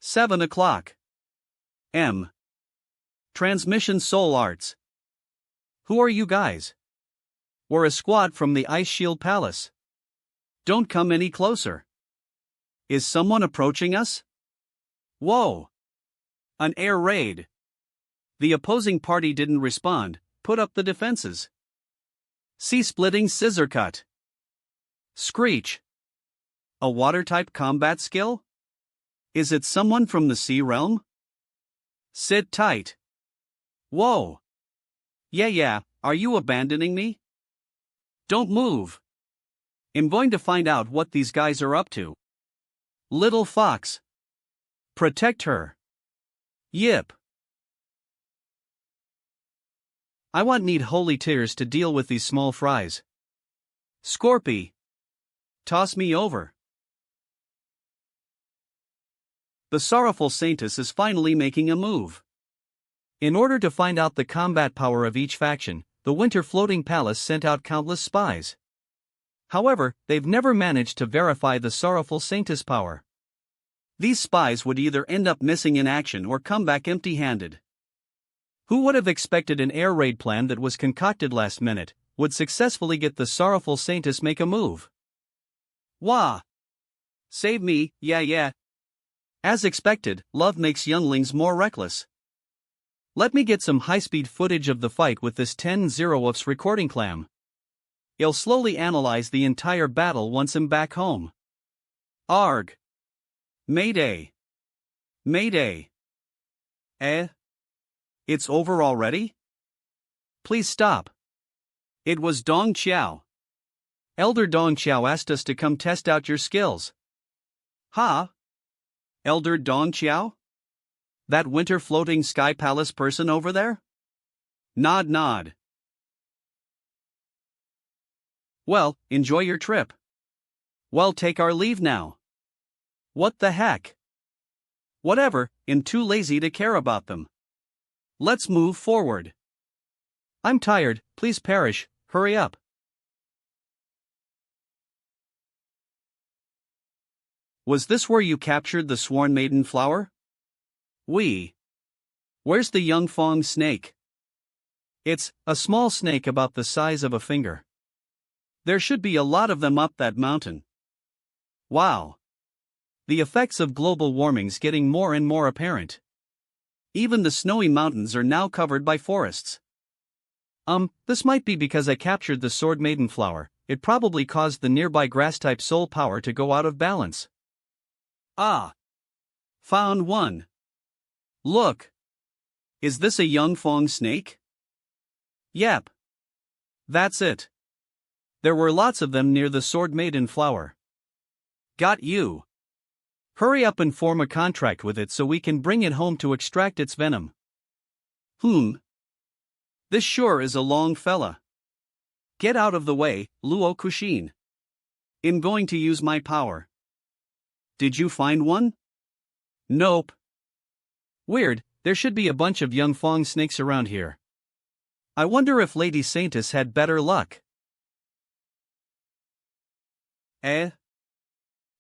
7 o'clock. M. Transmission Soul Arts. Who are you guys? We're a squad from the Ice Shield Palace. Don't come any closer. Is someone approaching us? Whoa! An air raid. The opposing party didn't respond, put up the defenses. Sea-splitting scissor cut. Screech. A water-type combat skill? Is it someone from the sea realm? Sit tight. Whoa. Yeah, Are you abandoning me? Don't move. I'm going to find out what these guys are up to. Little fox. Protect her. Yip. I need holy tears to deal with these small fries. Scorpy. Toss me over. The sorrowful Saintess is finally making a move. In order to find out the combat power of each faction, the Winter Floating Palace sent out countless spies. However, they've never managed to verify the sorrowful Saintess' power. These spies would either end up missing in action or come back empty-handed. Who would have expected an air raid plan that was concocted last minute would successfully get the sorrowful Saintess make a move? Wah! Save me, yeah. As expected, love makes younglings more reckless. Let me get some high-speed footage of the fight with this 10-0 UFS recording clam. I'll slowly analyze the entire battle once I'm back home. Arg! Mayday! Mayday! It's over already? Please stop. It was Dong Xiao. Elder Dong Xiao asked us to come test out your skills. Ha? Elder Dong Xiao? That winter floating sky palace person over there? Nod. Well, enjoy your trip. Well, take our leave now. What the heck? Whatever, I'm too lazy to care about them. Let's move forward. I'm tired, please perish, hurry up. Was this where you captured the sworn maiden flower? Where's the young Fong snake? It's a small snake about the size of a finger. There should be a lot of them up that mountain. Wow. The effects of global warming's getting more and more apparent. Even the snowy mountains are now covered by forests. This might be because I captured the sword maiden flower. It probably caused the nearby grass-type soul power to go out of balance. Ah! Found one. Look! Is this a young Fong snake? Yep. That's it. There were lots of them near the sword maiden flower. Got you. Hurry up and form a contract with it so we can bring it home to extract its venom. This sure is a long fella. Get out of the way, Luo Kushin. I'm going to use my power. Did you find one? Nope. Weird, there should be a bunch of young Fong snakes around here. I wonder if Lady Saintess had better luck.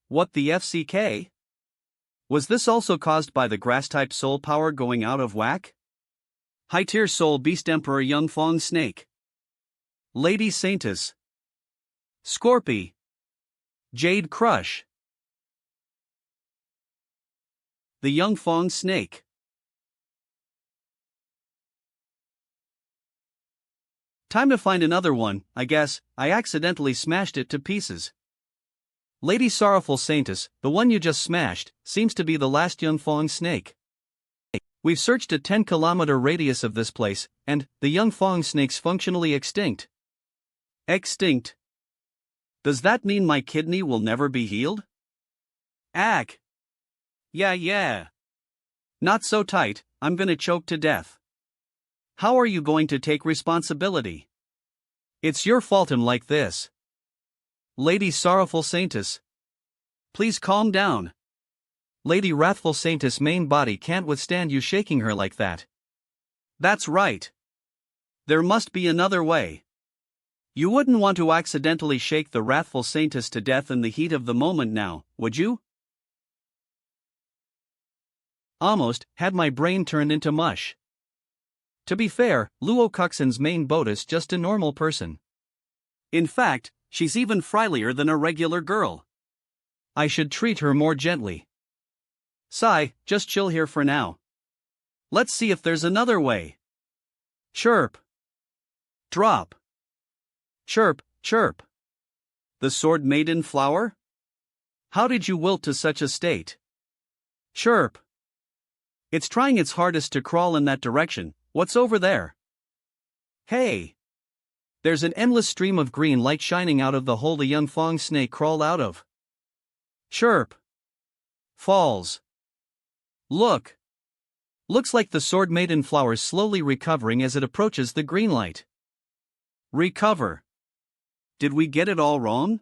What the FCK? Was this also caused by the grass-type soul power going out of whack? High-tier soul beast emperor young Fong snake. Lady Saintess. Scorpy. Jade crush. The young Fong snake. Time to find another one, I guess. I accidentally smashed it to pieces. Lady Sorrowful Saintess, the one you just smashed, seems to be the last young Fong snake. We've searched a 10-kilometer radius of this place, and the young Fong snake's functionally extinct. Extinct? Does that mean my kidney will never be healed? Ack. Yeah. Not so tight, I'm gonna choke to death. How are you going to take responsibility? It's your fault I'm like this. Lady Sorrowful Saintess. Please calm down. Lady Wrathful Saintess' main body can't withstand you shaking her like that. That's right. There must be another way. You wouldn't want to accidentally shake the Wrathful Saintess to death in the heat of the moment now, would you? Almost had my brain turned into mush. To be fair, Luo Kuxin's main boat is just a normal person. In fact, she's even friendlier than a regular girl. I should treat her more gently. Sigh, just chill here for now. Let's see if there's another way. Chirp. Drop. Chirp, chirp. The sword maiden flower? How did you wilt to such a state? Chirp. It's trying its hardest to crawl in that direction. What's over there? Hey. There's an endless stream of green light shining out of the hole the young Fong snake crawled out of. Chirp. Falls. Look. Looks like the sword maiden flower's slowly recovering as it approaches the green light. Recover. Did we get it all wrong?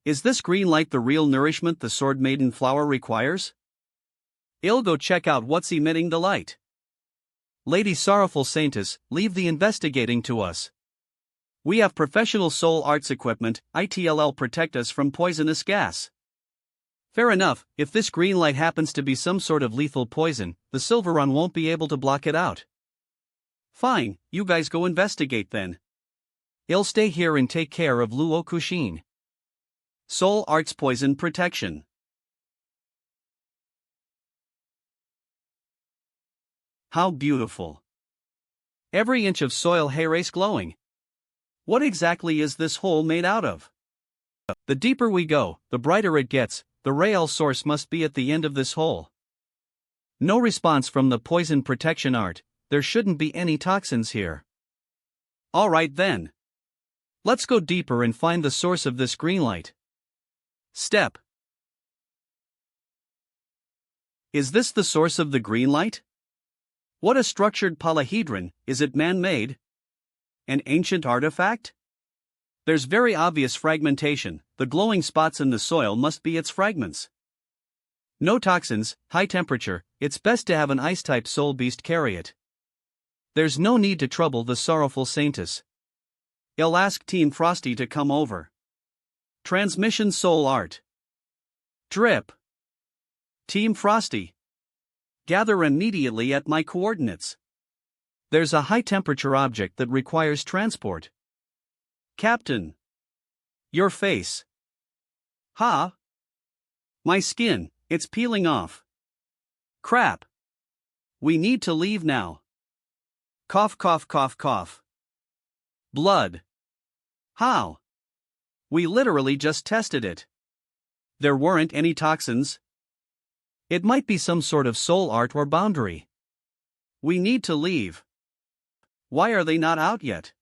Is this green light the real nourishment the sword maiden flower requires? I'll go check out what's emitting the light. Lady Sorrowful Saintess, leave the investigating to us. We have professional soul arts equipment, ITLL protect us from poisonous gas. Fair enough, if this green light happens to be some sort of lethal poison, the Silveron won't be able to block it out. Fine, you guys go investigate then. I'll stay here and take care of Luo Kushin. Soul Arts Poison Protection. How beautiful. Every inch of soil hair is glowing. What exactly is this hole made out of? The deeper we go, the brighter it gets. The real source must be at the end of this hole. No response from the poison protection art. There shouldn't be any toxins here. Alright then. Let's go deeper and find the source of this green light. Step. Is this the source of the green light? What a structured polyhedron. Is it man-made? An ancient artifact? There's very obvious fragmentation. The glowing spots in the soil must be its fragments. No toxins, high temperature. It's best to have an ice-type soul beast carry it. There's no need to trouble the sorrowful Saintess. I'll ask Team Frosty to come over. Transmission Soul Art. Drip. Team Frosty. Gather immediately at my coordinates. There's a high-temperature object that requires transport. Captain. Your face. Ha? My skin, it's peeling off. Crap. We need to leave now. Cough, cough, cough, cough. Blood. How? We literally just tested it. There weren't any toxins. It might be some sort of soul art or boundary. We need to leave. Why are they not out yet?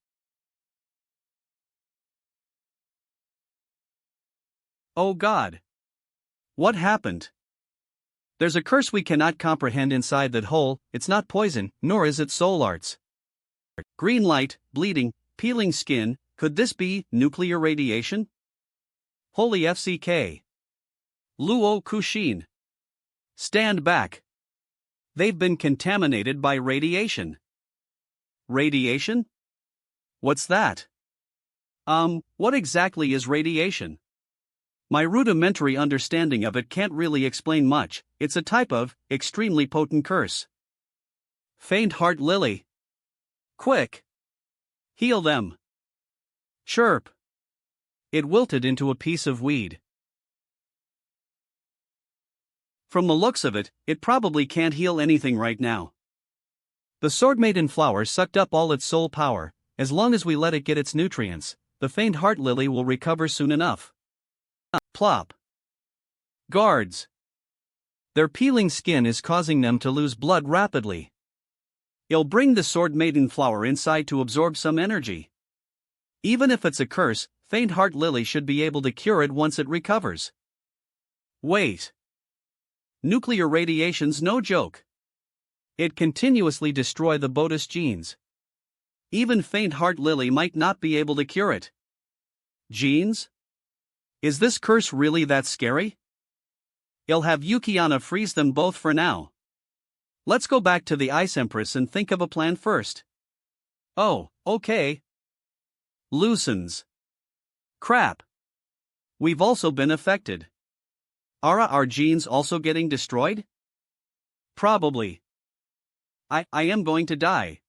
Oh God. What happened? There's a curse we cannot comprehend inside that hole. It's not poison, nor is it soul arts. Green light, bleeding, peeling skin. Could this be nuclear radiation? Holy FCK. Luo Kushin. Stand back. They've been contaminated by radiation. Radiation? What's that? What exactly is radiation? My rudimentary understanding of it can't really explain much. It's a type of extremely potent curse. Faint heart lily. Quick! Heal them. Chirp. It wilted into a piece of weed. From the looks of it, it probably can't heal anything right now. The sword maiden flower sucked up all its soul power. As long as we let it get its nutrients, the faint heart lily will recover soon enough. Plop. Guards. Their peeling skin is causing them to lose blood rapidly. I'll bring the sword maiden flower inside to absorb some energy. Even if it's a curse, faint heart lily should be able to cure it once it recovers. Wait. Nuclear radiation's no joke. It continuously destroys the Bodis genes. Even faint heart lily might not be able to cure it. Genes? Is this curse really that scary? I'll have Yukiana freeze them both for now. Let's go back to the Ice Empress and think of a plan first. Oh, okay. Loosens. Crap. We've also been affected. Are our genes also getting destroyed? Probably. I am going to die.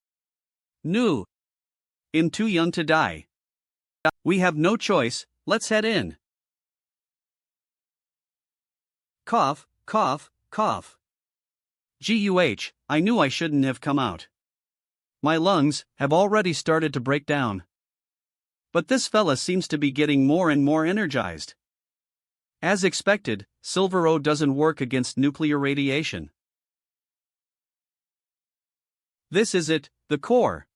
No. I'm too young to die. We have no choice, let's head in. Cough, cough, cough. Guh, I knew I shouldn't have come out. My lungs have already started to break down. But this fella seems to be getting more and more energized. As expected, Silver O doesn't work against nuclear radiation. This is it, the core.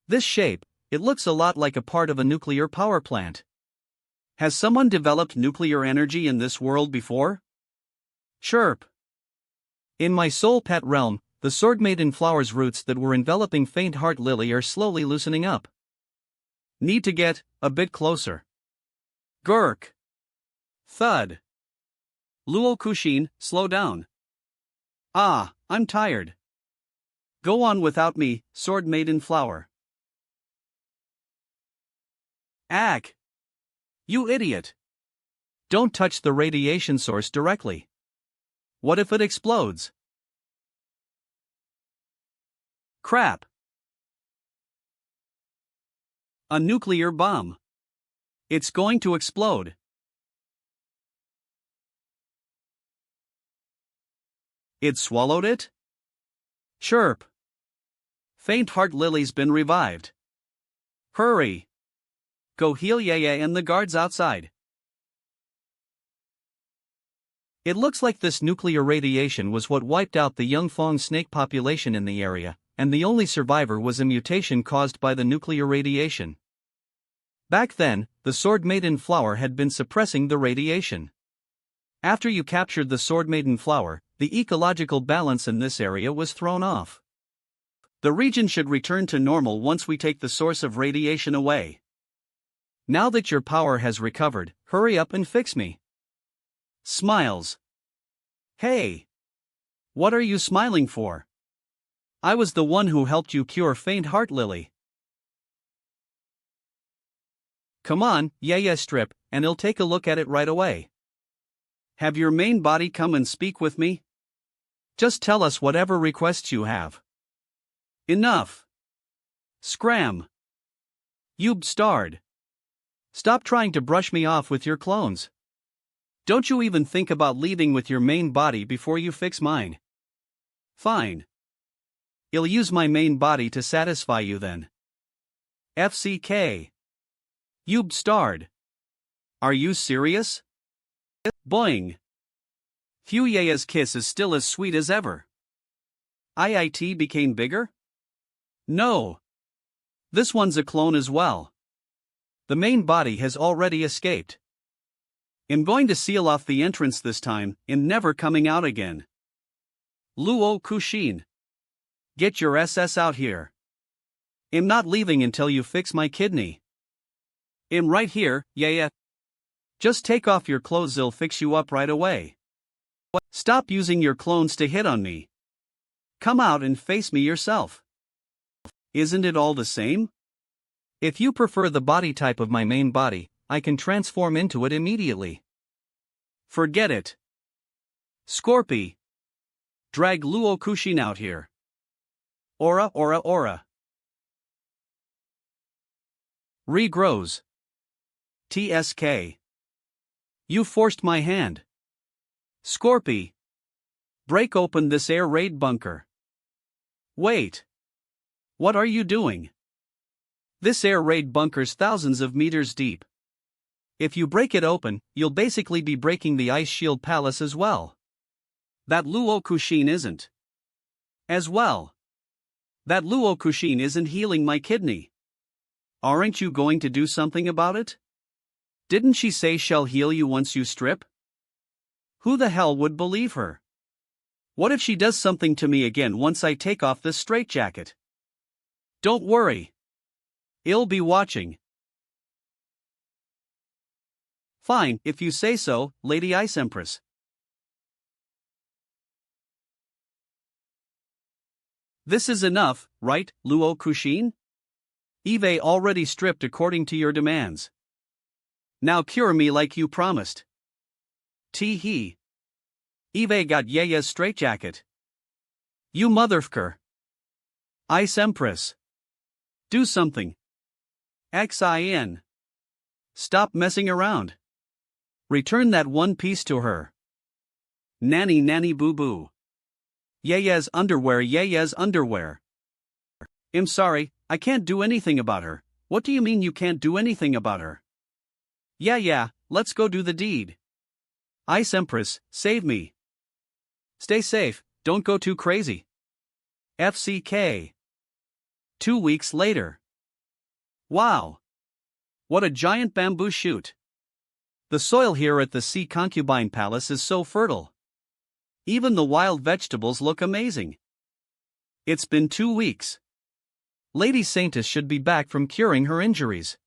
This shape, It looks a lot like a part of a nuclear power plant. Has someone developed nuclear energy in this world before? Chirp. In my soul pet realm, the sword maiden flower's roots that were enveloping faint heart lily are slowly loosening up. Need to get a bit closer. Gurk. Thud. Luo Kushin, slow down. Ah, I'm tired. Go on without me, sword maiden flower. Ack. You idiot. Don't touch the radiation source directly. What if it explodes? Crap. A nuclear bomb. It's going to explode. It swallowed it? Chirp. Faint heart lily's been revived. Hurry. Go heal Yaya and the guards outside. It looks like this nuclear radiation was what wiped out the young Fong snake population in the area, and the only survivor was a mutation caused by the nuclear radiation. Back then, the sword maiden flower had been suppressing the radiation. After you captured the sword maiden flower, the ecological balance in this area was thrown off. The region should return to normal once we take the source of radiation away. Now that your power has recovered, hurry up and fix me. Smiles. Hey! What are you smiling for? I was the one who helped you cure faint heart lily. Come on, yeah, strip, and I'll take a look at it right away. Have your main body come and speak with me? Just tell us whatever requests you have. Enough. Scram. You've starred. Stop trying to brush me off with your clones. Don't you even think about leaving with your main body before you fix mine. Fine. I'll use my main body to satisfy you then. FCK. You've starred. Are you serious? Boing. Huya's kiss is still as sweet as ever. IIT became bigger? No. This one's a clone as well. The main body has already escaped. I'm going to seal off the entrance this time, and never coming out again. Luo Kushin. Get your SS out here. I'm not leaving until you fix my kidney. I'm right here, yeah. Just take off your clothes, I'll fix you up right away. Stop using your clones to hit on me. Come out and face me yourself. Isn't it all the same? If you prefer the body type of my main body, I can transform into it immediately. Forget it. Scorpy. Drag Luo Kushin out here. Aura. Regrows. TSK. You forced my hand. Scorpy. Break open this air raid bunker. Wait. What are you doing? This air raid bunker's thousands of meters deep. If you break it open, you'll basically be breaking the Ice Shield Palace as well. That Luo Kushin isn't. As well. That Luo Kushin isn't healing my kidney. Aren't you going to do something about it? Didn't she say she'll heal you once you strip? Who the hell would believe her? What if she does something to me again once I take off this straitjacket? Don't worry. I'll be watching. Fine, if you say so, Lady Ice Empress. This is enough, right, Luo Kushin? Eve already stripped according to your demands. Now cure me like you promised. Tee-hee. Eve got Yaya's straitjacket. You motherfucker. Ice Empress. Do something. XIN. Stop messing around. Return that one piece to her. Nanny boo boo. Yaya's underwear. I'm sorry, I can't do anything about her. What do you mean you can't do anything about her? Yeah, let's go do the deed. Ice Empress, save me. Stay safe, don't go too crazy. FCK. 2 weeks later. Wow! What a giant bamboo shoot! The soil here at the Sea Concubine Palace is so fertile. Even the wild vegetables look amazing. It's been 2 weeks. Lady Saintess should be back from curing her injuries.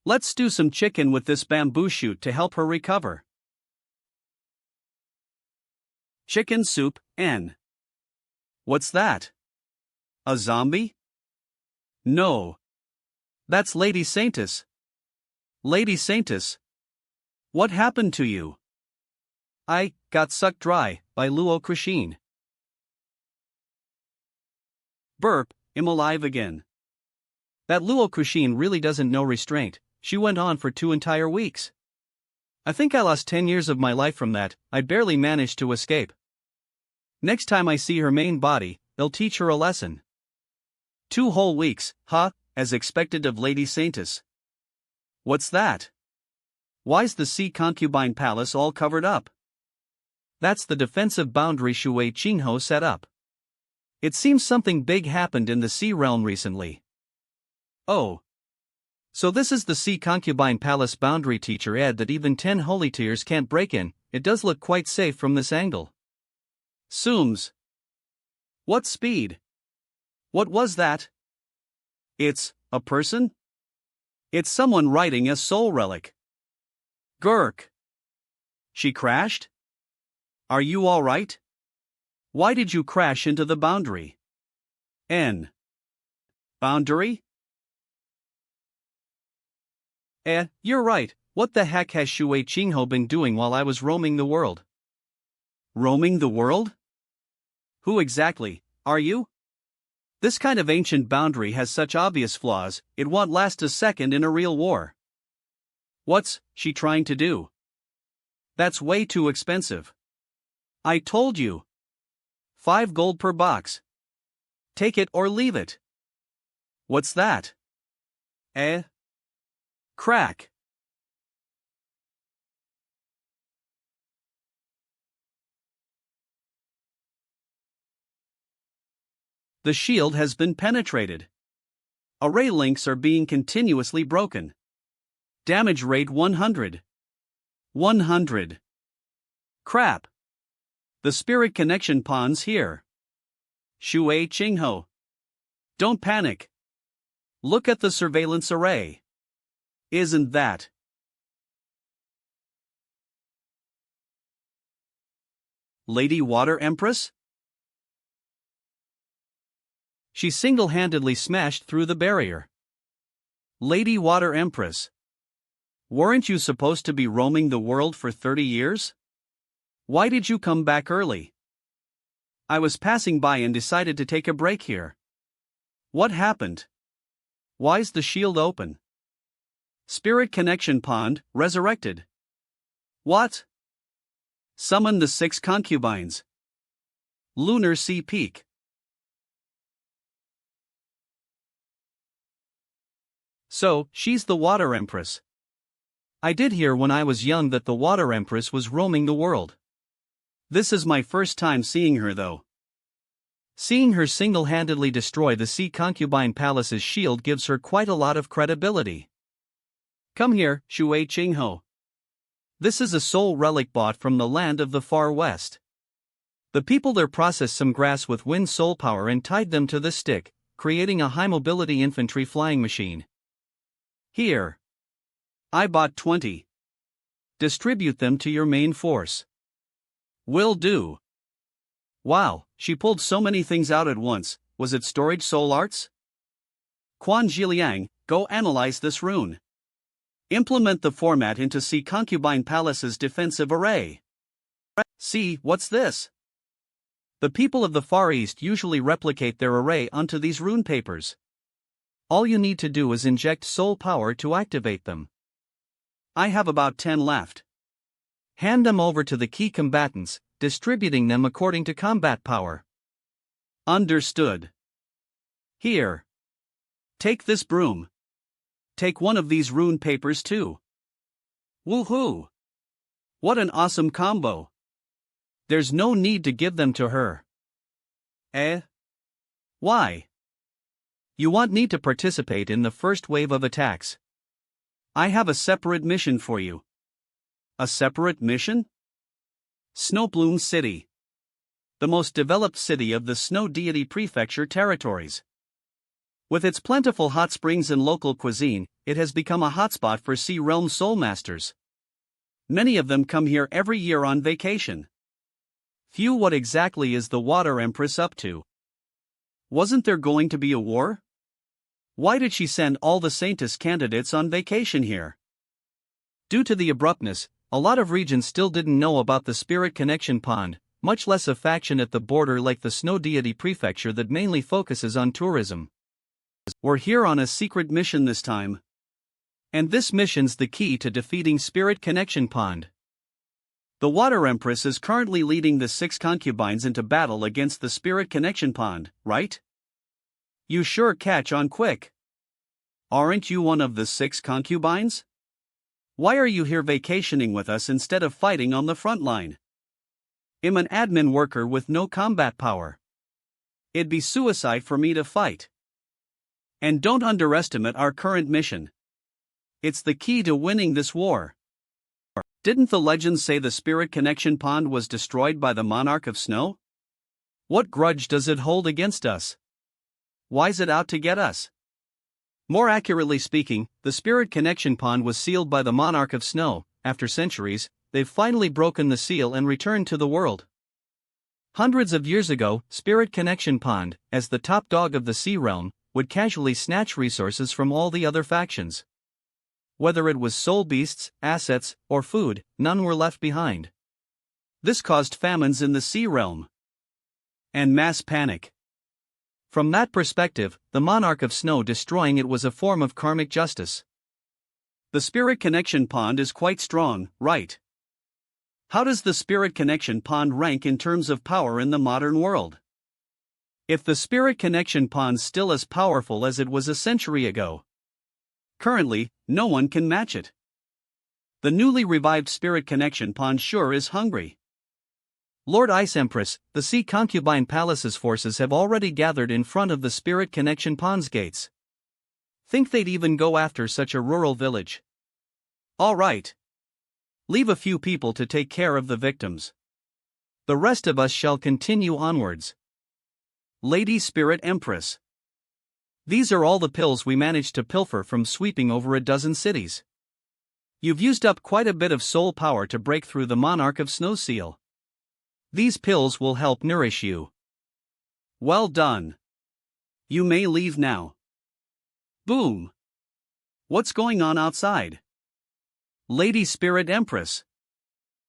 Let's stew some chicken with this bamboo shoot to help her recover. Chicken soup, N. What's that? A zombie? No. That's Lady Saintess. Lady Saintess. What happened to you? I got sucked dry by Luo Krishine. Burp, I'm alive again. That Luo Krishine really doesn't know restraint. She went on for 2 entire weeks. I think I lost 10 years of my life from that. I barely managed to escape. Next time I see her main body, they'll teach her a lesson. 2 whole weeks, huh, as expected of Lady Saintess. What's that? Why's the Sea Concubine Palace all covered up? That's the defensive boundary Shui Qingho set up. It seems something big happened in the Sea Realm recently. Oh. So this is the Sea Concubine Palace boundary, teacher Ed, that even 10 holy tears can't break in. It does look quite safe from this angle. Zooms. What speed? What was that? It's a person? It's someone riding a soul relic. Gurk. She crashed? Are you all right? Why did you crash into the boundary? N. Boundary? You're right. What the heck has Shui Qingho been doing while I was roaming the world? Roaming the world? Who exactly are you? This kind of ancient boundary has such obvious flaws, it won't last a second in a real war. What's she trying to do? That's way too expensive. I told you. 5 gold per box. Take it or leave it. What's that? Crack. The shield has been penetrated. Array links are being continuously broken. Damage rate 100. 100. Crap. The spirit connection pawn's here. Shui Qingho. Don't panic. Look at the surveillance array. Isn't that Lady Water Empress? She single-handedly smashed through the barrier. Lady Water Empress. Weren't you supposed to be roaming the world for 30 years? Why did you come back early? I was passing by and decided to take a break here. What happened? Why's the shield open? Spirit connection pond, resurrected. What? Summon the 6 concubines. Lunar Sea Peak. So, she's the Water Empress. I did hear when I was young that the Water Empress was roaming the world. This is my first time seeing her though. Seeing her single-handedly destroy the Sea Concubine Palace's shield gives her quite a lot of credibility. Come here, Shui Qingho. This is a soul relic bought from the land of the far west. The people there processed some grass with wind soul power and tied them to the stick, creating a high-mobility infantry flying machine. Here. I bought 20. Distribute them to your main force. Will do. Wow, she pulled so many things out at once. Was it storage soul arts? Quan Zhiliang, go analyze this rune. Implement the format into Sea Concubine Palace's defensive array. See, what's this? The people of the Far East usually replicate their array onto these rune papers. All you need to do is inject soul power to activate them. I have about 10 left. Hand them over to the key combatants, distributing them according to combat power. Understood. Here. Take this broom. Take one of these rune papers too. Woohoo! What an awesome combo. There's no need to give them to her. Why? You want me to participate in the first wave of attacks. I have a separate mission for you. A separate mission? Snowbloom City. The most developed city of the Snow Deity Prefecture territories. With its plentiful hot springs and local cuisine, it has become a hotspot for Sea Realm Soul Masters. Many of them come here every year on vacation. Phew, what exactly is the Water Empress up to? Wasn't there going to be a war? Why did she send all the Saintess candidates on vacation here? Due to the abruptness, a lot of regions still didn't know about the Spirit Connection Pond, much less a faction at the border like the Snow Deity Prefecture that mainly focuses on tourism. We're here on a secret mission this time. And this mission's the key to defeating Spirit Connection Pond. The Water Empress is currently leading the 6 concubines into battle against the Spirit Connection Pond, right? You sure catch on quick. Aren't you one of the 6 concubines? Why are you here vacationing with us instead of fighting on the front line? I'm an admin worker with no combat power. It'd be suicide for me to fight. And don't underestimate our current mission. It's the key to winning this war. Didn't the legends say the Spirit Connection Pond was destroyed by the Monarch of Snow? What grudge does it hold against us? Why's it out to get us? More accurately speaking, the Spirit Connection Pond was sealed by the Monarch of Snow. After centuries, they've finally broken the seal and returned to the world. Hundreds of years ago, Spirit Connection Pond, as the top dog of the Sea Realm, would casually snatch resources from all the other factions. Whether it was soul beasts, assets, or food, none were left behind. This caused famines in the Sea Realm and mass panic. From that perspective, the Monarch of Snow destroying it was a form of karmic justice. The Spirit Connection Pond is quite strong, right? How does the Spirit Connection Pond rank in terms of power in the modern world? If the Spirit Connection Pond's still as powerful as it was a century ago, currently, no one can match it. The newly revived Spirit Connection Pond sure is hungry. Lord Ice Empress, the Sea Concubine Palace's forces have already gathered in front of the Spirit Connection Pond's gates. Think they'd even go after such a rural village? All right. Leave a few people to take care of the victims. The rest of us shall continue onwards. Lady Spirit Empress. These are all the pills we managed to pilfer from sweeping over a dozen cities. You've used up quite a bit of soul power to break through the Monarch of Snow seal. These pills will help nourish you. Well done. You may leave now. Boom. What's going on outside? Lady Spirit Empress.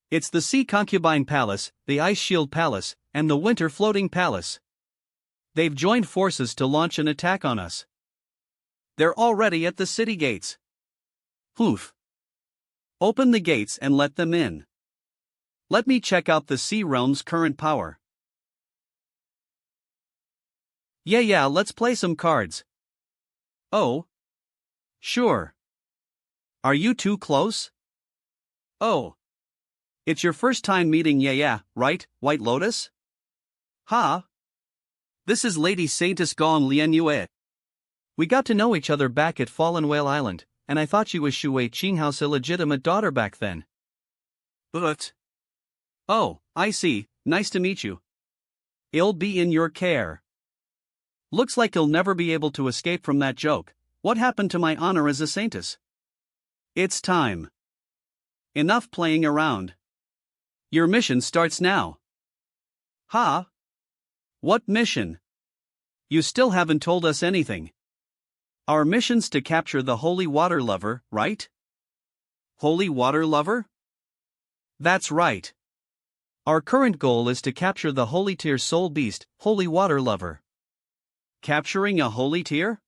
It's the Sea Concubine Palace, the Ice Shield Palace, and the Winter Floating Palace. They've joined forces to launch an attack on us. They're already at the city gates. Poof. Open the gates and let them in. Let me check out the Sea Realm's current power. Yeah, let's play some cards. Oh. Sure. Are you too close? Oh. It's your first time meeting right, White Lotus? Ha. This is Lady Saintess Gong Lian Yue. We got to know each other back at Fallen Whale Island, and I thought you was Shu Wei Qinghao's illegitimate daughter back then. But... Oh, I see, nice to meet you. I'll be in your care. Looks like you'll never be able to escape from that joke. What happened to my honor as a Saintess? It's time. Enough playing around. Your mission starts now. Ha? What mission? You still haven't told us anything. Our mission's to capture the Holy Water Lover, right? Holy Water Lover? That's right. Our current goal is to capture the Holy Tier Soul Beast, Holy Water Lover. Capturing a Holy Tier?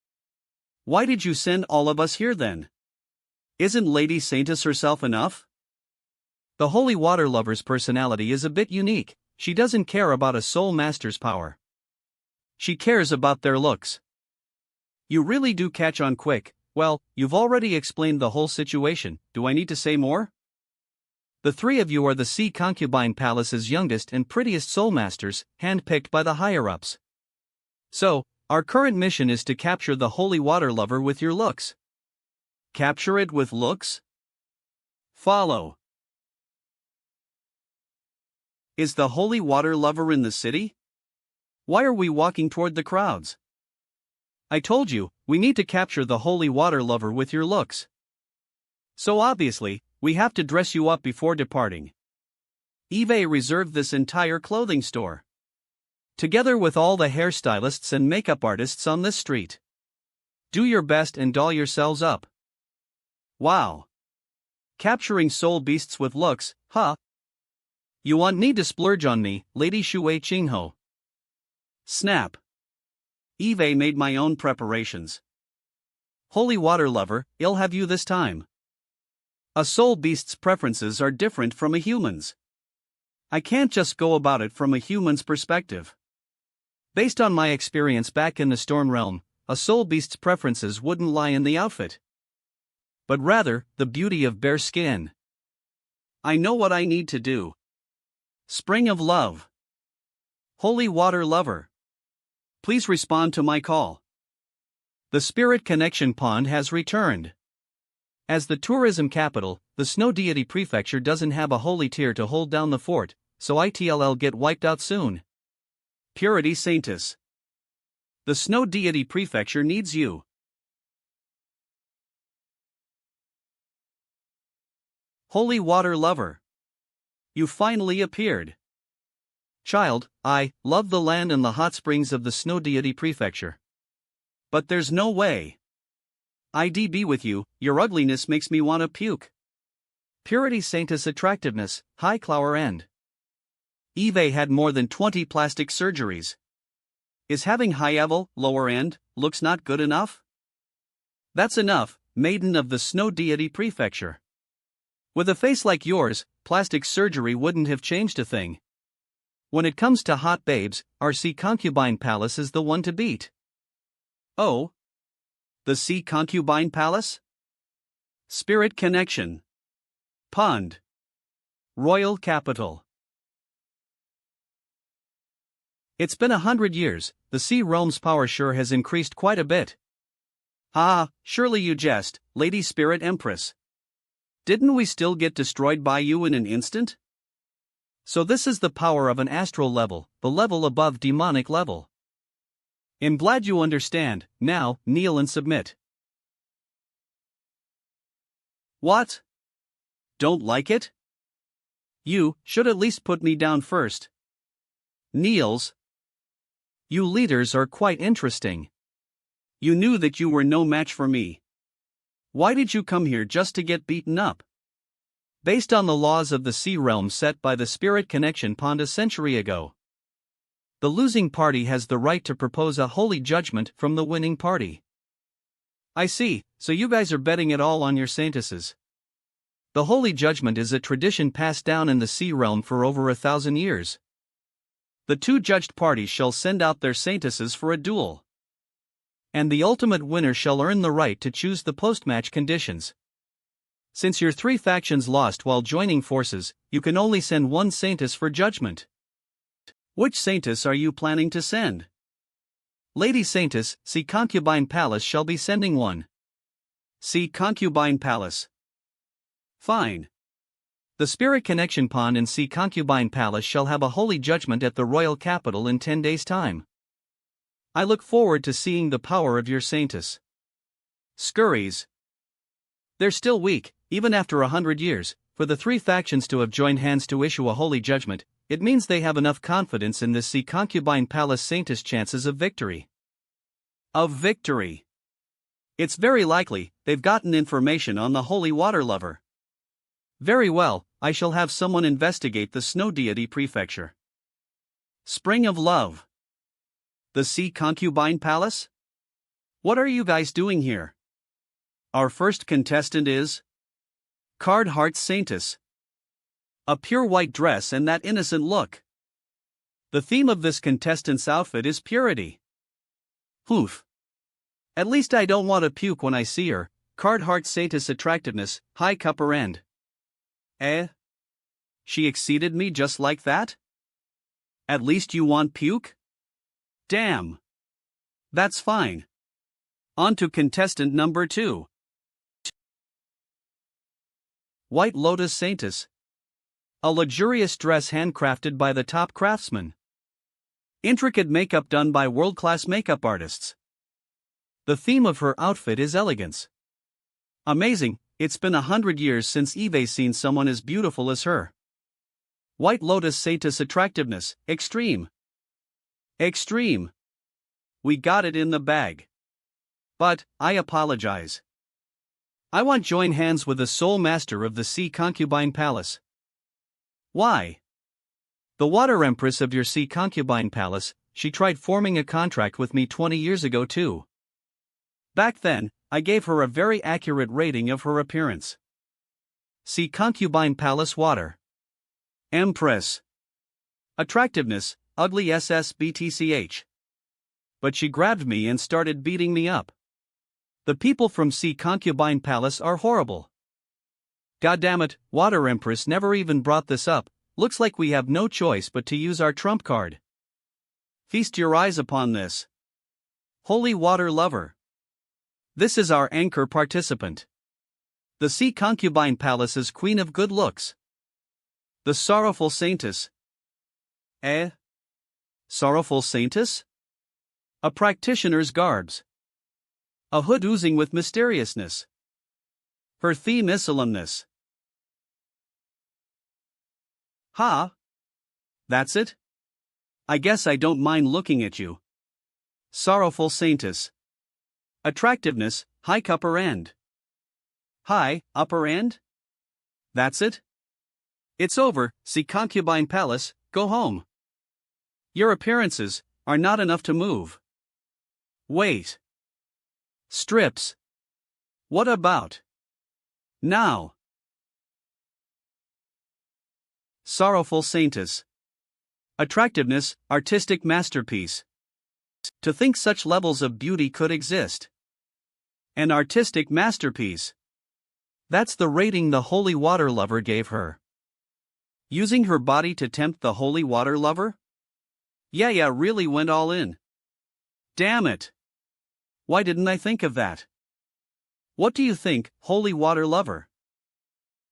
Why did you send all of us here then? Isn't Lady Saintess herself enough? The Holy Water Lover's personality is a bit unique. She doesn't care about a Soul Master's power. She cares about their looks. You really do catch on quick. Well, you've already explained the whole situation. Do I need to say more? The 3 of you are the Sea Concubine Palace's youngest and prettiest Soul Masters, handpicked by the higher-ups. So, Our current mission is to capture the holy water lover with your looks. Capture it with looks? Follow. Is the holy water lover in the city? Why are we walking toward the crowds? I told you, we need to capture the holy water lover with your looks. So obviously, we have to dress you up before departing. Eve reserved this entire clothing store, together with all the hairstylists and makeup artists on this street. Do your best and doll yourselves up. Wow. Capturing soul beasts with looks, huh? You want need to splurge on me, Lady Shui Qingho. Snap. Eve made my own preparations. Holy water lover, I'll have you this time. A soul beast's preferences are different from a human's. I can't just go about it from a human's perspective. Based on my experience back in the Storm Realm, a soul beast's preferences wouldn't lie in the outfit, but rather the beauty of bare skin. I know what I need to do. Spring of Love. Holy water lover. Please respond to my call. The Spirit Connection Pond has returned. As the tourism capital, the Snow Deity Prefecture doesn't have a holy tear to hold down the fort, so it'll get wiped out soon. Purity Saintess. The Snow Deity Prefecture needs you. Holy water lover. You finally appeared. Child, I love the land and the hot springs of the Snow Deity Prefecture. But there's no way I'd be with you, your ugliness makes me want to puke. Purity Saintess attractiveness, high clower end. Eve had more than 20 plastic surgeries. Is having high level, lower end, looks not good enough? That's enough, maiden of the Snow Deity Prefecture. With a face like yours, plastic surgery wouldn't have changed a thing. When it comes to hot babes, our Sea Concubine Palace is the one to beat. Oh? The Sea Concubine Palace? Spirit Connection. Pond. Royal Capital. It's been 100 years, the sea realm's power sure has increased quite a bit. Ah, surely you jest, Lady Spirit Empress. Didn't we still get destroyed by you in an instant? So this is the power of an astral level, the level above demonic level. I'm glad you understand. Now, kneel and submit. What? Don't like it? You should at least put me down first. Kneels. You leaders are quite interesting. You knew that you were no match for me. Why did you come here just to get beaten up? Based on the laws of the sea realm set by the Spirit Connection Pond a century ago, the losing party has the right to propose a holy judgment from the winning party. I see, so you guys are betting it all on your saintesses. The holy judgment is a tradition passed down in the sea realm for over 1,000 years. The two judged parties shall send out their saintesses for a duel, and the ultimate winner shall earn the right to choose the post-match conditions. Since your three factions lost while joining forces, you can only send one saintess for judgment. Which saintess are you planning to send? Lady Saintess, Sea Concubine Palace shall be sending one. Sea Concubine Palace. Fine. The Spirit Connection Pond and Sea Concubine Palace shall have a holy judgment at the royal capital in 10 days' time. I look forward to seeing the power of your saintess. Scurries. They're still weak, even after 100 years. For the three factions to have joined hands to issue a holy judgment, it means they have enough confidence in this Sea Concubine Palace saintess' chances of victory. Of victory. It's very likely they've gotten information on the holy water lover. Very well, I shall have someone investigate the Snow Deity Prefecture. Spring of Love. The Sea Concubine Palace? What are you guys doing here? Our first contestant is Card Heart Saintess. A pure white dress and that innocent look. The theme of this contestant's outfit is purity. Oof. At least I don't want to puke when I see her. Card Heart Saintess attractiveness, high upper end. Eh? She exceeded me just like that? At least you want puke? Damn. That's fine. On to contestant number 2. White Lotus Saintess. A luxurious dress handcrafted by the top craftsman. Intricate makeup done by world-class makeup artists. The theme of her outfit is elegance. Amazing, it's been 100 years since Eve's seen someone as beautiful as her. White Lotus Saintess attractiveness, extreme. Extreme. We got it in the bag. But, I apologize. I want join hands with the sole master of the Sea Concubine Palace. Why? The water empress of your Sea Concubine Palace, she tried forming a contract with me 20 years ago too. Back then, I gave her a very accurate rating of her appearance. Sea Concubine Palace Water Empress. Attractiveness, ugly SSBTCH. But she grabbed me and started beating me up. The people from Sea Concubine Palace are horrible. Goddammit, Water Empress never even brought this up, looks like we have no choice but to use our trump card. Feast your eyes upon this. Holy Water Lover. This is our anchor participant. The Sea Concubine Palace's queen of good looks. The sorrowful Saintess. Sorrowful Saintess? A practitioner's garbs. A hood oozing with mysteriousness. Her theme is solemnness. Ha! That's it? I guess I don't mind looking at you. Sorrowful Saintess. Attractiveness, high upper end. High, upper end? That's it? It's over, Sea Concubine Palace, go home. Your appearances are not enough to move. Wait. Strips. What about? Now. Sorrowful Saintess. Attractiveness, artistic masterpiece. To think such levels of beauty could exist. An artistic masterpiece. That's the rating the Holy Water Lover gave her. Using her body to tempt the Holy Water Lover? Yeah, really went all in. Damn it. Why didn't I think of that? What do you think, Holy Water Lover?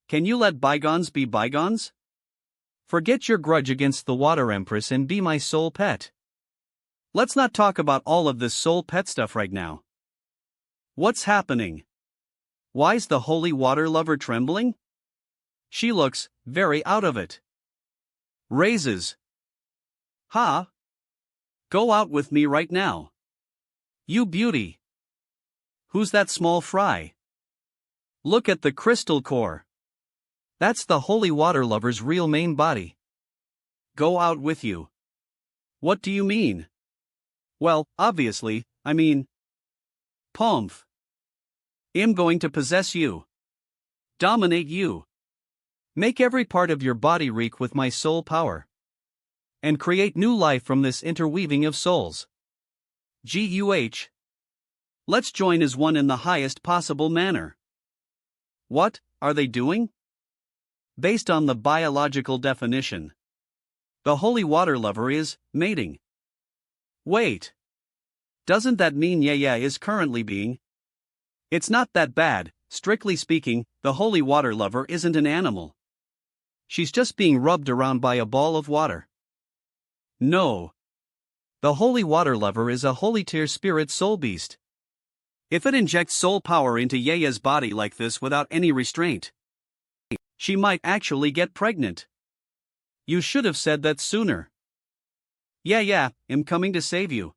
Can you let bygones be bygones? Forget your grudge against the Water Empress and be my soul pet. Let's not talk about all of this soul pet stuff right now. What's happening? Why's the Holy Water Lover trembling? She looks very out of it. Raises. Ha! Go out with me right now. You beauty. Who's that small fry? Look at the crystal core. That's the Holy Water Lover's real main body. Go out with you. What do you mean? Well, obviously, I mean. Pomf. I'm going to possess you. Dominate you. Make every part of your body reek with my soul power. And create new life from this interweaving of souls. GUH. Let's join as one in the highest possible manner. What are they doing? Based on the biological definition, the Holy Water Lover is mating. Wait. Doesn't that mean yeah is currently being? It's not that bad, strictly speaking, the Holy Water Lover isn't an animal. She's just being rubbed around by a ball of water. No. The Holy Water Lover is a holy tier spirit soul beast. If it injects soul power into Yaya's body like this without any restraint, she might actually get pregnant. You should have said that sooner. Yeah, I'm coming to save you.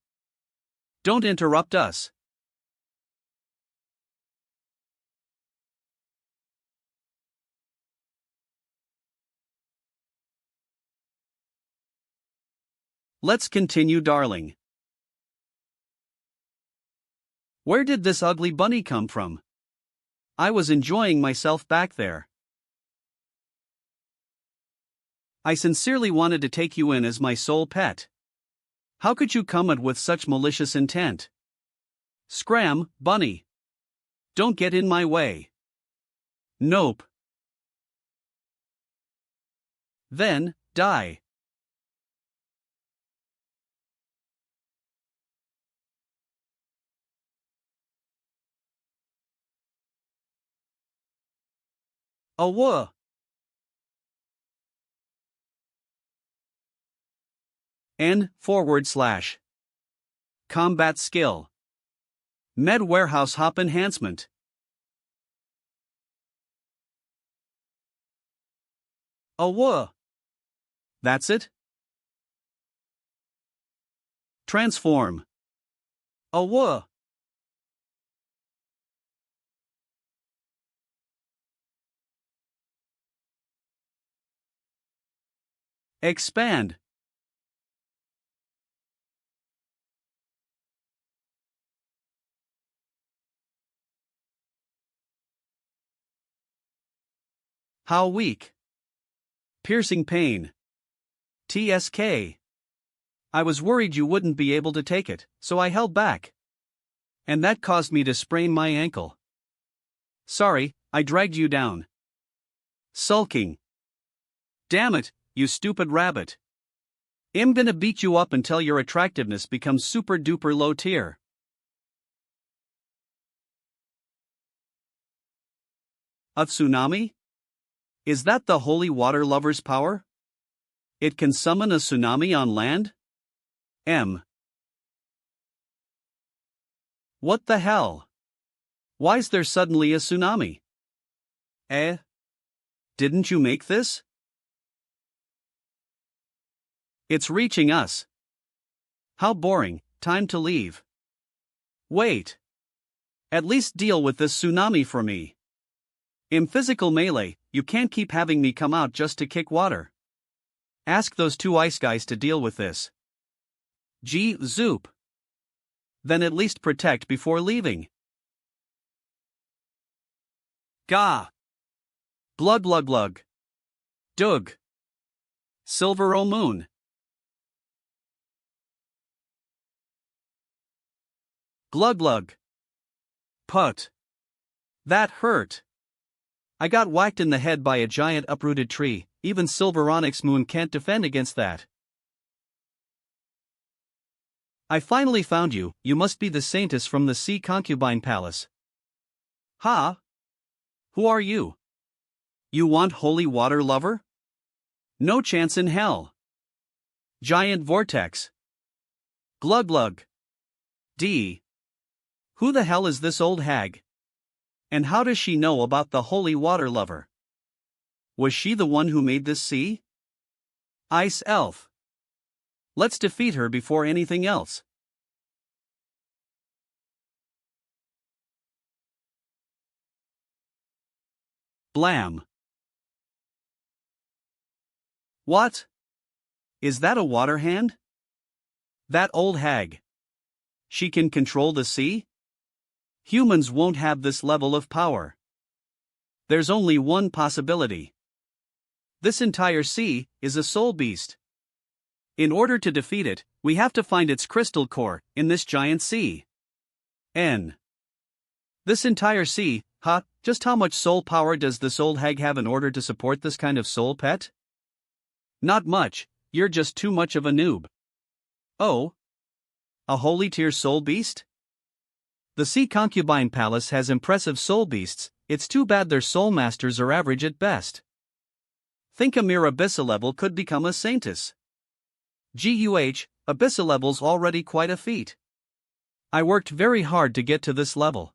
Don't interrupt us. Let's continue, darling. Where did this ugly bunny come from? I was enjoying myself back there. I sincerely wanted to take you in as my sole pet. How could you come at with such malicious intent? Scram, bunny. Don't get in my way. Nope. Then, die. Awwa. N // Combat skill. Med warehouse hop enhancement. Awwa. That's it? Transform. Awwa. Expand. How weak. Piercing pain. TSK. I was worried you wouldn't be able to take it, so I held back. And that caused me to sprain my ankle. Sorry, I dragged you down. Sulking. Damn it, you stupid rabbit. I'm gonna beat you up until your attractiveness becomes super duper low tier. A tsunami? Is that the holy water lover's power? It can summon a tsunami on land? What the hell? Why's there suddenly a tsunami? Didn't you make this? It's reaching us. How boring, time to leave. Wait. At least deal with this tsunami for me. In physical melee, you can't keep having me come out just to kick water. Ask those two ice guys to deal with this. Zoop. Then at least protect before leaving. Gah. Glug glug glug. Dug. Silver o moon. Glug glug. Put. That hurt. I got whacked in the head by a giant uprooted tree, even Silver Onyx Moon can't defend against that. I finally found you, you must be the Saintess from the Sea Concubine Palace. Ha? Who are you? You want holy water lover? No chance in hell. Giant vortex. Glug glug. D. Who the hell is this old hag? And how does she know about the holy water lover? Was she the one who made this sea? Ice elf. Let's defeat her before anything else. Blam. What? Is that a water hand? That old hag. She can control the sea? Humans won't have this level of power. There's only one possibility. This entire sea is a soul beast. In order to defeat it, we have to find its crystal core in this giant sea. This entire sea, just how much soul power does this old hag have in order to support this kind of soul pet? Not much, you're just too much of a noob. Oh? A holy tier soul beast? The Sea Concubine Palace has impressive soul beasts, it's too bad their soul masters are average at best. Think a mere Abyssa level could become a Saintess. Abyssa level's already quite a feat. I worked very hard to get to this level.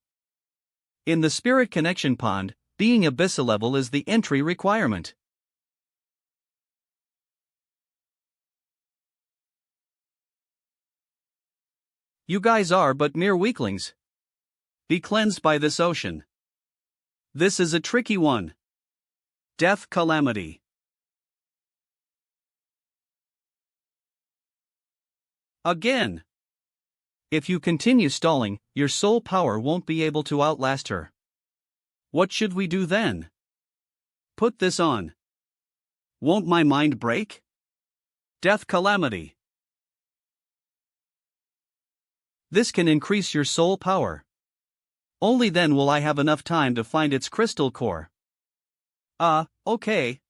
In the Spirit Connection Pond, being Abyssa level is the entry requirement. You guys are but mere weaklings. Be cleansed by this ocean. This is a tricky one. Death calamity. Again. If you continue stalling, your soul power won't be able to outlast her. What should we do then? Put this on. Won't my mind break? Death calamity. This can increase your soul power. Only then will I have enough time to find its crystal core. Okay.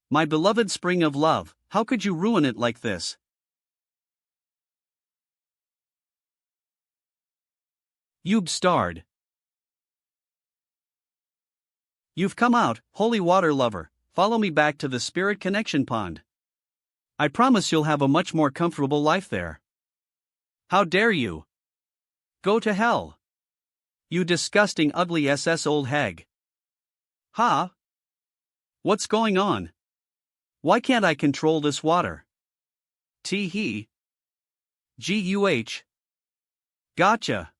My beloved spring of love, how could you ruin it like this? You've starred. You've come out, holy water lover, follow me back to the spirit connection pond. I promise you'll have a much more comfortable life there. How dare you? Go to hell. You disgusting ugly SS old hag. Ha? What's going on? Why can't I control this water? Tee-hee. Guh. Gotcha.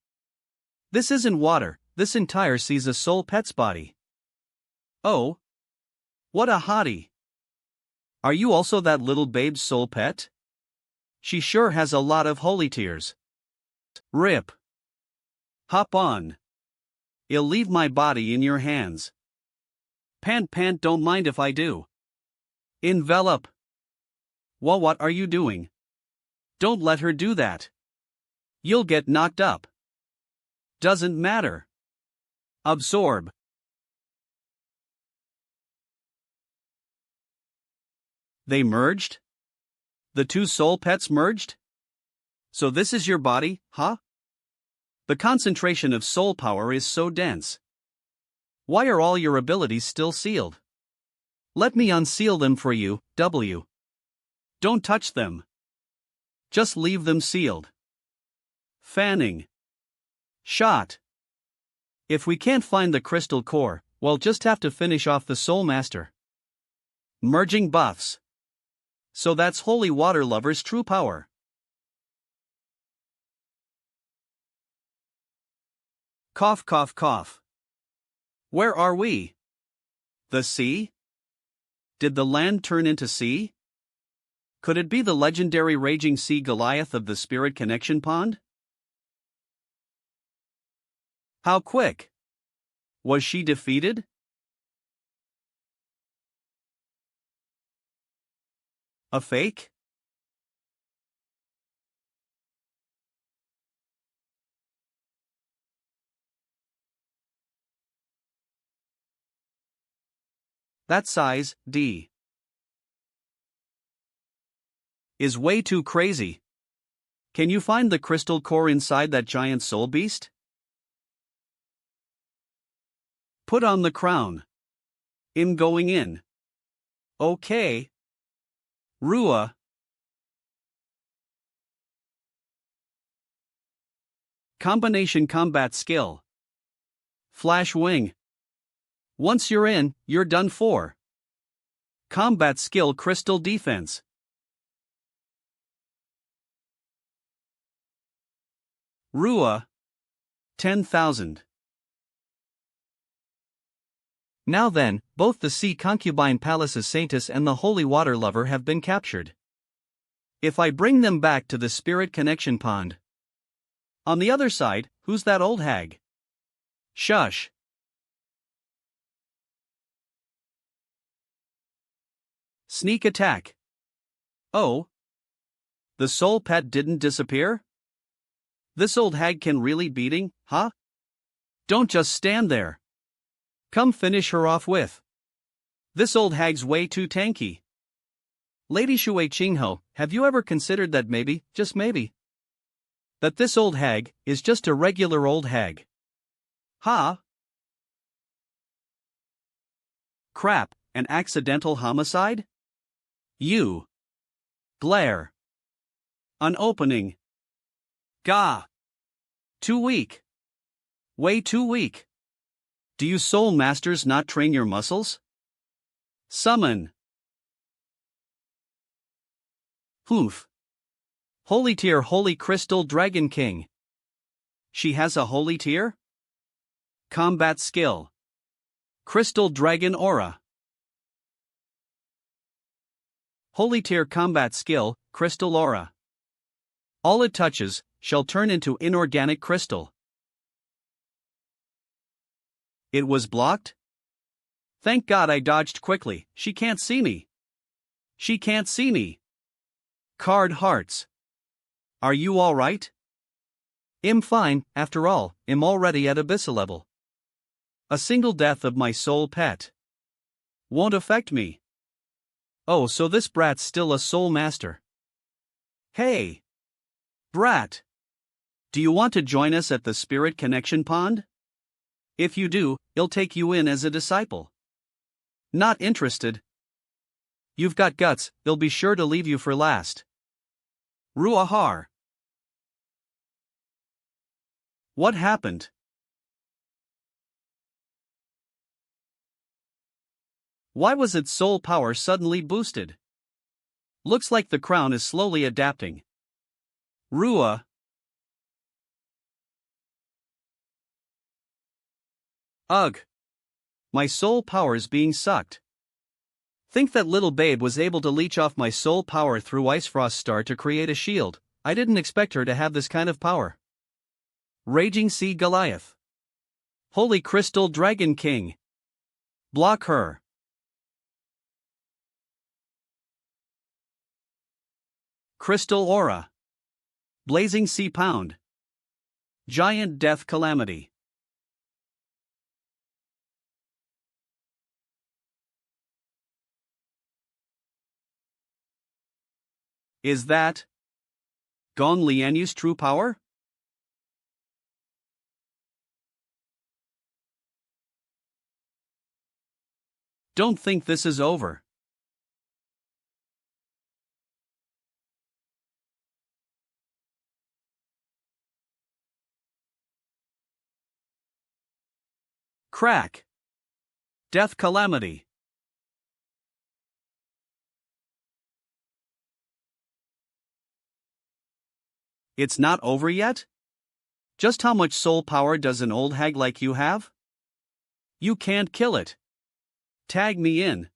This isn't water, this entire sees a soul pet's body. Oh. What a hottie. Are you also that little babe's soul pet? She sure has a lot of holy tears. Rip. Hop on. I'll leave my body in your hands. Pant, don't mind if I do. Envelop. What are you doing? Don't let her do that. You'll get knocked up. Doesn't matter. Absorb. They merged? The two soul pets merged? So this is your body, huh? The concentration of soul power is so dense. Why are all your abilities still sealed? Let me unseal them for you, W. Don't touch them. Just leave them sealed. Fanning. Shot. If we can't find the crystal core, we'll just have to finish off the soul master. Merging buffs. So that's holy water lover's true power. Cough, cough, cough. Where are we? The sea? Did the land turn into sea? Could it be the legendary raging sea Goliath of the spirit connection pond? How quick? Was she defeated? A fake? That size, D, is way too crazy. Can you find the crystal core inside that giant soul beast? Put on the crown. I'm going in. Okay. Rua. Combination combat skill. Flash wing. Once you're in, you're done for. Combat skill crystal defense. Rua. 10,000. Now then, both the sea concubine palace's Saintess and the holy water lover have been captured. If I bring them back to the spirit connection pond. On the other side, who's that old hag? Shush. Sneak attack. Oh. The soul pet didn't disappear? This old hag can really beating, huh? Don't just stand there. Come finish her off with. This old hag's way too tanky. Lady Shui Qingho, have you ever considered that maybe, just maybe, that this old hag is just a regular old hag? Ha? Crap, an accidental homicide? You. Glare. An opening. Gah. Too weak. Way too weak. Do you soul masters not train your muscles? Summon. Hoof. Holy tier Holy Crystal Dragon King. She has a holy tier? Combat skill. Crystal Dragon Aura. Holy tier combat skill, Crystal Aura. All it touches shall turn into inorganic crystal. It was blocked? Thank God I dodged quickly. She can't see me. She can't see me. Card hearts. Are you alright? I'm fine, after all, I'm already at abyssal level. A single death of my soul pet won't affect me. Oh, so this brat's still a soul master. Hey! Brat! Do you want to join us at the spirit connection pond? If you do, he'll take you in as a disciple. Not interested. You've got guts, he'll be sure to leave you for last. Ruahar. What happened? Why was its soul power suddenly boosted? Looks like the crown is slowly adapting. Rua. Ugh. My soul power's being sucked. Think that little babe was able to leech off my soul power through Ice Frost Star to create a shield. I didn't expect her to have this kind of power. Raging Sea Goliath. Holy Crystal Dragon King. Block her. Crystal Aura. Blazing Sea Pound. Giant Death Calamity. Is that Gong Lianyu's true power? Don't think this is over. Crack. Death Calamity. It's not over yet? Just how much soul power does an old hag like you have? You can't kill it. Tag me in.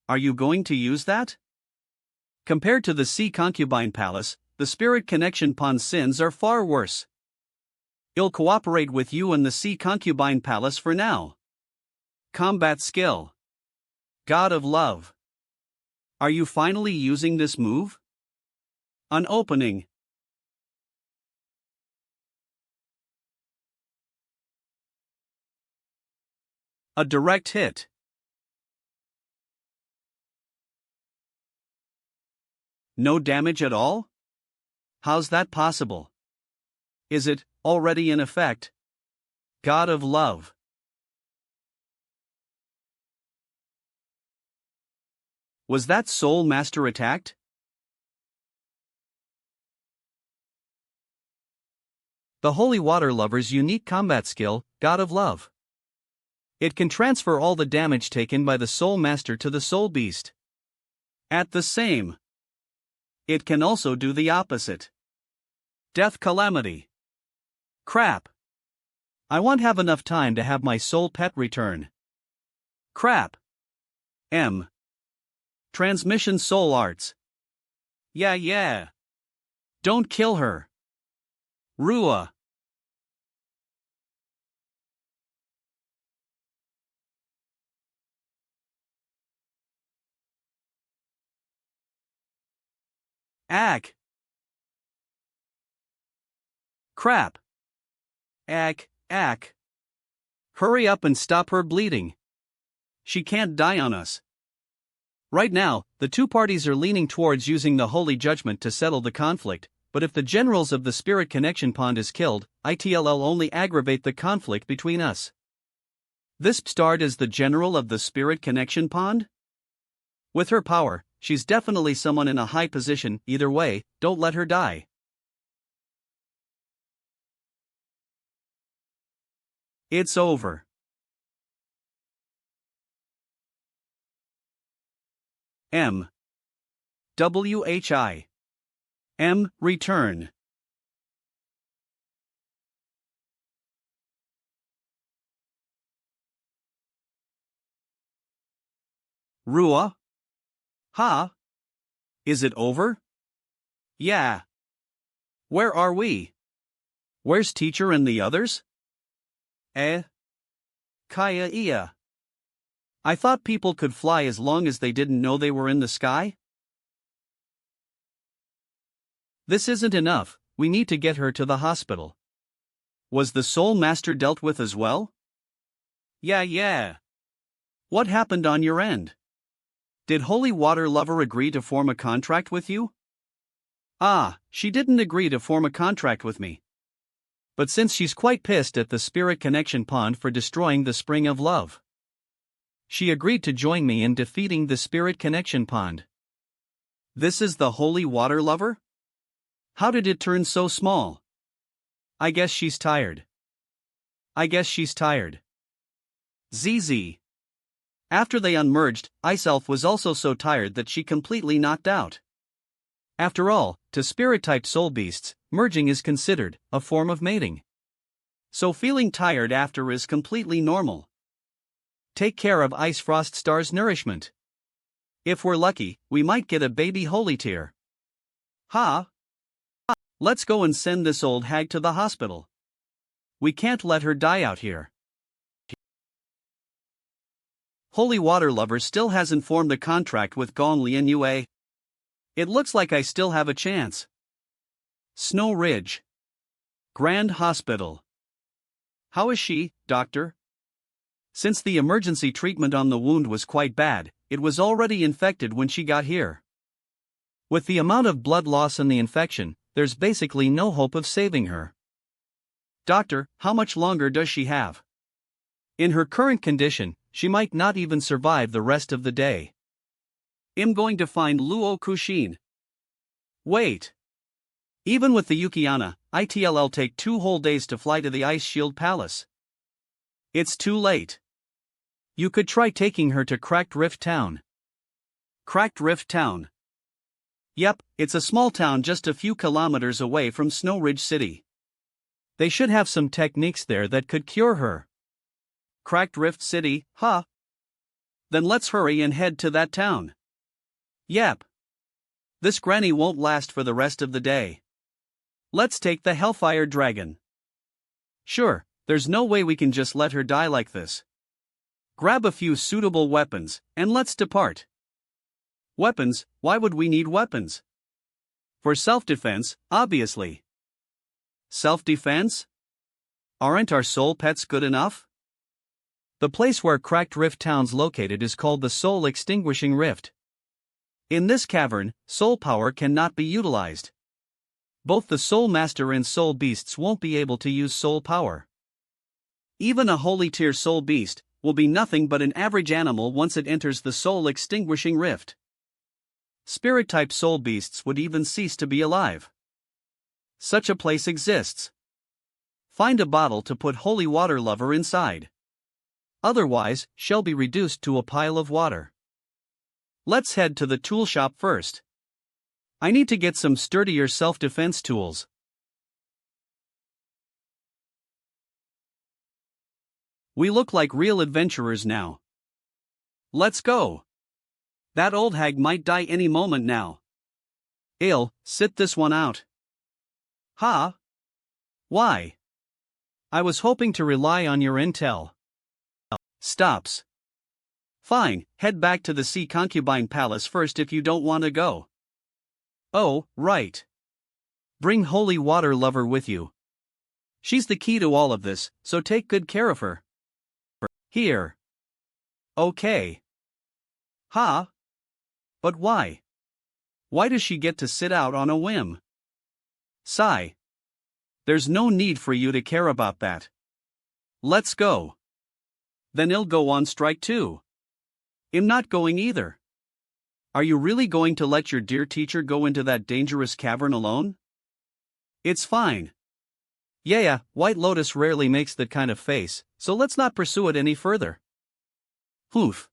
Are you going to use that? Compared to the Sea Concubine Palace, the Spirit Connection Pond sins are far worse. I'll cooperate with you in the Sea Concubine Palace for now. Combat skill. God of Love. Are you finally using this move? An opening. A direct hit. No damage at all? How's that possible? Is it already in effect? God of Love. Was that Soul Master attacked? The Holy Water Lover's unique combat skill, God of Love. It can transfer all the damage taken by the Soul Master to the Soul Beast. At the same, it can also do the opposite. Death Calamity. Crap. I won't have enough time to have my soul pet return. Crap. Transmission Soul Arts. Yeah. Don't kill her. Rua. Ack. Crap. Ack. Hurry up and stop her bleeding. She can't die on us. Right now, the two parties are leaning towards using the Holy Judgment to settle the conflict, but if the generals of the Spirit Connection Pond is killed, it'll only aggravate the conflict between us. This Stard is the general of the Spirit Connection Pond? With her power, she's definitely someone in a high position. Either way, don't let her die. It's over. Return. Rua? Ha? Is it over? Yeah. Where are we? Where's teacher and the others? Kaya Ia. I thought people could fly as long as they didn't know they were in the sky? This isn't enough, we need to get her to the hospital. Was the Soul Master dealt with as well? Yeah. What happened on your end? Did Holy Water Lover agree to form a contract with you? She didn't agree to form a contract with me. But since she's quite pissed at the Spirit Connection Pond for destroying the Spring of Love, she agreed to join me in defeating the Spirit Connection Pond. This is the Holy Water Lover? How did it turn so small? I guess she's tired. ZZ. After they unmerged, Ice-Elf was also so tired that she completely knocked out. After all, to spirit-typed soul beasts, merging is considered a form of mating. So feeling tired after is completely normal. Take care of Ice Frost Star's nourishment. If we're lucky, we might get a baby holy tear. Ha! Let's go and send this old hag to the hospital. We can't let her die out here. Holy Water Lover still hasn't formed a contract with Gong Lian Yue. It looks like I still have a chance. Snow Ridge Grand Hospital. How is she, doctor? Since the emergency treatment on the wound was quite bad, it was already infected when she got here. With the amount of blood loss and the infection, there's basically no hope of saving her. Doctor, how much longer does she have? In her current condition, she might not even survive the rest of the day. I'm going to find Luo Kushin. Wait. Even with the Yukiana, it'll take 2 whole days to fly to the Ice Shield Palace. It's too late. You could try taking her to Cracked Rift Town. Cracked Rift Town. Yep, it's a small town just a few kilometers away from Snow Ridge City. They should have some techniques there that could cure her. Cracked Rift City, huh? Then let's hurry and head to that town. Yep. This granny won't last for the rest of the day. Let's take the Hellfire Dragon. Sure, there's no way we can just let her die like this. Grab a few suitable weapons, and let's depart. Weapons? Why would we need weapons? For self-defense, obviously. Self-defense? Aren't our soul pets good enough? The place where Cracked Rift Town's located is called the Soul Extinguishing Rift. In this cavern, soul power cannot be utilized. Both the Soul Master and Soul Beasts won't be able to use soul power. Even a holy tier soul beast will be nothing but an average animal once it enters the Soul Extinguishing Rift. Spirit-type soul beasts would even cease to be alive. Such a place exists. Find a bottle to put Holy Water Lover inside. Otherwise, she'll be reduced to a pile of water. Let's head to the tool shop first. I need to get some sturdier self-defense tools. We look like real adventurers now. Let's go. That old hag might die any moment now. Sit this one out. Ha? Why? I was hoping to rely on your intel. Stops. Fine, head back to the Sea Concubine Palace first if you don't want to go. Oh, right. Bring Holy Water Lover with you. She's the key to all of this, so take good care of her. Here. Okay. Ha? But why? Why does she get to sit out on a whim? Sigh. There's no need for you to care about that. Let's go. Then I'll go on strike too. I'm not going either. Are you really going to let your dear teacher go into that dangerous cavern alone? It's fine. Yeah, White Lotus rarely makes that kind of face, so let's not pursue it any further. Oof.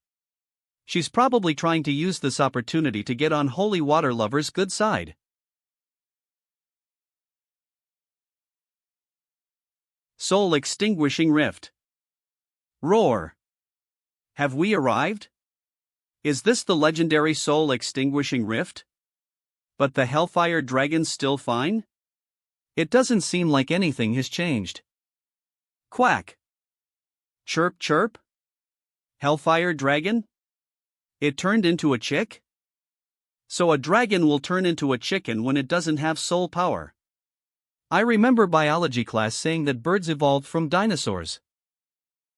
She's probably trying to use this opportunity to get on Holy Water Lover's good side. Soul Extinguishing Rift. Roar. Have we arrived? Is this the legendary Soul Extinguishing Rift? But the Hellfire Dragon's still fine? It doesn't seem like anything has changed. Quack. Chirp chirp? Hellfire Dragon? It turned into a chick? So a dragon will turn into a chicken when it doesn't have soul power. I remember biology class saying that birds evolved from dinosaurs.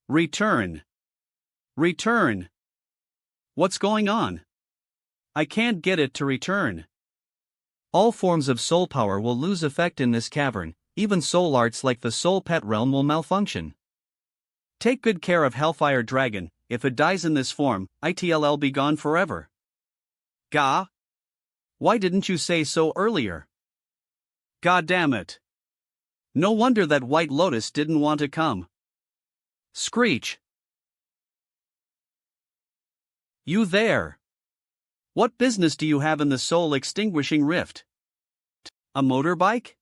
Return. Return. What's going on? I can't get it to return. All forms of soul power will lose effect in this cavern, even soul arts like the soul pet realm will malfunction. Take good care of Hellfire Dragon, if it dies in this form, it'll be gone forever. Gah? Why didn't you say so earlier? God damn it. No wonder that White Lotus didn't want to come. Screech. You there? What business do you have in the soul extinguishing rift? A motorbike?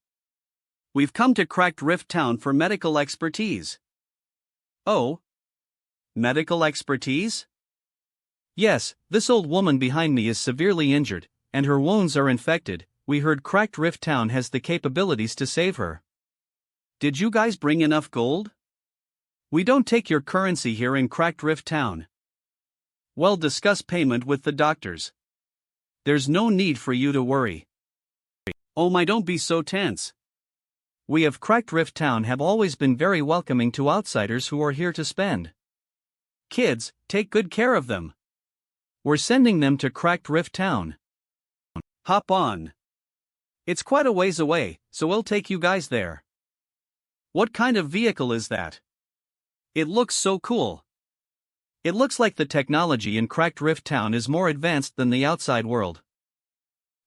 We've come to Cracked Rift Town for medical expertise. Oh? Medical expertise? Yes, this old woman behind me is severely injured, and her wounds are infected. We heard Cracked Rift Town has the capabilities to save her. Did you guys bring enough gold? We don't take your currency here in Cracked Rift Town. Well, discuss payment with the doctors. There's no need for you to worry. Oh my, don't be so tense. We of Cracked Rift Town have always been very welcoming to outsiders who are here to spend. Kids, take good care of them. We're sending them to Cracked Rift Town. Hop on. It's quite a ways away, so we'll take you guys there. What kind of vehicle is that? It looks so cool. It looks like the technology in Cracked Rift Town is more advanced than the outside world.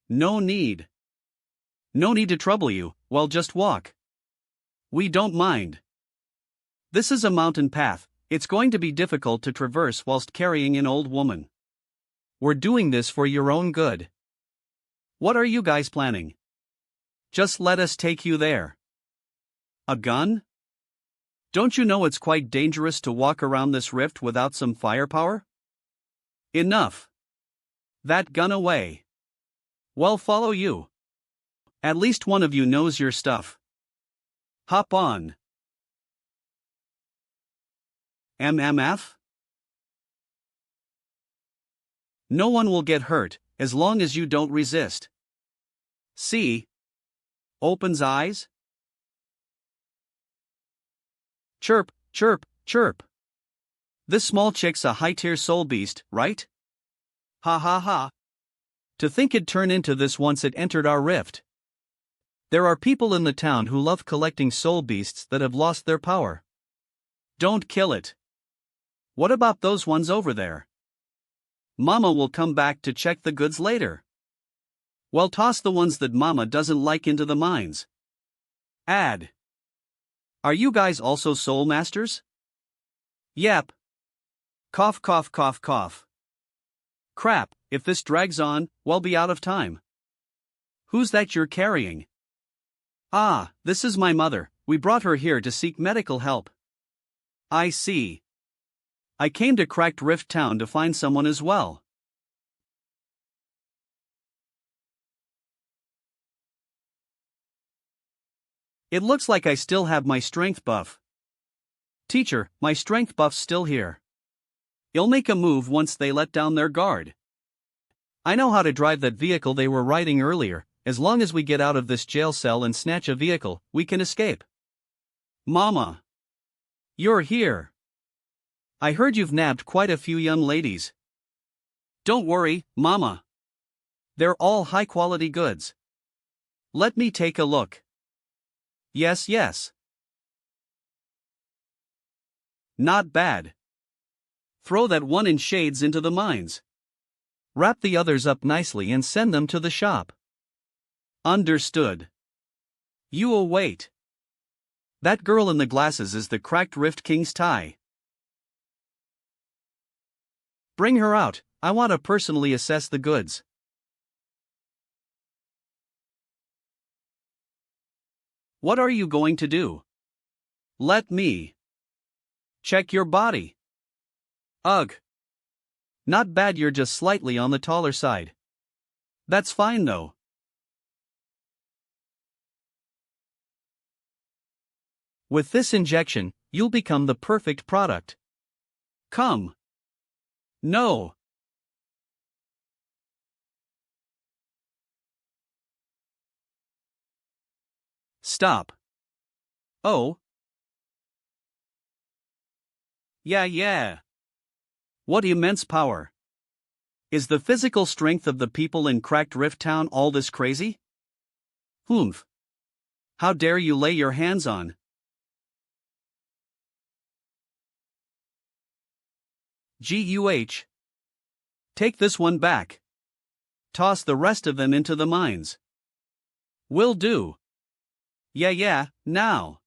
No need. No need to trouble you, well, just walk. We don't mind. This is a mountain path, it's going to be difficult to traverse whilst carrying an old woman. We're doing this for your own good. What are you guys planning? Just let us take you there. A gun? Don't you know it's quite dangerous to walk around this rift without some firepower? Enough. That gun away. Well, follow you. At least one of you knows your stuff. Hop on. MMF? No one will get hurt, as long as you don't resist. See? Opens eyes? Chirp, chirp, chirp. This small chick's a high-tier soul beast, right? Ha ha ha. To think it'd turn into this once it entered our rift. There are people in the town who love collecting soul beasts that have lost their power. Don't kill it. What about those ones over there? Mama will come back to check the goods later. Well, toss the ones that Mama doesn't like into the mines. Add. Are you guys also soul masters? Yep. Cough cough cough cough. Crap, if this drags on, we'll be out of time. Who's that you're carrying? Ah, this is my mother, we brought her here to seek medical help. I see. I came to Cracked Rift Town to find someone as well. It looks like I still have my strength buff. Teacher, my strength buff's still here. You'll make a move once they let down their guard. I know how to drive that vehicle they were riding earlier. As long as we get out of this jail cell and snatch a vehicle, we can escape. Mama. You're here. I heard you've nabbed quite a few young ladies. Don't worry, Mama. They're all high-quality goods. Let me take a look. Yes, yes. Not bad. Throw that one in shades into the mines. Wrap the others up nicely and send them to the shop. Understood. You await. That girl in the glasses is the Cracked Rift King's tie. Bring her out, I want to personally assess the goods. What are you going to do? Let me check your body. Ugh. Not bad, you're just slightly on the taller side. That's fine though. With this injection, you'll become the perfect product. Come. No. Stop. Oh. Yeah. What immense power. Is the physical strength of the people in Cracked Rift Town all this crazy? Humph. How dare you lay your hands on? Guh. Take this one back. Toss the rest of them into the mines. Will do. Yeah, now.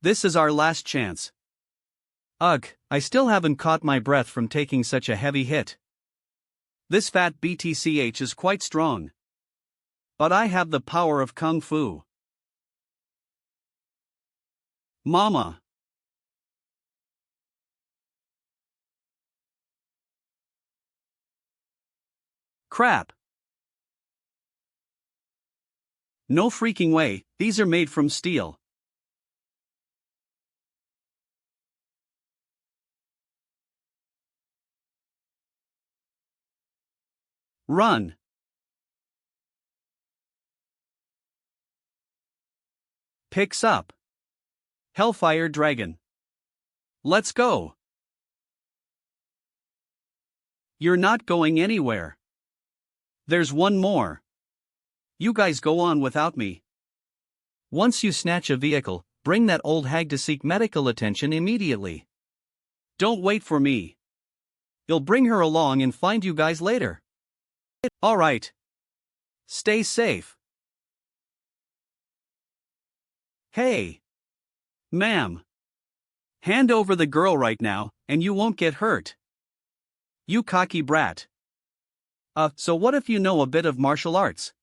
This is our last chance. Ugh, I still haven't caught my breath from taking such a heavy hit. This fat BTCH is quite strong. But I have the power of Kung Fu. Mama. Crap. No freaking way, these are made from steel. Run. Picks up. Hellfire Dragon. Let's go. You're not going anywhere. There's one more. You guys go on without me. Once you snatch a vehicle, bring that old hag to seek medical attention immediately. Don't wait for me. You'll bring her along and find you guys later. Alright. Stay safe. Hey. Ma'am. Hand over the girl right now, and you won't get hurt. You cocky brat. So what if you know a bit of martial arts?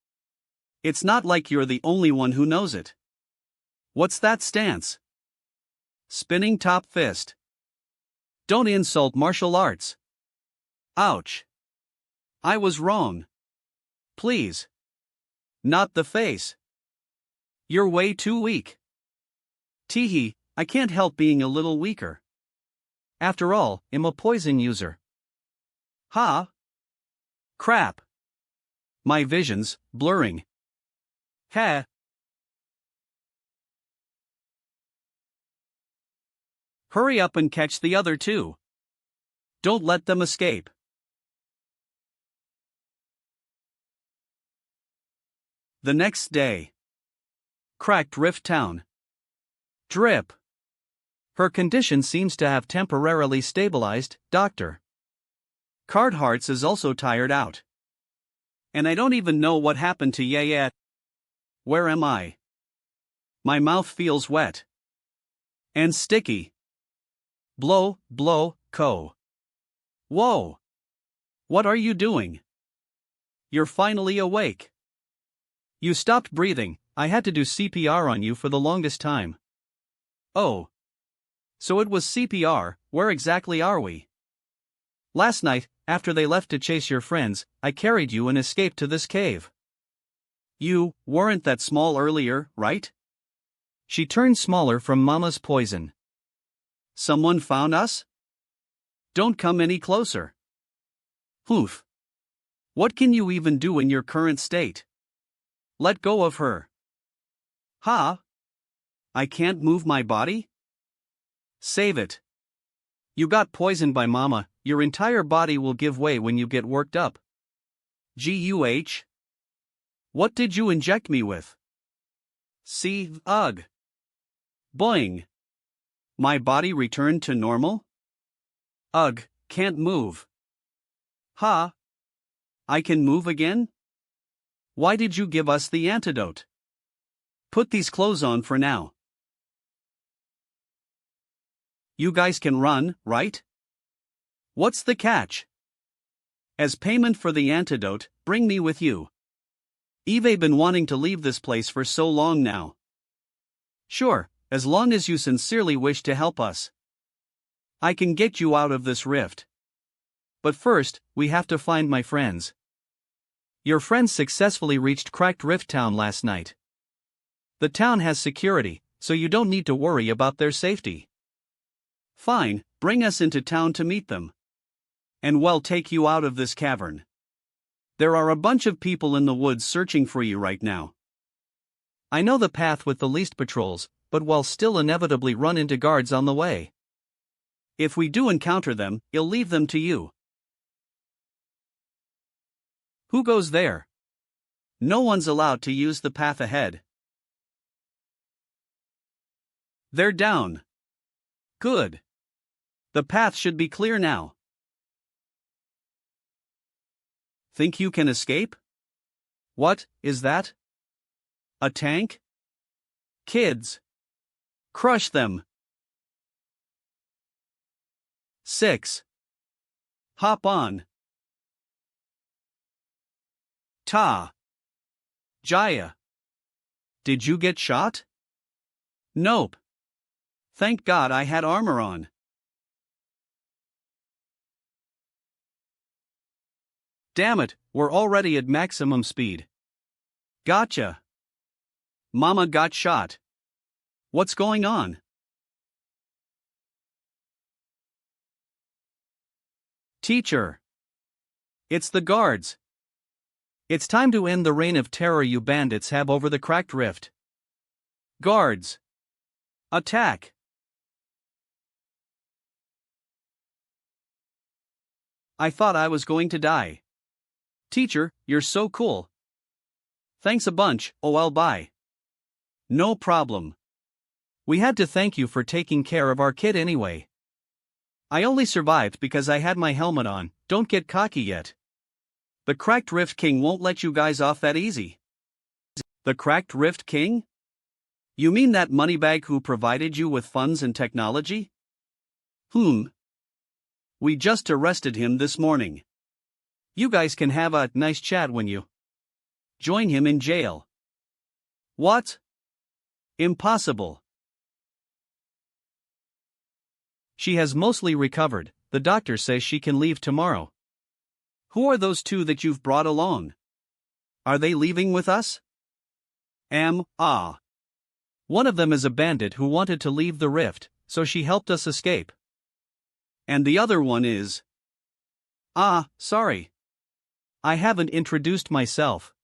It's not like you're the only one who knows it. What's that stance? Spinning top fist. Don't insult martial arts. Ouch. I was wrong. Please. Not the face. You're way too weak. Teehee, I can't help being a little weaker. After all, I'm a poison user. Ha? Crap. My vision's blurring. Heh. Hurry up and catch the other two. Don't let them escape. The next day. Cracked Rift Town. Drip. Her condition seems to have temporarily stabilized, Doctor. Card Hearts is also tired out. And I don't even know what happened to Yaya. Where am I? My mouth feels wet. And sticky. Blow, co. Whoa! What are you doing? You're finally awake. You stopped breathing, I had to do CPR on you for the longest time. Oh. So it was CPR, where exactly are we? Last night, after they left to chase your friends, I carried you and escaped to this cave. You weren't that small earlier, right? She turned smaller from Mama's poison. Someone found us? Don't come any closer. Oof. What can you even do in your current state? Let go of her. Ha? I can't move my body? Save it. You got poisoned by Mama, your entire body will give way when you get worked up. Guh. What did you inject me with? Ugh. Boing. My body returned to normal? Ugh, can't move. Ha? I can move again? Why did you give us the antidote? Put these clothes on for now. You guys can run, right? What's the catch? As payment for the antidote, bring me with you. Eve been wanting to leave this place for so long now. Sure, as long as you sincerely wish to help us. I can get you out of this rift. But first, we have to find my friends. Your friends successfully reached Cracked Rift Town last night. The town has security, so you don't need to worry about their safety. Fine, bring us into town to meet them. And we'll take you out of this cavern. There are a bunch of people in the woods searching for you right now. I know the path with the least patrols, but we'll still inevitably run into guards on the way. If we do encounter them, I'll leave them to you. Who goes there? No one's allowed to use the path ahead. They're down. Good. The path should be clear now. Think you can escape? What is that? A tank? Kids. Crush them. 6. Hop on. Ta. Jaya. Did you get shot? Nope. Thank God I had armor on. Damn it, we're already at maximum speed. Gotcha. Mama got shot. What's going on? Teacher. It's the guards. It's time to end the reign of terror you bandits have over the cracked rift. Guards. Attack. I thought I was going to die. Teacher, you're so cool. Thanks a bunch, OL bye. No problem. We had to thank you for taking care of our kid anyway. I only survived because I had my helmet on, don't get cocky yet. The Cracked Rift King won't let you guys off that easy. The Cracked Rift King? You mean that moneybag who provided you with funds and technology? We just arrested him this morning. You guys can have a nice chat when you join him in jail. What? Impossible. She has mostly recovered, the doctor says she can leave tomorrow. Who are those two that you've brought along? Are they leaving with us? One of them is a bandit who wanted to leave the rift, so she helped us escape. And the other one is... sorry. I haven't introduced myself.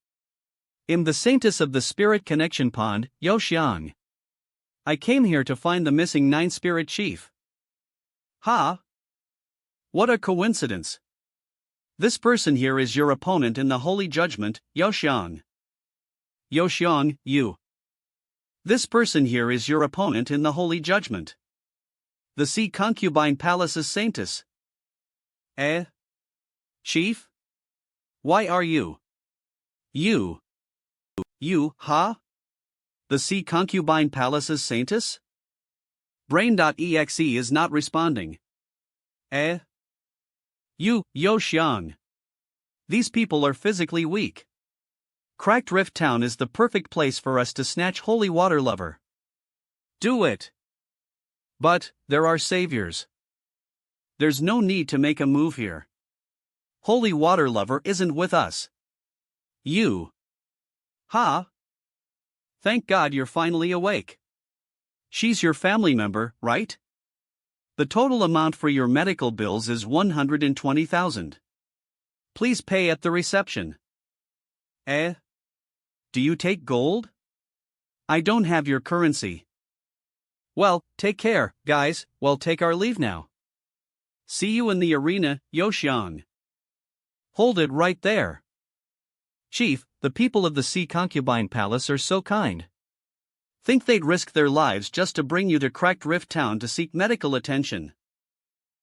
I'm the Saintess of the Spirit Connection Pond, Yoxiang. I came here to find the missing 9 Spirit Chief. What a coincidence. This person here is your opponent in the Holy Judgment, Yoxiang. Yoxiang, you. This person here is your opponent in the Holy Judgment. The Sea Concubine Palace's Saintess. Chief? Why are you? You, The Sea Concubine Palace's Saintess? Brain.exe is not responding. Yoxiang. These people are physically weak. Cracked Rift Town is the perfect place for us to snatch Holy Water Lover. Do it. But, there are saviors. There's no need to make a move here. Holy Water Lover isn't with us. You. Thank God you're finally awake. She's your family member, right? The total amount for your medical bills is 120,000. Please pay at the reception. Do you take gold? I don't have your currency. Well, take care, guys, we'll take our leave now. See you in the arena, Yoxiang. Hold it right there. Chief, the people of the Sea Concubine Palace are so kind. Think they'd risk their lives just to bring you to Cracked Rift Town to seek medical attention.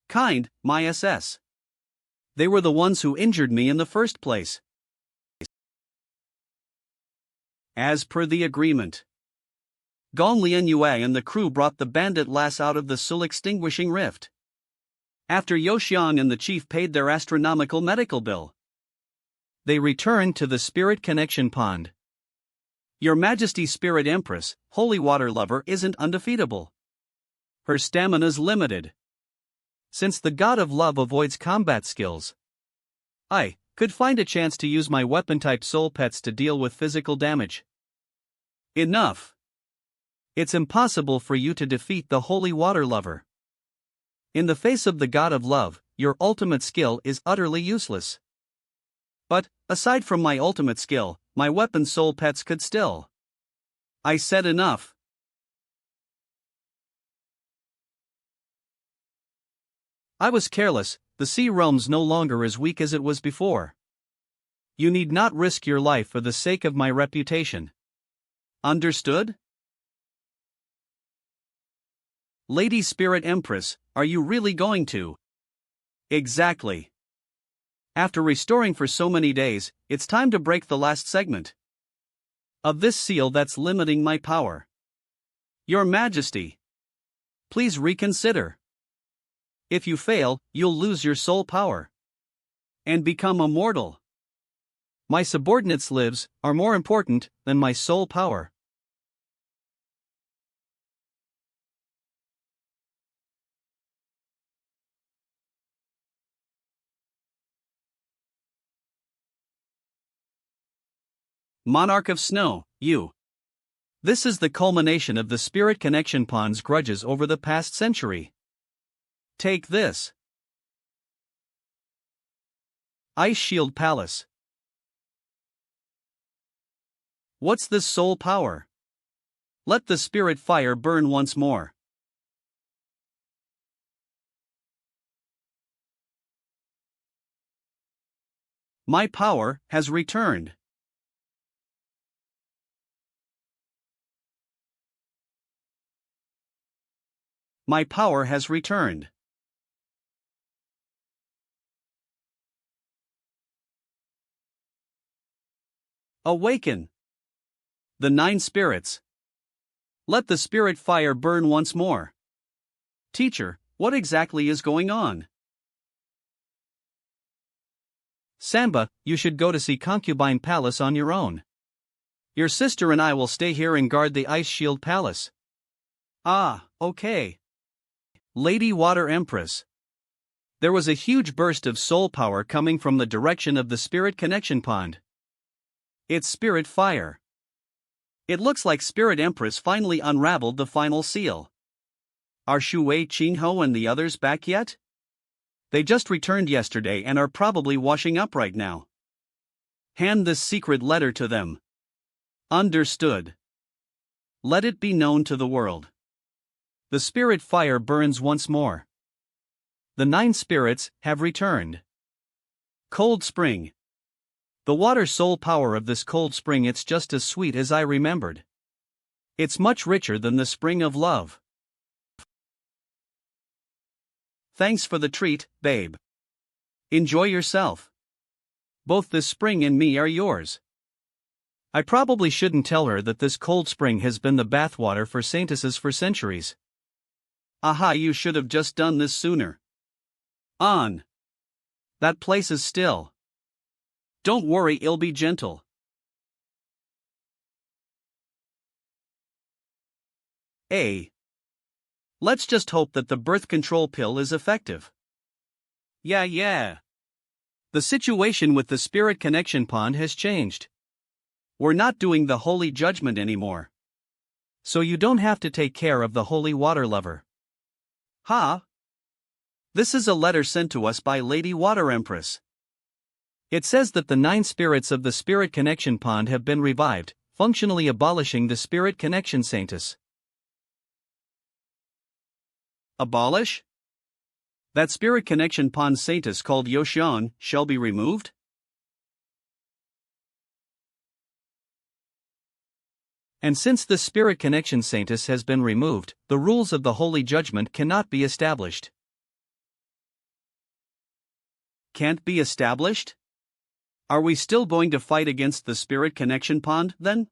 Kind, my SS. They were the ones who injured me in the first place. As per the agreement, Gong Lian Yue and the crew brought the bandit lass out of the soul-extinguishing rift. After Yoxiang and the chief paid their astronomical medical bill, they returned to the Spirit Connection Pond. Your Majesty's Spirit Empress, Holy Water Lover, isn't undefeatable. Her stamina's limited. Since the God of Love avoids combat skills, I could find a chance to use my weapon-type soul pets to deal with physical damage. Enough. It's impossible for you to defeat the Holy Water Lover. In the face of the God of Love, your ultimate skill is utterly useless. But, aside from my ultimate skill, my weapon soul pets could still. I said enough. I was careless, the sea realm's no longer as weak as it was before. You need not risk your life for the sake of my reputation. Understood? Lady Spirit Empress, are you really going to? Exactly. After restoring for so many days, it's time to break the last segment of this seal that's limiting my power. Your Majesty, please reconsider. If you fail, you'll lose your soul power and become immortal. My subordinates' lives are more important than my soul power. Monarch of Snow, you. This is the culmination of the Spirit Connection Pond's grudges over the past century. Take this. Ice Shield Palace. What's this soul power? Let the spirit fire burn once more. My power has returned. My power has returned. Awaken. The 9 spirits. Let the spirit fire burn once more. Teacher, what exactly is going on? Samba, you should go to see Concubine Palace on your own. Your sister and I will stay here and guard the Ice Shield Palace. Ah, okay. Lady Water Empress. There was a huge burst of soul power coming from the direction of the Spirit Connection Pond. It's Spirit Fire. It looks like Spirit Empress finally unraveled the final seal. Are Shui Qingho and the others back yet? They just returned yesterday and are probably washing up right now. Hand this secret letter to them. Understood. Let it be known to the world. The spirit fire burns once more. The 9 spirits have returned. Cold spring. The water soul power of this cold spring, it's just as sweet as I remembered. It's much richer than the spring of love. Thanks for the treat, babe. Enjoy yourself. Both this spring and me are yours. I probably shouldn't tell her that this cold spring has been the bathwater for Saintesses for centuries. Aha, you should have just done this sooner. On. That place is still. Don't worry, it'll be gentle. Let's just hope that the birth control pill is effective. Yeah. The situation with the Spirit Connection Pond has changed. We're not doing the Holy Judgment anymore. So you don't have to take care of the Holy Water Lover. Ha! This is a letter sent to us by Lady Water Empress. It says that the 9 spirits of the Spirit Connection Pond have been revived, functionally abolishing the Spirit Connection Saintess. Abolish? That Spirit Connection Pond Saintess called Yoshion shall be removed? And since the Spirit Connection Saintess has been removed, the rules of the Holy Judgment cannot be established. Can't be established? Are we still going to fight against the Spirit Connection Pond, then?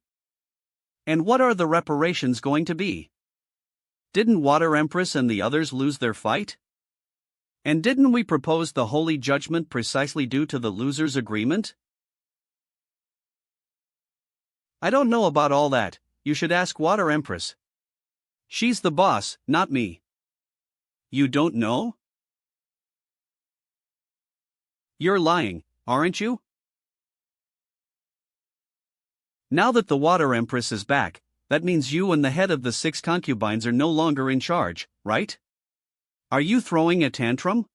And what are the reparations going to be? Didn't Water Empress and the others lose their fight? And didn't we propose the Holy Judgment precisely due to the losers' agreement? I don't know about all that, you should ask Water Empress. She's the boss, not me. You don't know? You're lying, aren't you? Now that the Water Empress is back, that means you and the head of the 6 concubines are no longer in charge, right? Are you throwing a tantrum?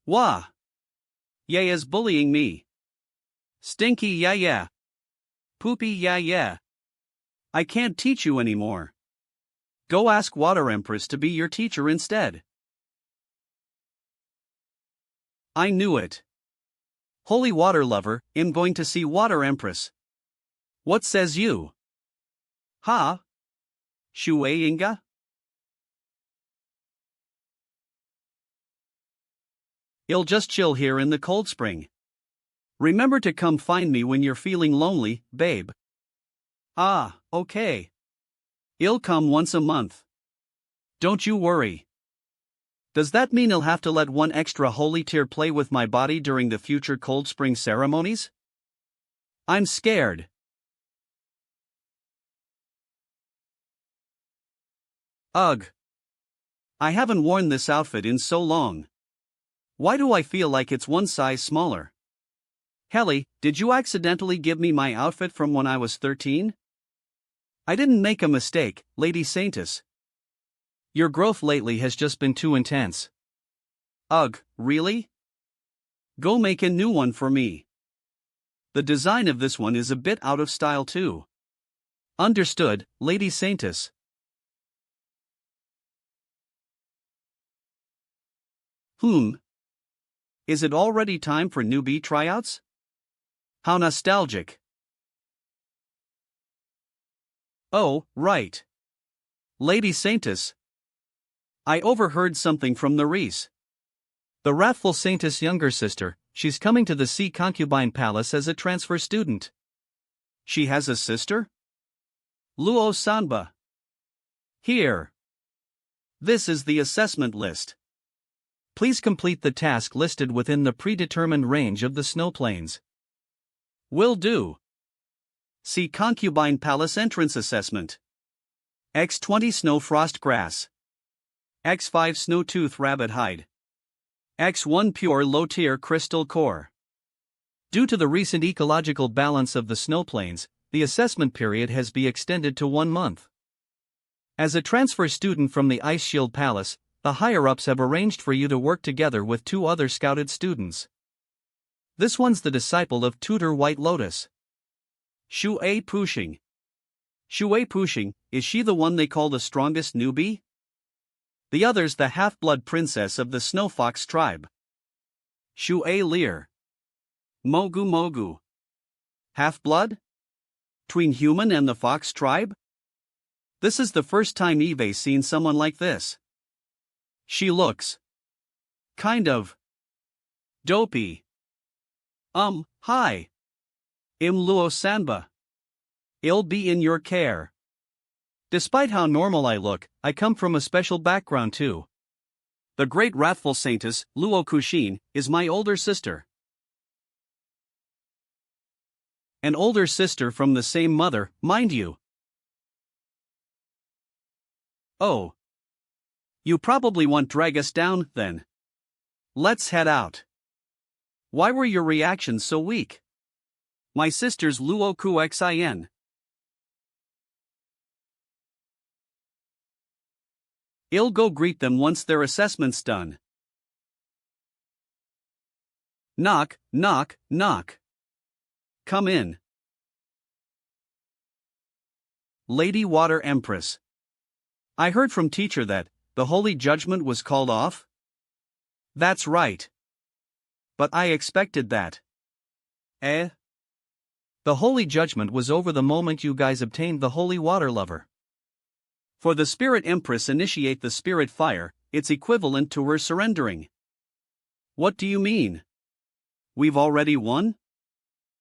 Wah! Yaya's bullying me. Stinky yeah. Poopy yeah. I can't teach you anymore. Go ask Water Empress to be your teacher instead. I knew it. Holy Water Lover, I'm going to see Water Empress. What says you? Ha? Shue Inga? I'll just chill here in the cold spring. Remember to come find me when you're feeling lonely, babe. Ah, okay. I'll come once a month. Don't you worry. Does that mean I'll have to let one extra holy tear play with my body during the future cold spring ceremonies? I'm scared. Ugh. I haven't worn this outfit in so long. Why do I feel like it's one size smaller? Helly, did you accidentally give me my outfit from when I was 13? I didn't make a mistake, Lady Saintess. Your growth lately has just been too intense. Ugh, really? Go make a new one for me. The design of this one is a bit out of style too. Understood, Lady Saintess. Is it already time for newbie tryouts? How nostalgic. Oh, right. Lady Saintess. I overheard something from Nerys. The wrathful Saintess' younger sister, she's coming to the Sea Concubine Palace as a transfer student. She has a sister? Luo Sanba. Here. This is the assessment list. Please complete the task listed within the predetermined range of the snow plains. Will do. See Concubine Palace Entrance Assessment. X20 Snow Frost Grass. X5 Snow Tooth Rabbit Hide. X1 Pure Low Tier Crystal Core. Due to the recent ecological balance of the snow plains, the assessment period has been extended to 1 month. As a transfer student from the Ice Shield Palace, the higher-ups have arranged for you to work together with 2 other scouted students. This one's the disciple of Tutor White Lotus. Shue Pushing. Shue Pushing, is she the one they call the strongest newbie? The other's the half-blood princess of the Snow Fox tribe. Shue Lear. Mogu Mogu. Half-blood? Tween human and the fox tribe? This is the first time Eve's seen someone like this. She looks kind of dopey. Hi. I'm Luo Sanba. I'll be in your care. Despite how normal I look, I come from a special background too. The great wrathful Saintess, Luo Kushin, is my older sister. An older sister from the same mother, mind you. Oh. You probably want drag us down, then. Let's head out. Why were your reactions so weak? My sister's Luo Xin. I'll go greet them once their assessment's done. Knock, knock, knock. Come in. Lady Water Empress. I heard from teacher that the holy judgment was called off? That's right. But I expected that. The holy judgment was over the moment you guys obtained the holy water lover. For the spirit empress initiate the spirit fire, it's equivalent to her surrendering. What do you mean? We've already won?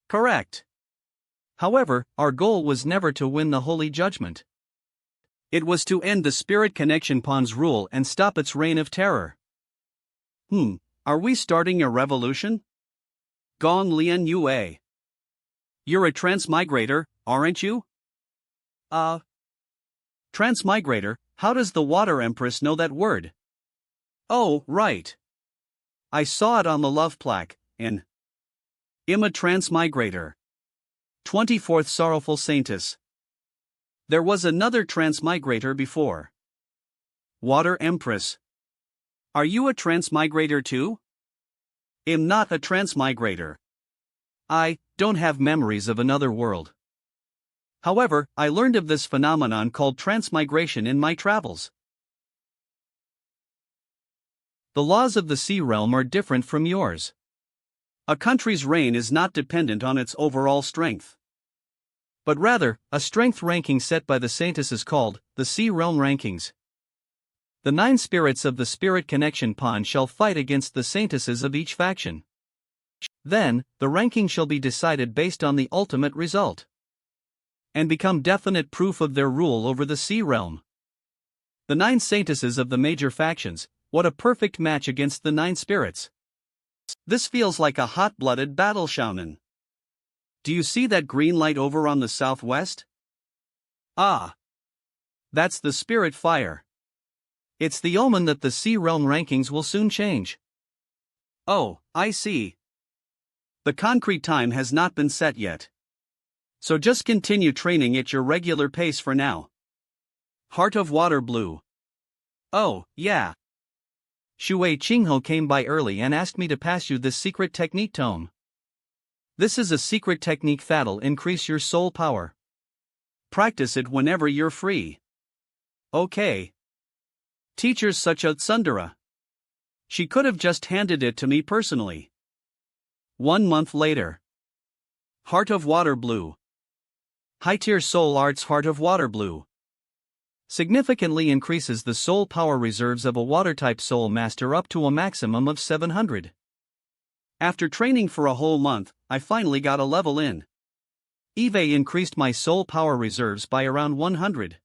Correct. However, our goal was never to win the holy judgment. It was to end the Spirit Connection Pawn's rule and stop its reign of terror. Are we starting a revolution? Gong Lian Yue. You're a transmigrator, aren't you? Transmigrator, how does the Water Empress know that word? Oh, right. I saw it on the love plaque, I'm a transmigrator. 24th Sorrowful Saintess. There was another transmigrator before. Water Empress. Are you a transmigrator too? I'm not a transmigrator. I don't have memories of another world. However, I learned of this phenomenon called transmigration in my travels. The laws of the sea realm are different from yours. A country's reign is not dependent on its overall strength. but rather, a strength ranking set by the Saintesses called the Sea Realm Rankings. The 9 spirits of the Spirit Connection Pond shall fight against the Saintesses of each faction. Then, the ranking shall be decided based on the ultimate result, and become definite proof of their rule over the Sea Realm. The 9 Saintesses of the major factions, what a perfect match against the 9 spirits. This feels like a hot-blooded battle, shaman. Do you see that green light over on the southwest? Ah! That's the spirit fire. It's the omen that the Sea Realm rankings will soon change. Oh, I see. The concrete time has not been set yet. So just continue training at your regular pace for now. Heart of Water Blue. Oh, yeah. Shui Qingho came by early and asked me to pass you this secret technique tome. This is a secret technique that'll increase your soul power. Practice it whenever you're free. Okay. Teachers such as Sundara. She could have just handed it to me personally. 1 month later. Heart of Water Blue. High-tier Soul Arts Heart of Water Blue. Significantly increases the soul power reserves of a water-type soul master up to a maximum of 700. After training for a whole month, I finally got a level in. Eve increased my soul power reserves by around 100.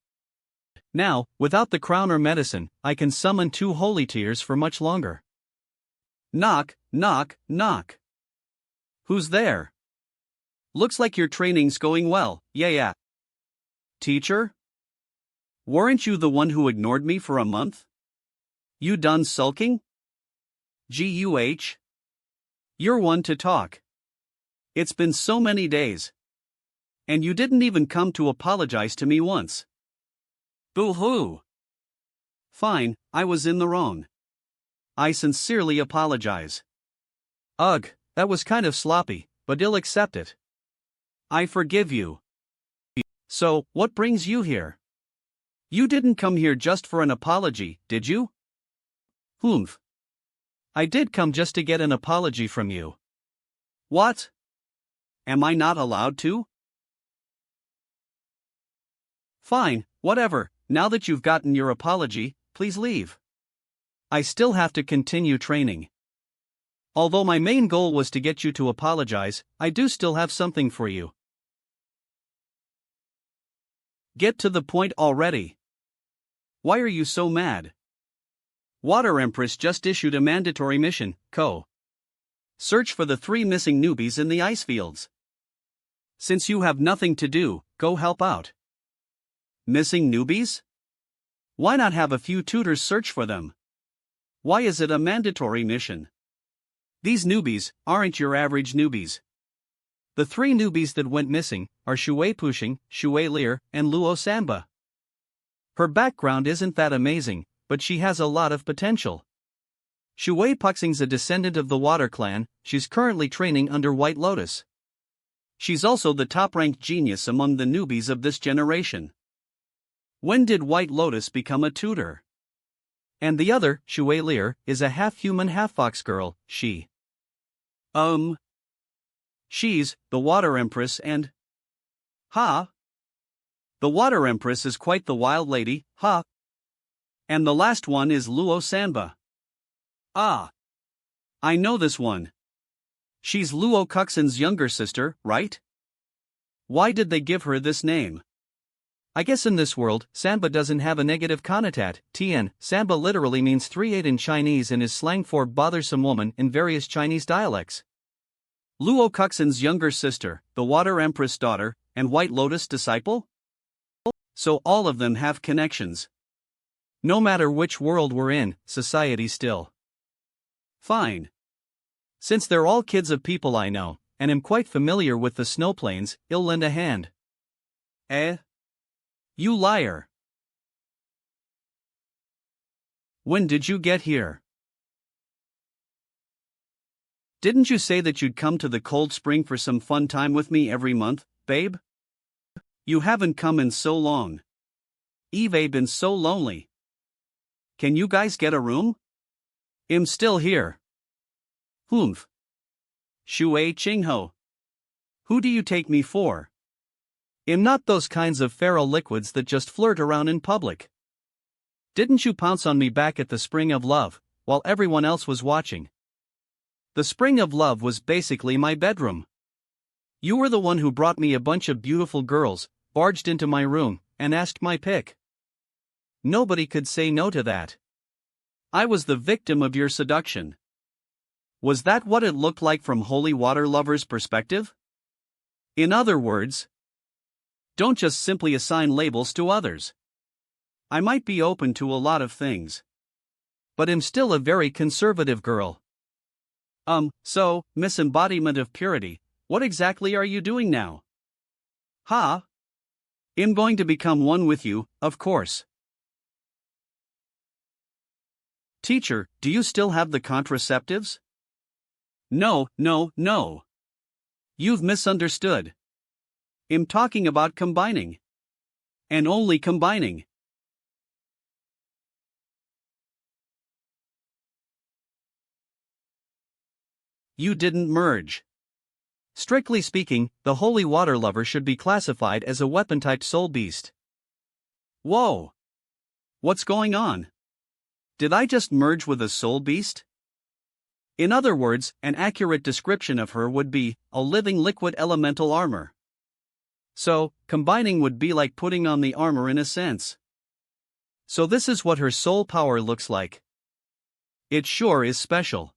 Now, without the crown or medicine, I can summon 2 holy tears for much longer. Knock, knock, knock. Who's there? Looks like your training's going well, yeah. Teacher? Weren't you the one who ignored me for a month? You done sulking? Guh. You're one to talk. It's been so many days. And you didn't even come to apologize to me once. Boo-hoo. Fine, I was in the wrong. I sincerely apologize. Ugh, that was kind of sloppy, but you'll accept it. I forgive you. So, what brings you here? You didn't come here just for an apology, did you? Humph. I did come just to get an apology from you. What? Am I not allowed to? Fine, whatever, now that you've gotten your apology, please leave. I still have to continue training. Although my main goal was to get you to apologize, I do still have something for you. Get to the point already. Why are you so mad? Water Empress just issued a mandatory mission, Search for the 3 missing newbies in the ice fields. Since you have nothing to do, go help out. Missing newbies? Why not have a few tutors search for them? Why is it a mandatory mission? These newbies aren't your average newbies. The 3 newbies that went missing are Shui Pushing, Shui Lear, and Luo Samba. Her background isn't that amazing, but she has a lot of potential. Shui Puxing's a descendant of the Water Clan. She's currently training under White Lotus. She's also the top-ranked genius among the newbies of this generation. When did White Lotus become a tutor? And the other, Shui Lear, is a half-human half-fox girl, she. She's the Water Empress and... Ha! The Water Empress is quite the wild lady, ha! And the last one is Luo Sanba. Ah! I know this one. She's Luo Cuxin's younger sister, right? Why did they give her this name? I guess in this world, Sanba doesn't have a negative connotat. Sanba literally means 3/8 in Chinese and is slang for bothersome woman in various Chinese dialects. Luo Cuxin's younger sister, the Water Empress daughter, and White Lotus disciple? So all of them have connections. No matter which world we're in, society still. Fine. Since they're all kids of people I know, and am quite familiar with the snow plains, I'll lend a hand. You liar. When did you get here? Didn't you say that you'd come to the cold spring for some fun time with me every month, babe? You haven't come in so long. Eve been so lonely. Can you guys get a room? I'm still here. Humph. Shui Qingho. Who do you take me for? I'm not those kinds of feral liquids that just flirt around in public. Didn't you pounce on me back at the Spring of Love, while everyone else was watching? The Spring of Love was basically my bedroom. You were the one who brought me a bunch of beautiful girls, barged into my room, and asked my pick. Nobody could say no to that. I was the victim of your seduction. Was that what it looked like from holy water lovers' perspective? In other words, don't just simply assign labels to others. I might be open to a lot of things, but am still a very conservative girl. So, Miss Embodiment of Purity, what exactly are you doing now? I'm going to become one with you, of course. Teacher, do you still have the contraceptives? No. You've misunderstood. I'm talking about combining. And only combining. You didn't merge. Strictly speaking, the holy water lover should be classified as a weapon-typed soul beast. Whoa! What's going on? Did I just merge with a soul beast? In other words, an accurate description of her would be a living liquid elemental armor. So, combining would be like putting on the armor in a sense. So this is what her soul power looks like. It sure is special.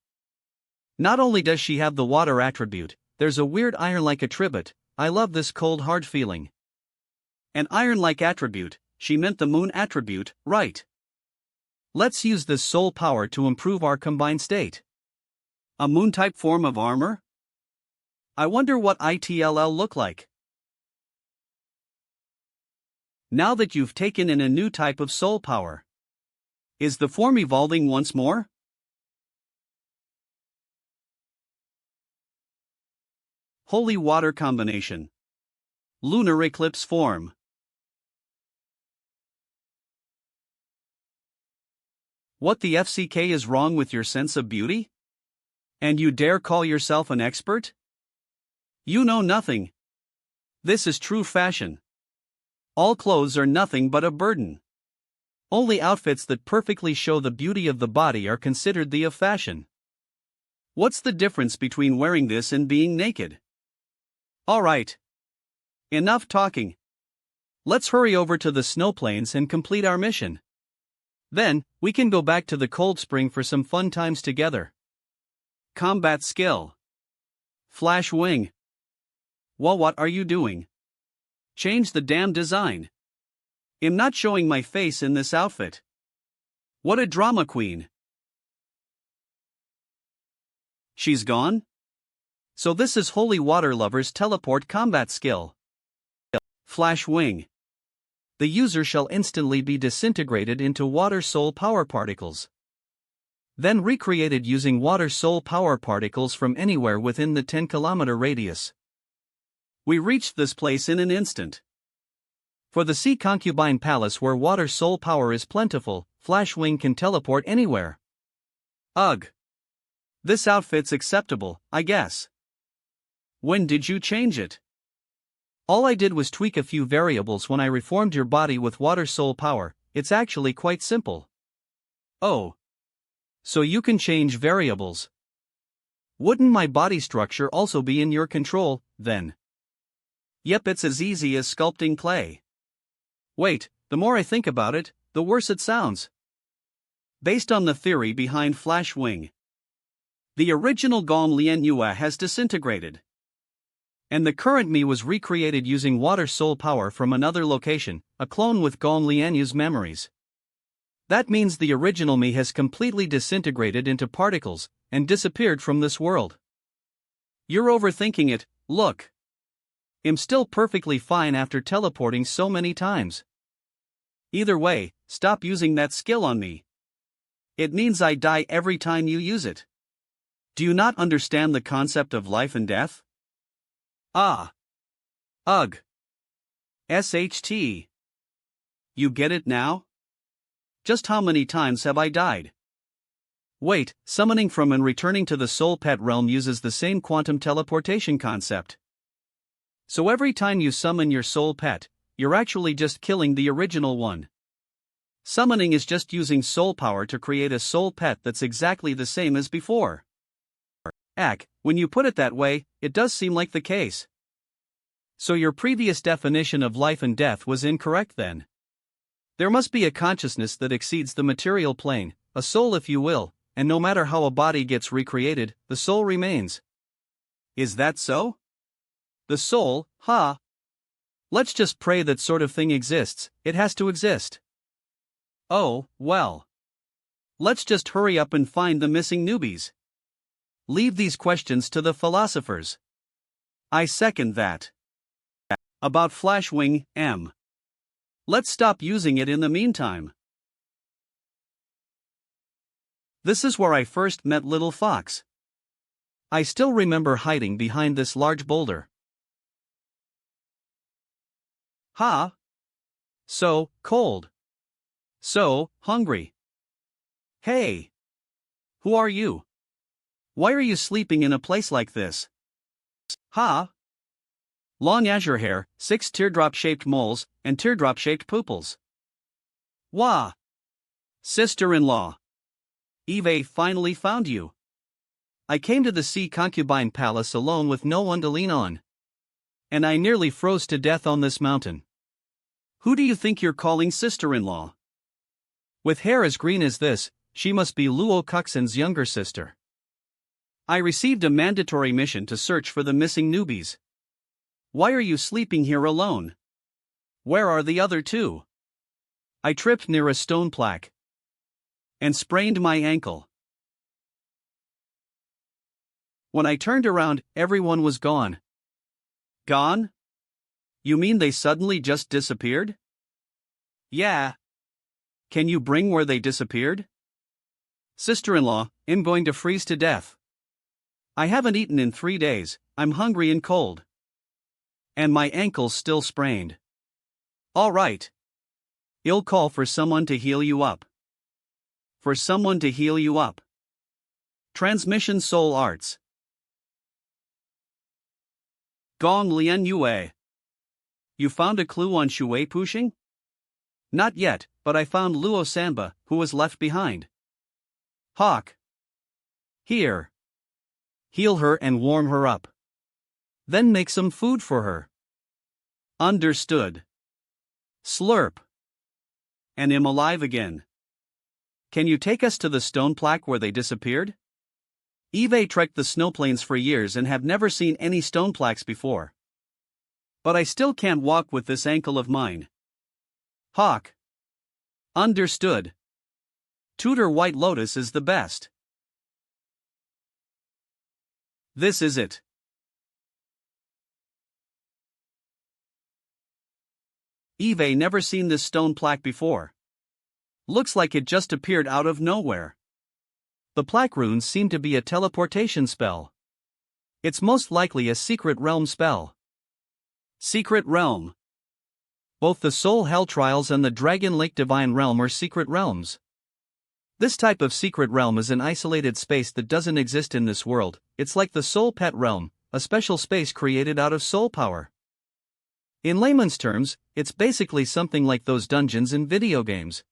Not only does she have the water attribute, there's a weird iron-like attribute. I love this cold hard feeling. An iron-like attribute, she meant the moon attribute, right? Let's use this soul power to improve our combined state. A moon-type form of armor? I wonder what it'll look like. Now that you've taken in a new type of soul power, is the form evolving once more? Holy water combination. Lunar eclipse form. What the FCK is wrong with your sense of beauty? And you dare call yourself an expert? You know nothing. This is true fashion. All clothes are nothing but a burden. Only outfits that perfectly show the beauty of the body are considered the of fashion. What's the difference between wearing this and being naked? Alright. Enough talking. Let's hurry over to the snow plains and complete our mission. Then, we can go back to the cold spring for some fun times together. Combat skill. Flash wing. Well, what are you doing? Change the damn design. I'm not showing my face in this outfit. What a drama queen. She's gone? So this is Holy Water Lover's teleport combat skill. Flash wing. The user shall instantly be disintegrated into water soul power particles. Then recreated using water soul power particles from anywhere within the 10-kilometer radius. We reached this place in an instant. For the Sea Concubine Palace where water soul power is plentiful, Flash Wing can teleport anywhere. Ugh. This outfit's acceptable, I guess. When did you change it? All I did was tweak a few variables when I reformed your body with water soul power. It's actually quite simple. Oh. So you can change variables. Wouldn't my body structure also be in your control, then? Yep, it's as easy as sculpting clay. Wait, the more I think about it, the worse it sounds. Based on the theory behind Flash Wing, the original Gom Lianhua has disintegrated. And the current me was recreated using water soul power from another location, a clone with Gom Lianhua's memories. That means the original me has completely disintegrated into particles, and disappeared from this world. You're overthinking it, look. I'm still perfectly fine after teleporting so many times. Either way, stop using that skill on me. It means I die every time you use it. Do you not understand the concept of life and death? Ah. Ugh. SHT. You get it now? Just how many times have I died? Wait, summoning from and returning to the soul pet realm uses the same quantum teleportation concept. So every time you summon your soul pet, you're actually just killing the original one. Summoning is just using soul power to create a soul pet that's exactly the same as before. When you put it that way, it does seem like the case. So your previous definition of life and death was incorrect then. There must be a consciousness that exceeds the material plane, a soul if you will, and no matter how a body gets recreated, the soul remains. Is that so? The soul, huh? Let's just pray that sort of thing exists. It has to exist. Oh, well. Let's just hurry up and find the missing newbies. Leave these questions to the philosophers. I second that. About Flashwing, M. Let's stop using it in the meantime. This is where I first met Little Fox. I still remember hiding behind this large boulder. Ha! So cold. So hungry. Hey! Who are you? Why are you sleeping in a place like this? Ha! Long azure hair, 6 teardrop-shaped moles, and teardrop-shaped pupils. Wah! Sister-in-law. Eve finally found you. I came to the sea concubine palace alone with no one to lean on. And I nearly froze to death on this mountain. Who do you think you're calling sister-in-law? With hair as green as this, she must be Luo Kuxin's younger sister. I received a mandatory mission to search for the missing newbies. Why are you sleeping here alone? Where are the other two? I tripped near a stone plaque and sprained my ankle. When I turned around, everyone was gone. Gone? You mean they suddenly just disappeared? Yeah. Can you bring where they disappeared? Sister-in-law, I'm going to freeze to death. I haven't eaten in 3 days, I'm hungry and cold. And my ankle's still sprained. All right. I'll call for someone to heal you up. For someone to heal you up. Transmission Soul Arts. Gong Lian Yue. You found a clue on Shui Pushing? Not yet, but I found Luo Sanba, who was left behind. Hawk. Here. Heal her and warm her up. Then make some food for her. Understood. Slurp. And am alive again. Can you take us to the stone plaque where they disappeared? Eve trekked the snowplains for years and have never seen any stone plaques before. But I still can't walk with this ankle of mine. Hawk. Understood. Tutor White Lotus is the best. This is it. Eve never seen this stone plaque before. Looks like it just appeared out of nowhere. The plaque runes seem to be a teleportation spell. It's most likely a secret realm spell. Secret realm. Both the Soul Hell Trials and the Dragon Lake Divine Realm are secret realms. This type of secret realm is an isolated space that doesn't exist in this world. It's like the Soul Pet Realm, a special space created out of soul power. In layman's terms, it's basically something like those dungeons in video games.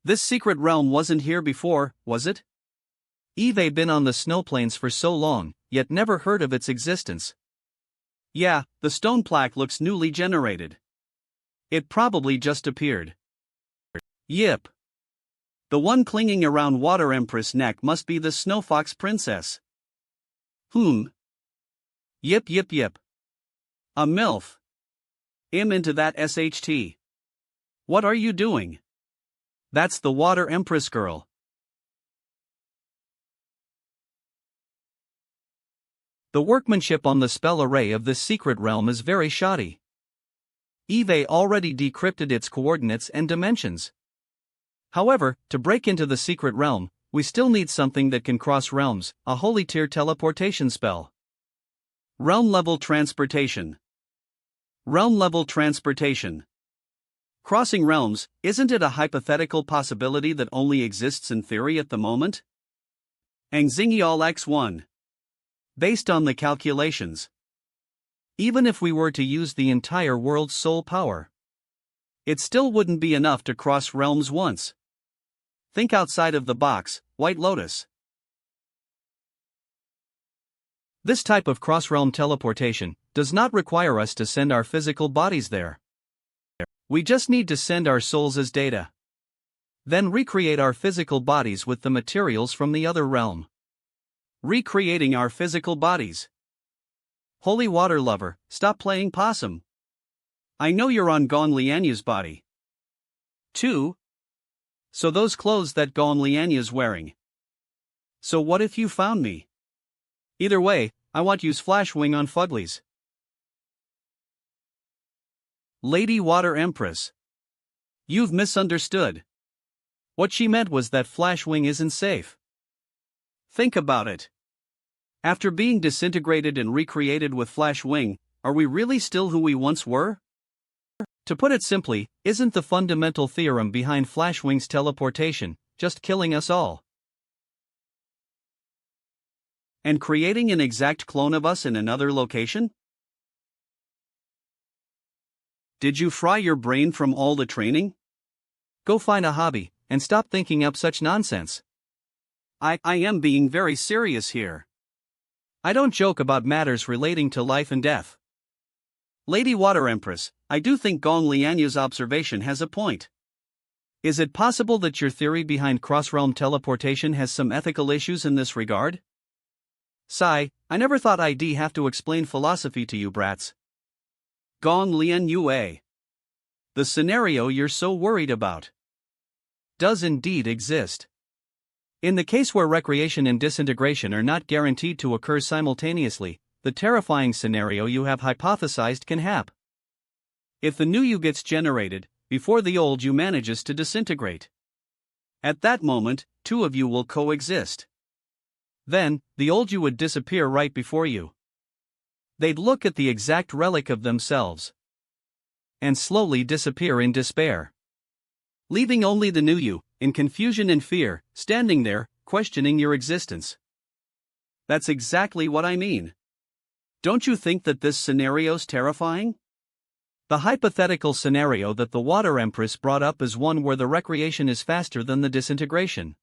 This secret realm wasn't here before, was it? Eve been on the snow plains for so long, yet never heard of its existence. Yeah, the stone plaque looks newly generated. It probably just appeared. Yip. The one clinging around Water Empress' neck must be the Snow Fox Princess. Yip yip yip. A MILF. I'm into that SHT. What are you doing? That's the Water Empress girl. The workmanship on the spell array of this secret realm is very shoddy. Eve already decrypted its coordinates and dimensions. However, to break into the secret realm, we still need something that can cross realms, a holy tier teleportation spell. Realm level transportation. Realm level transportation. Crossing realms, isn't it a hypothetical possibility that only exists in theory at the moment? Angzingial X1. Based on the calculations. Even if we were to use the entire world's soul power, it still wouldn't be enough to cross realms once. Think outside of the box, White Lotus. This type of cross-realm teleportation does not require us to send our physical bodies there. We just need to send our souls as data. Then recreate our physical bodies with the materials from the other realm. Recreating our physical bodies. Holy water lover, stop playing possum. I know you're on Gon Lianya's body. 2. So those clothes that Gon Lianya's wearing. So what if you found me? Either way, I want use Flash Wing on Fuglies. Lady Water Empress. You've misunderstood. What she meant was that Flash Wing isn't safe. Think about it. After being disintegrated and recreated with Flash Wing, are we really still who we once were? To put it simply, isn't the fundamental theorem behind Flash Wing's teleportation just killing us all? And creating an exact clone of us in another location? Did you fry your brain from all the training? Go find a hobby, and stop thinking up such nonsense. I am being very serious here. I don't joke about matters relating to life and death. Lady Water Empress, I do think Gong Lianya's observation has a point. Is it possible that your theory behind cross-realm teleportation has some ethical issues in this regard? Sigh, I never thought I'd have to explain philosophy to you brats. Gong Lian Yue. The scenario you're so worried about does indeed exist. In the case where recreation and disintegration are not guaranteed to occur simultaneously, the terrifying scenario you have hypothesized can happen. If the new you gets generated, before the old you manages to disintegrate. At that moment, two of you will coexist. Then, the old you would disappear right before you. They'd look at the exact relic of themselves and slowly disappear in despair, leaving only the new you, in confusion and fear, standing there, questioning your existence. That's exactly what I mean. Don't you think that this scenario's terrifying? The hypothetical scenario that the Water Empress brought up is one where the recreation is faster than the disintegration.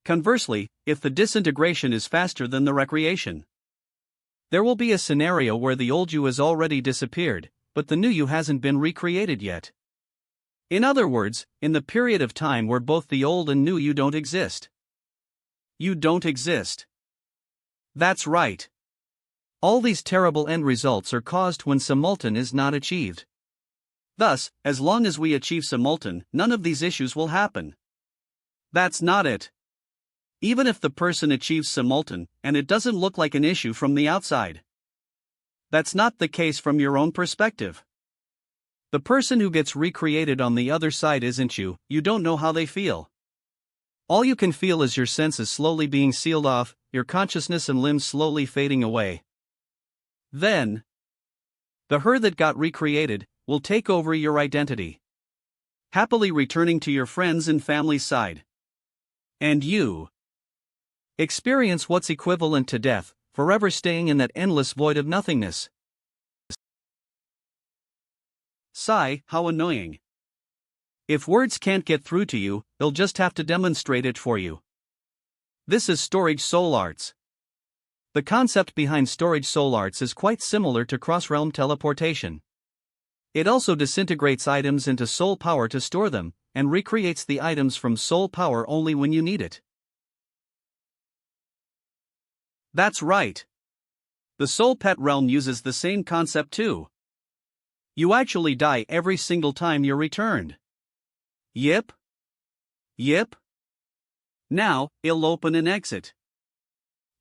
Conversely, if the disintegration is faster than the recreation, there will be a scenario where the old you has already disappeared, but the new you hasn't been recreated yet. In other words, in the period of time where both the old and new you don't exist. You don't exist. That's right. All these terrible end results are caused when simultan is not achieved. Thus, as long as we achieve simultan, none of these issues will happen. That's not it. Even if the person achieves simultan, and it doesn't look like an issue from the outside. That's not the case from your own perspective. The person who gets recreated on the other side isn't you, you don't know how they feel. All you can feel is your senses slowly being sealed off, your consciousness and limbs slowly fading away. Then, the her that got recreated will take over your identity, happily returning to your friends and family's side. And you experience what's equivalent to death, forever staying in that endless void of nothingness. Sigh, how annoying. If words can't get through to you, they'll just have to demonstrate it for you. This is storage soul arts. The concept behind storage soul arts is quite similar to cross-realm teleportation. It also disintegrates items into soul power to store them, and recreates the items from soul power only when you need it. That's right. The soul pet realm uses the same concept too. You actually die every single time you're returned. Yep. Yep. Now, it'll open and exit.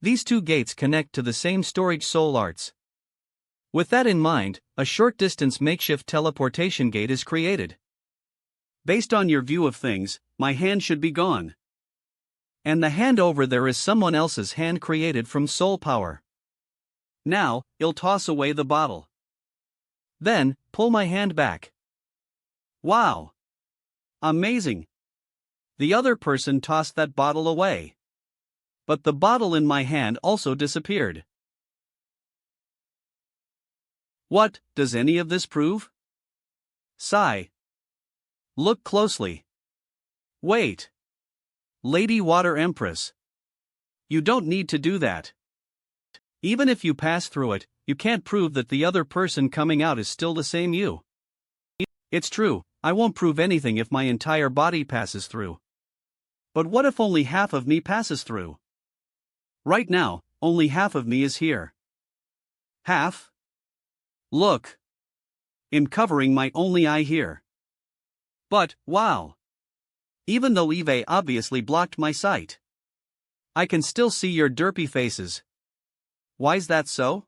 These two gates connect to the same storage soul arts. With that in mind, a short-distance makeshift teleportation gate is created. Based on your view of things, my hand should be gone. And the hand over there is someone else's hand created from soul power. Now, I'll toss away the bottle. Then, pull my hand back. Wow! Amazing! The other person tossed that bottle away. But the bottle in my hand also disappeared. What does any of this prove? Sigh. Look closely. Wait. Lady Water Empress. You don't need to do that. Even if you pass through it, you can't prove that the other person coming out is still the same you. It's true, I won't prove anything if my entire body passes through. But what if only half of me passes through? Right now, only half of me is here. Half? Look. I'm covering my only eye here. But, wow. Even though Eve obviously blocked my sight, I can still see your derpy faces. Why's that so?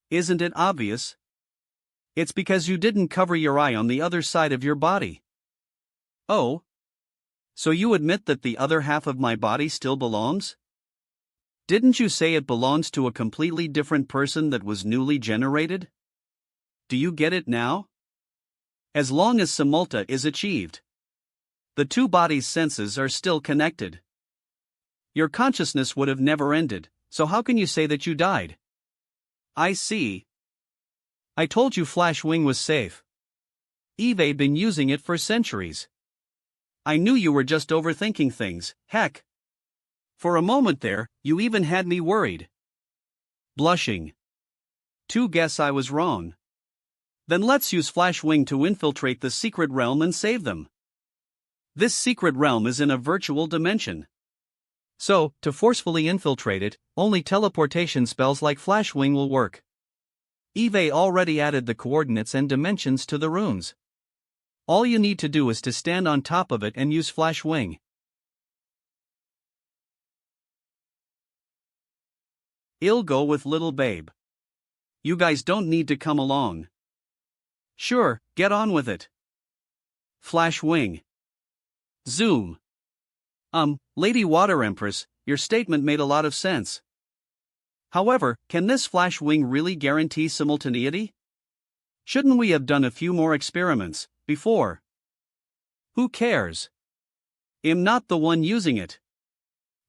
Isn't it obvious? It's because you didn't cover your eye on the other side of your body. Oh? So you admit that the other half of my body still belongs? Didn't you say it belongs to a completely different person that was newly generated? Do you get it now? As long as simulta is achieved, the two bodies' senses are still connected. Your consciousness would have never ended, so how can you say that you died? I see. I told you Flash Wing was safe. Eve been using it for centuries. I knew you were just overthinking things, heck. For a moment there, you even had me worried. Blushing. To guess I was wrong. Then let's use Flash Wing to infiltrate the secret realm and save them. This secret realm is in a virtual dimension. So, to forcefully infiltrate it, only teleportation spells like Flash Wing will work. Eve already added the coordinates and dimensions to the runes. All you need to do is to stand on top of it and use Flash Wing. I'll go with little babe. You guys don't need to come along. Sure, get on with it. Flash Wing. Zoom. Lady Water Empress, your statement made a lot of sense. However, can this Flash Wing really guarantee simultaneity? Shouldn't we have done a few more experiments before? Who cares? I'm not the one using it.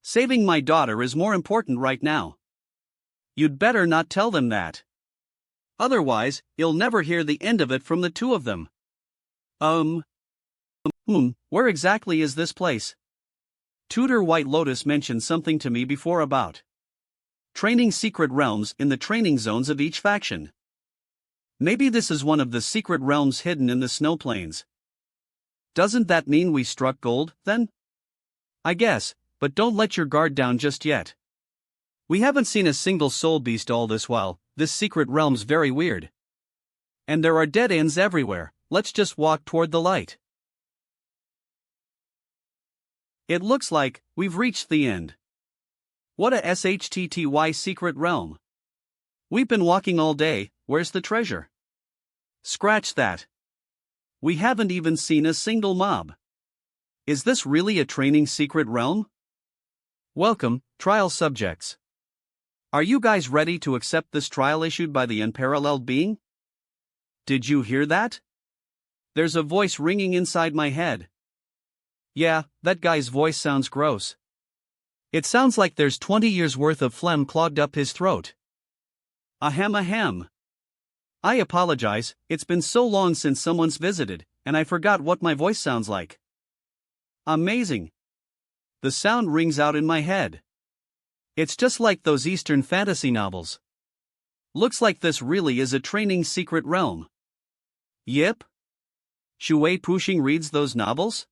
Saving my daughter is more important right now. You'd better not tell them that. Otherwise, you'll never hear the end of it from the two of them. Where exactly is this place? Tutor White Lotus mentioned something to me before about training secret realms in the training zones of each faction. Maybe this is one of the secret realms hidden in the snow plains. Doesn't that mean we struck gold, then? I guess, but don't let your guard down just yet. We haven't seen a single soul beast all this while. This secret realm's very weird. And there are dead ends everywhere. Let's just walk toward the light. It looks like we've reached the end. What a SHTTY secret realm. We've been walking all day, where's the treasure? Scratch that. We haven't even seen a single mob. Is this really a training secret realm? Welcome, trial subjects. Are you guys ready to accept this trial issued by the unparalleled being? Did you hear that? There's a voice ringing inside my head. Yeah, that guy's voice sounds gross. It sounds like there's 20 years worth of phlegm clogged up his throat. Ahem. I apologize, it's been so long since someone's visited, and I forgot what my voice sounds like. Amazing. The sound rings out in my head. It's just like those Eastern fantasy novels. Looks like this really is a training secret realm. Yep. Shui Pushing reads those novels?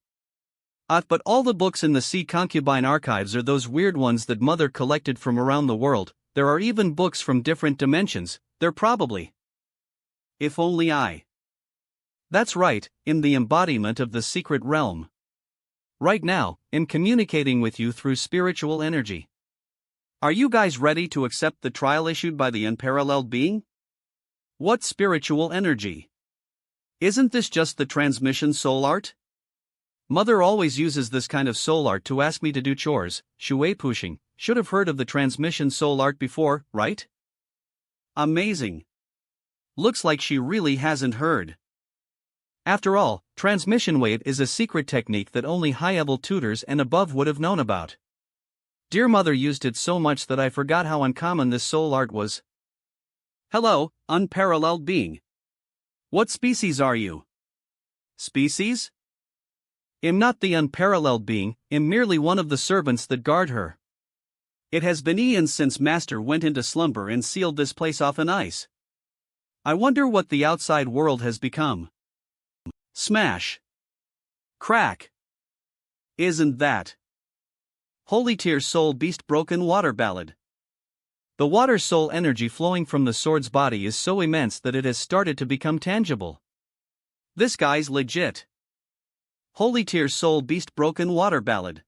But all the books in the Sea Concubine archives are those weird ones that Mother collected from around the world. There are even books from different dimensions. They're probably. If only I. That's right, in the embodiment of the secret realm. Right now, in communicating with you through spiritual energy. Are you guys ready to accept the trial issued by the unparalleled being? What spiritual energy? Isn't this just the transmission soul art? Mother always uses this kind of soul art to ask me to do chores. Shui Pushing should have heard of the transmission soul art before, right? Amazing. Looks like she really hasn't heard. After all, transmission wave is a secret technique that only high-level tutors and above would have known about. Dear Mother used it so much that I forgot how uncommon this soul art was. Hello, unparalleled being. What species are you? Species? Am not the unparalleled being, am merely one of the servants that guard her. It has been eons since Master went into slumber and sealed this place off in ice. I wonder what the outside world has become. Smash. Crack. Isn't that Holy Tear Soul Beast Broken Water Ballad? The water soul energy flowing from the sword's body is so immense that it has started to become tangible. This guy's legit. Holy Tear Soul Beast Broken Water Ballad.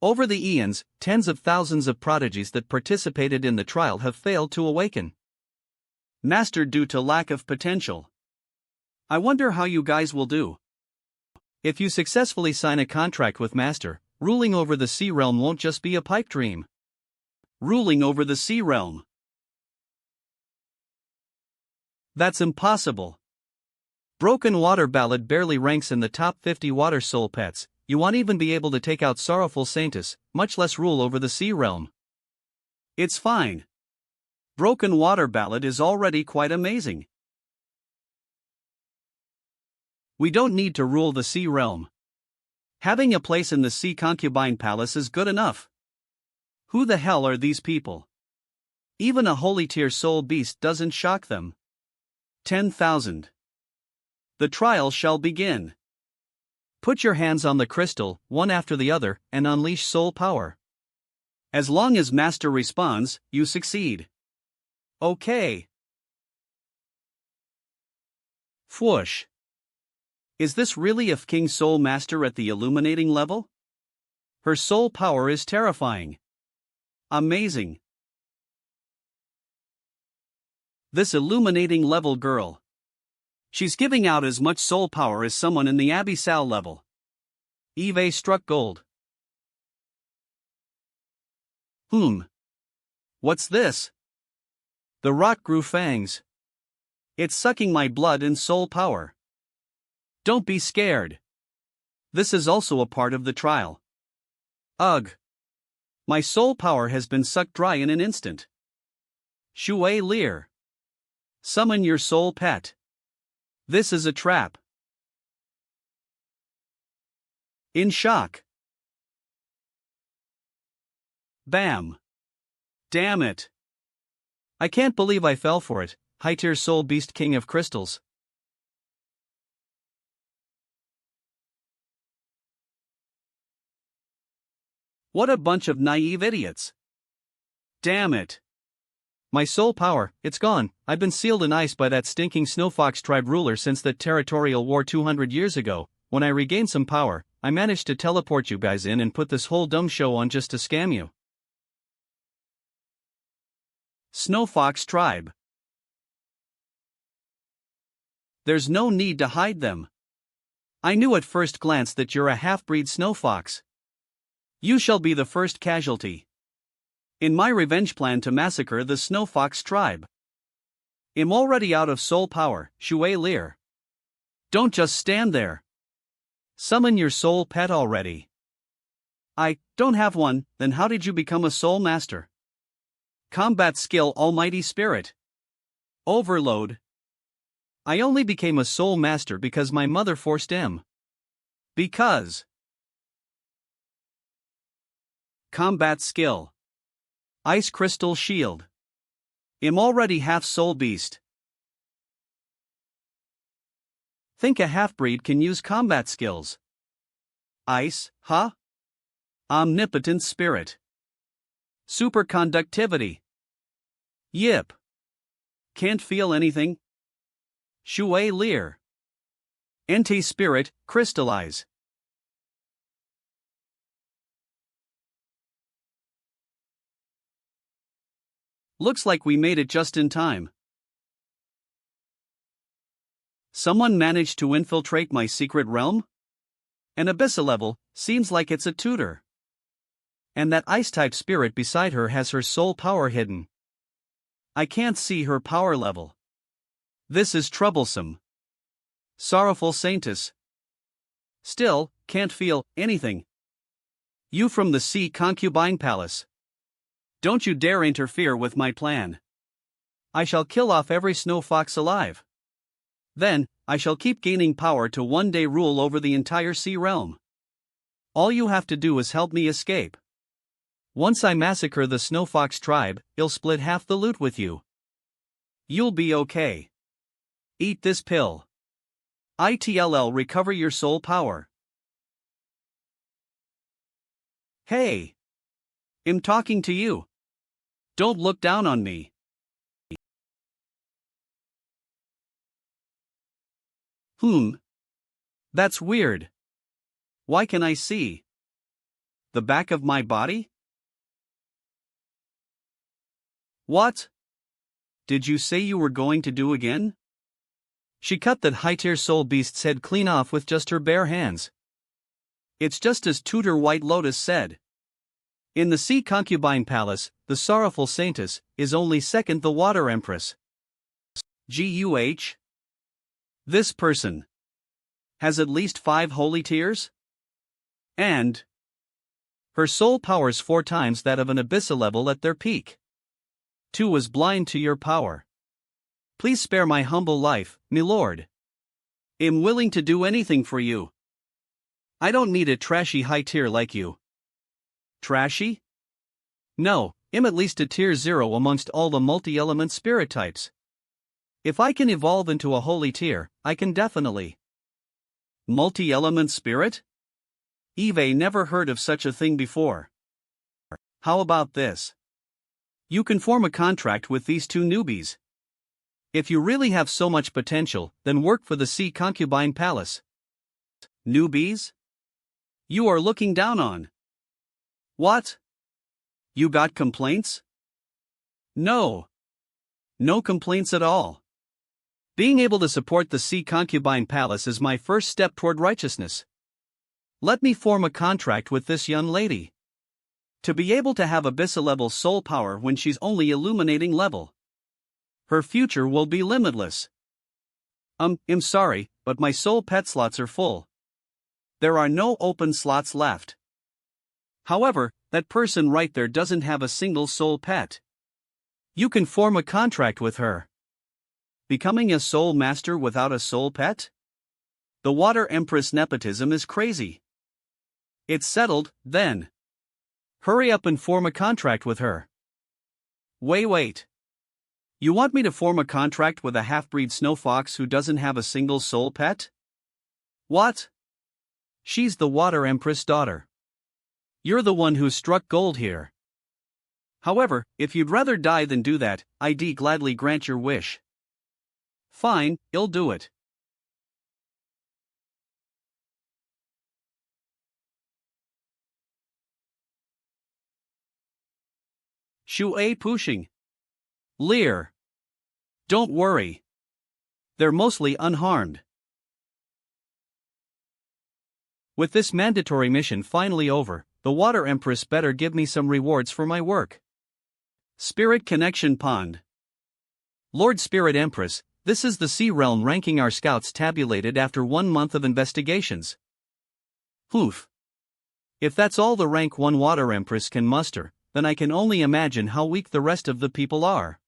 Over the eons, tens of thousands of prodigies that participated in the trial have failed to awaken. Master due to lack of potential. I wonder how you guys will do. If you successfully sign a contract with Master, ruling over the sea realm won't just be a pipe dream. Ruling over the sea realm. That's impossible. Broken Water Ballad barely ranks in the top 50 water soul pets. You won't even be able to take out sorrowful Saintess, much less rule over the sea realm. It's fine. Broken Water Ballad is already quite amazing. We don't need to rule the sea realm. Having a place in the sea concubine palace is good enough. Who the hell are these people? Even a holy tier soul beast doesn't shock them. 10,000. The trial shall begin. Put your hands on the crystal, one after the other, and unleash soul power. As long as Master responds, you succeed. Okay. Whoosh. Is this really a King Soul Master at the illuminating level? Her soul power is terrifying. Amazing. This illuminating level girl. She's giving out as much soul power as someone in the abyssal level. Eve struck gold. What's this? The rock grew fangs. It's sucking my blood and soul power. Don't be scared. This is also a part of the trial. Ugh. My soul power has been sucked dry in an instant. Shui Lear. Summon your soul pet. This is a trap. In shock. Bam. Damn it. I can't believe I fell for it, high-tier soul beast king of crystals. What a bunch of naive idiots. Damn it. My soul power, it's gone. I've been sealed in ice by that stinking Snowfox tribe ruler since that territorial war 200 years ago. When I regained some power, I managed to teleport you guys in and put this whole dumb show on just to scam you. Snowfox tribe. There's no need to hide them. I knew at first glance that you're a half-breed snowfox. You shall be the first casualty in my revenge plan to massacre the Snowfox tribe. I'm already out of soul power, Shui Lear. Don't just stand there. Summon your soul pet already. I don't have one, then how did you become a soul master? Combat skill Almighty Spirit. Overload. I only became a soul master because my mother forced him. Because. Combat skill. Ice Crystal Shield. I'm already half soul beast. Think a half-breed can use combat skills. Ice, huh? Omnipotent Spirit. Superconductivity. Yip. Can't feel anything. Shui Lear. Ente Spirit, crystallize. Looks like we made it just in time. Someone managed to infiltrate my secret realm? An abyssal level, seems like it's a tutor. And that ice-type spirit beside her has her soul power hidden. I can't see her power level. This is troublesome. Sorrowful Saintess. Still, can't feel anything. You from the sea concubine palace. Don't you dare interfere with my plan. I shall kill off every snow fox alive. Then, I shall keep gaining power to one day rule over the entire sea realm. All you have to do is help me escape. Once I massacre the snow fox tribe, I'll split half the loot with you. You'll be okay. Eat this pill. It'll recover your soul power. Hey! I'm talking to you. Don't look down on me. That's weird. Why can I see the back of my body? What did you say you were going to do again? She cut that high-tier soul beast's head clean off with just her bare hands. It's just as Tutor White Lotus said. In the Sea Concubine Palace, the sorrowful Saintess is only second the Water Empress. Guh? This person has at least 5 holy tears? And her soul power's 4 times that of an abyssal level at their peak. 2 is blind to your power. Please spare my humble life, milord. I'm willing to do anything for you. I don't need a trashy high tier like you. Trashy? No, I'm at least a tier 0 amongst all the multi-element spirit types. If I can evolve into a holy tier, I can definitely. Multi-element spirit? Eve never heard of such a thing before. How about this? You can form a contract with these 2 newbies. If you really have so much potential, then work for the Sea Concubine Palace. Newbies? You are looking down on. What? You got complaints? No. No complaints at all. Being able to support the Sea Concubine Palace is my first step toward righteousness. Let me form a contract with this young lady. To be able to have abyssal level soul power when she's only illuminating level. Her future will be limitless. I'm sorry, but my soul pet slots are full. There are no open slots left. However, that person right there doesn't have a single soul pet. You can form a contract with her. Becoming a soul master without a soul pet? The Water Empress nepotism is crazy. It's settled, then. Hurry up and form a contract with her. Wait. You want me to form a contract with a half-breed snow fox who doesn't have a single soul pet? What? She's the Water Empress daughter. You're the one who struck gold here. However, if you'd rather die than do that, I'd gladly grant your wish. Fine, I'll do it. Shui pushing. Lear. Don't worry. They're mostly unharmed. With this mandatory mission finally over, the Water Empress better give me some rewards for my work. Spirit Connection Pond. Lord Spirit Empress, this is the Sea Realm ranking our scouts tabulated after 1 month of investigations. Oof. If that's all the rank 1 Water Empress can muster, then I can only imagine how weak the rest of the people are.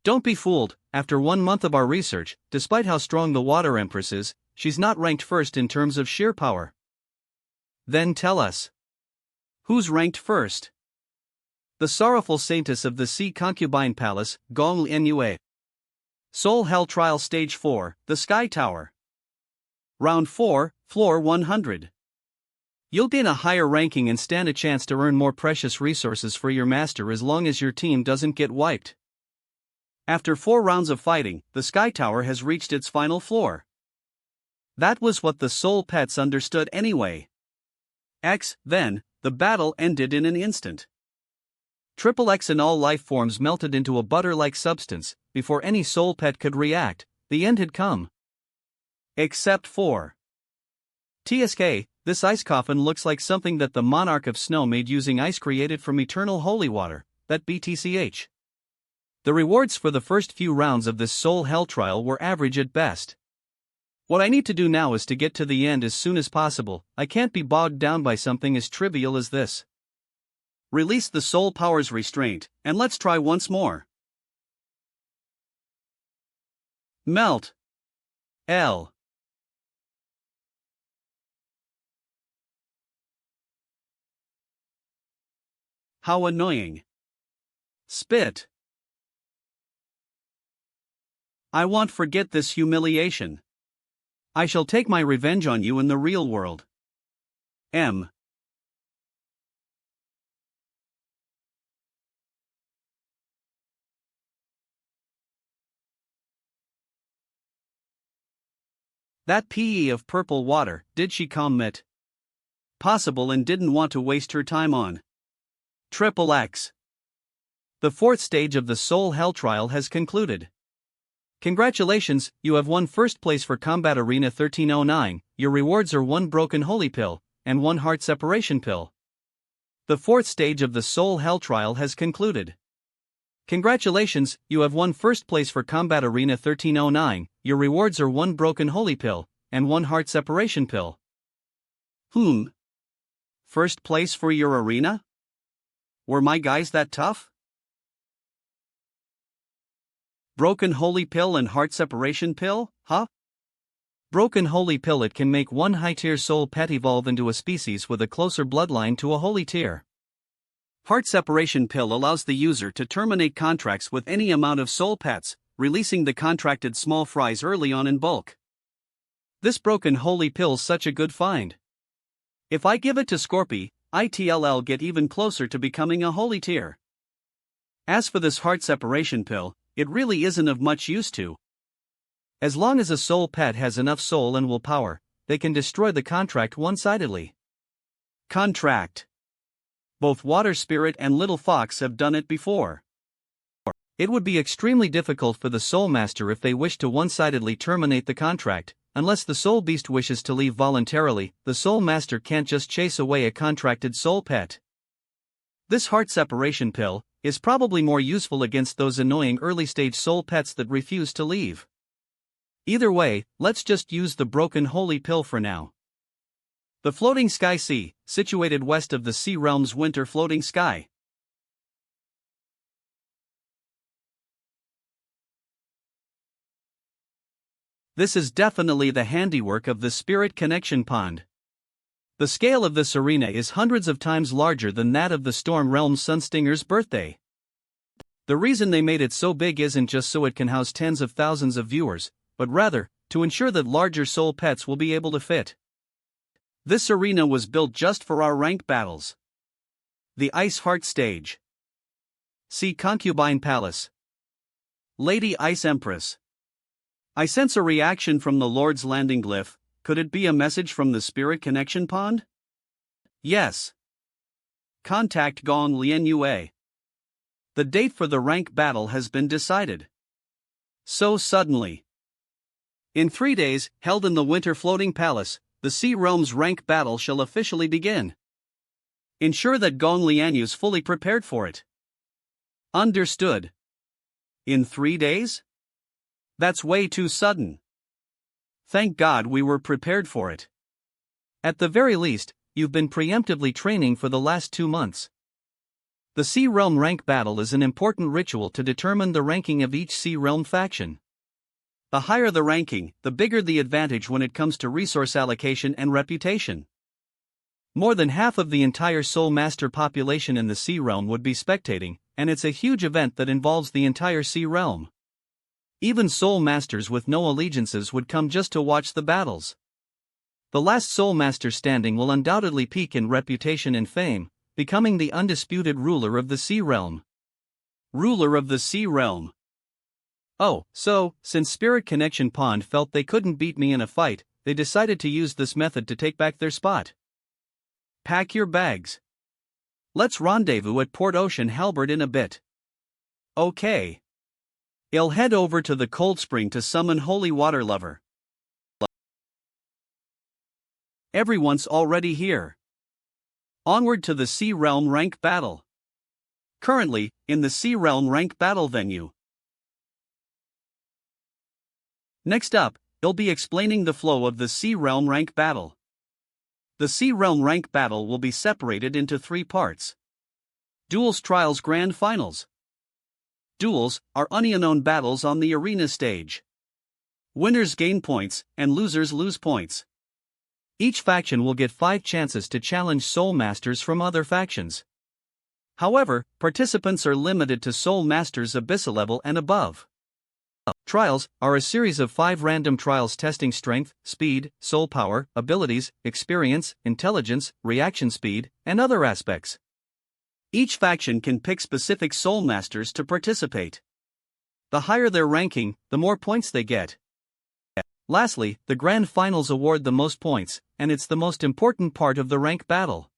Don't be fooled, after 1 month of our research, despite how strong the Water Empress is, she's not ranked first in terms of sheer power. Then tell us. Who's ranked first? The sorrowful Saintess of the Sea Concubine Palace, Gong Nue. Soul Hell Trial Stage 4, The Sky Tower. Round 4, Floor 100. You'll gain a higher ranking and stand a chance to earn more precious resources for your master as long as your team doesn't get wiped. After 4 rounds of fighting, the Sky Tower has reached its final floor. That was what the soul pets understood anyway. Then, the battle ended in an instant. Triple X and all life forms melted into a butter-like substance. Before any soul pet could react, the end had come. Except for TSK, this ice coffin looks like something that the Monarch of Snow made using ice created from eternal holy water, that BTCH. The rewards for the first few rounds of this soul hell trial were average at best. What I need to do now is to get to the end as soon as possible. I can't be bogged down by something as trivial as this. Release the soul power's restraint, and let's try once more. Melt. L. How annoying. Spit. I won't forget this humiliation. I shall take my revenge on you in the real world. M. That PE of purple water, did she commit? Possible and didn't want to waste her time on. Triple X. The fourth stage of the Soul Hell trial has concluded. Congratulations, you have won first place for Combat Arena 1309, your rewards are 1 broken holy pill, and 1 heart separation pill. The fourth stage of the Soul Hell trial has concluded. Congratulations, you have won first place for Combat Arena 1309, your rewards are 1 broken holy pill, and 1 heart separation pill. First place for your arena? Were my guys that tough? Broken holy pill and heart separation pill, huh? Broken holy pill, it can make 1 high-tier soul pet evolve into a species with a closer bloodline to a holy tier. Heart separation pill allows the user to terminate contracts with any amount of soul pets, releasing the contracted small fries early on in bulk. This broken holy pill's such a good find. If I give it to Scorpy, ITLL get even closer to becoming a holy tier. As for this heart separation pill, it really isn't of much use to. As long as a soul pet has enough soul and willpower, they can destroy the contract one-sidedly. Contract. Both Water Spirit and Little Fox have done it before. It would be extremely difficult for the Soul Master if they wish to one-sidedly terminate the contract. Unless the Soul Beast wishes to leave voluntarily, the Soul Master can't just chase away a contracted soul pet. This heart separation pill is probably more useful against those annoying early-stage soul pets that refuse to leave. Either way, let's just use the broken holy pill for now. The Floating Sky Sea, situated west of the Sea Realm's winter floating sky. This is definitely the handiwork of the Spirit Connection Pond. The scale of this arena is hundreds of times larger than that of the Storm Realm's Sunstinger's birthday. The reason they made it so big isn't just so it can house tens of thousands of viewers, but rather, to ensure that larger soul pets will be able to fit. This arena was built just for our rank battles. The Ice Heart Stage. See Concubine Palace. Lady Ice Empress. I sense a reaction from the Lord's Landing glyph. Could it be a message from the Spirit Connection Pond? Yes. Contact Gong Lian Yue. The date for the rank battle has been decided. So suddenly. In 3 days, held in the Winter Floating Palace, the Sea Realm's rank battle shall officially begin. Ensure that Gong Lian is fully prepared for it. Understood. In 3 days? That's way too sudden. Thank God we were prepared for it. At the very least, you've been preemptively training for the last 2 months. The Sea Realm rank battle is an important ritual to determine the ranking of each Sea Realm faction. The higher the ranking, the bigger the advantage when it comes to resource allocation and reputation. More than half of the entire Soul Master population in the Sea Realm would be spectating, and it's a huge event that involves the entire Sea Realm. Even Soul Masters with no allegiances would come just to watch the battles. The last Soul Master standing will undoubtedly peak in reputation and fame, becoming the undisputed ruler of the Sea Realm. Ruler of the Sea Realm. Oh, so, since Spirit Connection Pond felt they couldn't beat me in a fight, they decided to use this method to take back their spot. Pack your bags. Let's rendezvous at Port Ocean Halberd in a bit. Okay. I'll head over to the cold spring to summon Holy Water Lover. Everyone's already here. Onward to the Sea Realm rank battle. Currently, in the Sea Realm rank battle venue. Next up, I'll be explaining the flow of the Sea Realm rank battle. The Sea Realm rank battle will be separated into 3 parts. Duels Trials Grand Finals. Duels are unknown battles on the arena stage. Winners gain points, and losers lose points. Each faction will get 5 chances to challenge Soul Masters from other factions. However, participants are limited to Soul Masters Abyssal level and above. Trials are a series of 5 random trials testing strength, speed, soul power, abilities, experience, intelligence, reaction speed, and other aspects. Each faction can pick specific Soul Masters to participate. The higher their ranking, the more points they get. Lastly, the Grand Finals award the most points, and it's the most important part of the rank battle.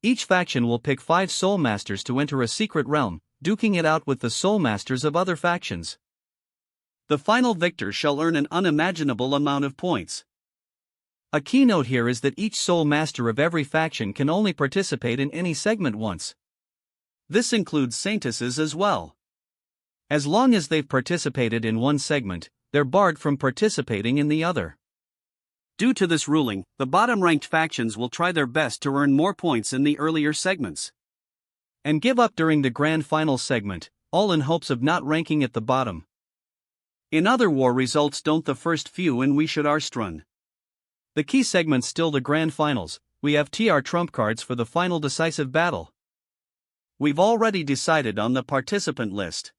Each faction will pick 5 Soul Masters to enter a secret realm, duking it out with the Soul Masters of other factions. The final victor shall earn an unimaginable amount of points. A keynote here is that each Soul Master of every faction can only participate in any segment once. This includes Saintesses as well. As long as they've participated in one segment, they're barred from participating in the other. Due to this ruling, the bottom-ranked factions will try their best to earn more points in the earlier segments, and give up during the Grand Final segment, all in hopes of not ranking at the bottom. In other war results don't the first few in We Should Arstrun. The key segment's still the Grand Finals. We have TR trump cards for the final decisive battle. We've already decided on the participant list.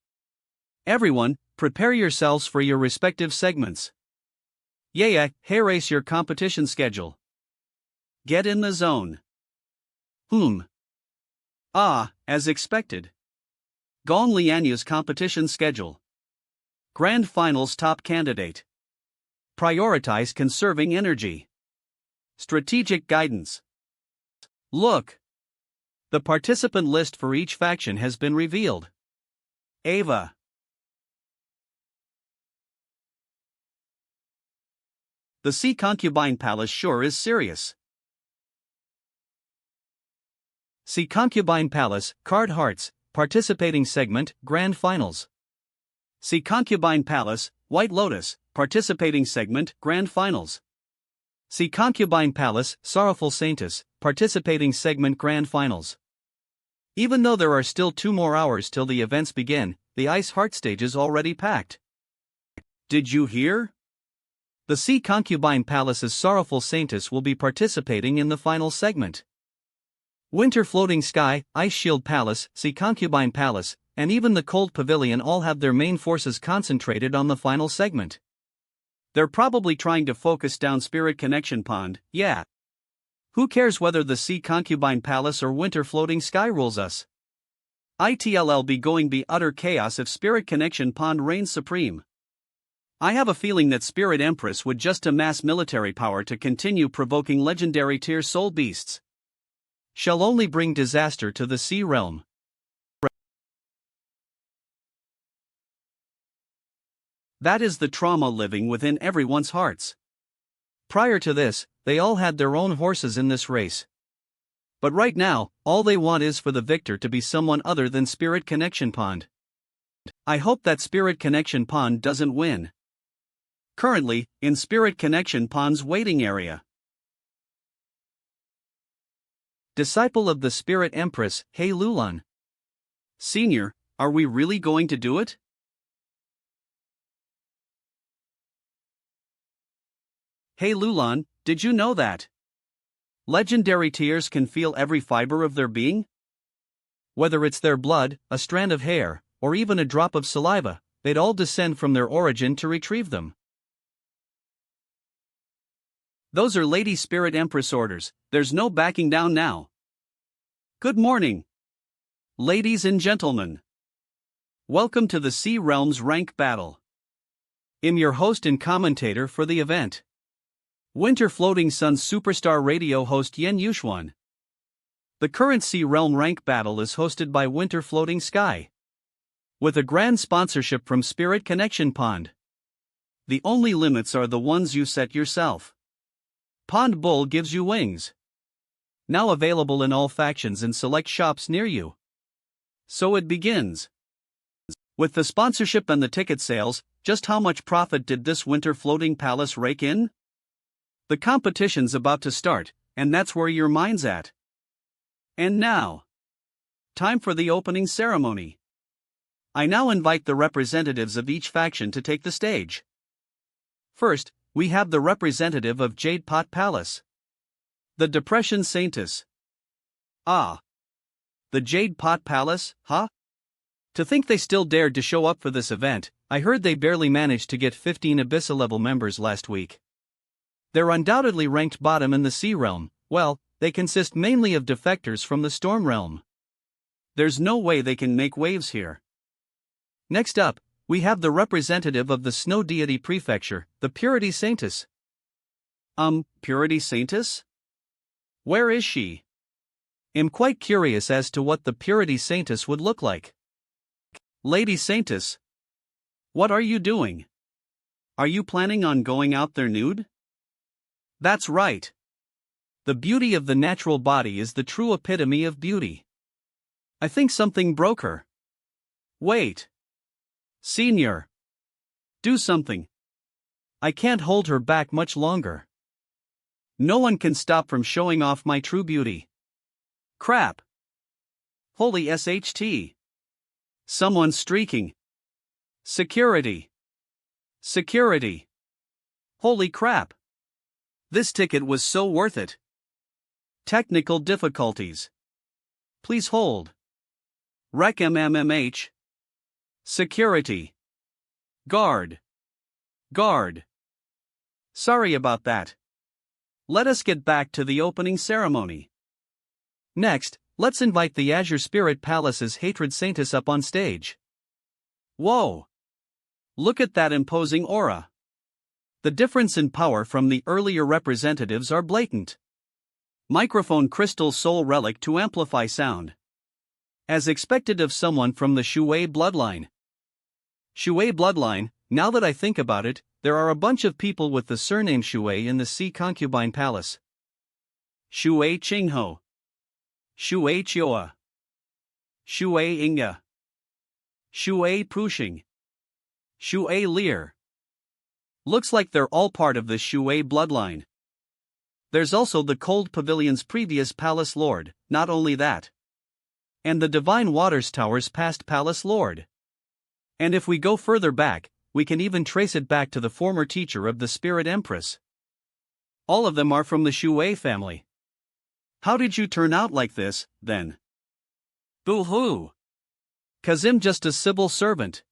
Everyone, prepare yourselves for your respective segments. Yeah, race your competition schedule. Get in the zone. As expected. Gong Lianyu's competition schedule. Grand Finals top candidate. Prioritize conserving energy. Strategic guidance. Look. The participant list for each faction has been revealed. Ava. The Sea Concubine Palace sure is serious. Sea Concubine Palace, Card Hearts, participating segment, Grand Finals. Sea Concubine Palace, White Lotus, participating segment, Grand Finals. Sea Concubine Palace, Sorrowful Saintess, participating segment, Grand Finals. Even though there are still 2 more hours till the events begin, the Ice Heart stage is already packed. Did you hear? The Sea Concubine Palace's Sorrowful Saintess will be participating in the final segment. Winter Floating Sky, Ice Shield Palace, Sea Concubine Palace, and even the Cold Pavilion all have their main forces concentrated on the final segment. They're probably trying to focus down Spirit Connection Pond, yeah. Who cares whether the Sea Concubine Palace or Winter Floating Sky rules us? It'll be going be utter chaos if Spirit Connection Pond reigns supreme. I have a feeling that Spirit Empress would just amass military power to continue provoking legendary tier soul beasts. Shall only bring disaster to the sea realm. That is the trauma living within everyone's hearts. Prior to this, they all had their own horses in this race. But right now, all they want is for the victor to be someone other than Spirit Connection Pond. I hope that Spirit Connection Pond doesn't win. Currently, in Spirit Connection Pond's waiting area. Disciple of the Spirit Empress, Hey Lulan. Senior, are we really going to do it? Hey Lulan, did you know that legendary tiers can feel every fiber of their being? Whether it's their blood, a strand of hair, or even a drop of saliva, they'd all descend from their origin to retrieve them. Those are Lady Spirit Empress orders, there's no backing down now. Good morning, ladies and gentlemen. Welcome to the Sea Realms rank battle. I'm your host and commentator for the event. Winter Floating Sun Superstar Radio host Yen Yuxuan. The current Sea Realm rank battle is hosted by Winter Floating Sky, with a grand sponsorship from Spirit Connection Pond. The only limits are the ones you set yourself. Pond Bull gives you wings. Now available in all factions and select shops near you. So it begins. With the sponsorship and the ticket sales, just how much profit did this Winter Floating Palace rake in? The competition's about to start, and that's where your mind's at. And now, time for the opening ceremony. I now invite the representatives of each faction to take the stage. First, we have the representative of Jade Pot Palace. The Depression Saintess. Ah. The Jade Pot Palace, huh? To think they still dared to show up for this event. I heard they barely managed to get 15 Abyssa level members last week. They're undoubtedly ranked bottom in the Sea Realm. Well, they consist mainly of defectors from the Storm Realm. There's no way they can make waves here. Next up, we have the representative of the Snow Deity Prefecture, the Purity Saintess. Purity Saintess? Where is she? I'm quite curious as to what the Purity Saintess would look like. Lady Saintess. What are you doing? Are you planning on going out there nude? That's right. The beauty of the natural body is the true epitome of beauty. I think something broke her. Wait. Senior. Do something. I can't hold her back much longer. No one can stop from showing off my true beauty. Crap. Holy SHT. Someone's streaking. Security. Security. Holy crap. This ticket was so worth it. Technical difficulties. Please hold. Rec MMMH. Security. Guard. Guard. Sorry about that. Let us get back to the opening ceremony. Next, let's invite the Azure Spirit Palace's Hatred Saintess up on stage. Whoa! Look at that imposing aura. The difference in power from the earlier representatives are blatant. Microphone crystal soul relic to amplify sound. As expected of someone from the Shui bloodline. Shui bloodline, now that I think about it, there are a bunch of people with the surname Shui in the Sea Concubine Palace. Shui Qingho. Shui Chioa. Shui Inga. Shui Pushing. Shui Lear. Looks like they're all part of the Shui bloodline. There's also the Cold Pavilion's previous palace lord, not only that. And the Divine Waters Tower's past palace lord. And if we go further back, we can even trace it back to the former teacher of the Spirit Empress. All of them are from the Shui family. How did you turn out like this, then? Boo-hoo. 'Cause I'm just a civil servant.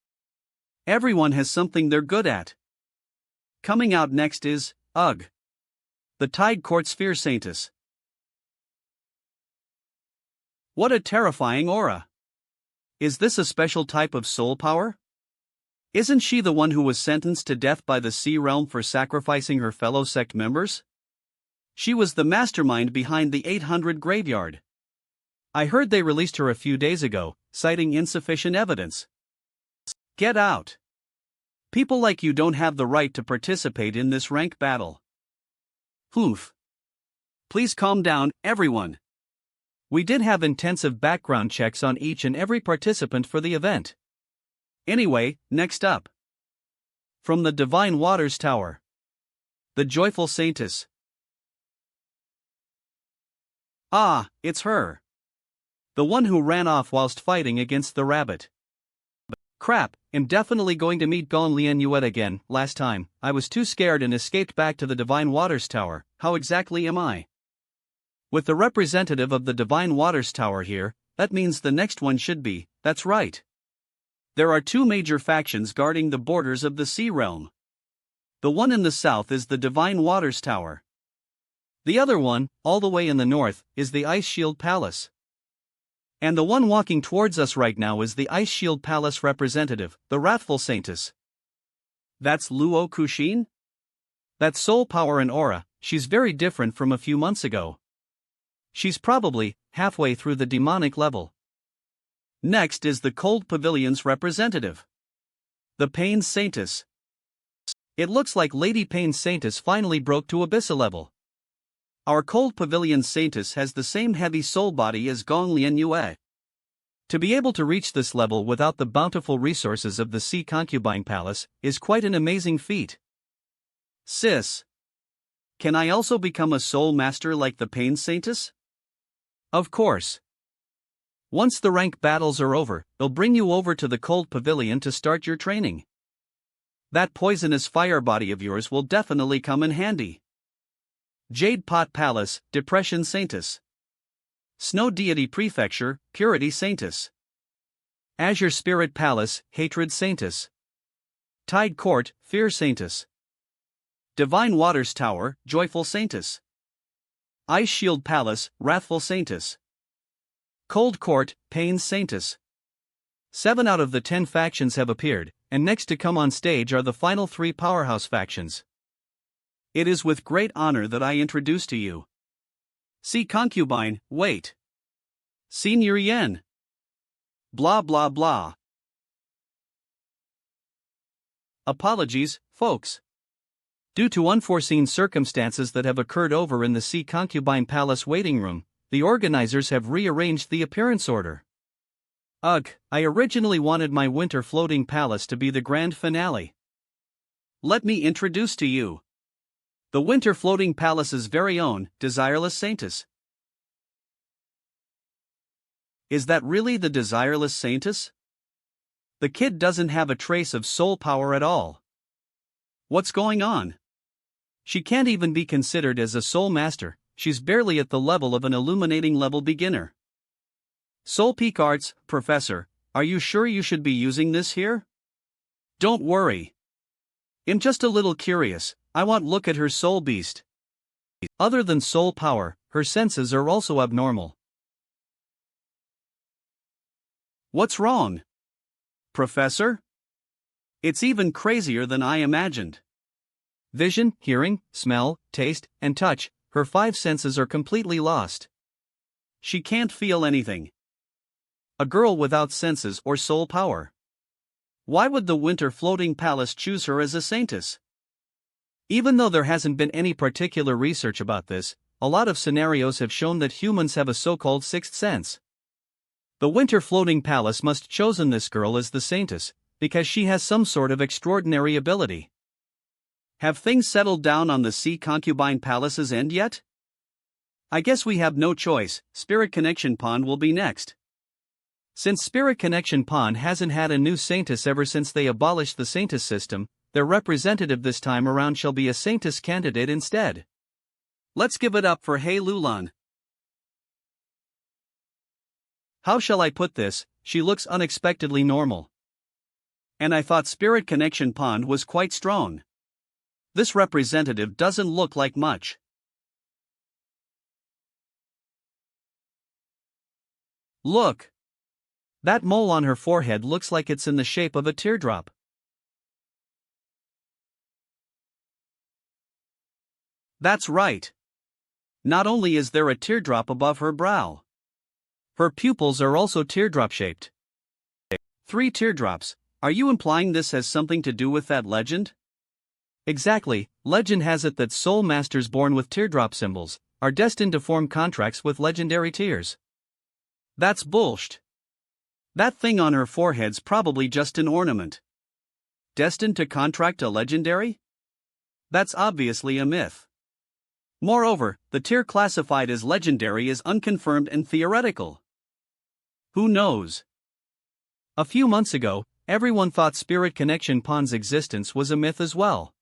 Everyone has something they're good at. Coming out next is, ugh. The Tide Court Sphere Saintess. What a terrifying aura. Is this a special type of soul power? Isn't she the one who was sentenced to death by the Sea Realm for sacrificing her fellow sect members? She was the mastermind behind the 800 graveyard. I heard they released her a few days ago, citing insufficient evidence. Get out. People like you don't have the right to participate in this rank battle. Oof. Please calm down, everyone. We did have intensive background checks on each and every participant for the event. Anyway, next up. From the Divine Waters Tower. The Joyful Saintess. Ah, it's her. The one who ran off whilst fighting against the rabbit. Crap, I'm definitely going to meet Gong Lian Yuet again. Last time, I was too scared and escaped back to the Divine Waters Tower. How exactly am I? With the representative of the Divine Waters Tower here, that means the next one should be, that's right. There are two major factions guarding the borders of the Sea Realm. The one in the south is the Divine Waters Tower. The other one, all the way in the north, is the Ice Shield Palace. And the one walking towards us right now is the Ice Shield Palace representative, the Wrathful Saintess. That's Luo Kushin? That soul power and aura, she's very different from a few months ago. She's probably halfway through the demonic level. Next is the Cold Pavilion's representative. The Pain Saintess. It looks like Lady Pain Saintess finally broke to Abyssa level. Our Cold Pavilion Saintess has the same heavy soul body as Gong Lian Yue. To be able to reach this level without the bountiful resources of the Sea Concubine Palace is quite an amazing feat. Sis. Can I also become a soul master like the Pain Saintess? Of course. Once the rank battles are over, they'll bring you over to the cold pavilion to start your training. That poisonous fire body of yours will definitely come in handy. Jade Pot Palace, Depression Saintess. Snow Deity Prefecture, Purity Saintess. Azure Spirit Palace, Hatred Saintess. Tide Court, Fear Saintess. Divine Waters Tower, Joyful Saintess. Ice Shield Palace, Wrathful Saintess. Cold Court, Pain Saintess. 7 out of the 10 factions have appeared, and next to come on stage are the final 3 powerhouse factions. It is with great honor that I introduce to you. See Concubine, wait. Senior Yen. Blah blah blah. Apologies, folks. Due to unforeseen circumstances that have occurred over in the Sea Concubine Palace waiting room, the organizers have rearranged the appearance order. Ugh, I originally wanted my Winter Floating Palace to be the grand finale. Let me introduce to you the Winter Floating Palace's very own, Desireless Saintess. Is that really the Desireless Saintess? The kid doesn't have a trace of soul power at all. What's going on? She can't even be considered as a soul master, she's barely at the level of an illuminating level beginner. Soul Peak Arts, Professor, are you sure you should be using this here? Don't worry. I'm just a little curious, I want look at her soul beast. Other than soul power, her senses are also abnormal. What's wrong? Professor? It's even crazier than I imagined. Vision, hearing, smell, taste, and touch, her 5 senses are completely lost. She can't feel anything. A girl without senses or soul power. Why would the Winter Floating Palace choose her as a saintess? Even though there hasn't been any particular research about this, a lot of scenarios have shown that humans have a so-called sixth sense. The Winter Floating Palace must chosen this girl as the saintess, because she has some sort of extraordinary ability. Have things settled down on the Sea Concubine Palace's end yet? I guess we have no choice, Spirit Connection Pond will be next. Since Spirit Connection Pond hasn't had a new saintess ever since they abolished the saintess system, their representative this time around shall be a saintess candidate instead. Let's give it up for Hei Lulan. How shall I put this, she looks unexpectedly normal. And I thought Spirit Connection Pond was quite strong. This representative doesn't look like much. Look! That mole on her forehead looks like it's in the shape of a teardrop. That's right. Not only is there a teardrop above her brow, her pupils are also teardrop-shaped. 3 teardrops, are you implying this has something to do with that legend? Exactly, legend has it that soul masters born with teardrop symbols are destined to form contracts with legendary tears. That's bullshit. That thing on her forehead's probably just an ornament. Destined to contract a legendary? That's obviously a myth. Moreover, the tier classified as legendary is unconfirmed and theoretical. Who knows? A few months ago, everyone thought Spirit Connection Pond's existence was a myth as well.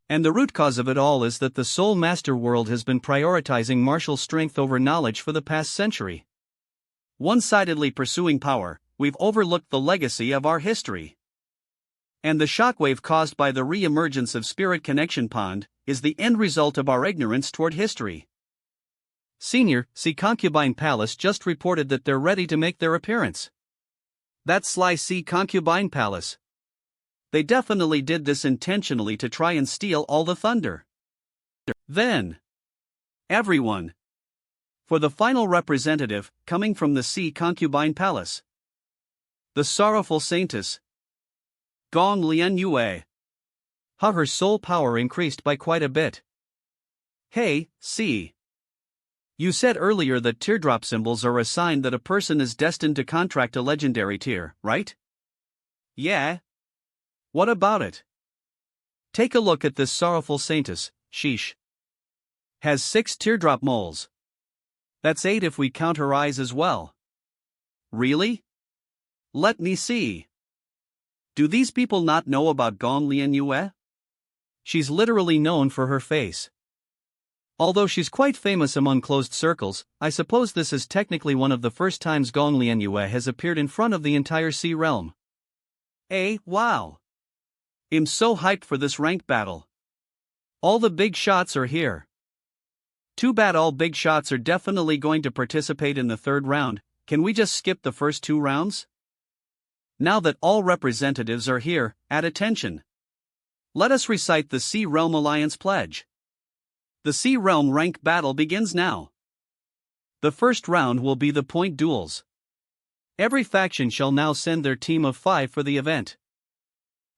And the root cause of it all is that the Soul Master world has been prioritizing martial strength over knowledge for the past century. One-sidedly pursuing power, we've overlooked the legacy of our history. And the shockwave caused by the re-emergence of Spirit Connection Pond is the end result of our ignorance toward history. Senior, Sea Concubine Palace just reported that they're ready to make their appearance. That sly Sea Concubine Palace. They definitely did this intentionally to try and steal all the thunder. Then, everyone. For the final representative, coming from the Sea Concubine Palace. The sorrowful saintess. Gong Lian Yue. How her soul power increased by quite a bit. Hey, see. You said earlier that teardrop symbols are a sign that a person is destined to contract a legendary tier, right? Yeah. What about it? Take a look at this sorrowful saintess, sheesh. Has 6 teardrop moles. That's 8 if we count her eyes as well. Really? Let me see. Do these people not know about Gong Lian Yue? She's literally known for her face. Although she's quite famous among closed circles, I suppose this is technically one of the first times Gong Lian Yue has appeared in front of the entire Sea Realm. Wow. I'm so hyped for this rank battle. All the big shots are here. Too bad all big shots are definitely going to participate in the third round. Can we just skip the first 2 rounds? Now that all representatives are here, at attention. Let us recite the Sea Realm Alliance Pledge. The Sea Realm rank battle begins now. The first round will be the point duels. Every faction shall now send their team of 5 for the event.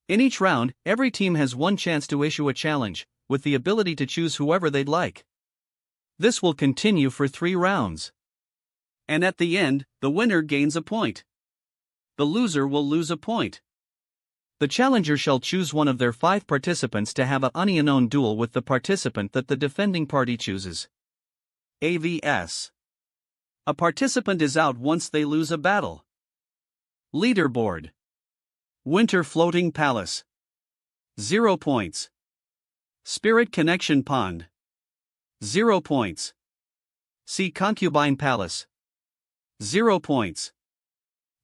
In each round, every team has one chance to issue a challenge, with the ability to choose whoever they'd like. This will continue for 3 rounds. And at the end, the winner gains a point. The loser will lose a point. The challenger shall choose one of their 5 participants to have an unknown duel with the participant that the defending party chooses. AVS. A participant is out once they lose a battle. Leaderboard. Winter Floating Palace. 0 points. Spirit Connection Pond. 0 points. Sea Concubine Palace. 0 points.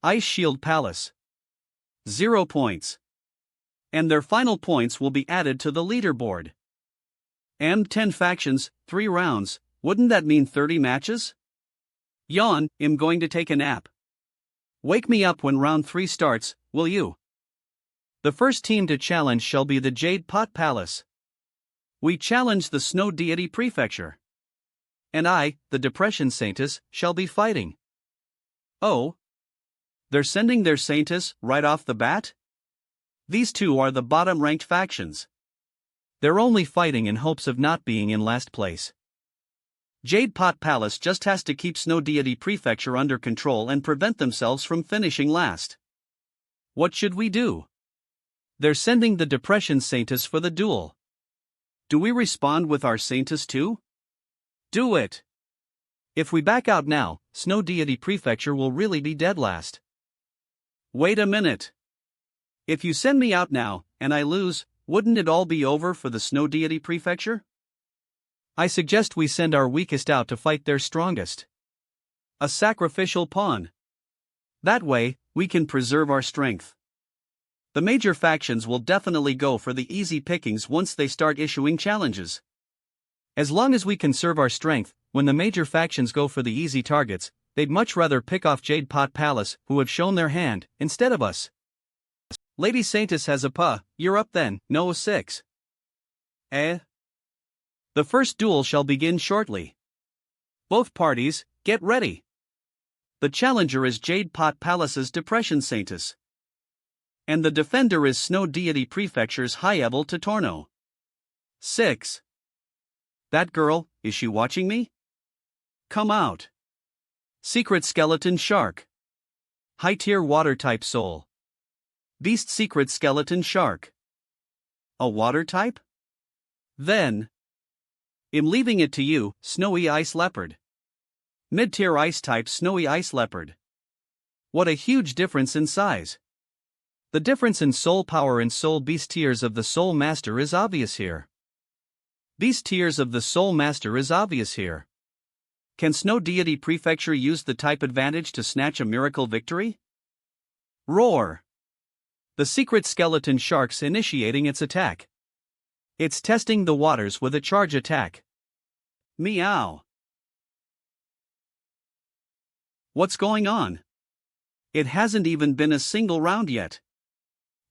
Ice Shield Palace. 0 points. And their final points will be added to the leaderboard. 10 factions, 3 rounds, wouldn't that mean 30 matches? Yawn, I'm going to take a nap. Wake me up when round 3 starts, will you? The first team to challenge shall be the Jade Pot Palace. We challenge the Snow Deity Prefecture. And I, the Depression Saintess, shall be fighting. Oh? They're sending their Saintess right off the bat? These 2 are the bottom-ranked factions. They're only fighting in hopes of not being in last place. Jade Pot Palace just has to keep Snow Deity Prefecture under control and prevent themselves from finishing last. What should we do? They're sending the Depression Saintess for the duel. Do we respond with our Saintess too? Do it! If we back out now, Snow Deity Prefecture will really be dead last. Wait a minute. If you send me out now, and I lose, wouldn't it all be over for the Snow Deity Prefecture? I suggest we send our weakest out to fight their strongest. A sacrificial pawn. That way, we can preserve our strength. The major factions will definitely go for the easy pickings once they start issuing challenges. As long as we conserve our strength, when the major factions go for the easy targets, they'd much rather pick off Jade Pot Palace, who have shown their hand, instead of us. Lady Saintess has a paw, you're up then, no 6. The first duel shall begin shortly. Both parties, get ready. The challenger is Jade Pot Palace's Depression Saintess. And the defender is Snow Deity Prefecture's Hyevel Totorno. 6. That girl, is she watching me? Come out. Secret Skeleton Shark. High-tier Water-type Soul. Beast Secret Skeleton Shark. A water type? Then I'm leaving it to you, Snowy Ice Leopard. Mid-tier Ice type Snowy Ice Leopard. What a huge difference in size. The difference in soul power and soul beast tiers of the Soul Master is obvious here. Beast tiers of the Soul Master is obvious here. Can Snow Deity Prefecture use the type advantage to snatch a miracle victory? Roar! The Secret Skeleton Shark's initiating its attack. It's testing the waters with a charge attack. Meow. What's going on? It hasn't even been a single round yet.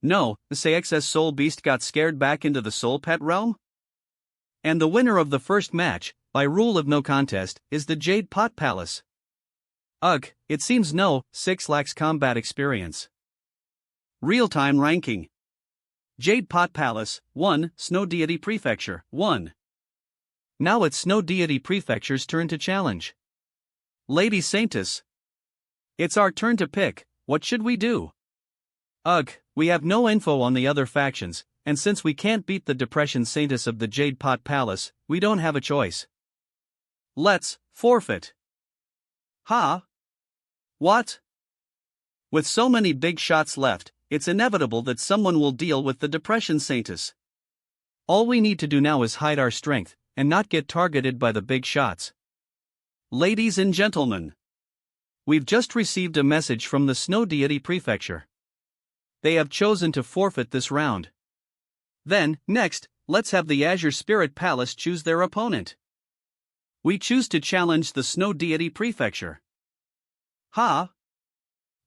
No, the CXS Soul Beast got scared back into the Soul Pet realm? And the winner of the first match, by rule of no contest, is the Jade Pot Palace. Ugh, it seems no 6 lacks combat experience. Real-time ranking. Jade Pot Palace, 1, Snow Deity Prefecture, 1. Now it's Snow Deity Prefecture's turn to challenge. Lady Saintess. It's our turn to pick, what should we do? Ugh, we have no info on the other factions, and since we can't beat the Depression Saintess of the Jade Pot Palace, we don't have a choice. Let's forfeit. Ha? What? With so many big shots left, it's inevitable that someone will deal with the depression Saintess. All we need to do now is hide our strength, and not get targeted by the big shots. Ladies and gentlemen, we've just received a message from the Snow Deity Prefecture. They have chosen to forfeit this round. Then, next, let's have the Azure Spirit Palace choose their opponent. We choose to challenge the Snow Deity Prefecture. Ha!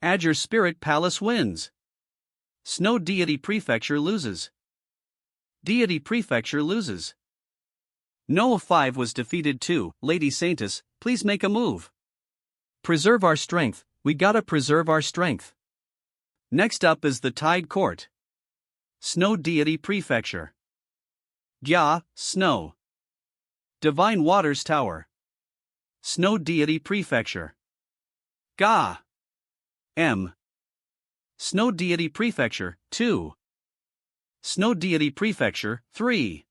Azure Spirit Palace wins. Snow Deity Prefecture loses. Deity Prefecture loses. Noah 5 was defeated too. Lady Saintess, please make a move. Preserve our strength, we gotta preserve our strength. Next up is the Tide Court. Snow Deity Prefecture. Gya, Snow. Divine Waters Tower. Snow Deity Prefecture. Ga. M. Snow Deity Prefecture, 2. Snow Deity Prefecture, 3.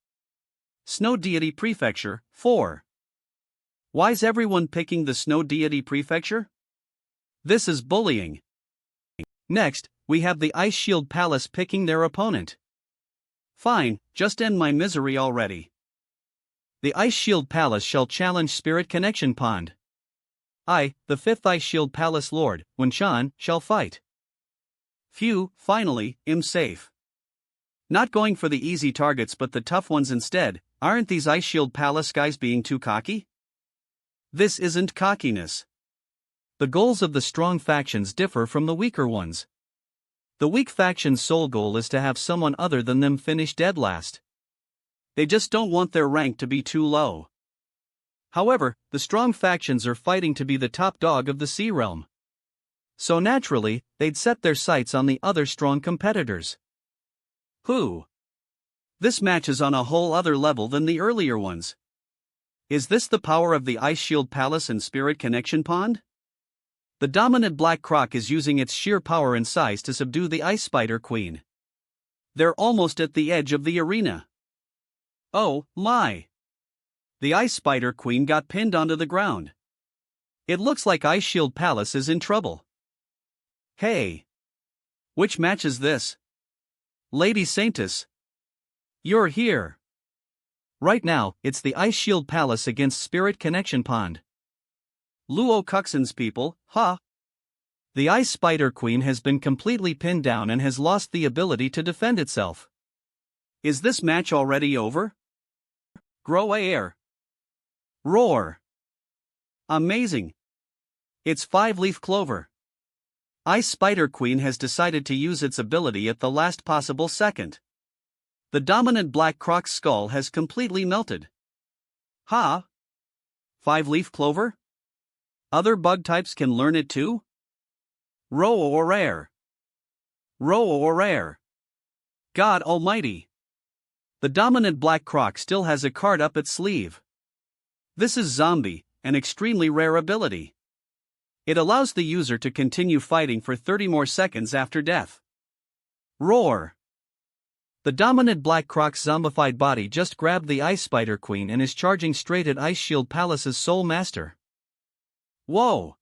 Snow Deity Prefecture, 4. Why's everyone picking the Snow Deity Prefecture? This is bullying. Next, we have the Ice Shield Palace picking their opponent. Fine, just end my misery already. The Ice Shield Palace shall challenge Spirit Connection Pond. I, the 5th Ice Shield Palace Lord, Winshan, shall fight. Phew, finally, I'm safe. Not going for the easy targets but the tough ones instead. Aren't these Ice Shield Palace guys being too cocky? This isn't cockiness. The goals of the strong factions differ from the weaker ones. The weak faction's sole goal is to have someone other than them finish dead last. They just don't want their rank to be too low. However, the strong factions are fighting to be the top dog of the Sea Realm. So naturally, they'd set their sights on the other strong competitors. Who? This match is on a whole other level than the earlier ones. Is this the power of the Ice Shield Palace and Spirit Connection Pond? The dominant Black Croc is using its sheer power and size to subdue the Ice Spider Queen. They're almost at the edge of the arena. Oh, my! The Ice Spider Queen got pinned onto the ground. It looks like Ice Shield Palace is in trouble. Hey! Which match is this? Lady Saintess. You're here. Right now, it's the Ice Shield Palace against Spirit Connection Pond. Luo Cuxon's people, ha! The Ice Spider Queen has been completely pinned down and has lost the ability to defend itself. Is this match already over? Grow air. Roar. Amazing. It's 5-leaf clover. Ice Spider Queen has decided to use its ability at the last possible second. The dominant Black Croc's skull has completely melted. Ha! 5-leaf clover? Other bug types can learn it too? Roar. Roar. God Almighty! The dominant Black Croc still has a card up its sleeve. This is Zombie, an extremely rare ability. It allows the user to continue fighting for 30 more seconds after death. Roar! The dominant Black Croc's zombified body just grabbed the Ice Spider Queen and is charging straight at Ice Shield Palace's Soul Master. Whoa!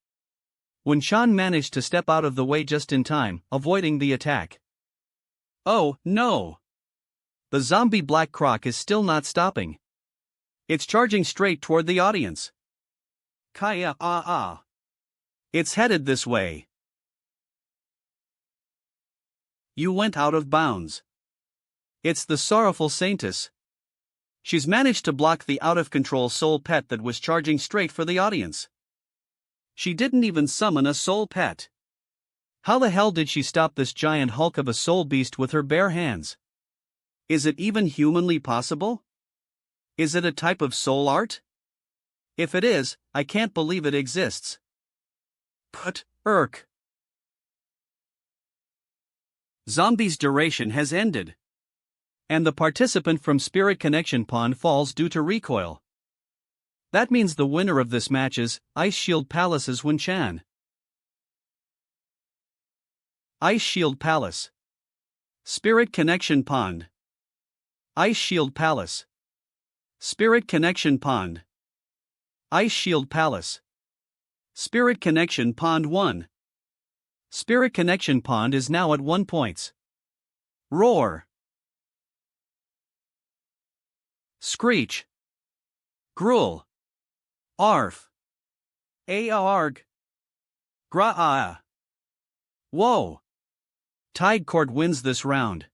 Winshan managed to step out of the way just in time, avoiding the attack. Oh, no! The zombie Black Croc is still not stopping. It's charging straight toward the audience. Kaya ah. It's headed this way. You went out of bounds. It's the sorrowful Saintess. She's managed to block the out-of-control soul pet that was charging straight for the audience. She didn't even summon a soul pet. How the hell did she stop this giant hulk of a soul beast with her bare hands? Is it even humanly possible? Is it a type of soul art? If it is, I can't believe it exists. Irk. Zombie's duration has ended. And the participant from Spirit Connection Pond falls due to recoil. That means the winner of this match is Ice Shield Palace's Winshan. Ice Shield Palace. Spirit Connection Pond. Ice Shield Palace. Spirit Connection Pond. Ice Shield Palace. Spirit Connection Pond 1. Spirit Connection Pond is now at 1 points. Roar. Screech. Gruel. Arf. Aarg. Gra. Whoa. Tide Court wins this round.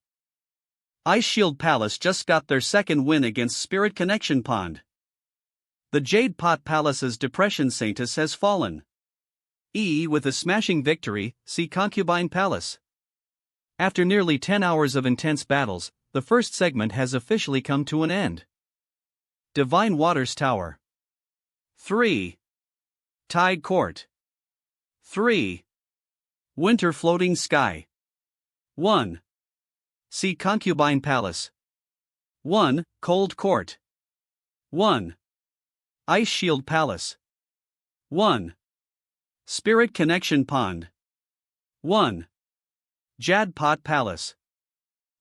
Ice Shield Palace just got their second win against Spirit Connection Pond. The Jade Pot Palace's Depression Saintess has fallen. With a smashing victory, see Concubine Palace. After nearly 10 hours of intense battles, the first segment has officially come to an end. Divine Waters Tower. 3. Tide Court. 3. Winter Floating Sky. 1. See Concubine Palace. 1. Cold Court. 1. Ice Shield Palace. 1. Spirit Connection Pond. 1. Jade Pot Palace.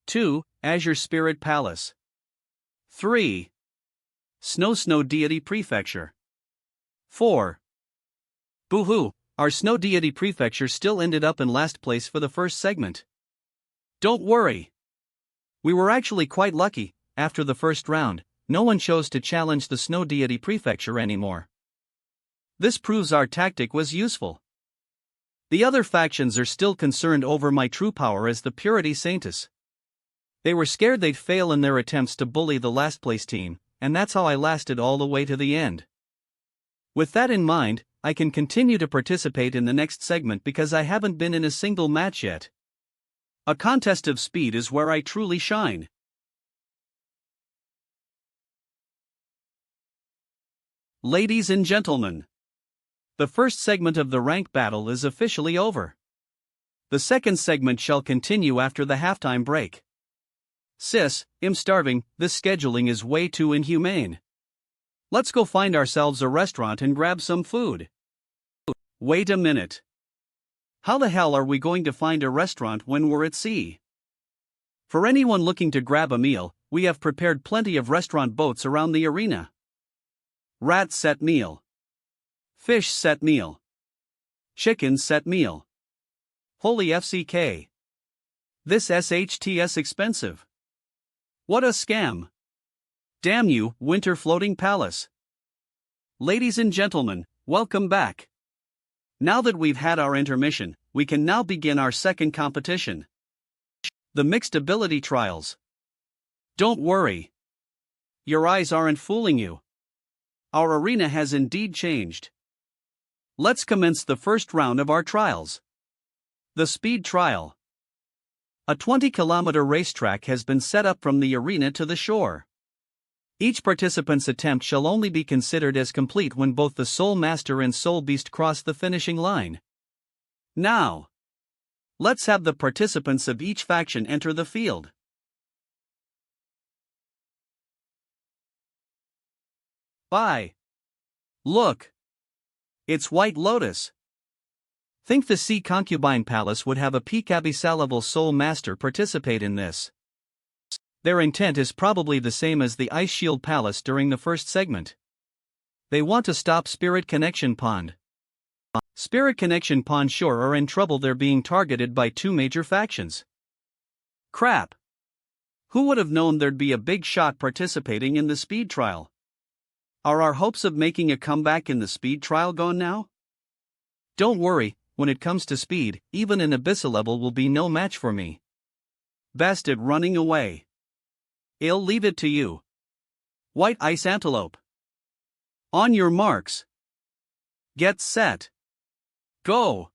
2. Azure Spirit Palace. 3. Snow Deity Prefecture. 4. Boo-hoo, our Snow Deity Prefecture still ended up in last place for the first segment. Don't worry. We were actually quite lucky. After the first round, no one chose to challenge the Snow Deity Prefecture anymore. This proves our tactic was useful. The other factions are still concerned over my true power as the Purity Saintess. They were scared they'd fail in their attempts to bully the last place team, and that's how I lasted all the way to the end. With that in mind, I can continue to participate in the next segment because I haven't been in a single match yet. A contest of speed is where I truly shine. Ladies and gentlemen, the first segment of the rank battle is officially over. The second segment shall continue after the halftime break. Sis, I'm starving, this scheduling is way too inhumane. Let's go find ourselves a restaurant and grab some food. Wait a minute. How the hell are we going to find a restaurant when we're at sea? For anyone looking to grab a meal, we have prepared plenty of restaurant boats around the arena. Rat set meal. Fish set meal. Chicken set meal. Holy FCK. This SHTS expensive. What a scam. Damn you, Winter Floating Palace. Ladies and gentlemen, welcome back. Now that we've had our intermission, we can now begin our second competition. The Mixed Ability Trials. Don't worry. Your eyes aren't fooling you. Our arena has indeed changed. Let's commence the first round of our trials. The Speed Trial. A 20-kilometer racetrack has been set up from the arena to the shore. Each participant's attempt shall only be considered as complete when both the Soul Master and Soul Beast cross the finishing line. Now, let's have the participants of each faction enter the field. Bye. Look. It's White Lotus. Think the Sea Concubine Palace would have a Peekabby-level Soul Master participate in this. Their intent is probably the same as the Ice Shield Palace during the first segment. They want to stop Spirit Connection Pond. Spirit Connection Pond sure are in trouble. They're being targeted by two major factions. Crap. Who would have known there'd be a big shot participating in the speed trial? Are our hopes of making a comeback in the speed trial gone now? Don't worry, when it comes to speed, even an Abyssal level will be no match for me. Best at running away. I'll leave it to you. White Ice Antelope. On your marks. Get set. Go.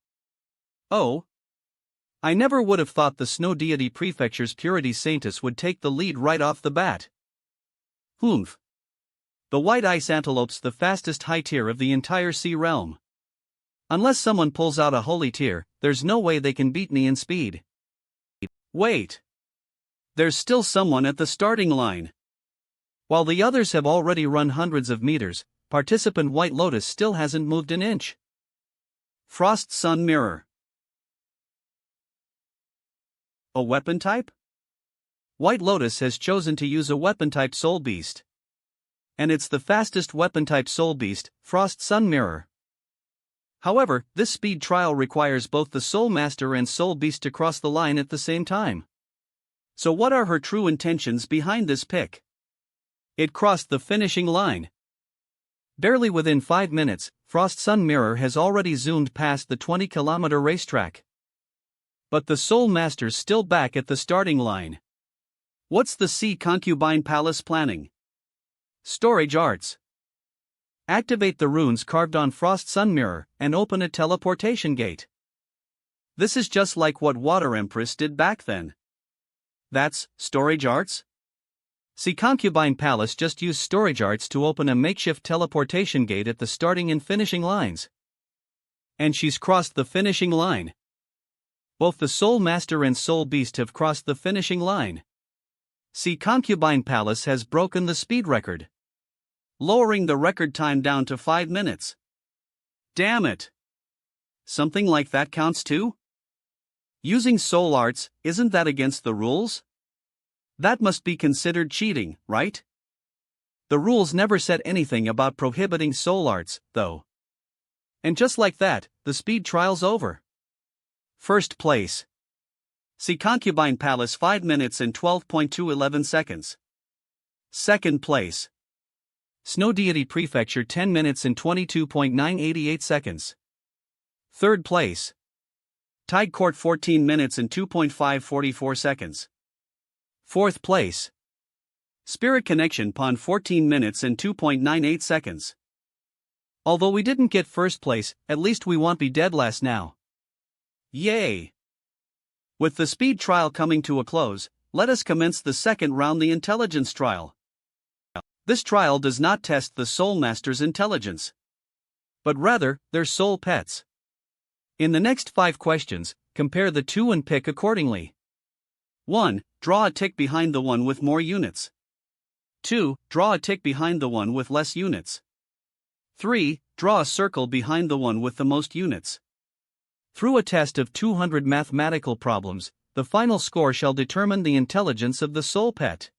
Oh. I never would have thought the Snow Deity Prefecture's Purity Saintess would take the lead right off the bat. Humph. The White Ice Antelope's the fastest high tier of the entire sea realm. Unless someone pulls out a holy tier, there's no way they can beat me in speed. Wait. There's still someone at the starting line. While the others have already run hundreds of meters, participant White Lotus still hasn't moved an inch. Frost Sun Mirror. A weapon type? White Lotus has chosen to use a weapon type Soul Beast. And it's the fastest weapon type Soul Beast, Frost Sun Mirror. However, this speed trial requires both the Soul Master and Soul Beast to cross the line at the same time. So what are her true intentions behind this pick? It crossed the finishing line. Barely within 5 minutes, Frost Sun Mirror has already zoomed past the 20-kilometer racetrack. But the Soul Master's still back at the starting line. What's the Sea Concubine Palace planning? Storage Arts. Activate the runes carved on Frost Sun Mirror and open a teleportation gate. This is just like what Water Empress did back then. That's Storage Arts? Sea Concubine Palace just used Storage Arts to open a makeshift teleportation gate at the starting and finishing lines. And she's crossed the finishing line. Both the Soul Master and Soul Beast have crossed the finishing line. Sea Concubine Palace has broken the speed record, lowering the record time down to 5 minutes. Damn it! Something like that counts too? Using Soul Arts, isn't that against the rules? That must be considered cheating, right? The rules never said anything about prohibiting Soul Arts, though. And just like that, the speed trial's over. First place. Sea Concubine Palace 5 minutes and 12.211 seconds. Second place. Snow Deity Prefecture 10 minutes and 22.988 seconds. Third place. Tide Court 14 minutes and 2.544 seconds. Fourth place. Spirit Connection Pond 14 minutes and 2.98 seconds. Although we didn't get first place, at least we won't be dead last now. Yay! With the speed trial coming to a close, let us commence the second round, the intelligence trial. This trial does not test the Soul Master's intelligence, but rather, their soul pets. In the next 5 questions, compare the two and pick accordingly. 1. Draw a tick behind the one with more units. 2. Draw a tick behind the one with less units. 3. Draw a circle behind the one with the most units. Through a test of 200 mathematical problems, the final score shall determine the intelligence of the soul pet.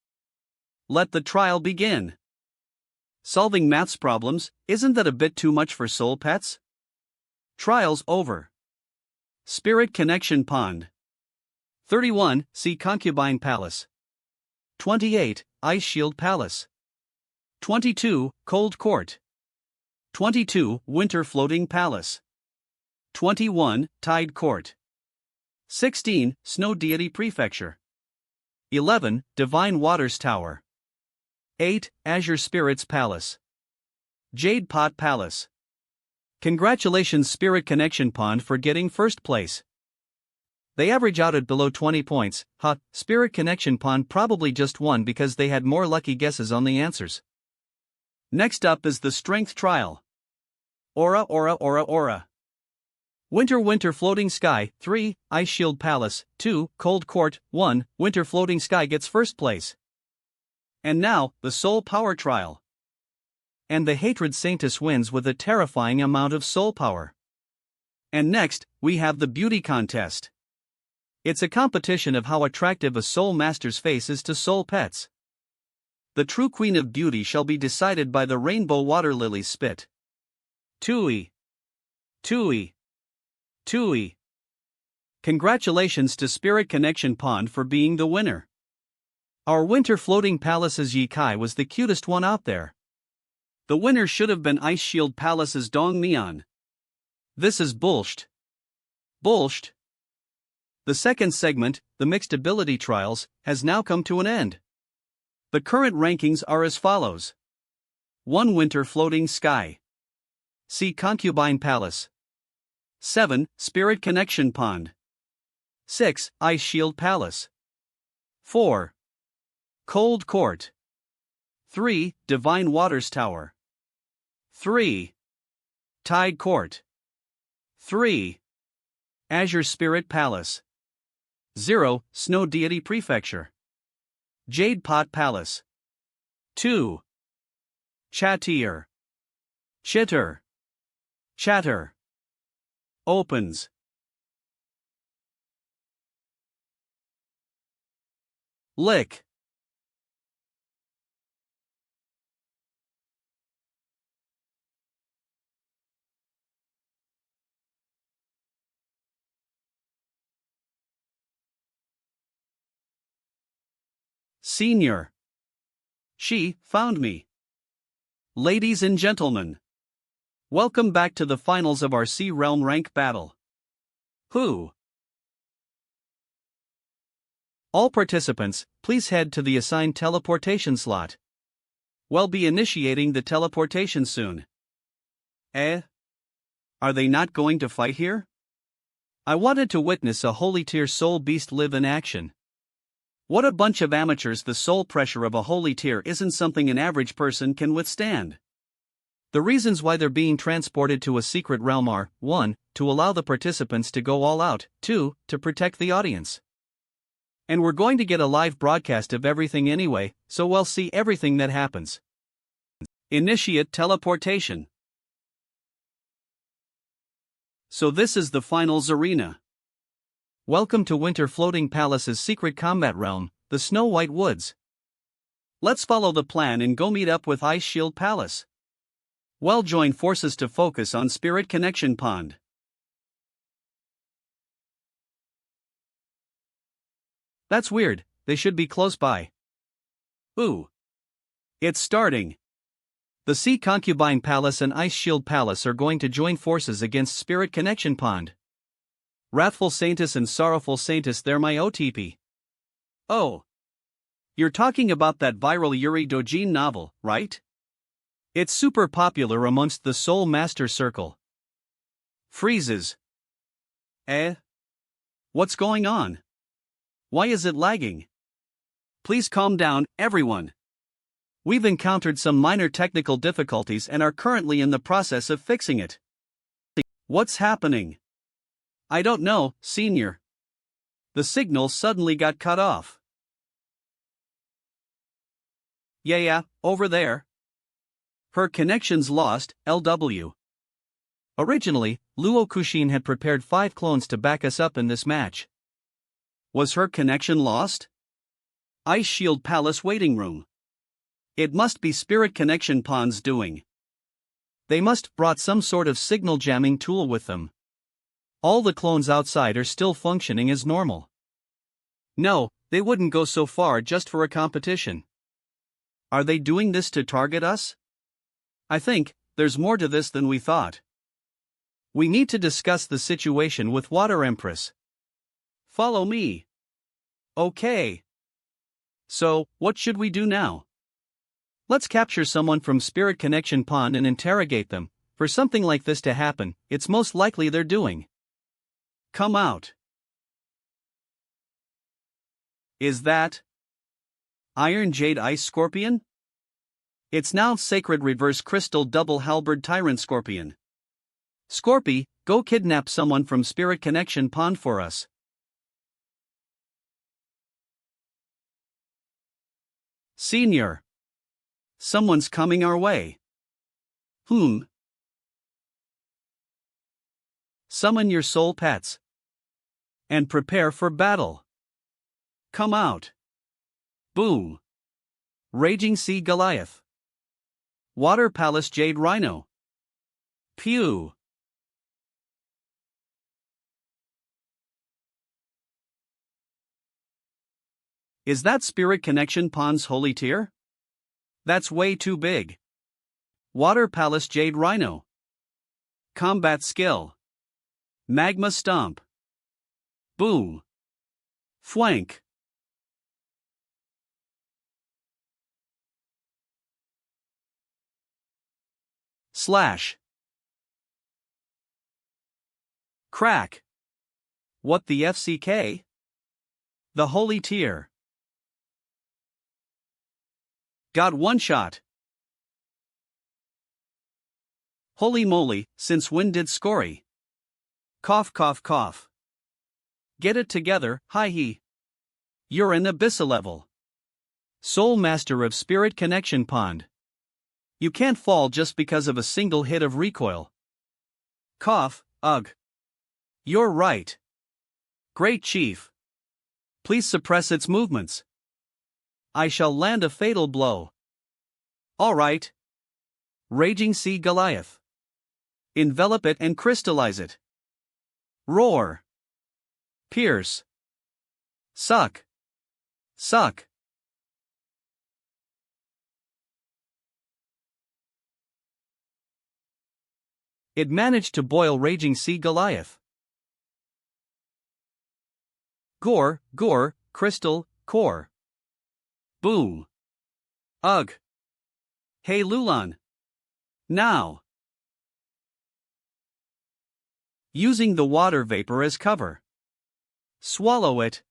Let the trial begin. Solving maths problems, isn't that a bit too much for soul pets? Trials over. Spirit Connection Pond. 31. Sea Concubine Palace. 28. Ice Shield Palace. 22. Cold Court. 22. Winter Floating Palace. 21. Tide Court. 16. Snow Deity Prefecture. 11. Divine Waters Tower. 8. Azure Spirits Palace. Jade Pot Palace. Congratulations Spirit Connection Pond for getting first place. They average out at below 20 points. Spirit Connection Pond probably just won because they had more lucky guesses on the answers. Next up is the Strength Trial. Aura. Winter Floating Sky, 3, Ice Shield Palace, 2, Cold Court, 1, Winter Floating Sky gets first place. And now, the Soul Power Trial. And the Hatred Saintess wins with a terrifying amount of soul power. And next, we have the Beauty Contest. It's a competition of how attractive a Soul Master's face is to soul pets. The true Queen of Beauty shall be decided by the Rainbow Water Lily's spit. Tui. Congratulations to Spirit Connection Pond for being the winner. Our Winter Floating Palace's Yikai was the cutest one out there. The winner should have been Ice Shield Palace's Dong Mian. This is bullshit. The second segment, the Mixed Ability Trials, has now come to an end. The current rankings are as follows. 1. Winter Floating Sky. Sea Concubine Palace. 7. Spirit Connection Pond. 6. Ice Shield Palace. 4. Cold Court. 3. Divine Waters Tower. 3. Tide Court. 3. Azure Spirit Palace. 0. Snow Deity Prefecture. Jade Pot Palace. 2. Chatter. Opens. Lick. Senior. She found me. Ladies and gentlemen, welcome back to the finals of our Sea Realm rank battle. Who? All participants, please head to the assigned teleportation slot. We'll be initiating the teleportation soon. Are they not going to fight here? I wanted to witness a holy tier soul beast live in action. What a bunch of amateurs! The soul pressure of a holy tier isn't something an average person can withstand. The reasons why they're being transported to a secret realm are 1. To allow the participants to go all out, 2. To protect the audience. And we're going to get a live broadcast of everything anyway, so we'll see everything that happens. Initiate teleportation. So this is the finals arena. Welcome to Winter Floating Palace's secret combat realm, the Snow White Woods. Let's follow the plan and go meet up with Ice Shield Palace. We'll join forces to focus on Spirit Connection Pond. That's weird, they should be close by. Ooh. It's starting. The Sea Concubine Palace and Ice Shield Palace are going to join forces against Spirit Connection Pond. Wrathful Saintess and Sorrowful Saintess, they're my OTP. Oh. You're talking about that viral Yuri Dojin novel, right? It's super popular amongst the Soul Master Circle. Freezes. What's going on? Why is it lagging? Please calm down, everyone. We've encountered some minor technical difficulties and are currently in the process of fixing it. What's happening? I don't know, Senior. The signal suddenly got cut off. Yeah, over there. Her connection's lost, LW. Originally, Luo Kushin had prepared 5 clones to back us up in this match. Was her connection lost? Ice Shield Palace waiting room. It must be Spirit Connection Pond's doing. They must brought some sort of signal jamming tool with them. All the clones outside are still functioning as normal. No, they wouldn't go so far just for a competition. Are they doing this to target us? I think there's more to this than we thought. We need to discuss the situation with Water Empress. Follow me. Okay. So, what should we do now? Let's capture someone from Spirit Connection Pond and interrogate them. For something like this to happen, it's most likely they're doing. Come out. Is that Iron Jade Ice Scorpion? It's now Sacred Reverse Crystal Double Halberd Tyrant Scorpion. Scorpy, go kidnap someone from Spirit Connection Pond for us. Senior. Someone's coming our way. Whom? Summon your soul pets. And prepare for battle. Come out. Boom. Raging Sea Goliath. Water Palace Jade Rhino. Pew. Is that Spirit Connection Pond's holy tier? That's way too big. Water Palace Jade Rhino. Combat skill. Magma Stomp. Boom. Flank. Slash. Crack. What the FCK? The holy tier. Got one shot. Holy moly, since when did Scory? Cough cough cough. Get it together, hi-he. You're an Abyssa level. Soul Master of Spirit Connection Pond. You can't fall just because of a single hit of recoil. Cough, ugh. You're right. Great Chief. Please suppress its movements. I shall land a fatal blow. Alright. Raging Sea Goliath. Envelop it and crystallize it. Roar. Pierce. Suck. Suck. It managed to boil raging sea Goliath. Gore, gore, crystal, core. Boom. Ugh. Hey Lulan. Now. Using the water vapor as cover. Swallow it.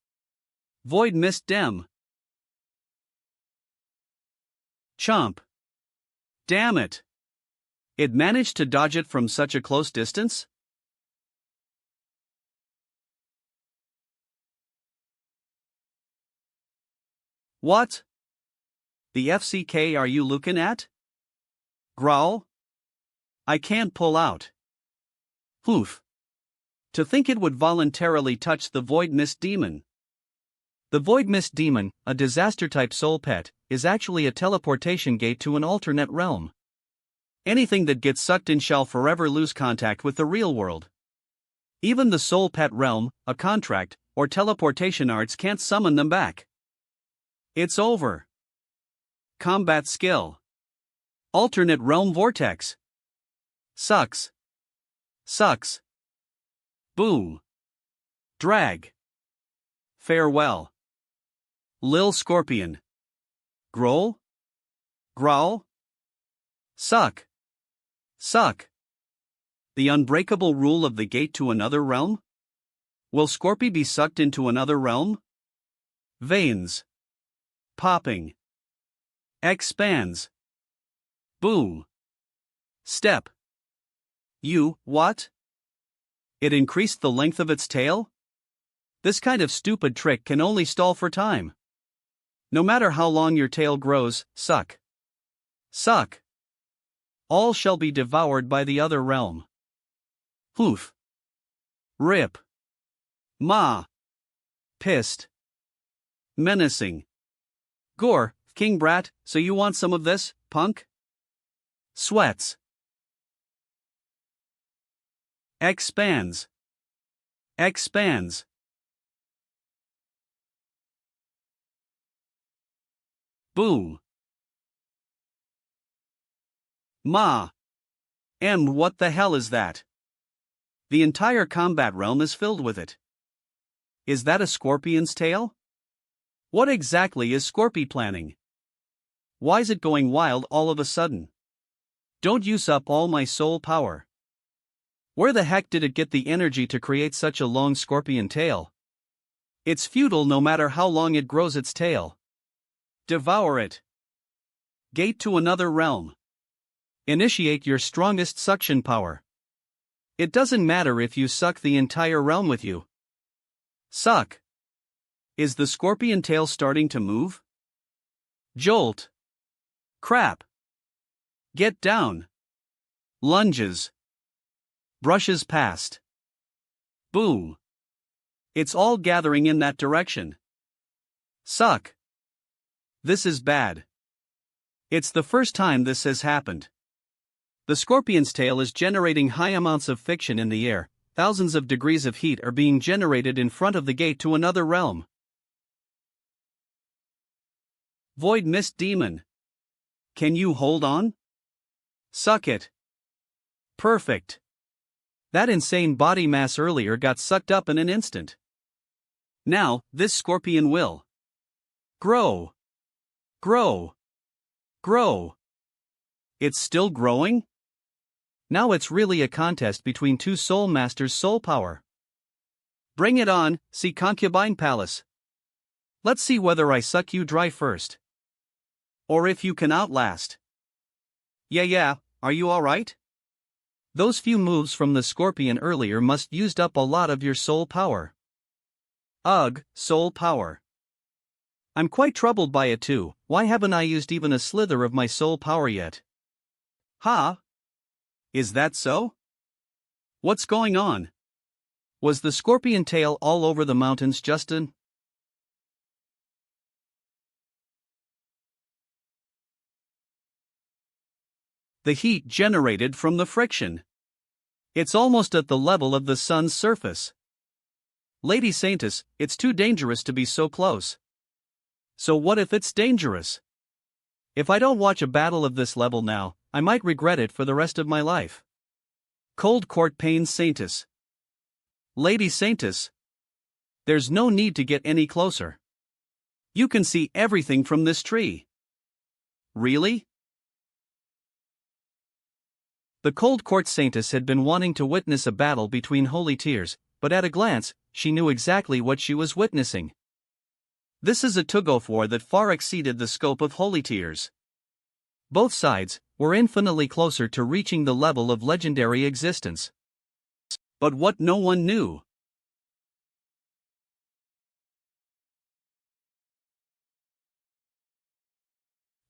Void mist dem. Chomp. Damn it. It managed to dodge it from such a close distance? What? The FCK are you looking at? Growl? I can't pull out. Oof. To think it would voluntarily touch the Void Mist Demon. The Void Mist Demon, a disaster-type soul pet, is actually a teleportation gate to an alternate realm. Anything that gets sucked in shall forever lose contact with the real world. Even the soul pet realm, a contract, or teleportation arts can't summon them back. It's over. Combat skill. Alternate realm vortex. Sucks. Sucks. Boom. Drag. Farewell. Lil Scorpion. Growl? Growl? Suck. Suck. The unbreakable rule of the gate to another realm? Will Scorpy be sucked into another realm? Veins. Popping. Expands. Boom. Step. You, what? It increased the length of its tail? This kind of stupid trick can only stall for time. No matter how long your tail grows, suck. Suck. All shall be devoured by the other realm. Hoof. Rip. Ma. Pissed. Menacing. Gore, King Brat, so you want some of this, punk? Sweats. Expands. Expands. Boom. Ma. What the hell is that? The entire combat realm is filled with it. Is that a scorpion's tail? What exactly is Scorpy planning? Why's it going wild all of a sudden? Don't use up all my soul power. Where the heck did it get the energy to create such a long scorpion tail? It's futile no matter how long it grows its tail. Devour it. Gate to another realm. Initiate your strongest suction power. It doesn't matter if you suck the entire realm with you. Suck. Is the scorpion tail starting to move? Jolt. Crap. Get down. Lunges. Brushes past. Boom. It's all gathering in that direction. Suck. This is bad. It's the first time this has happened. The scorpion's tail is generating high amounts of friction in the air. Thousands of degrees of heat are being generated in front of the gate to another realm. Void Mist Demon. Can you hold on? Suck it. Perfect. That insane body mass earlier got sucked up in an instant. Now, this scorpion will grow. Grow. Grow. It's still growing? Now it's really a contest between two soul masters' soul power. Bring it on, see Concubine Palace. Let's see whether I suck you dry first. Or if you can outlast. Yeah, are you alright? Those few moves from the scorpion earlier must used up a lot of your soul power. Ugh, soul power. I'm quite troubled by it too. Why haven't I used even a slither of my soul power yet? Ha? Is that so? What's going on? Was the scorpion tail all over the mountains, Justin? The heat generated from the friction. It's almost at the level of the sun's surface. Lady Saintess, it's too dangerous to be so close. So what if it's dangerous? If I don't watch a battle of this level now, I might regret it for the rest of my life. Cold Court Pains Saintess. Lady Saintess. There's no need to get any closer. You can see everything from this tree. Really? The Cold Court Saintess had been wanting to witness a battle between holy tears, but at a glance, she knew exactly what she was witnessing. This is a tug-of-war that far exceeded the scope of holy tears. Both sides were infinitely closer to reaching the level of legendary existence. But what no one knew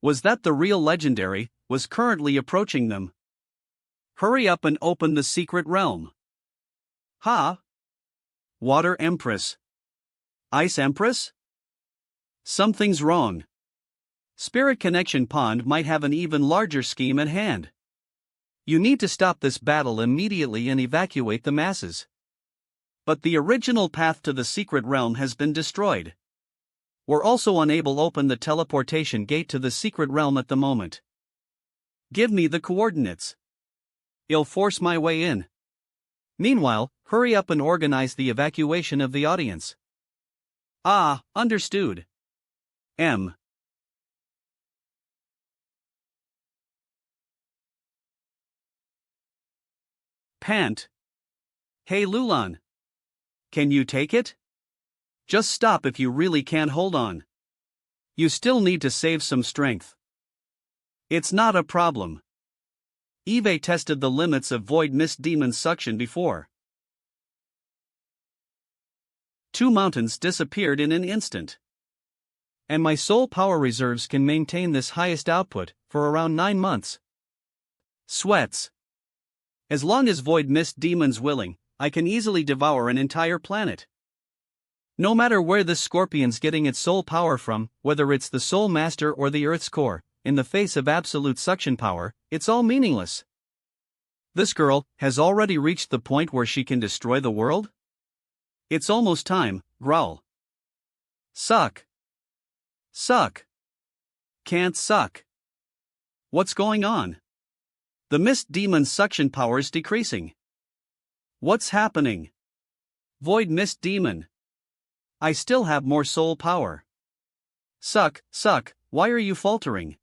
was that the real legendary was currently approaching them. Hurry up and open the secret realm. Ha! Water Empress. Ice Empress? Something's wrong. Spirit Connection Pond might have an even larger scheme at hand. You need to stop this battle immediately and evacuate the masses. But the original path to the secret realm has been destroyed. We're also unable to open the teleportation gate to the secret realm at the moment. Give me the coordinates. I'll force my way in. Meanwhile, hurry up and organize the evacuation of the audience. Ah, understood. M. Pant. Hey Lulan. Can you take it? Just stop if you really can't hold on. You still need to save some strength. It's not a problem. Eve tested the limits of Void Mist Demon's suction before. 2 mountains disappeared in an instant. And my soul power reserves can maintain this highest output for around 9 months. Sweats. As long as Void Mist Demon's willing, I can easily devour an entire planet. No matter where this scorpion's getting its soul power from, whether it's the Soul Master or the Earth's core, in the face of absolute suction power, it's all meaningless. This girl has already reached the point where she can destroy the world? It's almost time, growl. Suck. Suck. Can't suck. What's going on? The Mist Demon's suction power's decreasing. What's happening? Void Mist Demon. I still have more soul power. Suck, suck, why are you faltering?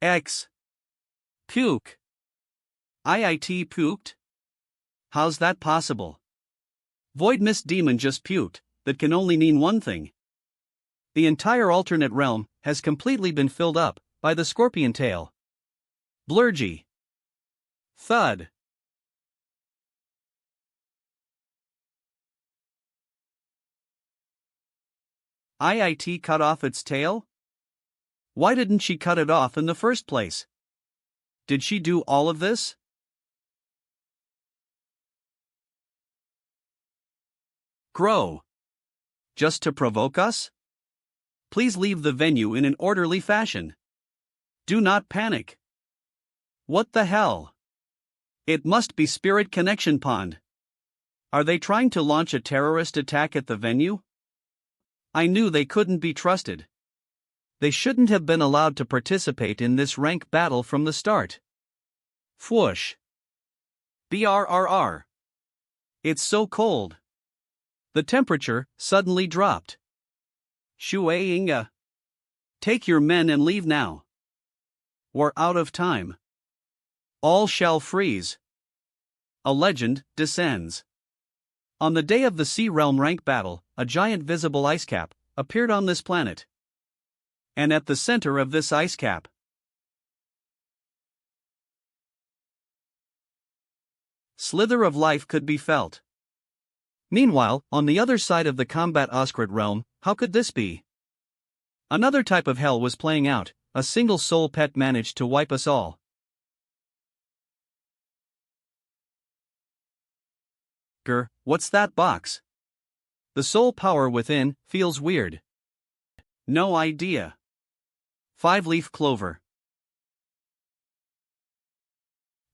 X. Puke. IIT puked? How's that possible? Void Mist Demon just puked, that can only mean one thing. The entire alternate realm has completely been filled up by the scorpion tail. Blurgy. Thud. IIT cut off its tail? Why didn't she cut it off in the first place? Did she do all of this? Grow. Just to provoke us? Please leave the venue in an orderly fashion. Do not panic. What the hell? It must be Spirit Connection Pond. Are they trying to launch a terrorist attack at the venue? I knew they couldn't be trusted. They shouldn't have been allowed to participate in this rank battle from the start. Fwoosh. BRRR. It's so cold. The temperature suddenly dropped. Shui Inga. Take your men and leave now. We're out of time. All shall freeze. A legend descends. On the day of the Sea Realm rank battle, a giant visible ice cap appeared on this planet. And at the center of this ice cap, slither of life could be felt. Meanwhile, on the other side of the combat Oskrit realm, how could this be? Another type of hell was playing out. A single soul pet managed to wipe us all. Grr, what's that box? The soul power within feels weird. No idea. 5-leaf clover.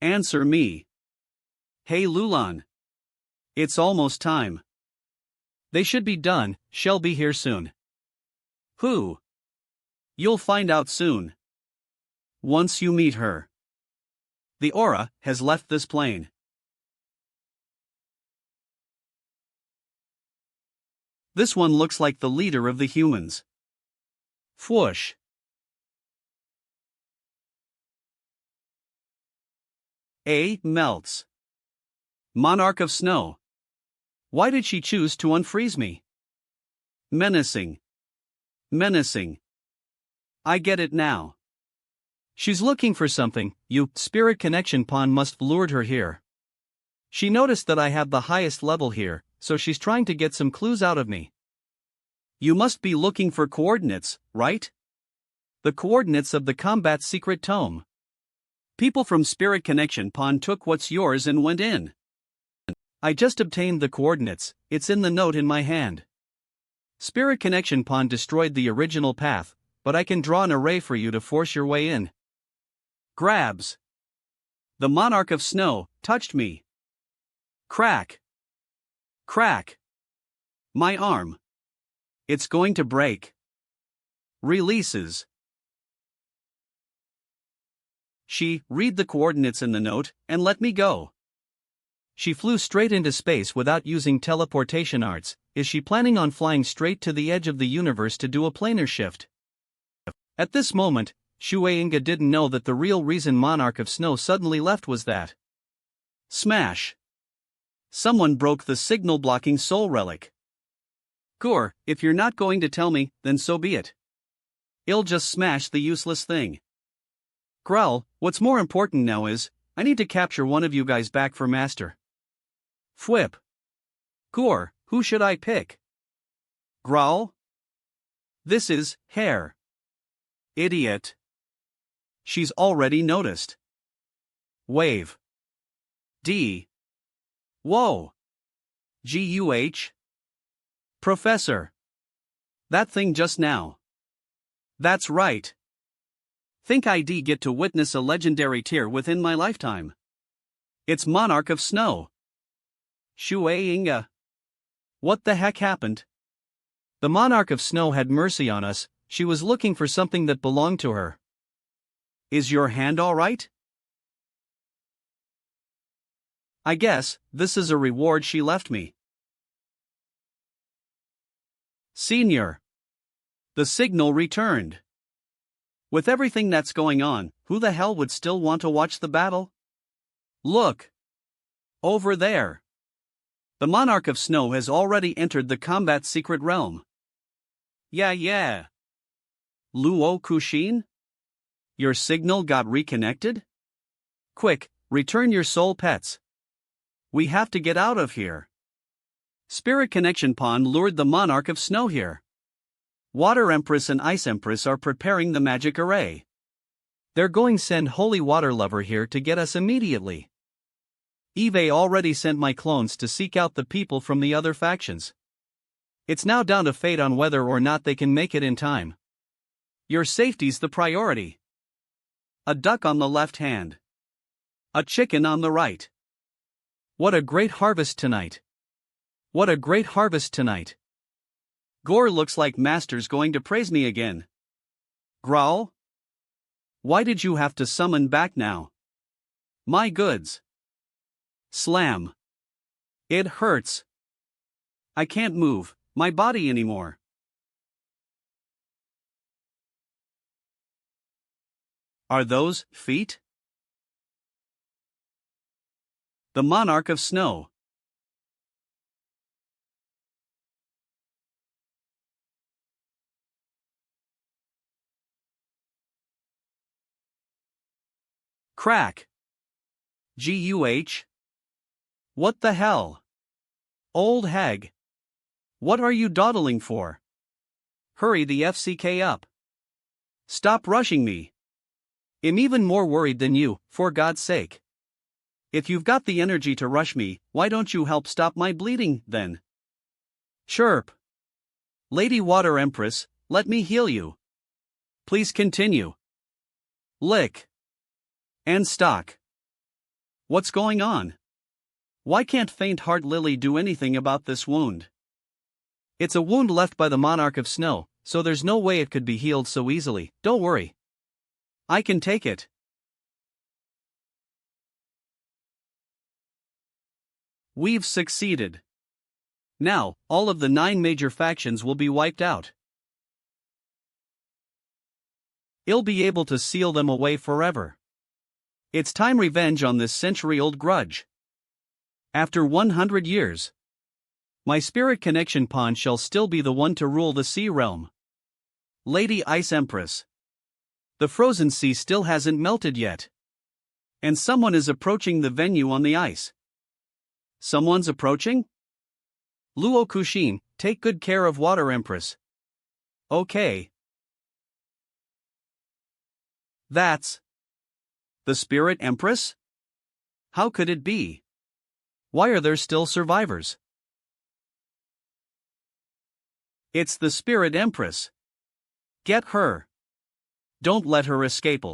Answer me. Hey Lulan. It's almost time. They should be done, she'll be here soon. Who? You'll find out soon. Once you meet her. The aura has left this plane. This one looks like the leader of the humans. Whoosh. A. Melts. Monarch of Snow. Why did she choose to unfreeze me? Menacing. Menacing. I get it now. She's looking for something. Spirit connection pawn must have lured her here. She noticed that I have the highest level here, so she's trying to get some clues out of me. You must be looking for coordinates, right? The coordinates of the combat secret tome. People from Spirit Connection Pawn took what's yours and went in. I just obtained the coordinates, it's in the note in my hand. Spirit Connection Pawn destroyed the original path, but I can draw an array for you to force your way in. Grabs. The Monarch of Snow touched me. Crack. Crack. My arm. It's going to break. Releases. Read the coordinates in the note, and let me go. She flew straight into space without using teleportation arts. Is she planning on flying straight to the edge of the universe to do a planar shift? At this moment, Shuei-inga didn't know that the real reason Monarch of Snow suddenly left was that. Smash. Someone broke the signal-blocking soul relic. Gore, if you're not going to tell me, then so be it. I'll just smash the useless thing. Growl, what's more important now is, I need to capture one of you guys back for master. Fwip. Gore, who should I pick? Growl? This is Hair. Idiot. She's already noticed. Wave. D. Whoa. Guh. Professor. That thing just now. That's right. Think I'd get to witness a legendary tier within my lifetime. It's Monarch of Snow. Shuei-inga. What the heck happened? The Monarch of Snow had mercy on us. She was looking for something that belonged to her. Is your hand all right? I guess this is a reward she left me. Senior. The signal returned. With everything that's going on, who the hell would still want to watch the battle? Look. Over there. The Monarch of Snow has already entered the combat secret realm. Yeah. Luo Kushin? Your signal got reconnected? Quick, return your soul pets. We have to get out of here. Spirit Connection Pawn lured the Monarch of Snow here. Water Empress and Ice Empress are preparing the magic array. They're going to send Holy Water Lover here to get us immediately. Eve already sent my clones to seek out the people from the other factions. It's now down to fate on whether or not they can make it in time. Your safety's the priority. A duck on the left hand. A chicken on the right. What a great harvest tonight. What a great harvest tonight. Gore looks like Master's going to praise me again. Growl? Why did you have to summon back now? My goods. Slam. It hurts. I can't move my body anymore. Are those feet? The Monarch of Snow. Crack. Guh. What the hell? Old hag. What are you dawdling for? Hurry the FCK up. Stop rushing me. I'm even more worried than you, for God's sake. If you've got the energy to rush me, why don't you help stop my bleeding, then? Chirp. Lady Water Empress, let me heal you. Please continue. Lick. And stock. What's going on? Why can't Faint Heart Lily do anything about this wound? It's a wound left by the Monarch of Snow, so there's no way it could be healed so easily. Don't worry. I can take it. We've succeeded. Now, all of the 9 major factions will be wiped out. He'll be able to seal them away forever. It's time revenge on this century-old grudge. After 100 years, my spirit connection pawn shall still be the one to rule the sea realm. Lady Ice Empress. The frozen sea still hasn't melted yet. And someone is approaching the venue on the ice. Someone's approaching? Luo Kushin, take good care of Water Empress. Okay. That's the Spirit Empress? How could it be? Why are there still survivors? It's the Spirit Empress. Get her. Don't let her escape.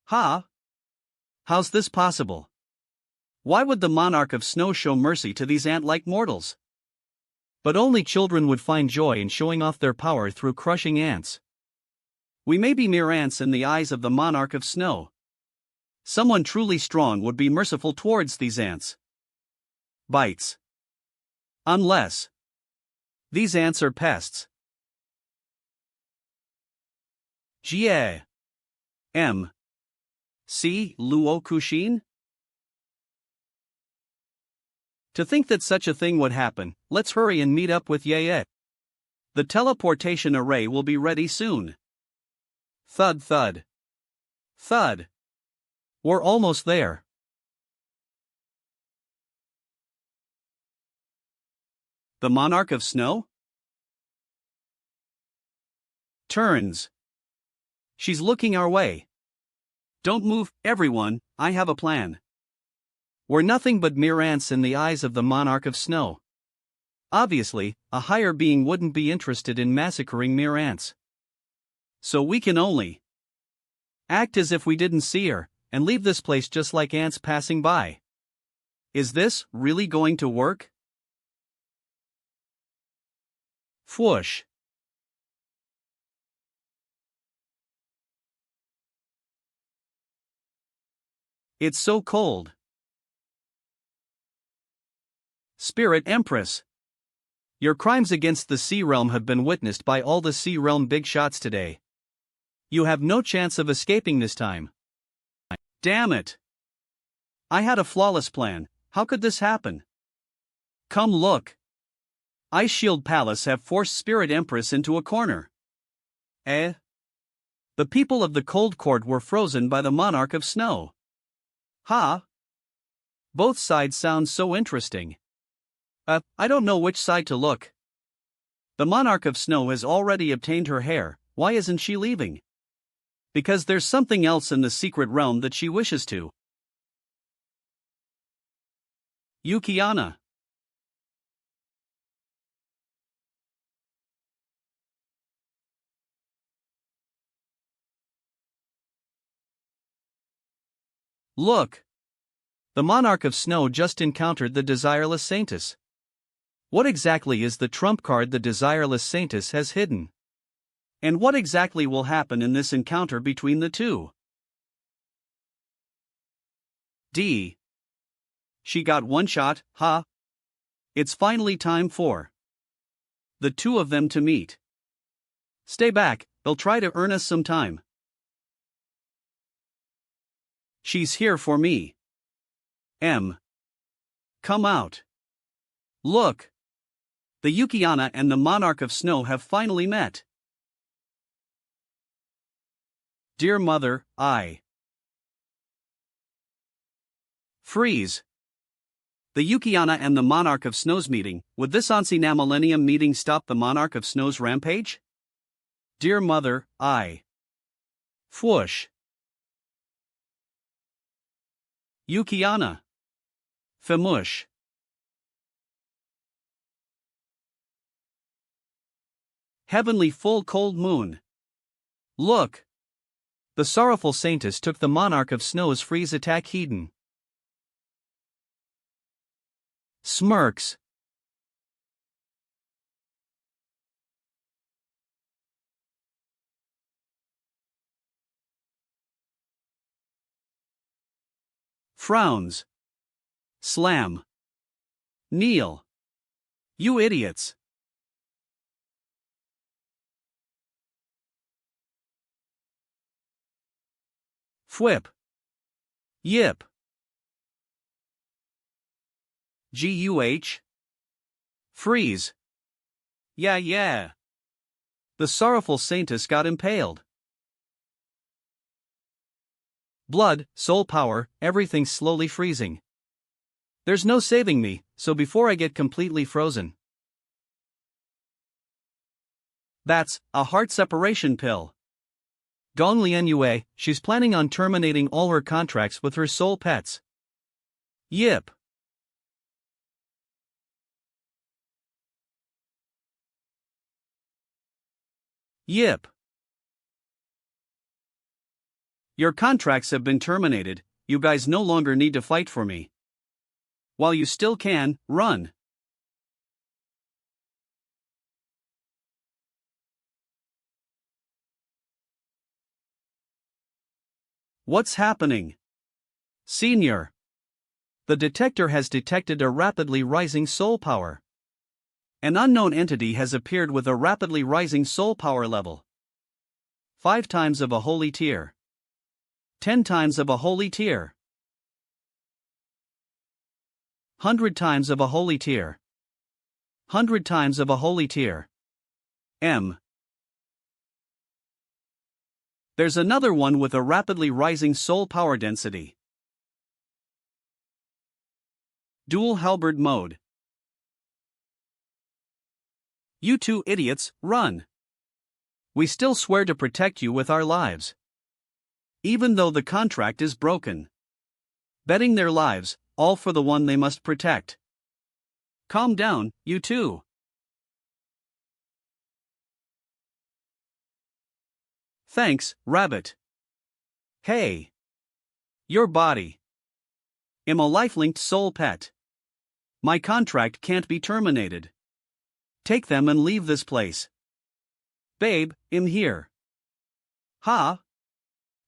Ha? How's this possible? Why would the monarch of snow show mercy to these ant-like mortals? But only children would find joy in showing off their power through crushing ants. We may be mere ants in the eyes of the monarch of snow. Someone truly strong would be merciful towards these ants. Bites. Unless these ants are pests. Jie. M. C. Luo Kushin? To think that such a thing would happen, let's hurry and meet up with Ye. The teleportation array will be ready soon. Thud thud. Thud. We're almost there. The monarch of snow? Turns. She's looking our way. Don't move, everyone, I have a plan. We're nothing but mere ants in the eyes of the monarch of snow. Obviously, a higher being wouldn't be interested in massacring mere ants. So we can only act as if we didn't see her, and leave this place just like ants passing by. Is this really going to work? Whoosh. It's so cold. Spirit Empress. Your crimes against the Sea Realm have been witnessed by all the Sea Realm big shots today. You have no chance of escaping this time. Damn it! I had a flawless plan, how could this happen? Come look. Ice Shield Palace have forced Spirit Empress into a corner. Eh? The people of the Cold Court were frozen by the Monarch of Snow. Ha? Both sides sound so interesting. I don't know which side to look. The Monarch of Snow has already obtained her hair, why isn't she leaving? Because there's something else in the secret realm that she wishes to. Yukiana. Look! The Monarch of Snow just encountered the desireless Saintess. What exactly is the trump card the desireless Saintess has hidden? And what exactly will happen in this encounter between the two? D. She got one shot, huh? It's finally time for the two of them to meet. Stay back, they'll try to earn us some time. She's here for me. M. Come out. Look. The Yukiana and the Monarch of Snow have finally met. Dear Mother, I freeze. The Yukiana and the Monarch of Snow's meeting, would this Ancina Millennium meeting stop the Monarch of Snow's rampage? Dear Mother, I whoosh. Yukiana. Famush. Heavenly full cold moon. Look! The sorrowful Saintess took the Monarch of Snow's freeze attack hidden. Smirks. Frowns. Slam. Kneel. You idiots. Fwip. Yip. Guh. Freeze. Yeah. The sorrowful Saintess got impaled. Blood, soul power, everything slowly freezing. There's no saving me, so before I get completely frozen. That's a heart separation pill. Gong Lian Yue, she's planning on terminating all her contracts with her soul pets. Yip. Yip. Your contracts have been terminated, you guys no longer need to fight for me. While you still can, run. What's happening? Senior. The detector has detected a rapidly rising soul power. An unknown entity has appeared with a rapidly rising soul power level. 5 times of a holy tier. 10 times of a holy tier. 100 times of a holy tier. 100 times of a holy tier. M. There's another one with a rapidly rising soul power density. Dual halberd mode. You two idiots, run. We still swear to protect you with our lives. Even though the contract is broken. Betting their lives, all for the one they must protect. Calm down, you two. Thanks, Rabbit. Hey. Your body. I'm a life-linked soul pet. My contract can't be terminated. Take them and leave this place. Babe, I'm here. Ha?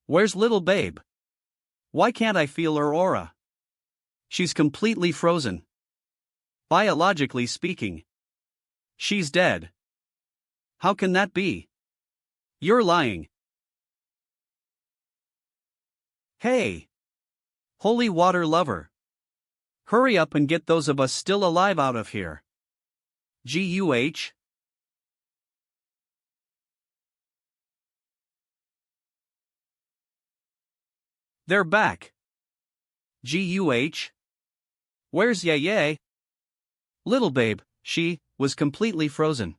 Where's little babe? Why can't I feel her aura? She's completely frozen. Biologically speaking. She's dead. How can that be? You're lying. Hey! Holy water lover. Hurry up and get those of us still alive out of here. Guh. They're back. Guh. Where's Yay? Little babe, she was completely frozen.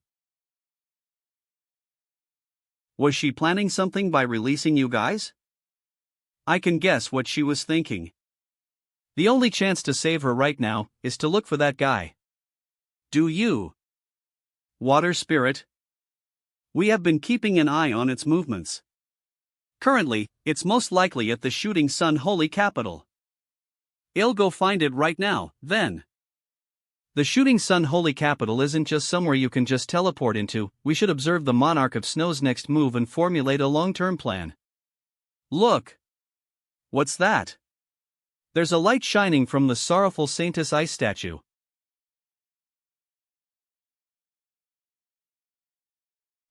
Was she planning something by releasing you guys? I can guess what she was thinking. The only chance to save her right now is to look for that guy. Do you? Water spirit. We have been keeping an eye on its movements. Currently, it's most likely at the Shooting Sun Holy Capital. I'll go find it right now, then. The Shooting Sun Holy Capital isn't just somewhere you can just teleport into. We should observe the Monarch of Snow's next move and formulate a long-term plan. Look! What's that? There's a light shining from the sorrowful Saintess ice statue.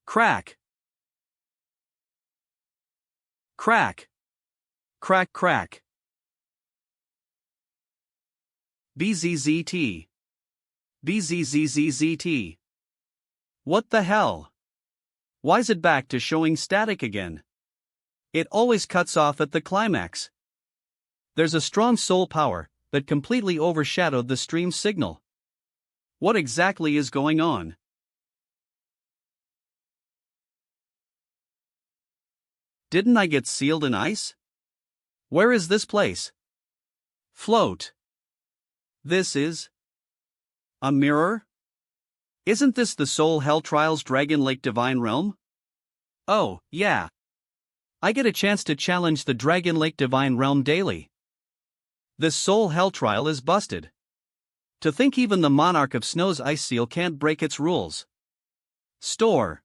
Crack! Crack! Crack crack! BZZT. BZZZZT. What the hell? Why's it back to showing static again? It always cuts off at the climax. There's a strong soul power that completely overshadowed the stream's signal. What exactly is going on? Didn't I get sealed in ice? Where is this place? Float. This is a mirror? Isn't this the Soul Hell Trials Dragon Lake Divine Realm? Oh, yeah. I get a chance to challenge the Dragon Lake Divine Realm daily. This Soul Hell Trial is busted. To think even the Monarch of Snow's ice seal can't break its rules. Store.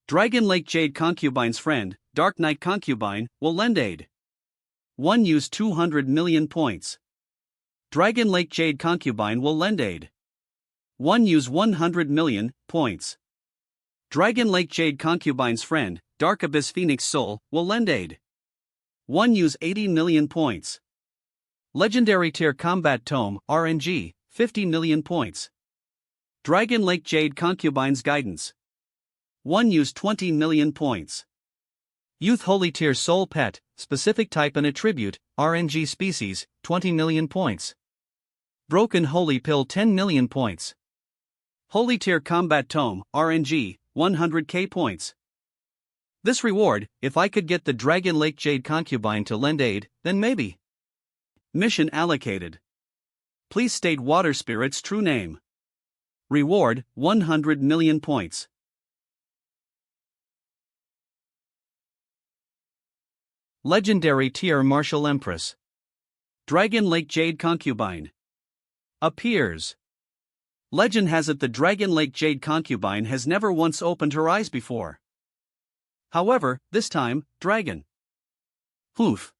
Dragon Lake Jade Concubine's friend, Dark Knight Concubine, will lend aid. 1 use 200 million points. Dragon Lake Jade Concubine will lend aid. 1 use 100 million points. Dragon Lake Jade Concubine's friend, Dark Abyss Phoenix Soul, will lend aid. 1 use 80 million points. Legendary Tier Combat Tome, RNG, 50 million points. Dragon Lake Jade Concubine's Guidance. 1 use 20 million points. Youth Holy Tier Soul Pet, Specific Type and Attribute, RNG Species, 20 million points. Broken Holy Pill 10 million points. Holy Tier Combat Tome, RNG, 100k points. This reward, if I could get the Dragon Lake Jade Concubine to lend aid, then maybe. Mission allocated. Please state Water Spirit's true name. Reward, 100 million points. Legendary Tier Martial Empress. Dragon Lake Jade Concubine. Appears. Legend has it the Dragon Lake Jade Concubine has never once opened her eyes before. However, this time, Dragon. Oof.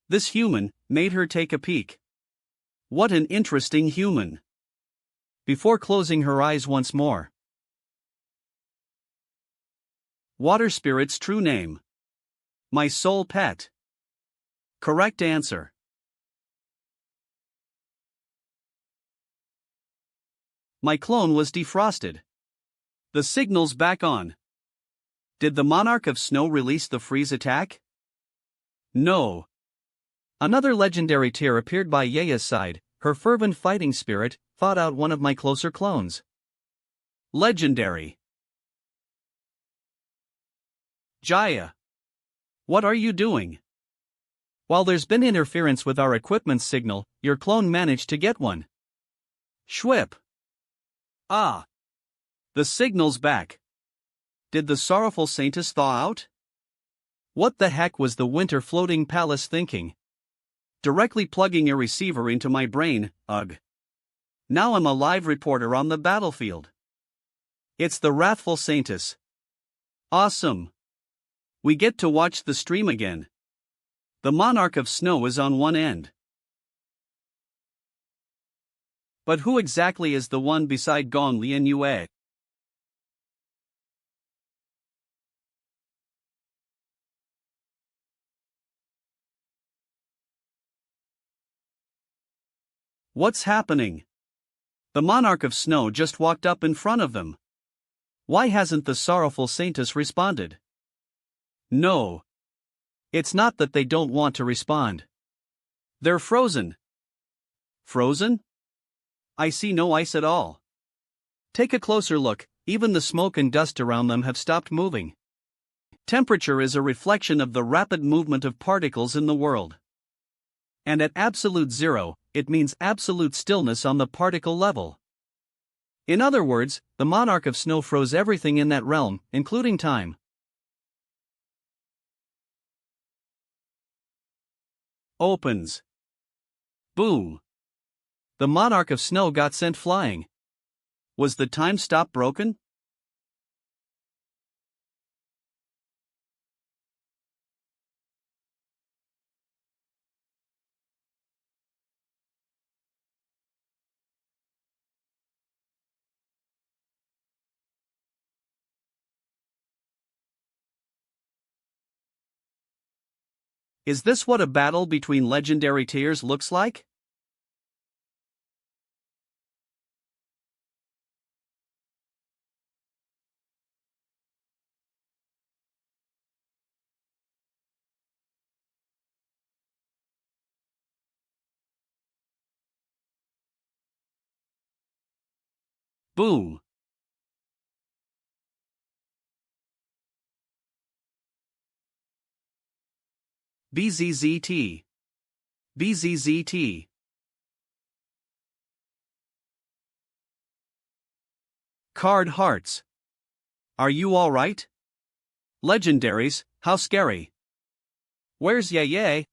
This human made her take a peek. What an interesting human. Before closing her eyes once more. Water Spirit's true name. My soul pet. Correct answer. My clone was defrosted. The signal's back on. Did the Monarch of Snow release the freeze attack? No. Another legendary tier appeared by Yaya's side. Her fervent fighting spirit fought out one of my closer clones. Legendary. Jaya. What are you doing? While there's been interference with our equipment signal, your clone managed to get one. Schwip. Ah. The signal's back. Did the sorrowful Saintess thaw out? What the heck was the winter floating palace thinking? Directly plugging a receiver into my brain, ugh. Now I'm a live reporter on the battlefield. It's the wrathful Saintess. Awesome. We get to watch the stream again. The Monarch of Snow is on one end. But who exactly is the one beside Gong Li and Yue? What's happening? The Monarch of Snow just walked up in front of them. Why hasn't the sorrowful Saintess responded? No. It's not that they don't want to respond. They're frozen. Frozen? I see no ice at all. Take a closer look, even the smoke and dust around them have stopped moving. Temperature is a reflection of the rapid movement of particles in the world. And at absolute zero, it means absolute stillness on the particle level. In other words, the Monarch of Snow froze everything in that realm, including time. Opens. Boom. The Monarch of Snow got sent flying. Was the time stop broken? Is this what a battle between legendary tiers looks like? Boom. BZZT. BZZT. Card hearts. Are you alright? Legendaries, how scary. Where's Yay?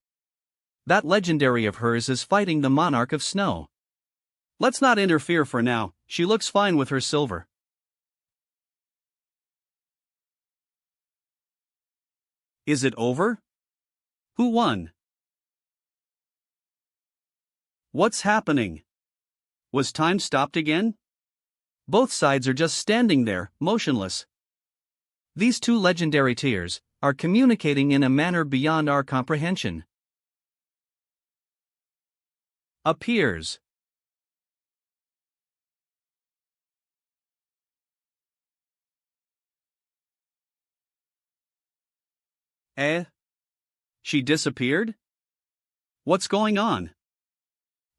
That legendary of hers is fighting the Monarch of Snow. Let's not interfere for now, she looks fine with her silver. Is it over? Who won? What's happening? Was time stopped again? Both sides are just standing there, motionless. These two legendary tiers are communicating in a manner beyond our comprehension. Appears. She disappeared? What's going on?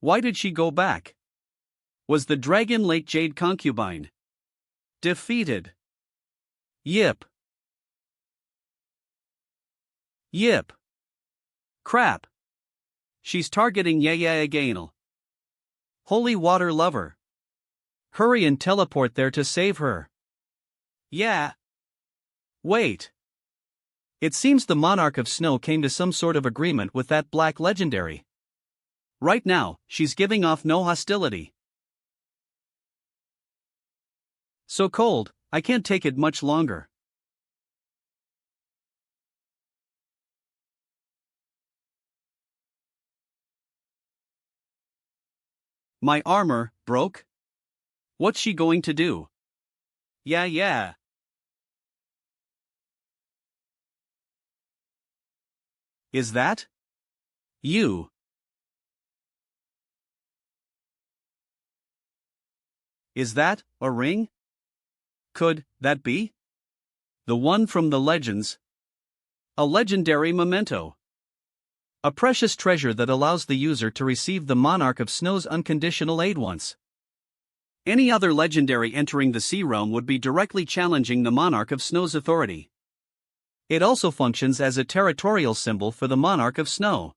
Why did she go back? Was the Dragon Lake Jade concubine defeated? Yip. Yip. Crap. She's targeting Yaya again. Holy water lover. Hurry and teleport there to save her. Yeah. Wait. It seems the Monarch of Snow came to some sort of agreement with that black legendary. Right now, she's giving off no hostility. So cold, I can't take it much longer. My armor broke? What's she going to do? Yeah. Is that you? Is that a ring? Could that be the one from the legends? A legendary memento. A precious treasure that allows the user to receive the Monarch of Snow's unconditional aid once. Any other legendary entering the Sea Realm would be directly challenging the Monarch of Snow's authority. It also functions as a territorial symbol for the Monarch of Snow.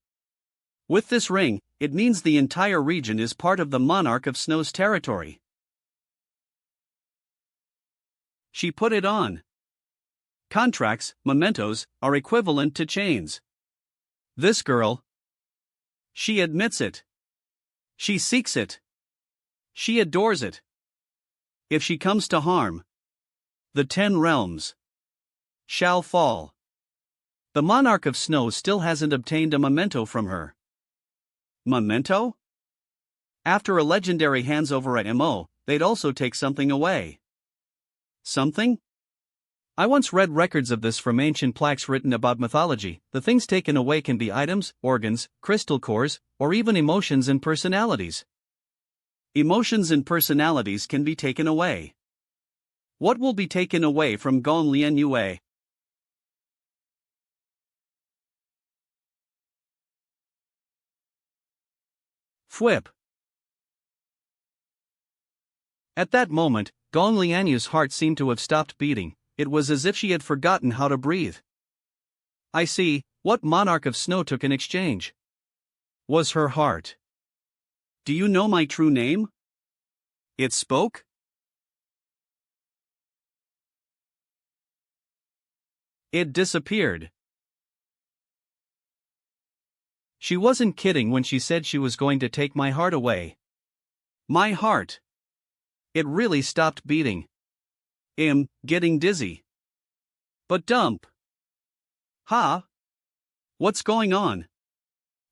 With this ring, it means the entire region is part of the Monarch of Snow's territory. She put it on. Contracts, mementos, are equivalent to chains. This girl. She admits it. She seeks it. She adores it. If she comes to harm, the 10 realms shall fall. The Monarch of Snow still hasn't obtained a memento from her. Memento? After a legendary hands over a MO, they'd also take something away. Something? I once read records of this from ancient plaques written about mythology. The things taken away can be items, organs, crystal cores, or even emotions and personalities. Emotions and personalities can be taken away. What will be taken away from Gong Lian Yue? Fwip. At that moment, Gong Lianyu's heart seemed to have stopped beating. It was as if she had forgotten how to breathe. I see, what Monarch of Snow took in exchange was her heart. Do you know my true name? It spoke? It disappeared. She wasn't kidding when she said she was going to take my heart away. My heart. It really stopped beating. Getting dizzy. But dump. Ha? What's going on?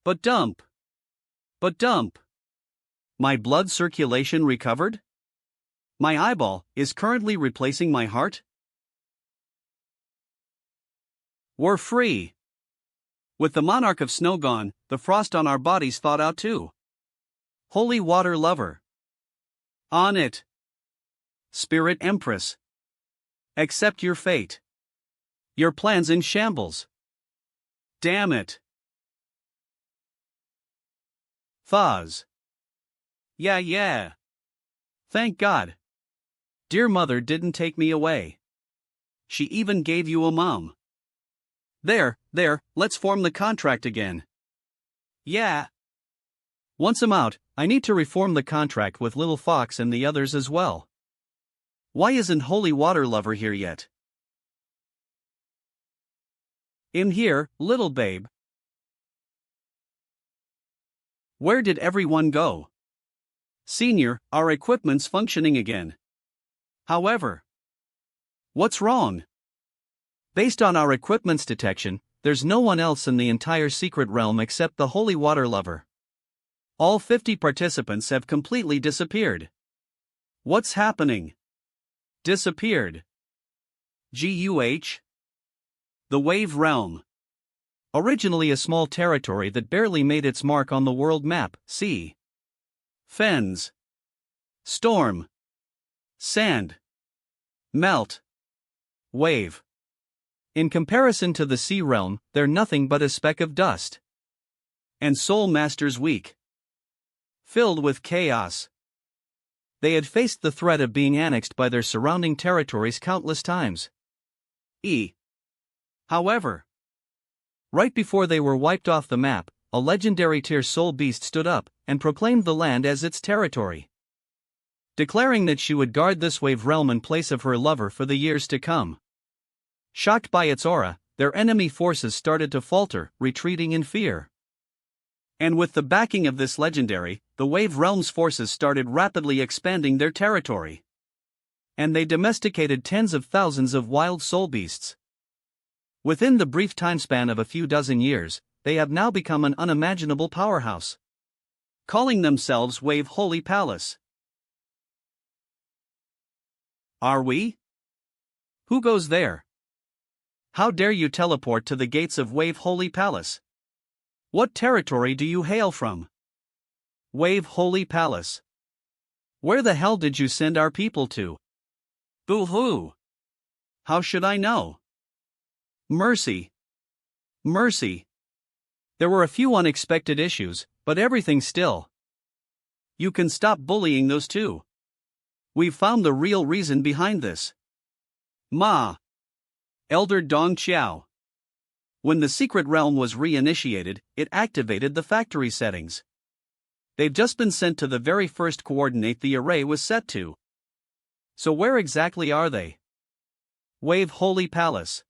But dump. My blood circulation recovered? My eyeball is currently replacing my heart? We're free. With the Monarch of Snow gone, the frost on our bodies thawed out too. Holy water lover. On it. Spirit Empress. Accept your fate. Your plan's in shambles. Damn it. Thaws. Yeah. Thank God. Dear mother didn't take me away. She even gave you a mom. There, let's form the contract again. Yeah. Once I'm out, I need to reform the contract with Little Fox and the others as well. Why isn't Holy Water Lover here yet? In here, little babe. Where did everyone go? Senior, our equipment's functioning again. However, what's wrong? Based on our equipment's detection, there's no one else in the entire secret realm except the Holy Water Lover. All 50 participants have completely disappeared. What's happening? Disappeared. GUH? The Wave Realm. Originally a small territory that barely made its mark on the world map, see. Fens. Storm. Sand. Melt. Wave. In comparison to the sea realm, they're nothing but a speck of dust. And Soul Masters weak. Filled with chaos. They had faced the threat of being annexed by their surrounding territories countless times. However, right before they were wiped off the map, a legendary tier soul beast stood up and proclaimed the land as its territory, declaring that she would guard this wave realm in place of her lover for the years to come. Shocked by its aura, their enemy forces started to falter, retreating in fear. And with the backing of this legendary, the Wave Realm's forces started rapidly expanding their territory. And they domesticated tens of thousands of wild soul beasts. Within the brief time span of a few dozen years, they have now become an unimaginable powerhouse, calling themselves Wave Holy Palace. Are we? Who goes there? How dare you teleport to the gates of Wave Holy Palace? What territory do you hail from? Wave Holy Palace. Where the hell did you send our people to? Boo-hoo. How should I know? Mercy. Mercy. There were a few unexpected issues, but everything still. You can stop bullying those two. We've found the real reason behind this. Elder Dong Qiao. When the secret realm was reinitiated, it activated the factory settings. They've just been sent to the very first coordinate the array was set to. So where exactly are they? Wave Holy Palace.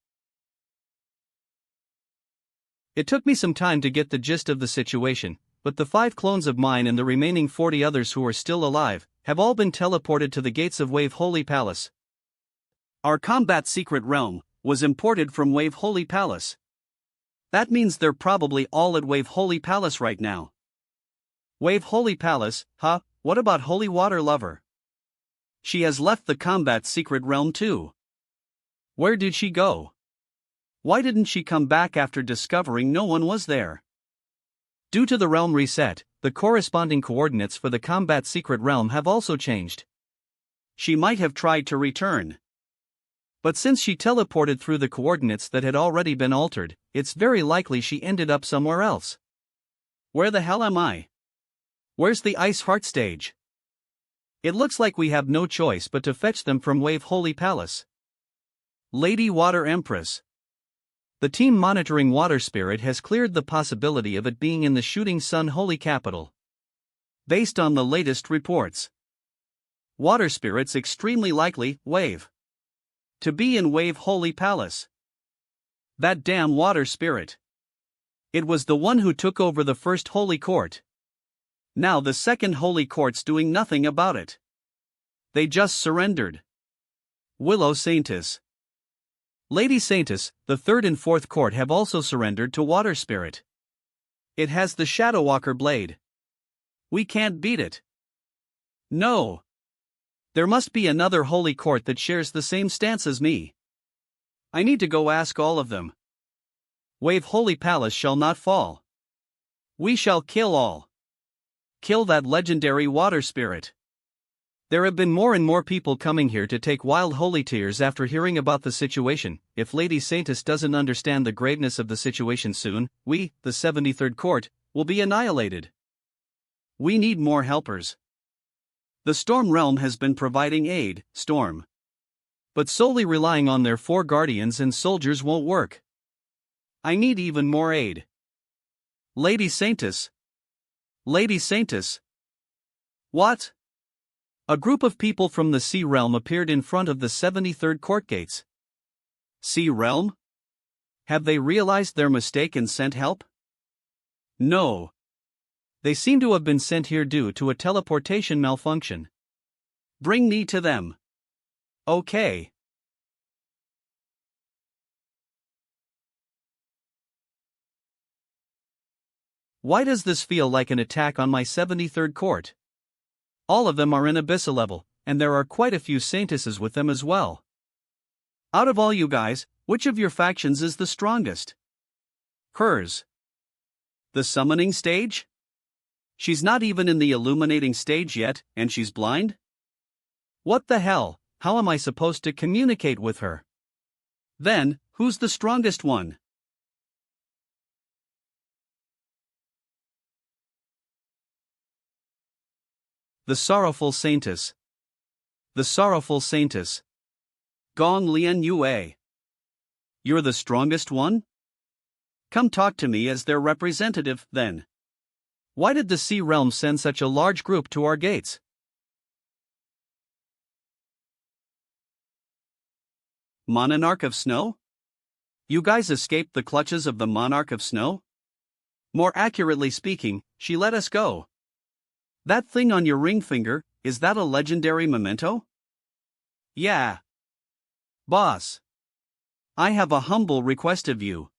It took me some time to get the gist of the situation, but the 5 clones of mine and the remaining 40 others who are still alive have all been teleported to the gates of Wave Holy Palace. Our combat secret realm was imported from Wave Holy Palace. That means they're probably all at Wave Holy Palace right now. Wave Holy Palace, huh? What about Holy Water Lover? She has left the combat secret realm too. Where did she go? Why didn't she come back after discovering no one was there? Due to the realm reset, the corresponding coordinates for the combat secret realm have also changed. She might have tried to return. But since she teleported through the coordinates that had already been altered, it's very likely she ended up somewhere else. Where the hell am I? Where's the Ice Heart stage? It looks like we have no choice but to fetch them from Wave Holy Palace. Lady Water Empress. The team monitoring Water Spirit has cleared the possibility of it being in the Shooting Sun Holy Capital. Based on the latest reports, Water Spirit's extremely likely, Wave, to be in Wave Holy Palace. That damn Water Spirit. It was the one who took over the first Holy Court. Now the second Holy Court's doing nothing about it. They just surrendered. Willow Saintess. Lady Saintess, the third and fourth court have also surrendered to Water Spirit. It has the Shadow Walker blade. We can't beat it. No. There must be another holy court that shares the same stance as me. I need to go ask all of them. Wave Holy Palace shall not fall. We shall kill all. Kill that legendary Water Spirit. There have been more and more people coming here to take wild holy tears after hearing about the situation. If Lady Saintess doesn't understand the graveness of the situation soon, we, the 73rd Court, will be annihilated. We need more helpers. The Storm Realm has been providing aid, Storm. But solely relying on their 4 guardians and soldiers won't work. I need even more aid. Lady Saintess. Lady Saintess. What? A group of people from the Sea Realm appeared in front of the 73rd Court gates. Sea Realm? Have they realized their mistake and sent help? No. They seem to have been sent here due to a teleportation malfunction. Bring me to them. Okay. Why does this feel like an attack on my 73rd Court? All of them are in Abyssa level, and there are quite a few Saintesses with them as well. Out of all you guys, which of your factions is the strongest? Hers. The summoning stage? She's not even in the illuminating stage yet, and she's blind? What the hell, how am I supposed to communicate with her? Then, who's the strongest one? The sorrowful Saintess. The sorrowful Saintess. Gong Lian Yue. You're the strongest one? Come talk to me as their representative, then. Why did the Sea Realm send such a large group to our gates? Monarch of Snow? You guys escaped the clutches of the Monarch of Snow? More accurately speaking, she let us go. That thing on your ring finger, is that a legendary memento? Yeah. Boss. I have a humble request of you.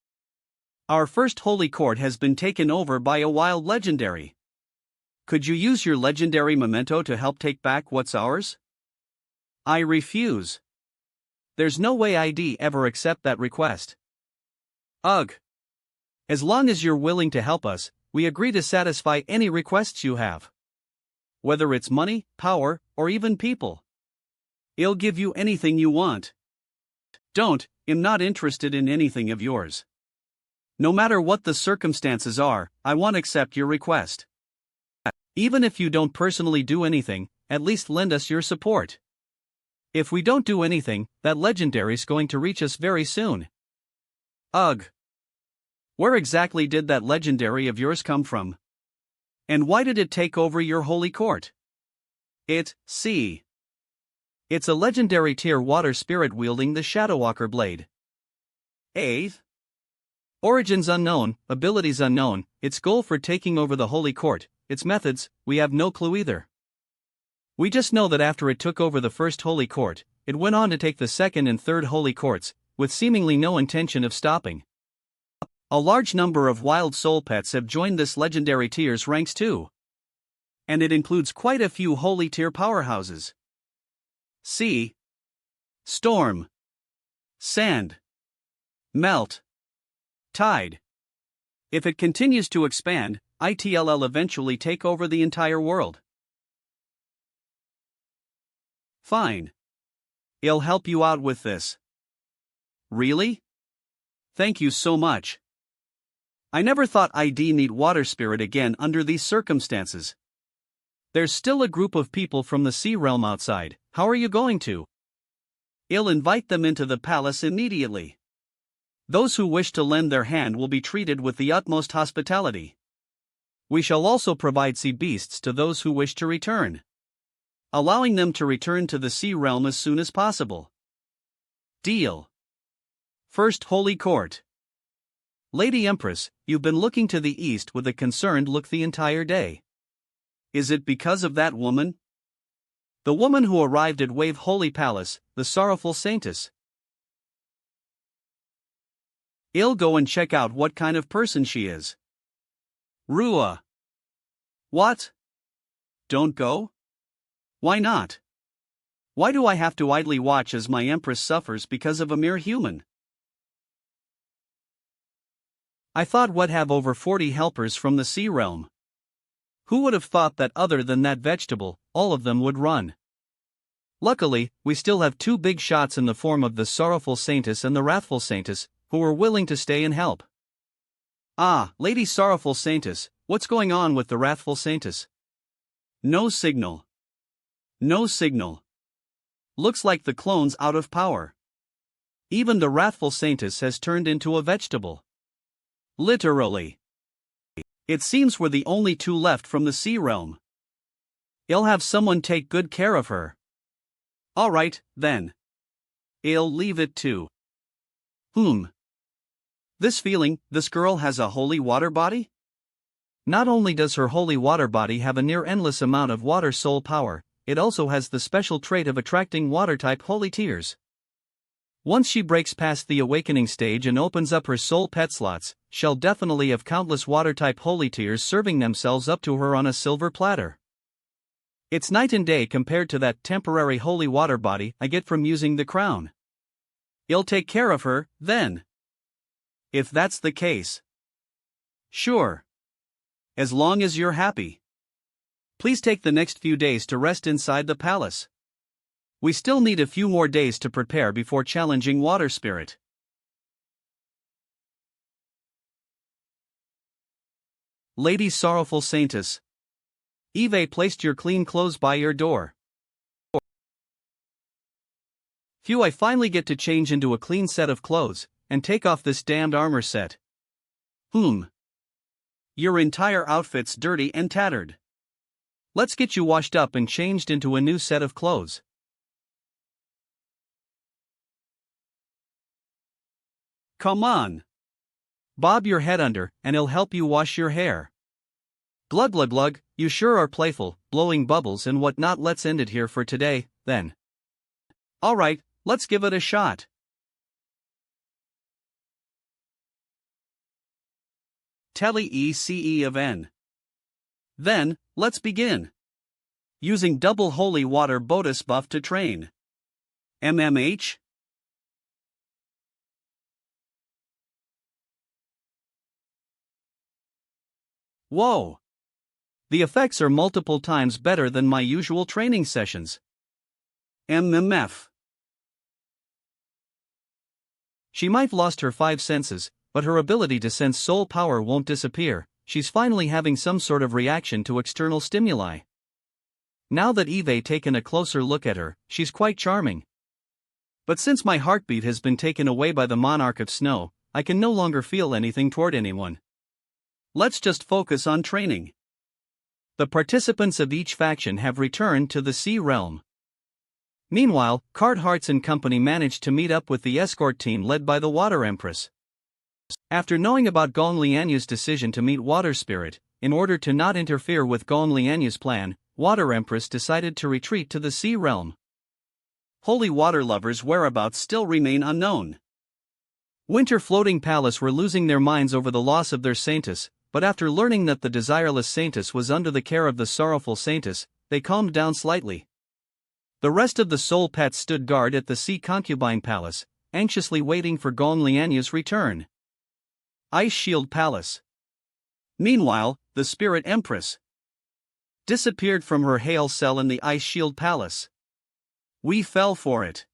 Our first holy court has been taken over by a wild legendary. Could you use your legendary memento to help take back what's ours? I refuse. There's no way I'd ever accept that request. Ugh. As long as you're willing to help us, we agree to satisfy any requests you have. Whether it's money, power, or even people. I'll give you anything you want. I'm not interested in anything of yours. No matter what the circumstances are, I won't accept your request. Even if you don't personally do anything, at least lend us your support. If we don't do anything, that legendary's going to reach us very soon. Ugh. Where exactly did that legendary of yours come from? And why did it take over your holy court? It's a legendary tier water spirit wielding the Shadowwalker blade. Origins unknown, abilities unknown, its goal for taking over the holy court, its methods, we have no clue either. We just know that after it took over the first holy court, it went on to take the second and third holy courts, with seemingly no intention of stopping. A large number of wild soul pets have joined this legendary tier's ranks too. And it includes quite a few holy tier powerhouses. Sea, storm, sand, melt, tide. If it continues to expand, it'll eventually take over the entire world. Fine. I'll help you out with this. Really? Thank you so much. I never thought I'd need water spirit again under these circumstances. There's still a group of people from the Sea Realm outside. How are you going to? I'll invite them into the palace immediately. Those who wish to lend their hand will be treated with the utmost hospitality. We shall also provide sea beasts to those who wish to return, allowing them to return to the Sea Realm as soon as possible. Deal. First Holy Court. Lady Empress, you've been looking to the east with a concerned look the entire day. Is it because of that woman? The woman who arrived at Wave Holy Palace, the sorrowful Saintess. I'll go and check out what kind of person she is. Rua. What? Don't go? Why not? Why do I have to idly watch as my empress suffers because of a mere human? I thought we'd have over 40 helpers from the Sea Realm. Who would have thought that other than that vegetable, all of them would run? Luckily, we still have two big shots in the form of the sorrowful Saintess and the wrathful Saintess, who are willing to stay and help. Ah, Lady Sorrowful Saintess, what's going on with the wrathful Saintess? No signal. No signal. Looks like the clone's out of power. Even the wrathful Saintess has turned into a vegetable. Literally. It seems we're the only two left from the Sea Realm. I'll have someone take good care of her. Alright, then. I'll leave it to. This feeling, this girl has a holy water body? Not only does her holy water body have a near endless amount of water soul power, it also has the special trait of attracting water-type holy tears. Once she breaks past the awakening stage and opens up her soul pet slots, she'll definitely have countless water-type holy tears serving themselves up to her on a silver platter. It's night and day compared to that temporary holy water body I get from using the crown. You'll take care of her, then? If that's the case. Sure. As long as you're happy. Please take the next few days to rest inside the palace. We still need a few more days to prepare before challenging Water Spirit. Lady Sorrowful Saintess. Eve placed your clean clothes by your door. Phew, I finally get to change into a clean set of clothes, and take off this damned armor set. Your entire outfit's dirty and tattered. Let's get you washed up and changed into a new set of clothes. Come on. Bob your head under, and it'll help you wash your hair. Glug glug glug, you sure are playful, blowing bubbles and whatnot. Let's end it here for today, then. Alright, let's give it a shot. Telly ECE of N. Then, let's begin. Using double holy water Bodis buff to train. MMH? Whoa! The effects are multiple times better than my usual training sessions. MMF. She might lost her 5 senses, but her ability to sense soul power won't disappear. She's finally having some sort of reaction to external stimuli. Now that Eve taken a closer look at her, she's quite charming. But since my heartbeat has been taken away by the monarch of snow, I can no longer feel anything toward anyone. Let's just focus on training. The participants of each faction have returned to the Sea Realm. Meanwhile, Card Hearts and company managed to meet up with the escort team led by the Water Empress. After knowing about Gong Lianyu's decision to meet Water Spirit, in order to not interfere with Gong Lianyu's plan, Water Empress decided to retreat to the Sea Realm. Holy Water Lovers' whereabouts still remain unknown. Winter Floating Palace were losing their minds over the loss of their Saintess, but after learning that the desireless Saintess was under the care of the sorrowful Saintess, they calmed down slightly. The rest of the soul pets stood guard at the Sea Concubine Palace, anxiously waiting for Gong Lianyu's return. Ice Shield Palace. Meanwhile, the Spirit Empress disappeared from her hail cell in the Ice Shield Palace. We fell for it.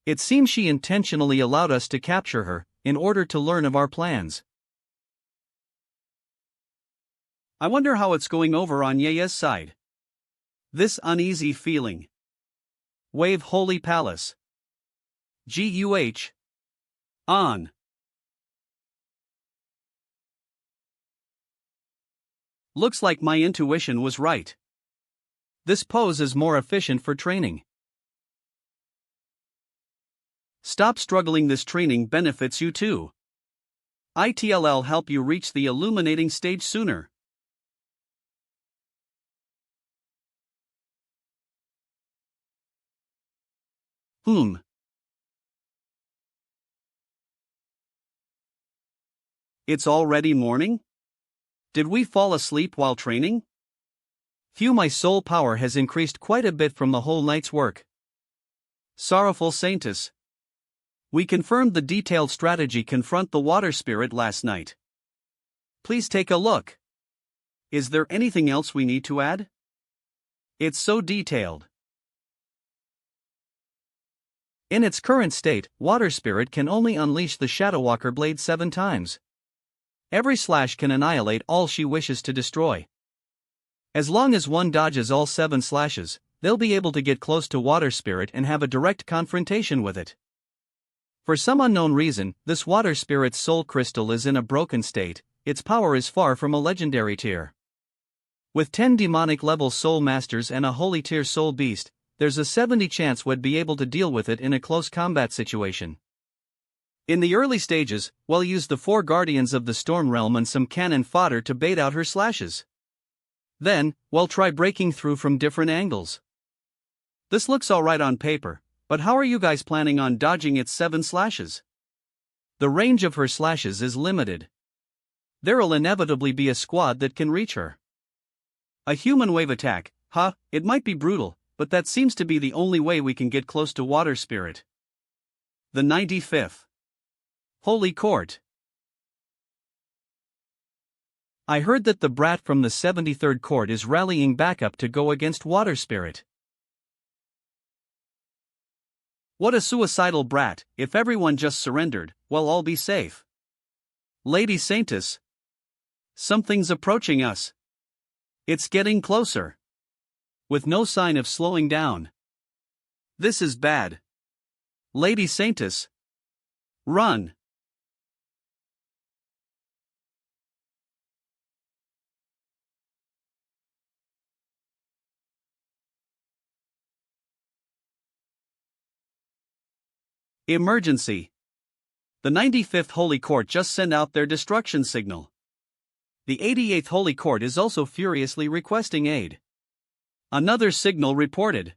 It seems she intentionally allowed us to capture her, in order to learn of our plans. I wonder how it's going over on Yaya's side. This uneasy feeling. Wave Holy Palace. GUH. On. Looks like my intuition was right. This pose is more efficient for training. Stop struggling. This training benefits you too. ITLL help you reach the illuminating stage sooner. It's already morning? Did we fall asleep while training? Phew, my soul power has increased quite a bit from the whole night's work. Sorrowful Saintess. We confirmed the detailed strategy confront the Water Spirit last night. Please take a look. Is there anything else we need to add? It's so detailed. In its current state, Water Spirit can only unleash the Shadowwalker blade 7 times. Every slash can annihilate all she wishes to destroy. As long as one dodges all 7 slashes, they'll be able to get close to Water Spirit and have a direct confrontation with it. For some unknown reason, this Water Spirit's soul crystal is in a broken state. Its power is far from a legendary tier. With 10 demonic level soul masters and a holy tier soul beast, there's a 70 chance we'd be able to deal with it in a close combat situation. In the early stages, we'll use the 4 guardians of the Storm Realm and some cannon fodder to bait out her slashes. Then, we'll try breaking through from different angles. This looks alright on paper, but how are you guys planning on dodging its 7 slashes? The range of her slashes is limited. There'll inevitably be a squad that can reach her. A human wave attack, Huh, it might be brutal, but that seems to be the only way we can get close to water spirit. The 95th Holy Court. I heard that the brat from the 73rd court is rallying back up to go against water spirit. What a suicidal brat! If everyone just surrendered, we'll all be safe. Lady Saintess. Something's approaching us. It's getting closer. With no sign of slowing down. This is bad. Lady Saintess. Run. Emergency. The 95th Holy Court just sent out their destruction signal. The 88th Holy Court is also furiously requesting aid. Another signal reported.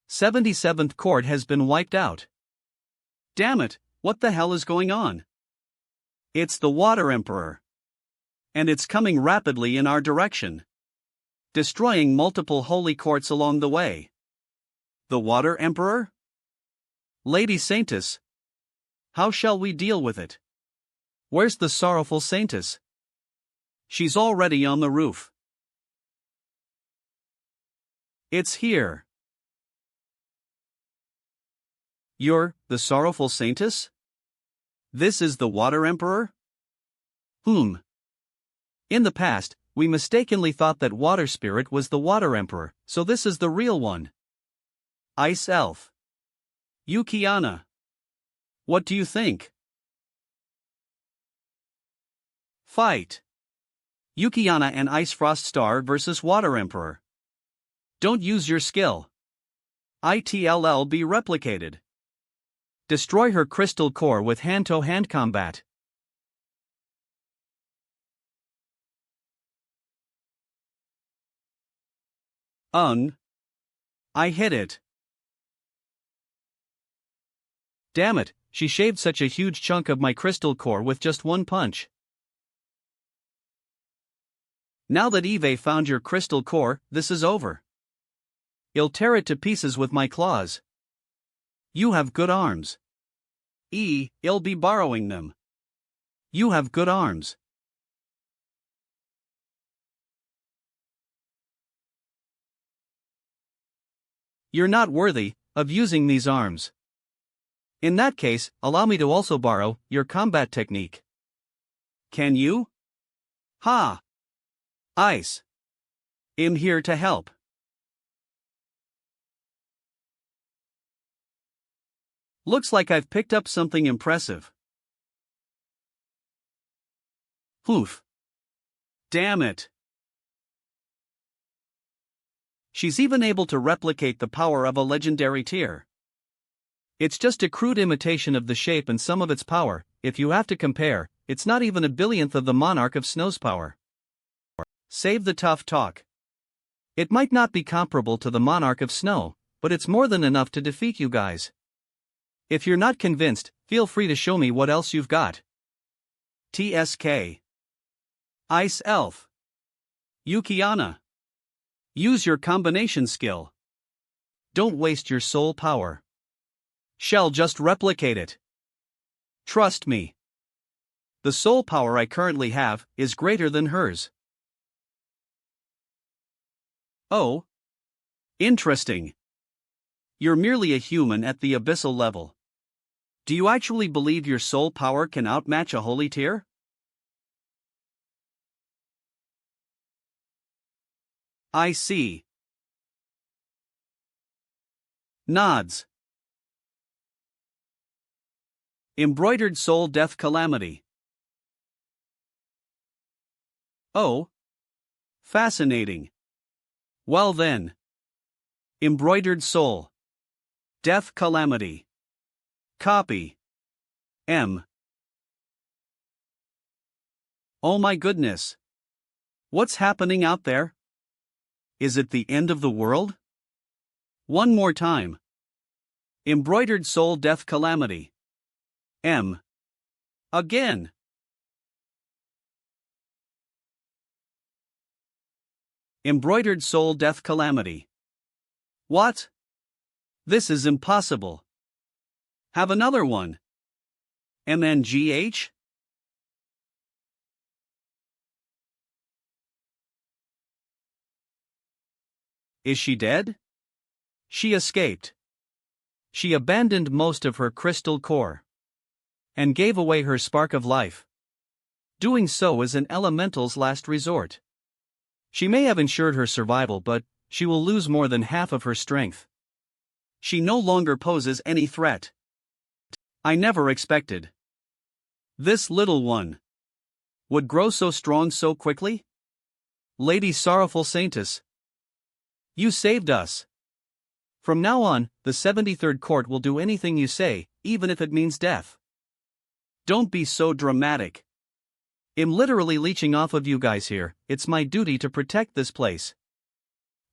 77th Court has been wiped out. Damn it, what the hell is going on? It's the Water Emperor. And it's coming rapidly in our direction, destroying multiple holy courts along the way. The Water Emperor? Lady Saintess. How shall we deal with it? Where's the sorrowful Saintess? She's already on the roof. It's here. You're the sorrowful Saintess? This is the Water Emperor? In the past, we mistakenly thought that Water Spirit was the Water Emperor, so this is the real one. Ice Elf. Yukiana. What do you think? Fight. Yukiana and Ice Frost Star versus Water Emperor. Don't use your skill. ITLL be replicated. Destroy her crystal core with hand-to-hand combat. I hit it. Damn it, she shaved such a huge chunk of my crystal core with just one punch. Now that Eve found your crystal core, this is over. I'll tear it to pieces with my claws. You have good arms. I'll be borrowing them. You have good arms. You're not worthy of using these arms. In that case, allow me to also borrow your combat technique. Can you? Ha! Ice. I'm here to help. Looks like I've picked up something impressive. Oof. Damn it. She's even able to replicate the power of a legendary tier. It's just a crude imitation of the shape and some of its power. If you have to compare, it's not even a billionth of the Monarch of Snow's power. Save the tough talk. It might not be comparable to the Monarch of Snow, but it's more than enough to defeat you guys. If you're not convinced, feel free to show me what else you've got. TSK. Ice Elf. Yukiana. Use your combination skill. Don't waste your soul power. Shall just replicate it. Trust me. The soul power I currently have is greater than hers. Oh. Interesting. You're merely a human at the abyssal level. Do you actually believe your soul power can outmatch a holy tier? I see. Nods. Embroidered Soul Death Calamity. Oh. Fascinating. Well then. Embroidered Soul. Death Calamity. Copy. M. Oh my goodness. What's happening out there? Is it the end of the world? One more time. Embroidered Soul Death Calamity. M. Again. Embroidered soul death calamity. What? This is impossible. Have another one. MNGH? Is she dead? She escaped. She abandoned most of her crystal core and gave away her spark of life. Doing so is an elemental's last resort. She may have ensured her survival, but she will lose more than half of her strength. She no longer poses any threat. I never expected this little one would grow so strong so quickly. Lady Sorrowful Saintess, you saved us. From now on, the 73rd Court will do anything you say, even if it means death. Don't be so dramatic. I'm literally leeching off of you guys here. It's my duty to protect this place.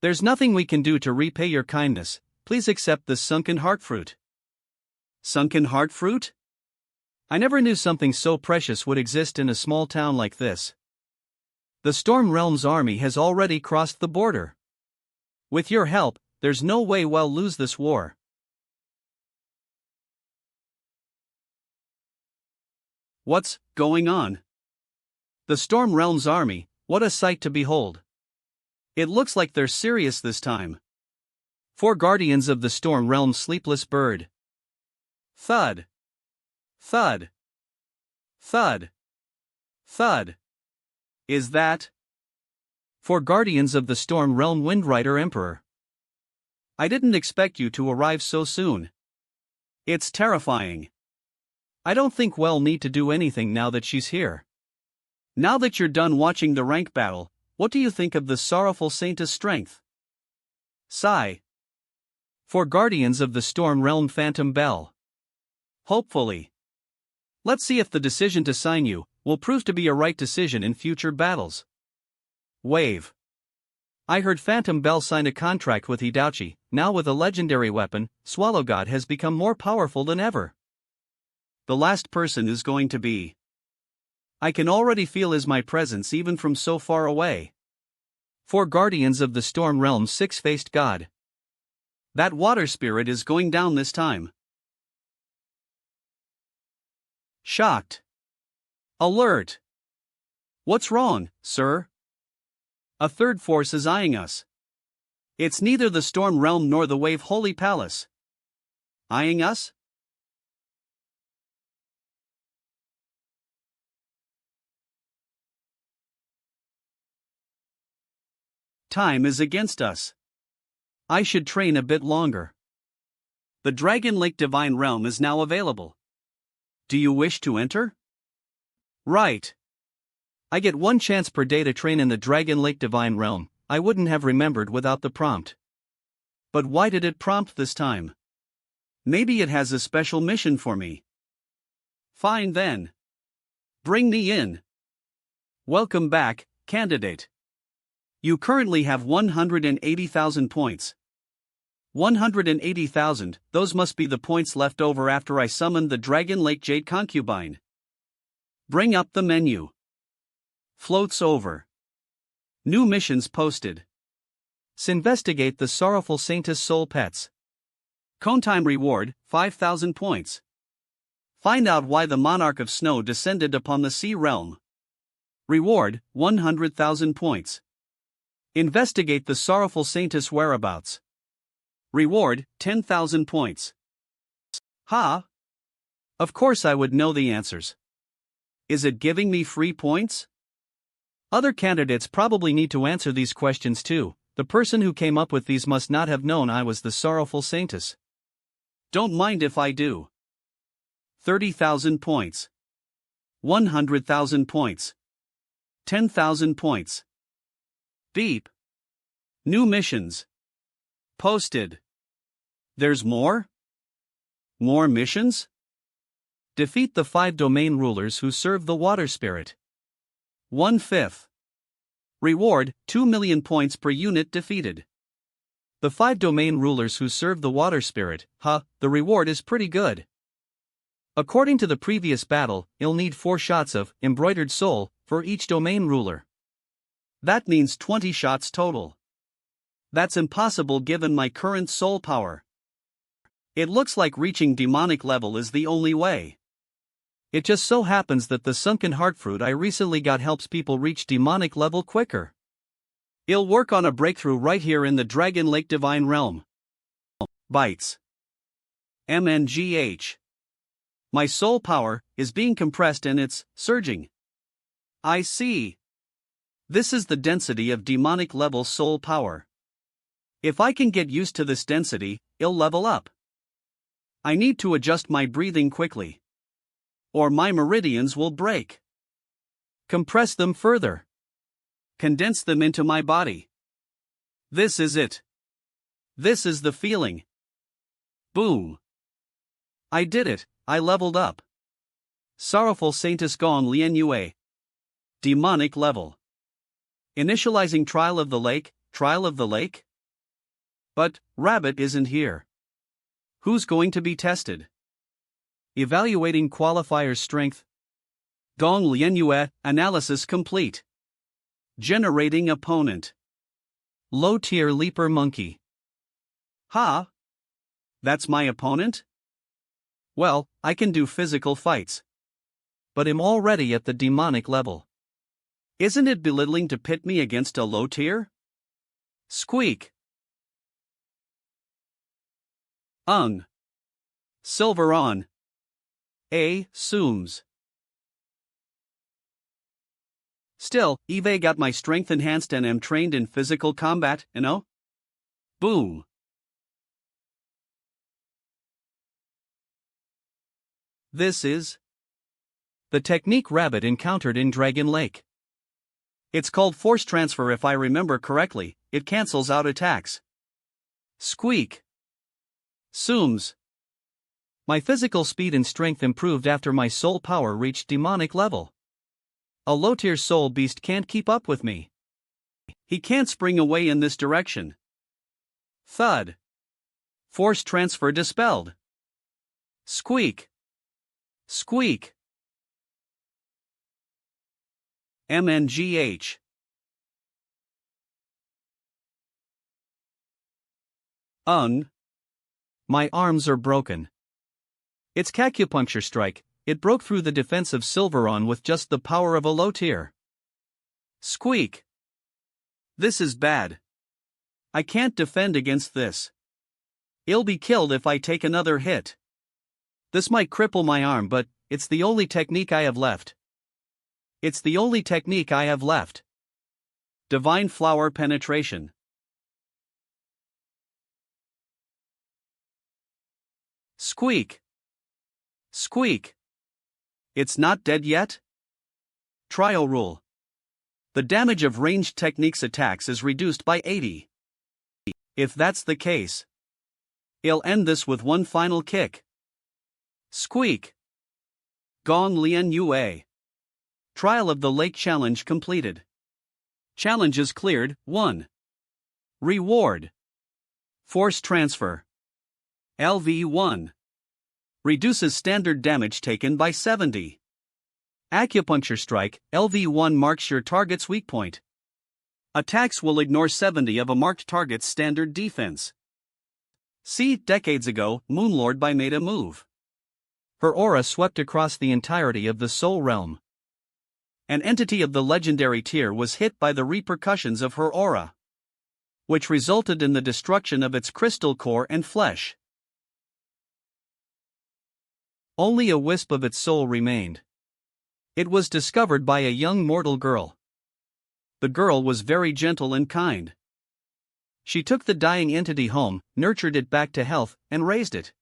There's nothing we can do to repay your kindness. Please accept this sunken heart fruit. Sunken heart fruit? I never knew something so precious would exist in a small town like this. The Storm Realm's army has already crossed the border. With your help, there's no way we'll lose this war. What's going on? The Storm Realm's army, what a sight to behold. It looks like they're serious this time. 4 guardians of the Storm Realm's sleepless bird. Thud. Thud. Thud. Thud. Is that 4 guardians of the Storm Realm Windrider Emperor? I didn't expect you to arrive so soon. It's terrifying. I don't think we'll need to do anything now that she's here. Now that you're done watching the rank battle, what do you think of the Sorrowful Saintess' strength? Sigh. 4 guardians of the Storm Realm Phantom Bell. Hopefully. Let's see if the decision to sign you will prove to be a right decision in future battles. Wave. I heard Phantom Bell signed a contract with Hidachi. Now with a legendary weapon, Swallow God has become more powerful than ever. The last person is going to be. I can already feel my presence even from so far away. 4 guardians of the Storm Realm's 6-faced god. That water spirit is going down this time. Shocked. Alert. What's wrong, sir? A third force is eyeing us. It's neither the Storm Realm nor the Wave Holy Palace. Eyeing us? Time is against us. I should train a bit longer. The Dragon Lake Divine Realm is now available. Do you wish to enter? Right. I get 1 chance per day to train in the Dragon Lake Divine Realm. I wouldn't have remembered without the prompt. But why did it prompt this time? Maybe it has a special mission for me. Fine then. Bring me in. Welcome back, candidate. You currently have 180,000 points. 180,000, those must be the points left over after I summoned the Dragon Lake Jade Concubine. Bring up the menu. Floats over. New missions posted. Investigate the Sorrowful Saintess Soul Pets. Cone time reward, 5,000 points. Find out why the Monarch of Snow descended upon the Sea Realm. Reward, 100,000 points. Investigate the Sorrowful Saintess whereabouts. Reward, 10,000 points. Ha! Of course I would know the answers. Is it giving me free points? Other candidates probably need to answer these questions too. The person who came up with these must not have known I was the Sorrowful Saintess. Don't mind if I do. 30,000 points. 100,000 points. 10,000 points. Beep. New missions. Posted. There's more? More missions? Defeat the 5 domain rulers who serve the water spirit. 1/5. Reward, 2 million points per unit defeated. The 5 domain rulers who serve the water spirit, the reward is pretty good. According to the previous battle, you'll need 4 shots of embroidered soul for each domain ruler. That means 20 shots total. That's impossible given my current soul power. It looks like reaching demonic level is the only way. It just so happens that the sunken heart fruit I recently got helps people reach demonic level quicker. It'll work on a breakthrough right here in the Dragon Lake Divine Realm. Bites. MNGH. My soul power is being compressed and it's surging. I see. This is the density of demonic level soul power. If I can get used to this density, it'll level up. I need to adjust my breathing quickly, or my meridians will break. Compress them further. Condense them into my body. This is it. This is the feeling. Boom. I did it, I leveled up. Sorrowful Saintess Gong Lian Yue. Demonic level. Initializing Trial of the Lake, Trial of the Lake? But, Rabbit isn't here. Who's going to be tested? Evaluating qualifier's strength. Gong Lian Yue, analysis complete. Generating opponent. Low tier leaper monkey. Ha! That's my opponent? Well, I can do physical fights. But I'm already at the demonic level. Isn't it belittling to pit me against a low tier? Squeak. Silver on. Assumes. Still, Eve got my strength enhanced and am trained in physical combat, you know? Boom. This is the technique Rabbit encountered in Dragon Lake. It's called force transfer if I remember correctly, it cancels out attacks. Squeak. Zooms. My physical speed and strength improved after my soul power reached demonic level. A low-tier soul beast can't keep up with me. He can't spring away in this direction. Thud. Force transfer dispelled. Squeak. Squeak. MNGH. My arms are broken. Its acupuncture strike, it broke through the defense of Silveron with just the power of a low tier. Squeak. This is bad. I can't defend against this. I'll be killed if I take another hit. This might cripple my arm, but it's the only technique I have left. It's the only technique I have left. Divine Flower Penetration. Squeak. Squeak. It's not dead yet? Trial rule. The damage of ranged techniques attacks is reduced by 80. If that's the case, I'll end this with one final kick. Squeak. Gong Lian Yue. Trial of the Lake Challenge completed. Challenges cleared, 1. Reward. Force transfer. LV1. Reduces standard damage taken by 70. Acupuncture strike, LV1 marks your target's weak point. Attacks will ignore 70 of a marked target's standard defense. See, decades ago, Moonlord by made a move. Her aura swept across the entirety of the Soul Realm. An entity of the legendary tier was hit by the repercussions of her aura, which resulted in the destruction of its crystal core and flesh. Only a wisp of its soul remained. It was discovered by a young mortal girl. The girl was very gentle and kind. She took the dying entity home, nurtured it back to health, and raised it.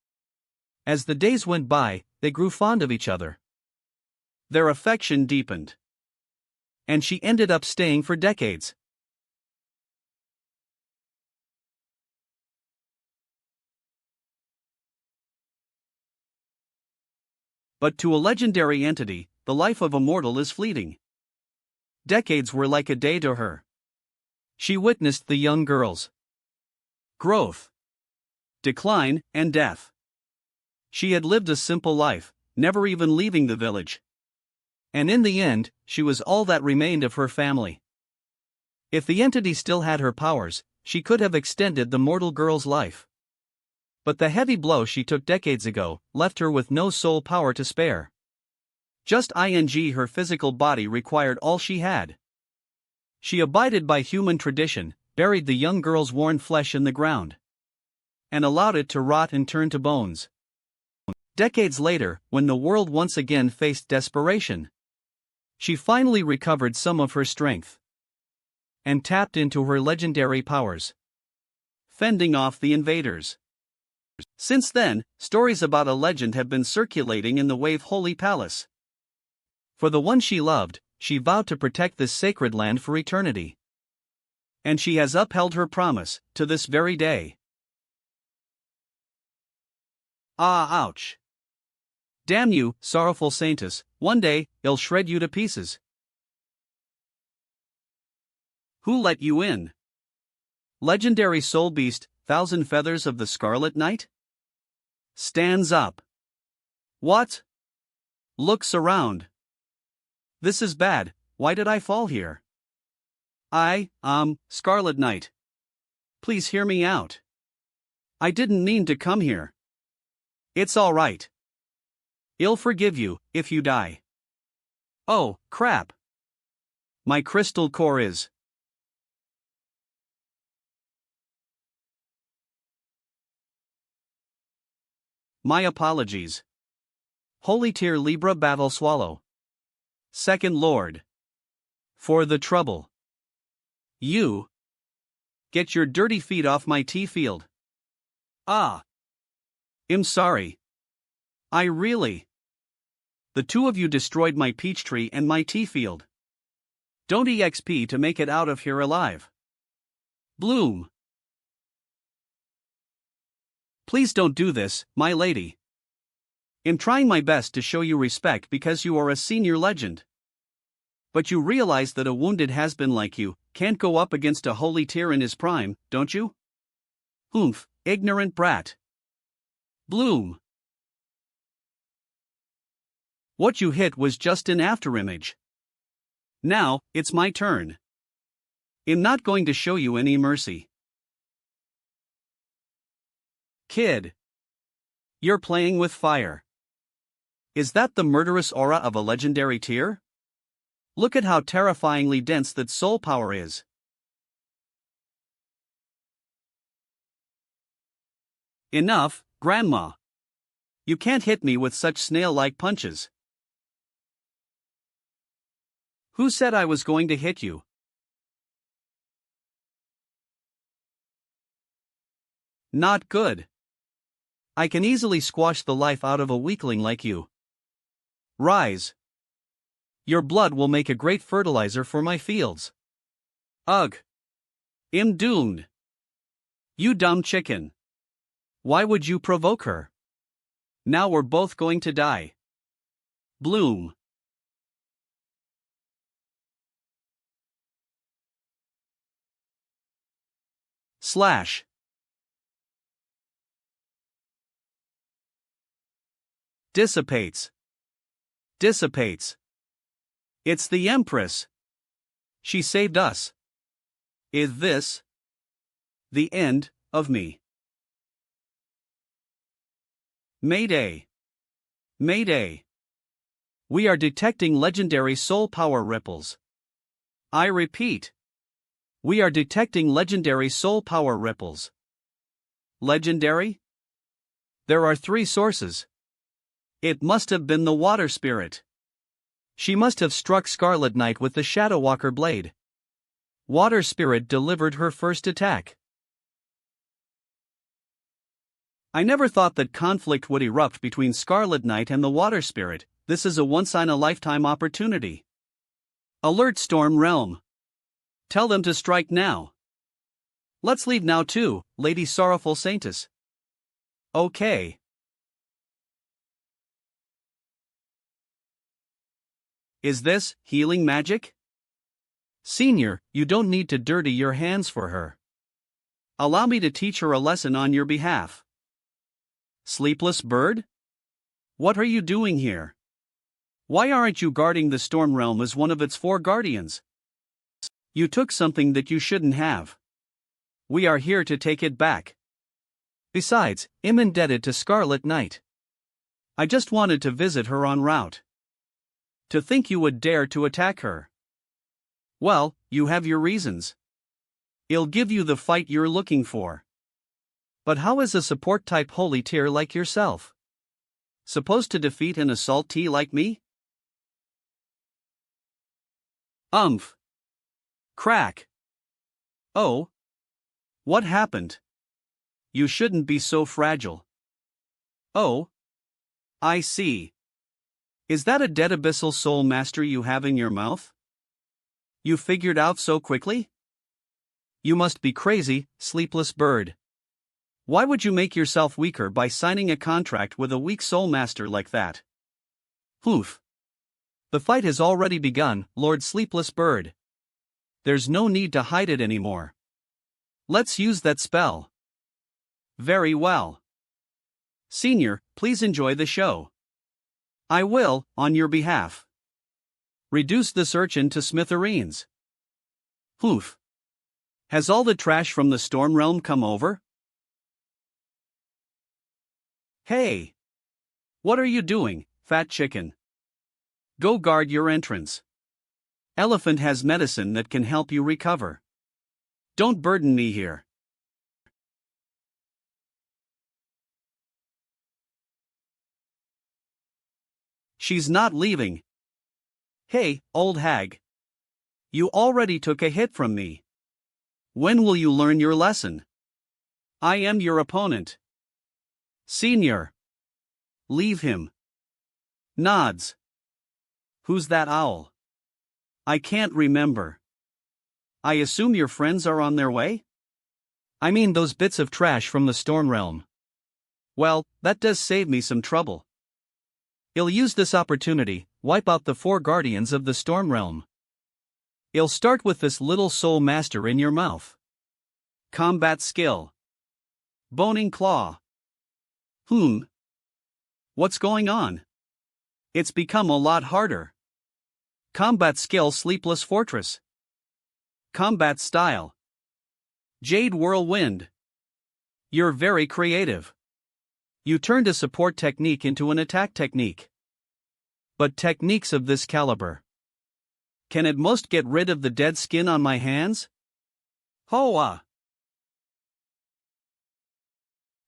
As the days went by, they grew fond of each other. Their affection deepened. And she ended up staying for decades. But to a legendary entity, the life of a mortal is fleeting. Decades were like a day to her. She witnessed the young girl's growth, decline, and death. She had lived a simple life, never even leaving the village. And in the end, she was all that remained of her family. If the entity still had her powers, she could have extended the mortal girl's life. But the heavy blow she took decades ago left her with no soul power to spare. Just her physical body required all she had. She abided by human tradition, buried the young girl's worn flesh in the ground, and allowed it to rot and turn to bones. Decades later, when the world once again faced desperation, she finally recovered some of her strength and tapped into her legendary powers, fending off the invaders. Since then, stories about a legend have been circulating in the Wave Holy Palace. For the one she loved, she vowed to protect this sacred land for eternity. And she has upheld her promise, to this very day. Ah, ouch. Damn you, sorrowful Saintess, one day, I'll shred you to pieces. Who let you in? Legendary soul beast, Thousand Feathers of the Scarlet Knight? Stands up. What? Looks around. This is bad, why did I fall here? Scarlet Knight. Please hear me out. I didn't mean to come here. It's alright. I'll forgive you, if you die. Oh, crap. My crystal core is. My apologies. Holy Tier Libra Battle Swallow. Second Lord. For the trouble. You. Get your dirty feet off my tea field. Ah. I'm sorry. I really. The two of you destroyed my peach tree and my tea field. Don't EXP to make it out of here alive. Bloom. Please don't do this, my lady. I'm trying my best to show you respect because you are a senior legend. But you realize that a wounded has-been like you can't go up against a holy tier in his prime, don't you? Oomph, ignorant brat. Bloom. What you hit was just an afterimage. Now, it's my turn. I'm not going to show you any mercy. Kid. You're playing with fire. Is that the murderous aura of a legendary tier? Look at how terrifyingly dense that soul power is. Enough, Grandma. You can't hit me with such snail-like punches. Who said I was going to hit you? Not good. I can easily squash the life out of a weakling like you. Rise. Your blood will make a great fertilizer for my fields. Ugh. I'm doomed. You dumb chicken. Why would you provoke her? Now we're both going to die. Bloom. Slash. Dissipates. Dissipates. It's the Empress. She saved us. Is this the end of me? Mayday. Mayday. We are detecting legendary soul power ripples. I repeat. We are detecting legendary soul power ripples. Legendary? There are 3 sources. It must have been the water spirit. She must have struck Scarlet Knight with the Shadow Walker blade. Water spirit delivered her first attack. I never thought that conflict would erupt between Scarlet Knight and the water spirit. This is a once-in-a-lifetime opportunity. Alert Storm Realm. Tell them to strike now. Let's leave now too, Lady Sorrowful Saintess. Okay. Is this healing magic? Senior, you don't need to dirty your hands for her. Allow me to teach her a lesson on your behalf. Sleepless bird? What are you doing here? Why aren't you guarding the Storm Realm as one of its 4 guardians? You took something that you shouldn't have. We are here to take it back. Besides, I'm indebted to Scarlet Knight. I just wanted to visit her en route. To think you would dare to attack her. Well, you have your reasons. I'll give you the fight you're looking for. But how is a support-type holy tier like yourself supposed to defeat an assault T like me? Crack. Oh. What happened? You shouldn't be so fragile. Oh. I see. Is that a dead abyssal soul master you have in your mouth? You figured out so quickly? You must be crazy, sleepless bird. Why would you make yourself weaker by signing a contract with a weak soul master like that? Oof. The fight has already begun, Lord Sleepless Bird. There's no need to hide it anymore. Let's use that spell. Very well. Senior, please enjoy the show. I will, on your behalf. Reduce this urchin to smithereens. Oof. Has all the trash from the Storm Realm come over? Hey! What are you doing, fat chicken? Go guard your entrance. Elephant has medicine that can help you recover. Don't burden me here. She's not leaving. Hey, old hag. You already took a hit from me. When will you learn your lesson? I am your opponent. Senior. Leave him. Nods. Who's that owl? I can't remember. I assume your friends are on their way? I mean those bits of trash from the Storm Realm. Well, that does save me some trouble. I'll use this opportunity, wipe out the 4 guardians of the Storm Realm. I'll start with this little soul master in your mouth. Combat skill. Boning claw. What's going on? It's become a lot harder. Combat skill Sleepless Fortress. Combat style. Jade Whirlwind. You're very creative. You turned a support technique into an attack technique. But techniques of this caliber can at most get rid of the dead skin on my hands? Hoa!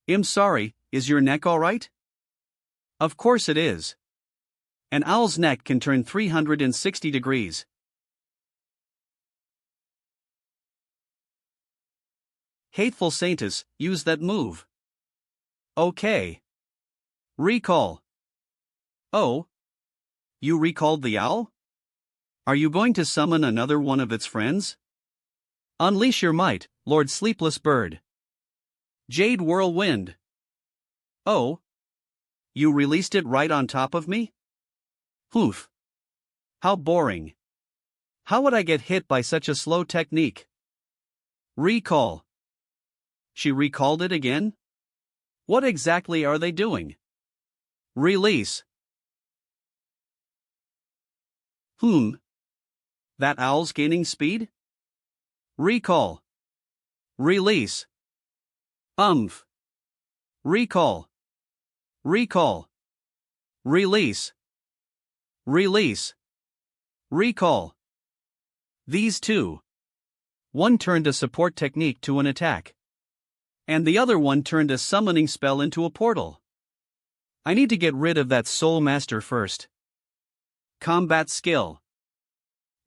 I'm sorry, is your neck alright? Of course it is. An owl's neck can turn 360 degrees. Hateful Saintess, use that move. Okay. Recall. Oh. You recalled the owl? Are you going to summon another one of its friends? Unleash your might, Lord Sleepless Bird. Jade Whirlwind. Oh. You released it right on top of me? Oof. How boring. How would I get hit by such a slow technique? Recall. She recalled it again? What exactly are they doing? Release. That owl's gaining speed? Recall. Release. Recall. Recall. Release. Release. Recall. These two. One turned a support technique to an attack. And the other one turned a summoning spell into a portal. I need to get rid of that soul master first. Combat skill.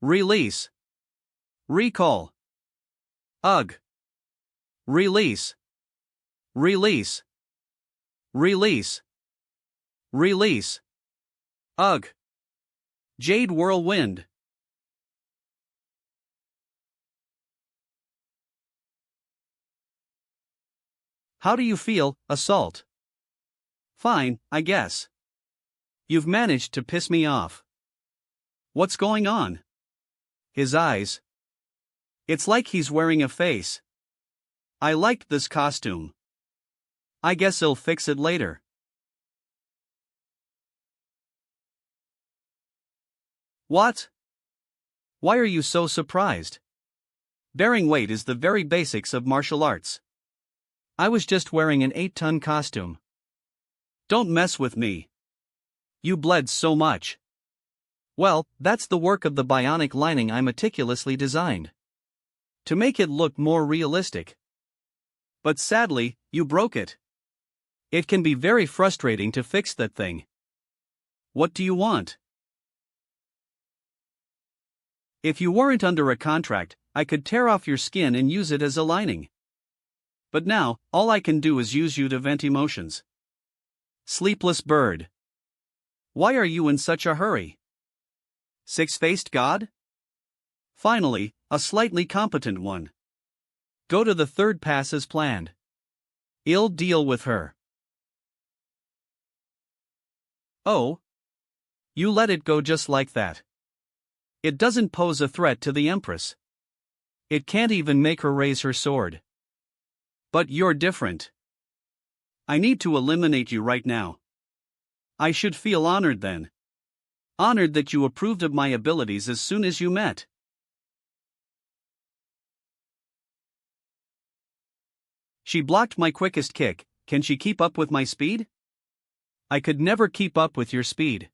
Release. Recall. Ugh. Release. Release. Release. Release. Ugh. Jade Whirlwind. How do you feel, Assault? Fine, I guess. You've managed to piss me off. What's going on? His eyes. It's like he's wearing a face. I liked this costume. I guess I'll fix it later. What? Why are you so surprised? Bearing weight is the very basics of martial arts. I was just wearing an 8-ton costume. Don't mess with me. You bled so much. Well, that's the work of the bionic lining I meticulously designed. To make it look more realistic. But sadly, you broke it. It can be very frustrating to fix that thing. What do you want? If you weren't under a contract, I could tear off your skin and use it as a lining. But now, all I can do is use you to vent emotions. Sleepless bird. Why are you in such a hurry? Six-faced god? Finally, a slightly competent one. Go to the third pass as planned. I'll deal with her. Oh. You let it go just like that. It doesn't pose a threat to the Empress. It can't even make her raise her sword. But you're different. I need to eliminate you right now. I should feel honored then. Honored that you approved of my abilities as soon as you met. She blocked my quickest kick. Can she keep up with my speed? I could never keep up with your speed.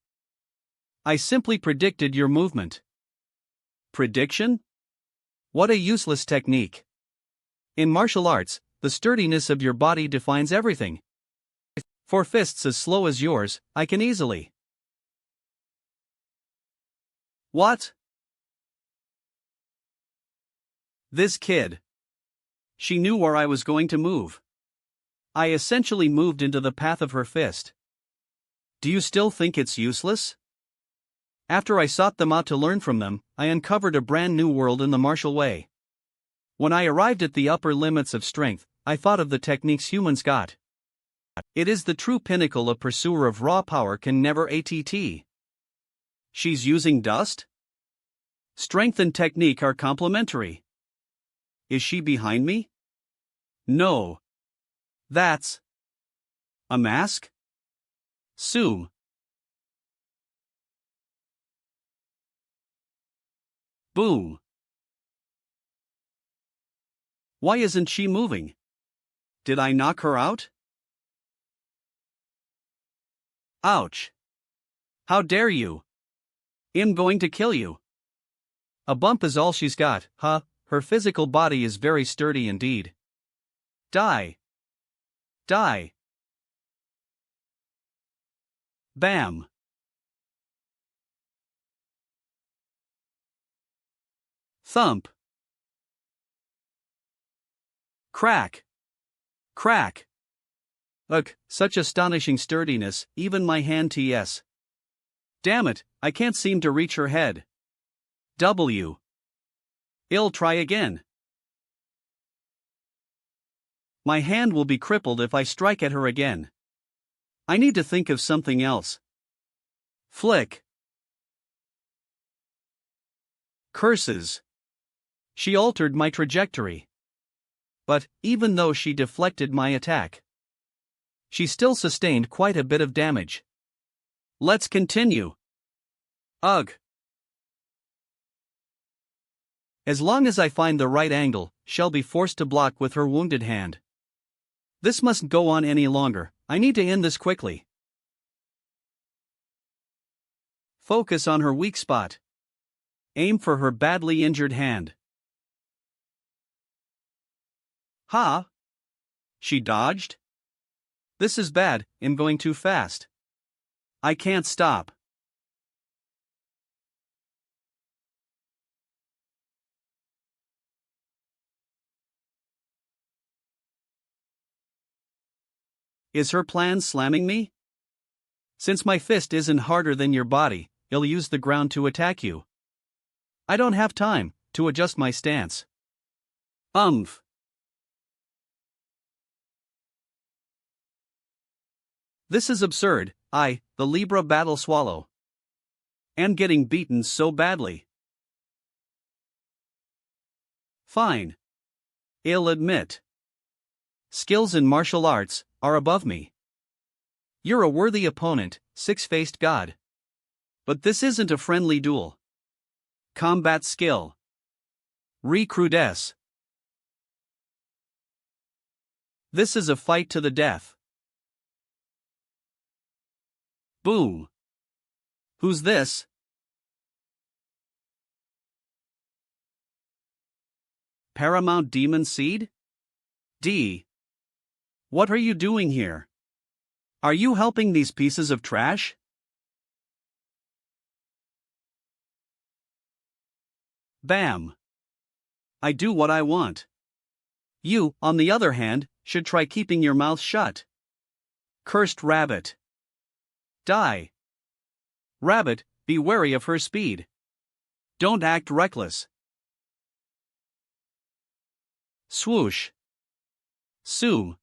I simply predicted your movement. Prediction? What a useless technique. In martial arts, the sturdiness of your body defines everything. For fists as slow as yours, I can easily. What? This kid. She knew where I was going to move. I essentially moved into the path of her fist. Do you still think it's useless? After I sought them out to learn from them, I uncovered a brand new world in the martial way. When I arrived at the upper limits of strength, I thought of the techniques humans got. It is the true pinnacle a pursuer of raw power can never att. She's using dust? Strength and technique are complementary. Is she behind me? No. That's a mask? Zoom. Boom. Why isn't she moving? Did I knock her out? Ouch. How dare you? I'm going to kill you. A bump is all she's got, huh? Her physical body is very sturdy indeed. Die. Die. Bam. Thump. Crack. Crack. Ugh, such astonishing sturdiness, even my hand TS. Damn it, I can't seem to reach her head. W. I'll try again. My hand will be crippled if I strike at her again. I need to think of something else. Flick. Curses. She altered my trajectory. But, even though she deflected my attack, she still sustained quite a bit of damage. Let's continue. Ugh. As long as I find the right angle, she'll be forced to block with her wounded hand. This mustn't go on any longer, I need to end this quickly. Focus on her weak spot. Aim for her badly injured hand. Ha! She dodged? This is bad, I'm going too fast. I can't stop. Is her plan slamming me? Since my fist isn't harder than your body, I'll use the ground to attack you. I don't have time to adjust my stance. This is absurd. I, the Libra battle swallow, am getting beaten so badly. Fine. I'll admit. Skills in martial arts are above me. You're a worthy opponent, six-faced god. But this isn't a friendly duel. Combat skill. Recrudesce. This is a fight to the death. Boom. Who's this? Paramount Demon Seed? D. What are you doing here? Are you helping these pieces of trash? Bam. I do what I want. You, on the other hand, should try keeping your mouth shut. Cursed rabbit. Die. Rabbit, be wary of her speed. Don't act reckless. Swoosh. Soom.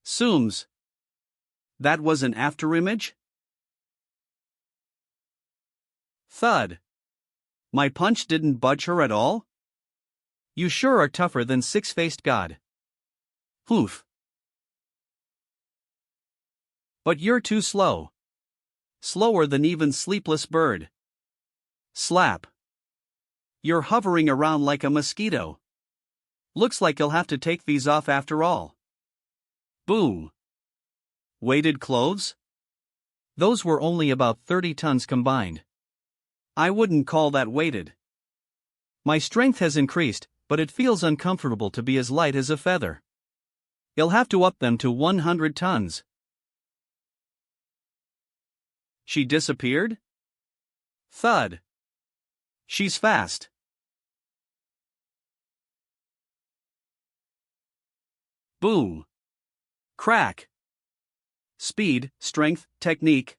Sooms. That was an afterimage? Thud. My punch didn't budge her at all? You sure are tougher than six-faced God. Hoof. But you're too slow. Slower than even sleepless bird. Slap. You're hovering around like a mosquito. Looks like you'll have to take these off after all. Boom. Weighted clothes? Those were only about 30 tons combined. I wouldn't call that weighted. My strength has increased, but it feels uncomfortable to be as light as a feather. You'll have to up them to 100 tons. She disappeared? Thud. She's fast. Boom. Crack. Speed, strength, technique.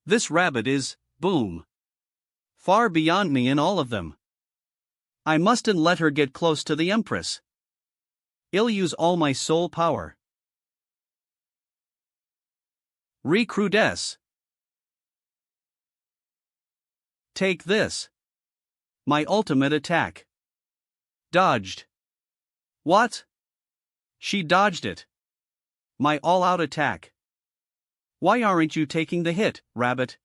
This rabbit is, boom. Far beyond me in all of them. I mustn't let her get close to the Empress. I'll use all my soul power. Recrudesce. Take this. My ultimate attack. Dodged. What? She dodged it. My all-out attack. Why aren't you taking the hit, rabbit?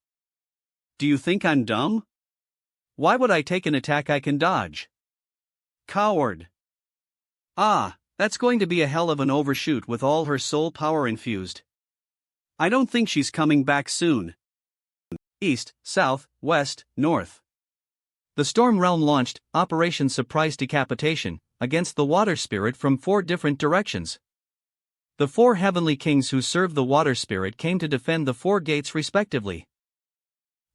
Do you think I'm dumb? Why would I take an attack I can dodge? Coward. Ah, that's going to be a hell of an overshoot with all her soul power infused. I don't think she's coming back soon. East, south, west, north. The Storm Realm launched Operation Surprise Decapitation against the Water Spirit from 4 different directions. The 4 heavenly kings who served the Water Spirit came to defend the 4 gates respectively.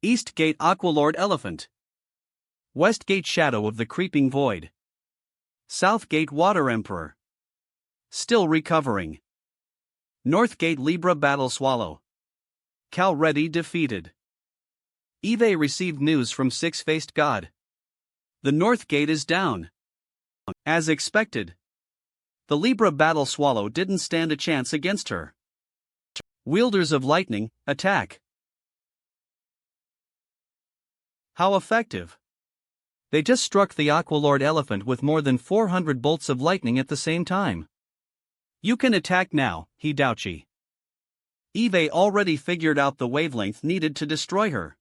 East Gate Aqualord Elephant. West Gate Shadow of the Creeping Void. South Gate Water Emperor. Still recovering. North Gate Libra Battle Swallow. Calready defeated. Eve received news from Six-Faced God. The North Gate is down. As expected. The Libra Battle Swallow didn't stand a chance against her. Wielders of Lightning, attack. How effective. They just struck the Aqualord Elephant with more than 400 bolts of lightning at the same time. You can attack now, Hidouchi. Eve already figured out the wavelength needed to destroy her.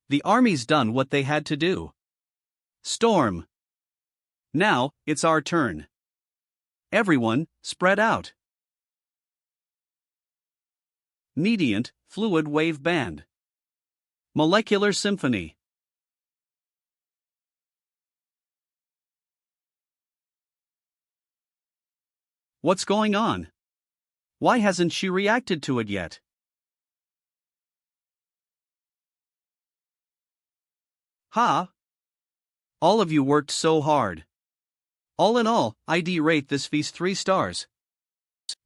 The army's done what they had to do. Storm. Now, it's our turn. Everyone, spread out. Mediant, Fluid Wave Band. Molecular Symphony. What's going on? Why hasn't she reacted to it yet? Ha! All of you worked so hard. All in all, I'd rate this feast 3 stars.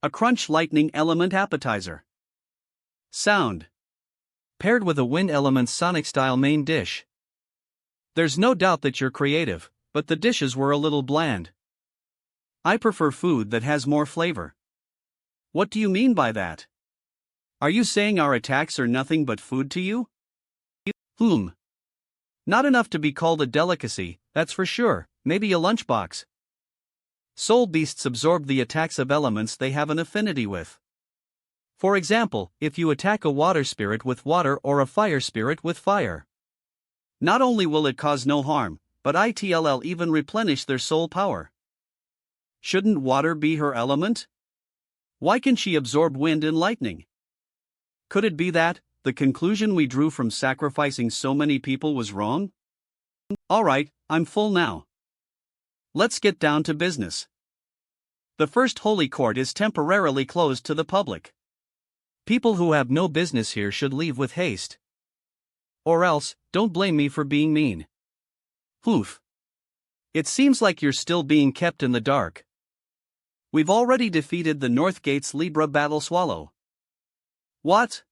A crunch lightning element appetizer. Sound. Paired with a wind element sonic style main dish. There's no doubt that you're creative, but the dishes were a little bland. I prefer food that has more flavor. What do you mean by that? Are you saying our attacks are nothing but food to you? Not enough to be called a delicacy, that's for sure, maybe a lunchbox. Soul beasts absorb the attacks of elements they have an affinity with. For example, if you attack a water spirit with water or a fire spirit with fire. Not only will it cause no harm, but it'll even replenish their soul power. Shouldn't water be her element? Why can she absorb wind and lightning? Could it be that the conclusion we drew from sacrificing so many people was wrong? Alright, I'm full now. Let's get down to business. The first holy court is temporarily closed to the public. People who have no business here should leave with haste. Or else, don't blame me for being mean. Oof. It seems like you're still being kept in the dark. We've already defeated the North Gate's Libra battle swallow. What?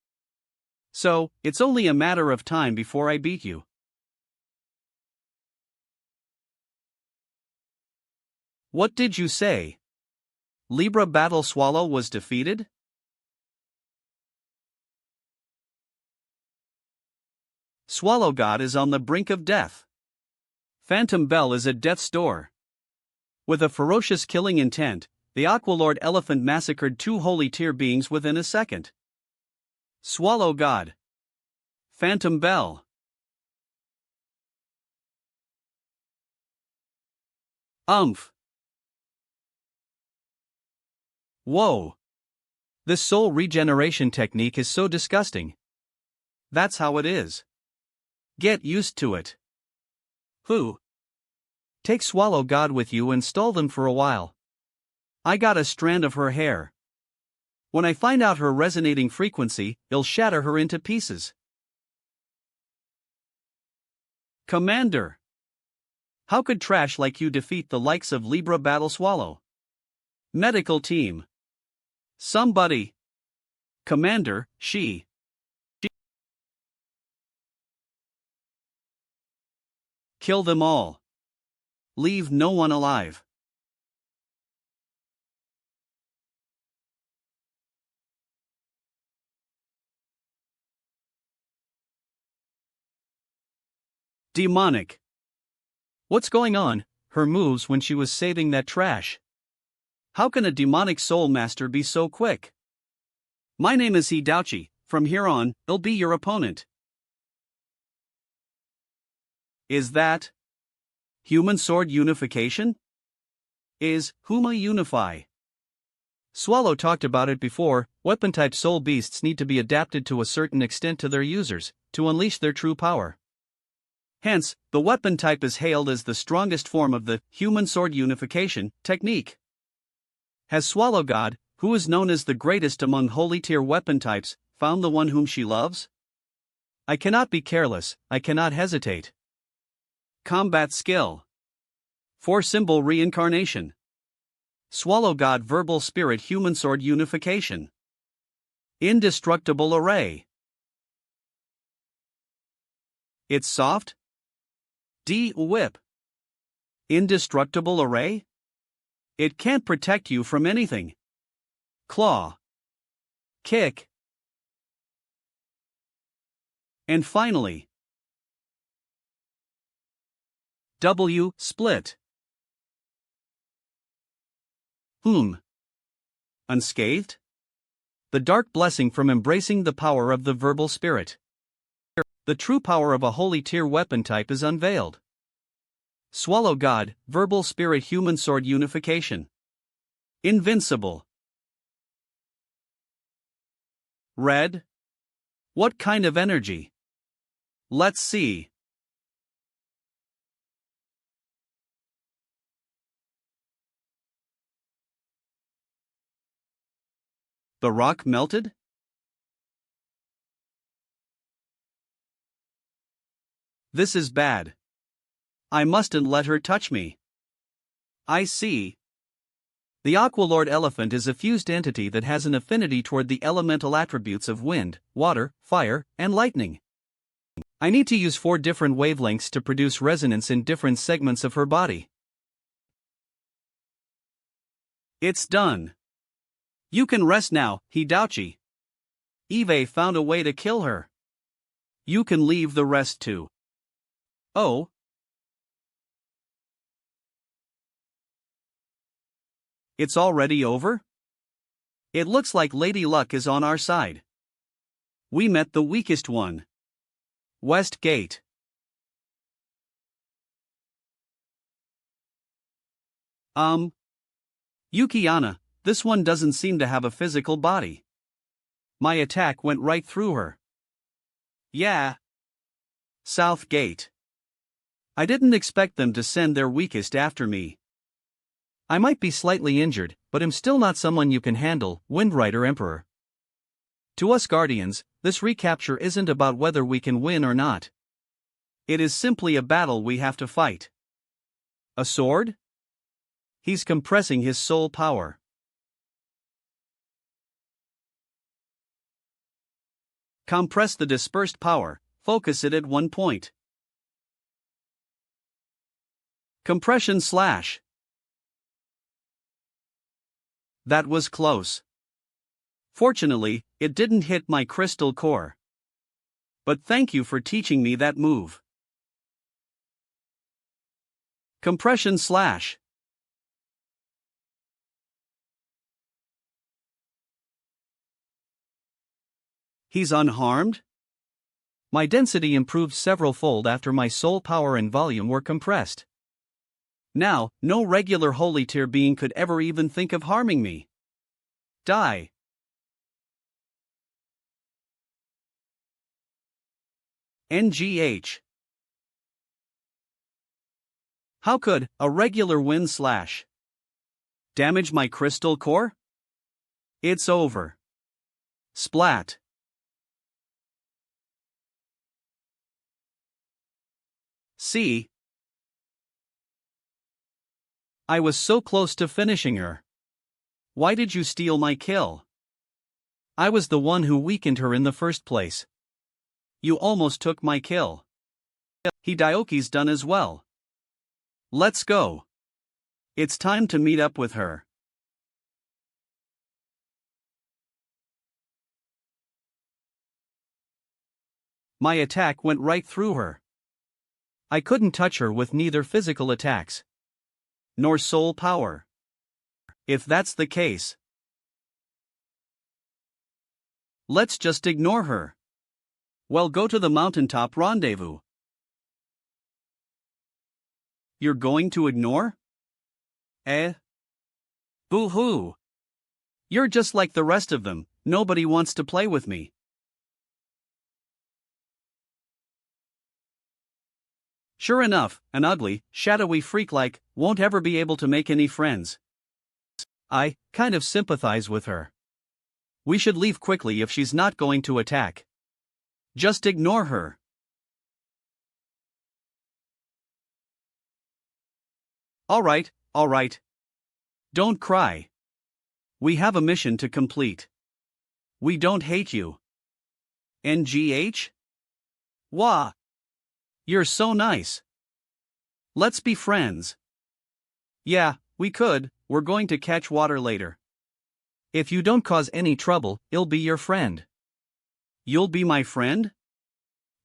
So, it's only a matter of time before I beat you. What did you say? Libra battle swallow was defeated? Swallow God is on the brink of death. Phantom Bell is at death's door. With a ferocious killing intent, the Aqualord Elephant massacred 2 holy tier beings within a second. Swallow God. Phantom Bell. Umph. Whoa. This soul regeneration technique is so disgusting. That's how it is. Get used to it. Who? Take Swallow God with you and stall them for a while. I got a strand of her hair. When I find out her resonating frequency, it'll shatter her into pieces. Commander! How could trash like you defeat the likes of Libra Battle Swallow? Medical team. Somebody. Commander, she. Kill them all. Leave no one alive. Demonic. What's going on? Her moves when she was saving that trash. How can a demonic soul master be so quick? My name is Hidouchi. From here on, I'll be your opponent. Is that human sword unification? Is Huma unify? Swallow talked about it before. Weapon type soul beasts need to be adapted to a certain extent to their users to unleash their true power. Hence, the weapon type is hailed as the strongest form of the human sword unification technique. Has Swallow God, who is known as the greatest among holy tier weapon types, found the one whom she loves? I cannot be careless, I cannot hesitate. Combat skill. 4 symbol reincarnation. Swallow God verbal spirit human sword unification. Indestructible array. It's soft? Whip. Indestructible array? It can't protect you from anything. Claw. Kick. And finally, split. Unscathed? The dark blessing from embracing the power of the verbal spirit. The true power of a holy tier weapon type is unveiled. Swallow God, verbal spirit human sword unification. Invincible. Red? What kind of energy? Let's see. The rock melted? This is bad. I mustn't let her touch me. I see. The Aqualord Elephant is a fused entity that has an affinity toward the elemental attributes of wind, water, fire, and lightning. I need to use 4 different wavelengths to produce resonance in different segments of her body. It's done. You can rest now, Hidouchi. Eve found a way to kill her. You can leave the rest too. Oh. It's already over? It looks like Lady Luck is on our side. We met the weakest one. West Gate. Yukiana, this one doesn't seem to have a physical body. My attack went right through her. Yeah. South Gate. I didn't expect them to send their weakest after me. I might be slightly injured, but am still not someone you can handle, Windrider Emperor. To us Guardians, this recapture isn't about whether we can win or not. It is simply a battle we have to fight. A sword? He's compressing his soul power. Compress the dispersed power, focus it at one point. Compression slash. That was close. Fortunately, it didn't hit my crystal core. But thank you for teaching me that move. Compression slash. He's unharmed? My density improved several-fold after my soul power and volume were compressed. Now, no regular holy tier being could ever even think of harming me. Die. NGH. How could a regular wind slash damage my crystal core? It's over. Splat. See? I was so close to finishing her. Why did you steal my kill? I was the one who weakened her in the first place. You almost took my kill. Hideyoki's done as well. Let's go. It's time to meet up with her. My attack went right through her. I couldn't touch her with neither physical attacks nor soul power. If that's the case, let's just ignore her. Well, go to the mountaintop rendezvous. You're going to ignore? Boo-hoo. You're just like the rest of them, nobody wants to play with me. Sure enough, an ugly, shadowy freak won't ever be able to make any friends. I kind of sympathize with her. We should leave quickly if she's not going to attack. Just ignore her. Alright. Don't cry. We have a mission to complete. We don't hate you. NGH? Wah! You're so nice. Let's be friends. Yeah, we could, we're going to catch water later. If you don't cause any trouble, I'll be your friend. You'll be my friend?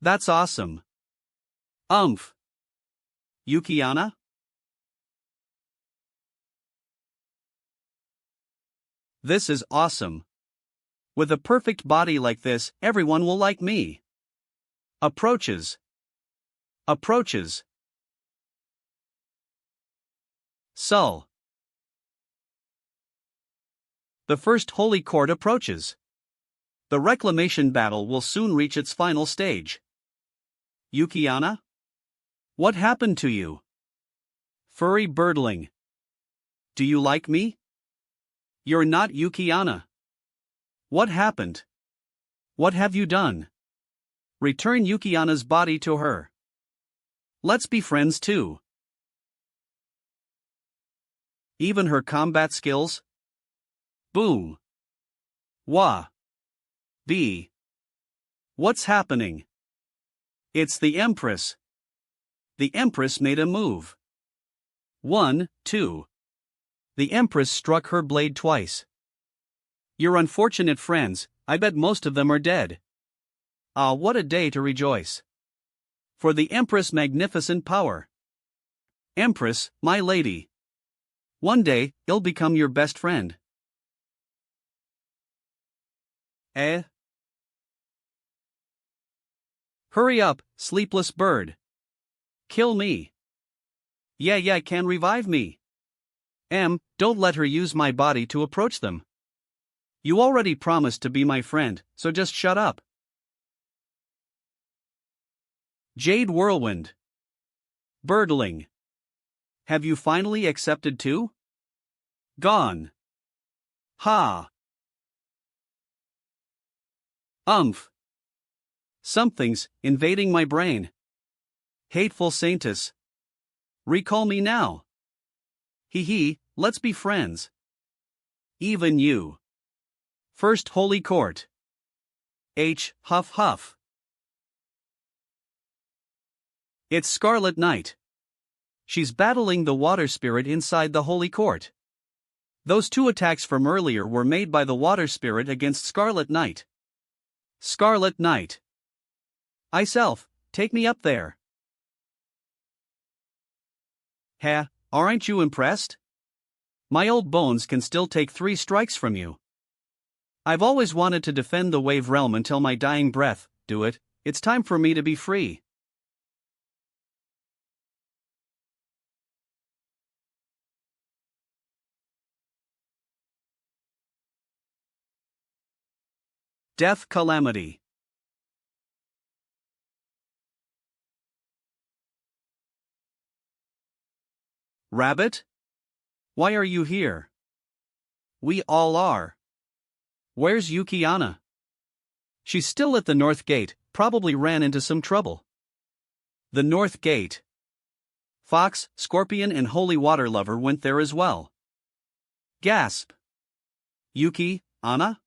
That's awesome. Yukiana? This is awesome. With a perfect body like this, everyone will like me. Approaches. Sul. The first holy court approaches. The reclamation battle will soon reach its final stage. Yukiana? What happened to you? Furry birdling. Do you like me? You're not Yukiana. What happened? What have you done? Return Yukiana's body to her. Let's be friends too. Even her combat skills? Boom. Wah. B. What's happening? It's the Empress. The Empress made a move. 1, 2. The Empress struck her blade twice. Your unfortunate friends, I bet most of them are dead. Ah, what a day to rejoice. For the Empress' magnificent power. Empress, my lady. One day, I'll become your best friend. Hurry up, sleepless bird. Kill me. Yeah, can revive me. Don't let her use my body to approach them. You already promised to be my friend, so just shut up. Jade Whirlwind. Birdling. Have you finally accepted too? Gone. Ha. Something's invading my brain. Hateful Saintess. Recall me now. Hee, let's be friends. Even you. First Holy Court. Huff Huff. It's Scarlet Knight. She's battling the water spirit inside the Holy Court. Those two attacks from earlier were made by the water spirit against Scarlet Knight. Scarlet Knight. Self, take me up there. Aren't you impressed? My old bones can still take 3 strikes from you. I've always wanted to defend the wave realm until my dying breath. Do it, it's time for me to be free. Death Calamity. Rabbit? Why are you here? We all are. Where's Yukiana? She's still at the North Gate, probably ran into some trouble. The North Gate. Fox, Scorpion and Holy Water Lover went there as well. Gasp. Yuki, Anna?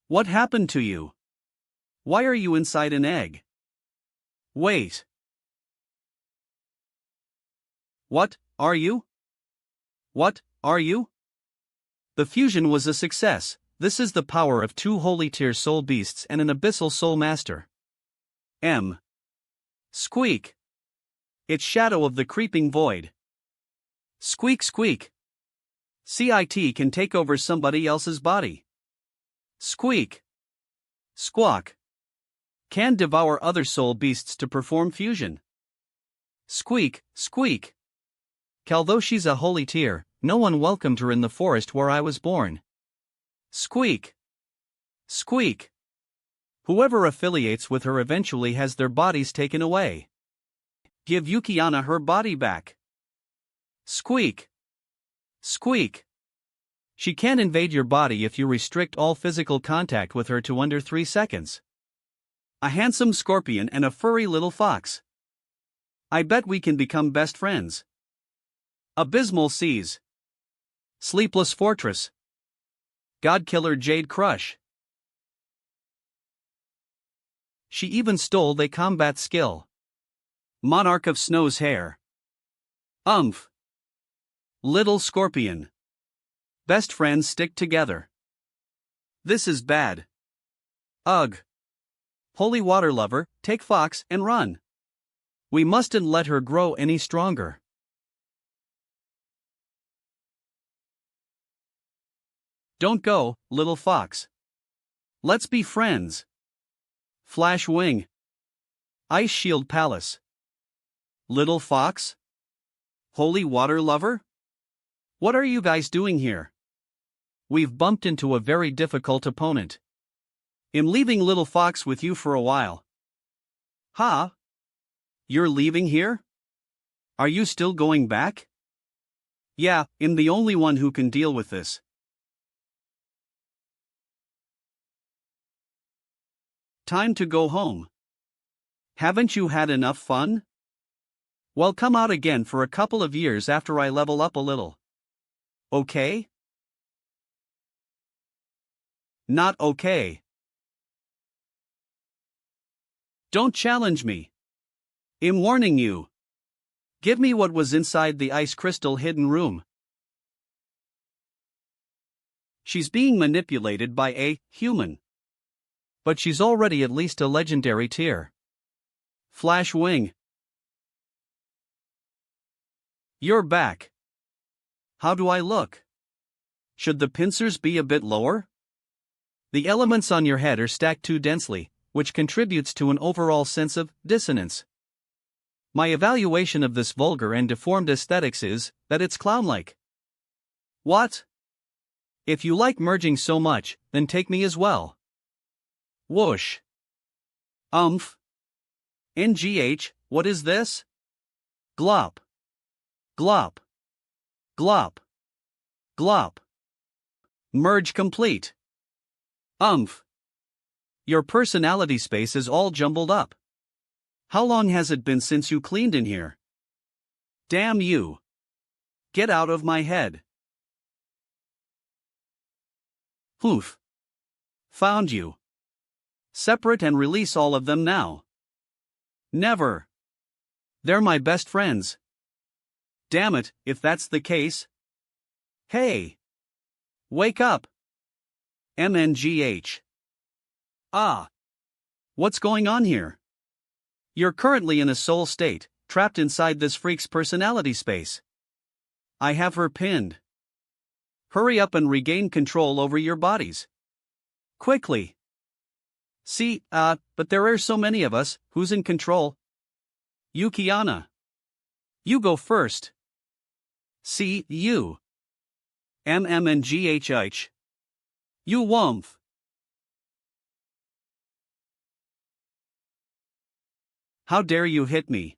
What happened to you? Why are you inside an egg? Wait. What are you? What are you? The fusion was a success. This is the power of 2 holy tier soul beasts and an abyssal soul master. Squeak. It's Shadow of the Creeping Void. Squeak squeak. CIT can take over somebody else's body. Squeak. Squawk. Can devour other soul beasts to perform fusion. Squeak, squeak. Although she's a holy tier, no one welcomed her in the forest where I was born. Squeak. Squeak. Whoever affiliates with her eventually has their bodies taken away. Give Yukiana her body back. Squeak. Squeak. She can't invade your body if you restrict all physical contact with her to under 3 seconds. A handsome scorpion and a furry little fox. I bet we can become best friends. Abysmal Seas. Sleepless Fortress. Godkiller Jade Crush. She even stole the combat skill. Monarch of Snow's Hair. Little Scorpion. Best friends stick together. This is bad. Ugh. Holy Water Lover, take Fox and run. We mustn't let her grow any stronger. Don't go, little fox. Let's be friends. Flash Wing. Ice Shield Palace. Little fox? Holy Water Lover? What are you guys doing here? We've bumped into a very difficult opponent. I'm leaving little fox with you for a while. Ha? You're leaving here? Are you still going back? Yeah, I'm the only one who can deal with this. Time to go home. Haven't you had enough fun? Well, come out again for a couple of years after I level up a little. Okay? Not okay. Don't challenge me. I'm warning you. Give me what was inside the ice crystal hidden room. She's being manipulated by a human. But she's already at least a legendary tier. Flash Wing. You're back. How do I look? Should the pincers be a bit lower? The elements on your head are stacked too densely. which contributes to an overall sense of dissonance. My evaluation of this vulgar and deformed aesthetics is that it's clown-like. What? If you like merging so much, then take me as well. Whoosh. NGH, what is this? Glop. Glop. Glop. Glop. Merge complete. Your personality space is all jumbled up. How long has it been since you cleaned in here? Damn you. Get out of my head. Oof. Found you. Separate and release all of them now. Never. They're my best friends. Damn it, if that's the case. Hey. Wake up. MNGH. Ah. What's going on here? You're currently in a soul state, trapped inside this freak's personality space. I have her pinned. Hurry up and regain control over your bodies. Quickly. See, but there are so many of us, who's in control? Yukiana. You go first. See, you. MMNGHH. You won't. How dare you hit me?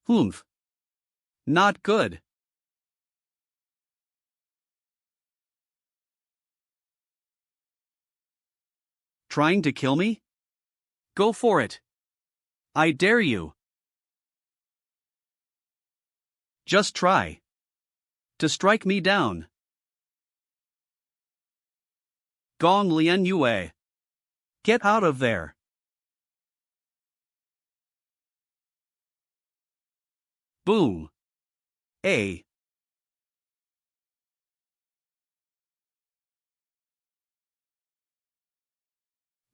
Humph. Not good. Trying to kill me? Go for it. I dare you. Just try to strike me down. Gong Lian Yue. Get out of there. Boom. A.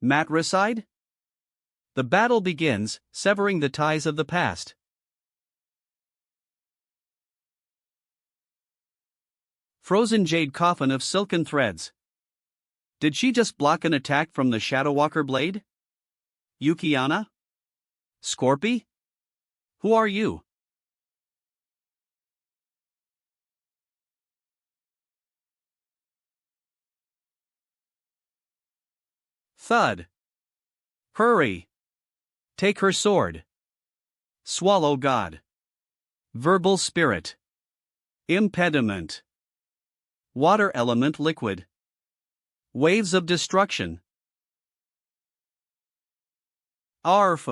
Matricide? The battle begins, severing the ties of the past. Frozen jade coffin of silken threads. Did she just block an attack from the Shadowwalker blade? Yukiana? Scorpy? Who are you? Thud. Hurry. Take her sword. Swallow God. Verbal spirit. Impediment. Water element liquid. Waves of destruction. Arf.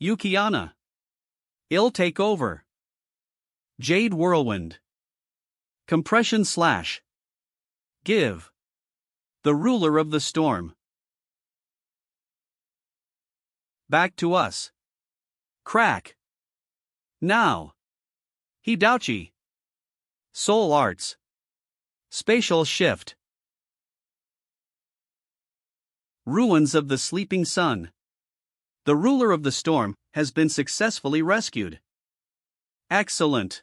Yukiana. Ill take over. Jade whirlwind. Compression slash. Give. The ruler of the storm. Back to us. Crack. Now. Hidauchi. Soul arts. Spatial shift. Ruins of the sleeping sun. The ruler of the storm has been successfully rescued. Excellent.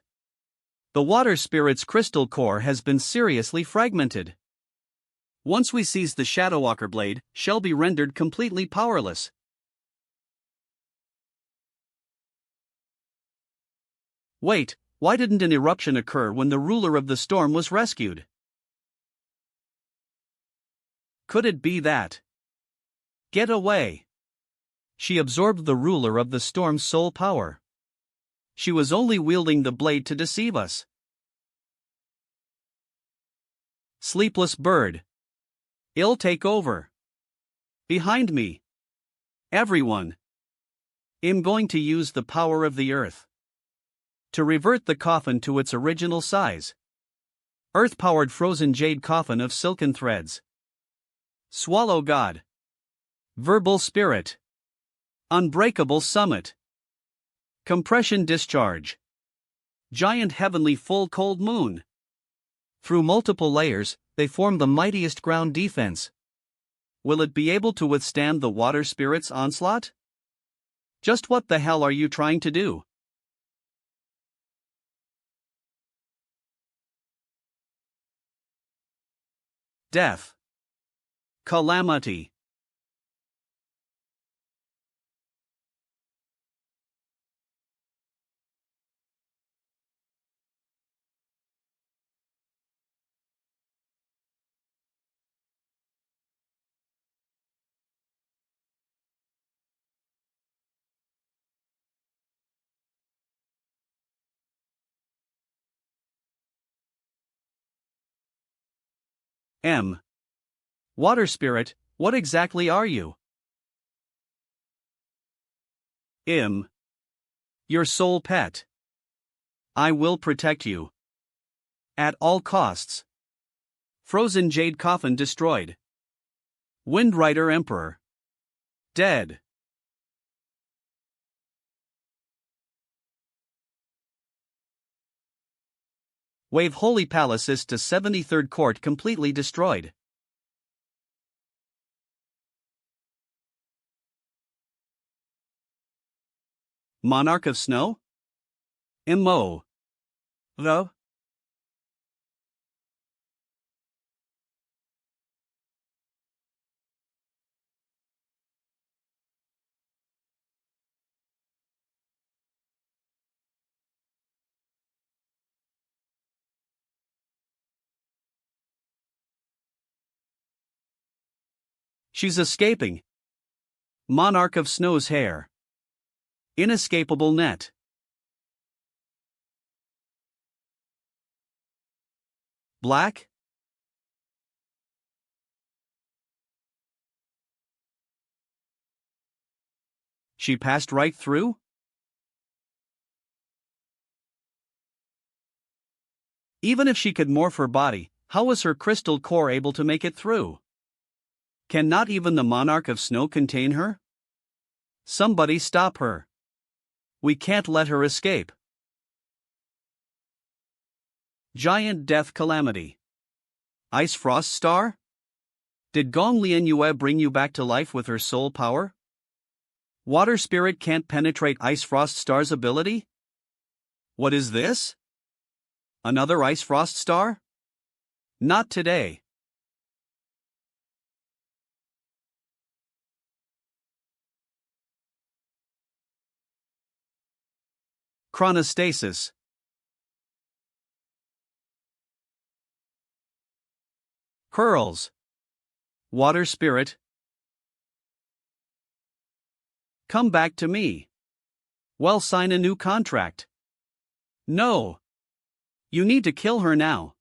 The water spirit's crystal core has been seriously fragmented. Once we seize the Shadowwalker blade, shall be rendered completely powerless. Wait, why didn't an eruption occur when the ruler of the storm was rescued? Could it be that? Get away. She absorbed the ruler of the storm's soul power. She was only wielding the blade to deceive us. Sleepless bird. Ill take over. Behind me. Everyone. I'm going to use the power of the earth to revert the coffin to its original size. Earth-powered frozen jade coffin of silken threads. Swallow God. Verbal spirit. Unbreakable summit. Compression discharge. Giant heavenly full cold moon. Through multiple layers, they form the mightiest ground defense. Will it be able to withstand the water spirit's onslaught? Just what the hell are you trying to do? Death. Calamity. M. Water spirit, what exactly are you? Im. Your soul pet. I will protect you. At all costs. Frozen jade coffin destroyed. Wind Rider Emperor. Dead. Wave Holy Palace is to 73rd Court completely destroyed. Monarch of Snow? Mo. The. She's escaping. Monarch of Snow's hair. Inescapable net. Black? She passed right through? Even if she could morph her body, how was her crystal core able to make it through? Can not even the Monarch of Snow contain her? Somebody stop her. We can't let her escape. Giant Death Calamity. Ice Frost Star? Did Gong Lianyue bring you back to life with her soul power? Water Spirit can't penetrate Ice Frost Star's ability? What is this? Another Ice Frost Star? Not today. Chronostasis. Pearls. Water Spirit. Come back to me. Well, sign a new contract. No. You need to kill her now.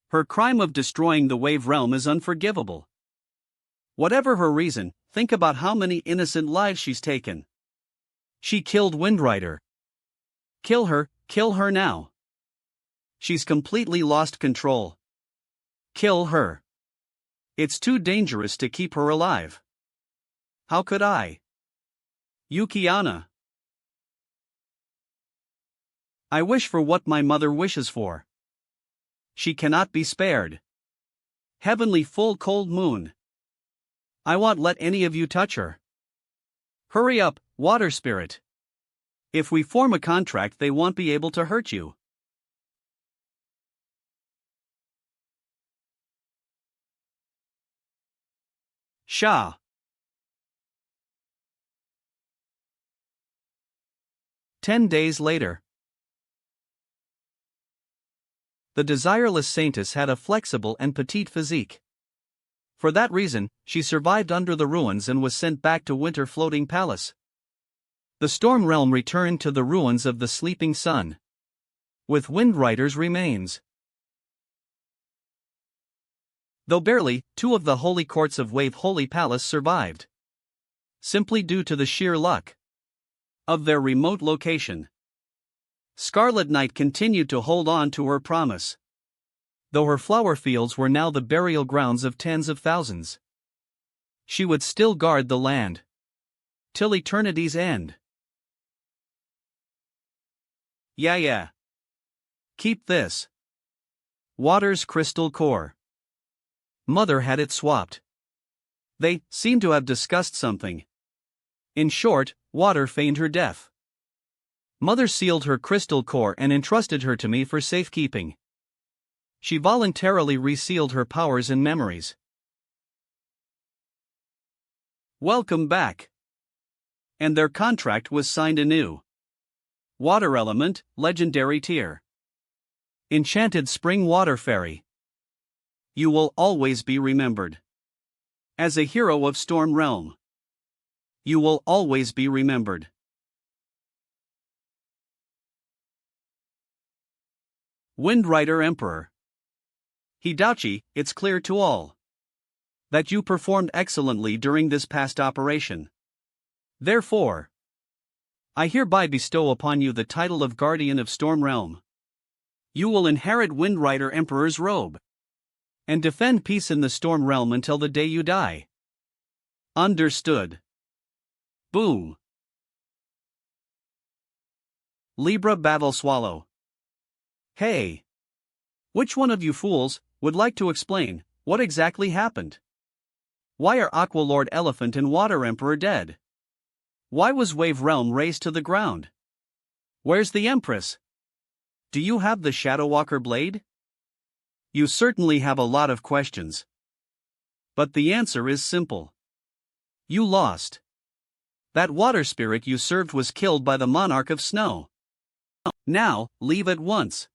Her crime of destroying the wave realm is unforgivable. Whatever her reason, think about how many innocent lives she's taken. She killed Windrider. Kill her now. She's completely lost control. Kill her. It's too dangerous to keep her alive. How could I? Yukiana. I wish for what my mother wishes for. She cannot be spared. Heavenly full cold moon. I won't let any of you touch her. Hurry up, water spirit. If we form a contract, they won't be able to hurt you. Sha. Ten days later. The desireless Saintess had a flexible and petite physique. For that reason, she survived under the ruins and was sent back to Winter Floating Palace. The Storm Realm returned to the ruins of the Sleeping Sun. With Windrider's remains. Though barely, 2 of the holy courts of Wave Holy Palace survived. Simply due to the sheer luck of their remote location. Scarlet Knight continued to hold on to her promise. Though her flower fields were now the burial grounds of tens of thousands. She would still guard the land. Till eternity's end. Yeah. Keep this. Water's crystal core. Mother had it swapped. They seem to have discussed something. In short, Water feigned her death. Mother sealed her crystal core and entrusted her to me for safekeeping. She voluntarily resealed her powers and memories. Welcome back. And their contract was signed anew. Water element, legendary tier. Enchanted spring water fairy. You will always be remembered. As a hero of Storm Realm. You will always be remembered. Wind Rider Emperor. Hidachi, it's clear to all that you performed excellently during this past operation. Therefore, I hereby bestow upon you the title of Guardian of Storm Realm. You will inherit Wind Rider Emperor's robe and defend peace in the Storm Realm until the day you die. Understood. Boom. Libra Battle Swallow. Hey! Which one of you fools would like to explain what exactly happened? Why are Aqua Lord Elephant and Water Emperor dead? Why was Wave Realm razed to the ground? Where's the Empress? Do you have the Shadow Walker blade? You certainly have a lot of questions. But the answer is simple. You lost. That water spirit you served was killed by the Monarch of Snow. Now, leave at once.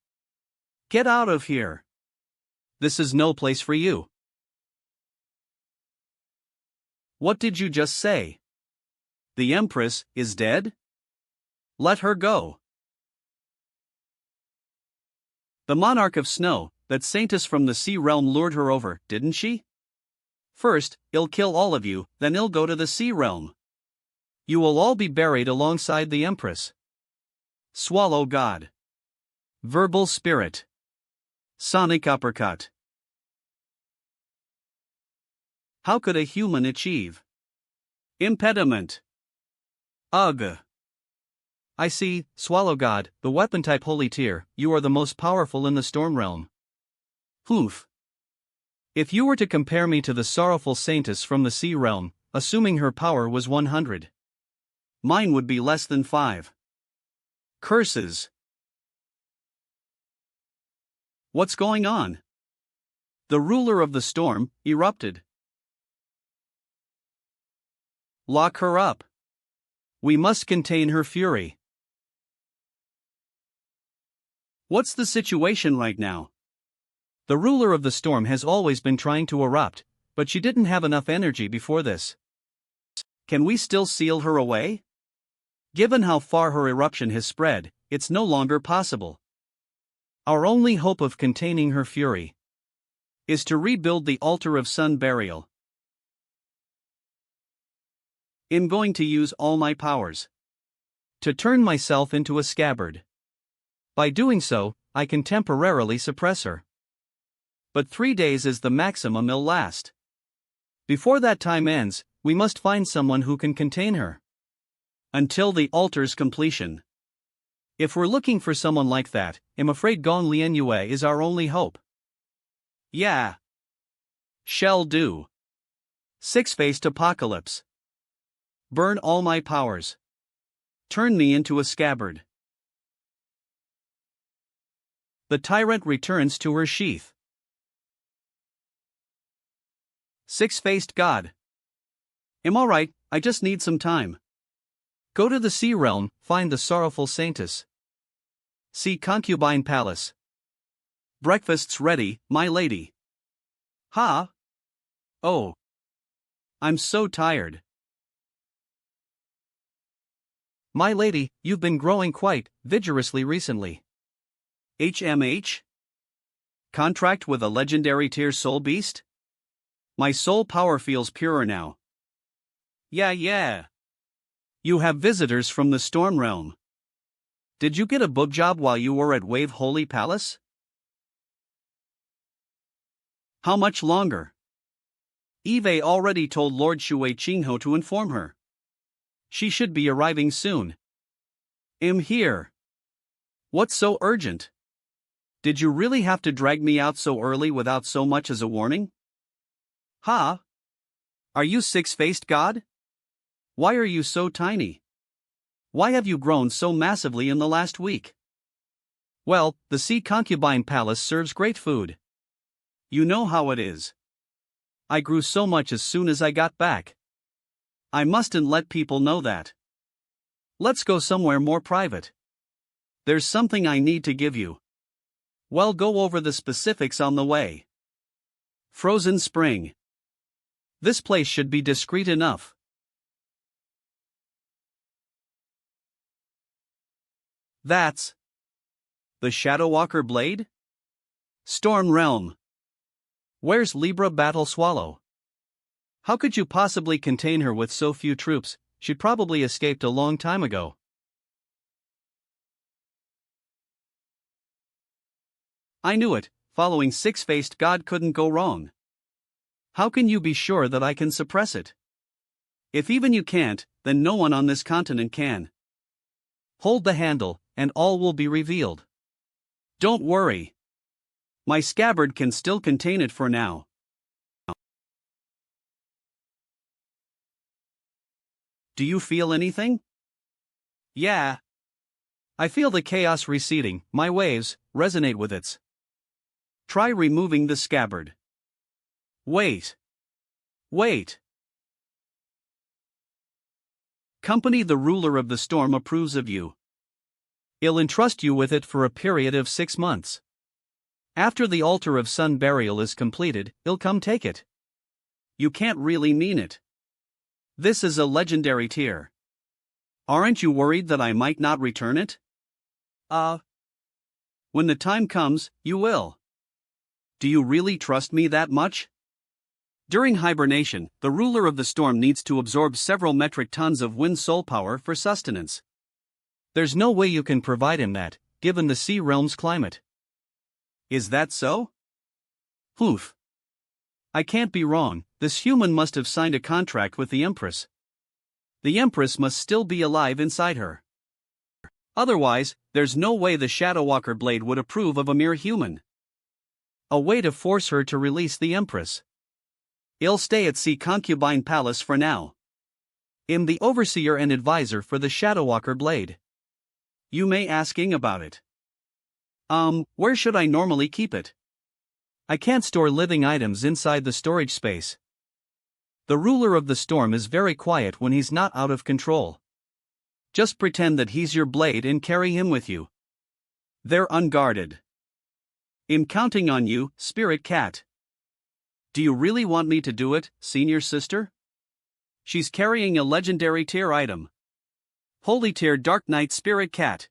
Get out of here. This is no place for you. What did you just say? The Empress is dead? Let her go. The Monarch of Snow, that Saintess from the Sea Realm lured her over, didn't she? First, I'll kill all of you, then I'll go to the Sea Realm. You will all be buried alongside the Empress. Swallow God. Verbal Spirit. Sonic Uppercut. How could a human achieve? Impediment. Ugh. I see, Swallow God, the weapon type holy tier, you are the most powerful in the Storm Realm. Hoof. If you were to compare me to the sorrowful Saintess from the Sea Realm, assuming her power was 100, mine would be less than 5. Curses. What's going on? The ruler of the storm erupted. Lock her up. We must contain her fury. What's the situation right now? The ruler of the storm has always been trying to erupt, but she didn't have enough energy before this. Can we still seal her away? Given how far her eruption has spread, it's no longer possible. Our only hope of containing her fury is to rebuild the altar of sun burial. I'm going to use all my powers to turn myself into a scabbard. By doing so, I can temporarily suppress her. But 3 days is the maximum it'll last. Before that time ends, we must find someone who can contain her until the altar's completion. If we're looking for someone like that, I'm afraid Gong Lianyue is our only hope. Yeah. Shall do. Six-faced apocalypse. Burn all my powers. Turn me into a scabbard. The tyrant returns to her sheath. Six-faced god. I'm alright, I just need some time. Go to the Sea Realm, find the sorrowful Saintess. See Concubine Palace. Breakfast's ready, my lady. Ha? Oh. I'm so tired. My lady, you've been growing quite vigorously recently. HMH? Contract with a legendary tier soul beast? My soul power feels purer now. Yeah. You have visitors from the Storm Realm. Did you get a boob job while you were at Wave Holy Palace? How much longer? Eve already told Lord Shui Qingho to inform her. She should be arriving soon. I'm here. What's so urgent? Did you really have to drag me out so early without so much as a warning? Ha? Are you six-faced god? Why are you so tiny? Why have you grown so massively in the last week? Well, the Sea Concubine Palace serves great food. You know how it is. I grew so much as soon as I got back. I mustn't let people know that. Let's go somewhere more private. There's something I need to give you. We'll go over the specifics on the way. Frozen Spring. This place should be discreet enough. That's the Shadowwalker Blade? Storm Realm. Where's Libra Battle Swallow? How could you possibly contain her with so few troops? She probably escaped a long time ago. I knew it, following Six-Faced God couldn't go wrong. How can you be sure that I can suppress it? If even you can't, then no one on this continent can. Hold the handle, and all will be revealed. Don't worry. My scabbard can still contain it for now. Do you feel anything? Yeah. I feel the chaos receding, my waves resonate with its. Try removing the scabbard. Wait. Wait. Company, the ruler of the storm approves of you. He'll entrust you with it for a period of 6 months. After the altar of sun burial is completed, he'll come take it. You can't really mean it. This is a legendary tier. Aren't you worried that I might not return it? When the time comes, you will. Do you really trust me that much? During hibernation, the ruler of the storm needs to absorb several metric tons of wind soul power for sustenance. There's no way you can provide him that, given the sea realm's climate. Is that so? Oof. I can't be wrong, this human must have signed a contract with the Empress. The Empress must still be alive inside her. Otherwise, there's no way the Shadowwalker Blade would approve of a mere human. A way to force her to release the Empress. He'll stay at Sea Concubine Palace for now. I'm the overseer and advisor for the Shadowwalker Blade. You may asking about it. Where should I normally keep it? I can't store living items inside the storage space. The ruler of the storm is very quiet when he's not out of control. Just pretend that he's your blade and carry him with you. They're unguarded. I'm counting on you, Spirit Cat. Do you really want me to do it, senior sister? She's carrying a legendary tier item. Holy tier Dark Knight Spirit Cat.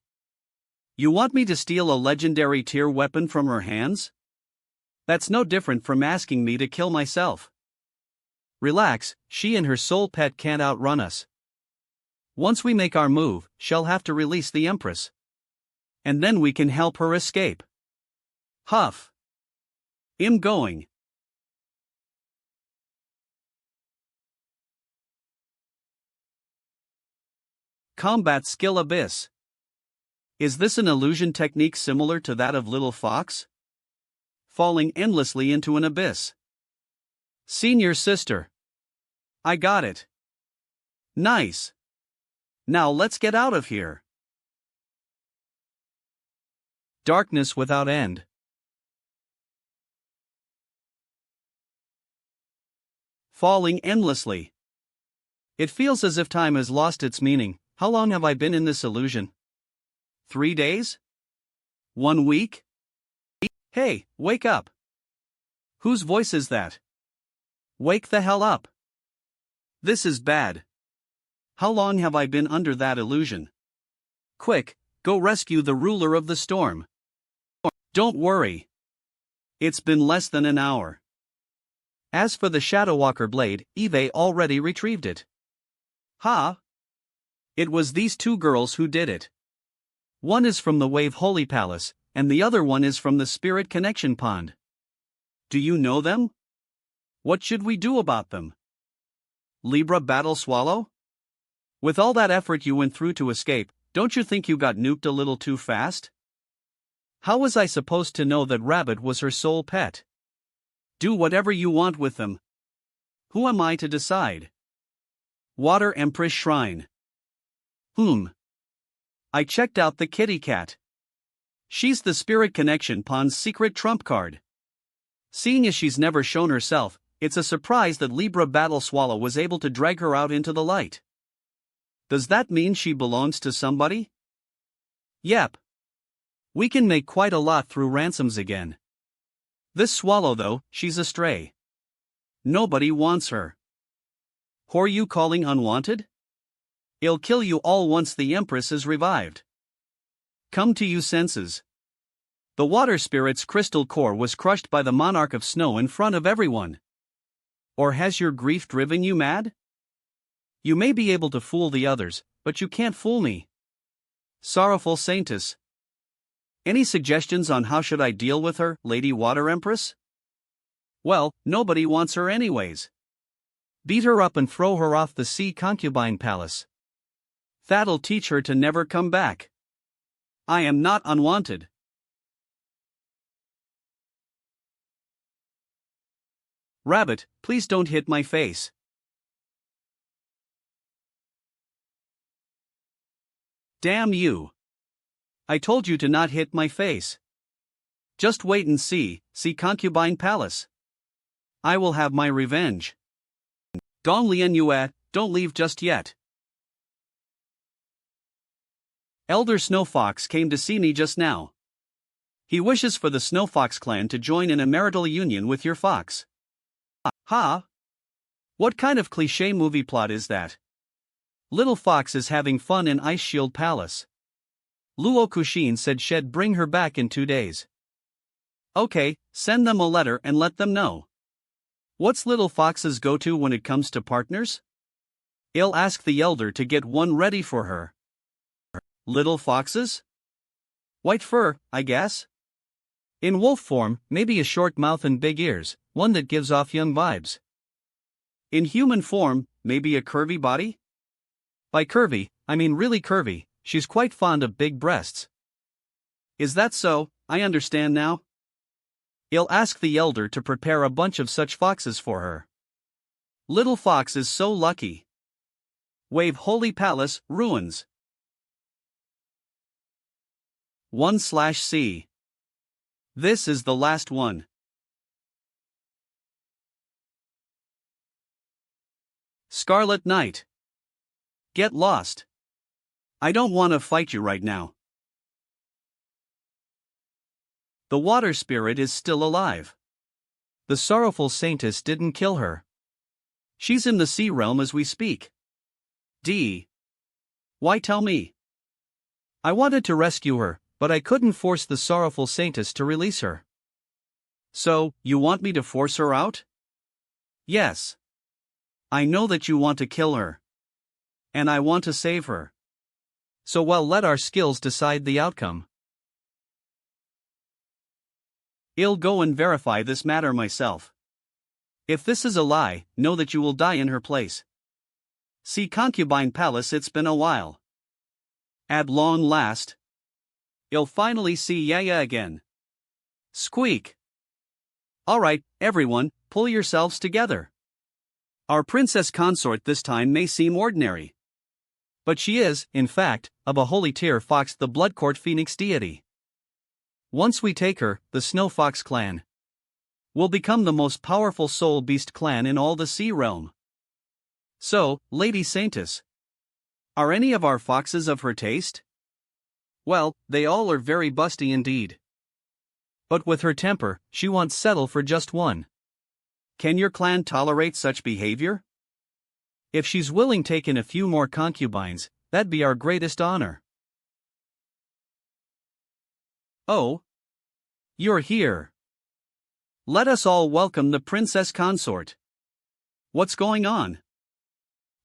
You want me to steal a legendary tier weapon from her hands? That's no different from asking me to kill myself. Relax, she and her soul pet can't outrun us. Once we make our move, she'll have to release the Empress. And then we can help her escape. Huff. I'm going. Combat Skill Abyss. Is this an illusion technique similar to that of Little Fox? Falling endlessly into an abyss. Senior sister. I got it. Nice. Now let's get out of here. Darkness without end. Falling endlessly. It feels as if time has lost its meaning. How long have I been in this illusion? 3 days? 1 week? Hey, wake up. Whose voice is that? Wake the hell up. This is bad. How long have I been under that illusion? Quick, go rescue the ruler of the storm. Don't worry. It's been less than an hour. As for the Shadowwalker Blade, Eve already retrieved it. Ha! It was these 2 girls who did it. One is from the Wave Holy Palace, and the other one is from the Spirit Connection Pond. Do you know them? What should we do about them? Libra Battle Swallow? With all that effort you went through to escape, don't you think you got nuked a little too fast? How was I supposed to know that Rabbit was her sole pet? Do whatever you want with them. Who am I to decide? Water Empress Shrine. I checked out the kitty cat. She's the Spirit Connection Pond's secret trump card. Seeing as she's never shown herself, It's a surprise that Libra Battle Swallow was able to drag her out into the light. Does that mean she belongs to somebody? Yep. We can make quite a lot through ransoms again. This swallow though, she's a stray. Nobody wants her. Who are you calling unwanted? I'll kill you all once the Empress is revived. Come to you senses. The water spirit's crystal core was crushed by the monarch of snow in front of everyone. Or has your grief driven you mad? You may be able to fool the others, but you can't fool me. Sorrowful Saintess. Any suggestions on how should I deal with her, Lady Water Empress? Well, nobody wants her anyways. Beat her up and throw her off the sea concubine palace. That'll teach her to never come back. I am not unwanted. Rabbit, please don't hit my face. Damn you. I told you to not hit my face. Just wait and see concubine palace. I will have my revenge. Dong Lian Yue, don't leave just yet. Elder Snow Fox came to see me just now. He wishes for the Snow Fox clan to join in a marital union with your fox. Ha! What kind of cliché movie plot is that? Little Fox is having fun in Ice Shield Palace. Luo Kushin said she'd bring her back in 2 days. Okay, send them a letter and let them know. What's Little Fox's go-to when it comes to partners? I'll ask the elder to get one ready for her. Little foxes? White fur, I guess? In wolf form, maybe a short mouth and big ears, one that gives off young vibes. In human form, maybe a curvy body? By curvy, I mean really curvy, she's quite fond of big breasts. Is that so? I understand now. I'll ask the elder to prepare a bunch of such foxes for her. Little Fox is so lucky. Wave Holy Palace, ruins. 1/C. This is the last one. Scarlet Knight. Get lost. I don't want to fight you right now. The water spirit is still alive. The sorrowful Saintess didn't kill her. She's in the sea realm as we speak. Why tell me? I wanted to rescue her, but I couldn't force the sorrowful Saintess to release her. So, you want me to force her out? Yes. I know that you want to kill her. And I want to save her. So let our skills decide the outcome. I'll go and verify this matter myself. If this is a lie, know that you will die in her place. See Concubine Palace, it's been a while. At long last, I'll finally see Yaya again. Squeak. Alright, everyone, pull yourselves together. Our princess consort this time may seem ordinary. But she is, in fact, of a holy tier fox, the blood court phoenix deity. Once we take her, the Snow Fox clan will become the most powerful soul beast clan in all the sea realm. So, Lady Saintess, are any of our foxes of her taste? Well, they all are very busty indeed. But with her temper, she won't settle for just one. Can your clan tolerate such behavior? If she's willing take in a few more concubines, that'd be our greatest honor. Oh. You're here. Let us all welcome the princess consort. What's going on?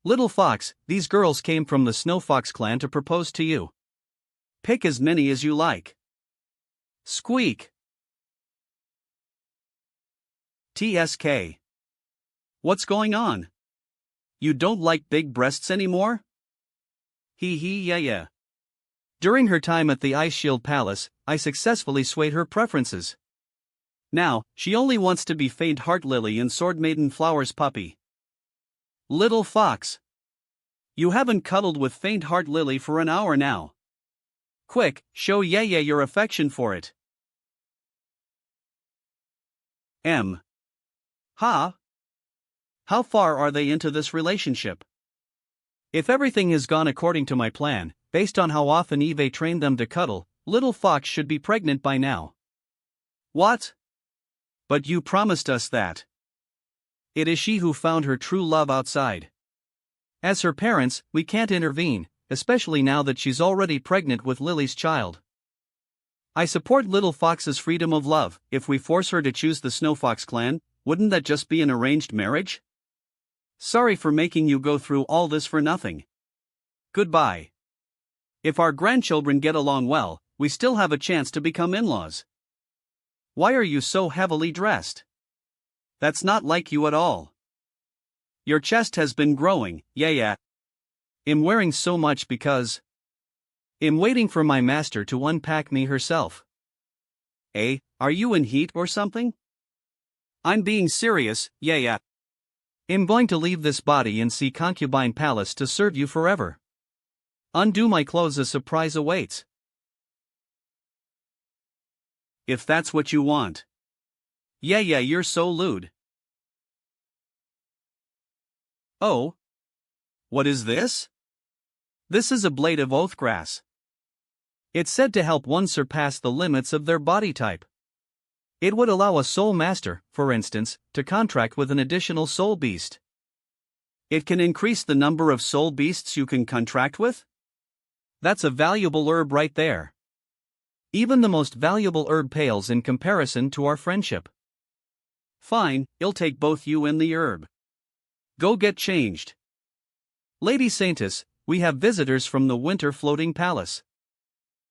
Little Fox, these girls came from the Snow Fox clan to propose to you. Pick as many as you like. Squeak. TSK. What's going on? You don't like big breasts anymore? Yeah. During her time at the Ice Shield Palace, I successfully swayed her preferences. Now, she only wants to be Faint Heart Lily and Sword Maiden Flower's puppy. Little Fox. You haven't cuddled with Faint Heart Lily for an hour now. Quick, show Yaya your affection for it. Ha! How far are they into this relationship? If everything has gone according to my plan, based on how often Eve trained them to cuddle, little Fox should be pregnant by now. What? But you promised us that. It is she who found her true love outside. As her parents, we can't intervene, especially now that she's already pregnant with Lily's child. I support little Fox's freedom of love. If we force her to choose the Snow Fox clan, wouldn't that just be an arranged marriage? Sorry for making you go through all this for nothing. Goodbye. If our grandchildren get along well, we still have a chance to become in-laws. Why are you so heavily dressed? That's not like you at all. Your chest has been growing, yeah. I'm wearing so much because I'm waiting for my master to unpack me herself. Are you in heat or something? I'm being serious, yeah. I'm going to leave this body and see Concubine Palace to serve you forever. Undo my clothes, a surprise awaits. If that's what you want. Yeah, you're so lewd. Oh? What is this? This is a blade of oathgrass. It's said to help one surpass the limits of their body type. It would allow a soul master, for instance, to contract with an additional soul beast. It can increase the number of soul beasts you can contract with? That's a valuable herb right there. Even the most valuable herb pales in comparison to our friendship. Fine, I'll take both you and the herb. Go get changed. Lady Saintess, we have visitors from the Winter Floating Palace.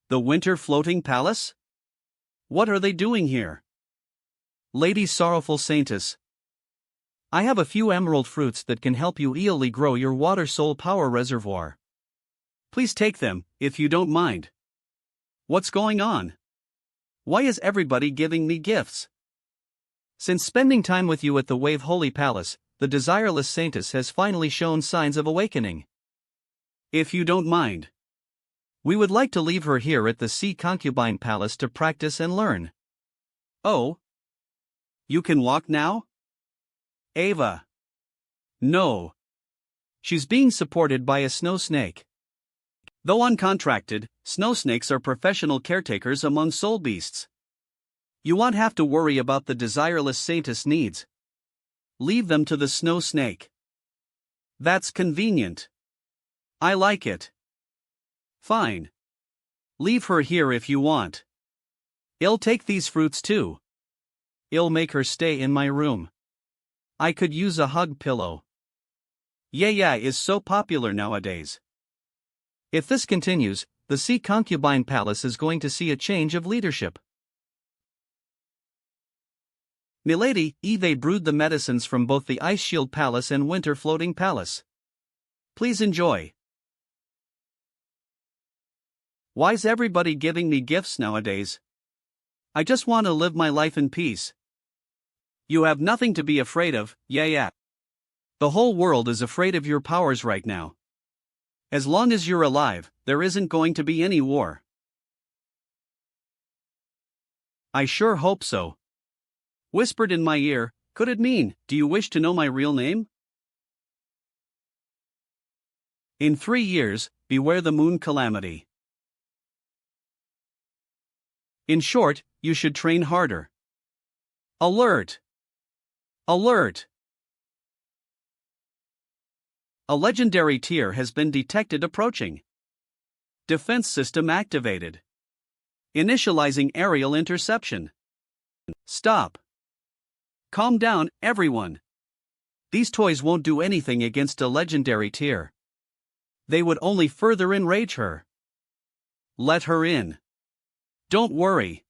The Winter Floating Palace? What are they doing here? Lady Sorrowful Saintess. I have a few emerald fruits that can help you easily grow your water soul power reservoir. Please take them, if you don't mind. What's going on? Why is everybody giving me gifts? Since spending time with you at the Wave Holy Palace, the desireless Saintess has finally shown signs of awakening. If you don't mind, we would like to leave her here at the Sea Concubine Palace to practice and learn. Oh? You can walk now? Ava. No. She's being supported by a snow snake. Though uncontracted, snow snakes are professional caretakers among soul beasts. You won't have to worry about the desireless Saintess needs. Leave them to the snow snake. That's convenient. I like it. Fine. Leave her here if you want. I'll take these fruits too. I'll make her stay in my room. I could use a hug pillow. Yeah is so popular nowadays. If this continues, the Sea Concubine Palace is going to see a change of leadership. Milady, Eve brewed the medicines from both the Ice Shield Palace and Winter Floating Palace. Please enjoy. Why's everybody giving me gifts nowadays? I just want to live my life in peace. You have nothing to be afraid of, yeah. The whole world is afraid of your powers right now. As long as you're alive, there isn't going to be any war. I sure hope so. Whispered in my ear, could it mean, do you wish to know my real name? In 3 years, beware the moon calamity. In short, you should train harder. Alert! Alert! A legendary tier has been detected approaching. Defense system activated. Initializing aerial interception. Stop. Calm down, everyone. These toys won't do anything against a legendary tier. They would only further enrage her. Let her in. Don't worry.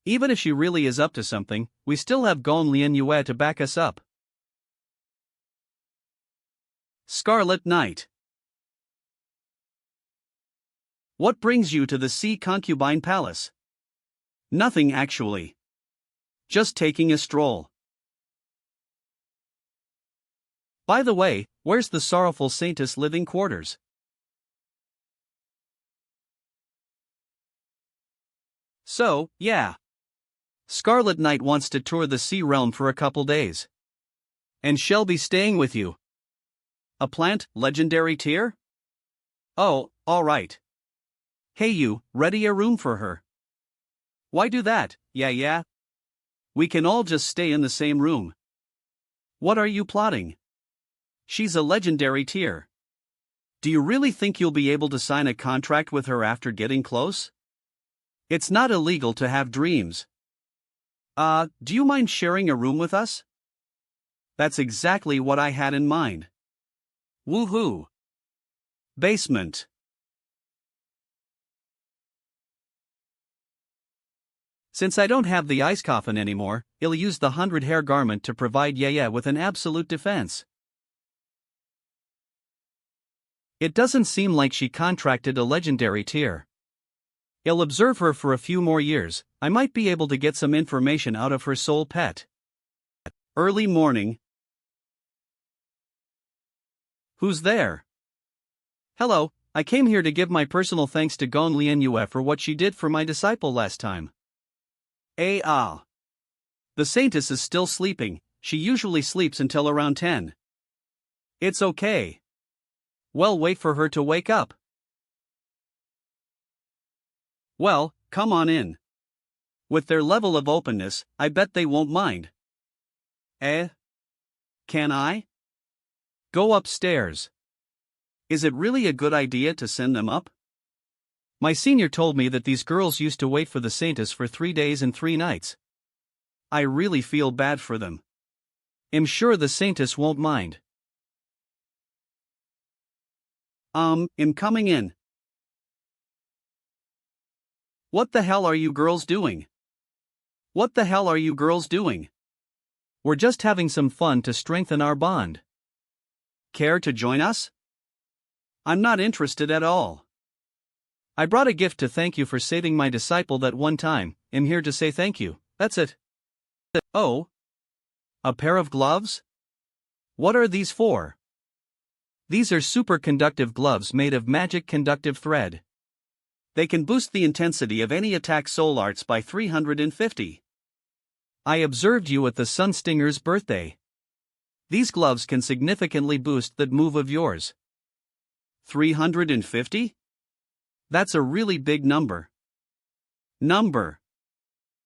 Even if she really is up to something, we still have Gon Lian Yue to back us up. Scarlet Knight. What brings you to the Sea Concubine Palace? Nothing actually. Just taking a stroll. By the way, where's the sorrowful Saintess living quarters? So, yeah. Scarlet Knight wants to tour the Sea Realm for a couple days. And she'll be staying with you. A plant, legendary tier? Oh, alright. Hey you, ready a room for her. Why do that? Yeah. We can all just stay in the same room. What are you plotting? She's a legendary tier. Do you really think you'll be able to sign a contract with her after getting close? It's not illegal to have dreams. Do you mind sharing a room with us? That's exactly what I had in mind. Woohoo! Basement. Since I don't have the ice coffin anymore, I'll use the 100-hair garment to provide Yaya with an absolute defense. It doesn't seem like she contracted a legendary tier. I'll observe her for a few more years. I might be able to get some information out of her soul pet. Early morning. Who's there? Hello, I came here to give my personal thanks to Gon Lianyue for what she did for my disciple last time. The Saintess is still sleeping. She usually sleeps until around 10. It's okay. Well, wait for her to wake up. Well, come on in. With their level of openness, I bet they won't mind. Can I? Go upstairs. Is it really a good idea to send them up? My senior told me that these girls used to wait for the Saintess for 3 days and 3 nights. I really feel bad for them. I'm sure the Saintess won't mind. I'm coming in. What the hell are you girls doing? What the hell are you girls doing? We're just having some fun to strengthen our bond. Care to join us? I'm not interested at all. I brought a gift to thank you for saving my disciple that one time. I'm here to say thank you, that's it. Oh? A pair of gloves? What are these for? These are superconductive gloves made of magic conductive thread. They can boost the intensity of any attack soul arts by 350. I observed you at the Sun Stinger's birthday. These gloves can significantly boost that move of yours. 350? That's a really big number.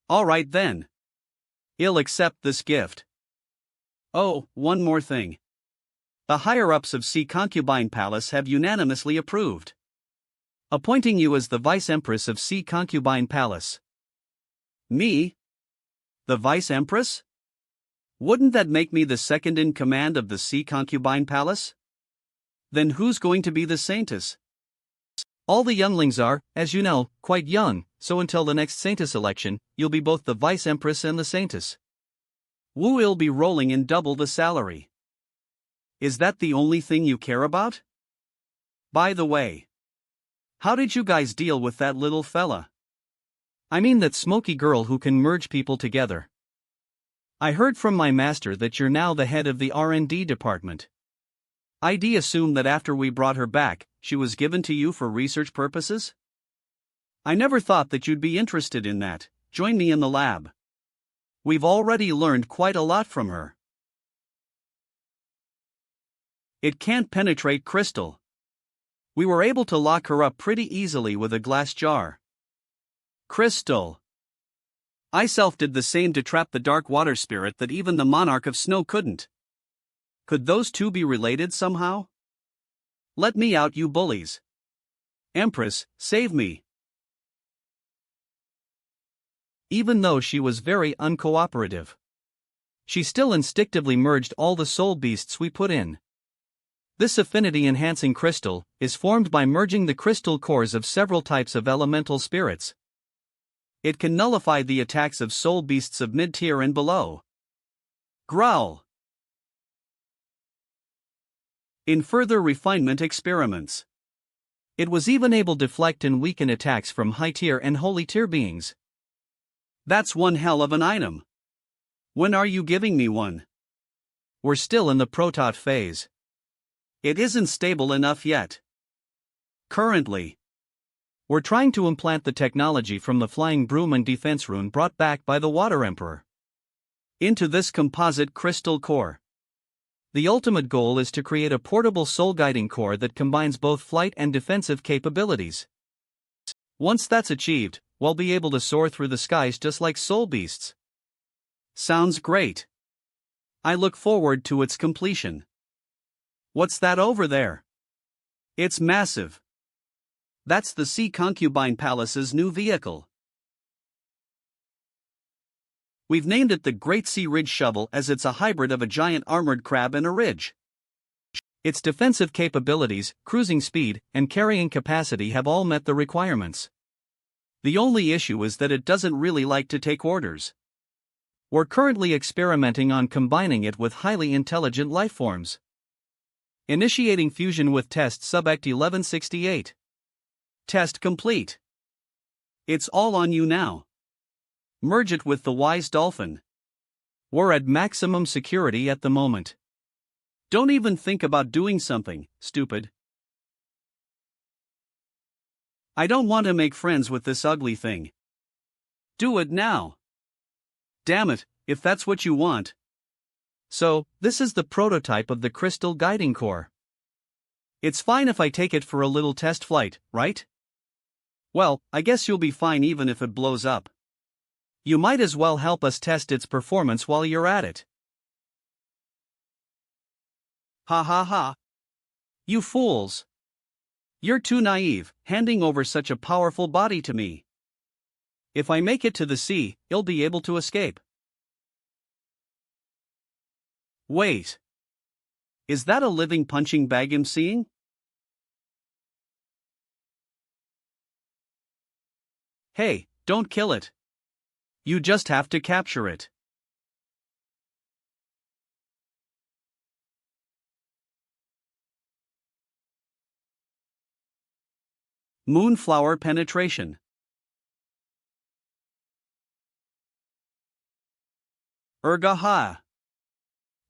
Alright then. I'll accept this gift. Oh, one more thing. The higher-ups of Sea Concubine Palace have unanimously approved appointing you as the Vice Empress of Sea Concubine Palace. Me? The Vice Empress? Wouldn't that make me the second in command of the Sea Concubine Palace? Then who's going to be the Saintess? All the younglings are, as you know, quite young, so until the next Saintess election, you'll be both the Vice Empress and the Saintess. Wu-'ll be rolling in double the salary. Is that the only thing you care about? By the way, how did you guys deal with that little fella? I mean that smoky girl who can merge people together. I heard from my master that you're now the head of the R&D department. I'd assume that after we brought her back, she was given to you for research purposes? I never thought that you'd be interested in that. Join me in the lab. We've already learned quite a lot from her. It can't penetrate crystal. We were able to lock her up pretty easily with a glass jar. Crystal. I self did the same to trap the dark water spirit that even the monarch of snow couldn't. Could those two be related somehow? Let me out, you bullies. Empress, save me. Even though she was very uncooperative, she still instinctively merged all the soul beasts we put in. This affinity-enhancing crystal is formed by merging the crystal cores of several types of elemental spirits. It can nullify the attacks of soul beasts of mid-tier and below. Growl. In further refinement experiments, it was even able to deflect and weaken attacks from high-tier and holy-tier beings. That's one hell of an item. When are you giving me one? We're still in the protot phase. It isn't stable enough yet. Currently, we're trying to implant the technology from the flying broom and defense rune brought back by the Water Emperor into this composite crystal core. The ultimate goal is to create a portable soul-guiding core that combines both flight and defensive capabilities. Once that's achieved, we'll be able to soar through the skies just like soul beasts. Sounds great. I look forward to its completion. What's that over there? It's massive. That's the Sea Concubine Palace's new vehicle. We've named it the Great Sea Ridge Shovel as it's a hybrid of a giant armored crab and a ridge. Its defensive capabilities, cruising speed, and carrying capacity have all met the requirements. The only issue is that it doesn't really like to take orders. We're currently experimenting on combining it with highly intelligent lifeforms. Initiating fusion with test Subject 1168. Test complete. It's all on you now. Merge it with the wise dolphin. We're at maximum security at the moment. Don't even think about doing something stupid. I don't want to make friends with this ugly thing. Do it now. Damn it, if that's what you want. So, this is the prototype of the Crystal Guiding Core. It's fine if I take it for a little test flight, right? Well, I guess you'll be fine even if it blows up. You might as well help us test its performance while you're at it. Ha ha ha. You fools. You're too naive, handing over such a powerful body to me. If I make it to the sea, you'll be able to escape. Wait. Is that a living punching bag I'm seeing? Hey, don't kill it. You just have to capture it. Moonflower penetration. Ergaha.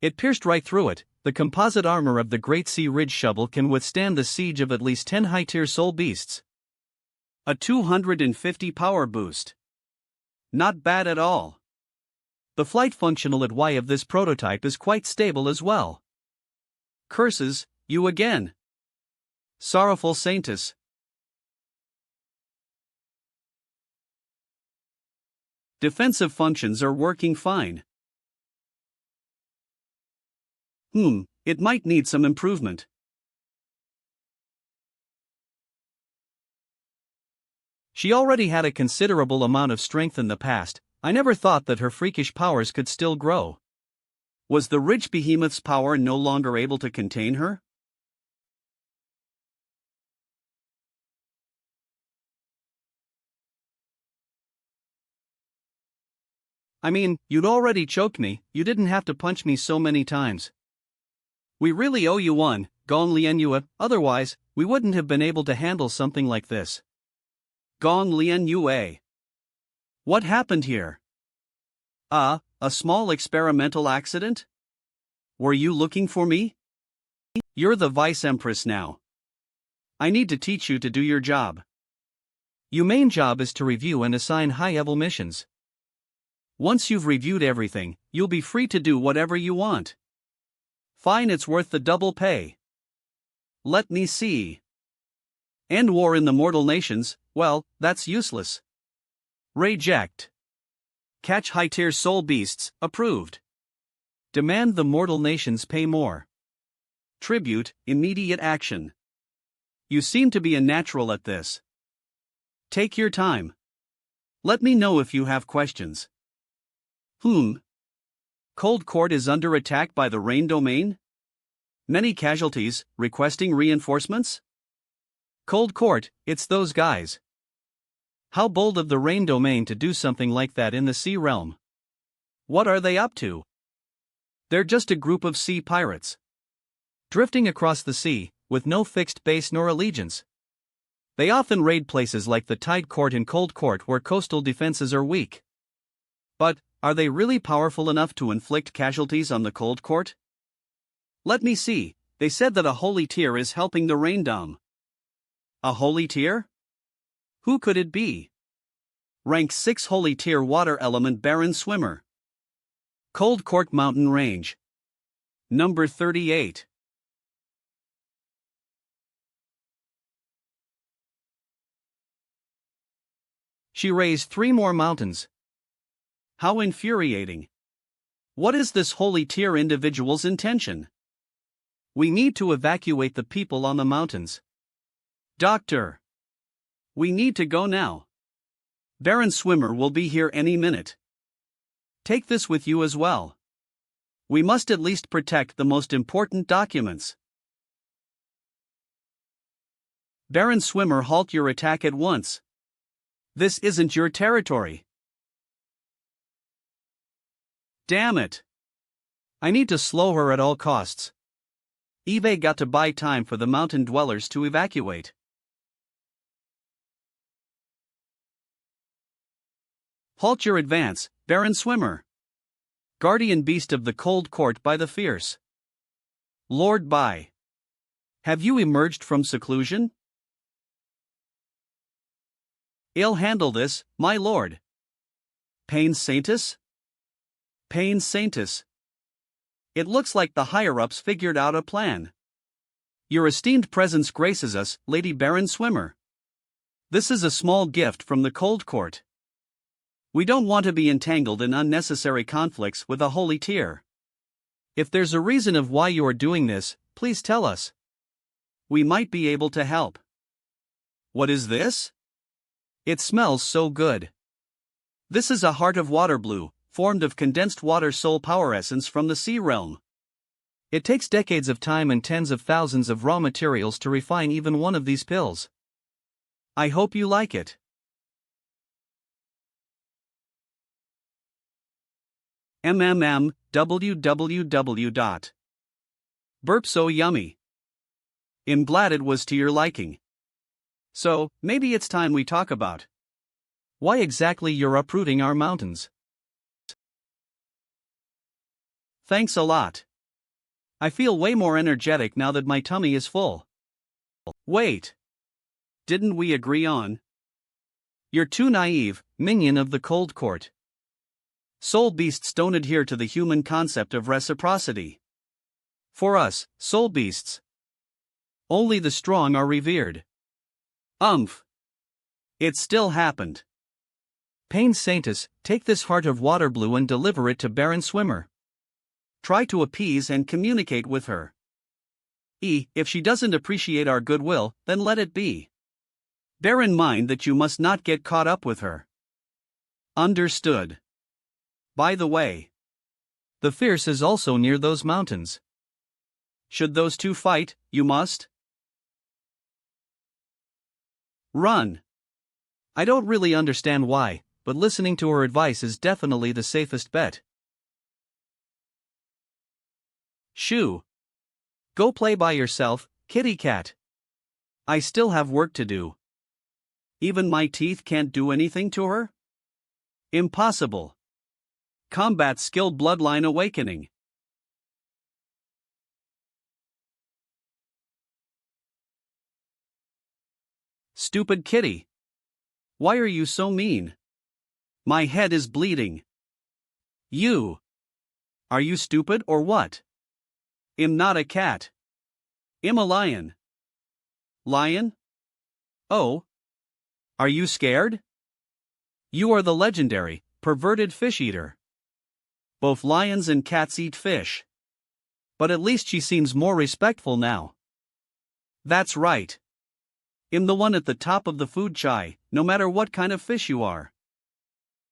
It pierced right through it. The composite armor of the Great Sea Ridge Shovel can withstand the siege of at least 10 high-tier soul beasts. A 250 power boost. Not bad at all. The flight functionality Y of this prototype is quite stable as well. Curses, you again. Sorrowful Saintess. Defensive functions are working fine. It might need some improvement. She already had a considerable amount of strength in the past. I never thought that her freakish powers could still grow. Was the Ridge Behemoth's power no longer able to contain her? I mean, you'd already choked me, you didn't have to punch me so many times. We really owe you one, Gong Lian, otherwise, we wouldn't have been able to handle something like this. Gong Lian Yue. What happened here? A small experimental accident? Were you looking for me? You're the Vice Empress now. I need to teach you to do your job. Your main job is to review and assign high-level missions. Once you've reviewed everything, you'll be free to do whatever you want. Fine, it's worth the double pay. Let me see. End war in the mortal nations, well, that's useless. Reject. Catch high-tier soul beasts, approved. Demand the mortal nations pay more. Tribute, immediate action. You seem to be a natural at this. Take your time. Let me know if you have questions. Cold Court is under attack by the Rain Domain? Many casualties, requesting reinforcements? Cold Court, it's those guys. How bold of the Rain Domain to do something like that in the Sea Realm. What are they up to? They're just a group of sea pirates. Drifting across the sea, with no fixed base nor allegiance. They often raid places like the Tide Court and Cold Court where coastal defenses are weak. But, are they really powerful enough to inflict casualties on the Cold Court? Let me see, they said that a holy tier is helping the Rain Dome. A holy tier? Who could it be? Rank 6 holy tier water element Baron Swimmer. Cold Court Mountain Range. Number 38. She raised 3 more mountains. How infuriating. What is this holy tier individual's intention? We need to evacuate the people on the mountains. Doctor! We need to go now. Baron Swimmer will be here any minute. Take this with you as well. We must at least protect the most important documents. Baron Swimmer, halt your attack at once. This isn't your territory. Damn it. I need to slow her at all costs. Eve got to buy time for the mountain dwellers to evacuate. Halt your advance, Baron Swimmer. Guardian beast of the cold court by the fierce. Lord Bai. Have you emerged from seclusion? I'll handle this, my lord. Pain Saintess? Pain Saintess. It looks like the higher-ups figured out a plan. Your esteemed presence graces us, Lady Baron Swimmer. This is a small gift from the cold court. We don't want to be entangled in unnecessary conflicts with a holy tier. If there's a reason of why you are doing this, please tell us. We might be able to help. What is this? It smells so good. This is a heart of water blue, formed of condensed water soul power essence from the sea realm. It takes decades of time and tens of thousands of raw materials to refine even one of these pills. I hope you like it. www. Burp so yummy. I'm glad it was to your liking. So, maybe it's time we talk about why exactly you're uprooting our mountains. Thanks a lot. I feel way more energetic now that my tummy is full. Wait. Didn't we agree on? You're too naive, minion of the cold court. Soul beasts don't adhere to the human concept of reciprocity. For us, soul beasts, only the strong are revered. It still happened. Pain Saintess, take this heart of water blue and deliver it to Baron Swimmer. Try to appease and communicate with her. If she doesn't appreciate our goodwill, then let it be. Bear in mind that you must not get caught up with her. Understood. By the way, the fierce is also near those mountains. Should those two fight, you must run. I don't really understand why, but listening to her advice is definitely the safest bet. Shoo. Go play by yourself, kitty cat. I still have work to do. Even my teeth can't do anything to her? Impossible. Combat skill bloodline awakening. Stupid kitty. Why are you so mean? My head is bleeding. You. Are you stupid or what? I'm not a cat. I'm a lion. Lion? Oh. Are you scared? You are the legendary, perverted fish eater. Both lions and cats eat fish. But at least she seems more respectful now. That's right. I'm the one at the top of the food chain, no matter what kind of fish you are.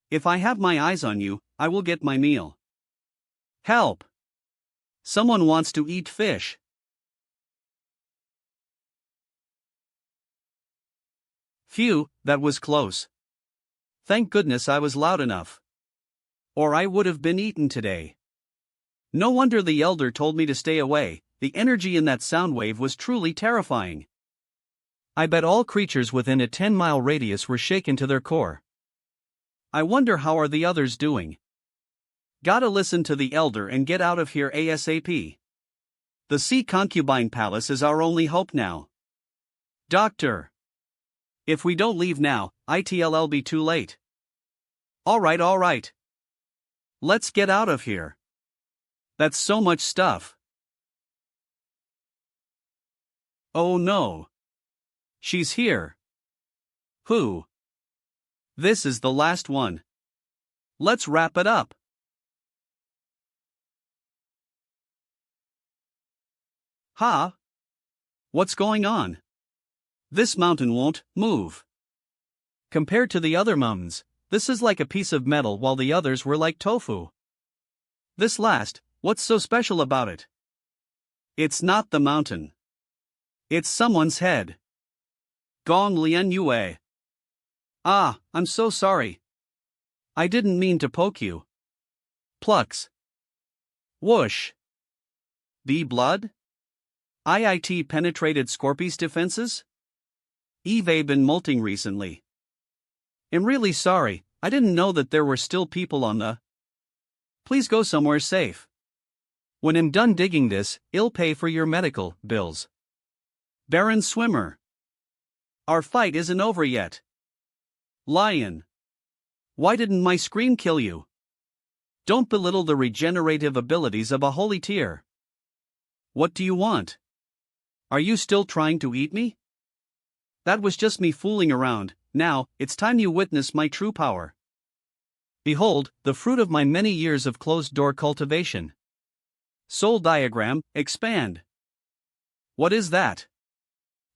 If I have my eyes on you, I will get my meal. Help! Someone wants to eat fish. Phew, that was close. Thank goodness I was loud enough. Or I would have been eaten today. No wonder the elder told me to stay away, the energy in that sound wave was truly terrifying. I bet all creatures within a 10-mile radius were shaken to their core. I wonder how are the others doing. Gotta listen to the elder and get out of here ASAP. The Sea Concubine Palace is our only hope now. Doctor. If we don't leave now, it'll be too late. Alright. Let's get out of here. That's so much stuff. Oh no. She's here. Who? This is the last one. Let's wrap it up. Ha? What's going on? This mountain won't move. Compared to the other mountains, this is like a piece of metal while the others were like tofu. This last, what's so special about it? It's not the mountain. It's someone's head. Gong Lian Yue. Ah, I'm so sorry. I didn't mean to poke you. Plucks. Whoosh. Bee blood? IIT penetrated Scorpy's defenses? Eve been molting recently. I'm really sorry, I didn't know that there were still people on the. Please go somewhere safe. When I'm done digging this, I'll pay for your medical bills. Baron Swimmer. Our fight isn't over yet. Lion. Why didn't my scream kill you? Don't belittle the regenerative abilities of a holy tier. What do you want? Are you still trying to eat me? That was just me fooling around. Now, it's time you witness my true power. Behold, the fruit of my many years of closed-door cultivation. Soul diagram, expand. What is that?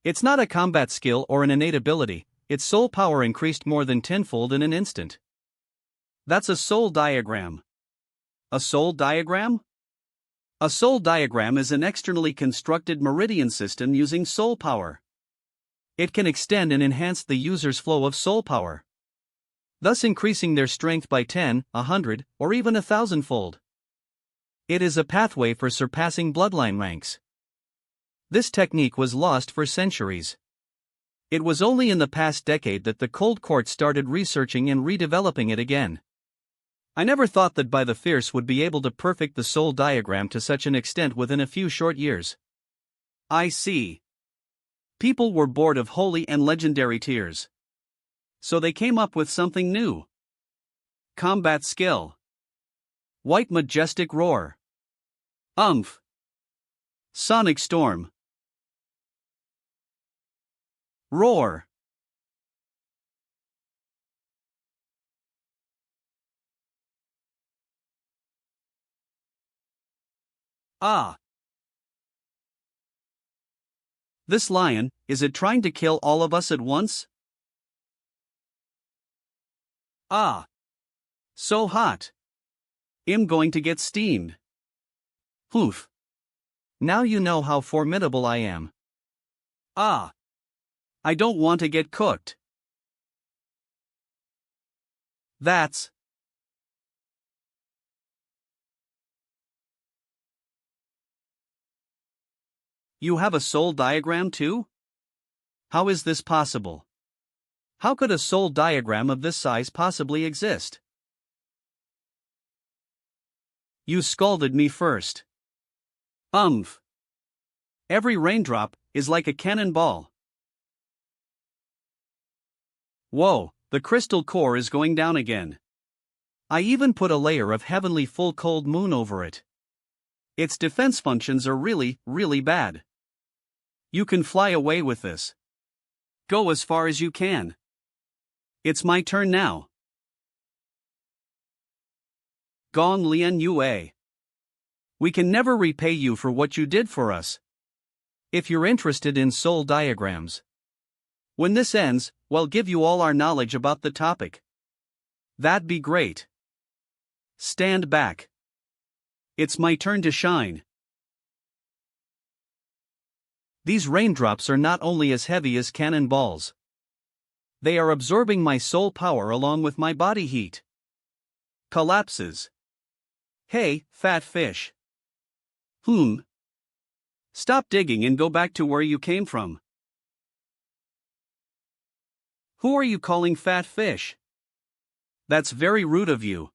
It's not a combat skill or an innate ability, its soul power increased more than tenfold in an instant. That's a soul diagram. A soul diagram? A soul diagram is an externally constructed meridian system using soul power. It can extend and enhance the user's flow of soul power, thus increasing their strength by 10, 100, or even 1,000-fold. It is a pathway for surpassing bloodline ranks. This technique was lost for centuries. It was only in the past decade that the Cold Court started researching and redeveloping it again. I never thought that by the Fierce would be able to perfect the soul diagram to such an extent within a few short years. I see. People were bored of holy and legendary tiers. So they came up with something new. Combat skill. White majestic roar. Umph. Sonic storm. Roar. Ah. This lion, is it trying to kill all of us at once? Ah. So hot. I'm going to get steamed. Poof. Now you know how formidable I am. Ah. I don't want to get cooked. That's. You have a soul diagram too? How is this possible? How could a soul diagram of this size possibly exist? You scalded me first. Umph. Every raindrop is like a cannonball. Whoa, the crystal core is going down again. I even put a layer of heavenly full cold moon over it. Its defense functions are really, really bad. You can fly away with this. Go as far as you can. It's my turn now. Gong Lian Yue. We can never repay you for what you did for us. If you're interested in soul diagrams. When this ends, we'll give you all our knowledge about the topic. That'd be great. Stand back. It's my turn to shine. These raindrops are not only as heavy as cannonballs. They are absorbing my soul power along with my body heat. Collapses. Hey, fat fish. Stop digging and go back to where you came from. Who are you calling fat fish? That's very rude of you.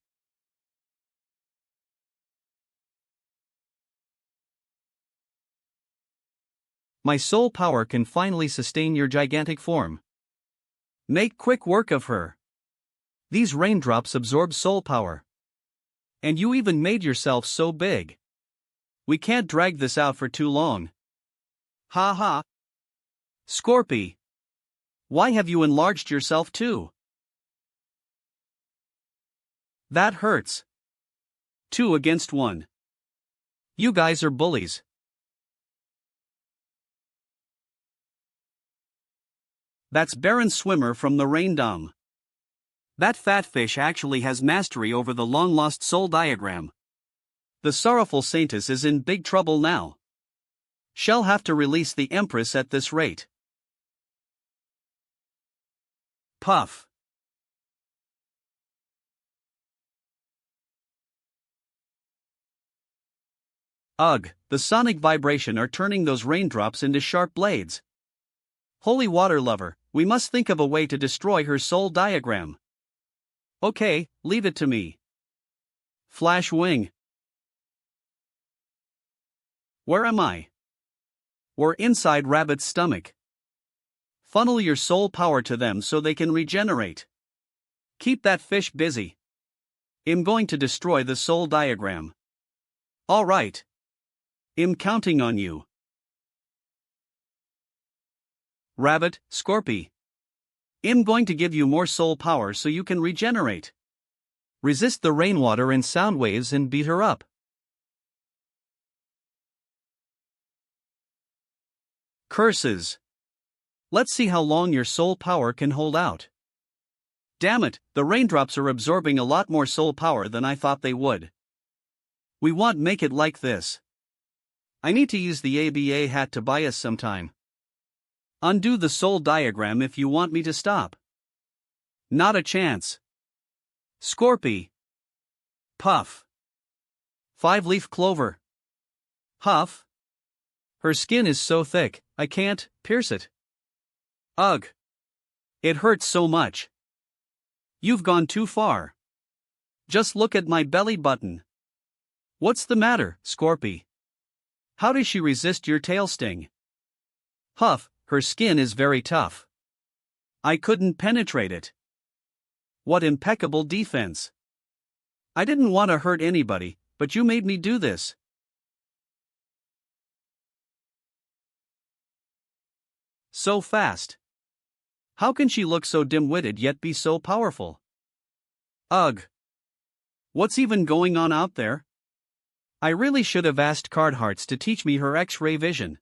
My soul power can finally sustain your gigantic form. Make quick work of her. These raindrops absorb soul power. And you even made yourself so big. We can't drag this out for too long. Ha ha. Scorpy. Why have you enlarged yourself too? That hurts. 2 against 1. You guys are bullies. That's Baron Swimmer from the Rain Dome. That fat fish actually has mastery over the long-lost soul diagram. The sorrowful Saintess is in big trouble now. She'll have to release the Empress at this rate. Puff. Ugh, the sonic vibration are turning those raindrops into sharp blades. Holy water lover, we must think of a way to destroy her soul diagram. Okay, leave it to me. Flash wing. Where am I? We're inside Rabbit's stomach. Funnel your soul power to them so they can regenerate. Keep that fish busy. I'm going to destroy the soul diagram. Alright. I'm counting on you. Rabbit, Scorpy. I'm going to give you more soul power so you can regenerate. Resist the rainwater and sound waves and beat her up. Curses. Let's see how long your soul power can hold out. Damn it, the raindrops are absorbing a lot more soul power than I thought they would. We won't make it like this. I need to use the ABA hat to buy us some time. Undo the soul diagram if you want me to stop. Not a chance. Scorpy. Puff. 5-leaf clover. Huff. Her skin is so thick, I can't pierce it. Ugh. It hurts so much. You've gone too far. Just look at my belly button. What's the matter, Scorpy? How does she resist your tail sting? Huff, her skin is very tough. I couldn't penetrate it. What impeccable defense. I didn't want to hurt anybody, but you made me do this. So fast. How can she look so dim-witted yet be so powerful? Ugh. What's even going on out there? I really should have asked Cardhearts to teach me her X-ray vision.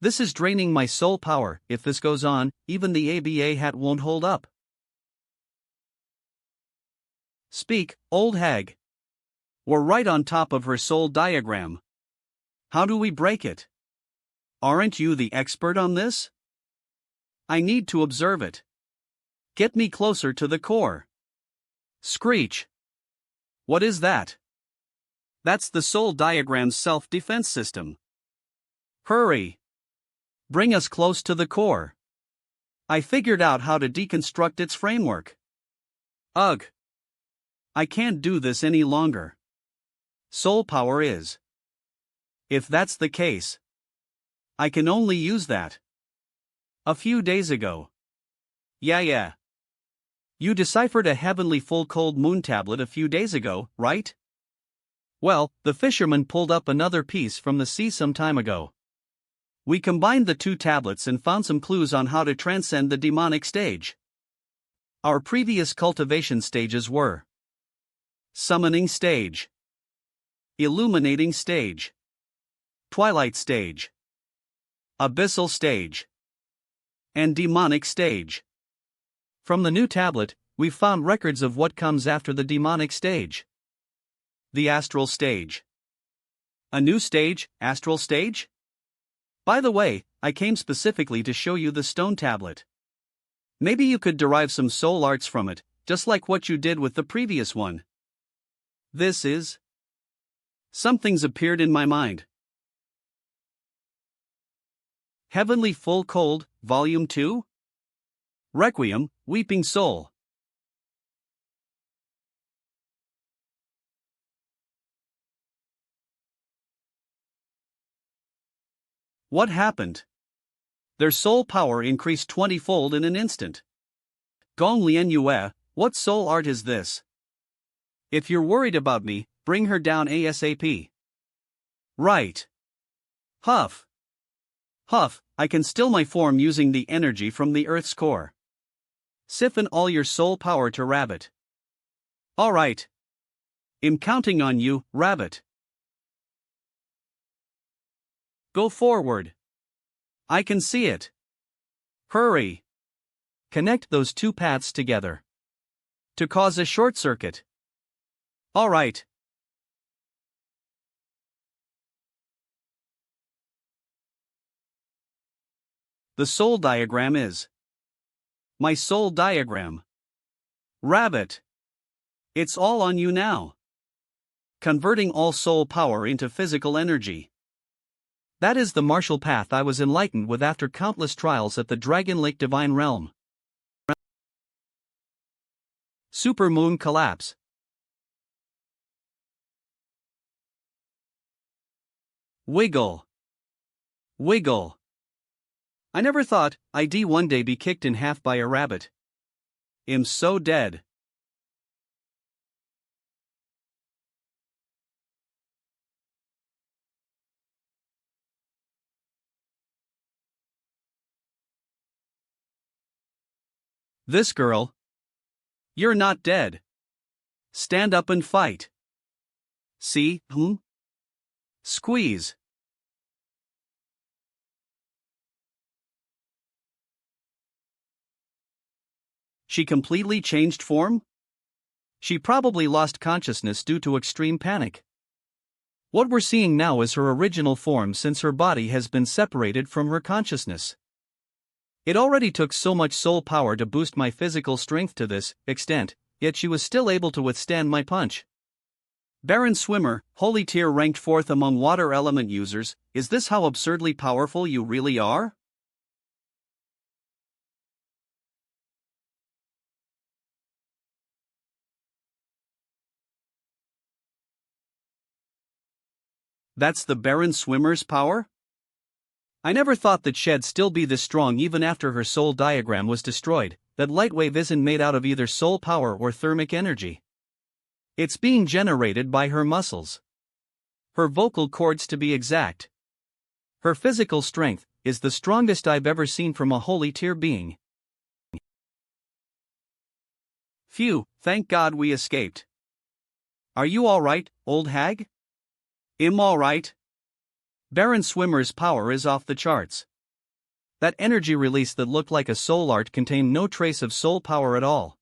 This is draining my soul power. If this goes on, even the ABA hat won't hold up. Speak, old hag. We're right on top of her soul diagram. How do we break it? Aren't you the expert on this? I need to observe it. Get me closer to the core. Screech. What is that? That's the soul diagram's self-defense system. Hurry. Bring us close to the core. I figured out how to deconstruct its framework. Ugh. I can't do this any longer. Soul power is. If that's the case, I can only use that. A few days ago. Yeah. You deciphered a heavenly full cold moon tablet a few days ago, right? Well, the fisherman pulled up another piece from the sea some time ago. We combined the 2 tablets and found some clues on how to transcend the demonic stage. Our previous cultivation stages were Summoning stage, Illuminating stage, Twilight stage, Abyssal stage, and Demonic stage. From the new tablet, we've found records of what comes after the demonic stage. The astral stage. A new stage, astral stage? By the way, I came specifically to show you the stone tablet. Maybe you could derive some soul arts from it, just like what you did with the previous one. This is... Something's appeared in my mind. Heavenly Full Cold, Volume 2? Requiem, Weeping Soul. What happened? Their soul power increased 20-fold in an instant. Gong Lian Yue, what soul art is this? If you're worried about me, bring her down ASAP. Right. Huff. Huff, I can still my form using the energy from the Earth's core. Siphon all your soul power to Rabbit. Alright. I'm counting on you, Rabbit. Go forward. I can see it. Hurry. Connect those two paths together. To cause a short circuit. Alright. The soul diagram is. My soul diagram. Rabbit. It's all on you now. Converting all soul power into physical energy. That is the martial path I was enlightened with after countless trials at the Dragon Lake Divine Realm. Supermoon collapse. Wiggle. Wiggle. I never thought I'd one day be kicked in half by a rabbit. I'm so dead. This girl. You're not dead. Stand up and fight. See, Squeeze. She completely changed form? She probably lost consciousness due to extreme panic. What we're seeing now is her original form since her body has been separated from her consciousness. It already took so much soul power to boost my physical strength to this extent, yet she was still able to withstand my punch. Baron Swimmer, Holy Tier ranked 4th among water element users, is this how absurdly powerful you really are? That's the Baron Swimmer's power? I never thought that she'd still be this strong even after her soul diagram was destroyed, that Lightwave isn't made out of either soul power or thermic energy. It's being generated by her muscles. Her vocal cords to be exact. Her physical strength is the strongest I've ever seen from a Holy Tier being. Phew, thank God we escaped. Are you alright, old hag? I'm alright. Baron Swimmer's power is off the charts. That energy release that looked like a soul art contained no trace of soul power at all.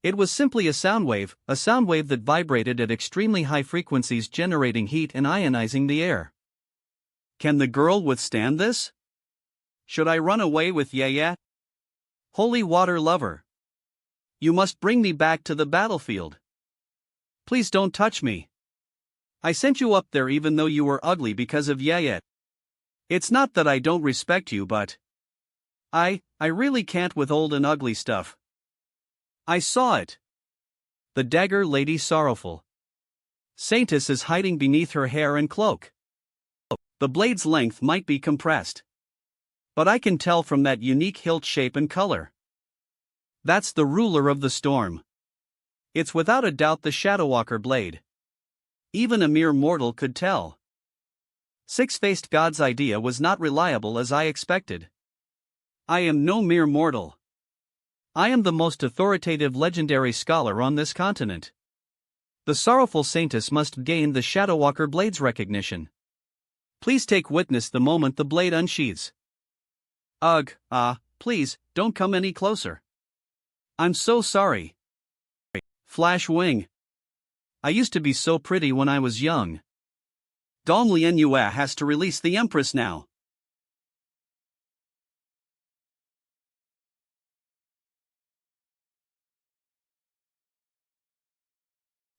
It was simply a sound wave that vibrated at extremely high frequencies, generating heat and ionizing the air. Can the girl withstand this? Should I run away with Yaya? Holy water lover. You must bring me back to the battlefield. Please don't touch me. I sent you up there even though you were ugly because of Yaya. It's not that I don't respect you, but I really can't with old and ugly stuff. I saw it. The dagger lady sorrowful. Saintess is hiding beneath her hair and cloak. The blade's length might be compressed, but I can tell from that unique hilt shape and color. That's the ruler of the storm. It's without a doubt the Shadowwalker blade. Even a mere mortal could tell. Six-faced God's idea was not reliable as I expected. I am no mere mortal. I am the most authoritative legendary scholar on this continent. The sorrowful Saintess must gain the Shadowwalker blade's recognition. Please take witness the moment the blade unsheathes. Ugh, please, don't come any closer. I'm so sorry. Flash wing. I used to be so pretty when I was young. Dong Lianhua has to release the Empress now.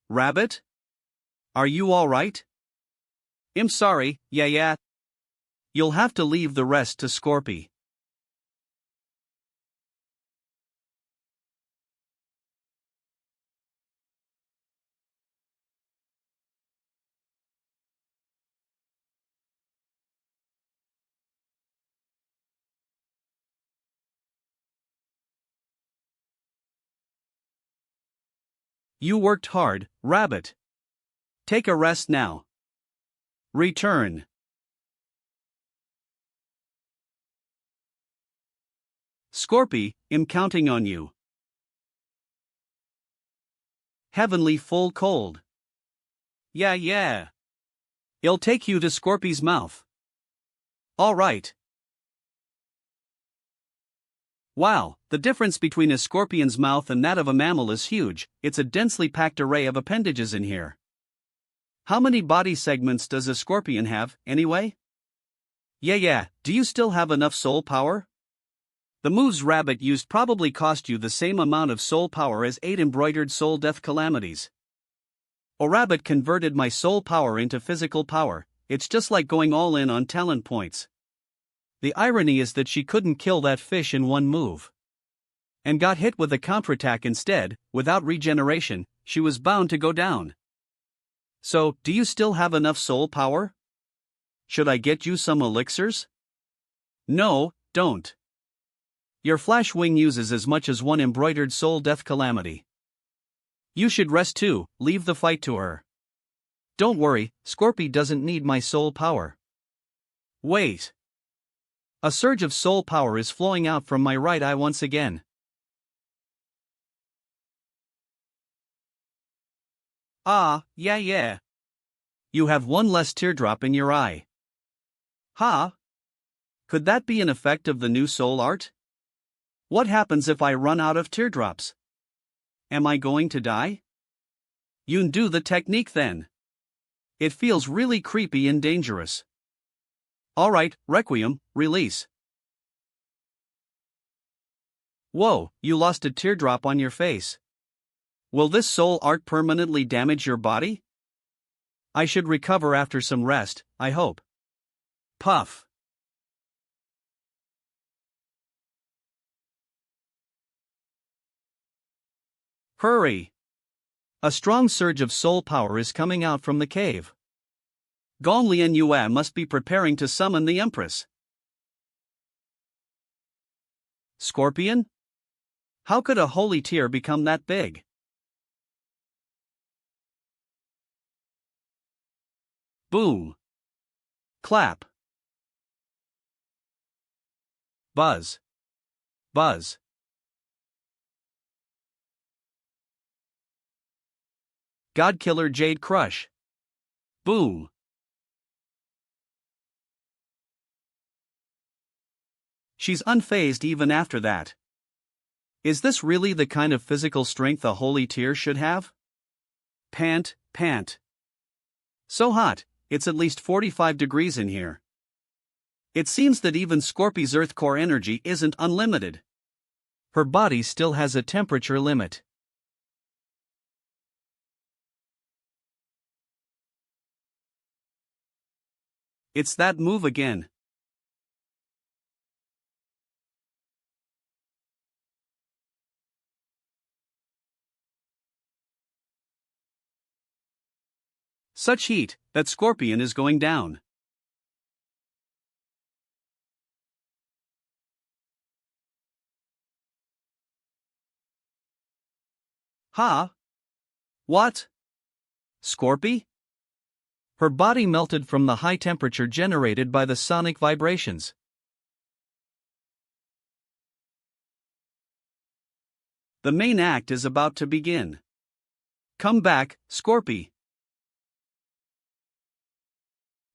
Rabbit? Are you alright? I'm sorry, Yaya. You'll have to leave the rest to Scorpy. You worked hard, Rabbit. Take a rest now. Return. Scorpy, I'm counting on you. Heavenly full cold. Yeah, yeah. I'll take you to Scorpy's mouth. All right. Wow, the difference between a scorpion's mouth and that of a mammal is huge. It's a densely packed array of appendages in here. How many body segments does a scorpion have, anyway? Yeah, do you still have enough soul power? The moves Rabbit used probably cost you the same amount of soul power as 8 embroidered soul death calamities. Oh, Rabbit converted my soul power into physical power. It's just like going all in on talent points. The irony is that she couldn't kill that fish in one move. And got hit with a counterattack instead. Without regeneration, she was bound to go down. So, do you still have enough soul power? Should I get you some elixirs? No, don't. Your flash wing uses as much as 1 embroidered soul death calamity. You should rest too, leave the fight to her. Don't worry, Scorpy doesn't need my soul power. Wait. A surge of soul power is flowing out from my right eye once again. Ah, yeah. You have 1 less teardrop in your eye. Huh? Could that be an effect of the new soul art? What happens if I run out of teardrops? Am I going to die? You do the technique then. It feels really creepy and dangerous. Alright, Requiem, release. Whoa, you lost a teardrop on your face. Will this soul art permanently damage your body? I should recover after some rest, I hope. Puff. Hurry! A strong surge of soul power is coming out from the cave. Gong and Yue must be preparing to summon the Empress. Scorpion? How could a holy tear become that big? Boom. Clap. Buzz. Buzz. Godkiller Jade Crush. Boom. She's unfazed even after that. Is this really the kind of physical strength a holy tear should have? Pant. So hot, it's at least 45 degrees in here. It seems that even Scorpy's Earth core energy isn't unlimited. Her body still has a temperature limit. It's that move again. Such heat, that Scorpion is going down. Huh? What? Scorpy? Her body melted from the high temperature generated by the sonic vibrations. The main act is about to begin. Come back, Scorpy.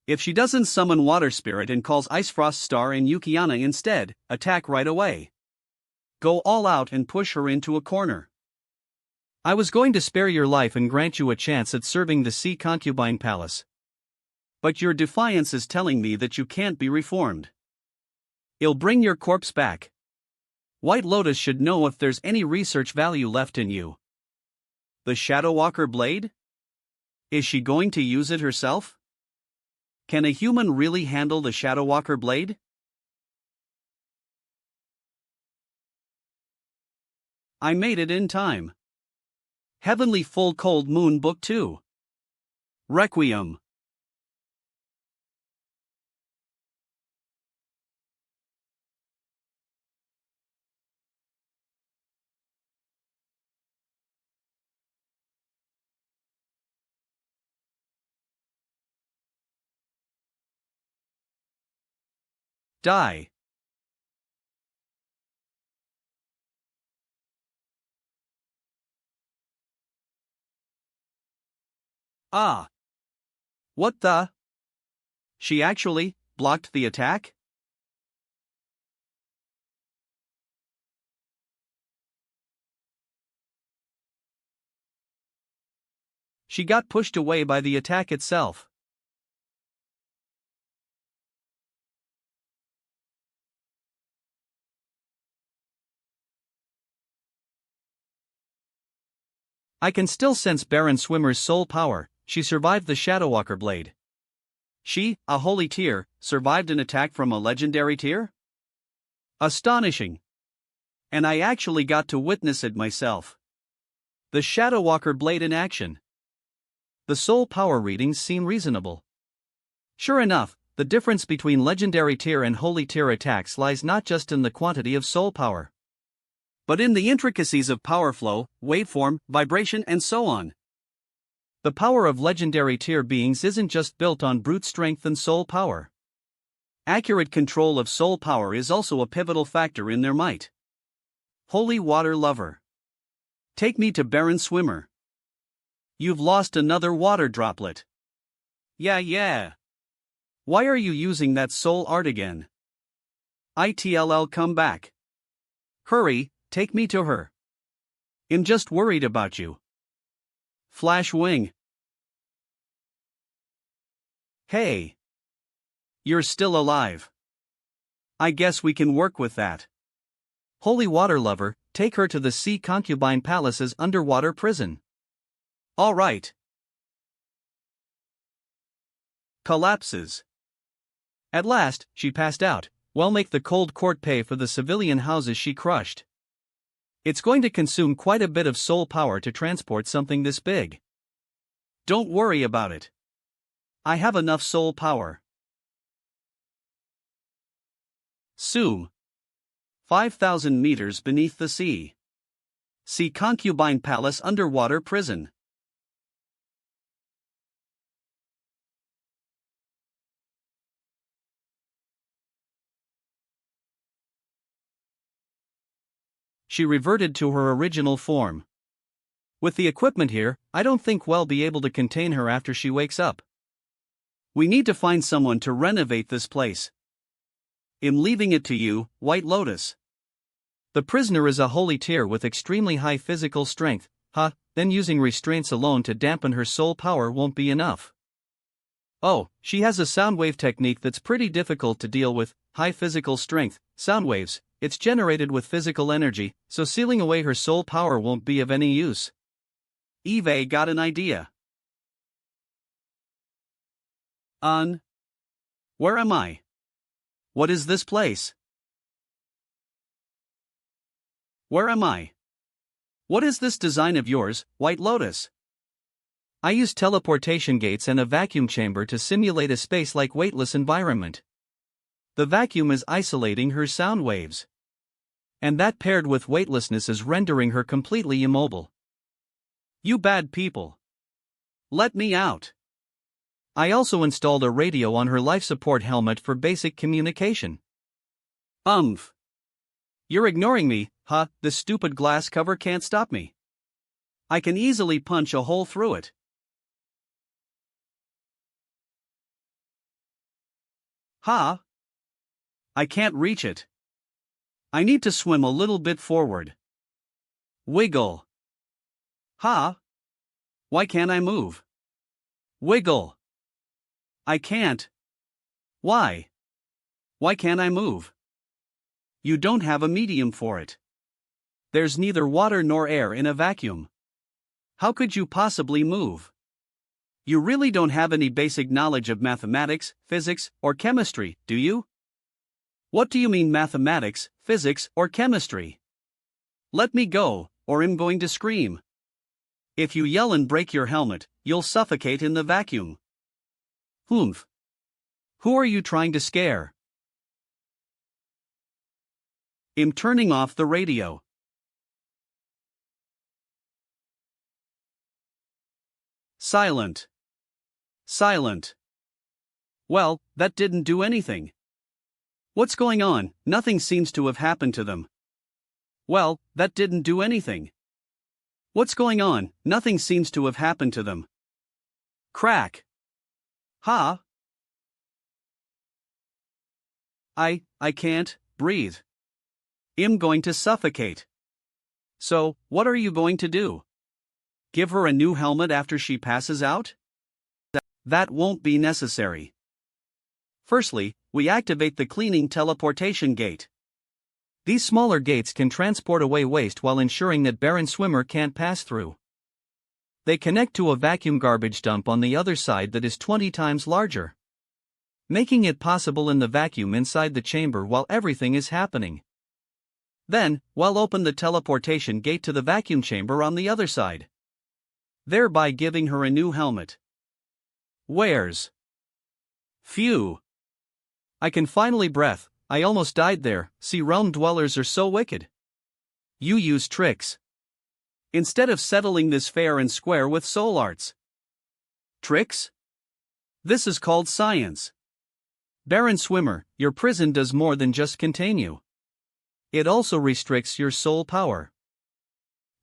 If she doesn't summon Water Spirit and calls Ice Frost Star and Yukiana instead, attack right away. Go all out and push her into a corner. I was going to spare your life and grant you a chance at serving the Sea Concubine Palace. But your defiance is telling me that you can't be reformed. I'll bring your corpse back. White Lotus should know if there's any research value left in you. The Shadow Walker blade? Is she going to use it herself? Can a human really handle the Shadow Walker blade? I made it in time. Heavenly Full Cold Moon Book 2. Requiem. Die. Ah! What the? She actually blocked the attack? She got pushed away by the attack itself. I can still sense Baron Swimmer's soul power. She survived the Shadowwalker blade. She, a holy tier, survived an attack from a legendary tier? Astonishing. And I actually got to witness it myself. The Shadowwalker blade in action. The soul power readings seem reasonable. Sure enough, the difference between legendary tier and holy tier attacks lies not just in the quantity of soul power, but in the intricacies of power flow, waveform, vibration, and so on. The power of legendary tier beings isn't just built on brute strength and soul power. Accurate control of soul power is also a pivotal factor in their might. Holy water lover. Take me to Baron Swimmer. You've lost another water droplet. Yeah. Why are you using that soul art again? ITLL, come back. Hurry, take me to her. I'm just worried about you. Flash wing. Hey. You're still alive. I guess we can work with that. Holy water lover, take her to the Sea Concubine Palace's underwater prison. All right. Collapses. At last, she passed out. Well, make the cold court pay for the civilian houses she crushed. It's going to consume quite a bit of soul power to transport something this big. Don't worry about it. I have enough soul power. Zoom. 5,000 meters beneath the sea. Sea Concubine Palace underwater prison. She reverted to her original form. With the equipment here, I don't think we'll be able to contain her after she wakes up. We need to find someone to renovate this place. I'm leaving it to you, White Lotus. The prisoner is a holy tier with extremely high physical strength. Then using restraints alone to dampen her soul power won't be enough. Oh, she has a soundwave technique that's pretty difficult to deal with. High physical strength, soundwaves, it's generated with physical energy, so sealing away her soul power won't be of any use. Eve got an idea. Where am I? What is this place? Where am I? What is this design of yours, White Lotus? I use teleportation gates and a vacuum chamber to simulate a space-like weightless environment. The vacuum is isolating her sound waves. And that paired with weightlessness is rendering her completely immobile. You bad people. Let me out. I also installed a radio on her life support helmet for basic communication. You're ignoring me, huh? This stupid glass cover can't stop me. I can easily punch a hole through it. Ha! I can't reach it. I need to swim a little bit forward. Wiggle. Ha! Why can't I move? Wiggle. I can't. Why? Why can't I move? You don't have a medium for it. There's neither water nor air in a vacuum. How could you possibly move? You really don't have any basic knowledge of mathematics, physics, or chemistry, do you? What do you mean mathematics, physics, or chemistry? Let me go, or I'm going to scream. If you yell and break your helmet, you'll suffocate in the vacuum. Humph. Who are you trying to scare? I'm turning off the radio. Silent. Silent. Well, that didn't do anything. What's going on? Nothing seems to have happened to them. Well, that didn't do anything. What's going on? Nothing seems to have happened to them. Crack. Ha. I can't breathe. I'm going to suffocate. So, what are you going to do? Give her a new helmet after she passes out? That won't be necessary. Firstly, we activate the cleaning teleportation gate. These smaller gates can transport away waste while ensuring that barren swimmer can't pass through. They connect to a vacuum garbage dump on the other side that is 20 times larger, making it possible in the vacuum inside the chamber while everything is happening. Then, we'll open the teleportation gate to the vacuum chamber on the other side, thereby giving her a new helmet. Where's? Phew. I can finally breathe. I almost died there. See, realm dwellers are so wicked. You use tricks instead of settling this fair and square with soul arts. Tricks? This is called science. Barren swimmer, your prison does more than just contain you. It also restricts your soul power.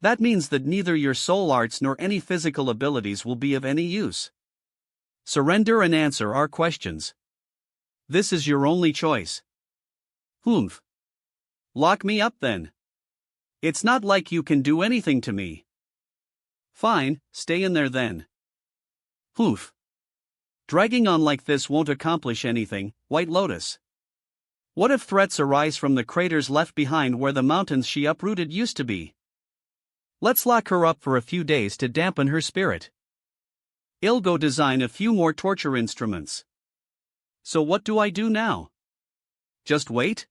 That means that neither your soul arts nor any physical abilities will be of any use. Surrender and answer our questions. This is your only choice. Humph. Lock me up then. It's not like you can do anything to me. Fine, stay in there then. Humph. Dragging on like this won't accomplish anything, White Lotus. What if threats arise from the craters left behind where the mountains she uprooted used to be? Let's lock her up for a few days to dampen her spirit. I'll go design a few more torture instruments. So what do I do now? Just wait?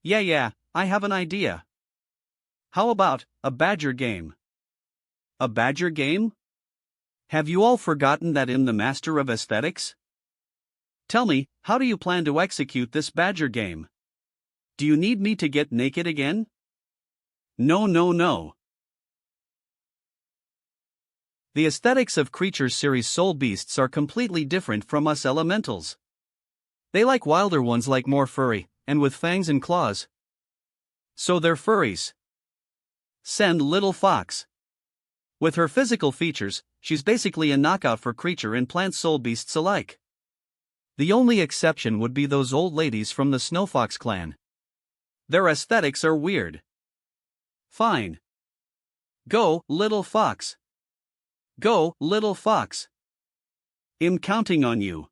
Yeah, I have an idea. How about a badger game? A badger game? Have you all forgotten that I'm the master of aesthetics? Tell me, how do you plan to execute this badger game? Do you need me to get naked again? No. The aesthetics of Creatures series soul beasts are completely different from us elementals. They like wilder ones, like more furry, and with fangs and claws. So they're furries. Send Little Fox. With her physical features, she's basically a knockout for creature and plant soul beasts alike. The only exception would be those old ladies from the Snowfox clan. Their aesthetics are weird. Fine. Go, Little Fox. Go, Little Fox. I'm counting on you.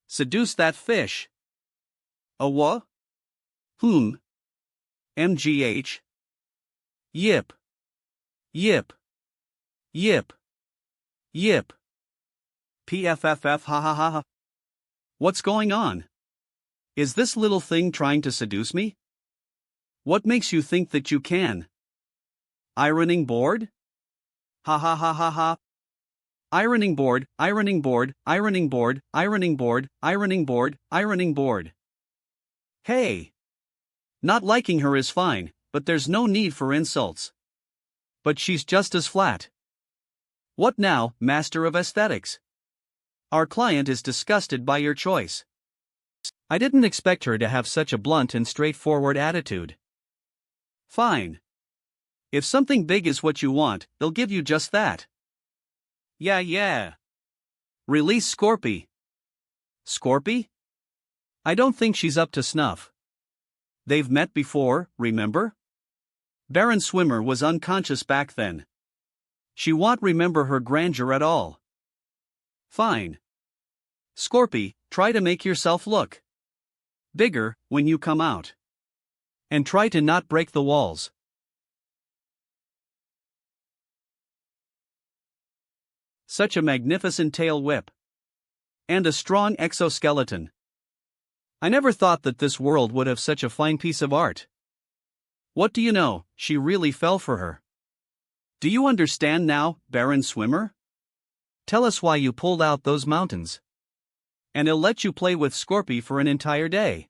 Seduce that fish. A what? MGH. Yip. PFFF ha ha ha ha. What's going on? Is this little thing trying to seduce me? What makes you think that you can? Ironing board? Ha ha ha ha ha. Ironing board. Hey! Not liking her is fine, but there's no need for insults. But she's just as flat. What now, Master of Aesthetics? Our client is disgusted by your choice. I didn't expect her to have such a blunt and straightforward attitude. Fine. If something big is what you want, they'll give you just that. Yeah. Release Scorpy. Scorpy? I don't think she's up to snuff. They've met before, remember? Baron Swimmer was unconscious back then. She won't remember her grandeur at all. Fine. Scorpy, try to make yourself look bigger when you come out. And try to not break the walls. Such a magnificent tail whip. And a strong exoskeleton. I never thought that this world would have such a fine piece of art. What do you know, she really fell for her. Do you understand now, Baron Swimmer? Tell us why you pulled out those mountains. And I'll let you play with Scorpy for an entire day.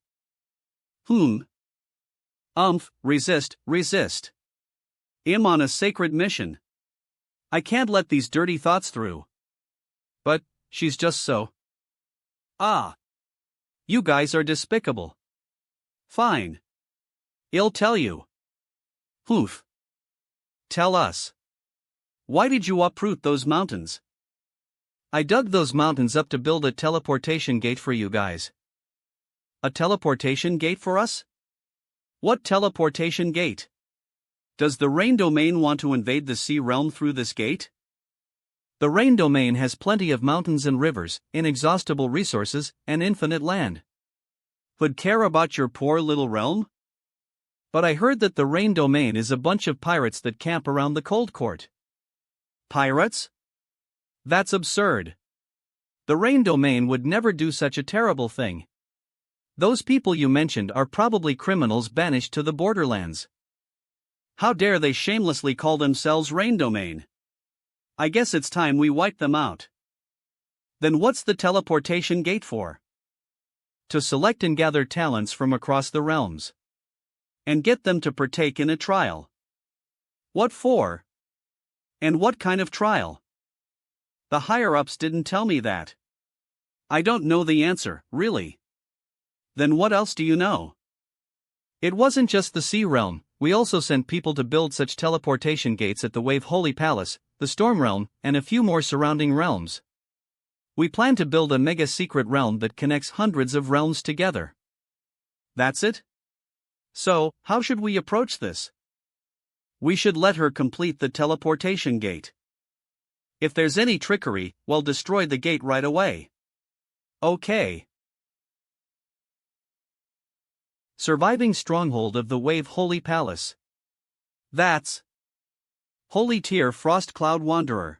Resist. I'm on a sacred mission. I can't let these dirty thoughts through. But, she's just so. You guys are despicable. Fine. I'll tell you. Tell us. Why did you uproot those mountains? I dug those mountains up to build a teleportation gate for you guys. A teleportation gate for us? What teleportation gate? Does the rain domain want to invade the sea realm through this gate? The rain domain has plenty of mountains and rivers, inexhaustible resources, and infinite land. Would care about your poor little realm? But I heard that the rain domain is a bunch of pirates that camp around the cold court. Pirates? That's absurd. The rain domain would never do such a terrible thing. Those people you mentioned are probably criminals banished to the borderlands. How dare they shamelessly call themselves rain domain? I guess it's time we wipe them out. Then what's the teleportation gate for? To select and gather talents from across the realms. And get them to partake in a trial. What for? And what kind of trial? The higher-ups didn't tell me that. I don't know the answer, really. Then what else do you know? It wasn't just the sea realm, we also sent people to build such teleportation gates at the Wave Holy Palace, the Storm Realm, and a few more surrounding realms. We plan to build a mega secret realm that connects hundreds of realms together. That's it? So, how should we approach this? We should let her complete the teleportation gate. If there's any trickery, we'll destroy the gate right away. Okay. Surviving stronghold of the Wave Holy Palace. That's Holy Tier Frost Cloud Wanderer.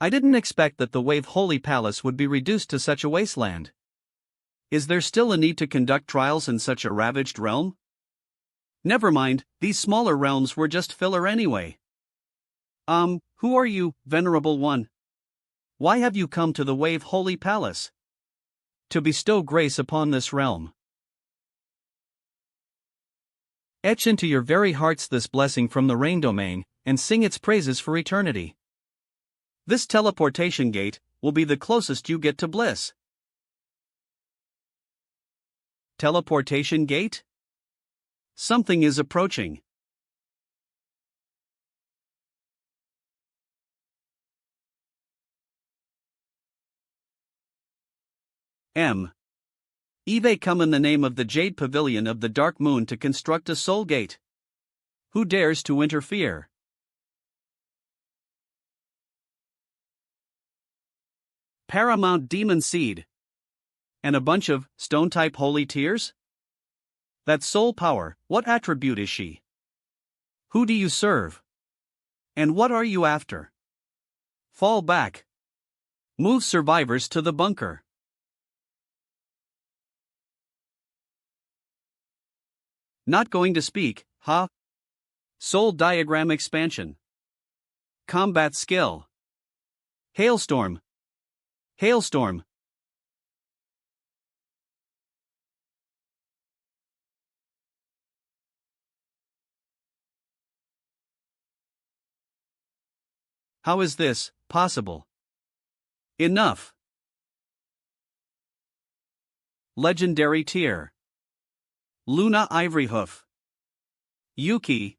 I didn't expect that the Wave Holy Palace would be reduced to such a wasteland. Is there still a need to conduct trials in such a ravaged realm? Never mind, these smaller realms were just filler anyway. Who are you, Venerable One? Why have you come to the Wave Holy Palace? To bestow grace upon this realm. Etch into your very hearts this blessing from the rain domain, and sing its praises for eternity. This teleportation gate will be the closest you get to bliss. Teleportation gate? Something is approaching. Eve come in the name of the Jade Pavilion of the Dark Moon to construct a soul gate. Who dares to interfere? Paramount Demon Seed. And a bunch of stone-type holy tears? That soul power, what attribute is she? Who do you serve? And what are you after? Fall back. Move survivors to the bunker. Not going to speak, huh? Soul diagram expansion. Combat skill. Hailstorm. Hailstorm. How is this possible? Enough. Legendary tier. Luna Ivoryhoof. Yuki.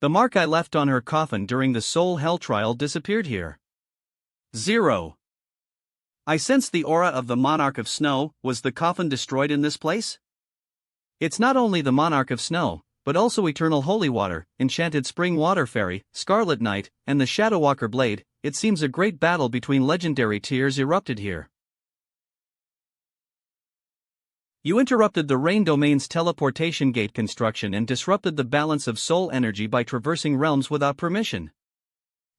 The mark I left on her coffin during the soul hell trial disappeared here. 0. I sense the aura of the Monarch of Snow. Was the coffin destroyed in this place? It's not only the Monarch of Snow, but also Eternal Holy Water, Enchanted Spring Water Fairy, Scarlet Knight, and the Shadowwalker Blade. It seems a great battle between legendary tiers erupted here. You interrupted the Rain Domain's teleportation gate construction and disrupted the balance of soul energy by traversing realms without permission.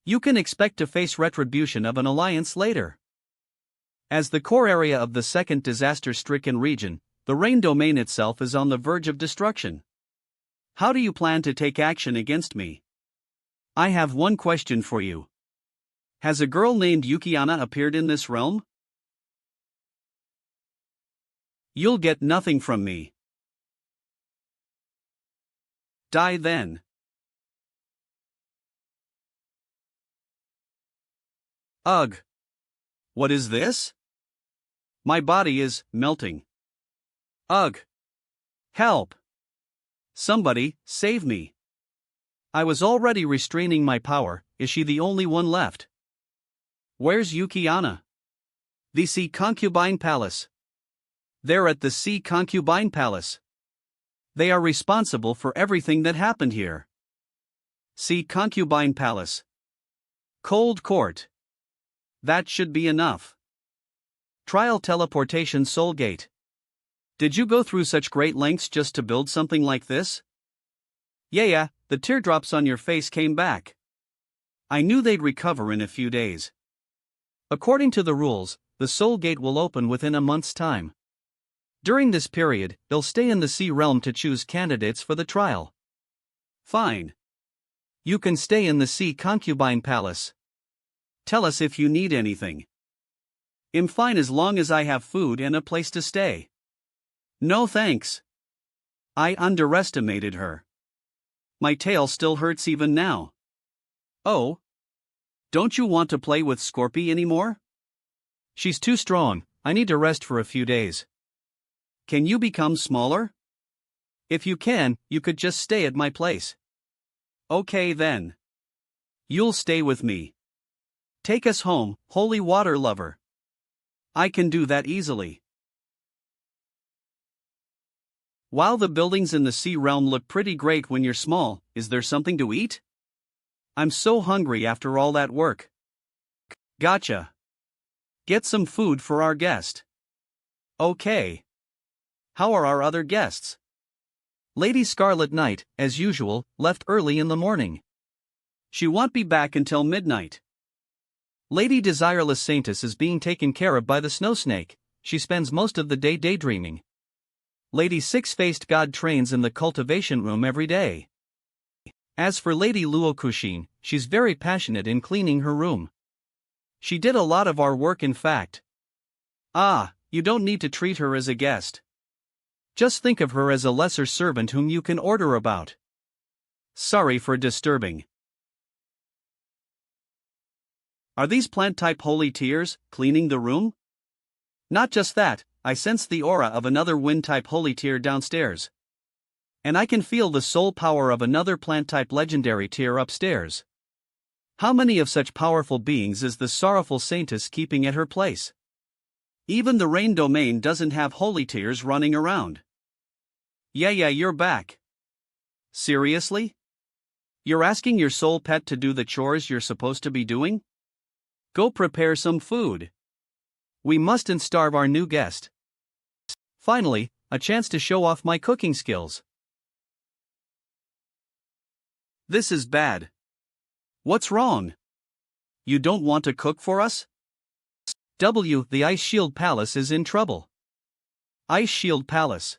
You can expect to face retribution of an alliance later. As the core area of the second disaster-stricken region, the Rain Domain itself is on the verge of destruction. How do you plan to take action against me? I have one question for you. Has a girl named Yukiana appeared in this realm? You'll get nothing from me. Die then. Ugh. What is this? My body is melting. Ugh. Help. Somebody, save me. I was already restraining my power, is she the only one left? Where's Yukiana? The Sea Concubine Palace. They're at the Sea Concubine Palace. They are responsible for everything that happened here. Sea Concubine Palace. Cold Court. That should be enough. Trial Teleportation Soul Gate. Did you go through such great lengths just to build something like this? Yeah, the teardrops on your face came back. I knew they'd recover in a few days. According to the rules, the Soul Gate will open within a month's time. During this period, they'll stay in the Sea Realm to choose candidates for the trial. Fine. You can stay in the Sea Concubine Palace. Tell us if you need anything. I'm fine as long as I have food and a place to stay. No thanks. I underestimated her. My tail still hurts even now. Oh? Don't you want to play with Scorpy anymore? She's too strong, I need to rest for a few days. Can you become smaller? If you can, you could just stay at my place. Okay then. You'll stay with me. Take us home, holy water lover. I can do that easily. While the buildings in the Sea Realm look pretty great when you're small, is there something to eat? I'm so hungry after all that work. Gotcha. Get some food for our guest. Okay. How are our other guests? Lady Scarlet Knight, as usual, left early in the morning. She won't be back until midnight. Lady Desireless Saintess is being taken care of by the Snow Snake. She spends most of the day daydreaming. Lady Six-Faced God trains in the cultivation room every day. As for Lady Luokushin, she's very passionate in cleaning her room. She did a lot of our work in fact. Ah, you don't need to treat her as a guest. Just think of her as a lesser servant whom you can order about. Sorry for disturbing. Are these plant-type holy tears, cleaning the room? Not just that, I sense the aura of another wind-type holy tear downstairs. And I can feel the soul power of another plant-type legendary tear upstairs. How many of such powerful beings is the sorrowful Saintess keeping at her place? Even the rain domain doesn't have holy tears running around. Yeah, you're back. Seriously? You're asking your soul pet to do the chores you're supposed to be doing? Go prepare some food. We mustn't starve our new guest. Finally, a chance to show off my cooking skills. This is bad. What's wrong? You don't want to cook for us? The Ice Shield Palace is in trouble. Ice Shield Palace.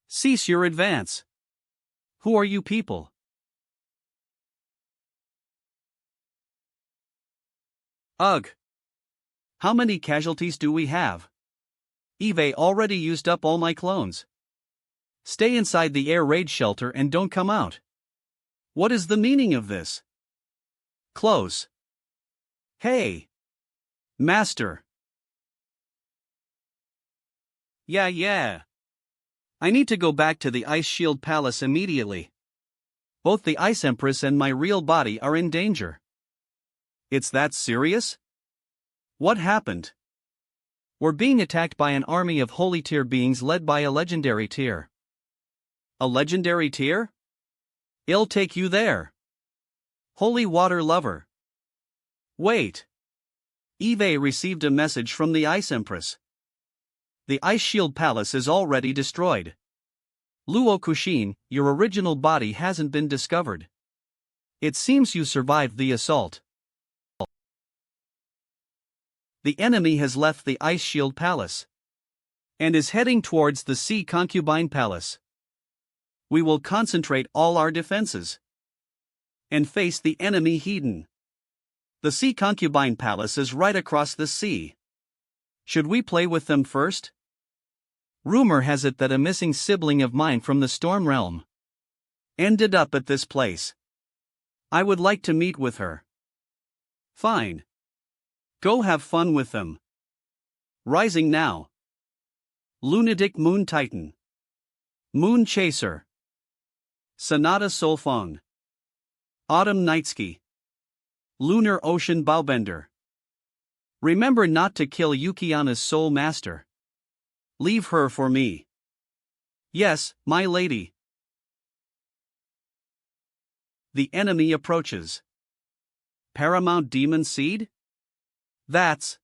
Cease your advance. Who are you people? Ugh. How many casualties do we have? Eve already used up all my clones. Stay inside the air raid shelter and don't come out. What is the meaning of this? Close. Hey. Master. Yeah. I need to go back to the Ice Shield Palace immediately. Both the Ice Empress and my real body are in danger. It's that serious? What happened? We're being attacked by an army of holy tier beings led by a legendary tier. A legendary tier? I'll take you there. Holy water lover. Wait. Eve received a message from the Ice Empress. The Ice Shield Palace is already destroyed. Luokushin, your original body hasn't been discovered. It seems you survived the assault. The enemy has left the Ice Shield Palace and is heading towards the Sea Concubine Palace. We will concentrate all our defenses and face the enemy heathen. The Sea Concubine Palace is right across the sea. Should we play with them first? Rumor has it that a missing sibling of mine from the Storm Realm ended up at this place. I would like to meet with her. Fine. Go have fun with them. Rising now. Lunatic Moon Titan. Moon Chaser. Sonata Solfang. Autumn Nightski. Lunar Ocean Bowbender. Remember not to kill Yukiana's soul master. Leave her for me. Yes, my lady. The enemy approaches. Paramount Demon Seed? That's.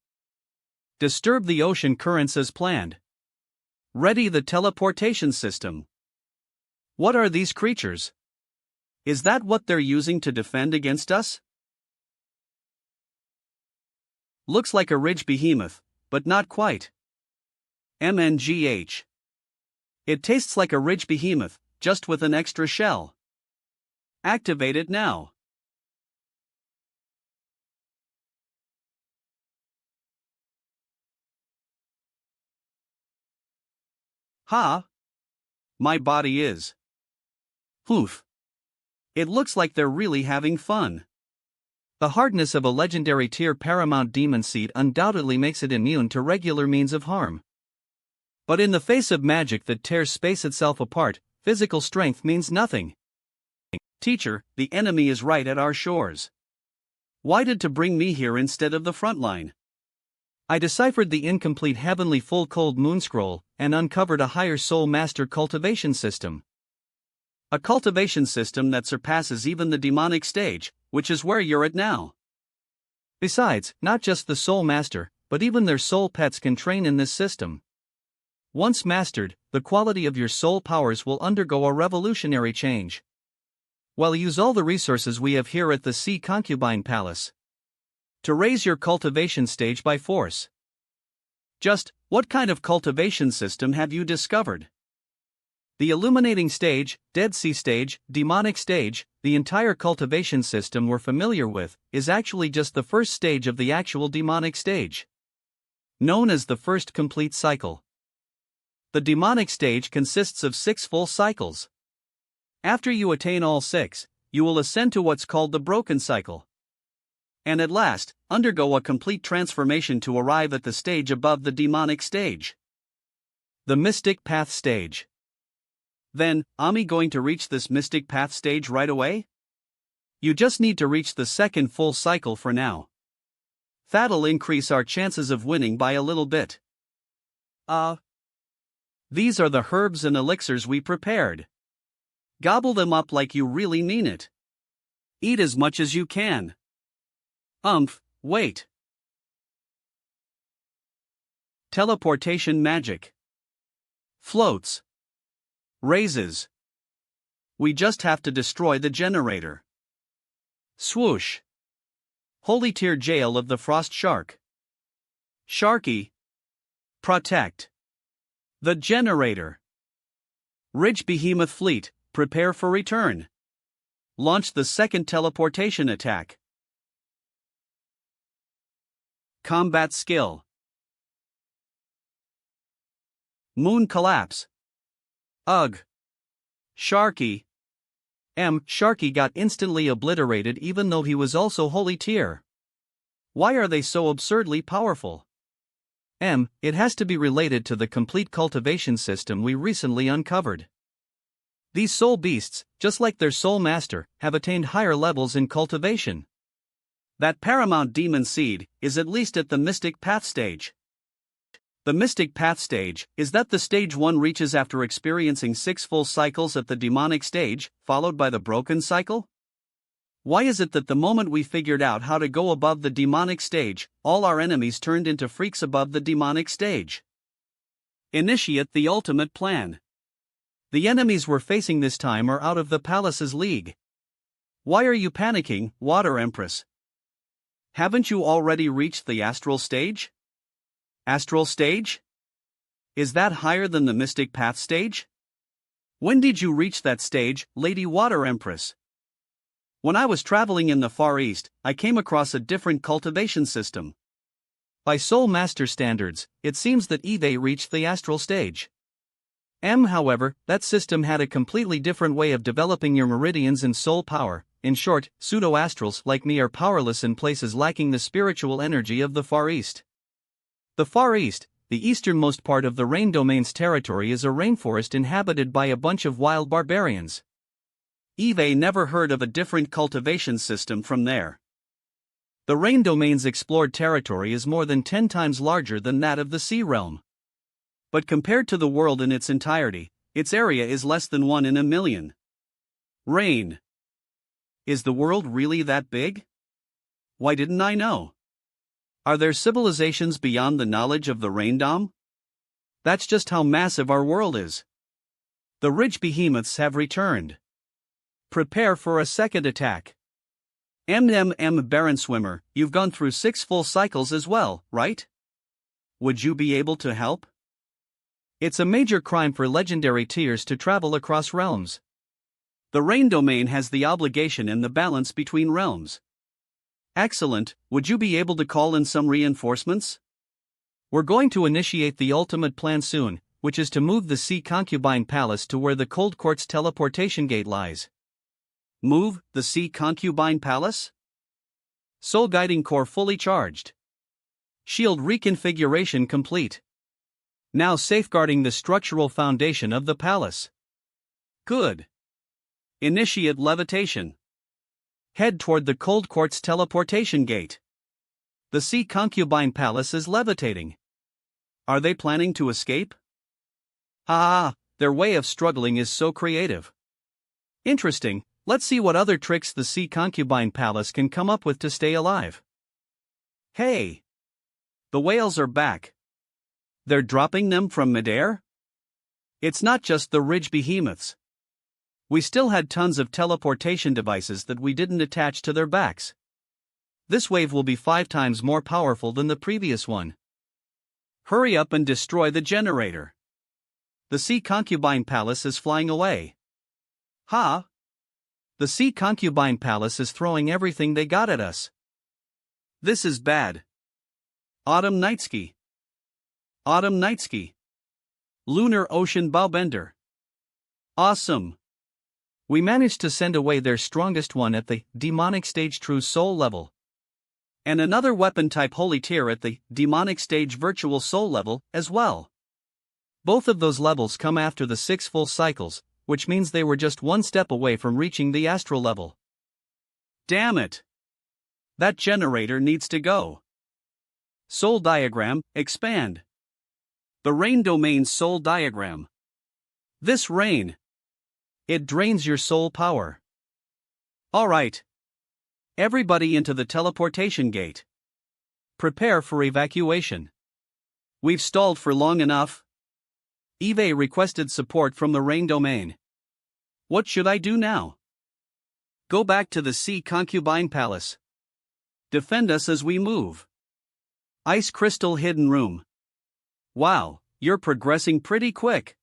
Disturb the ocean currents as planned. Ready the teleportation system. What are these creatures? Is that what they're using to defend against us? Looks like a ridge behemoth, but not quite. MNGH. It tastes like a ridge behemoth, just with an extra shell. Activate it now. Ha! My body is. Oof. It looks like they're really having fun. The hardness of a legendary tier Paramount Demon Seed undoubtedly makes it immune to regular means of harm. But in the face of magic that tears space itself apart, physical strength means nothing. Teacher, the enemy is right at our shores. Why did to bring me here instead of the front line? I deciphered the incomplete Heavenly Full Cold Moon Scroll and uncovered a higher soul master cultivation system. A cultivation system that surpasses even the demonic stage, which is where you're at now. Besides, not just the soul master, but even their soul pets can train in this system. Once mastered, the quality of your soul powers will undergo a revolutionary change. Well, use all the resources we have here at the Sea Concubine Palace to raise your cultivation stage by force. Just, what kind of cultivation system have you discovered? The illuminating stage, Dead Sea stage, demonic stage, the entire cultivation system we're familiar with, is actually just the first stage of the actual demonic stage, known as the first complete cycle. The demonic stage consists of 6 full cycles. After you attain all 6, you will ascend to what's called the broken cycle. And at last, undergo a complete transformation to arrive at the stage above the demonic stage. The Mystic Path stage. Then, am I going to reach this Mystic Path stage right away? You just need to reach the second full cycle for now. That'll increase our chances of winning by a little bit. These are the herbs and elixirs we prepared. Gobble them up like you really mean it. Eat as much as you can. Wait. Teleportation magic. Floats. Raises. We just have to destroy the generator. Swoosh. Holy Tier Jail of the Frost Shark. Sharky. Protect. The generator. Ridge Behemoth Fleet, prepare for return. Launch the second teleportation attack. Combat skill. Moon Collapse. Ugh. Sharky. Sharky got instantly obliterated even though he was also holy tier. Why are they so absurdly powerful? It has to be related to the complete cultivation system we recently uncovered. These soul beasts, just like their soul master, have attained higher levels in cultivation. That Paramount Demon Seed is at least at the Mystic Path stage. The Mystic Path stage is that the stage one reaches after experiencing 6 full cycles at the demonic stage, followed by the broken cycle? Why is it that the moment we figured out how to go above the demonic stage, all our enemies turned into freaks above the demonic stage? Initiate the ultimate plan. The enemies we're facing this time are out of the palace's league. Why are you panicking, Water Empress? Haven't you already reached the astral stage? Astral stage? Is that higher than the Mystic Path stage? When did you reach that stage, Lady Water Empress? When I was traveling in the Far East, I came across a different cultivation system. By Soul Master standards, it seems that Eve reached the astral stage. However, that system had a completely different way of developing your meridians and soul power. In short, pseudo-astrals like me are powerless in places lacking the spiritual energy of the Far East. The Far East, the easternmost part of the Rain Domain's territory, is a rainforest inhabited by a bunch of wild barbarians. Eve never heard of a different cultivation system from there. The rain domain's explored territory is more than 10 times larger than that of the sea realm. But compared to the world in its entirety, its area is less than 1 in a million. Rain. Is the world really that big? Why didn't I know? Are there civilizations beyond the knowledge of the rain dome? That's just how massive our world is. The ridge behemoths have returned. Prepare for a second attack. Baron Swimmer, you've gone through 6 full cycles as well, right? Would you be able to help? It's a major crime for legendary tiers to travel across realms. The rain domain has the obligation and the balance between realms. Excellent, would you be able to call in some reinforcements? We're going to initiate the ultimate plan soon, which is to move the Sea Concubine Palace to where the Cold Court's teleportation gate lies. Move the Sea Concubine Palace? Soul Guiding Core fully charged. Shield reconfiguration complete. Now safeguarding the structural foundation of the palace. Good. Initiate levitation. Head toward the Cold Court's teleportation gate. The Sea Concubine Palace is levitating. Are they planning to escape? Their way of struggling is so creative. Interesting, let's see what other tricks the Sea Concubine Palace can come up with to stay alive. Hey! The whales are back. They're dropping them from midair? It's not just the ridge behemoths. We still had tons of teleportation devices that we didn't attach to their backs. This wave will be 5 times more powerful than the previous one. Hurry up and destroy the generator. The Sea Concubine Palace is flying away. The Sea Concubine Palace is throwing everything they got at us. This is bad. Autumn Nightski. Autumn Nightski. Lunar Ocean Bowbender. Awesome. We managed to send away their strongest one at the demonic stage true soul level. And another weapon type holy tier at the demonic stage virtual soul level as well. Both of those levels come after the 6 full cycles, which means they were just 1 step away from reaching the astral level. Damn it! That generator needs to go. Soul diagram, expand. The rain domain's soul diagram. This rain. It drains your soul power. Alright. Everybody into the teleportation gate. Prepare for evacuation. We've stalled for long enough. Eve requested support from the rain domain. What should I do now? Go back to the Sea Concubine Palace. Defend us as we move. Ice Crystal Hidden Room. Wow, you're progressing pretty quick.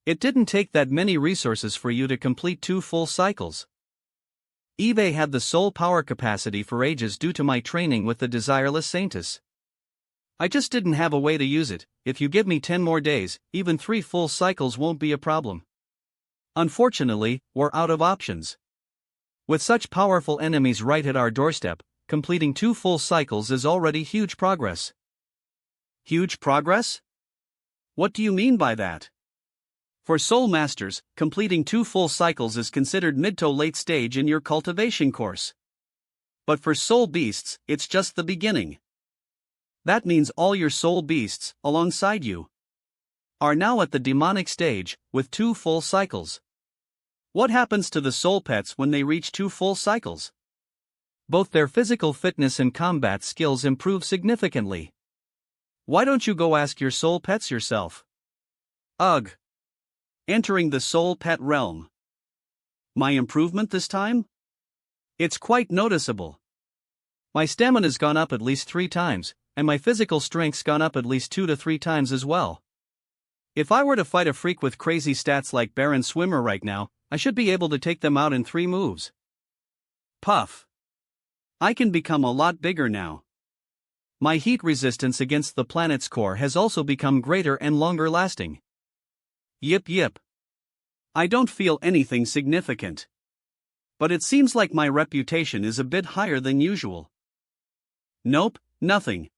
It didn't take that many resources for you to complete 2 full cycles. Eve had the soul power capacity for ages due to my training with the desireless Saintess. I just didn't have a way to use it. If you give me 10 more days, even 3 full cycles won't be a problem. Unfortunately, we're out of options. With such powerful enemies right at our doorstep, completing 2 full cycles is already huge progress. Huge progress? What do you mean by that? For Soul Masters, completing 2 full cycles is considered mid to late stage in your cultivation course. But for Soul Beasts, it's just the beginning. That means all your Soul Beasts, alongside you, are now at the demonic stage, with 2 full cycles. What happens to the Soul Pets when they reach 2 full cycles? Both their physical fitness and combat skills improve significantly. Why don't you go ask your Soul Pets yourself? Ugh. Entering the Soul Pet realm. My improvement this time? It's quite noticeable. My stamina's gone up at least 3 times, and my physical strength's gone up at least 2 to 3 times as well. If I were to fight a freak with crazy stats like Baron Swimmer right now, I should be able to take them out in 3 moves. Puff. I can become a lot bigger now. My heat resistance against the planet's core has also become greater and longer lasting. Yip. I don't feel anything significant. But it seems like my reputation is a bit higher than usual. Nope, nothing.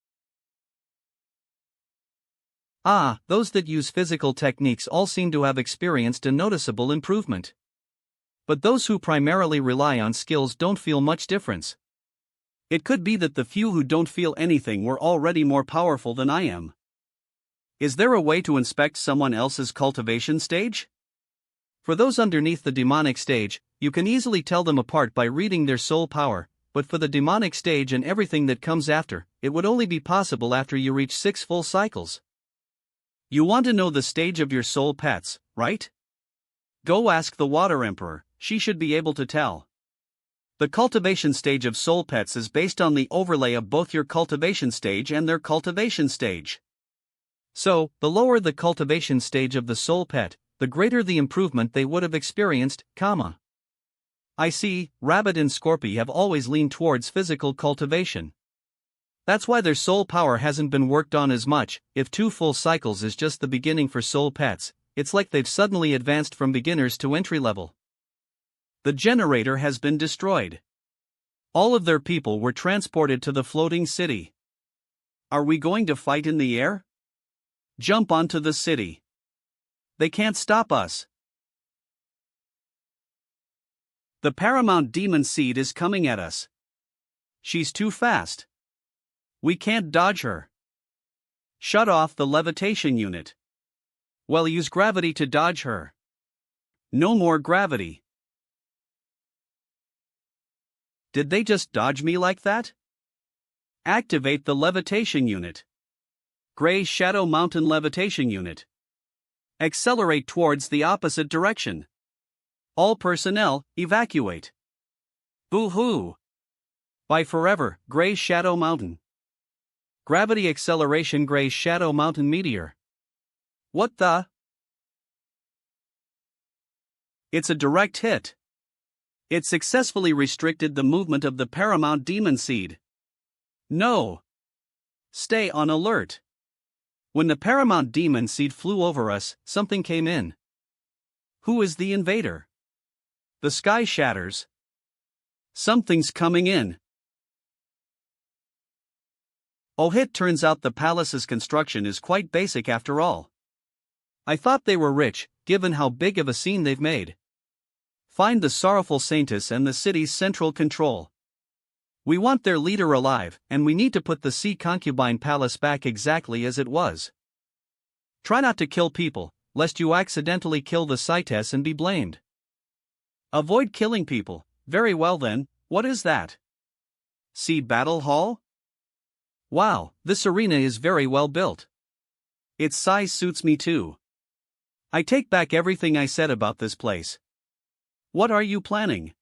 Those that use physical techniques all seem to have experienced a noticeable improvement. But those who primarily rely on skills don't feel much difference. It could be that the few who don't feel anything were already more powerful than I am. Is there a way to inspect someone else's cultivation stage? For those underneath the demonic stage, you can easily tell them apart by reading their soul power, but for the demonic stage and everything that comes after, it would only be possible after you reach 6 full cycles. You want to know the stage of your soul pets, right? Go ask the Water Emperor, she should be able to tell. The cultivation stage of soul pets is based on the overlay of both your cultivation stage and their cultivation stage. So, the lower the cultivation stage of the soul pet, the greater the improvement they would have experienced, comma. I see, Rabbit and Scorpy have always leaned towards physical cultivation. That's why their soul power hasn't been worked on as much. If 2 full cycles is just the beginning for soul pets, it's like they've suddenly advanced from beginners to entry level. The generator has been destroyed. All of their people were transported to the floating city. Are we going to fight in the air? Jump onto the city. They can't stop us. The Paramount Demon Seed is coming at us. She's too fast. We can't dodge her. Shut off the levitation unit. Well, use gravity to dodge her. No more gravity. Did they just dodge me like that? Activate the levitation unit. Gray Shadow Mountain levitation unit. Accelerate towards the opposite direction. All personnel, evacuate. Boo-hoo. Bye forever, Gray Shadow Mountain. Gravity acceleration Gray Shadow Mountain meteor. What the? It's a direct hit. It successfully restricted the movement of the Paramount Demon Seed. No. Stay on alert. When the Paramount Demon Seed flew over us, something came in. Who is the invader? The sky shatters. Something's coming in. Oh, it turns out the palace's construction is quite basic after all. I thought they were rich, given how big of a scene they've made. Find the sorrowful Saintess and the city's central control. We want their leader alive, and we need to put the Sea Concubine Palace back exactly as it was. Try not to kill people, lest you accidentally kill the Saintess and be blamed. Avoid killing people. Very well then, what is that? Sea Battle Hall? Wow, this arena is very well built. Its size suits me too. I take back everything I said about this place. What are you planning?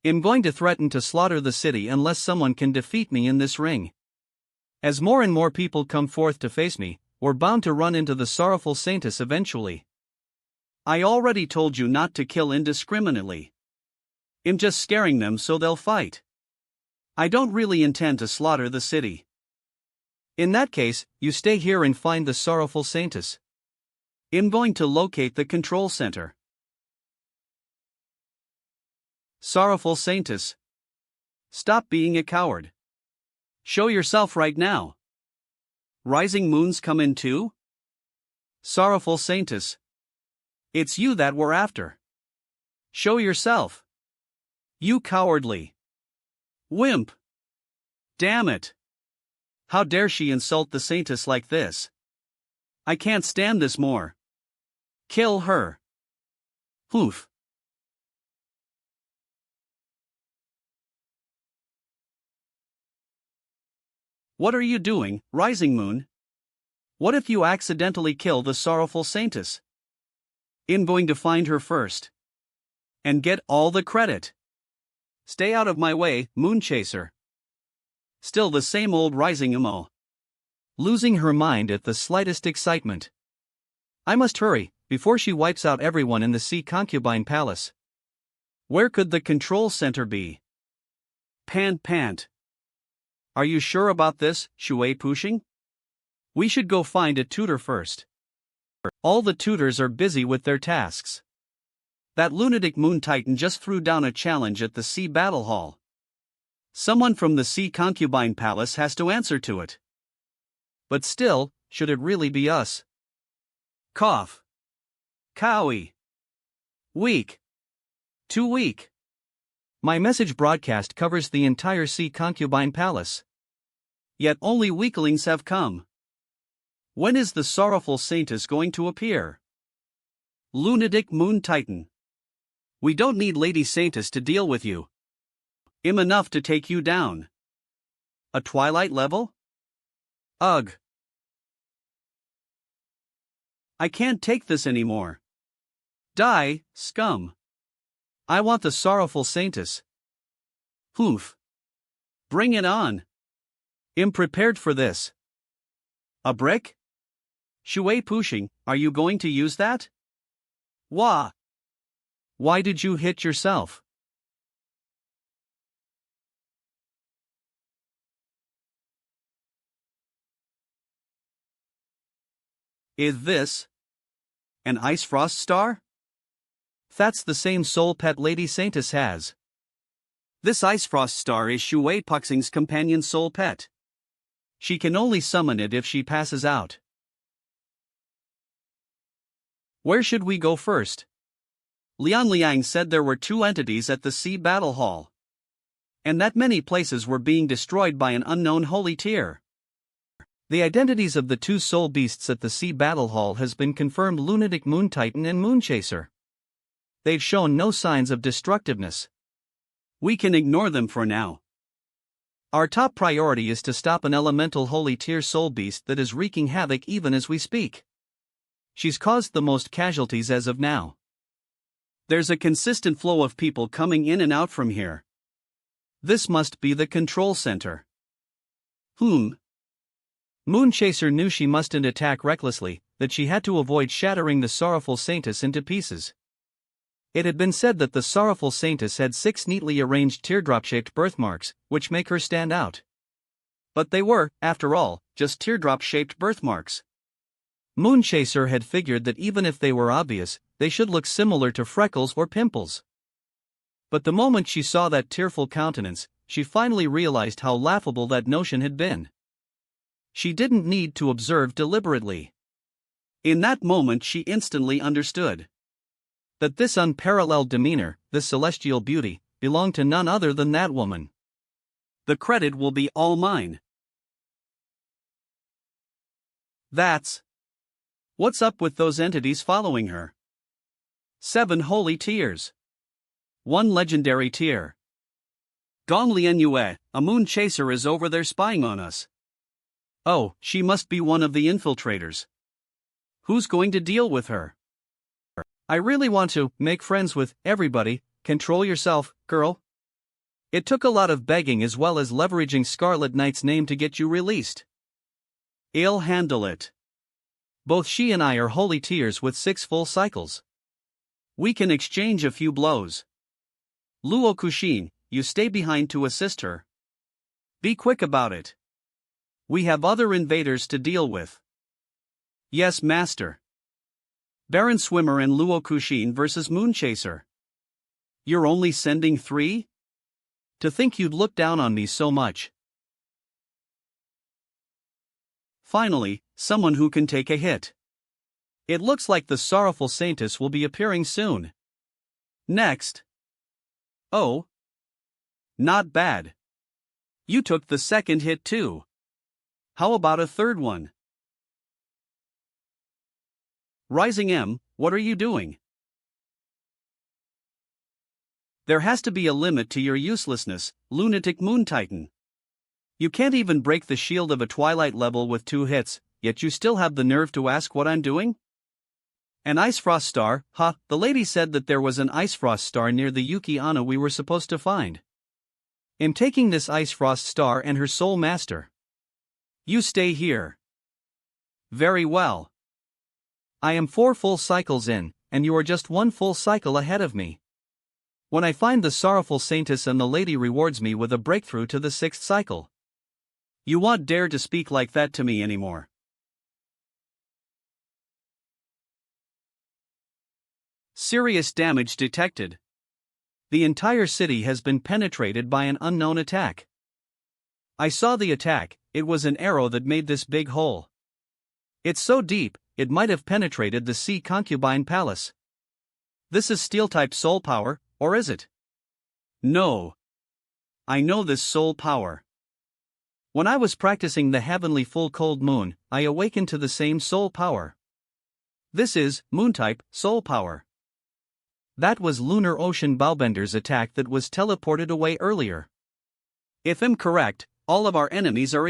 I'm going to threaten to slaughter the city unless someone can defeat me in this ring. As more and more people come forth to face me, we're bound to run into the sorrowful Saintess eventually. I already told you not to kill indiscriminately. I'm just scaring them so they'll fight. I don't really intend to slaughter the city. In that case, you stay here and find the sorrowful Saintess. I'm going to locate the control center. Sorrowful Saintess. Stop being a coward. Show yourself right now. Rising moons come in too? Sorrowful Saintess. It's you that we're after. Show yourself. You cowardly wimp. Damn it. How dare she insult the Saintess like this? I can't stand this more. Kill her. Oof. What are you doing, Rising Moon? What if you accidentally kill the sorrowful Saintess? I'm going to find her first. And get all the credit. Stay out of my way, Moon Chaser. Still the same old Rising Emo. Losing her mind at the slightest excitement. I must hurry, before she wipes out everyone in the Sea Concubine Palace. Where could the control center be? Pant. Are you sure about this, Shui Pushing? We should go find a tutor first. All the tutors are busy with their tasks. That lunatic Moon Titan just threw down a challenge at the Sea Battle Hall. Someone from the Sea Concubine Palace has to answer to it. But still, should it really be us? Cough. Cowie. Weak. Too weak. My message broadcast covers the entire sea concubine palace. Yet only weaklings have come. When is the sorrowful Saintess going to appear? Lunatic Moon Titan. We don't need Lady Saintess to deal with you. I'm enough to take you down. A twilight level? Ugh. I can't take this anymore. Die, scum. I want the sorrowful Saintess. Hoof. Bring it on. I'm prepared for this. A brick? Shui Pushing, are you going to use that? Wah. Why did you hit yourself? Is this an ice frost star? That's the same soul pet Lady Saintess has. This ice frost star is Shui Puxing's companion soul pet. She can only summon it if she passes out. Where should we go first? Lian Liang said there were 2 entities at the Sea Battle Hall. And that many places were being destroyed by an unknown holy tier. The identities of the 2 soul beasts at the Sea Battle Hall has been confirmed: Lunatic Moon Titan and Moon Chaser. They've shown no signs of destructiveness. We can ignore them for now. Our top priority is to stop an elemental holy tier soul beast that is wreaking havoc even as we speak. She's caused the most casualties as of now. There's a consistent flow of people coming in and out from here. This must be the control center. Moon Chaser knew she mustn't attack recklessly, that she had to avoid shattering the sorrowful Saintess into pieces. It had been said that the sorrowful Saintess had 6 neatly arranged teardrop-shaped birthmarks, which make her stand out. But they were, after all, just teardrop-shaped birthmarks. Moon Chaser had figured that even if they were obvious, they should look similar to freckles or pimples. But the moment she saw that tearful countenance, she finally realized how laughable that notion had been. She didn't need to observe deliberately. In that moment she instantly understood that this unparalleled demeanor, this celestial beauty, belonged to none other than that woman. The credit will be all mine. What's up with those entities following her? 7 holy tiers. 1 legendary tier. Gong Lian Yue, a moon chaser, is over there spying on us. Oh, she must be one of the infiltrators. Who's going to deal with her? I really want to make friends with everybody. Control yourself, girl. It took a lot of begging as well as leveraging Scarlet Knight's name to get you released. I'll handle it. Both she and I are holy tiers with 6 full cycles. We can exchange a few blows. Luo Kushin, you stay behind to assist her. Be quick about it. We have other invaders to deal with. Yes, master. Baron Swimmer and Luo Kushin versus Moonchaser. You're only sending 3? To think you'd look down on me so much. Finally, someone who can take a hit. It looks like the sorrowful Saintess will be appearing soon. Next. Oh. Not bad. You took the second hit too. How about a third one? Rising M, what are you doing? There has to be a limit to your uselessness, Lunatic Moon Titan. You can't even break the shield of a Twilight level with 2 hits, yet you still have the nerve to ask what I'm doing? An Ice Frost Star, huh? The lady said that there was an Ice Frost Star near the Yuki Anna we were supposed to find. I'm taking this Ice Frost Star and her soul master. You stay here. Very well. I am 4 full cycles in, and you are just 1 full cycle ahead of me. When I find the sorrowful Saintess and the lady rewards me with a breakthrough to the 6th cycle. You won't dare to speak like that to me anymore. Serious damage detected. The entire city has been penetrated by an unknown attack. I saw the attack. It was an arrow that made this big hole. It's so deep, it might have penetrated the Sea Concubine Palace. This is Steel-type soul power, or is it? No. I know this soul power. When I was practicing the heavenly full cold moon, I awakened to the same soul power. This is moon-type soul power. That was Lunar Ocean Bowbender's attack that was teleported away earlier. If I'm correct, all of our enemies are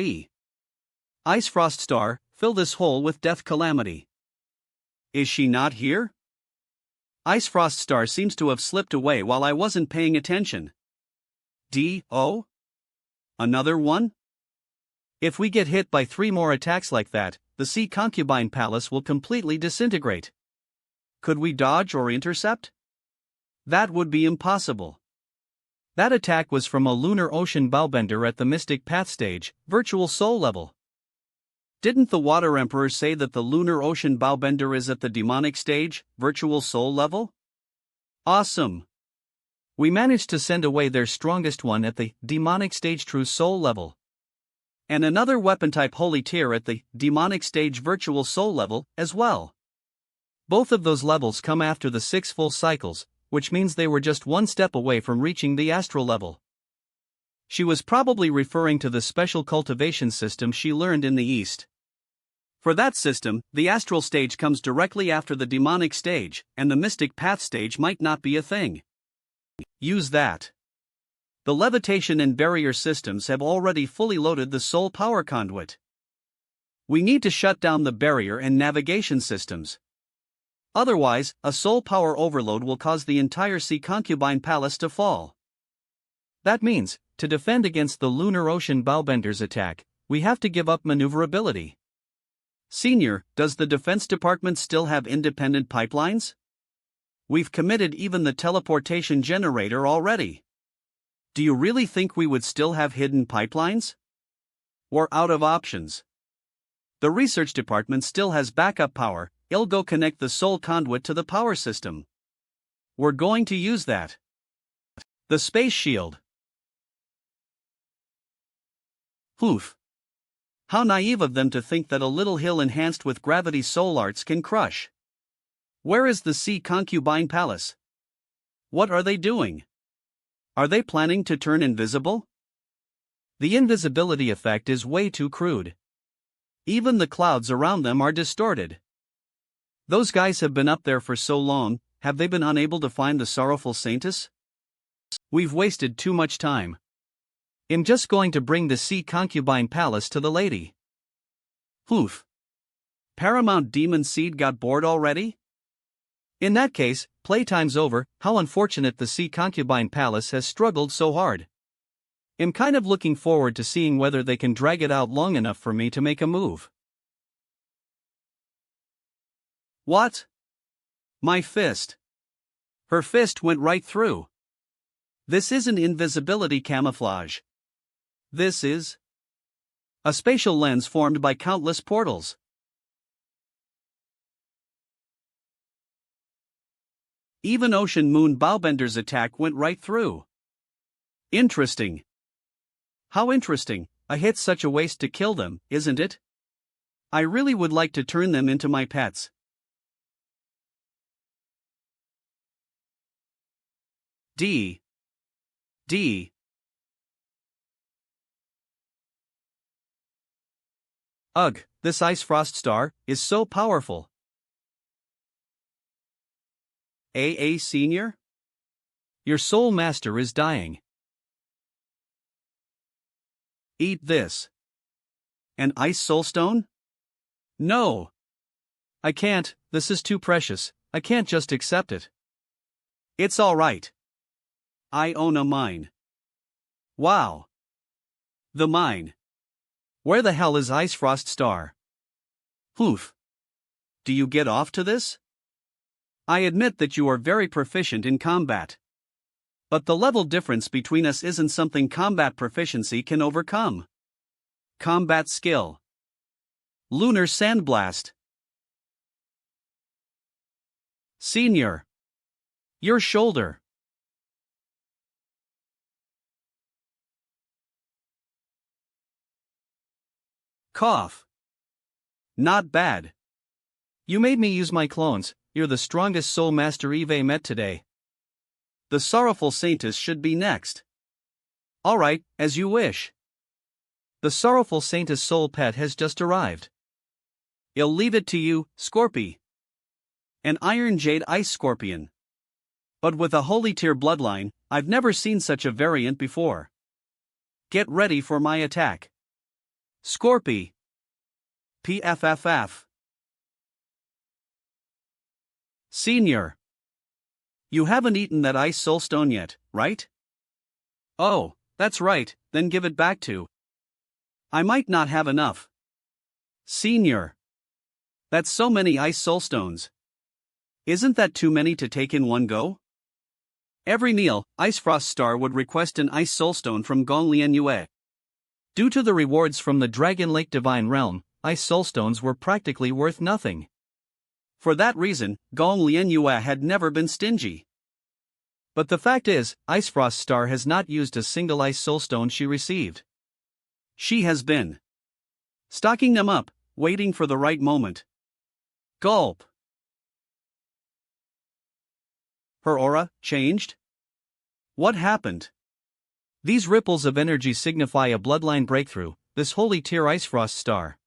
Ice Frost Star, fill this hole with Death Calamity. Is she not here? Ice Frost Star seems to have slipped away while I wasn't paying attention. D.O.? Another one? If we get hit by 3 more attacks like that, the Sea Concubine Palace will completely disintegrate. Could we dodge or intercept? That would be impossible. That attack was from a Lunar Ocean Bowbender at the Mystic Path stage, Virtual Soul level. Didn't the Water Emperor say that the Lunar Ocean Bowbender is at the Demonic stage, Virtual Soul level? Awesome! We managed to send away their strongest one at the Demonic stage True Soul level. And another weapon type Holy Tier at the Demonic stage Virtual Soul level, as well. Both of those levels come after the 6 full cycles, which means they were just one step away from reaching the Astral level. She was probably referring to the special cultivation system she learned in the East. For that system, the Astral stage comes directly after the Demonic stage, and the Mystic Path stage might not be a thing. Use that. The levitation and barrier systems have already fully loaded the soul power conduit. We need to shut down the barrier and navigation systems. Otherwise, a soul power overload will cause the entire Sea Concubine Palace to fall. That means, to defend against the Lunar Ocean Bowbender's attack, we have to give up maneuverability. Senior, does the Defense Department still have independent pipelines? We've committed even the teleportation generator already. Do you really think we would still have hidden pipelines? We're out of options. The research department still has backup power. It'll go connect the soul conduit to the power system. We're going to use that. The space shield. Oof. How naive of them to think that a little hill enhanced with gravity soul arts can crush. Where is the Sea Concubine Palace? What are they doing? Are they planning to turn invisible? The invisibility effect is way too crude. Even the clouds around them are distorted. Those guys have been up there for so long, have they been unable to find the sorrowful Saintess? We've wasted too much time. I'm just going to bring the Sea Concubine Palace to the lady. Oof. Paramount Demon Seed got bored already? In that case, playtime's over. How unfortunate the Sea Concubine Palace has struggled so hard. I'm kind of looking forward to seeing whether they can drag it out long enough for me to make a move. What? My fist. Her fist went right through. This isn't invisibility camouflage. This is a spatial lens formed by countless portals. Even Ocean Moon Bowbender's attack went right through. Interesting. How interesting, a hit's such a waste to kill them, isn't it? I really would like to turn them into my pets. D. Ugh, this Ice Frost Star is so powerful. AA Senior? Your soul master is dying. Eat this. An ice soulstone? No. I can't, this is too precious, I can't just accept it. It's alright. I own a mine. Wow. The mine. Where the hell is Ice Frost Star? Oof. Do you get off to this? I admit that you are very proficient in combat. But the level difference between us isn't something combat proficiency can overcome. Combat skill. Lunar Sandblast. Senior. Your shoulder. Cough. Not bad. You made me use my clones. You're the strongest soul master Eve met today. the sorrowful Saintess should be next. Alright, as you wish. The sorrowful Saintess soul pet has just arrived. I'll leave it to you, Scorpy. An iron jade ice scorpion. But with a holy tier bloodline, I've never seen such a variant before. Get ready for my attack. Scorpy. PFFF. Senior. You haven't eaten that ice soulstone yet, right? Oh, that's right, then give it back to. I might not have enough. Senior. That's so many ice soulstones. Isn't that too many to take in one go? Every meal, Ice Frost Star would request an ice soulstone from Gong Lian Yue. Due to the rewards from the Dragon Lake Divine Realm, ice soulstones were practically worth nothing. For that reason, Gong Lian Yue had never been stingy. But the fact is, Ice Frost Star has not used a single ice soulstone she received. She has been stocking them up, waiting for the right moment. Gulp. Her aura changed? What happened? These ripples of energy signify a bloodline breakthrough, this holy tier Ice Frost Star.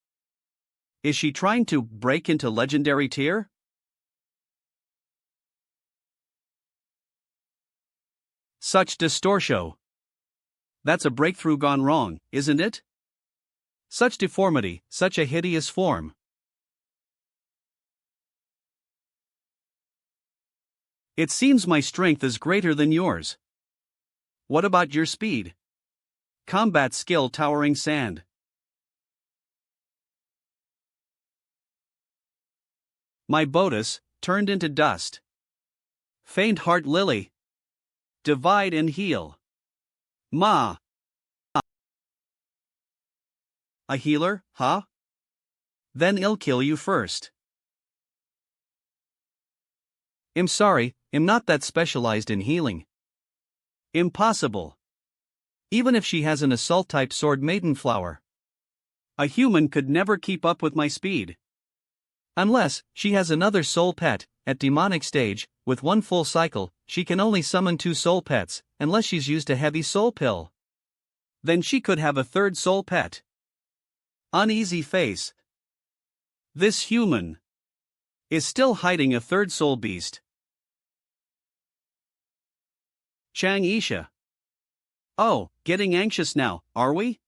Is she trying to break into legendary tier? Such distortion. That's a breakthrough gone wrong, isn't it? Such deformity, such a hideous form. It seems my strength is greater than yours. What about your speed? Combat skill towering sand. My Bodus, turned into dust. Faint heart lily. Divide and heal. Ma. A healer, huh? Then I'll kill you first. I'm sorry, I'm not that specialized in healing. Impossible. Even if she has an assault-type sword maiden flower. A human could never keep up with my speed. Unless, she has another soul pet, at demonic stage, with one full cycle, she can only summon 2 soul pets, unless she's used a heavy soul pill. Then she could have a third soul pet. Uneasy face. This human is still hiding a third soul beast. Chang Isha. Oh, getting anxious now, are we?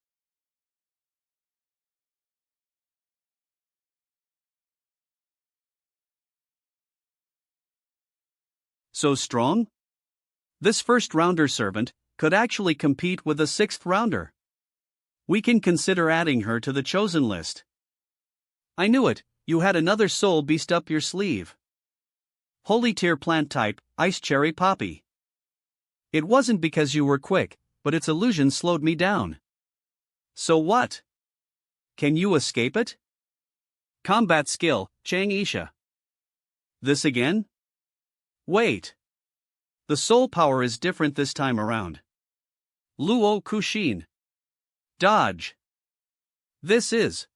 So strong? This first rounder servant could actually compete with a 6th rounder. We can consider adding her to the chosen list. I knew it, you had another soul beast up your sleeve. Holy tier plant type, Ice Cherry Poppy. It wasn't because you were quick, but its illusion slowed me down. So what? Can you escape it? Combat skill, Chang Isha. This again? Wait. The soul power is different this time around. Luo Kushin. Dodge. This is.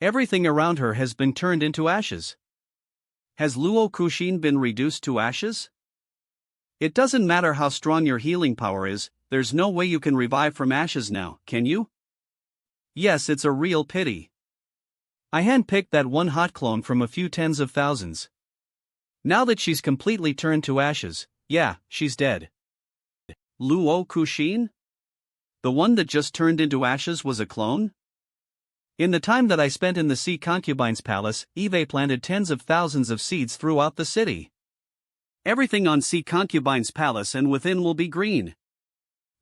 Everything around her has been turned into ashes. Has Luo Kushin been reduced to ashes? It doesn't matter how strong your healing power is, there's no way you can revive from ashes now, can you? Yes, it's a real pity. I handpicked that one hot clone from a few tens of thousands. Now that she's completely turned to ashes, yeah, she's dead. Luo Kushin? The one that just turned into ashes was a clone? In the time that I spent in the Sea Concubine's palace, Eve planted tens of thousands of seeds throughout the city. Everything on Sea Concubine's palace and within will be green.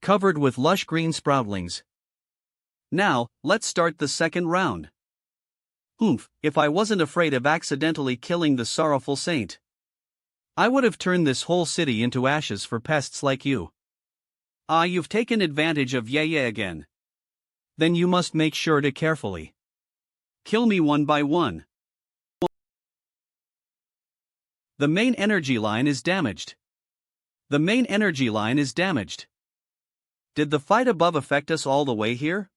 Covered with lush green sproutlings. Now, let's start the second round. If I wasn't afraid of accidentally killing the sorrowful saint, I would have turned this whole city into ashes for pests like you. You've taken advantage of Yeye again. Then you must make sure to carefully kill me one by one. The main energy line is damaged. The main energy line is damaged. Did the fight above affect us all the way here?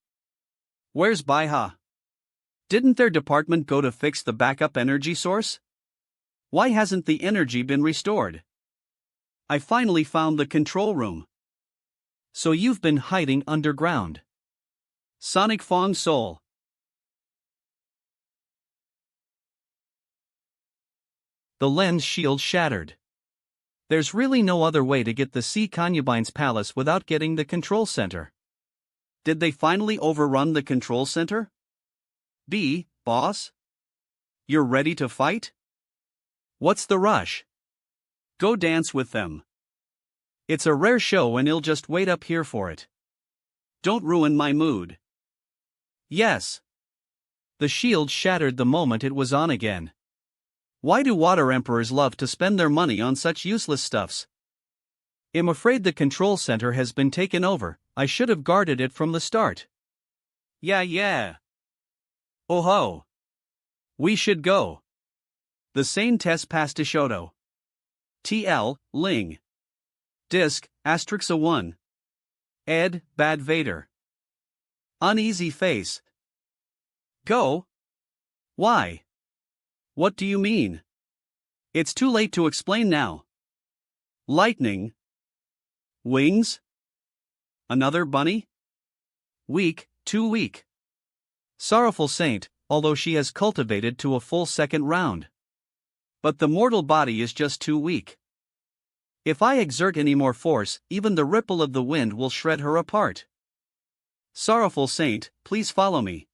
Where's Baiha? Didn't their department go to fix the backup energy source? Why hasn't the energy been restored? I finally found the control room. So you've been hiding underground. Sonic Fong Soul. The lens shield shattered. There's really no other way to get the Sea Concubine's palace without getting the control center. Did they finally overrun the control center? B, boss? You're ready to fight? What's the rush? Go dance with them. It's a rare show and you'll just wait up here for it. Don't ruin my mood. Yes. The shield shattered the moment it was on again. Why do water emperors love to spend their money on such useless stuffs? I'm afraid the control center has been taken over. I should have guarded it from the start. Yeah. Oh ho. We should go. The Saintess passed to Showdown. TL, Ling. Disc, Astrixa 1. Ed, Bad Vader. Uneasy face. Go? Why? What do you mean? It's too late to explain now. Lightning. Wings? Another bunny? Weak, too weak. Sorrowful saint, although she has cultivated to a full second round. But the mortal body is just too weak. If I exert any more force, even the ripple of the wind will shred her apart. Sorrowful saint, please follow me.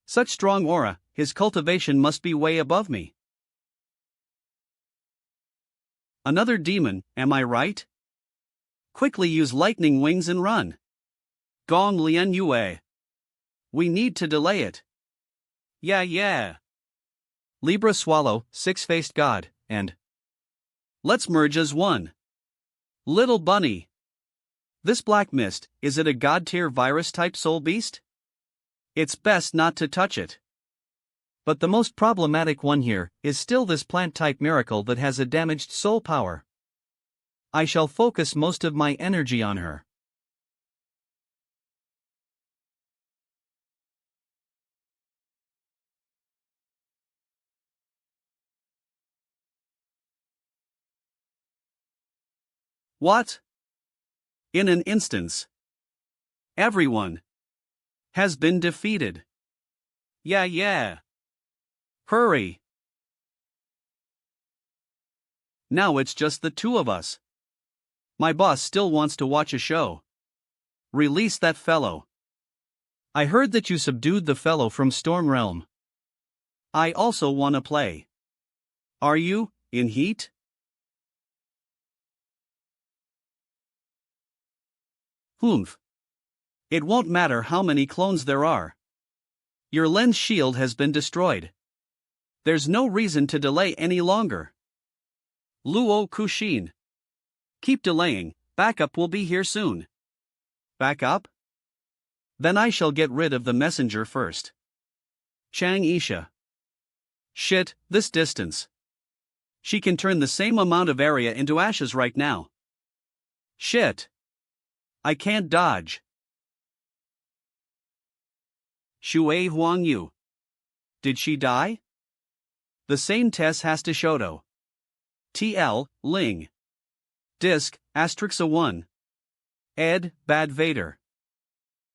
Such strong aura, his cultivation must be way above me. Another demon, am I right? Quickly use lightning wings and run. Gong Lian Yue. We need to delay it. Yeah. Libra Swallow, Six-Faced God, and let's merge as one. Little Bunny. This black mist, is it a god-tier virus-type soul beast? It's best not to touch it. But the most problematic one here is still this plant-type miracle that has a damaged soul power. I shall focus most of my energy on her. What? In an instance. Everyone has been defeated. Yeah. Hurry. Now it's just the two of us. My boss still wants to watch a show. Release that fellow. I heard that you subdued the fellow from Storm Realm. I also wanna play. Are you, in heat? Humph. It won't matter how many clones there are. Your lens shield has been destroyed. There's no reason to delay any longer. Luo Kushin. Keep delaying, backup will be here soon. Backup? Then I shall get rid of the messenger first. Chang Isha. Shit, this distance. She can turn the same amount of area into ashes right now. Shit. I can't dodge. Shui Huangyu. Did she die? The Saintess has to Showdown. TL, Ling. Disc, Astrixa 1. Ed, Bad Vader.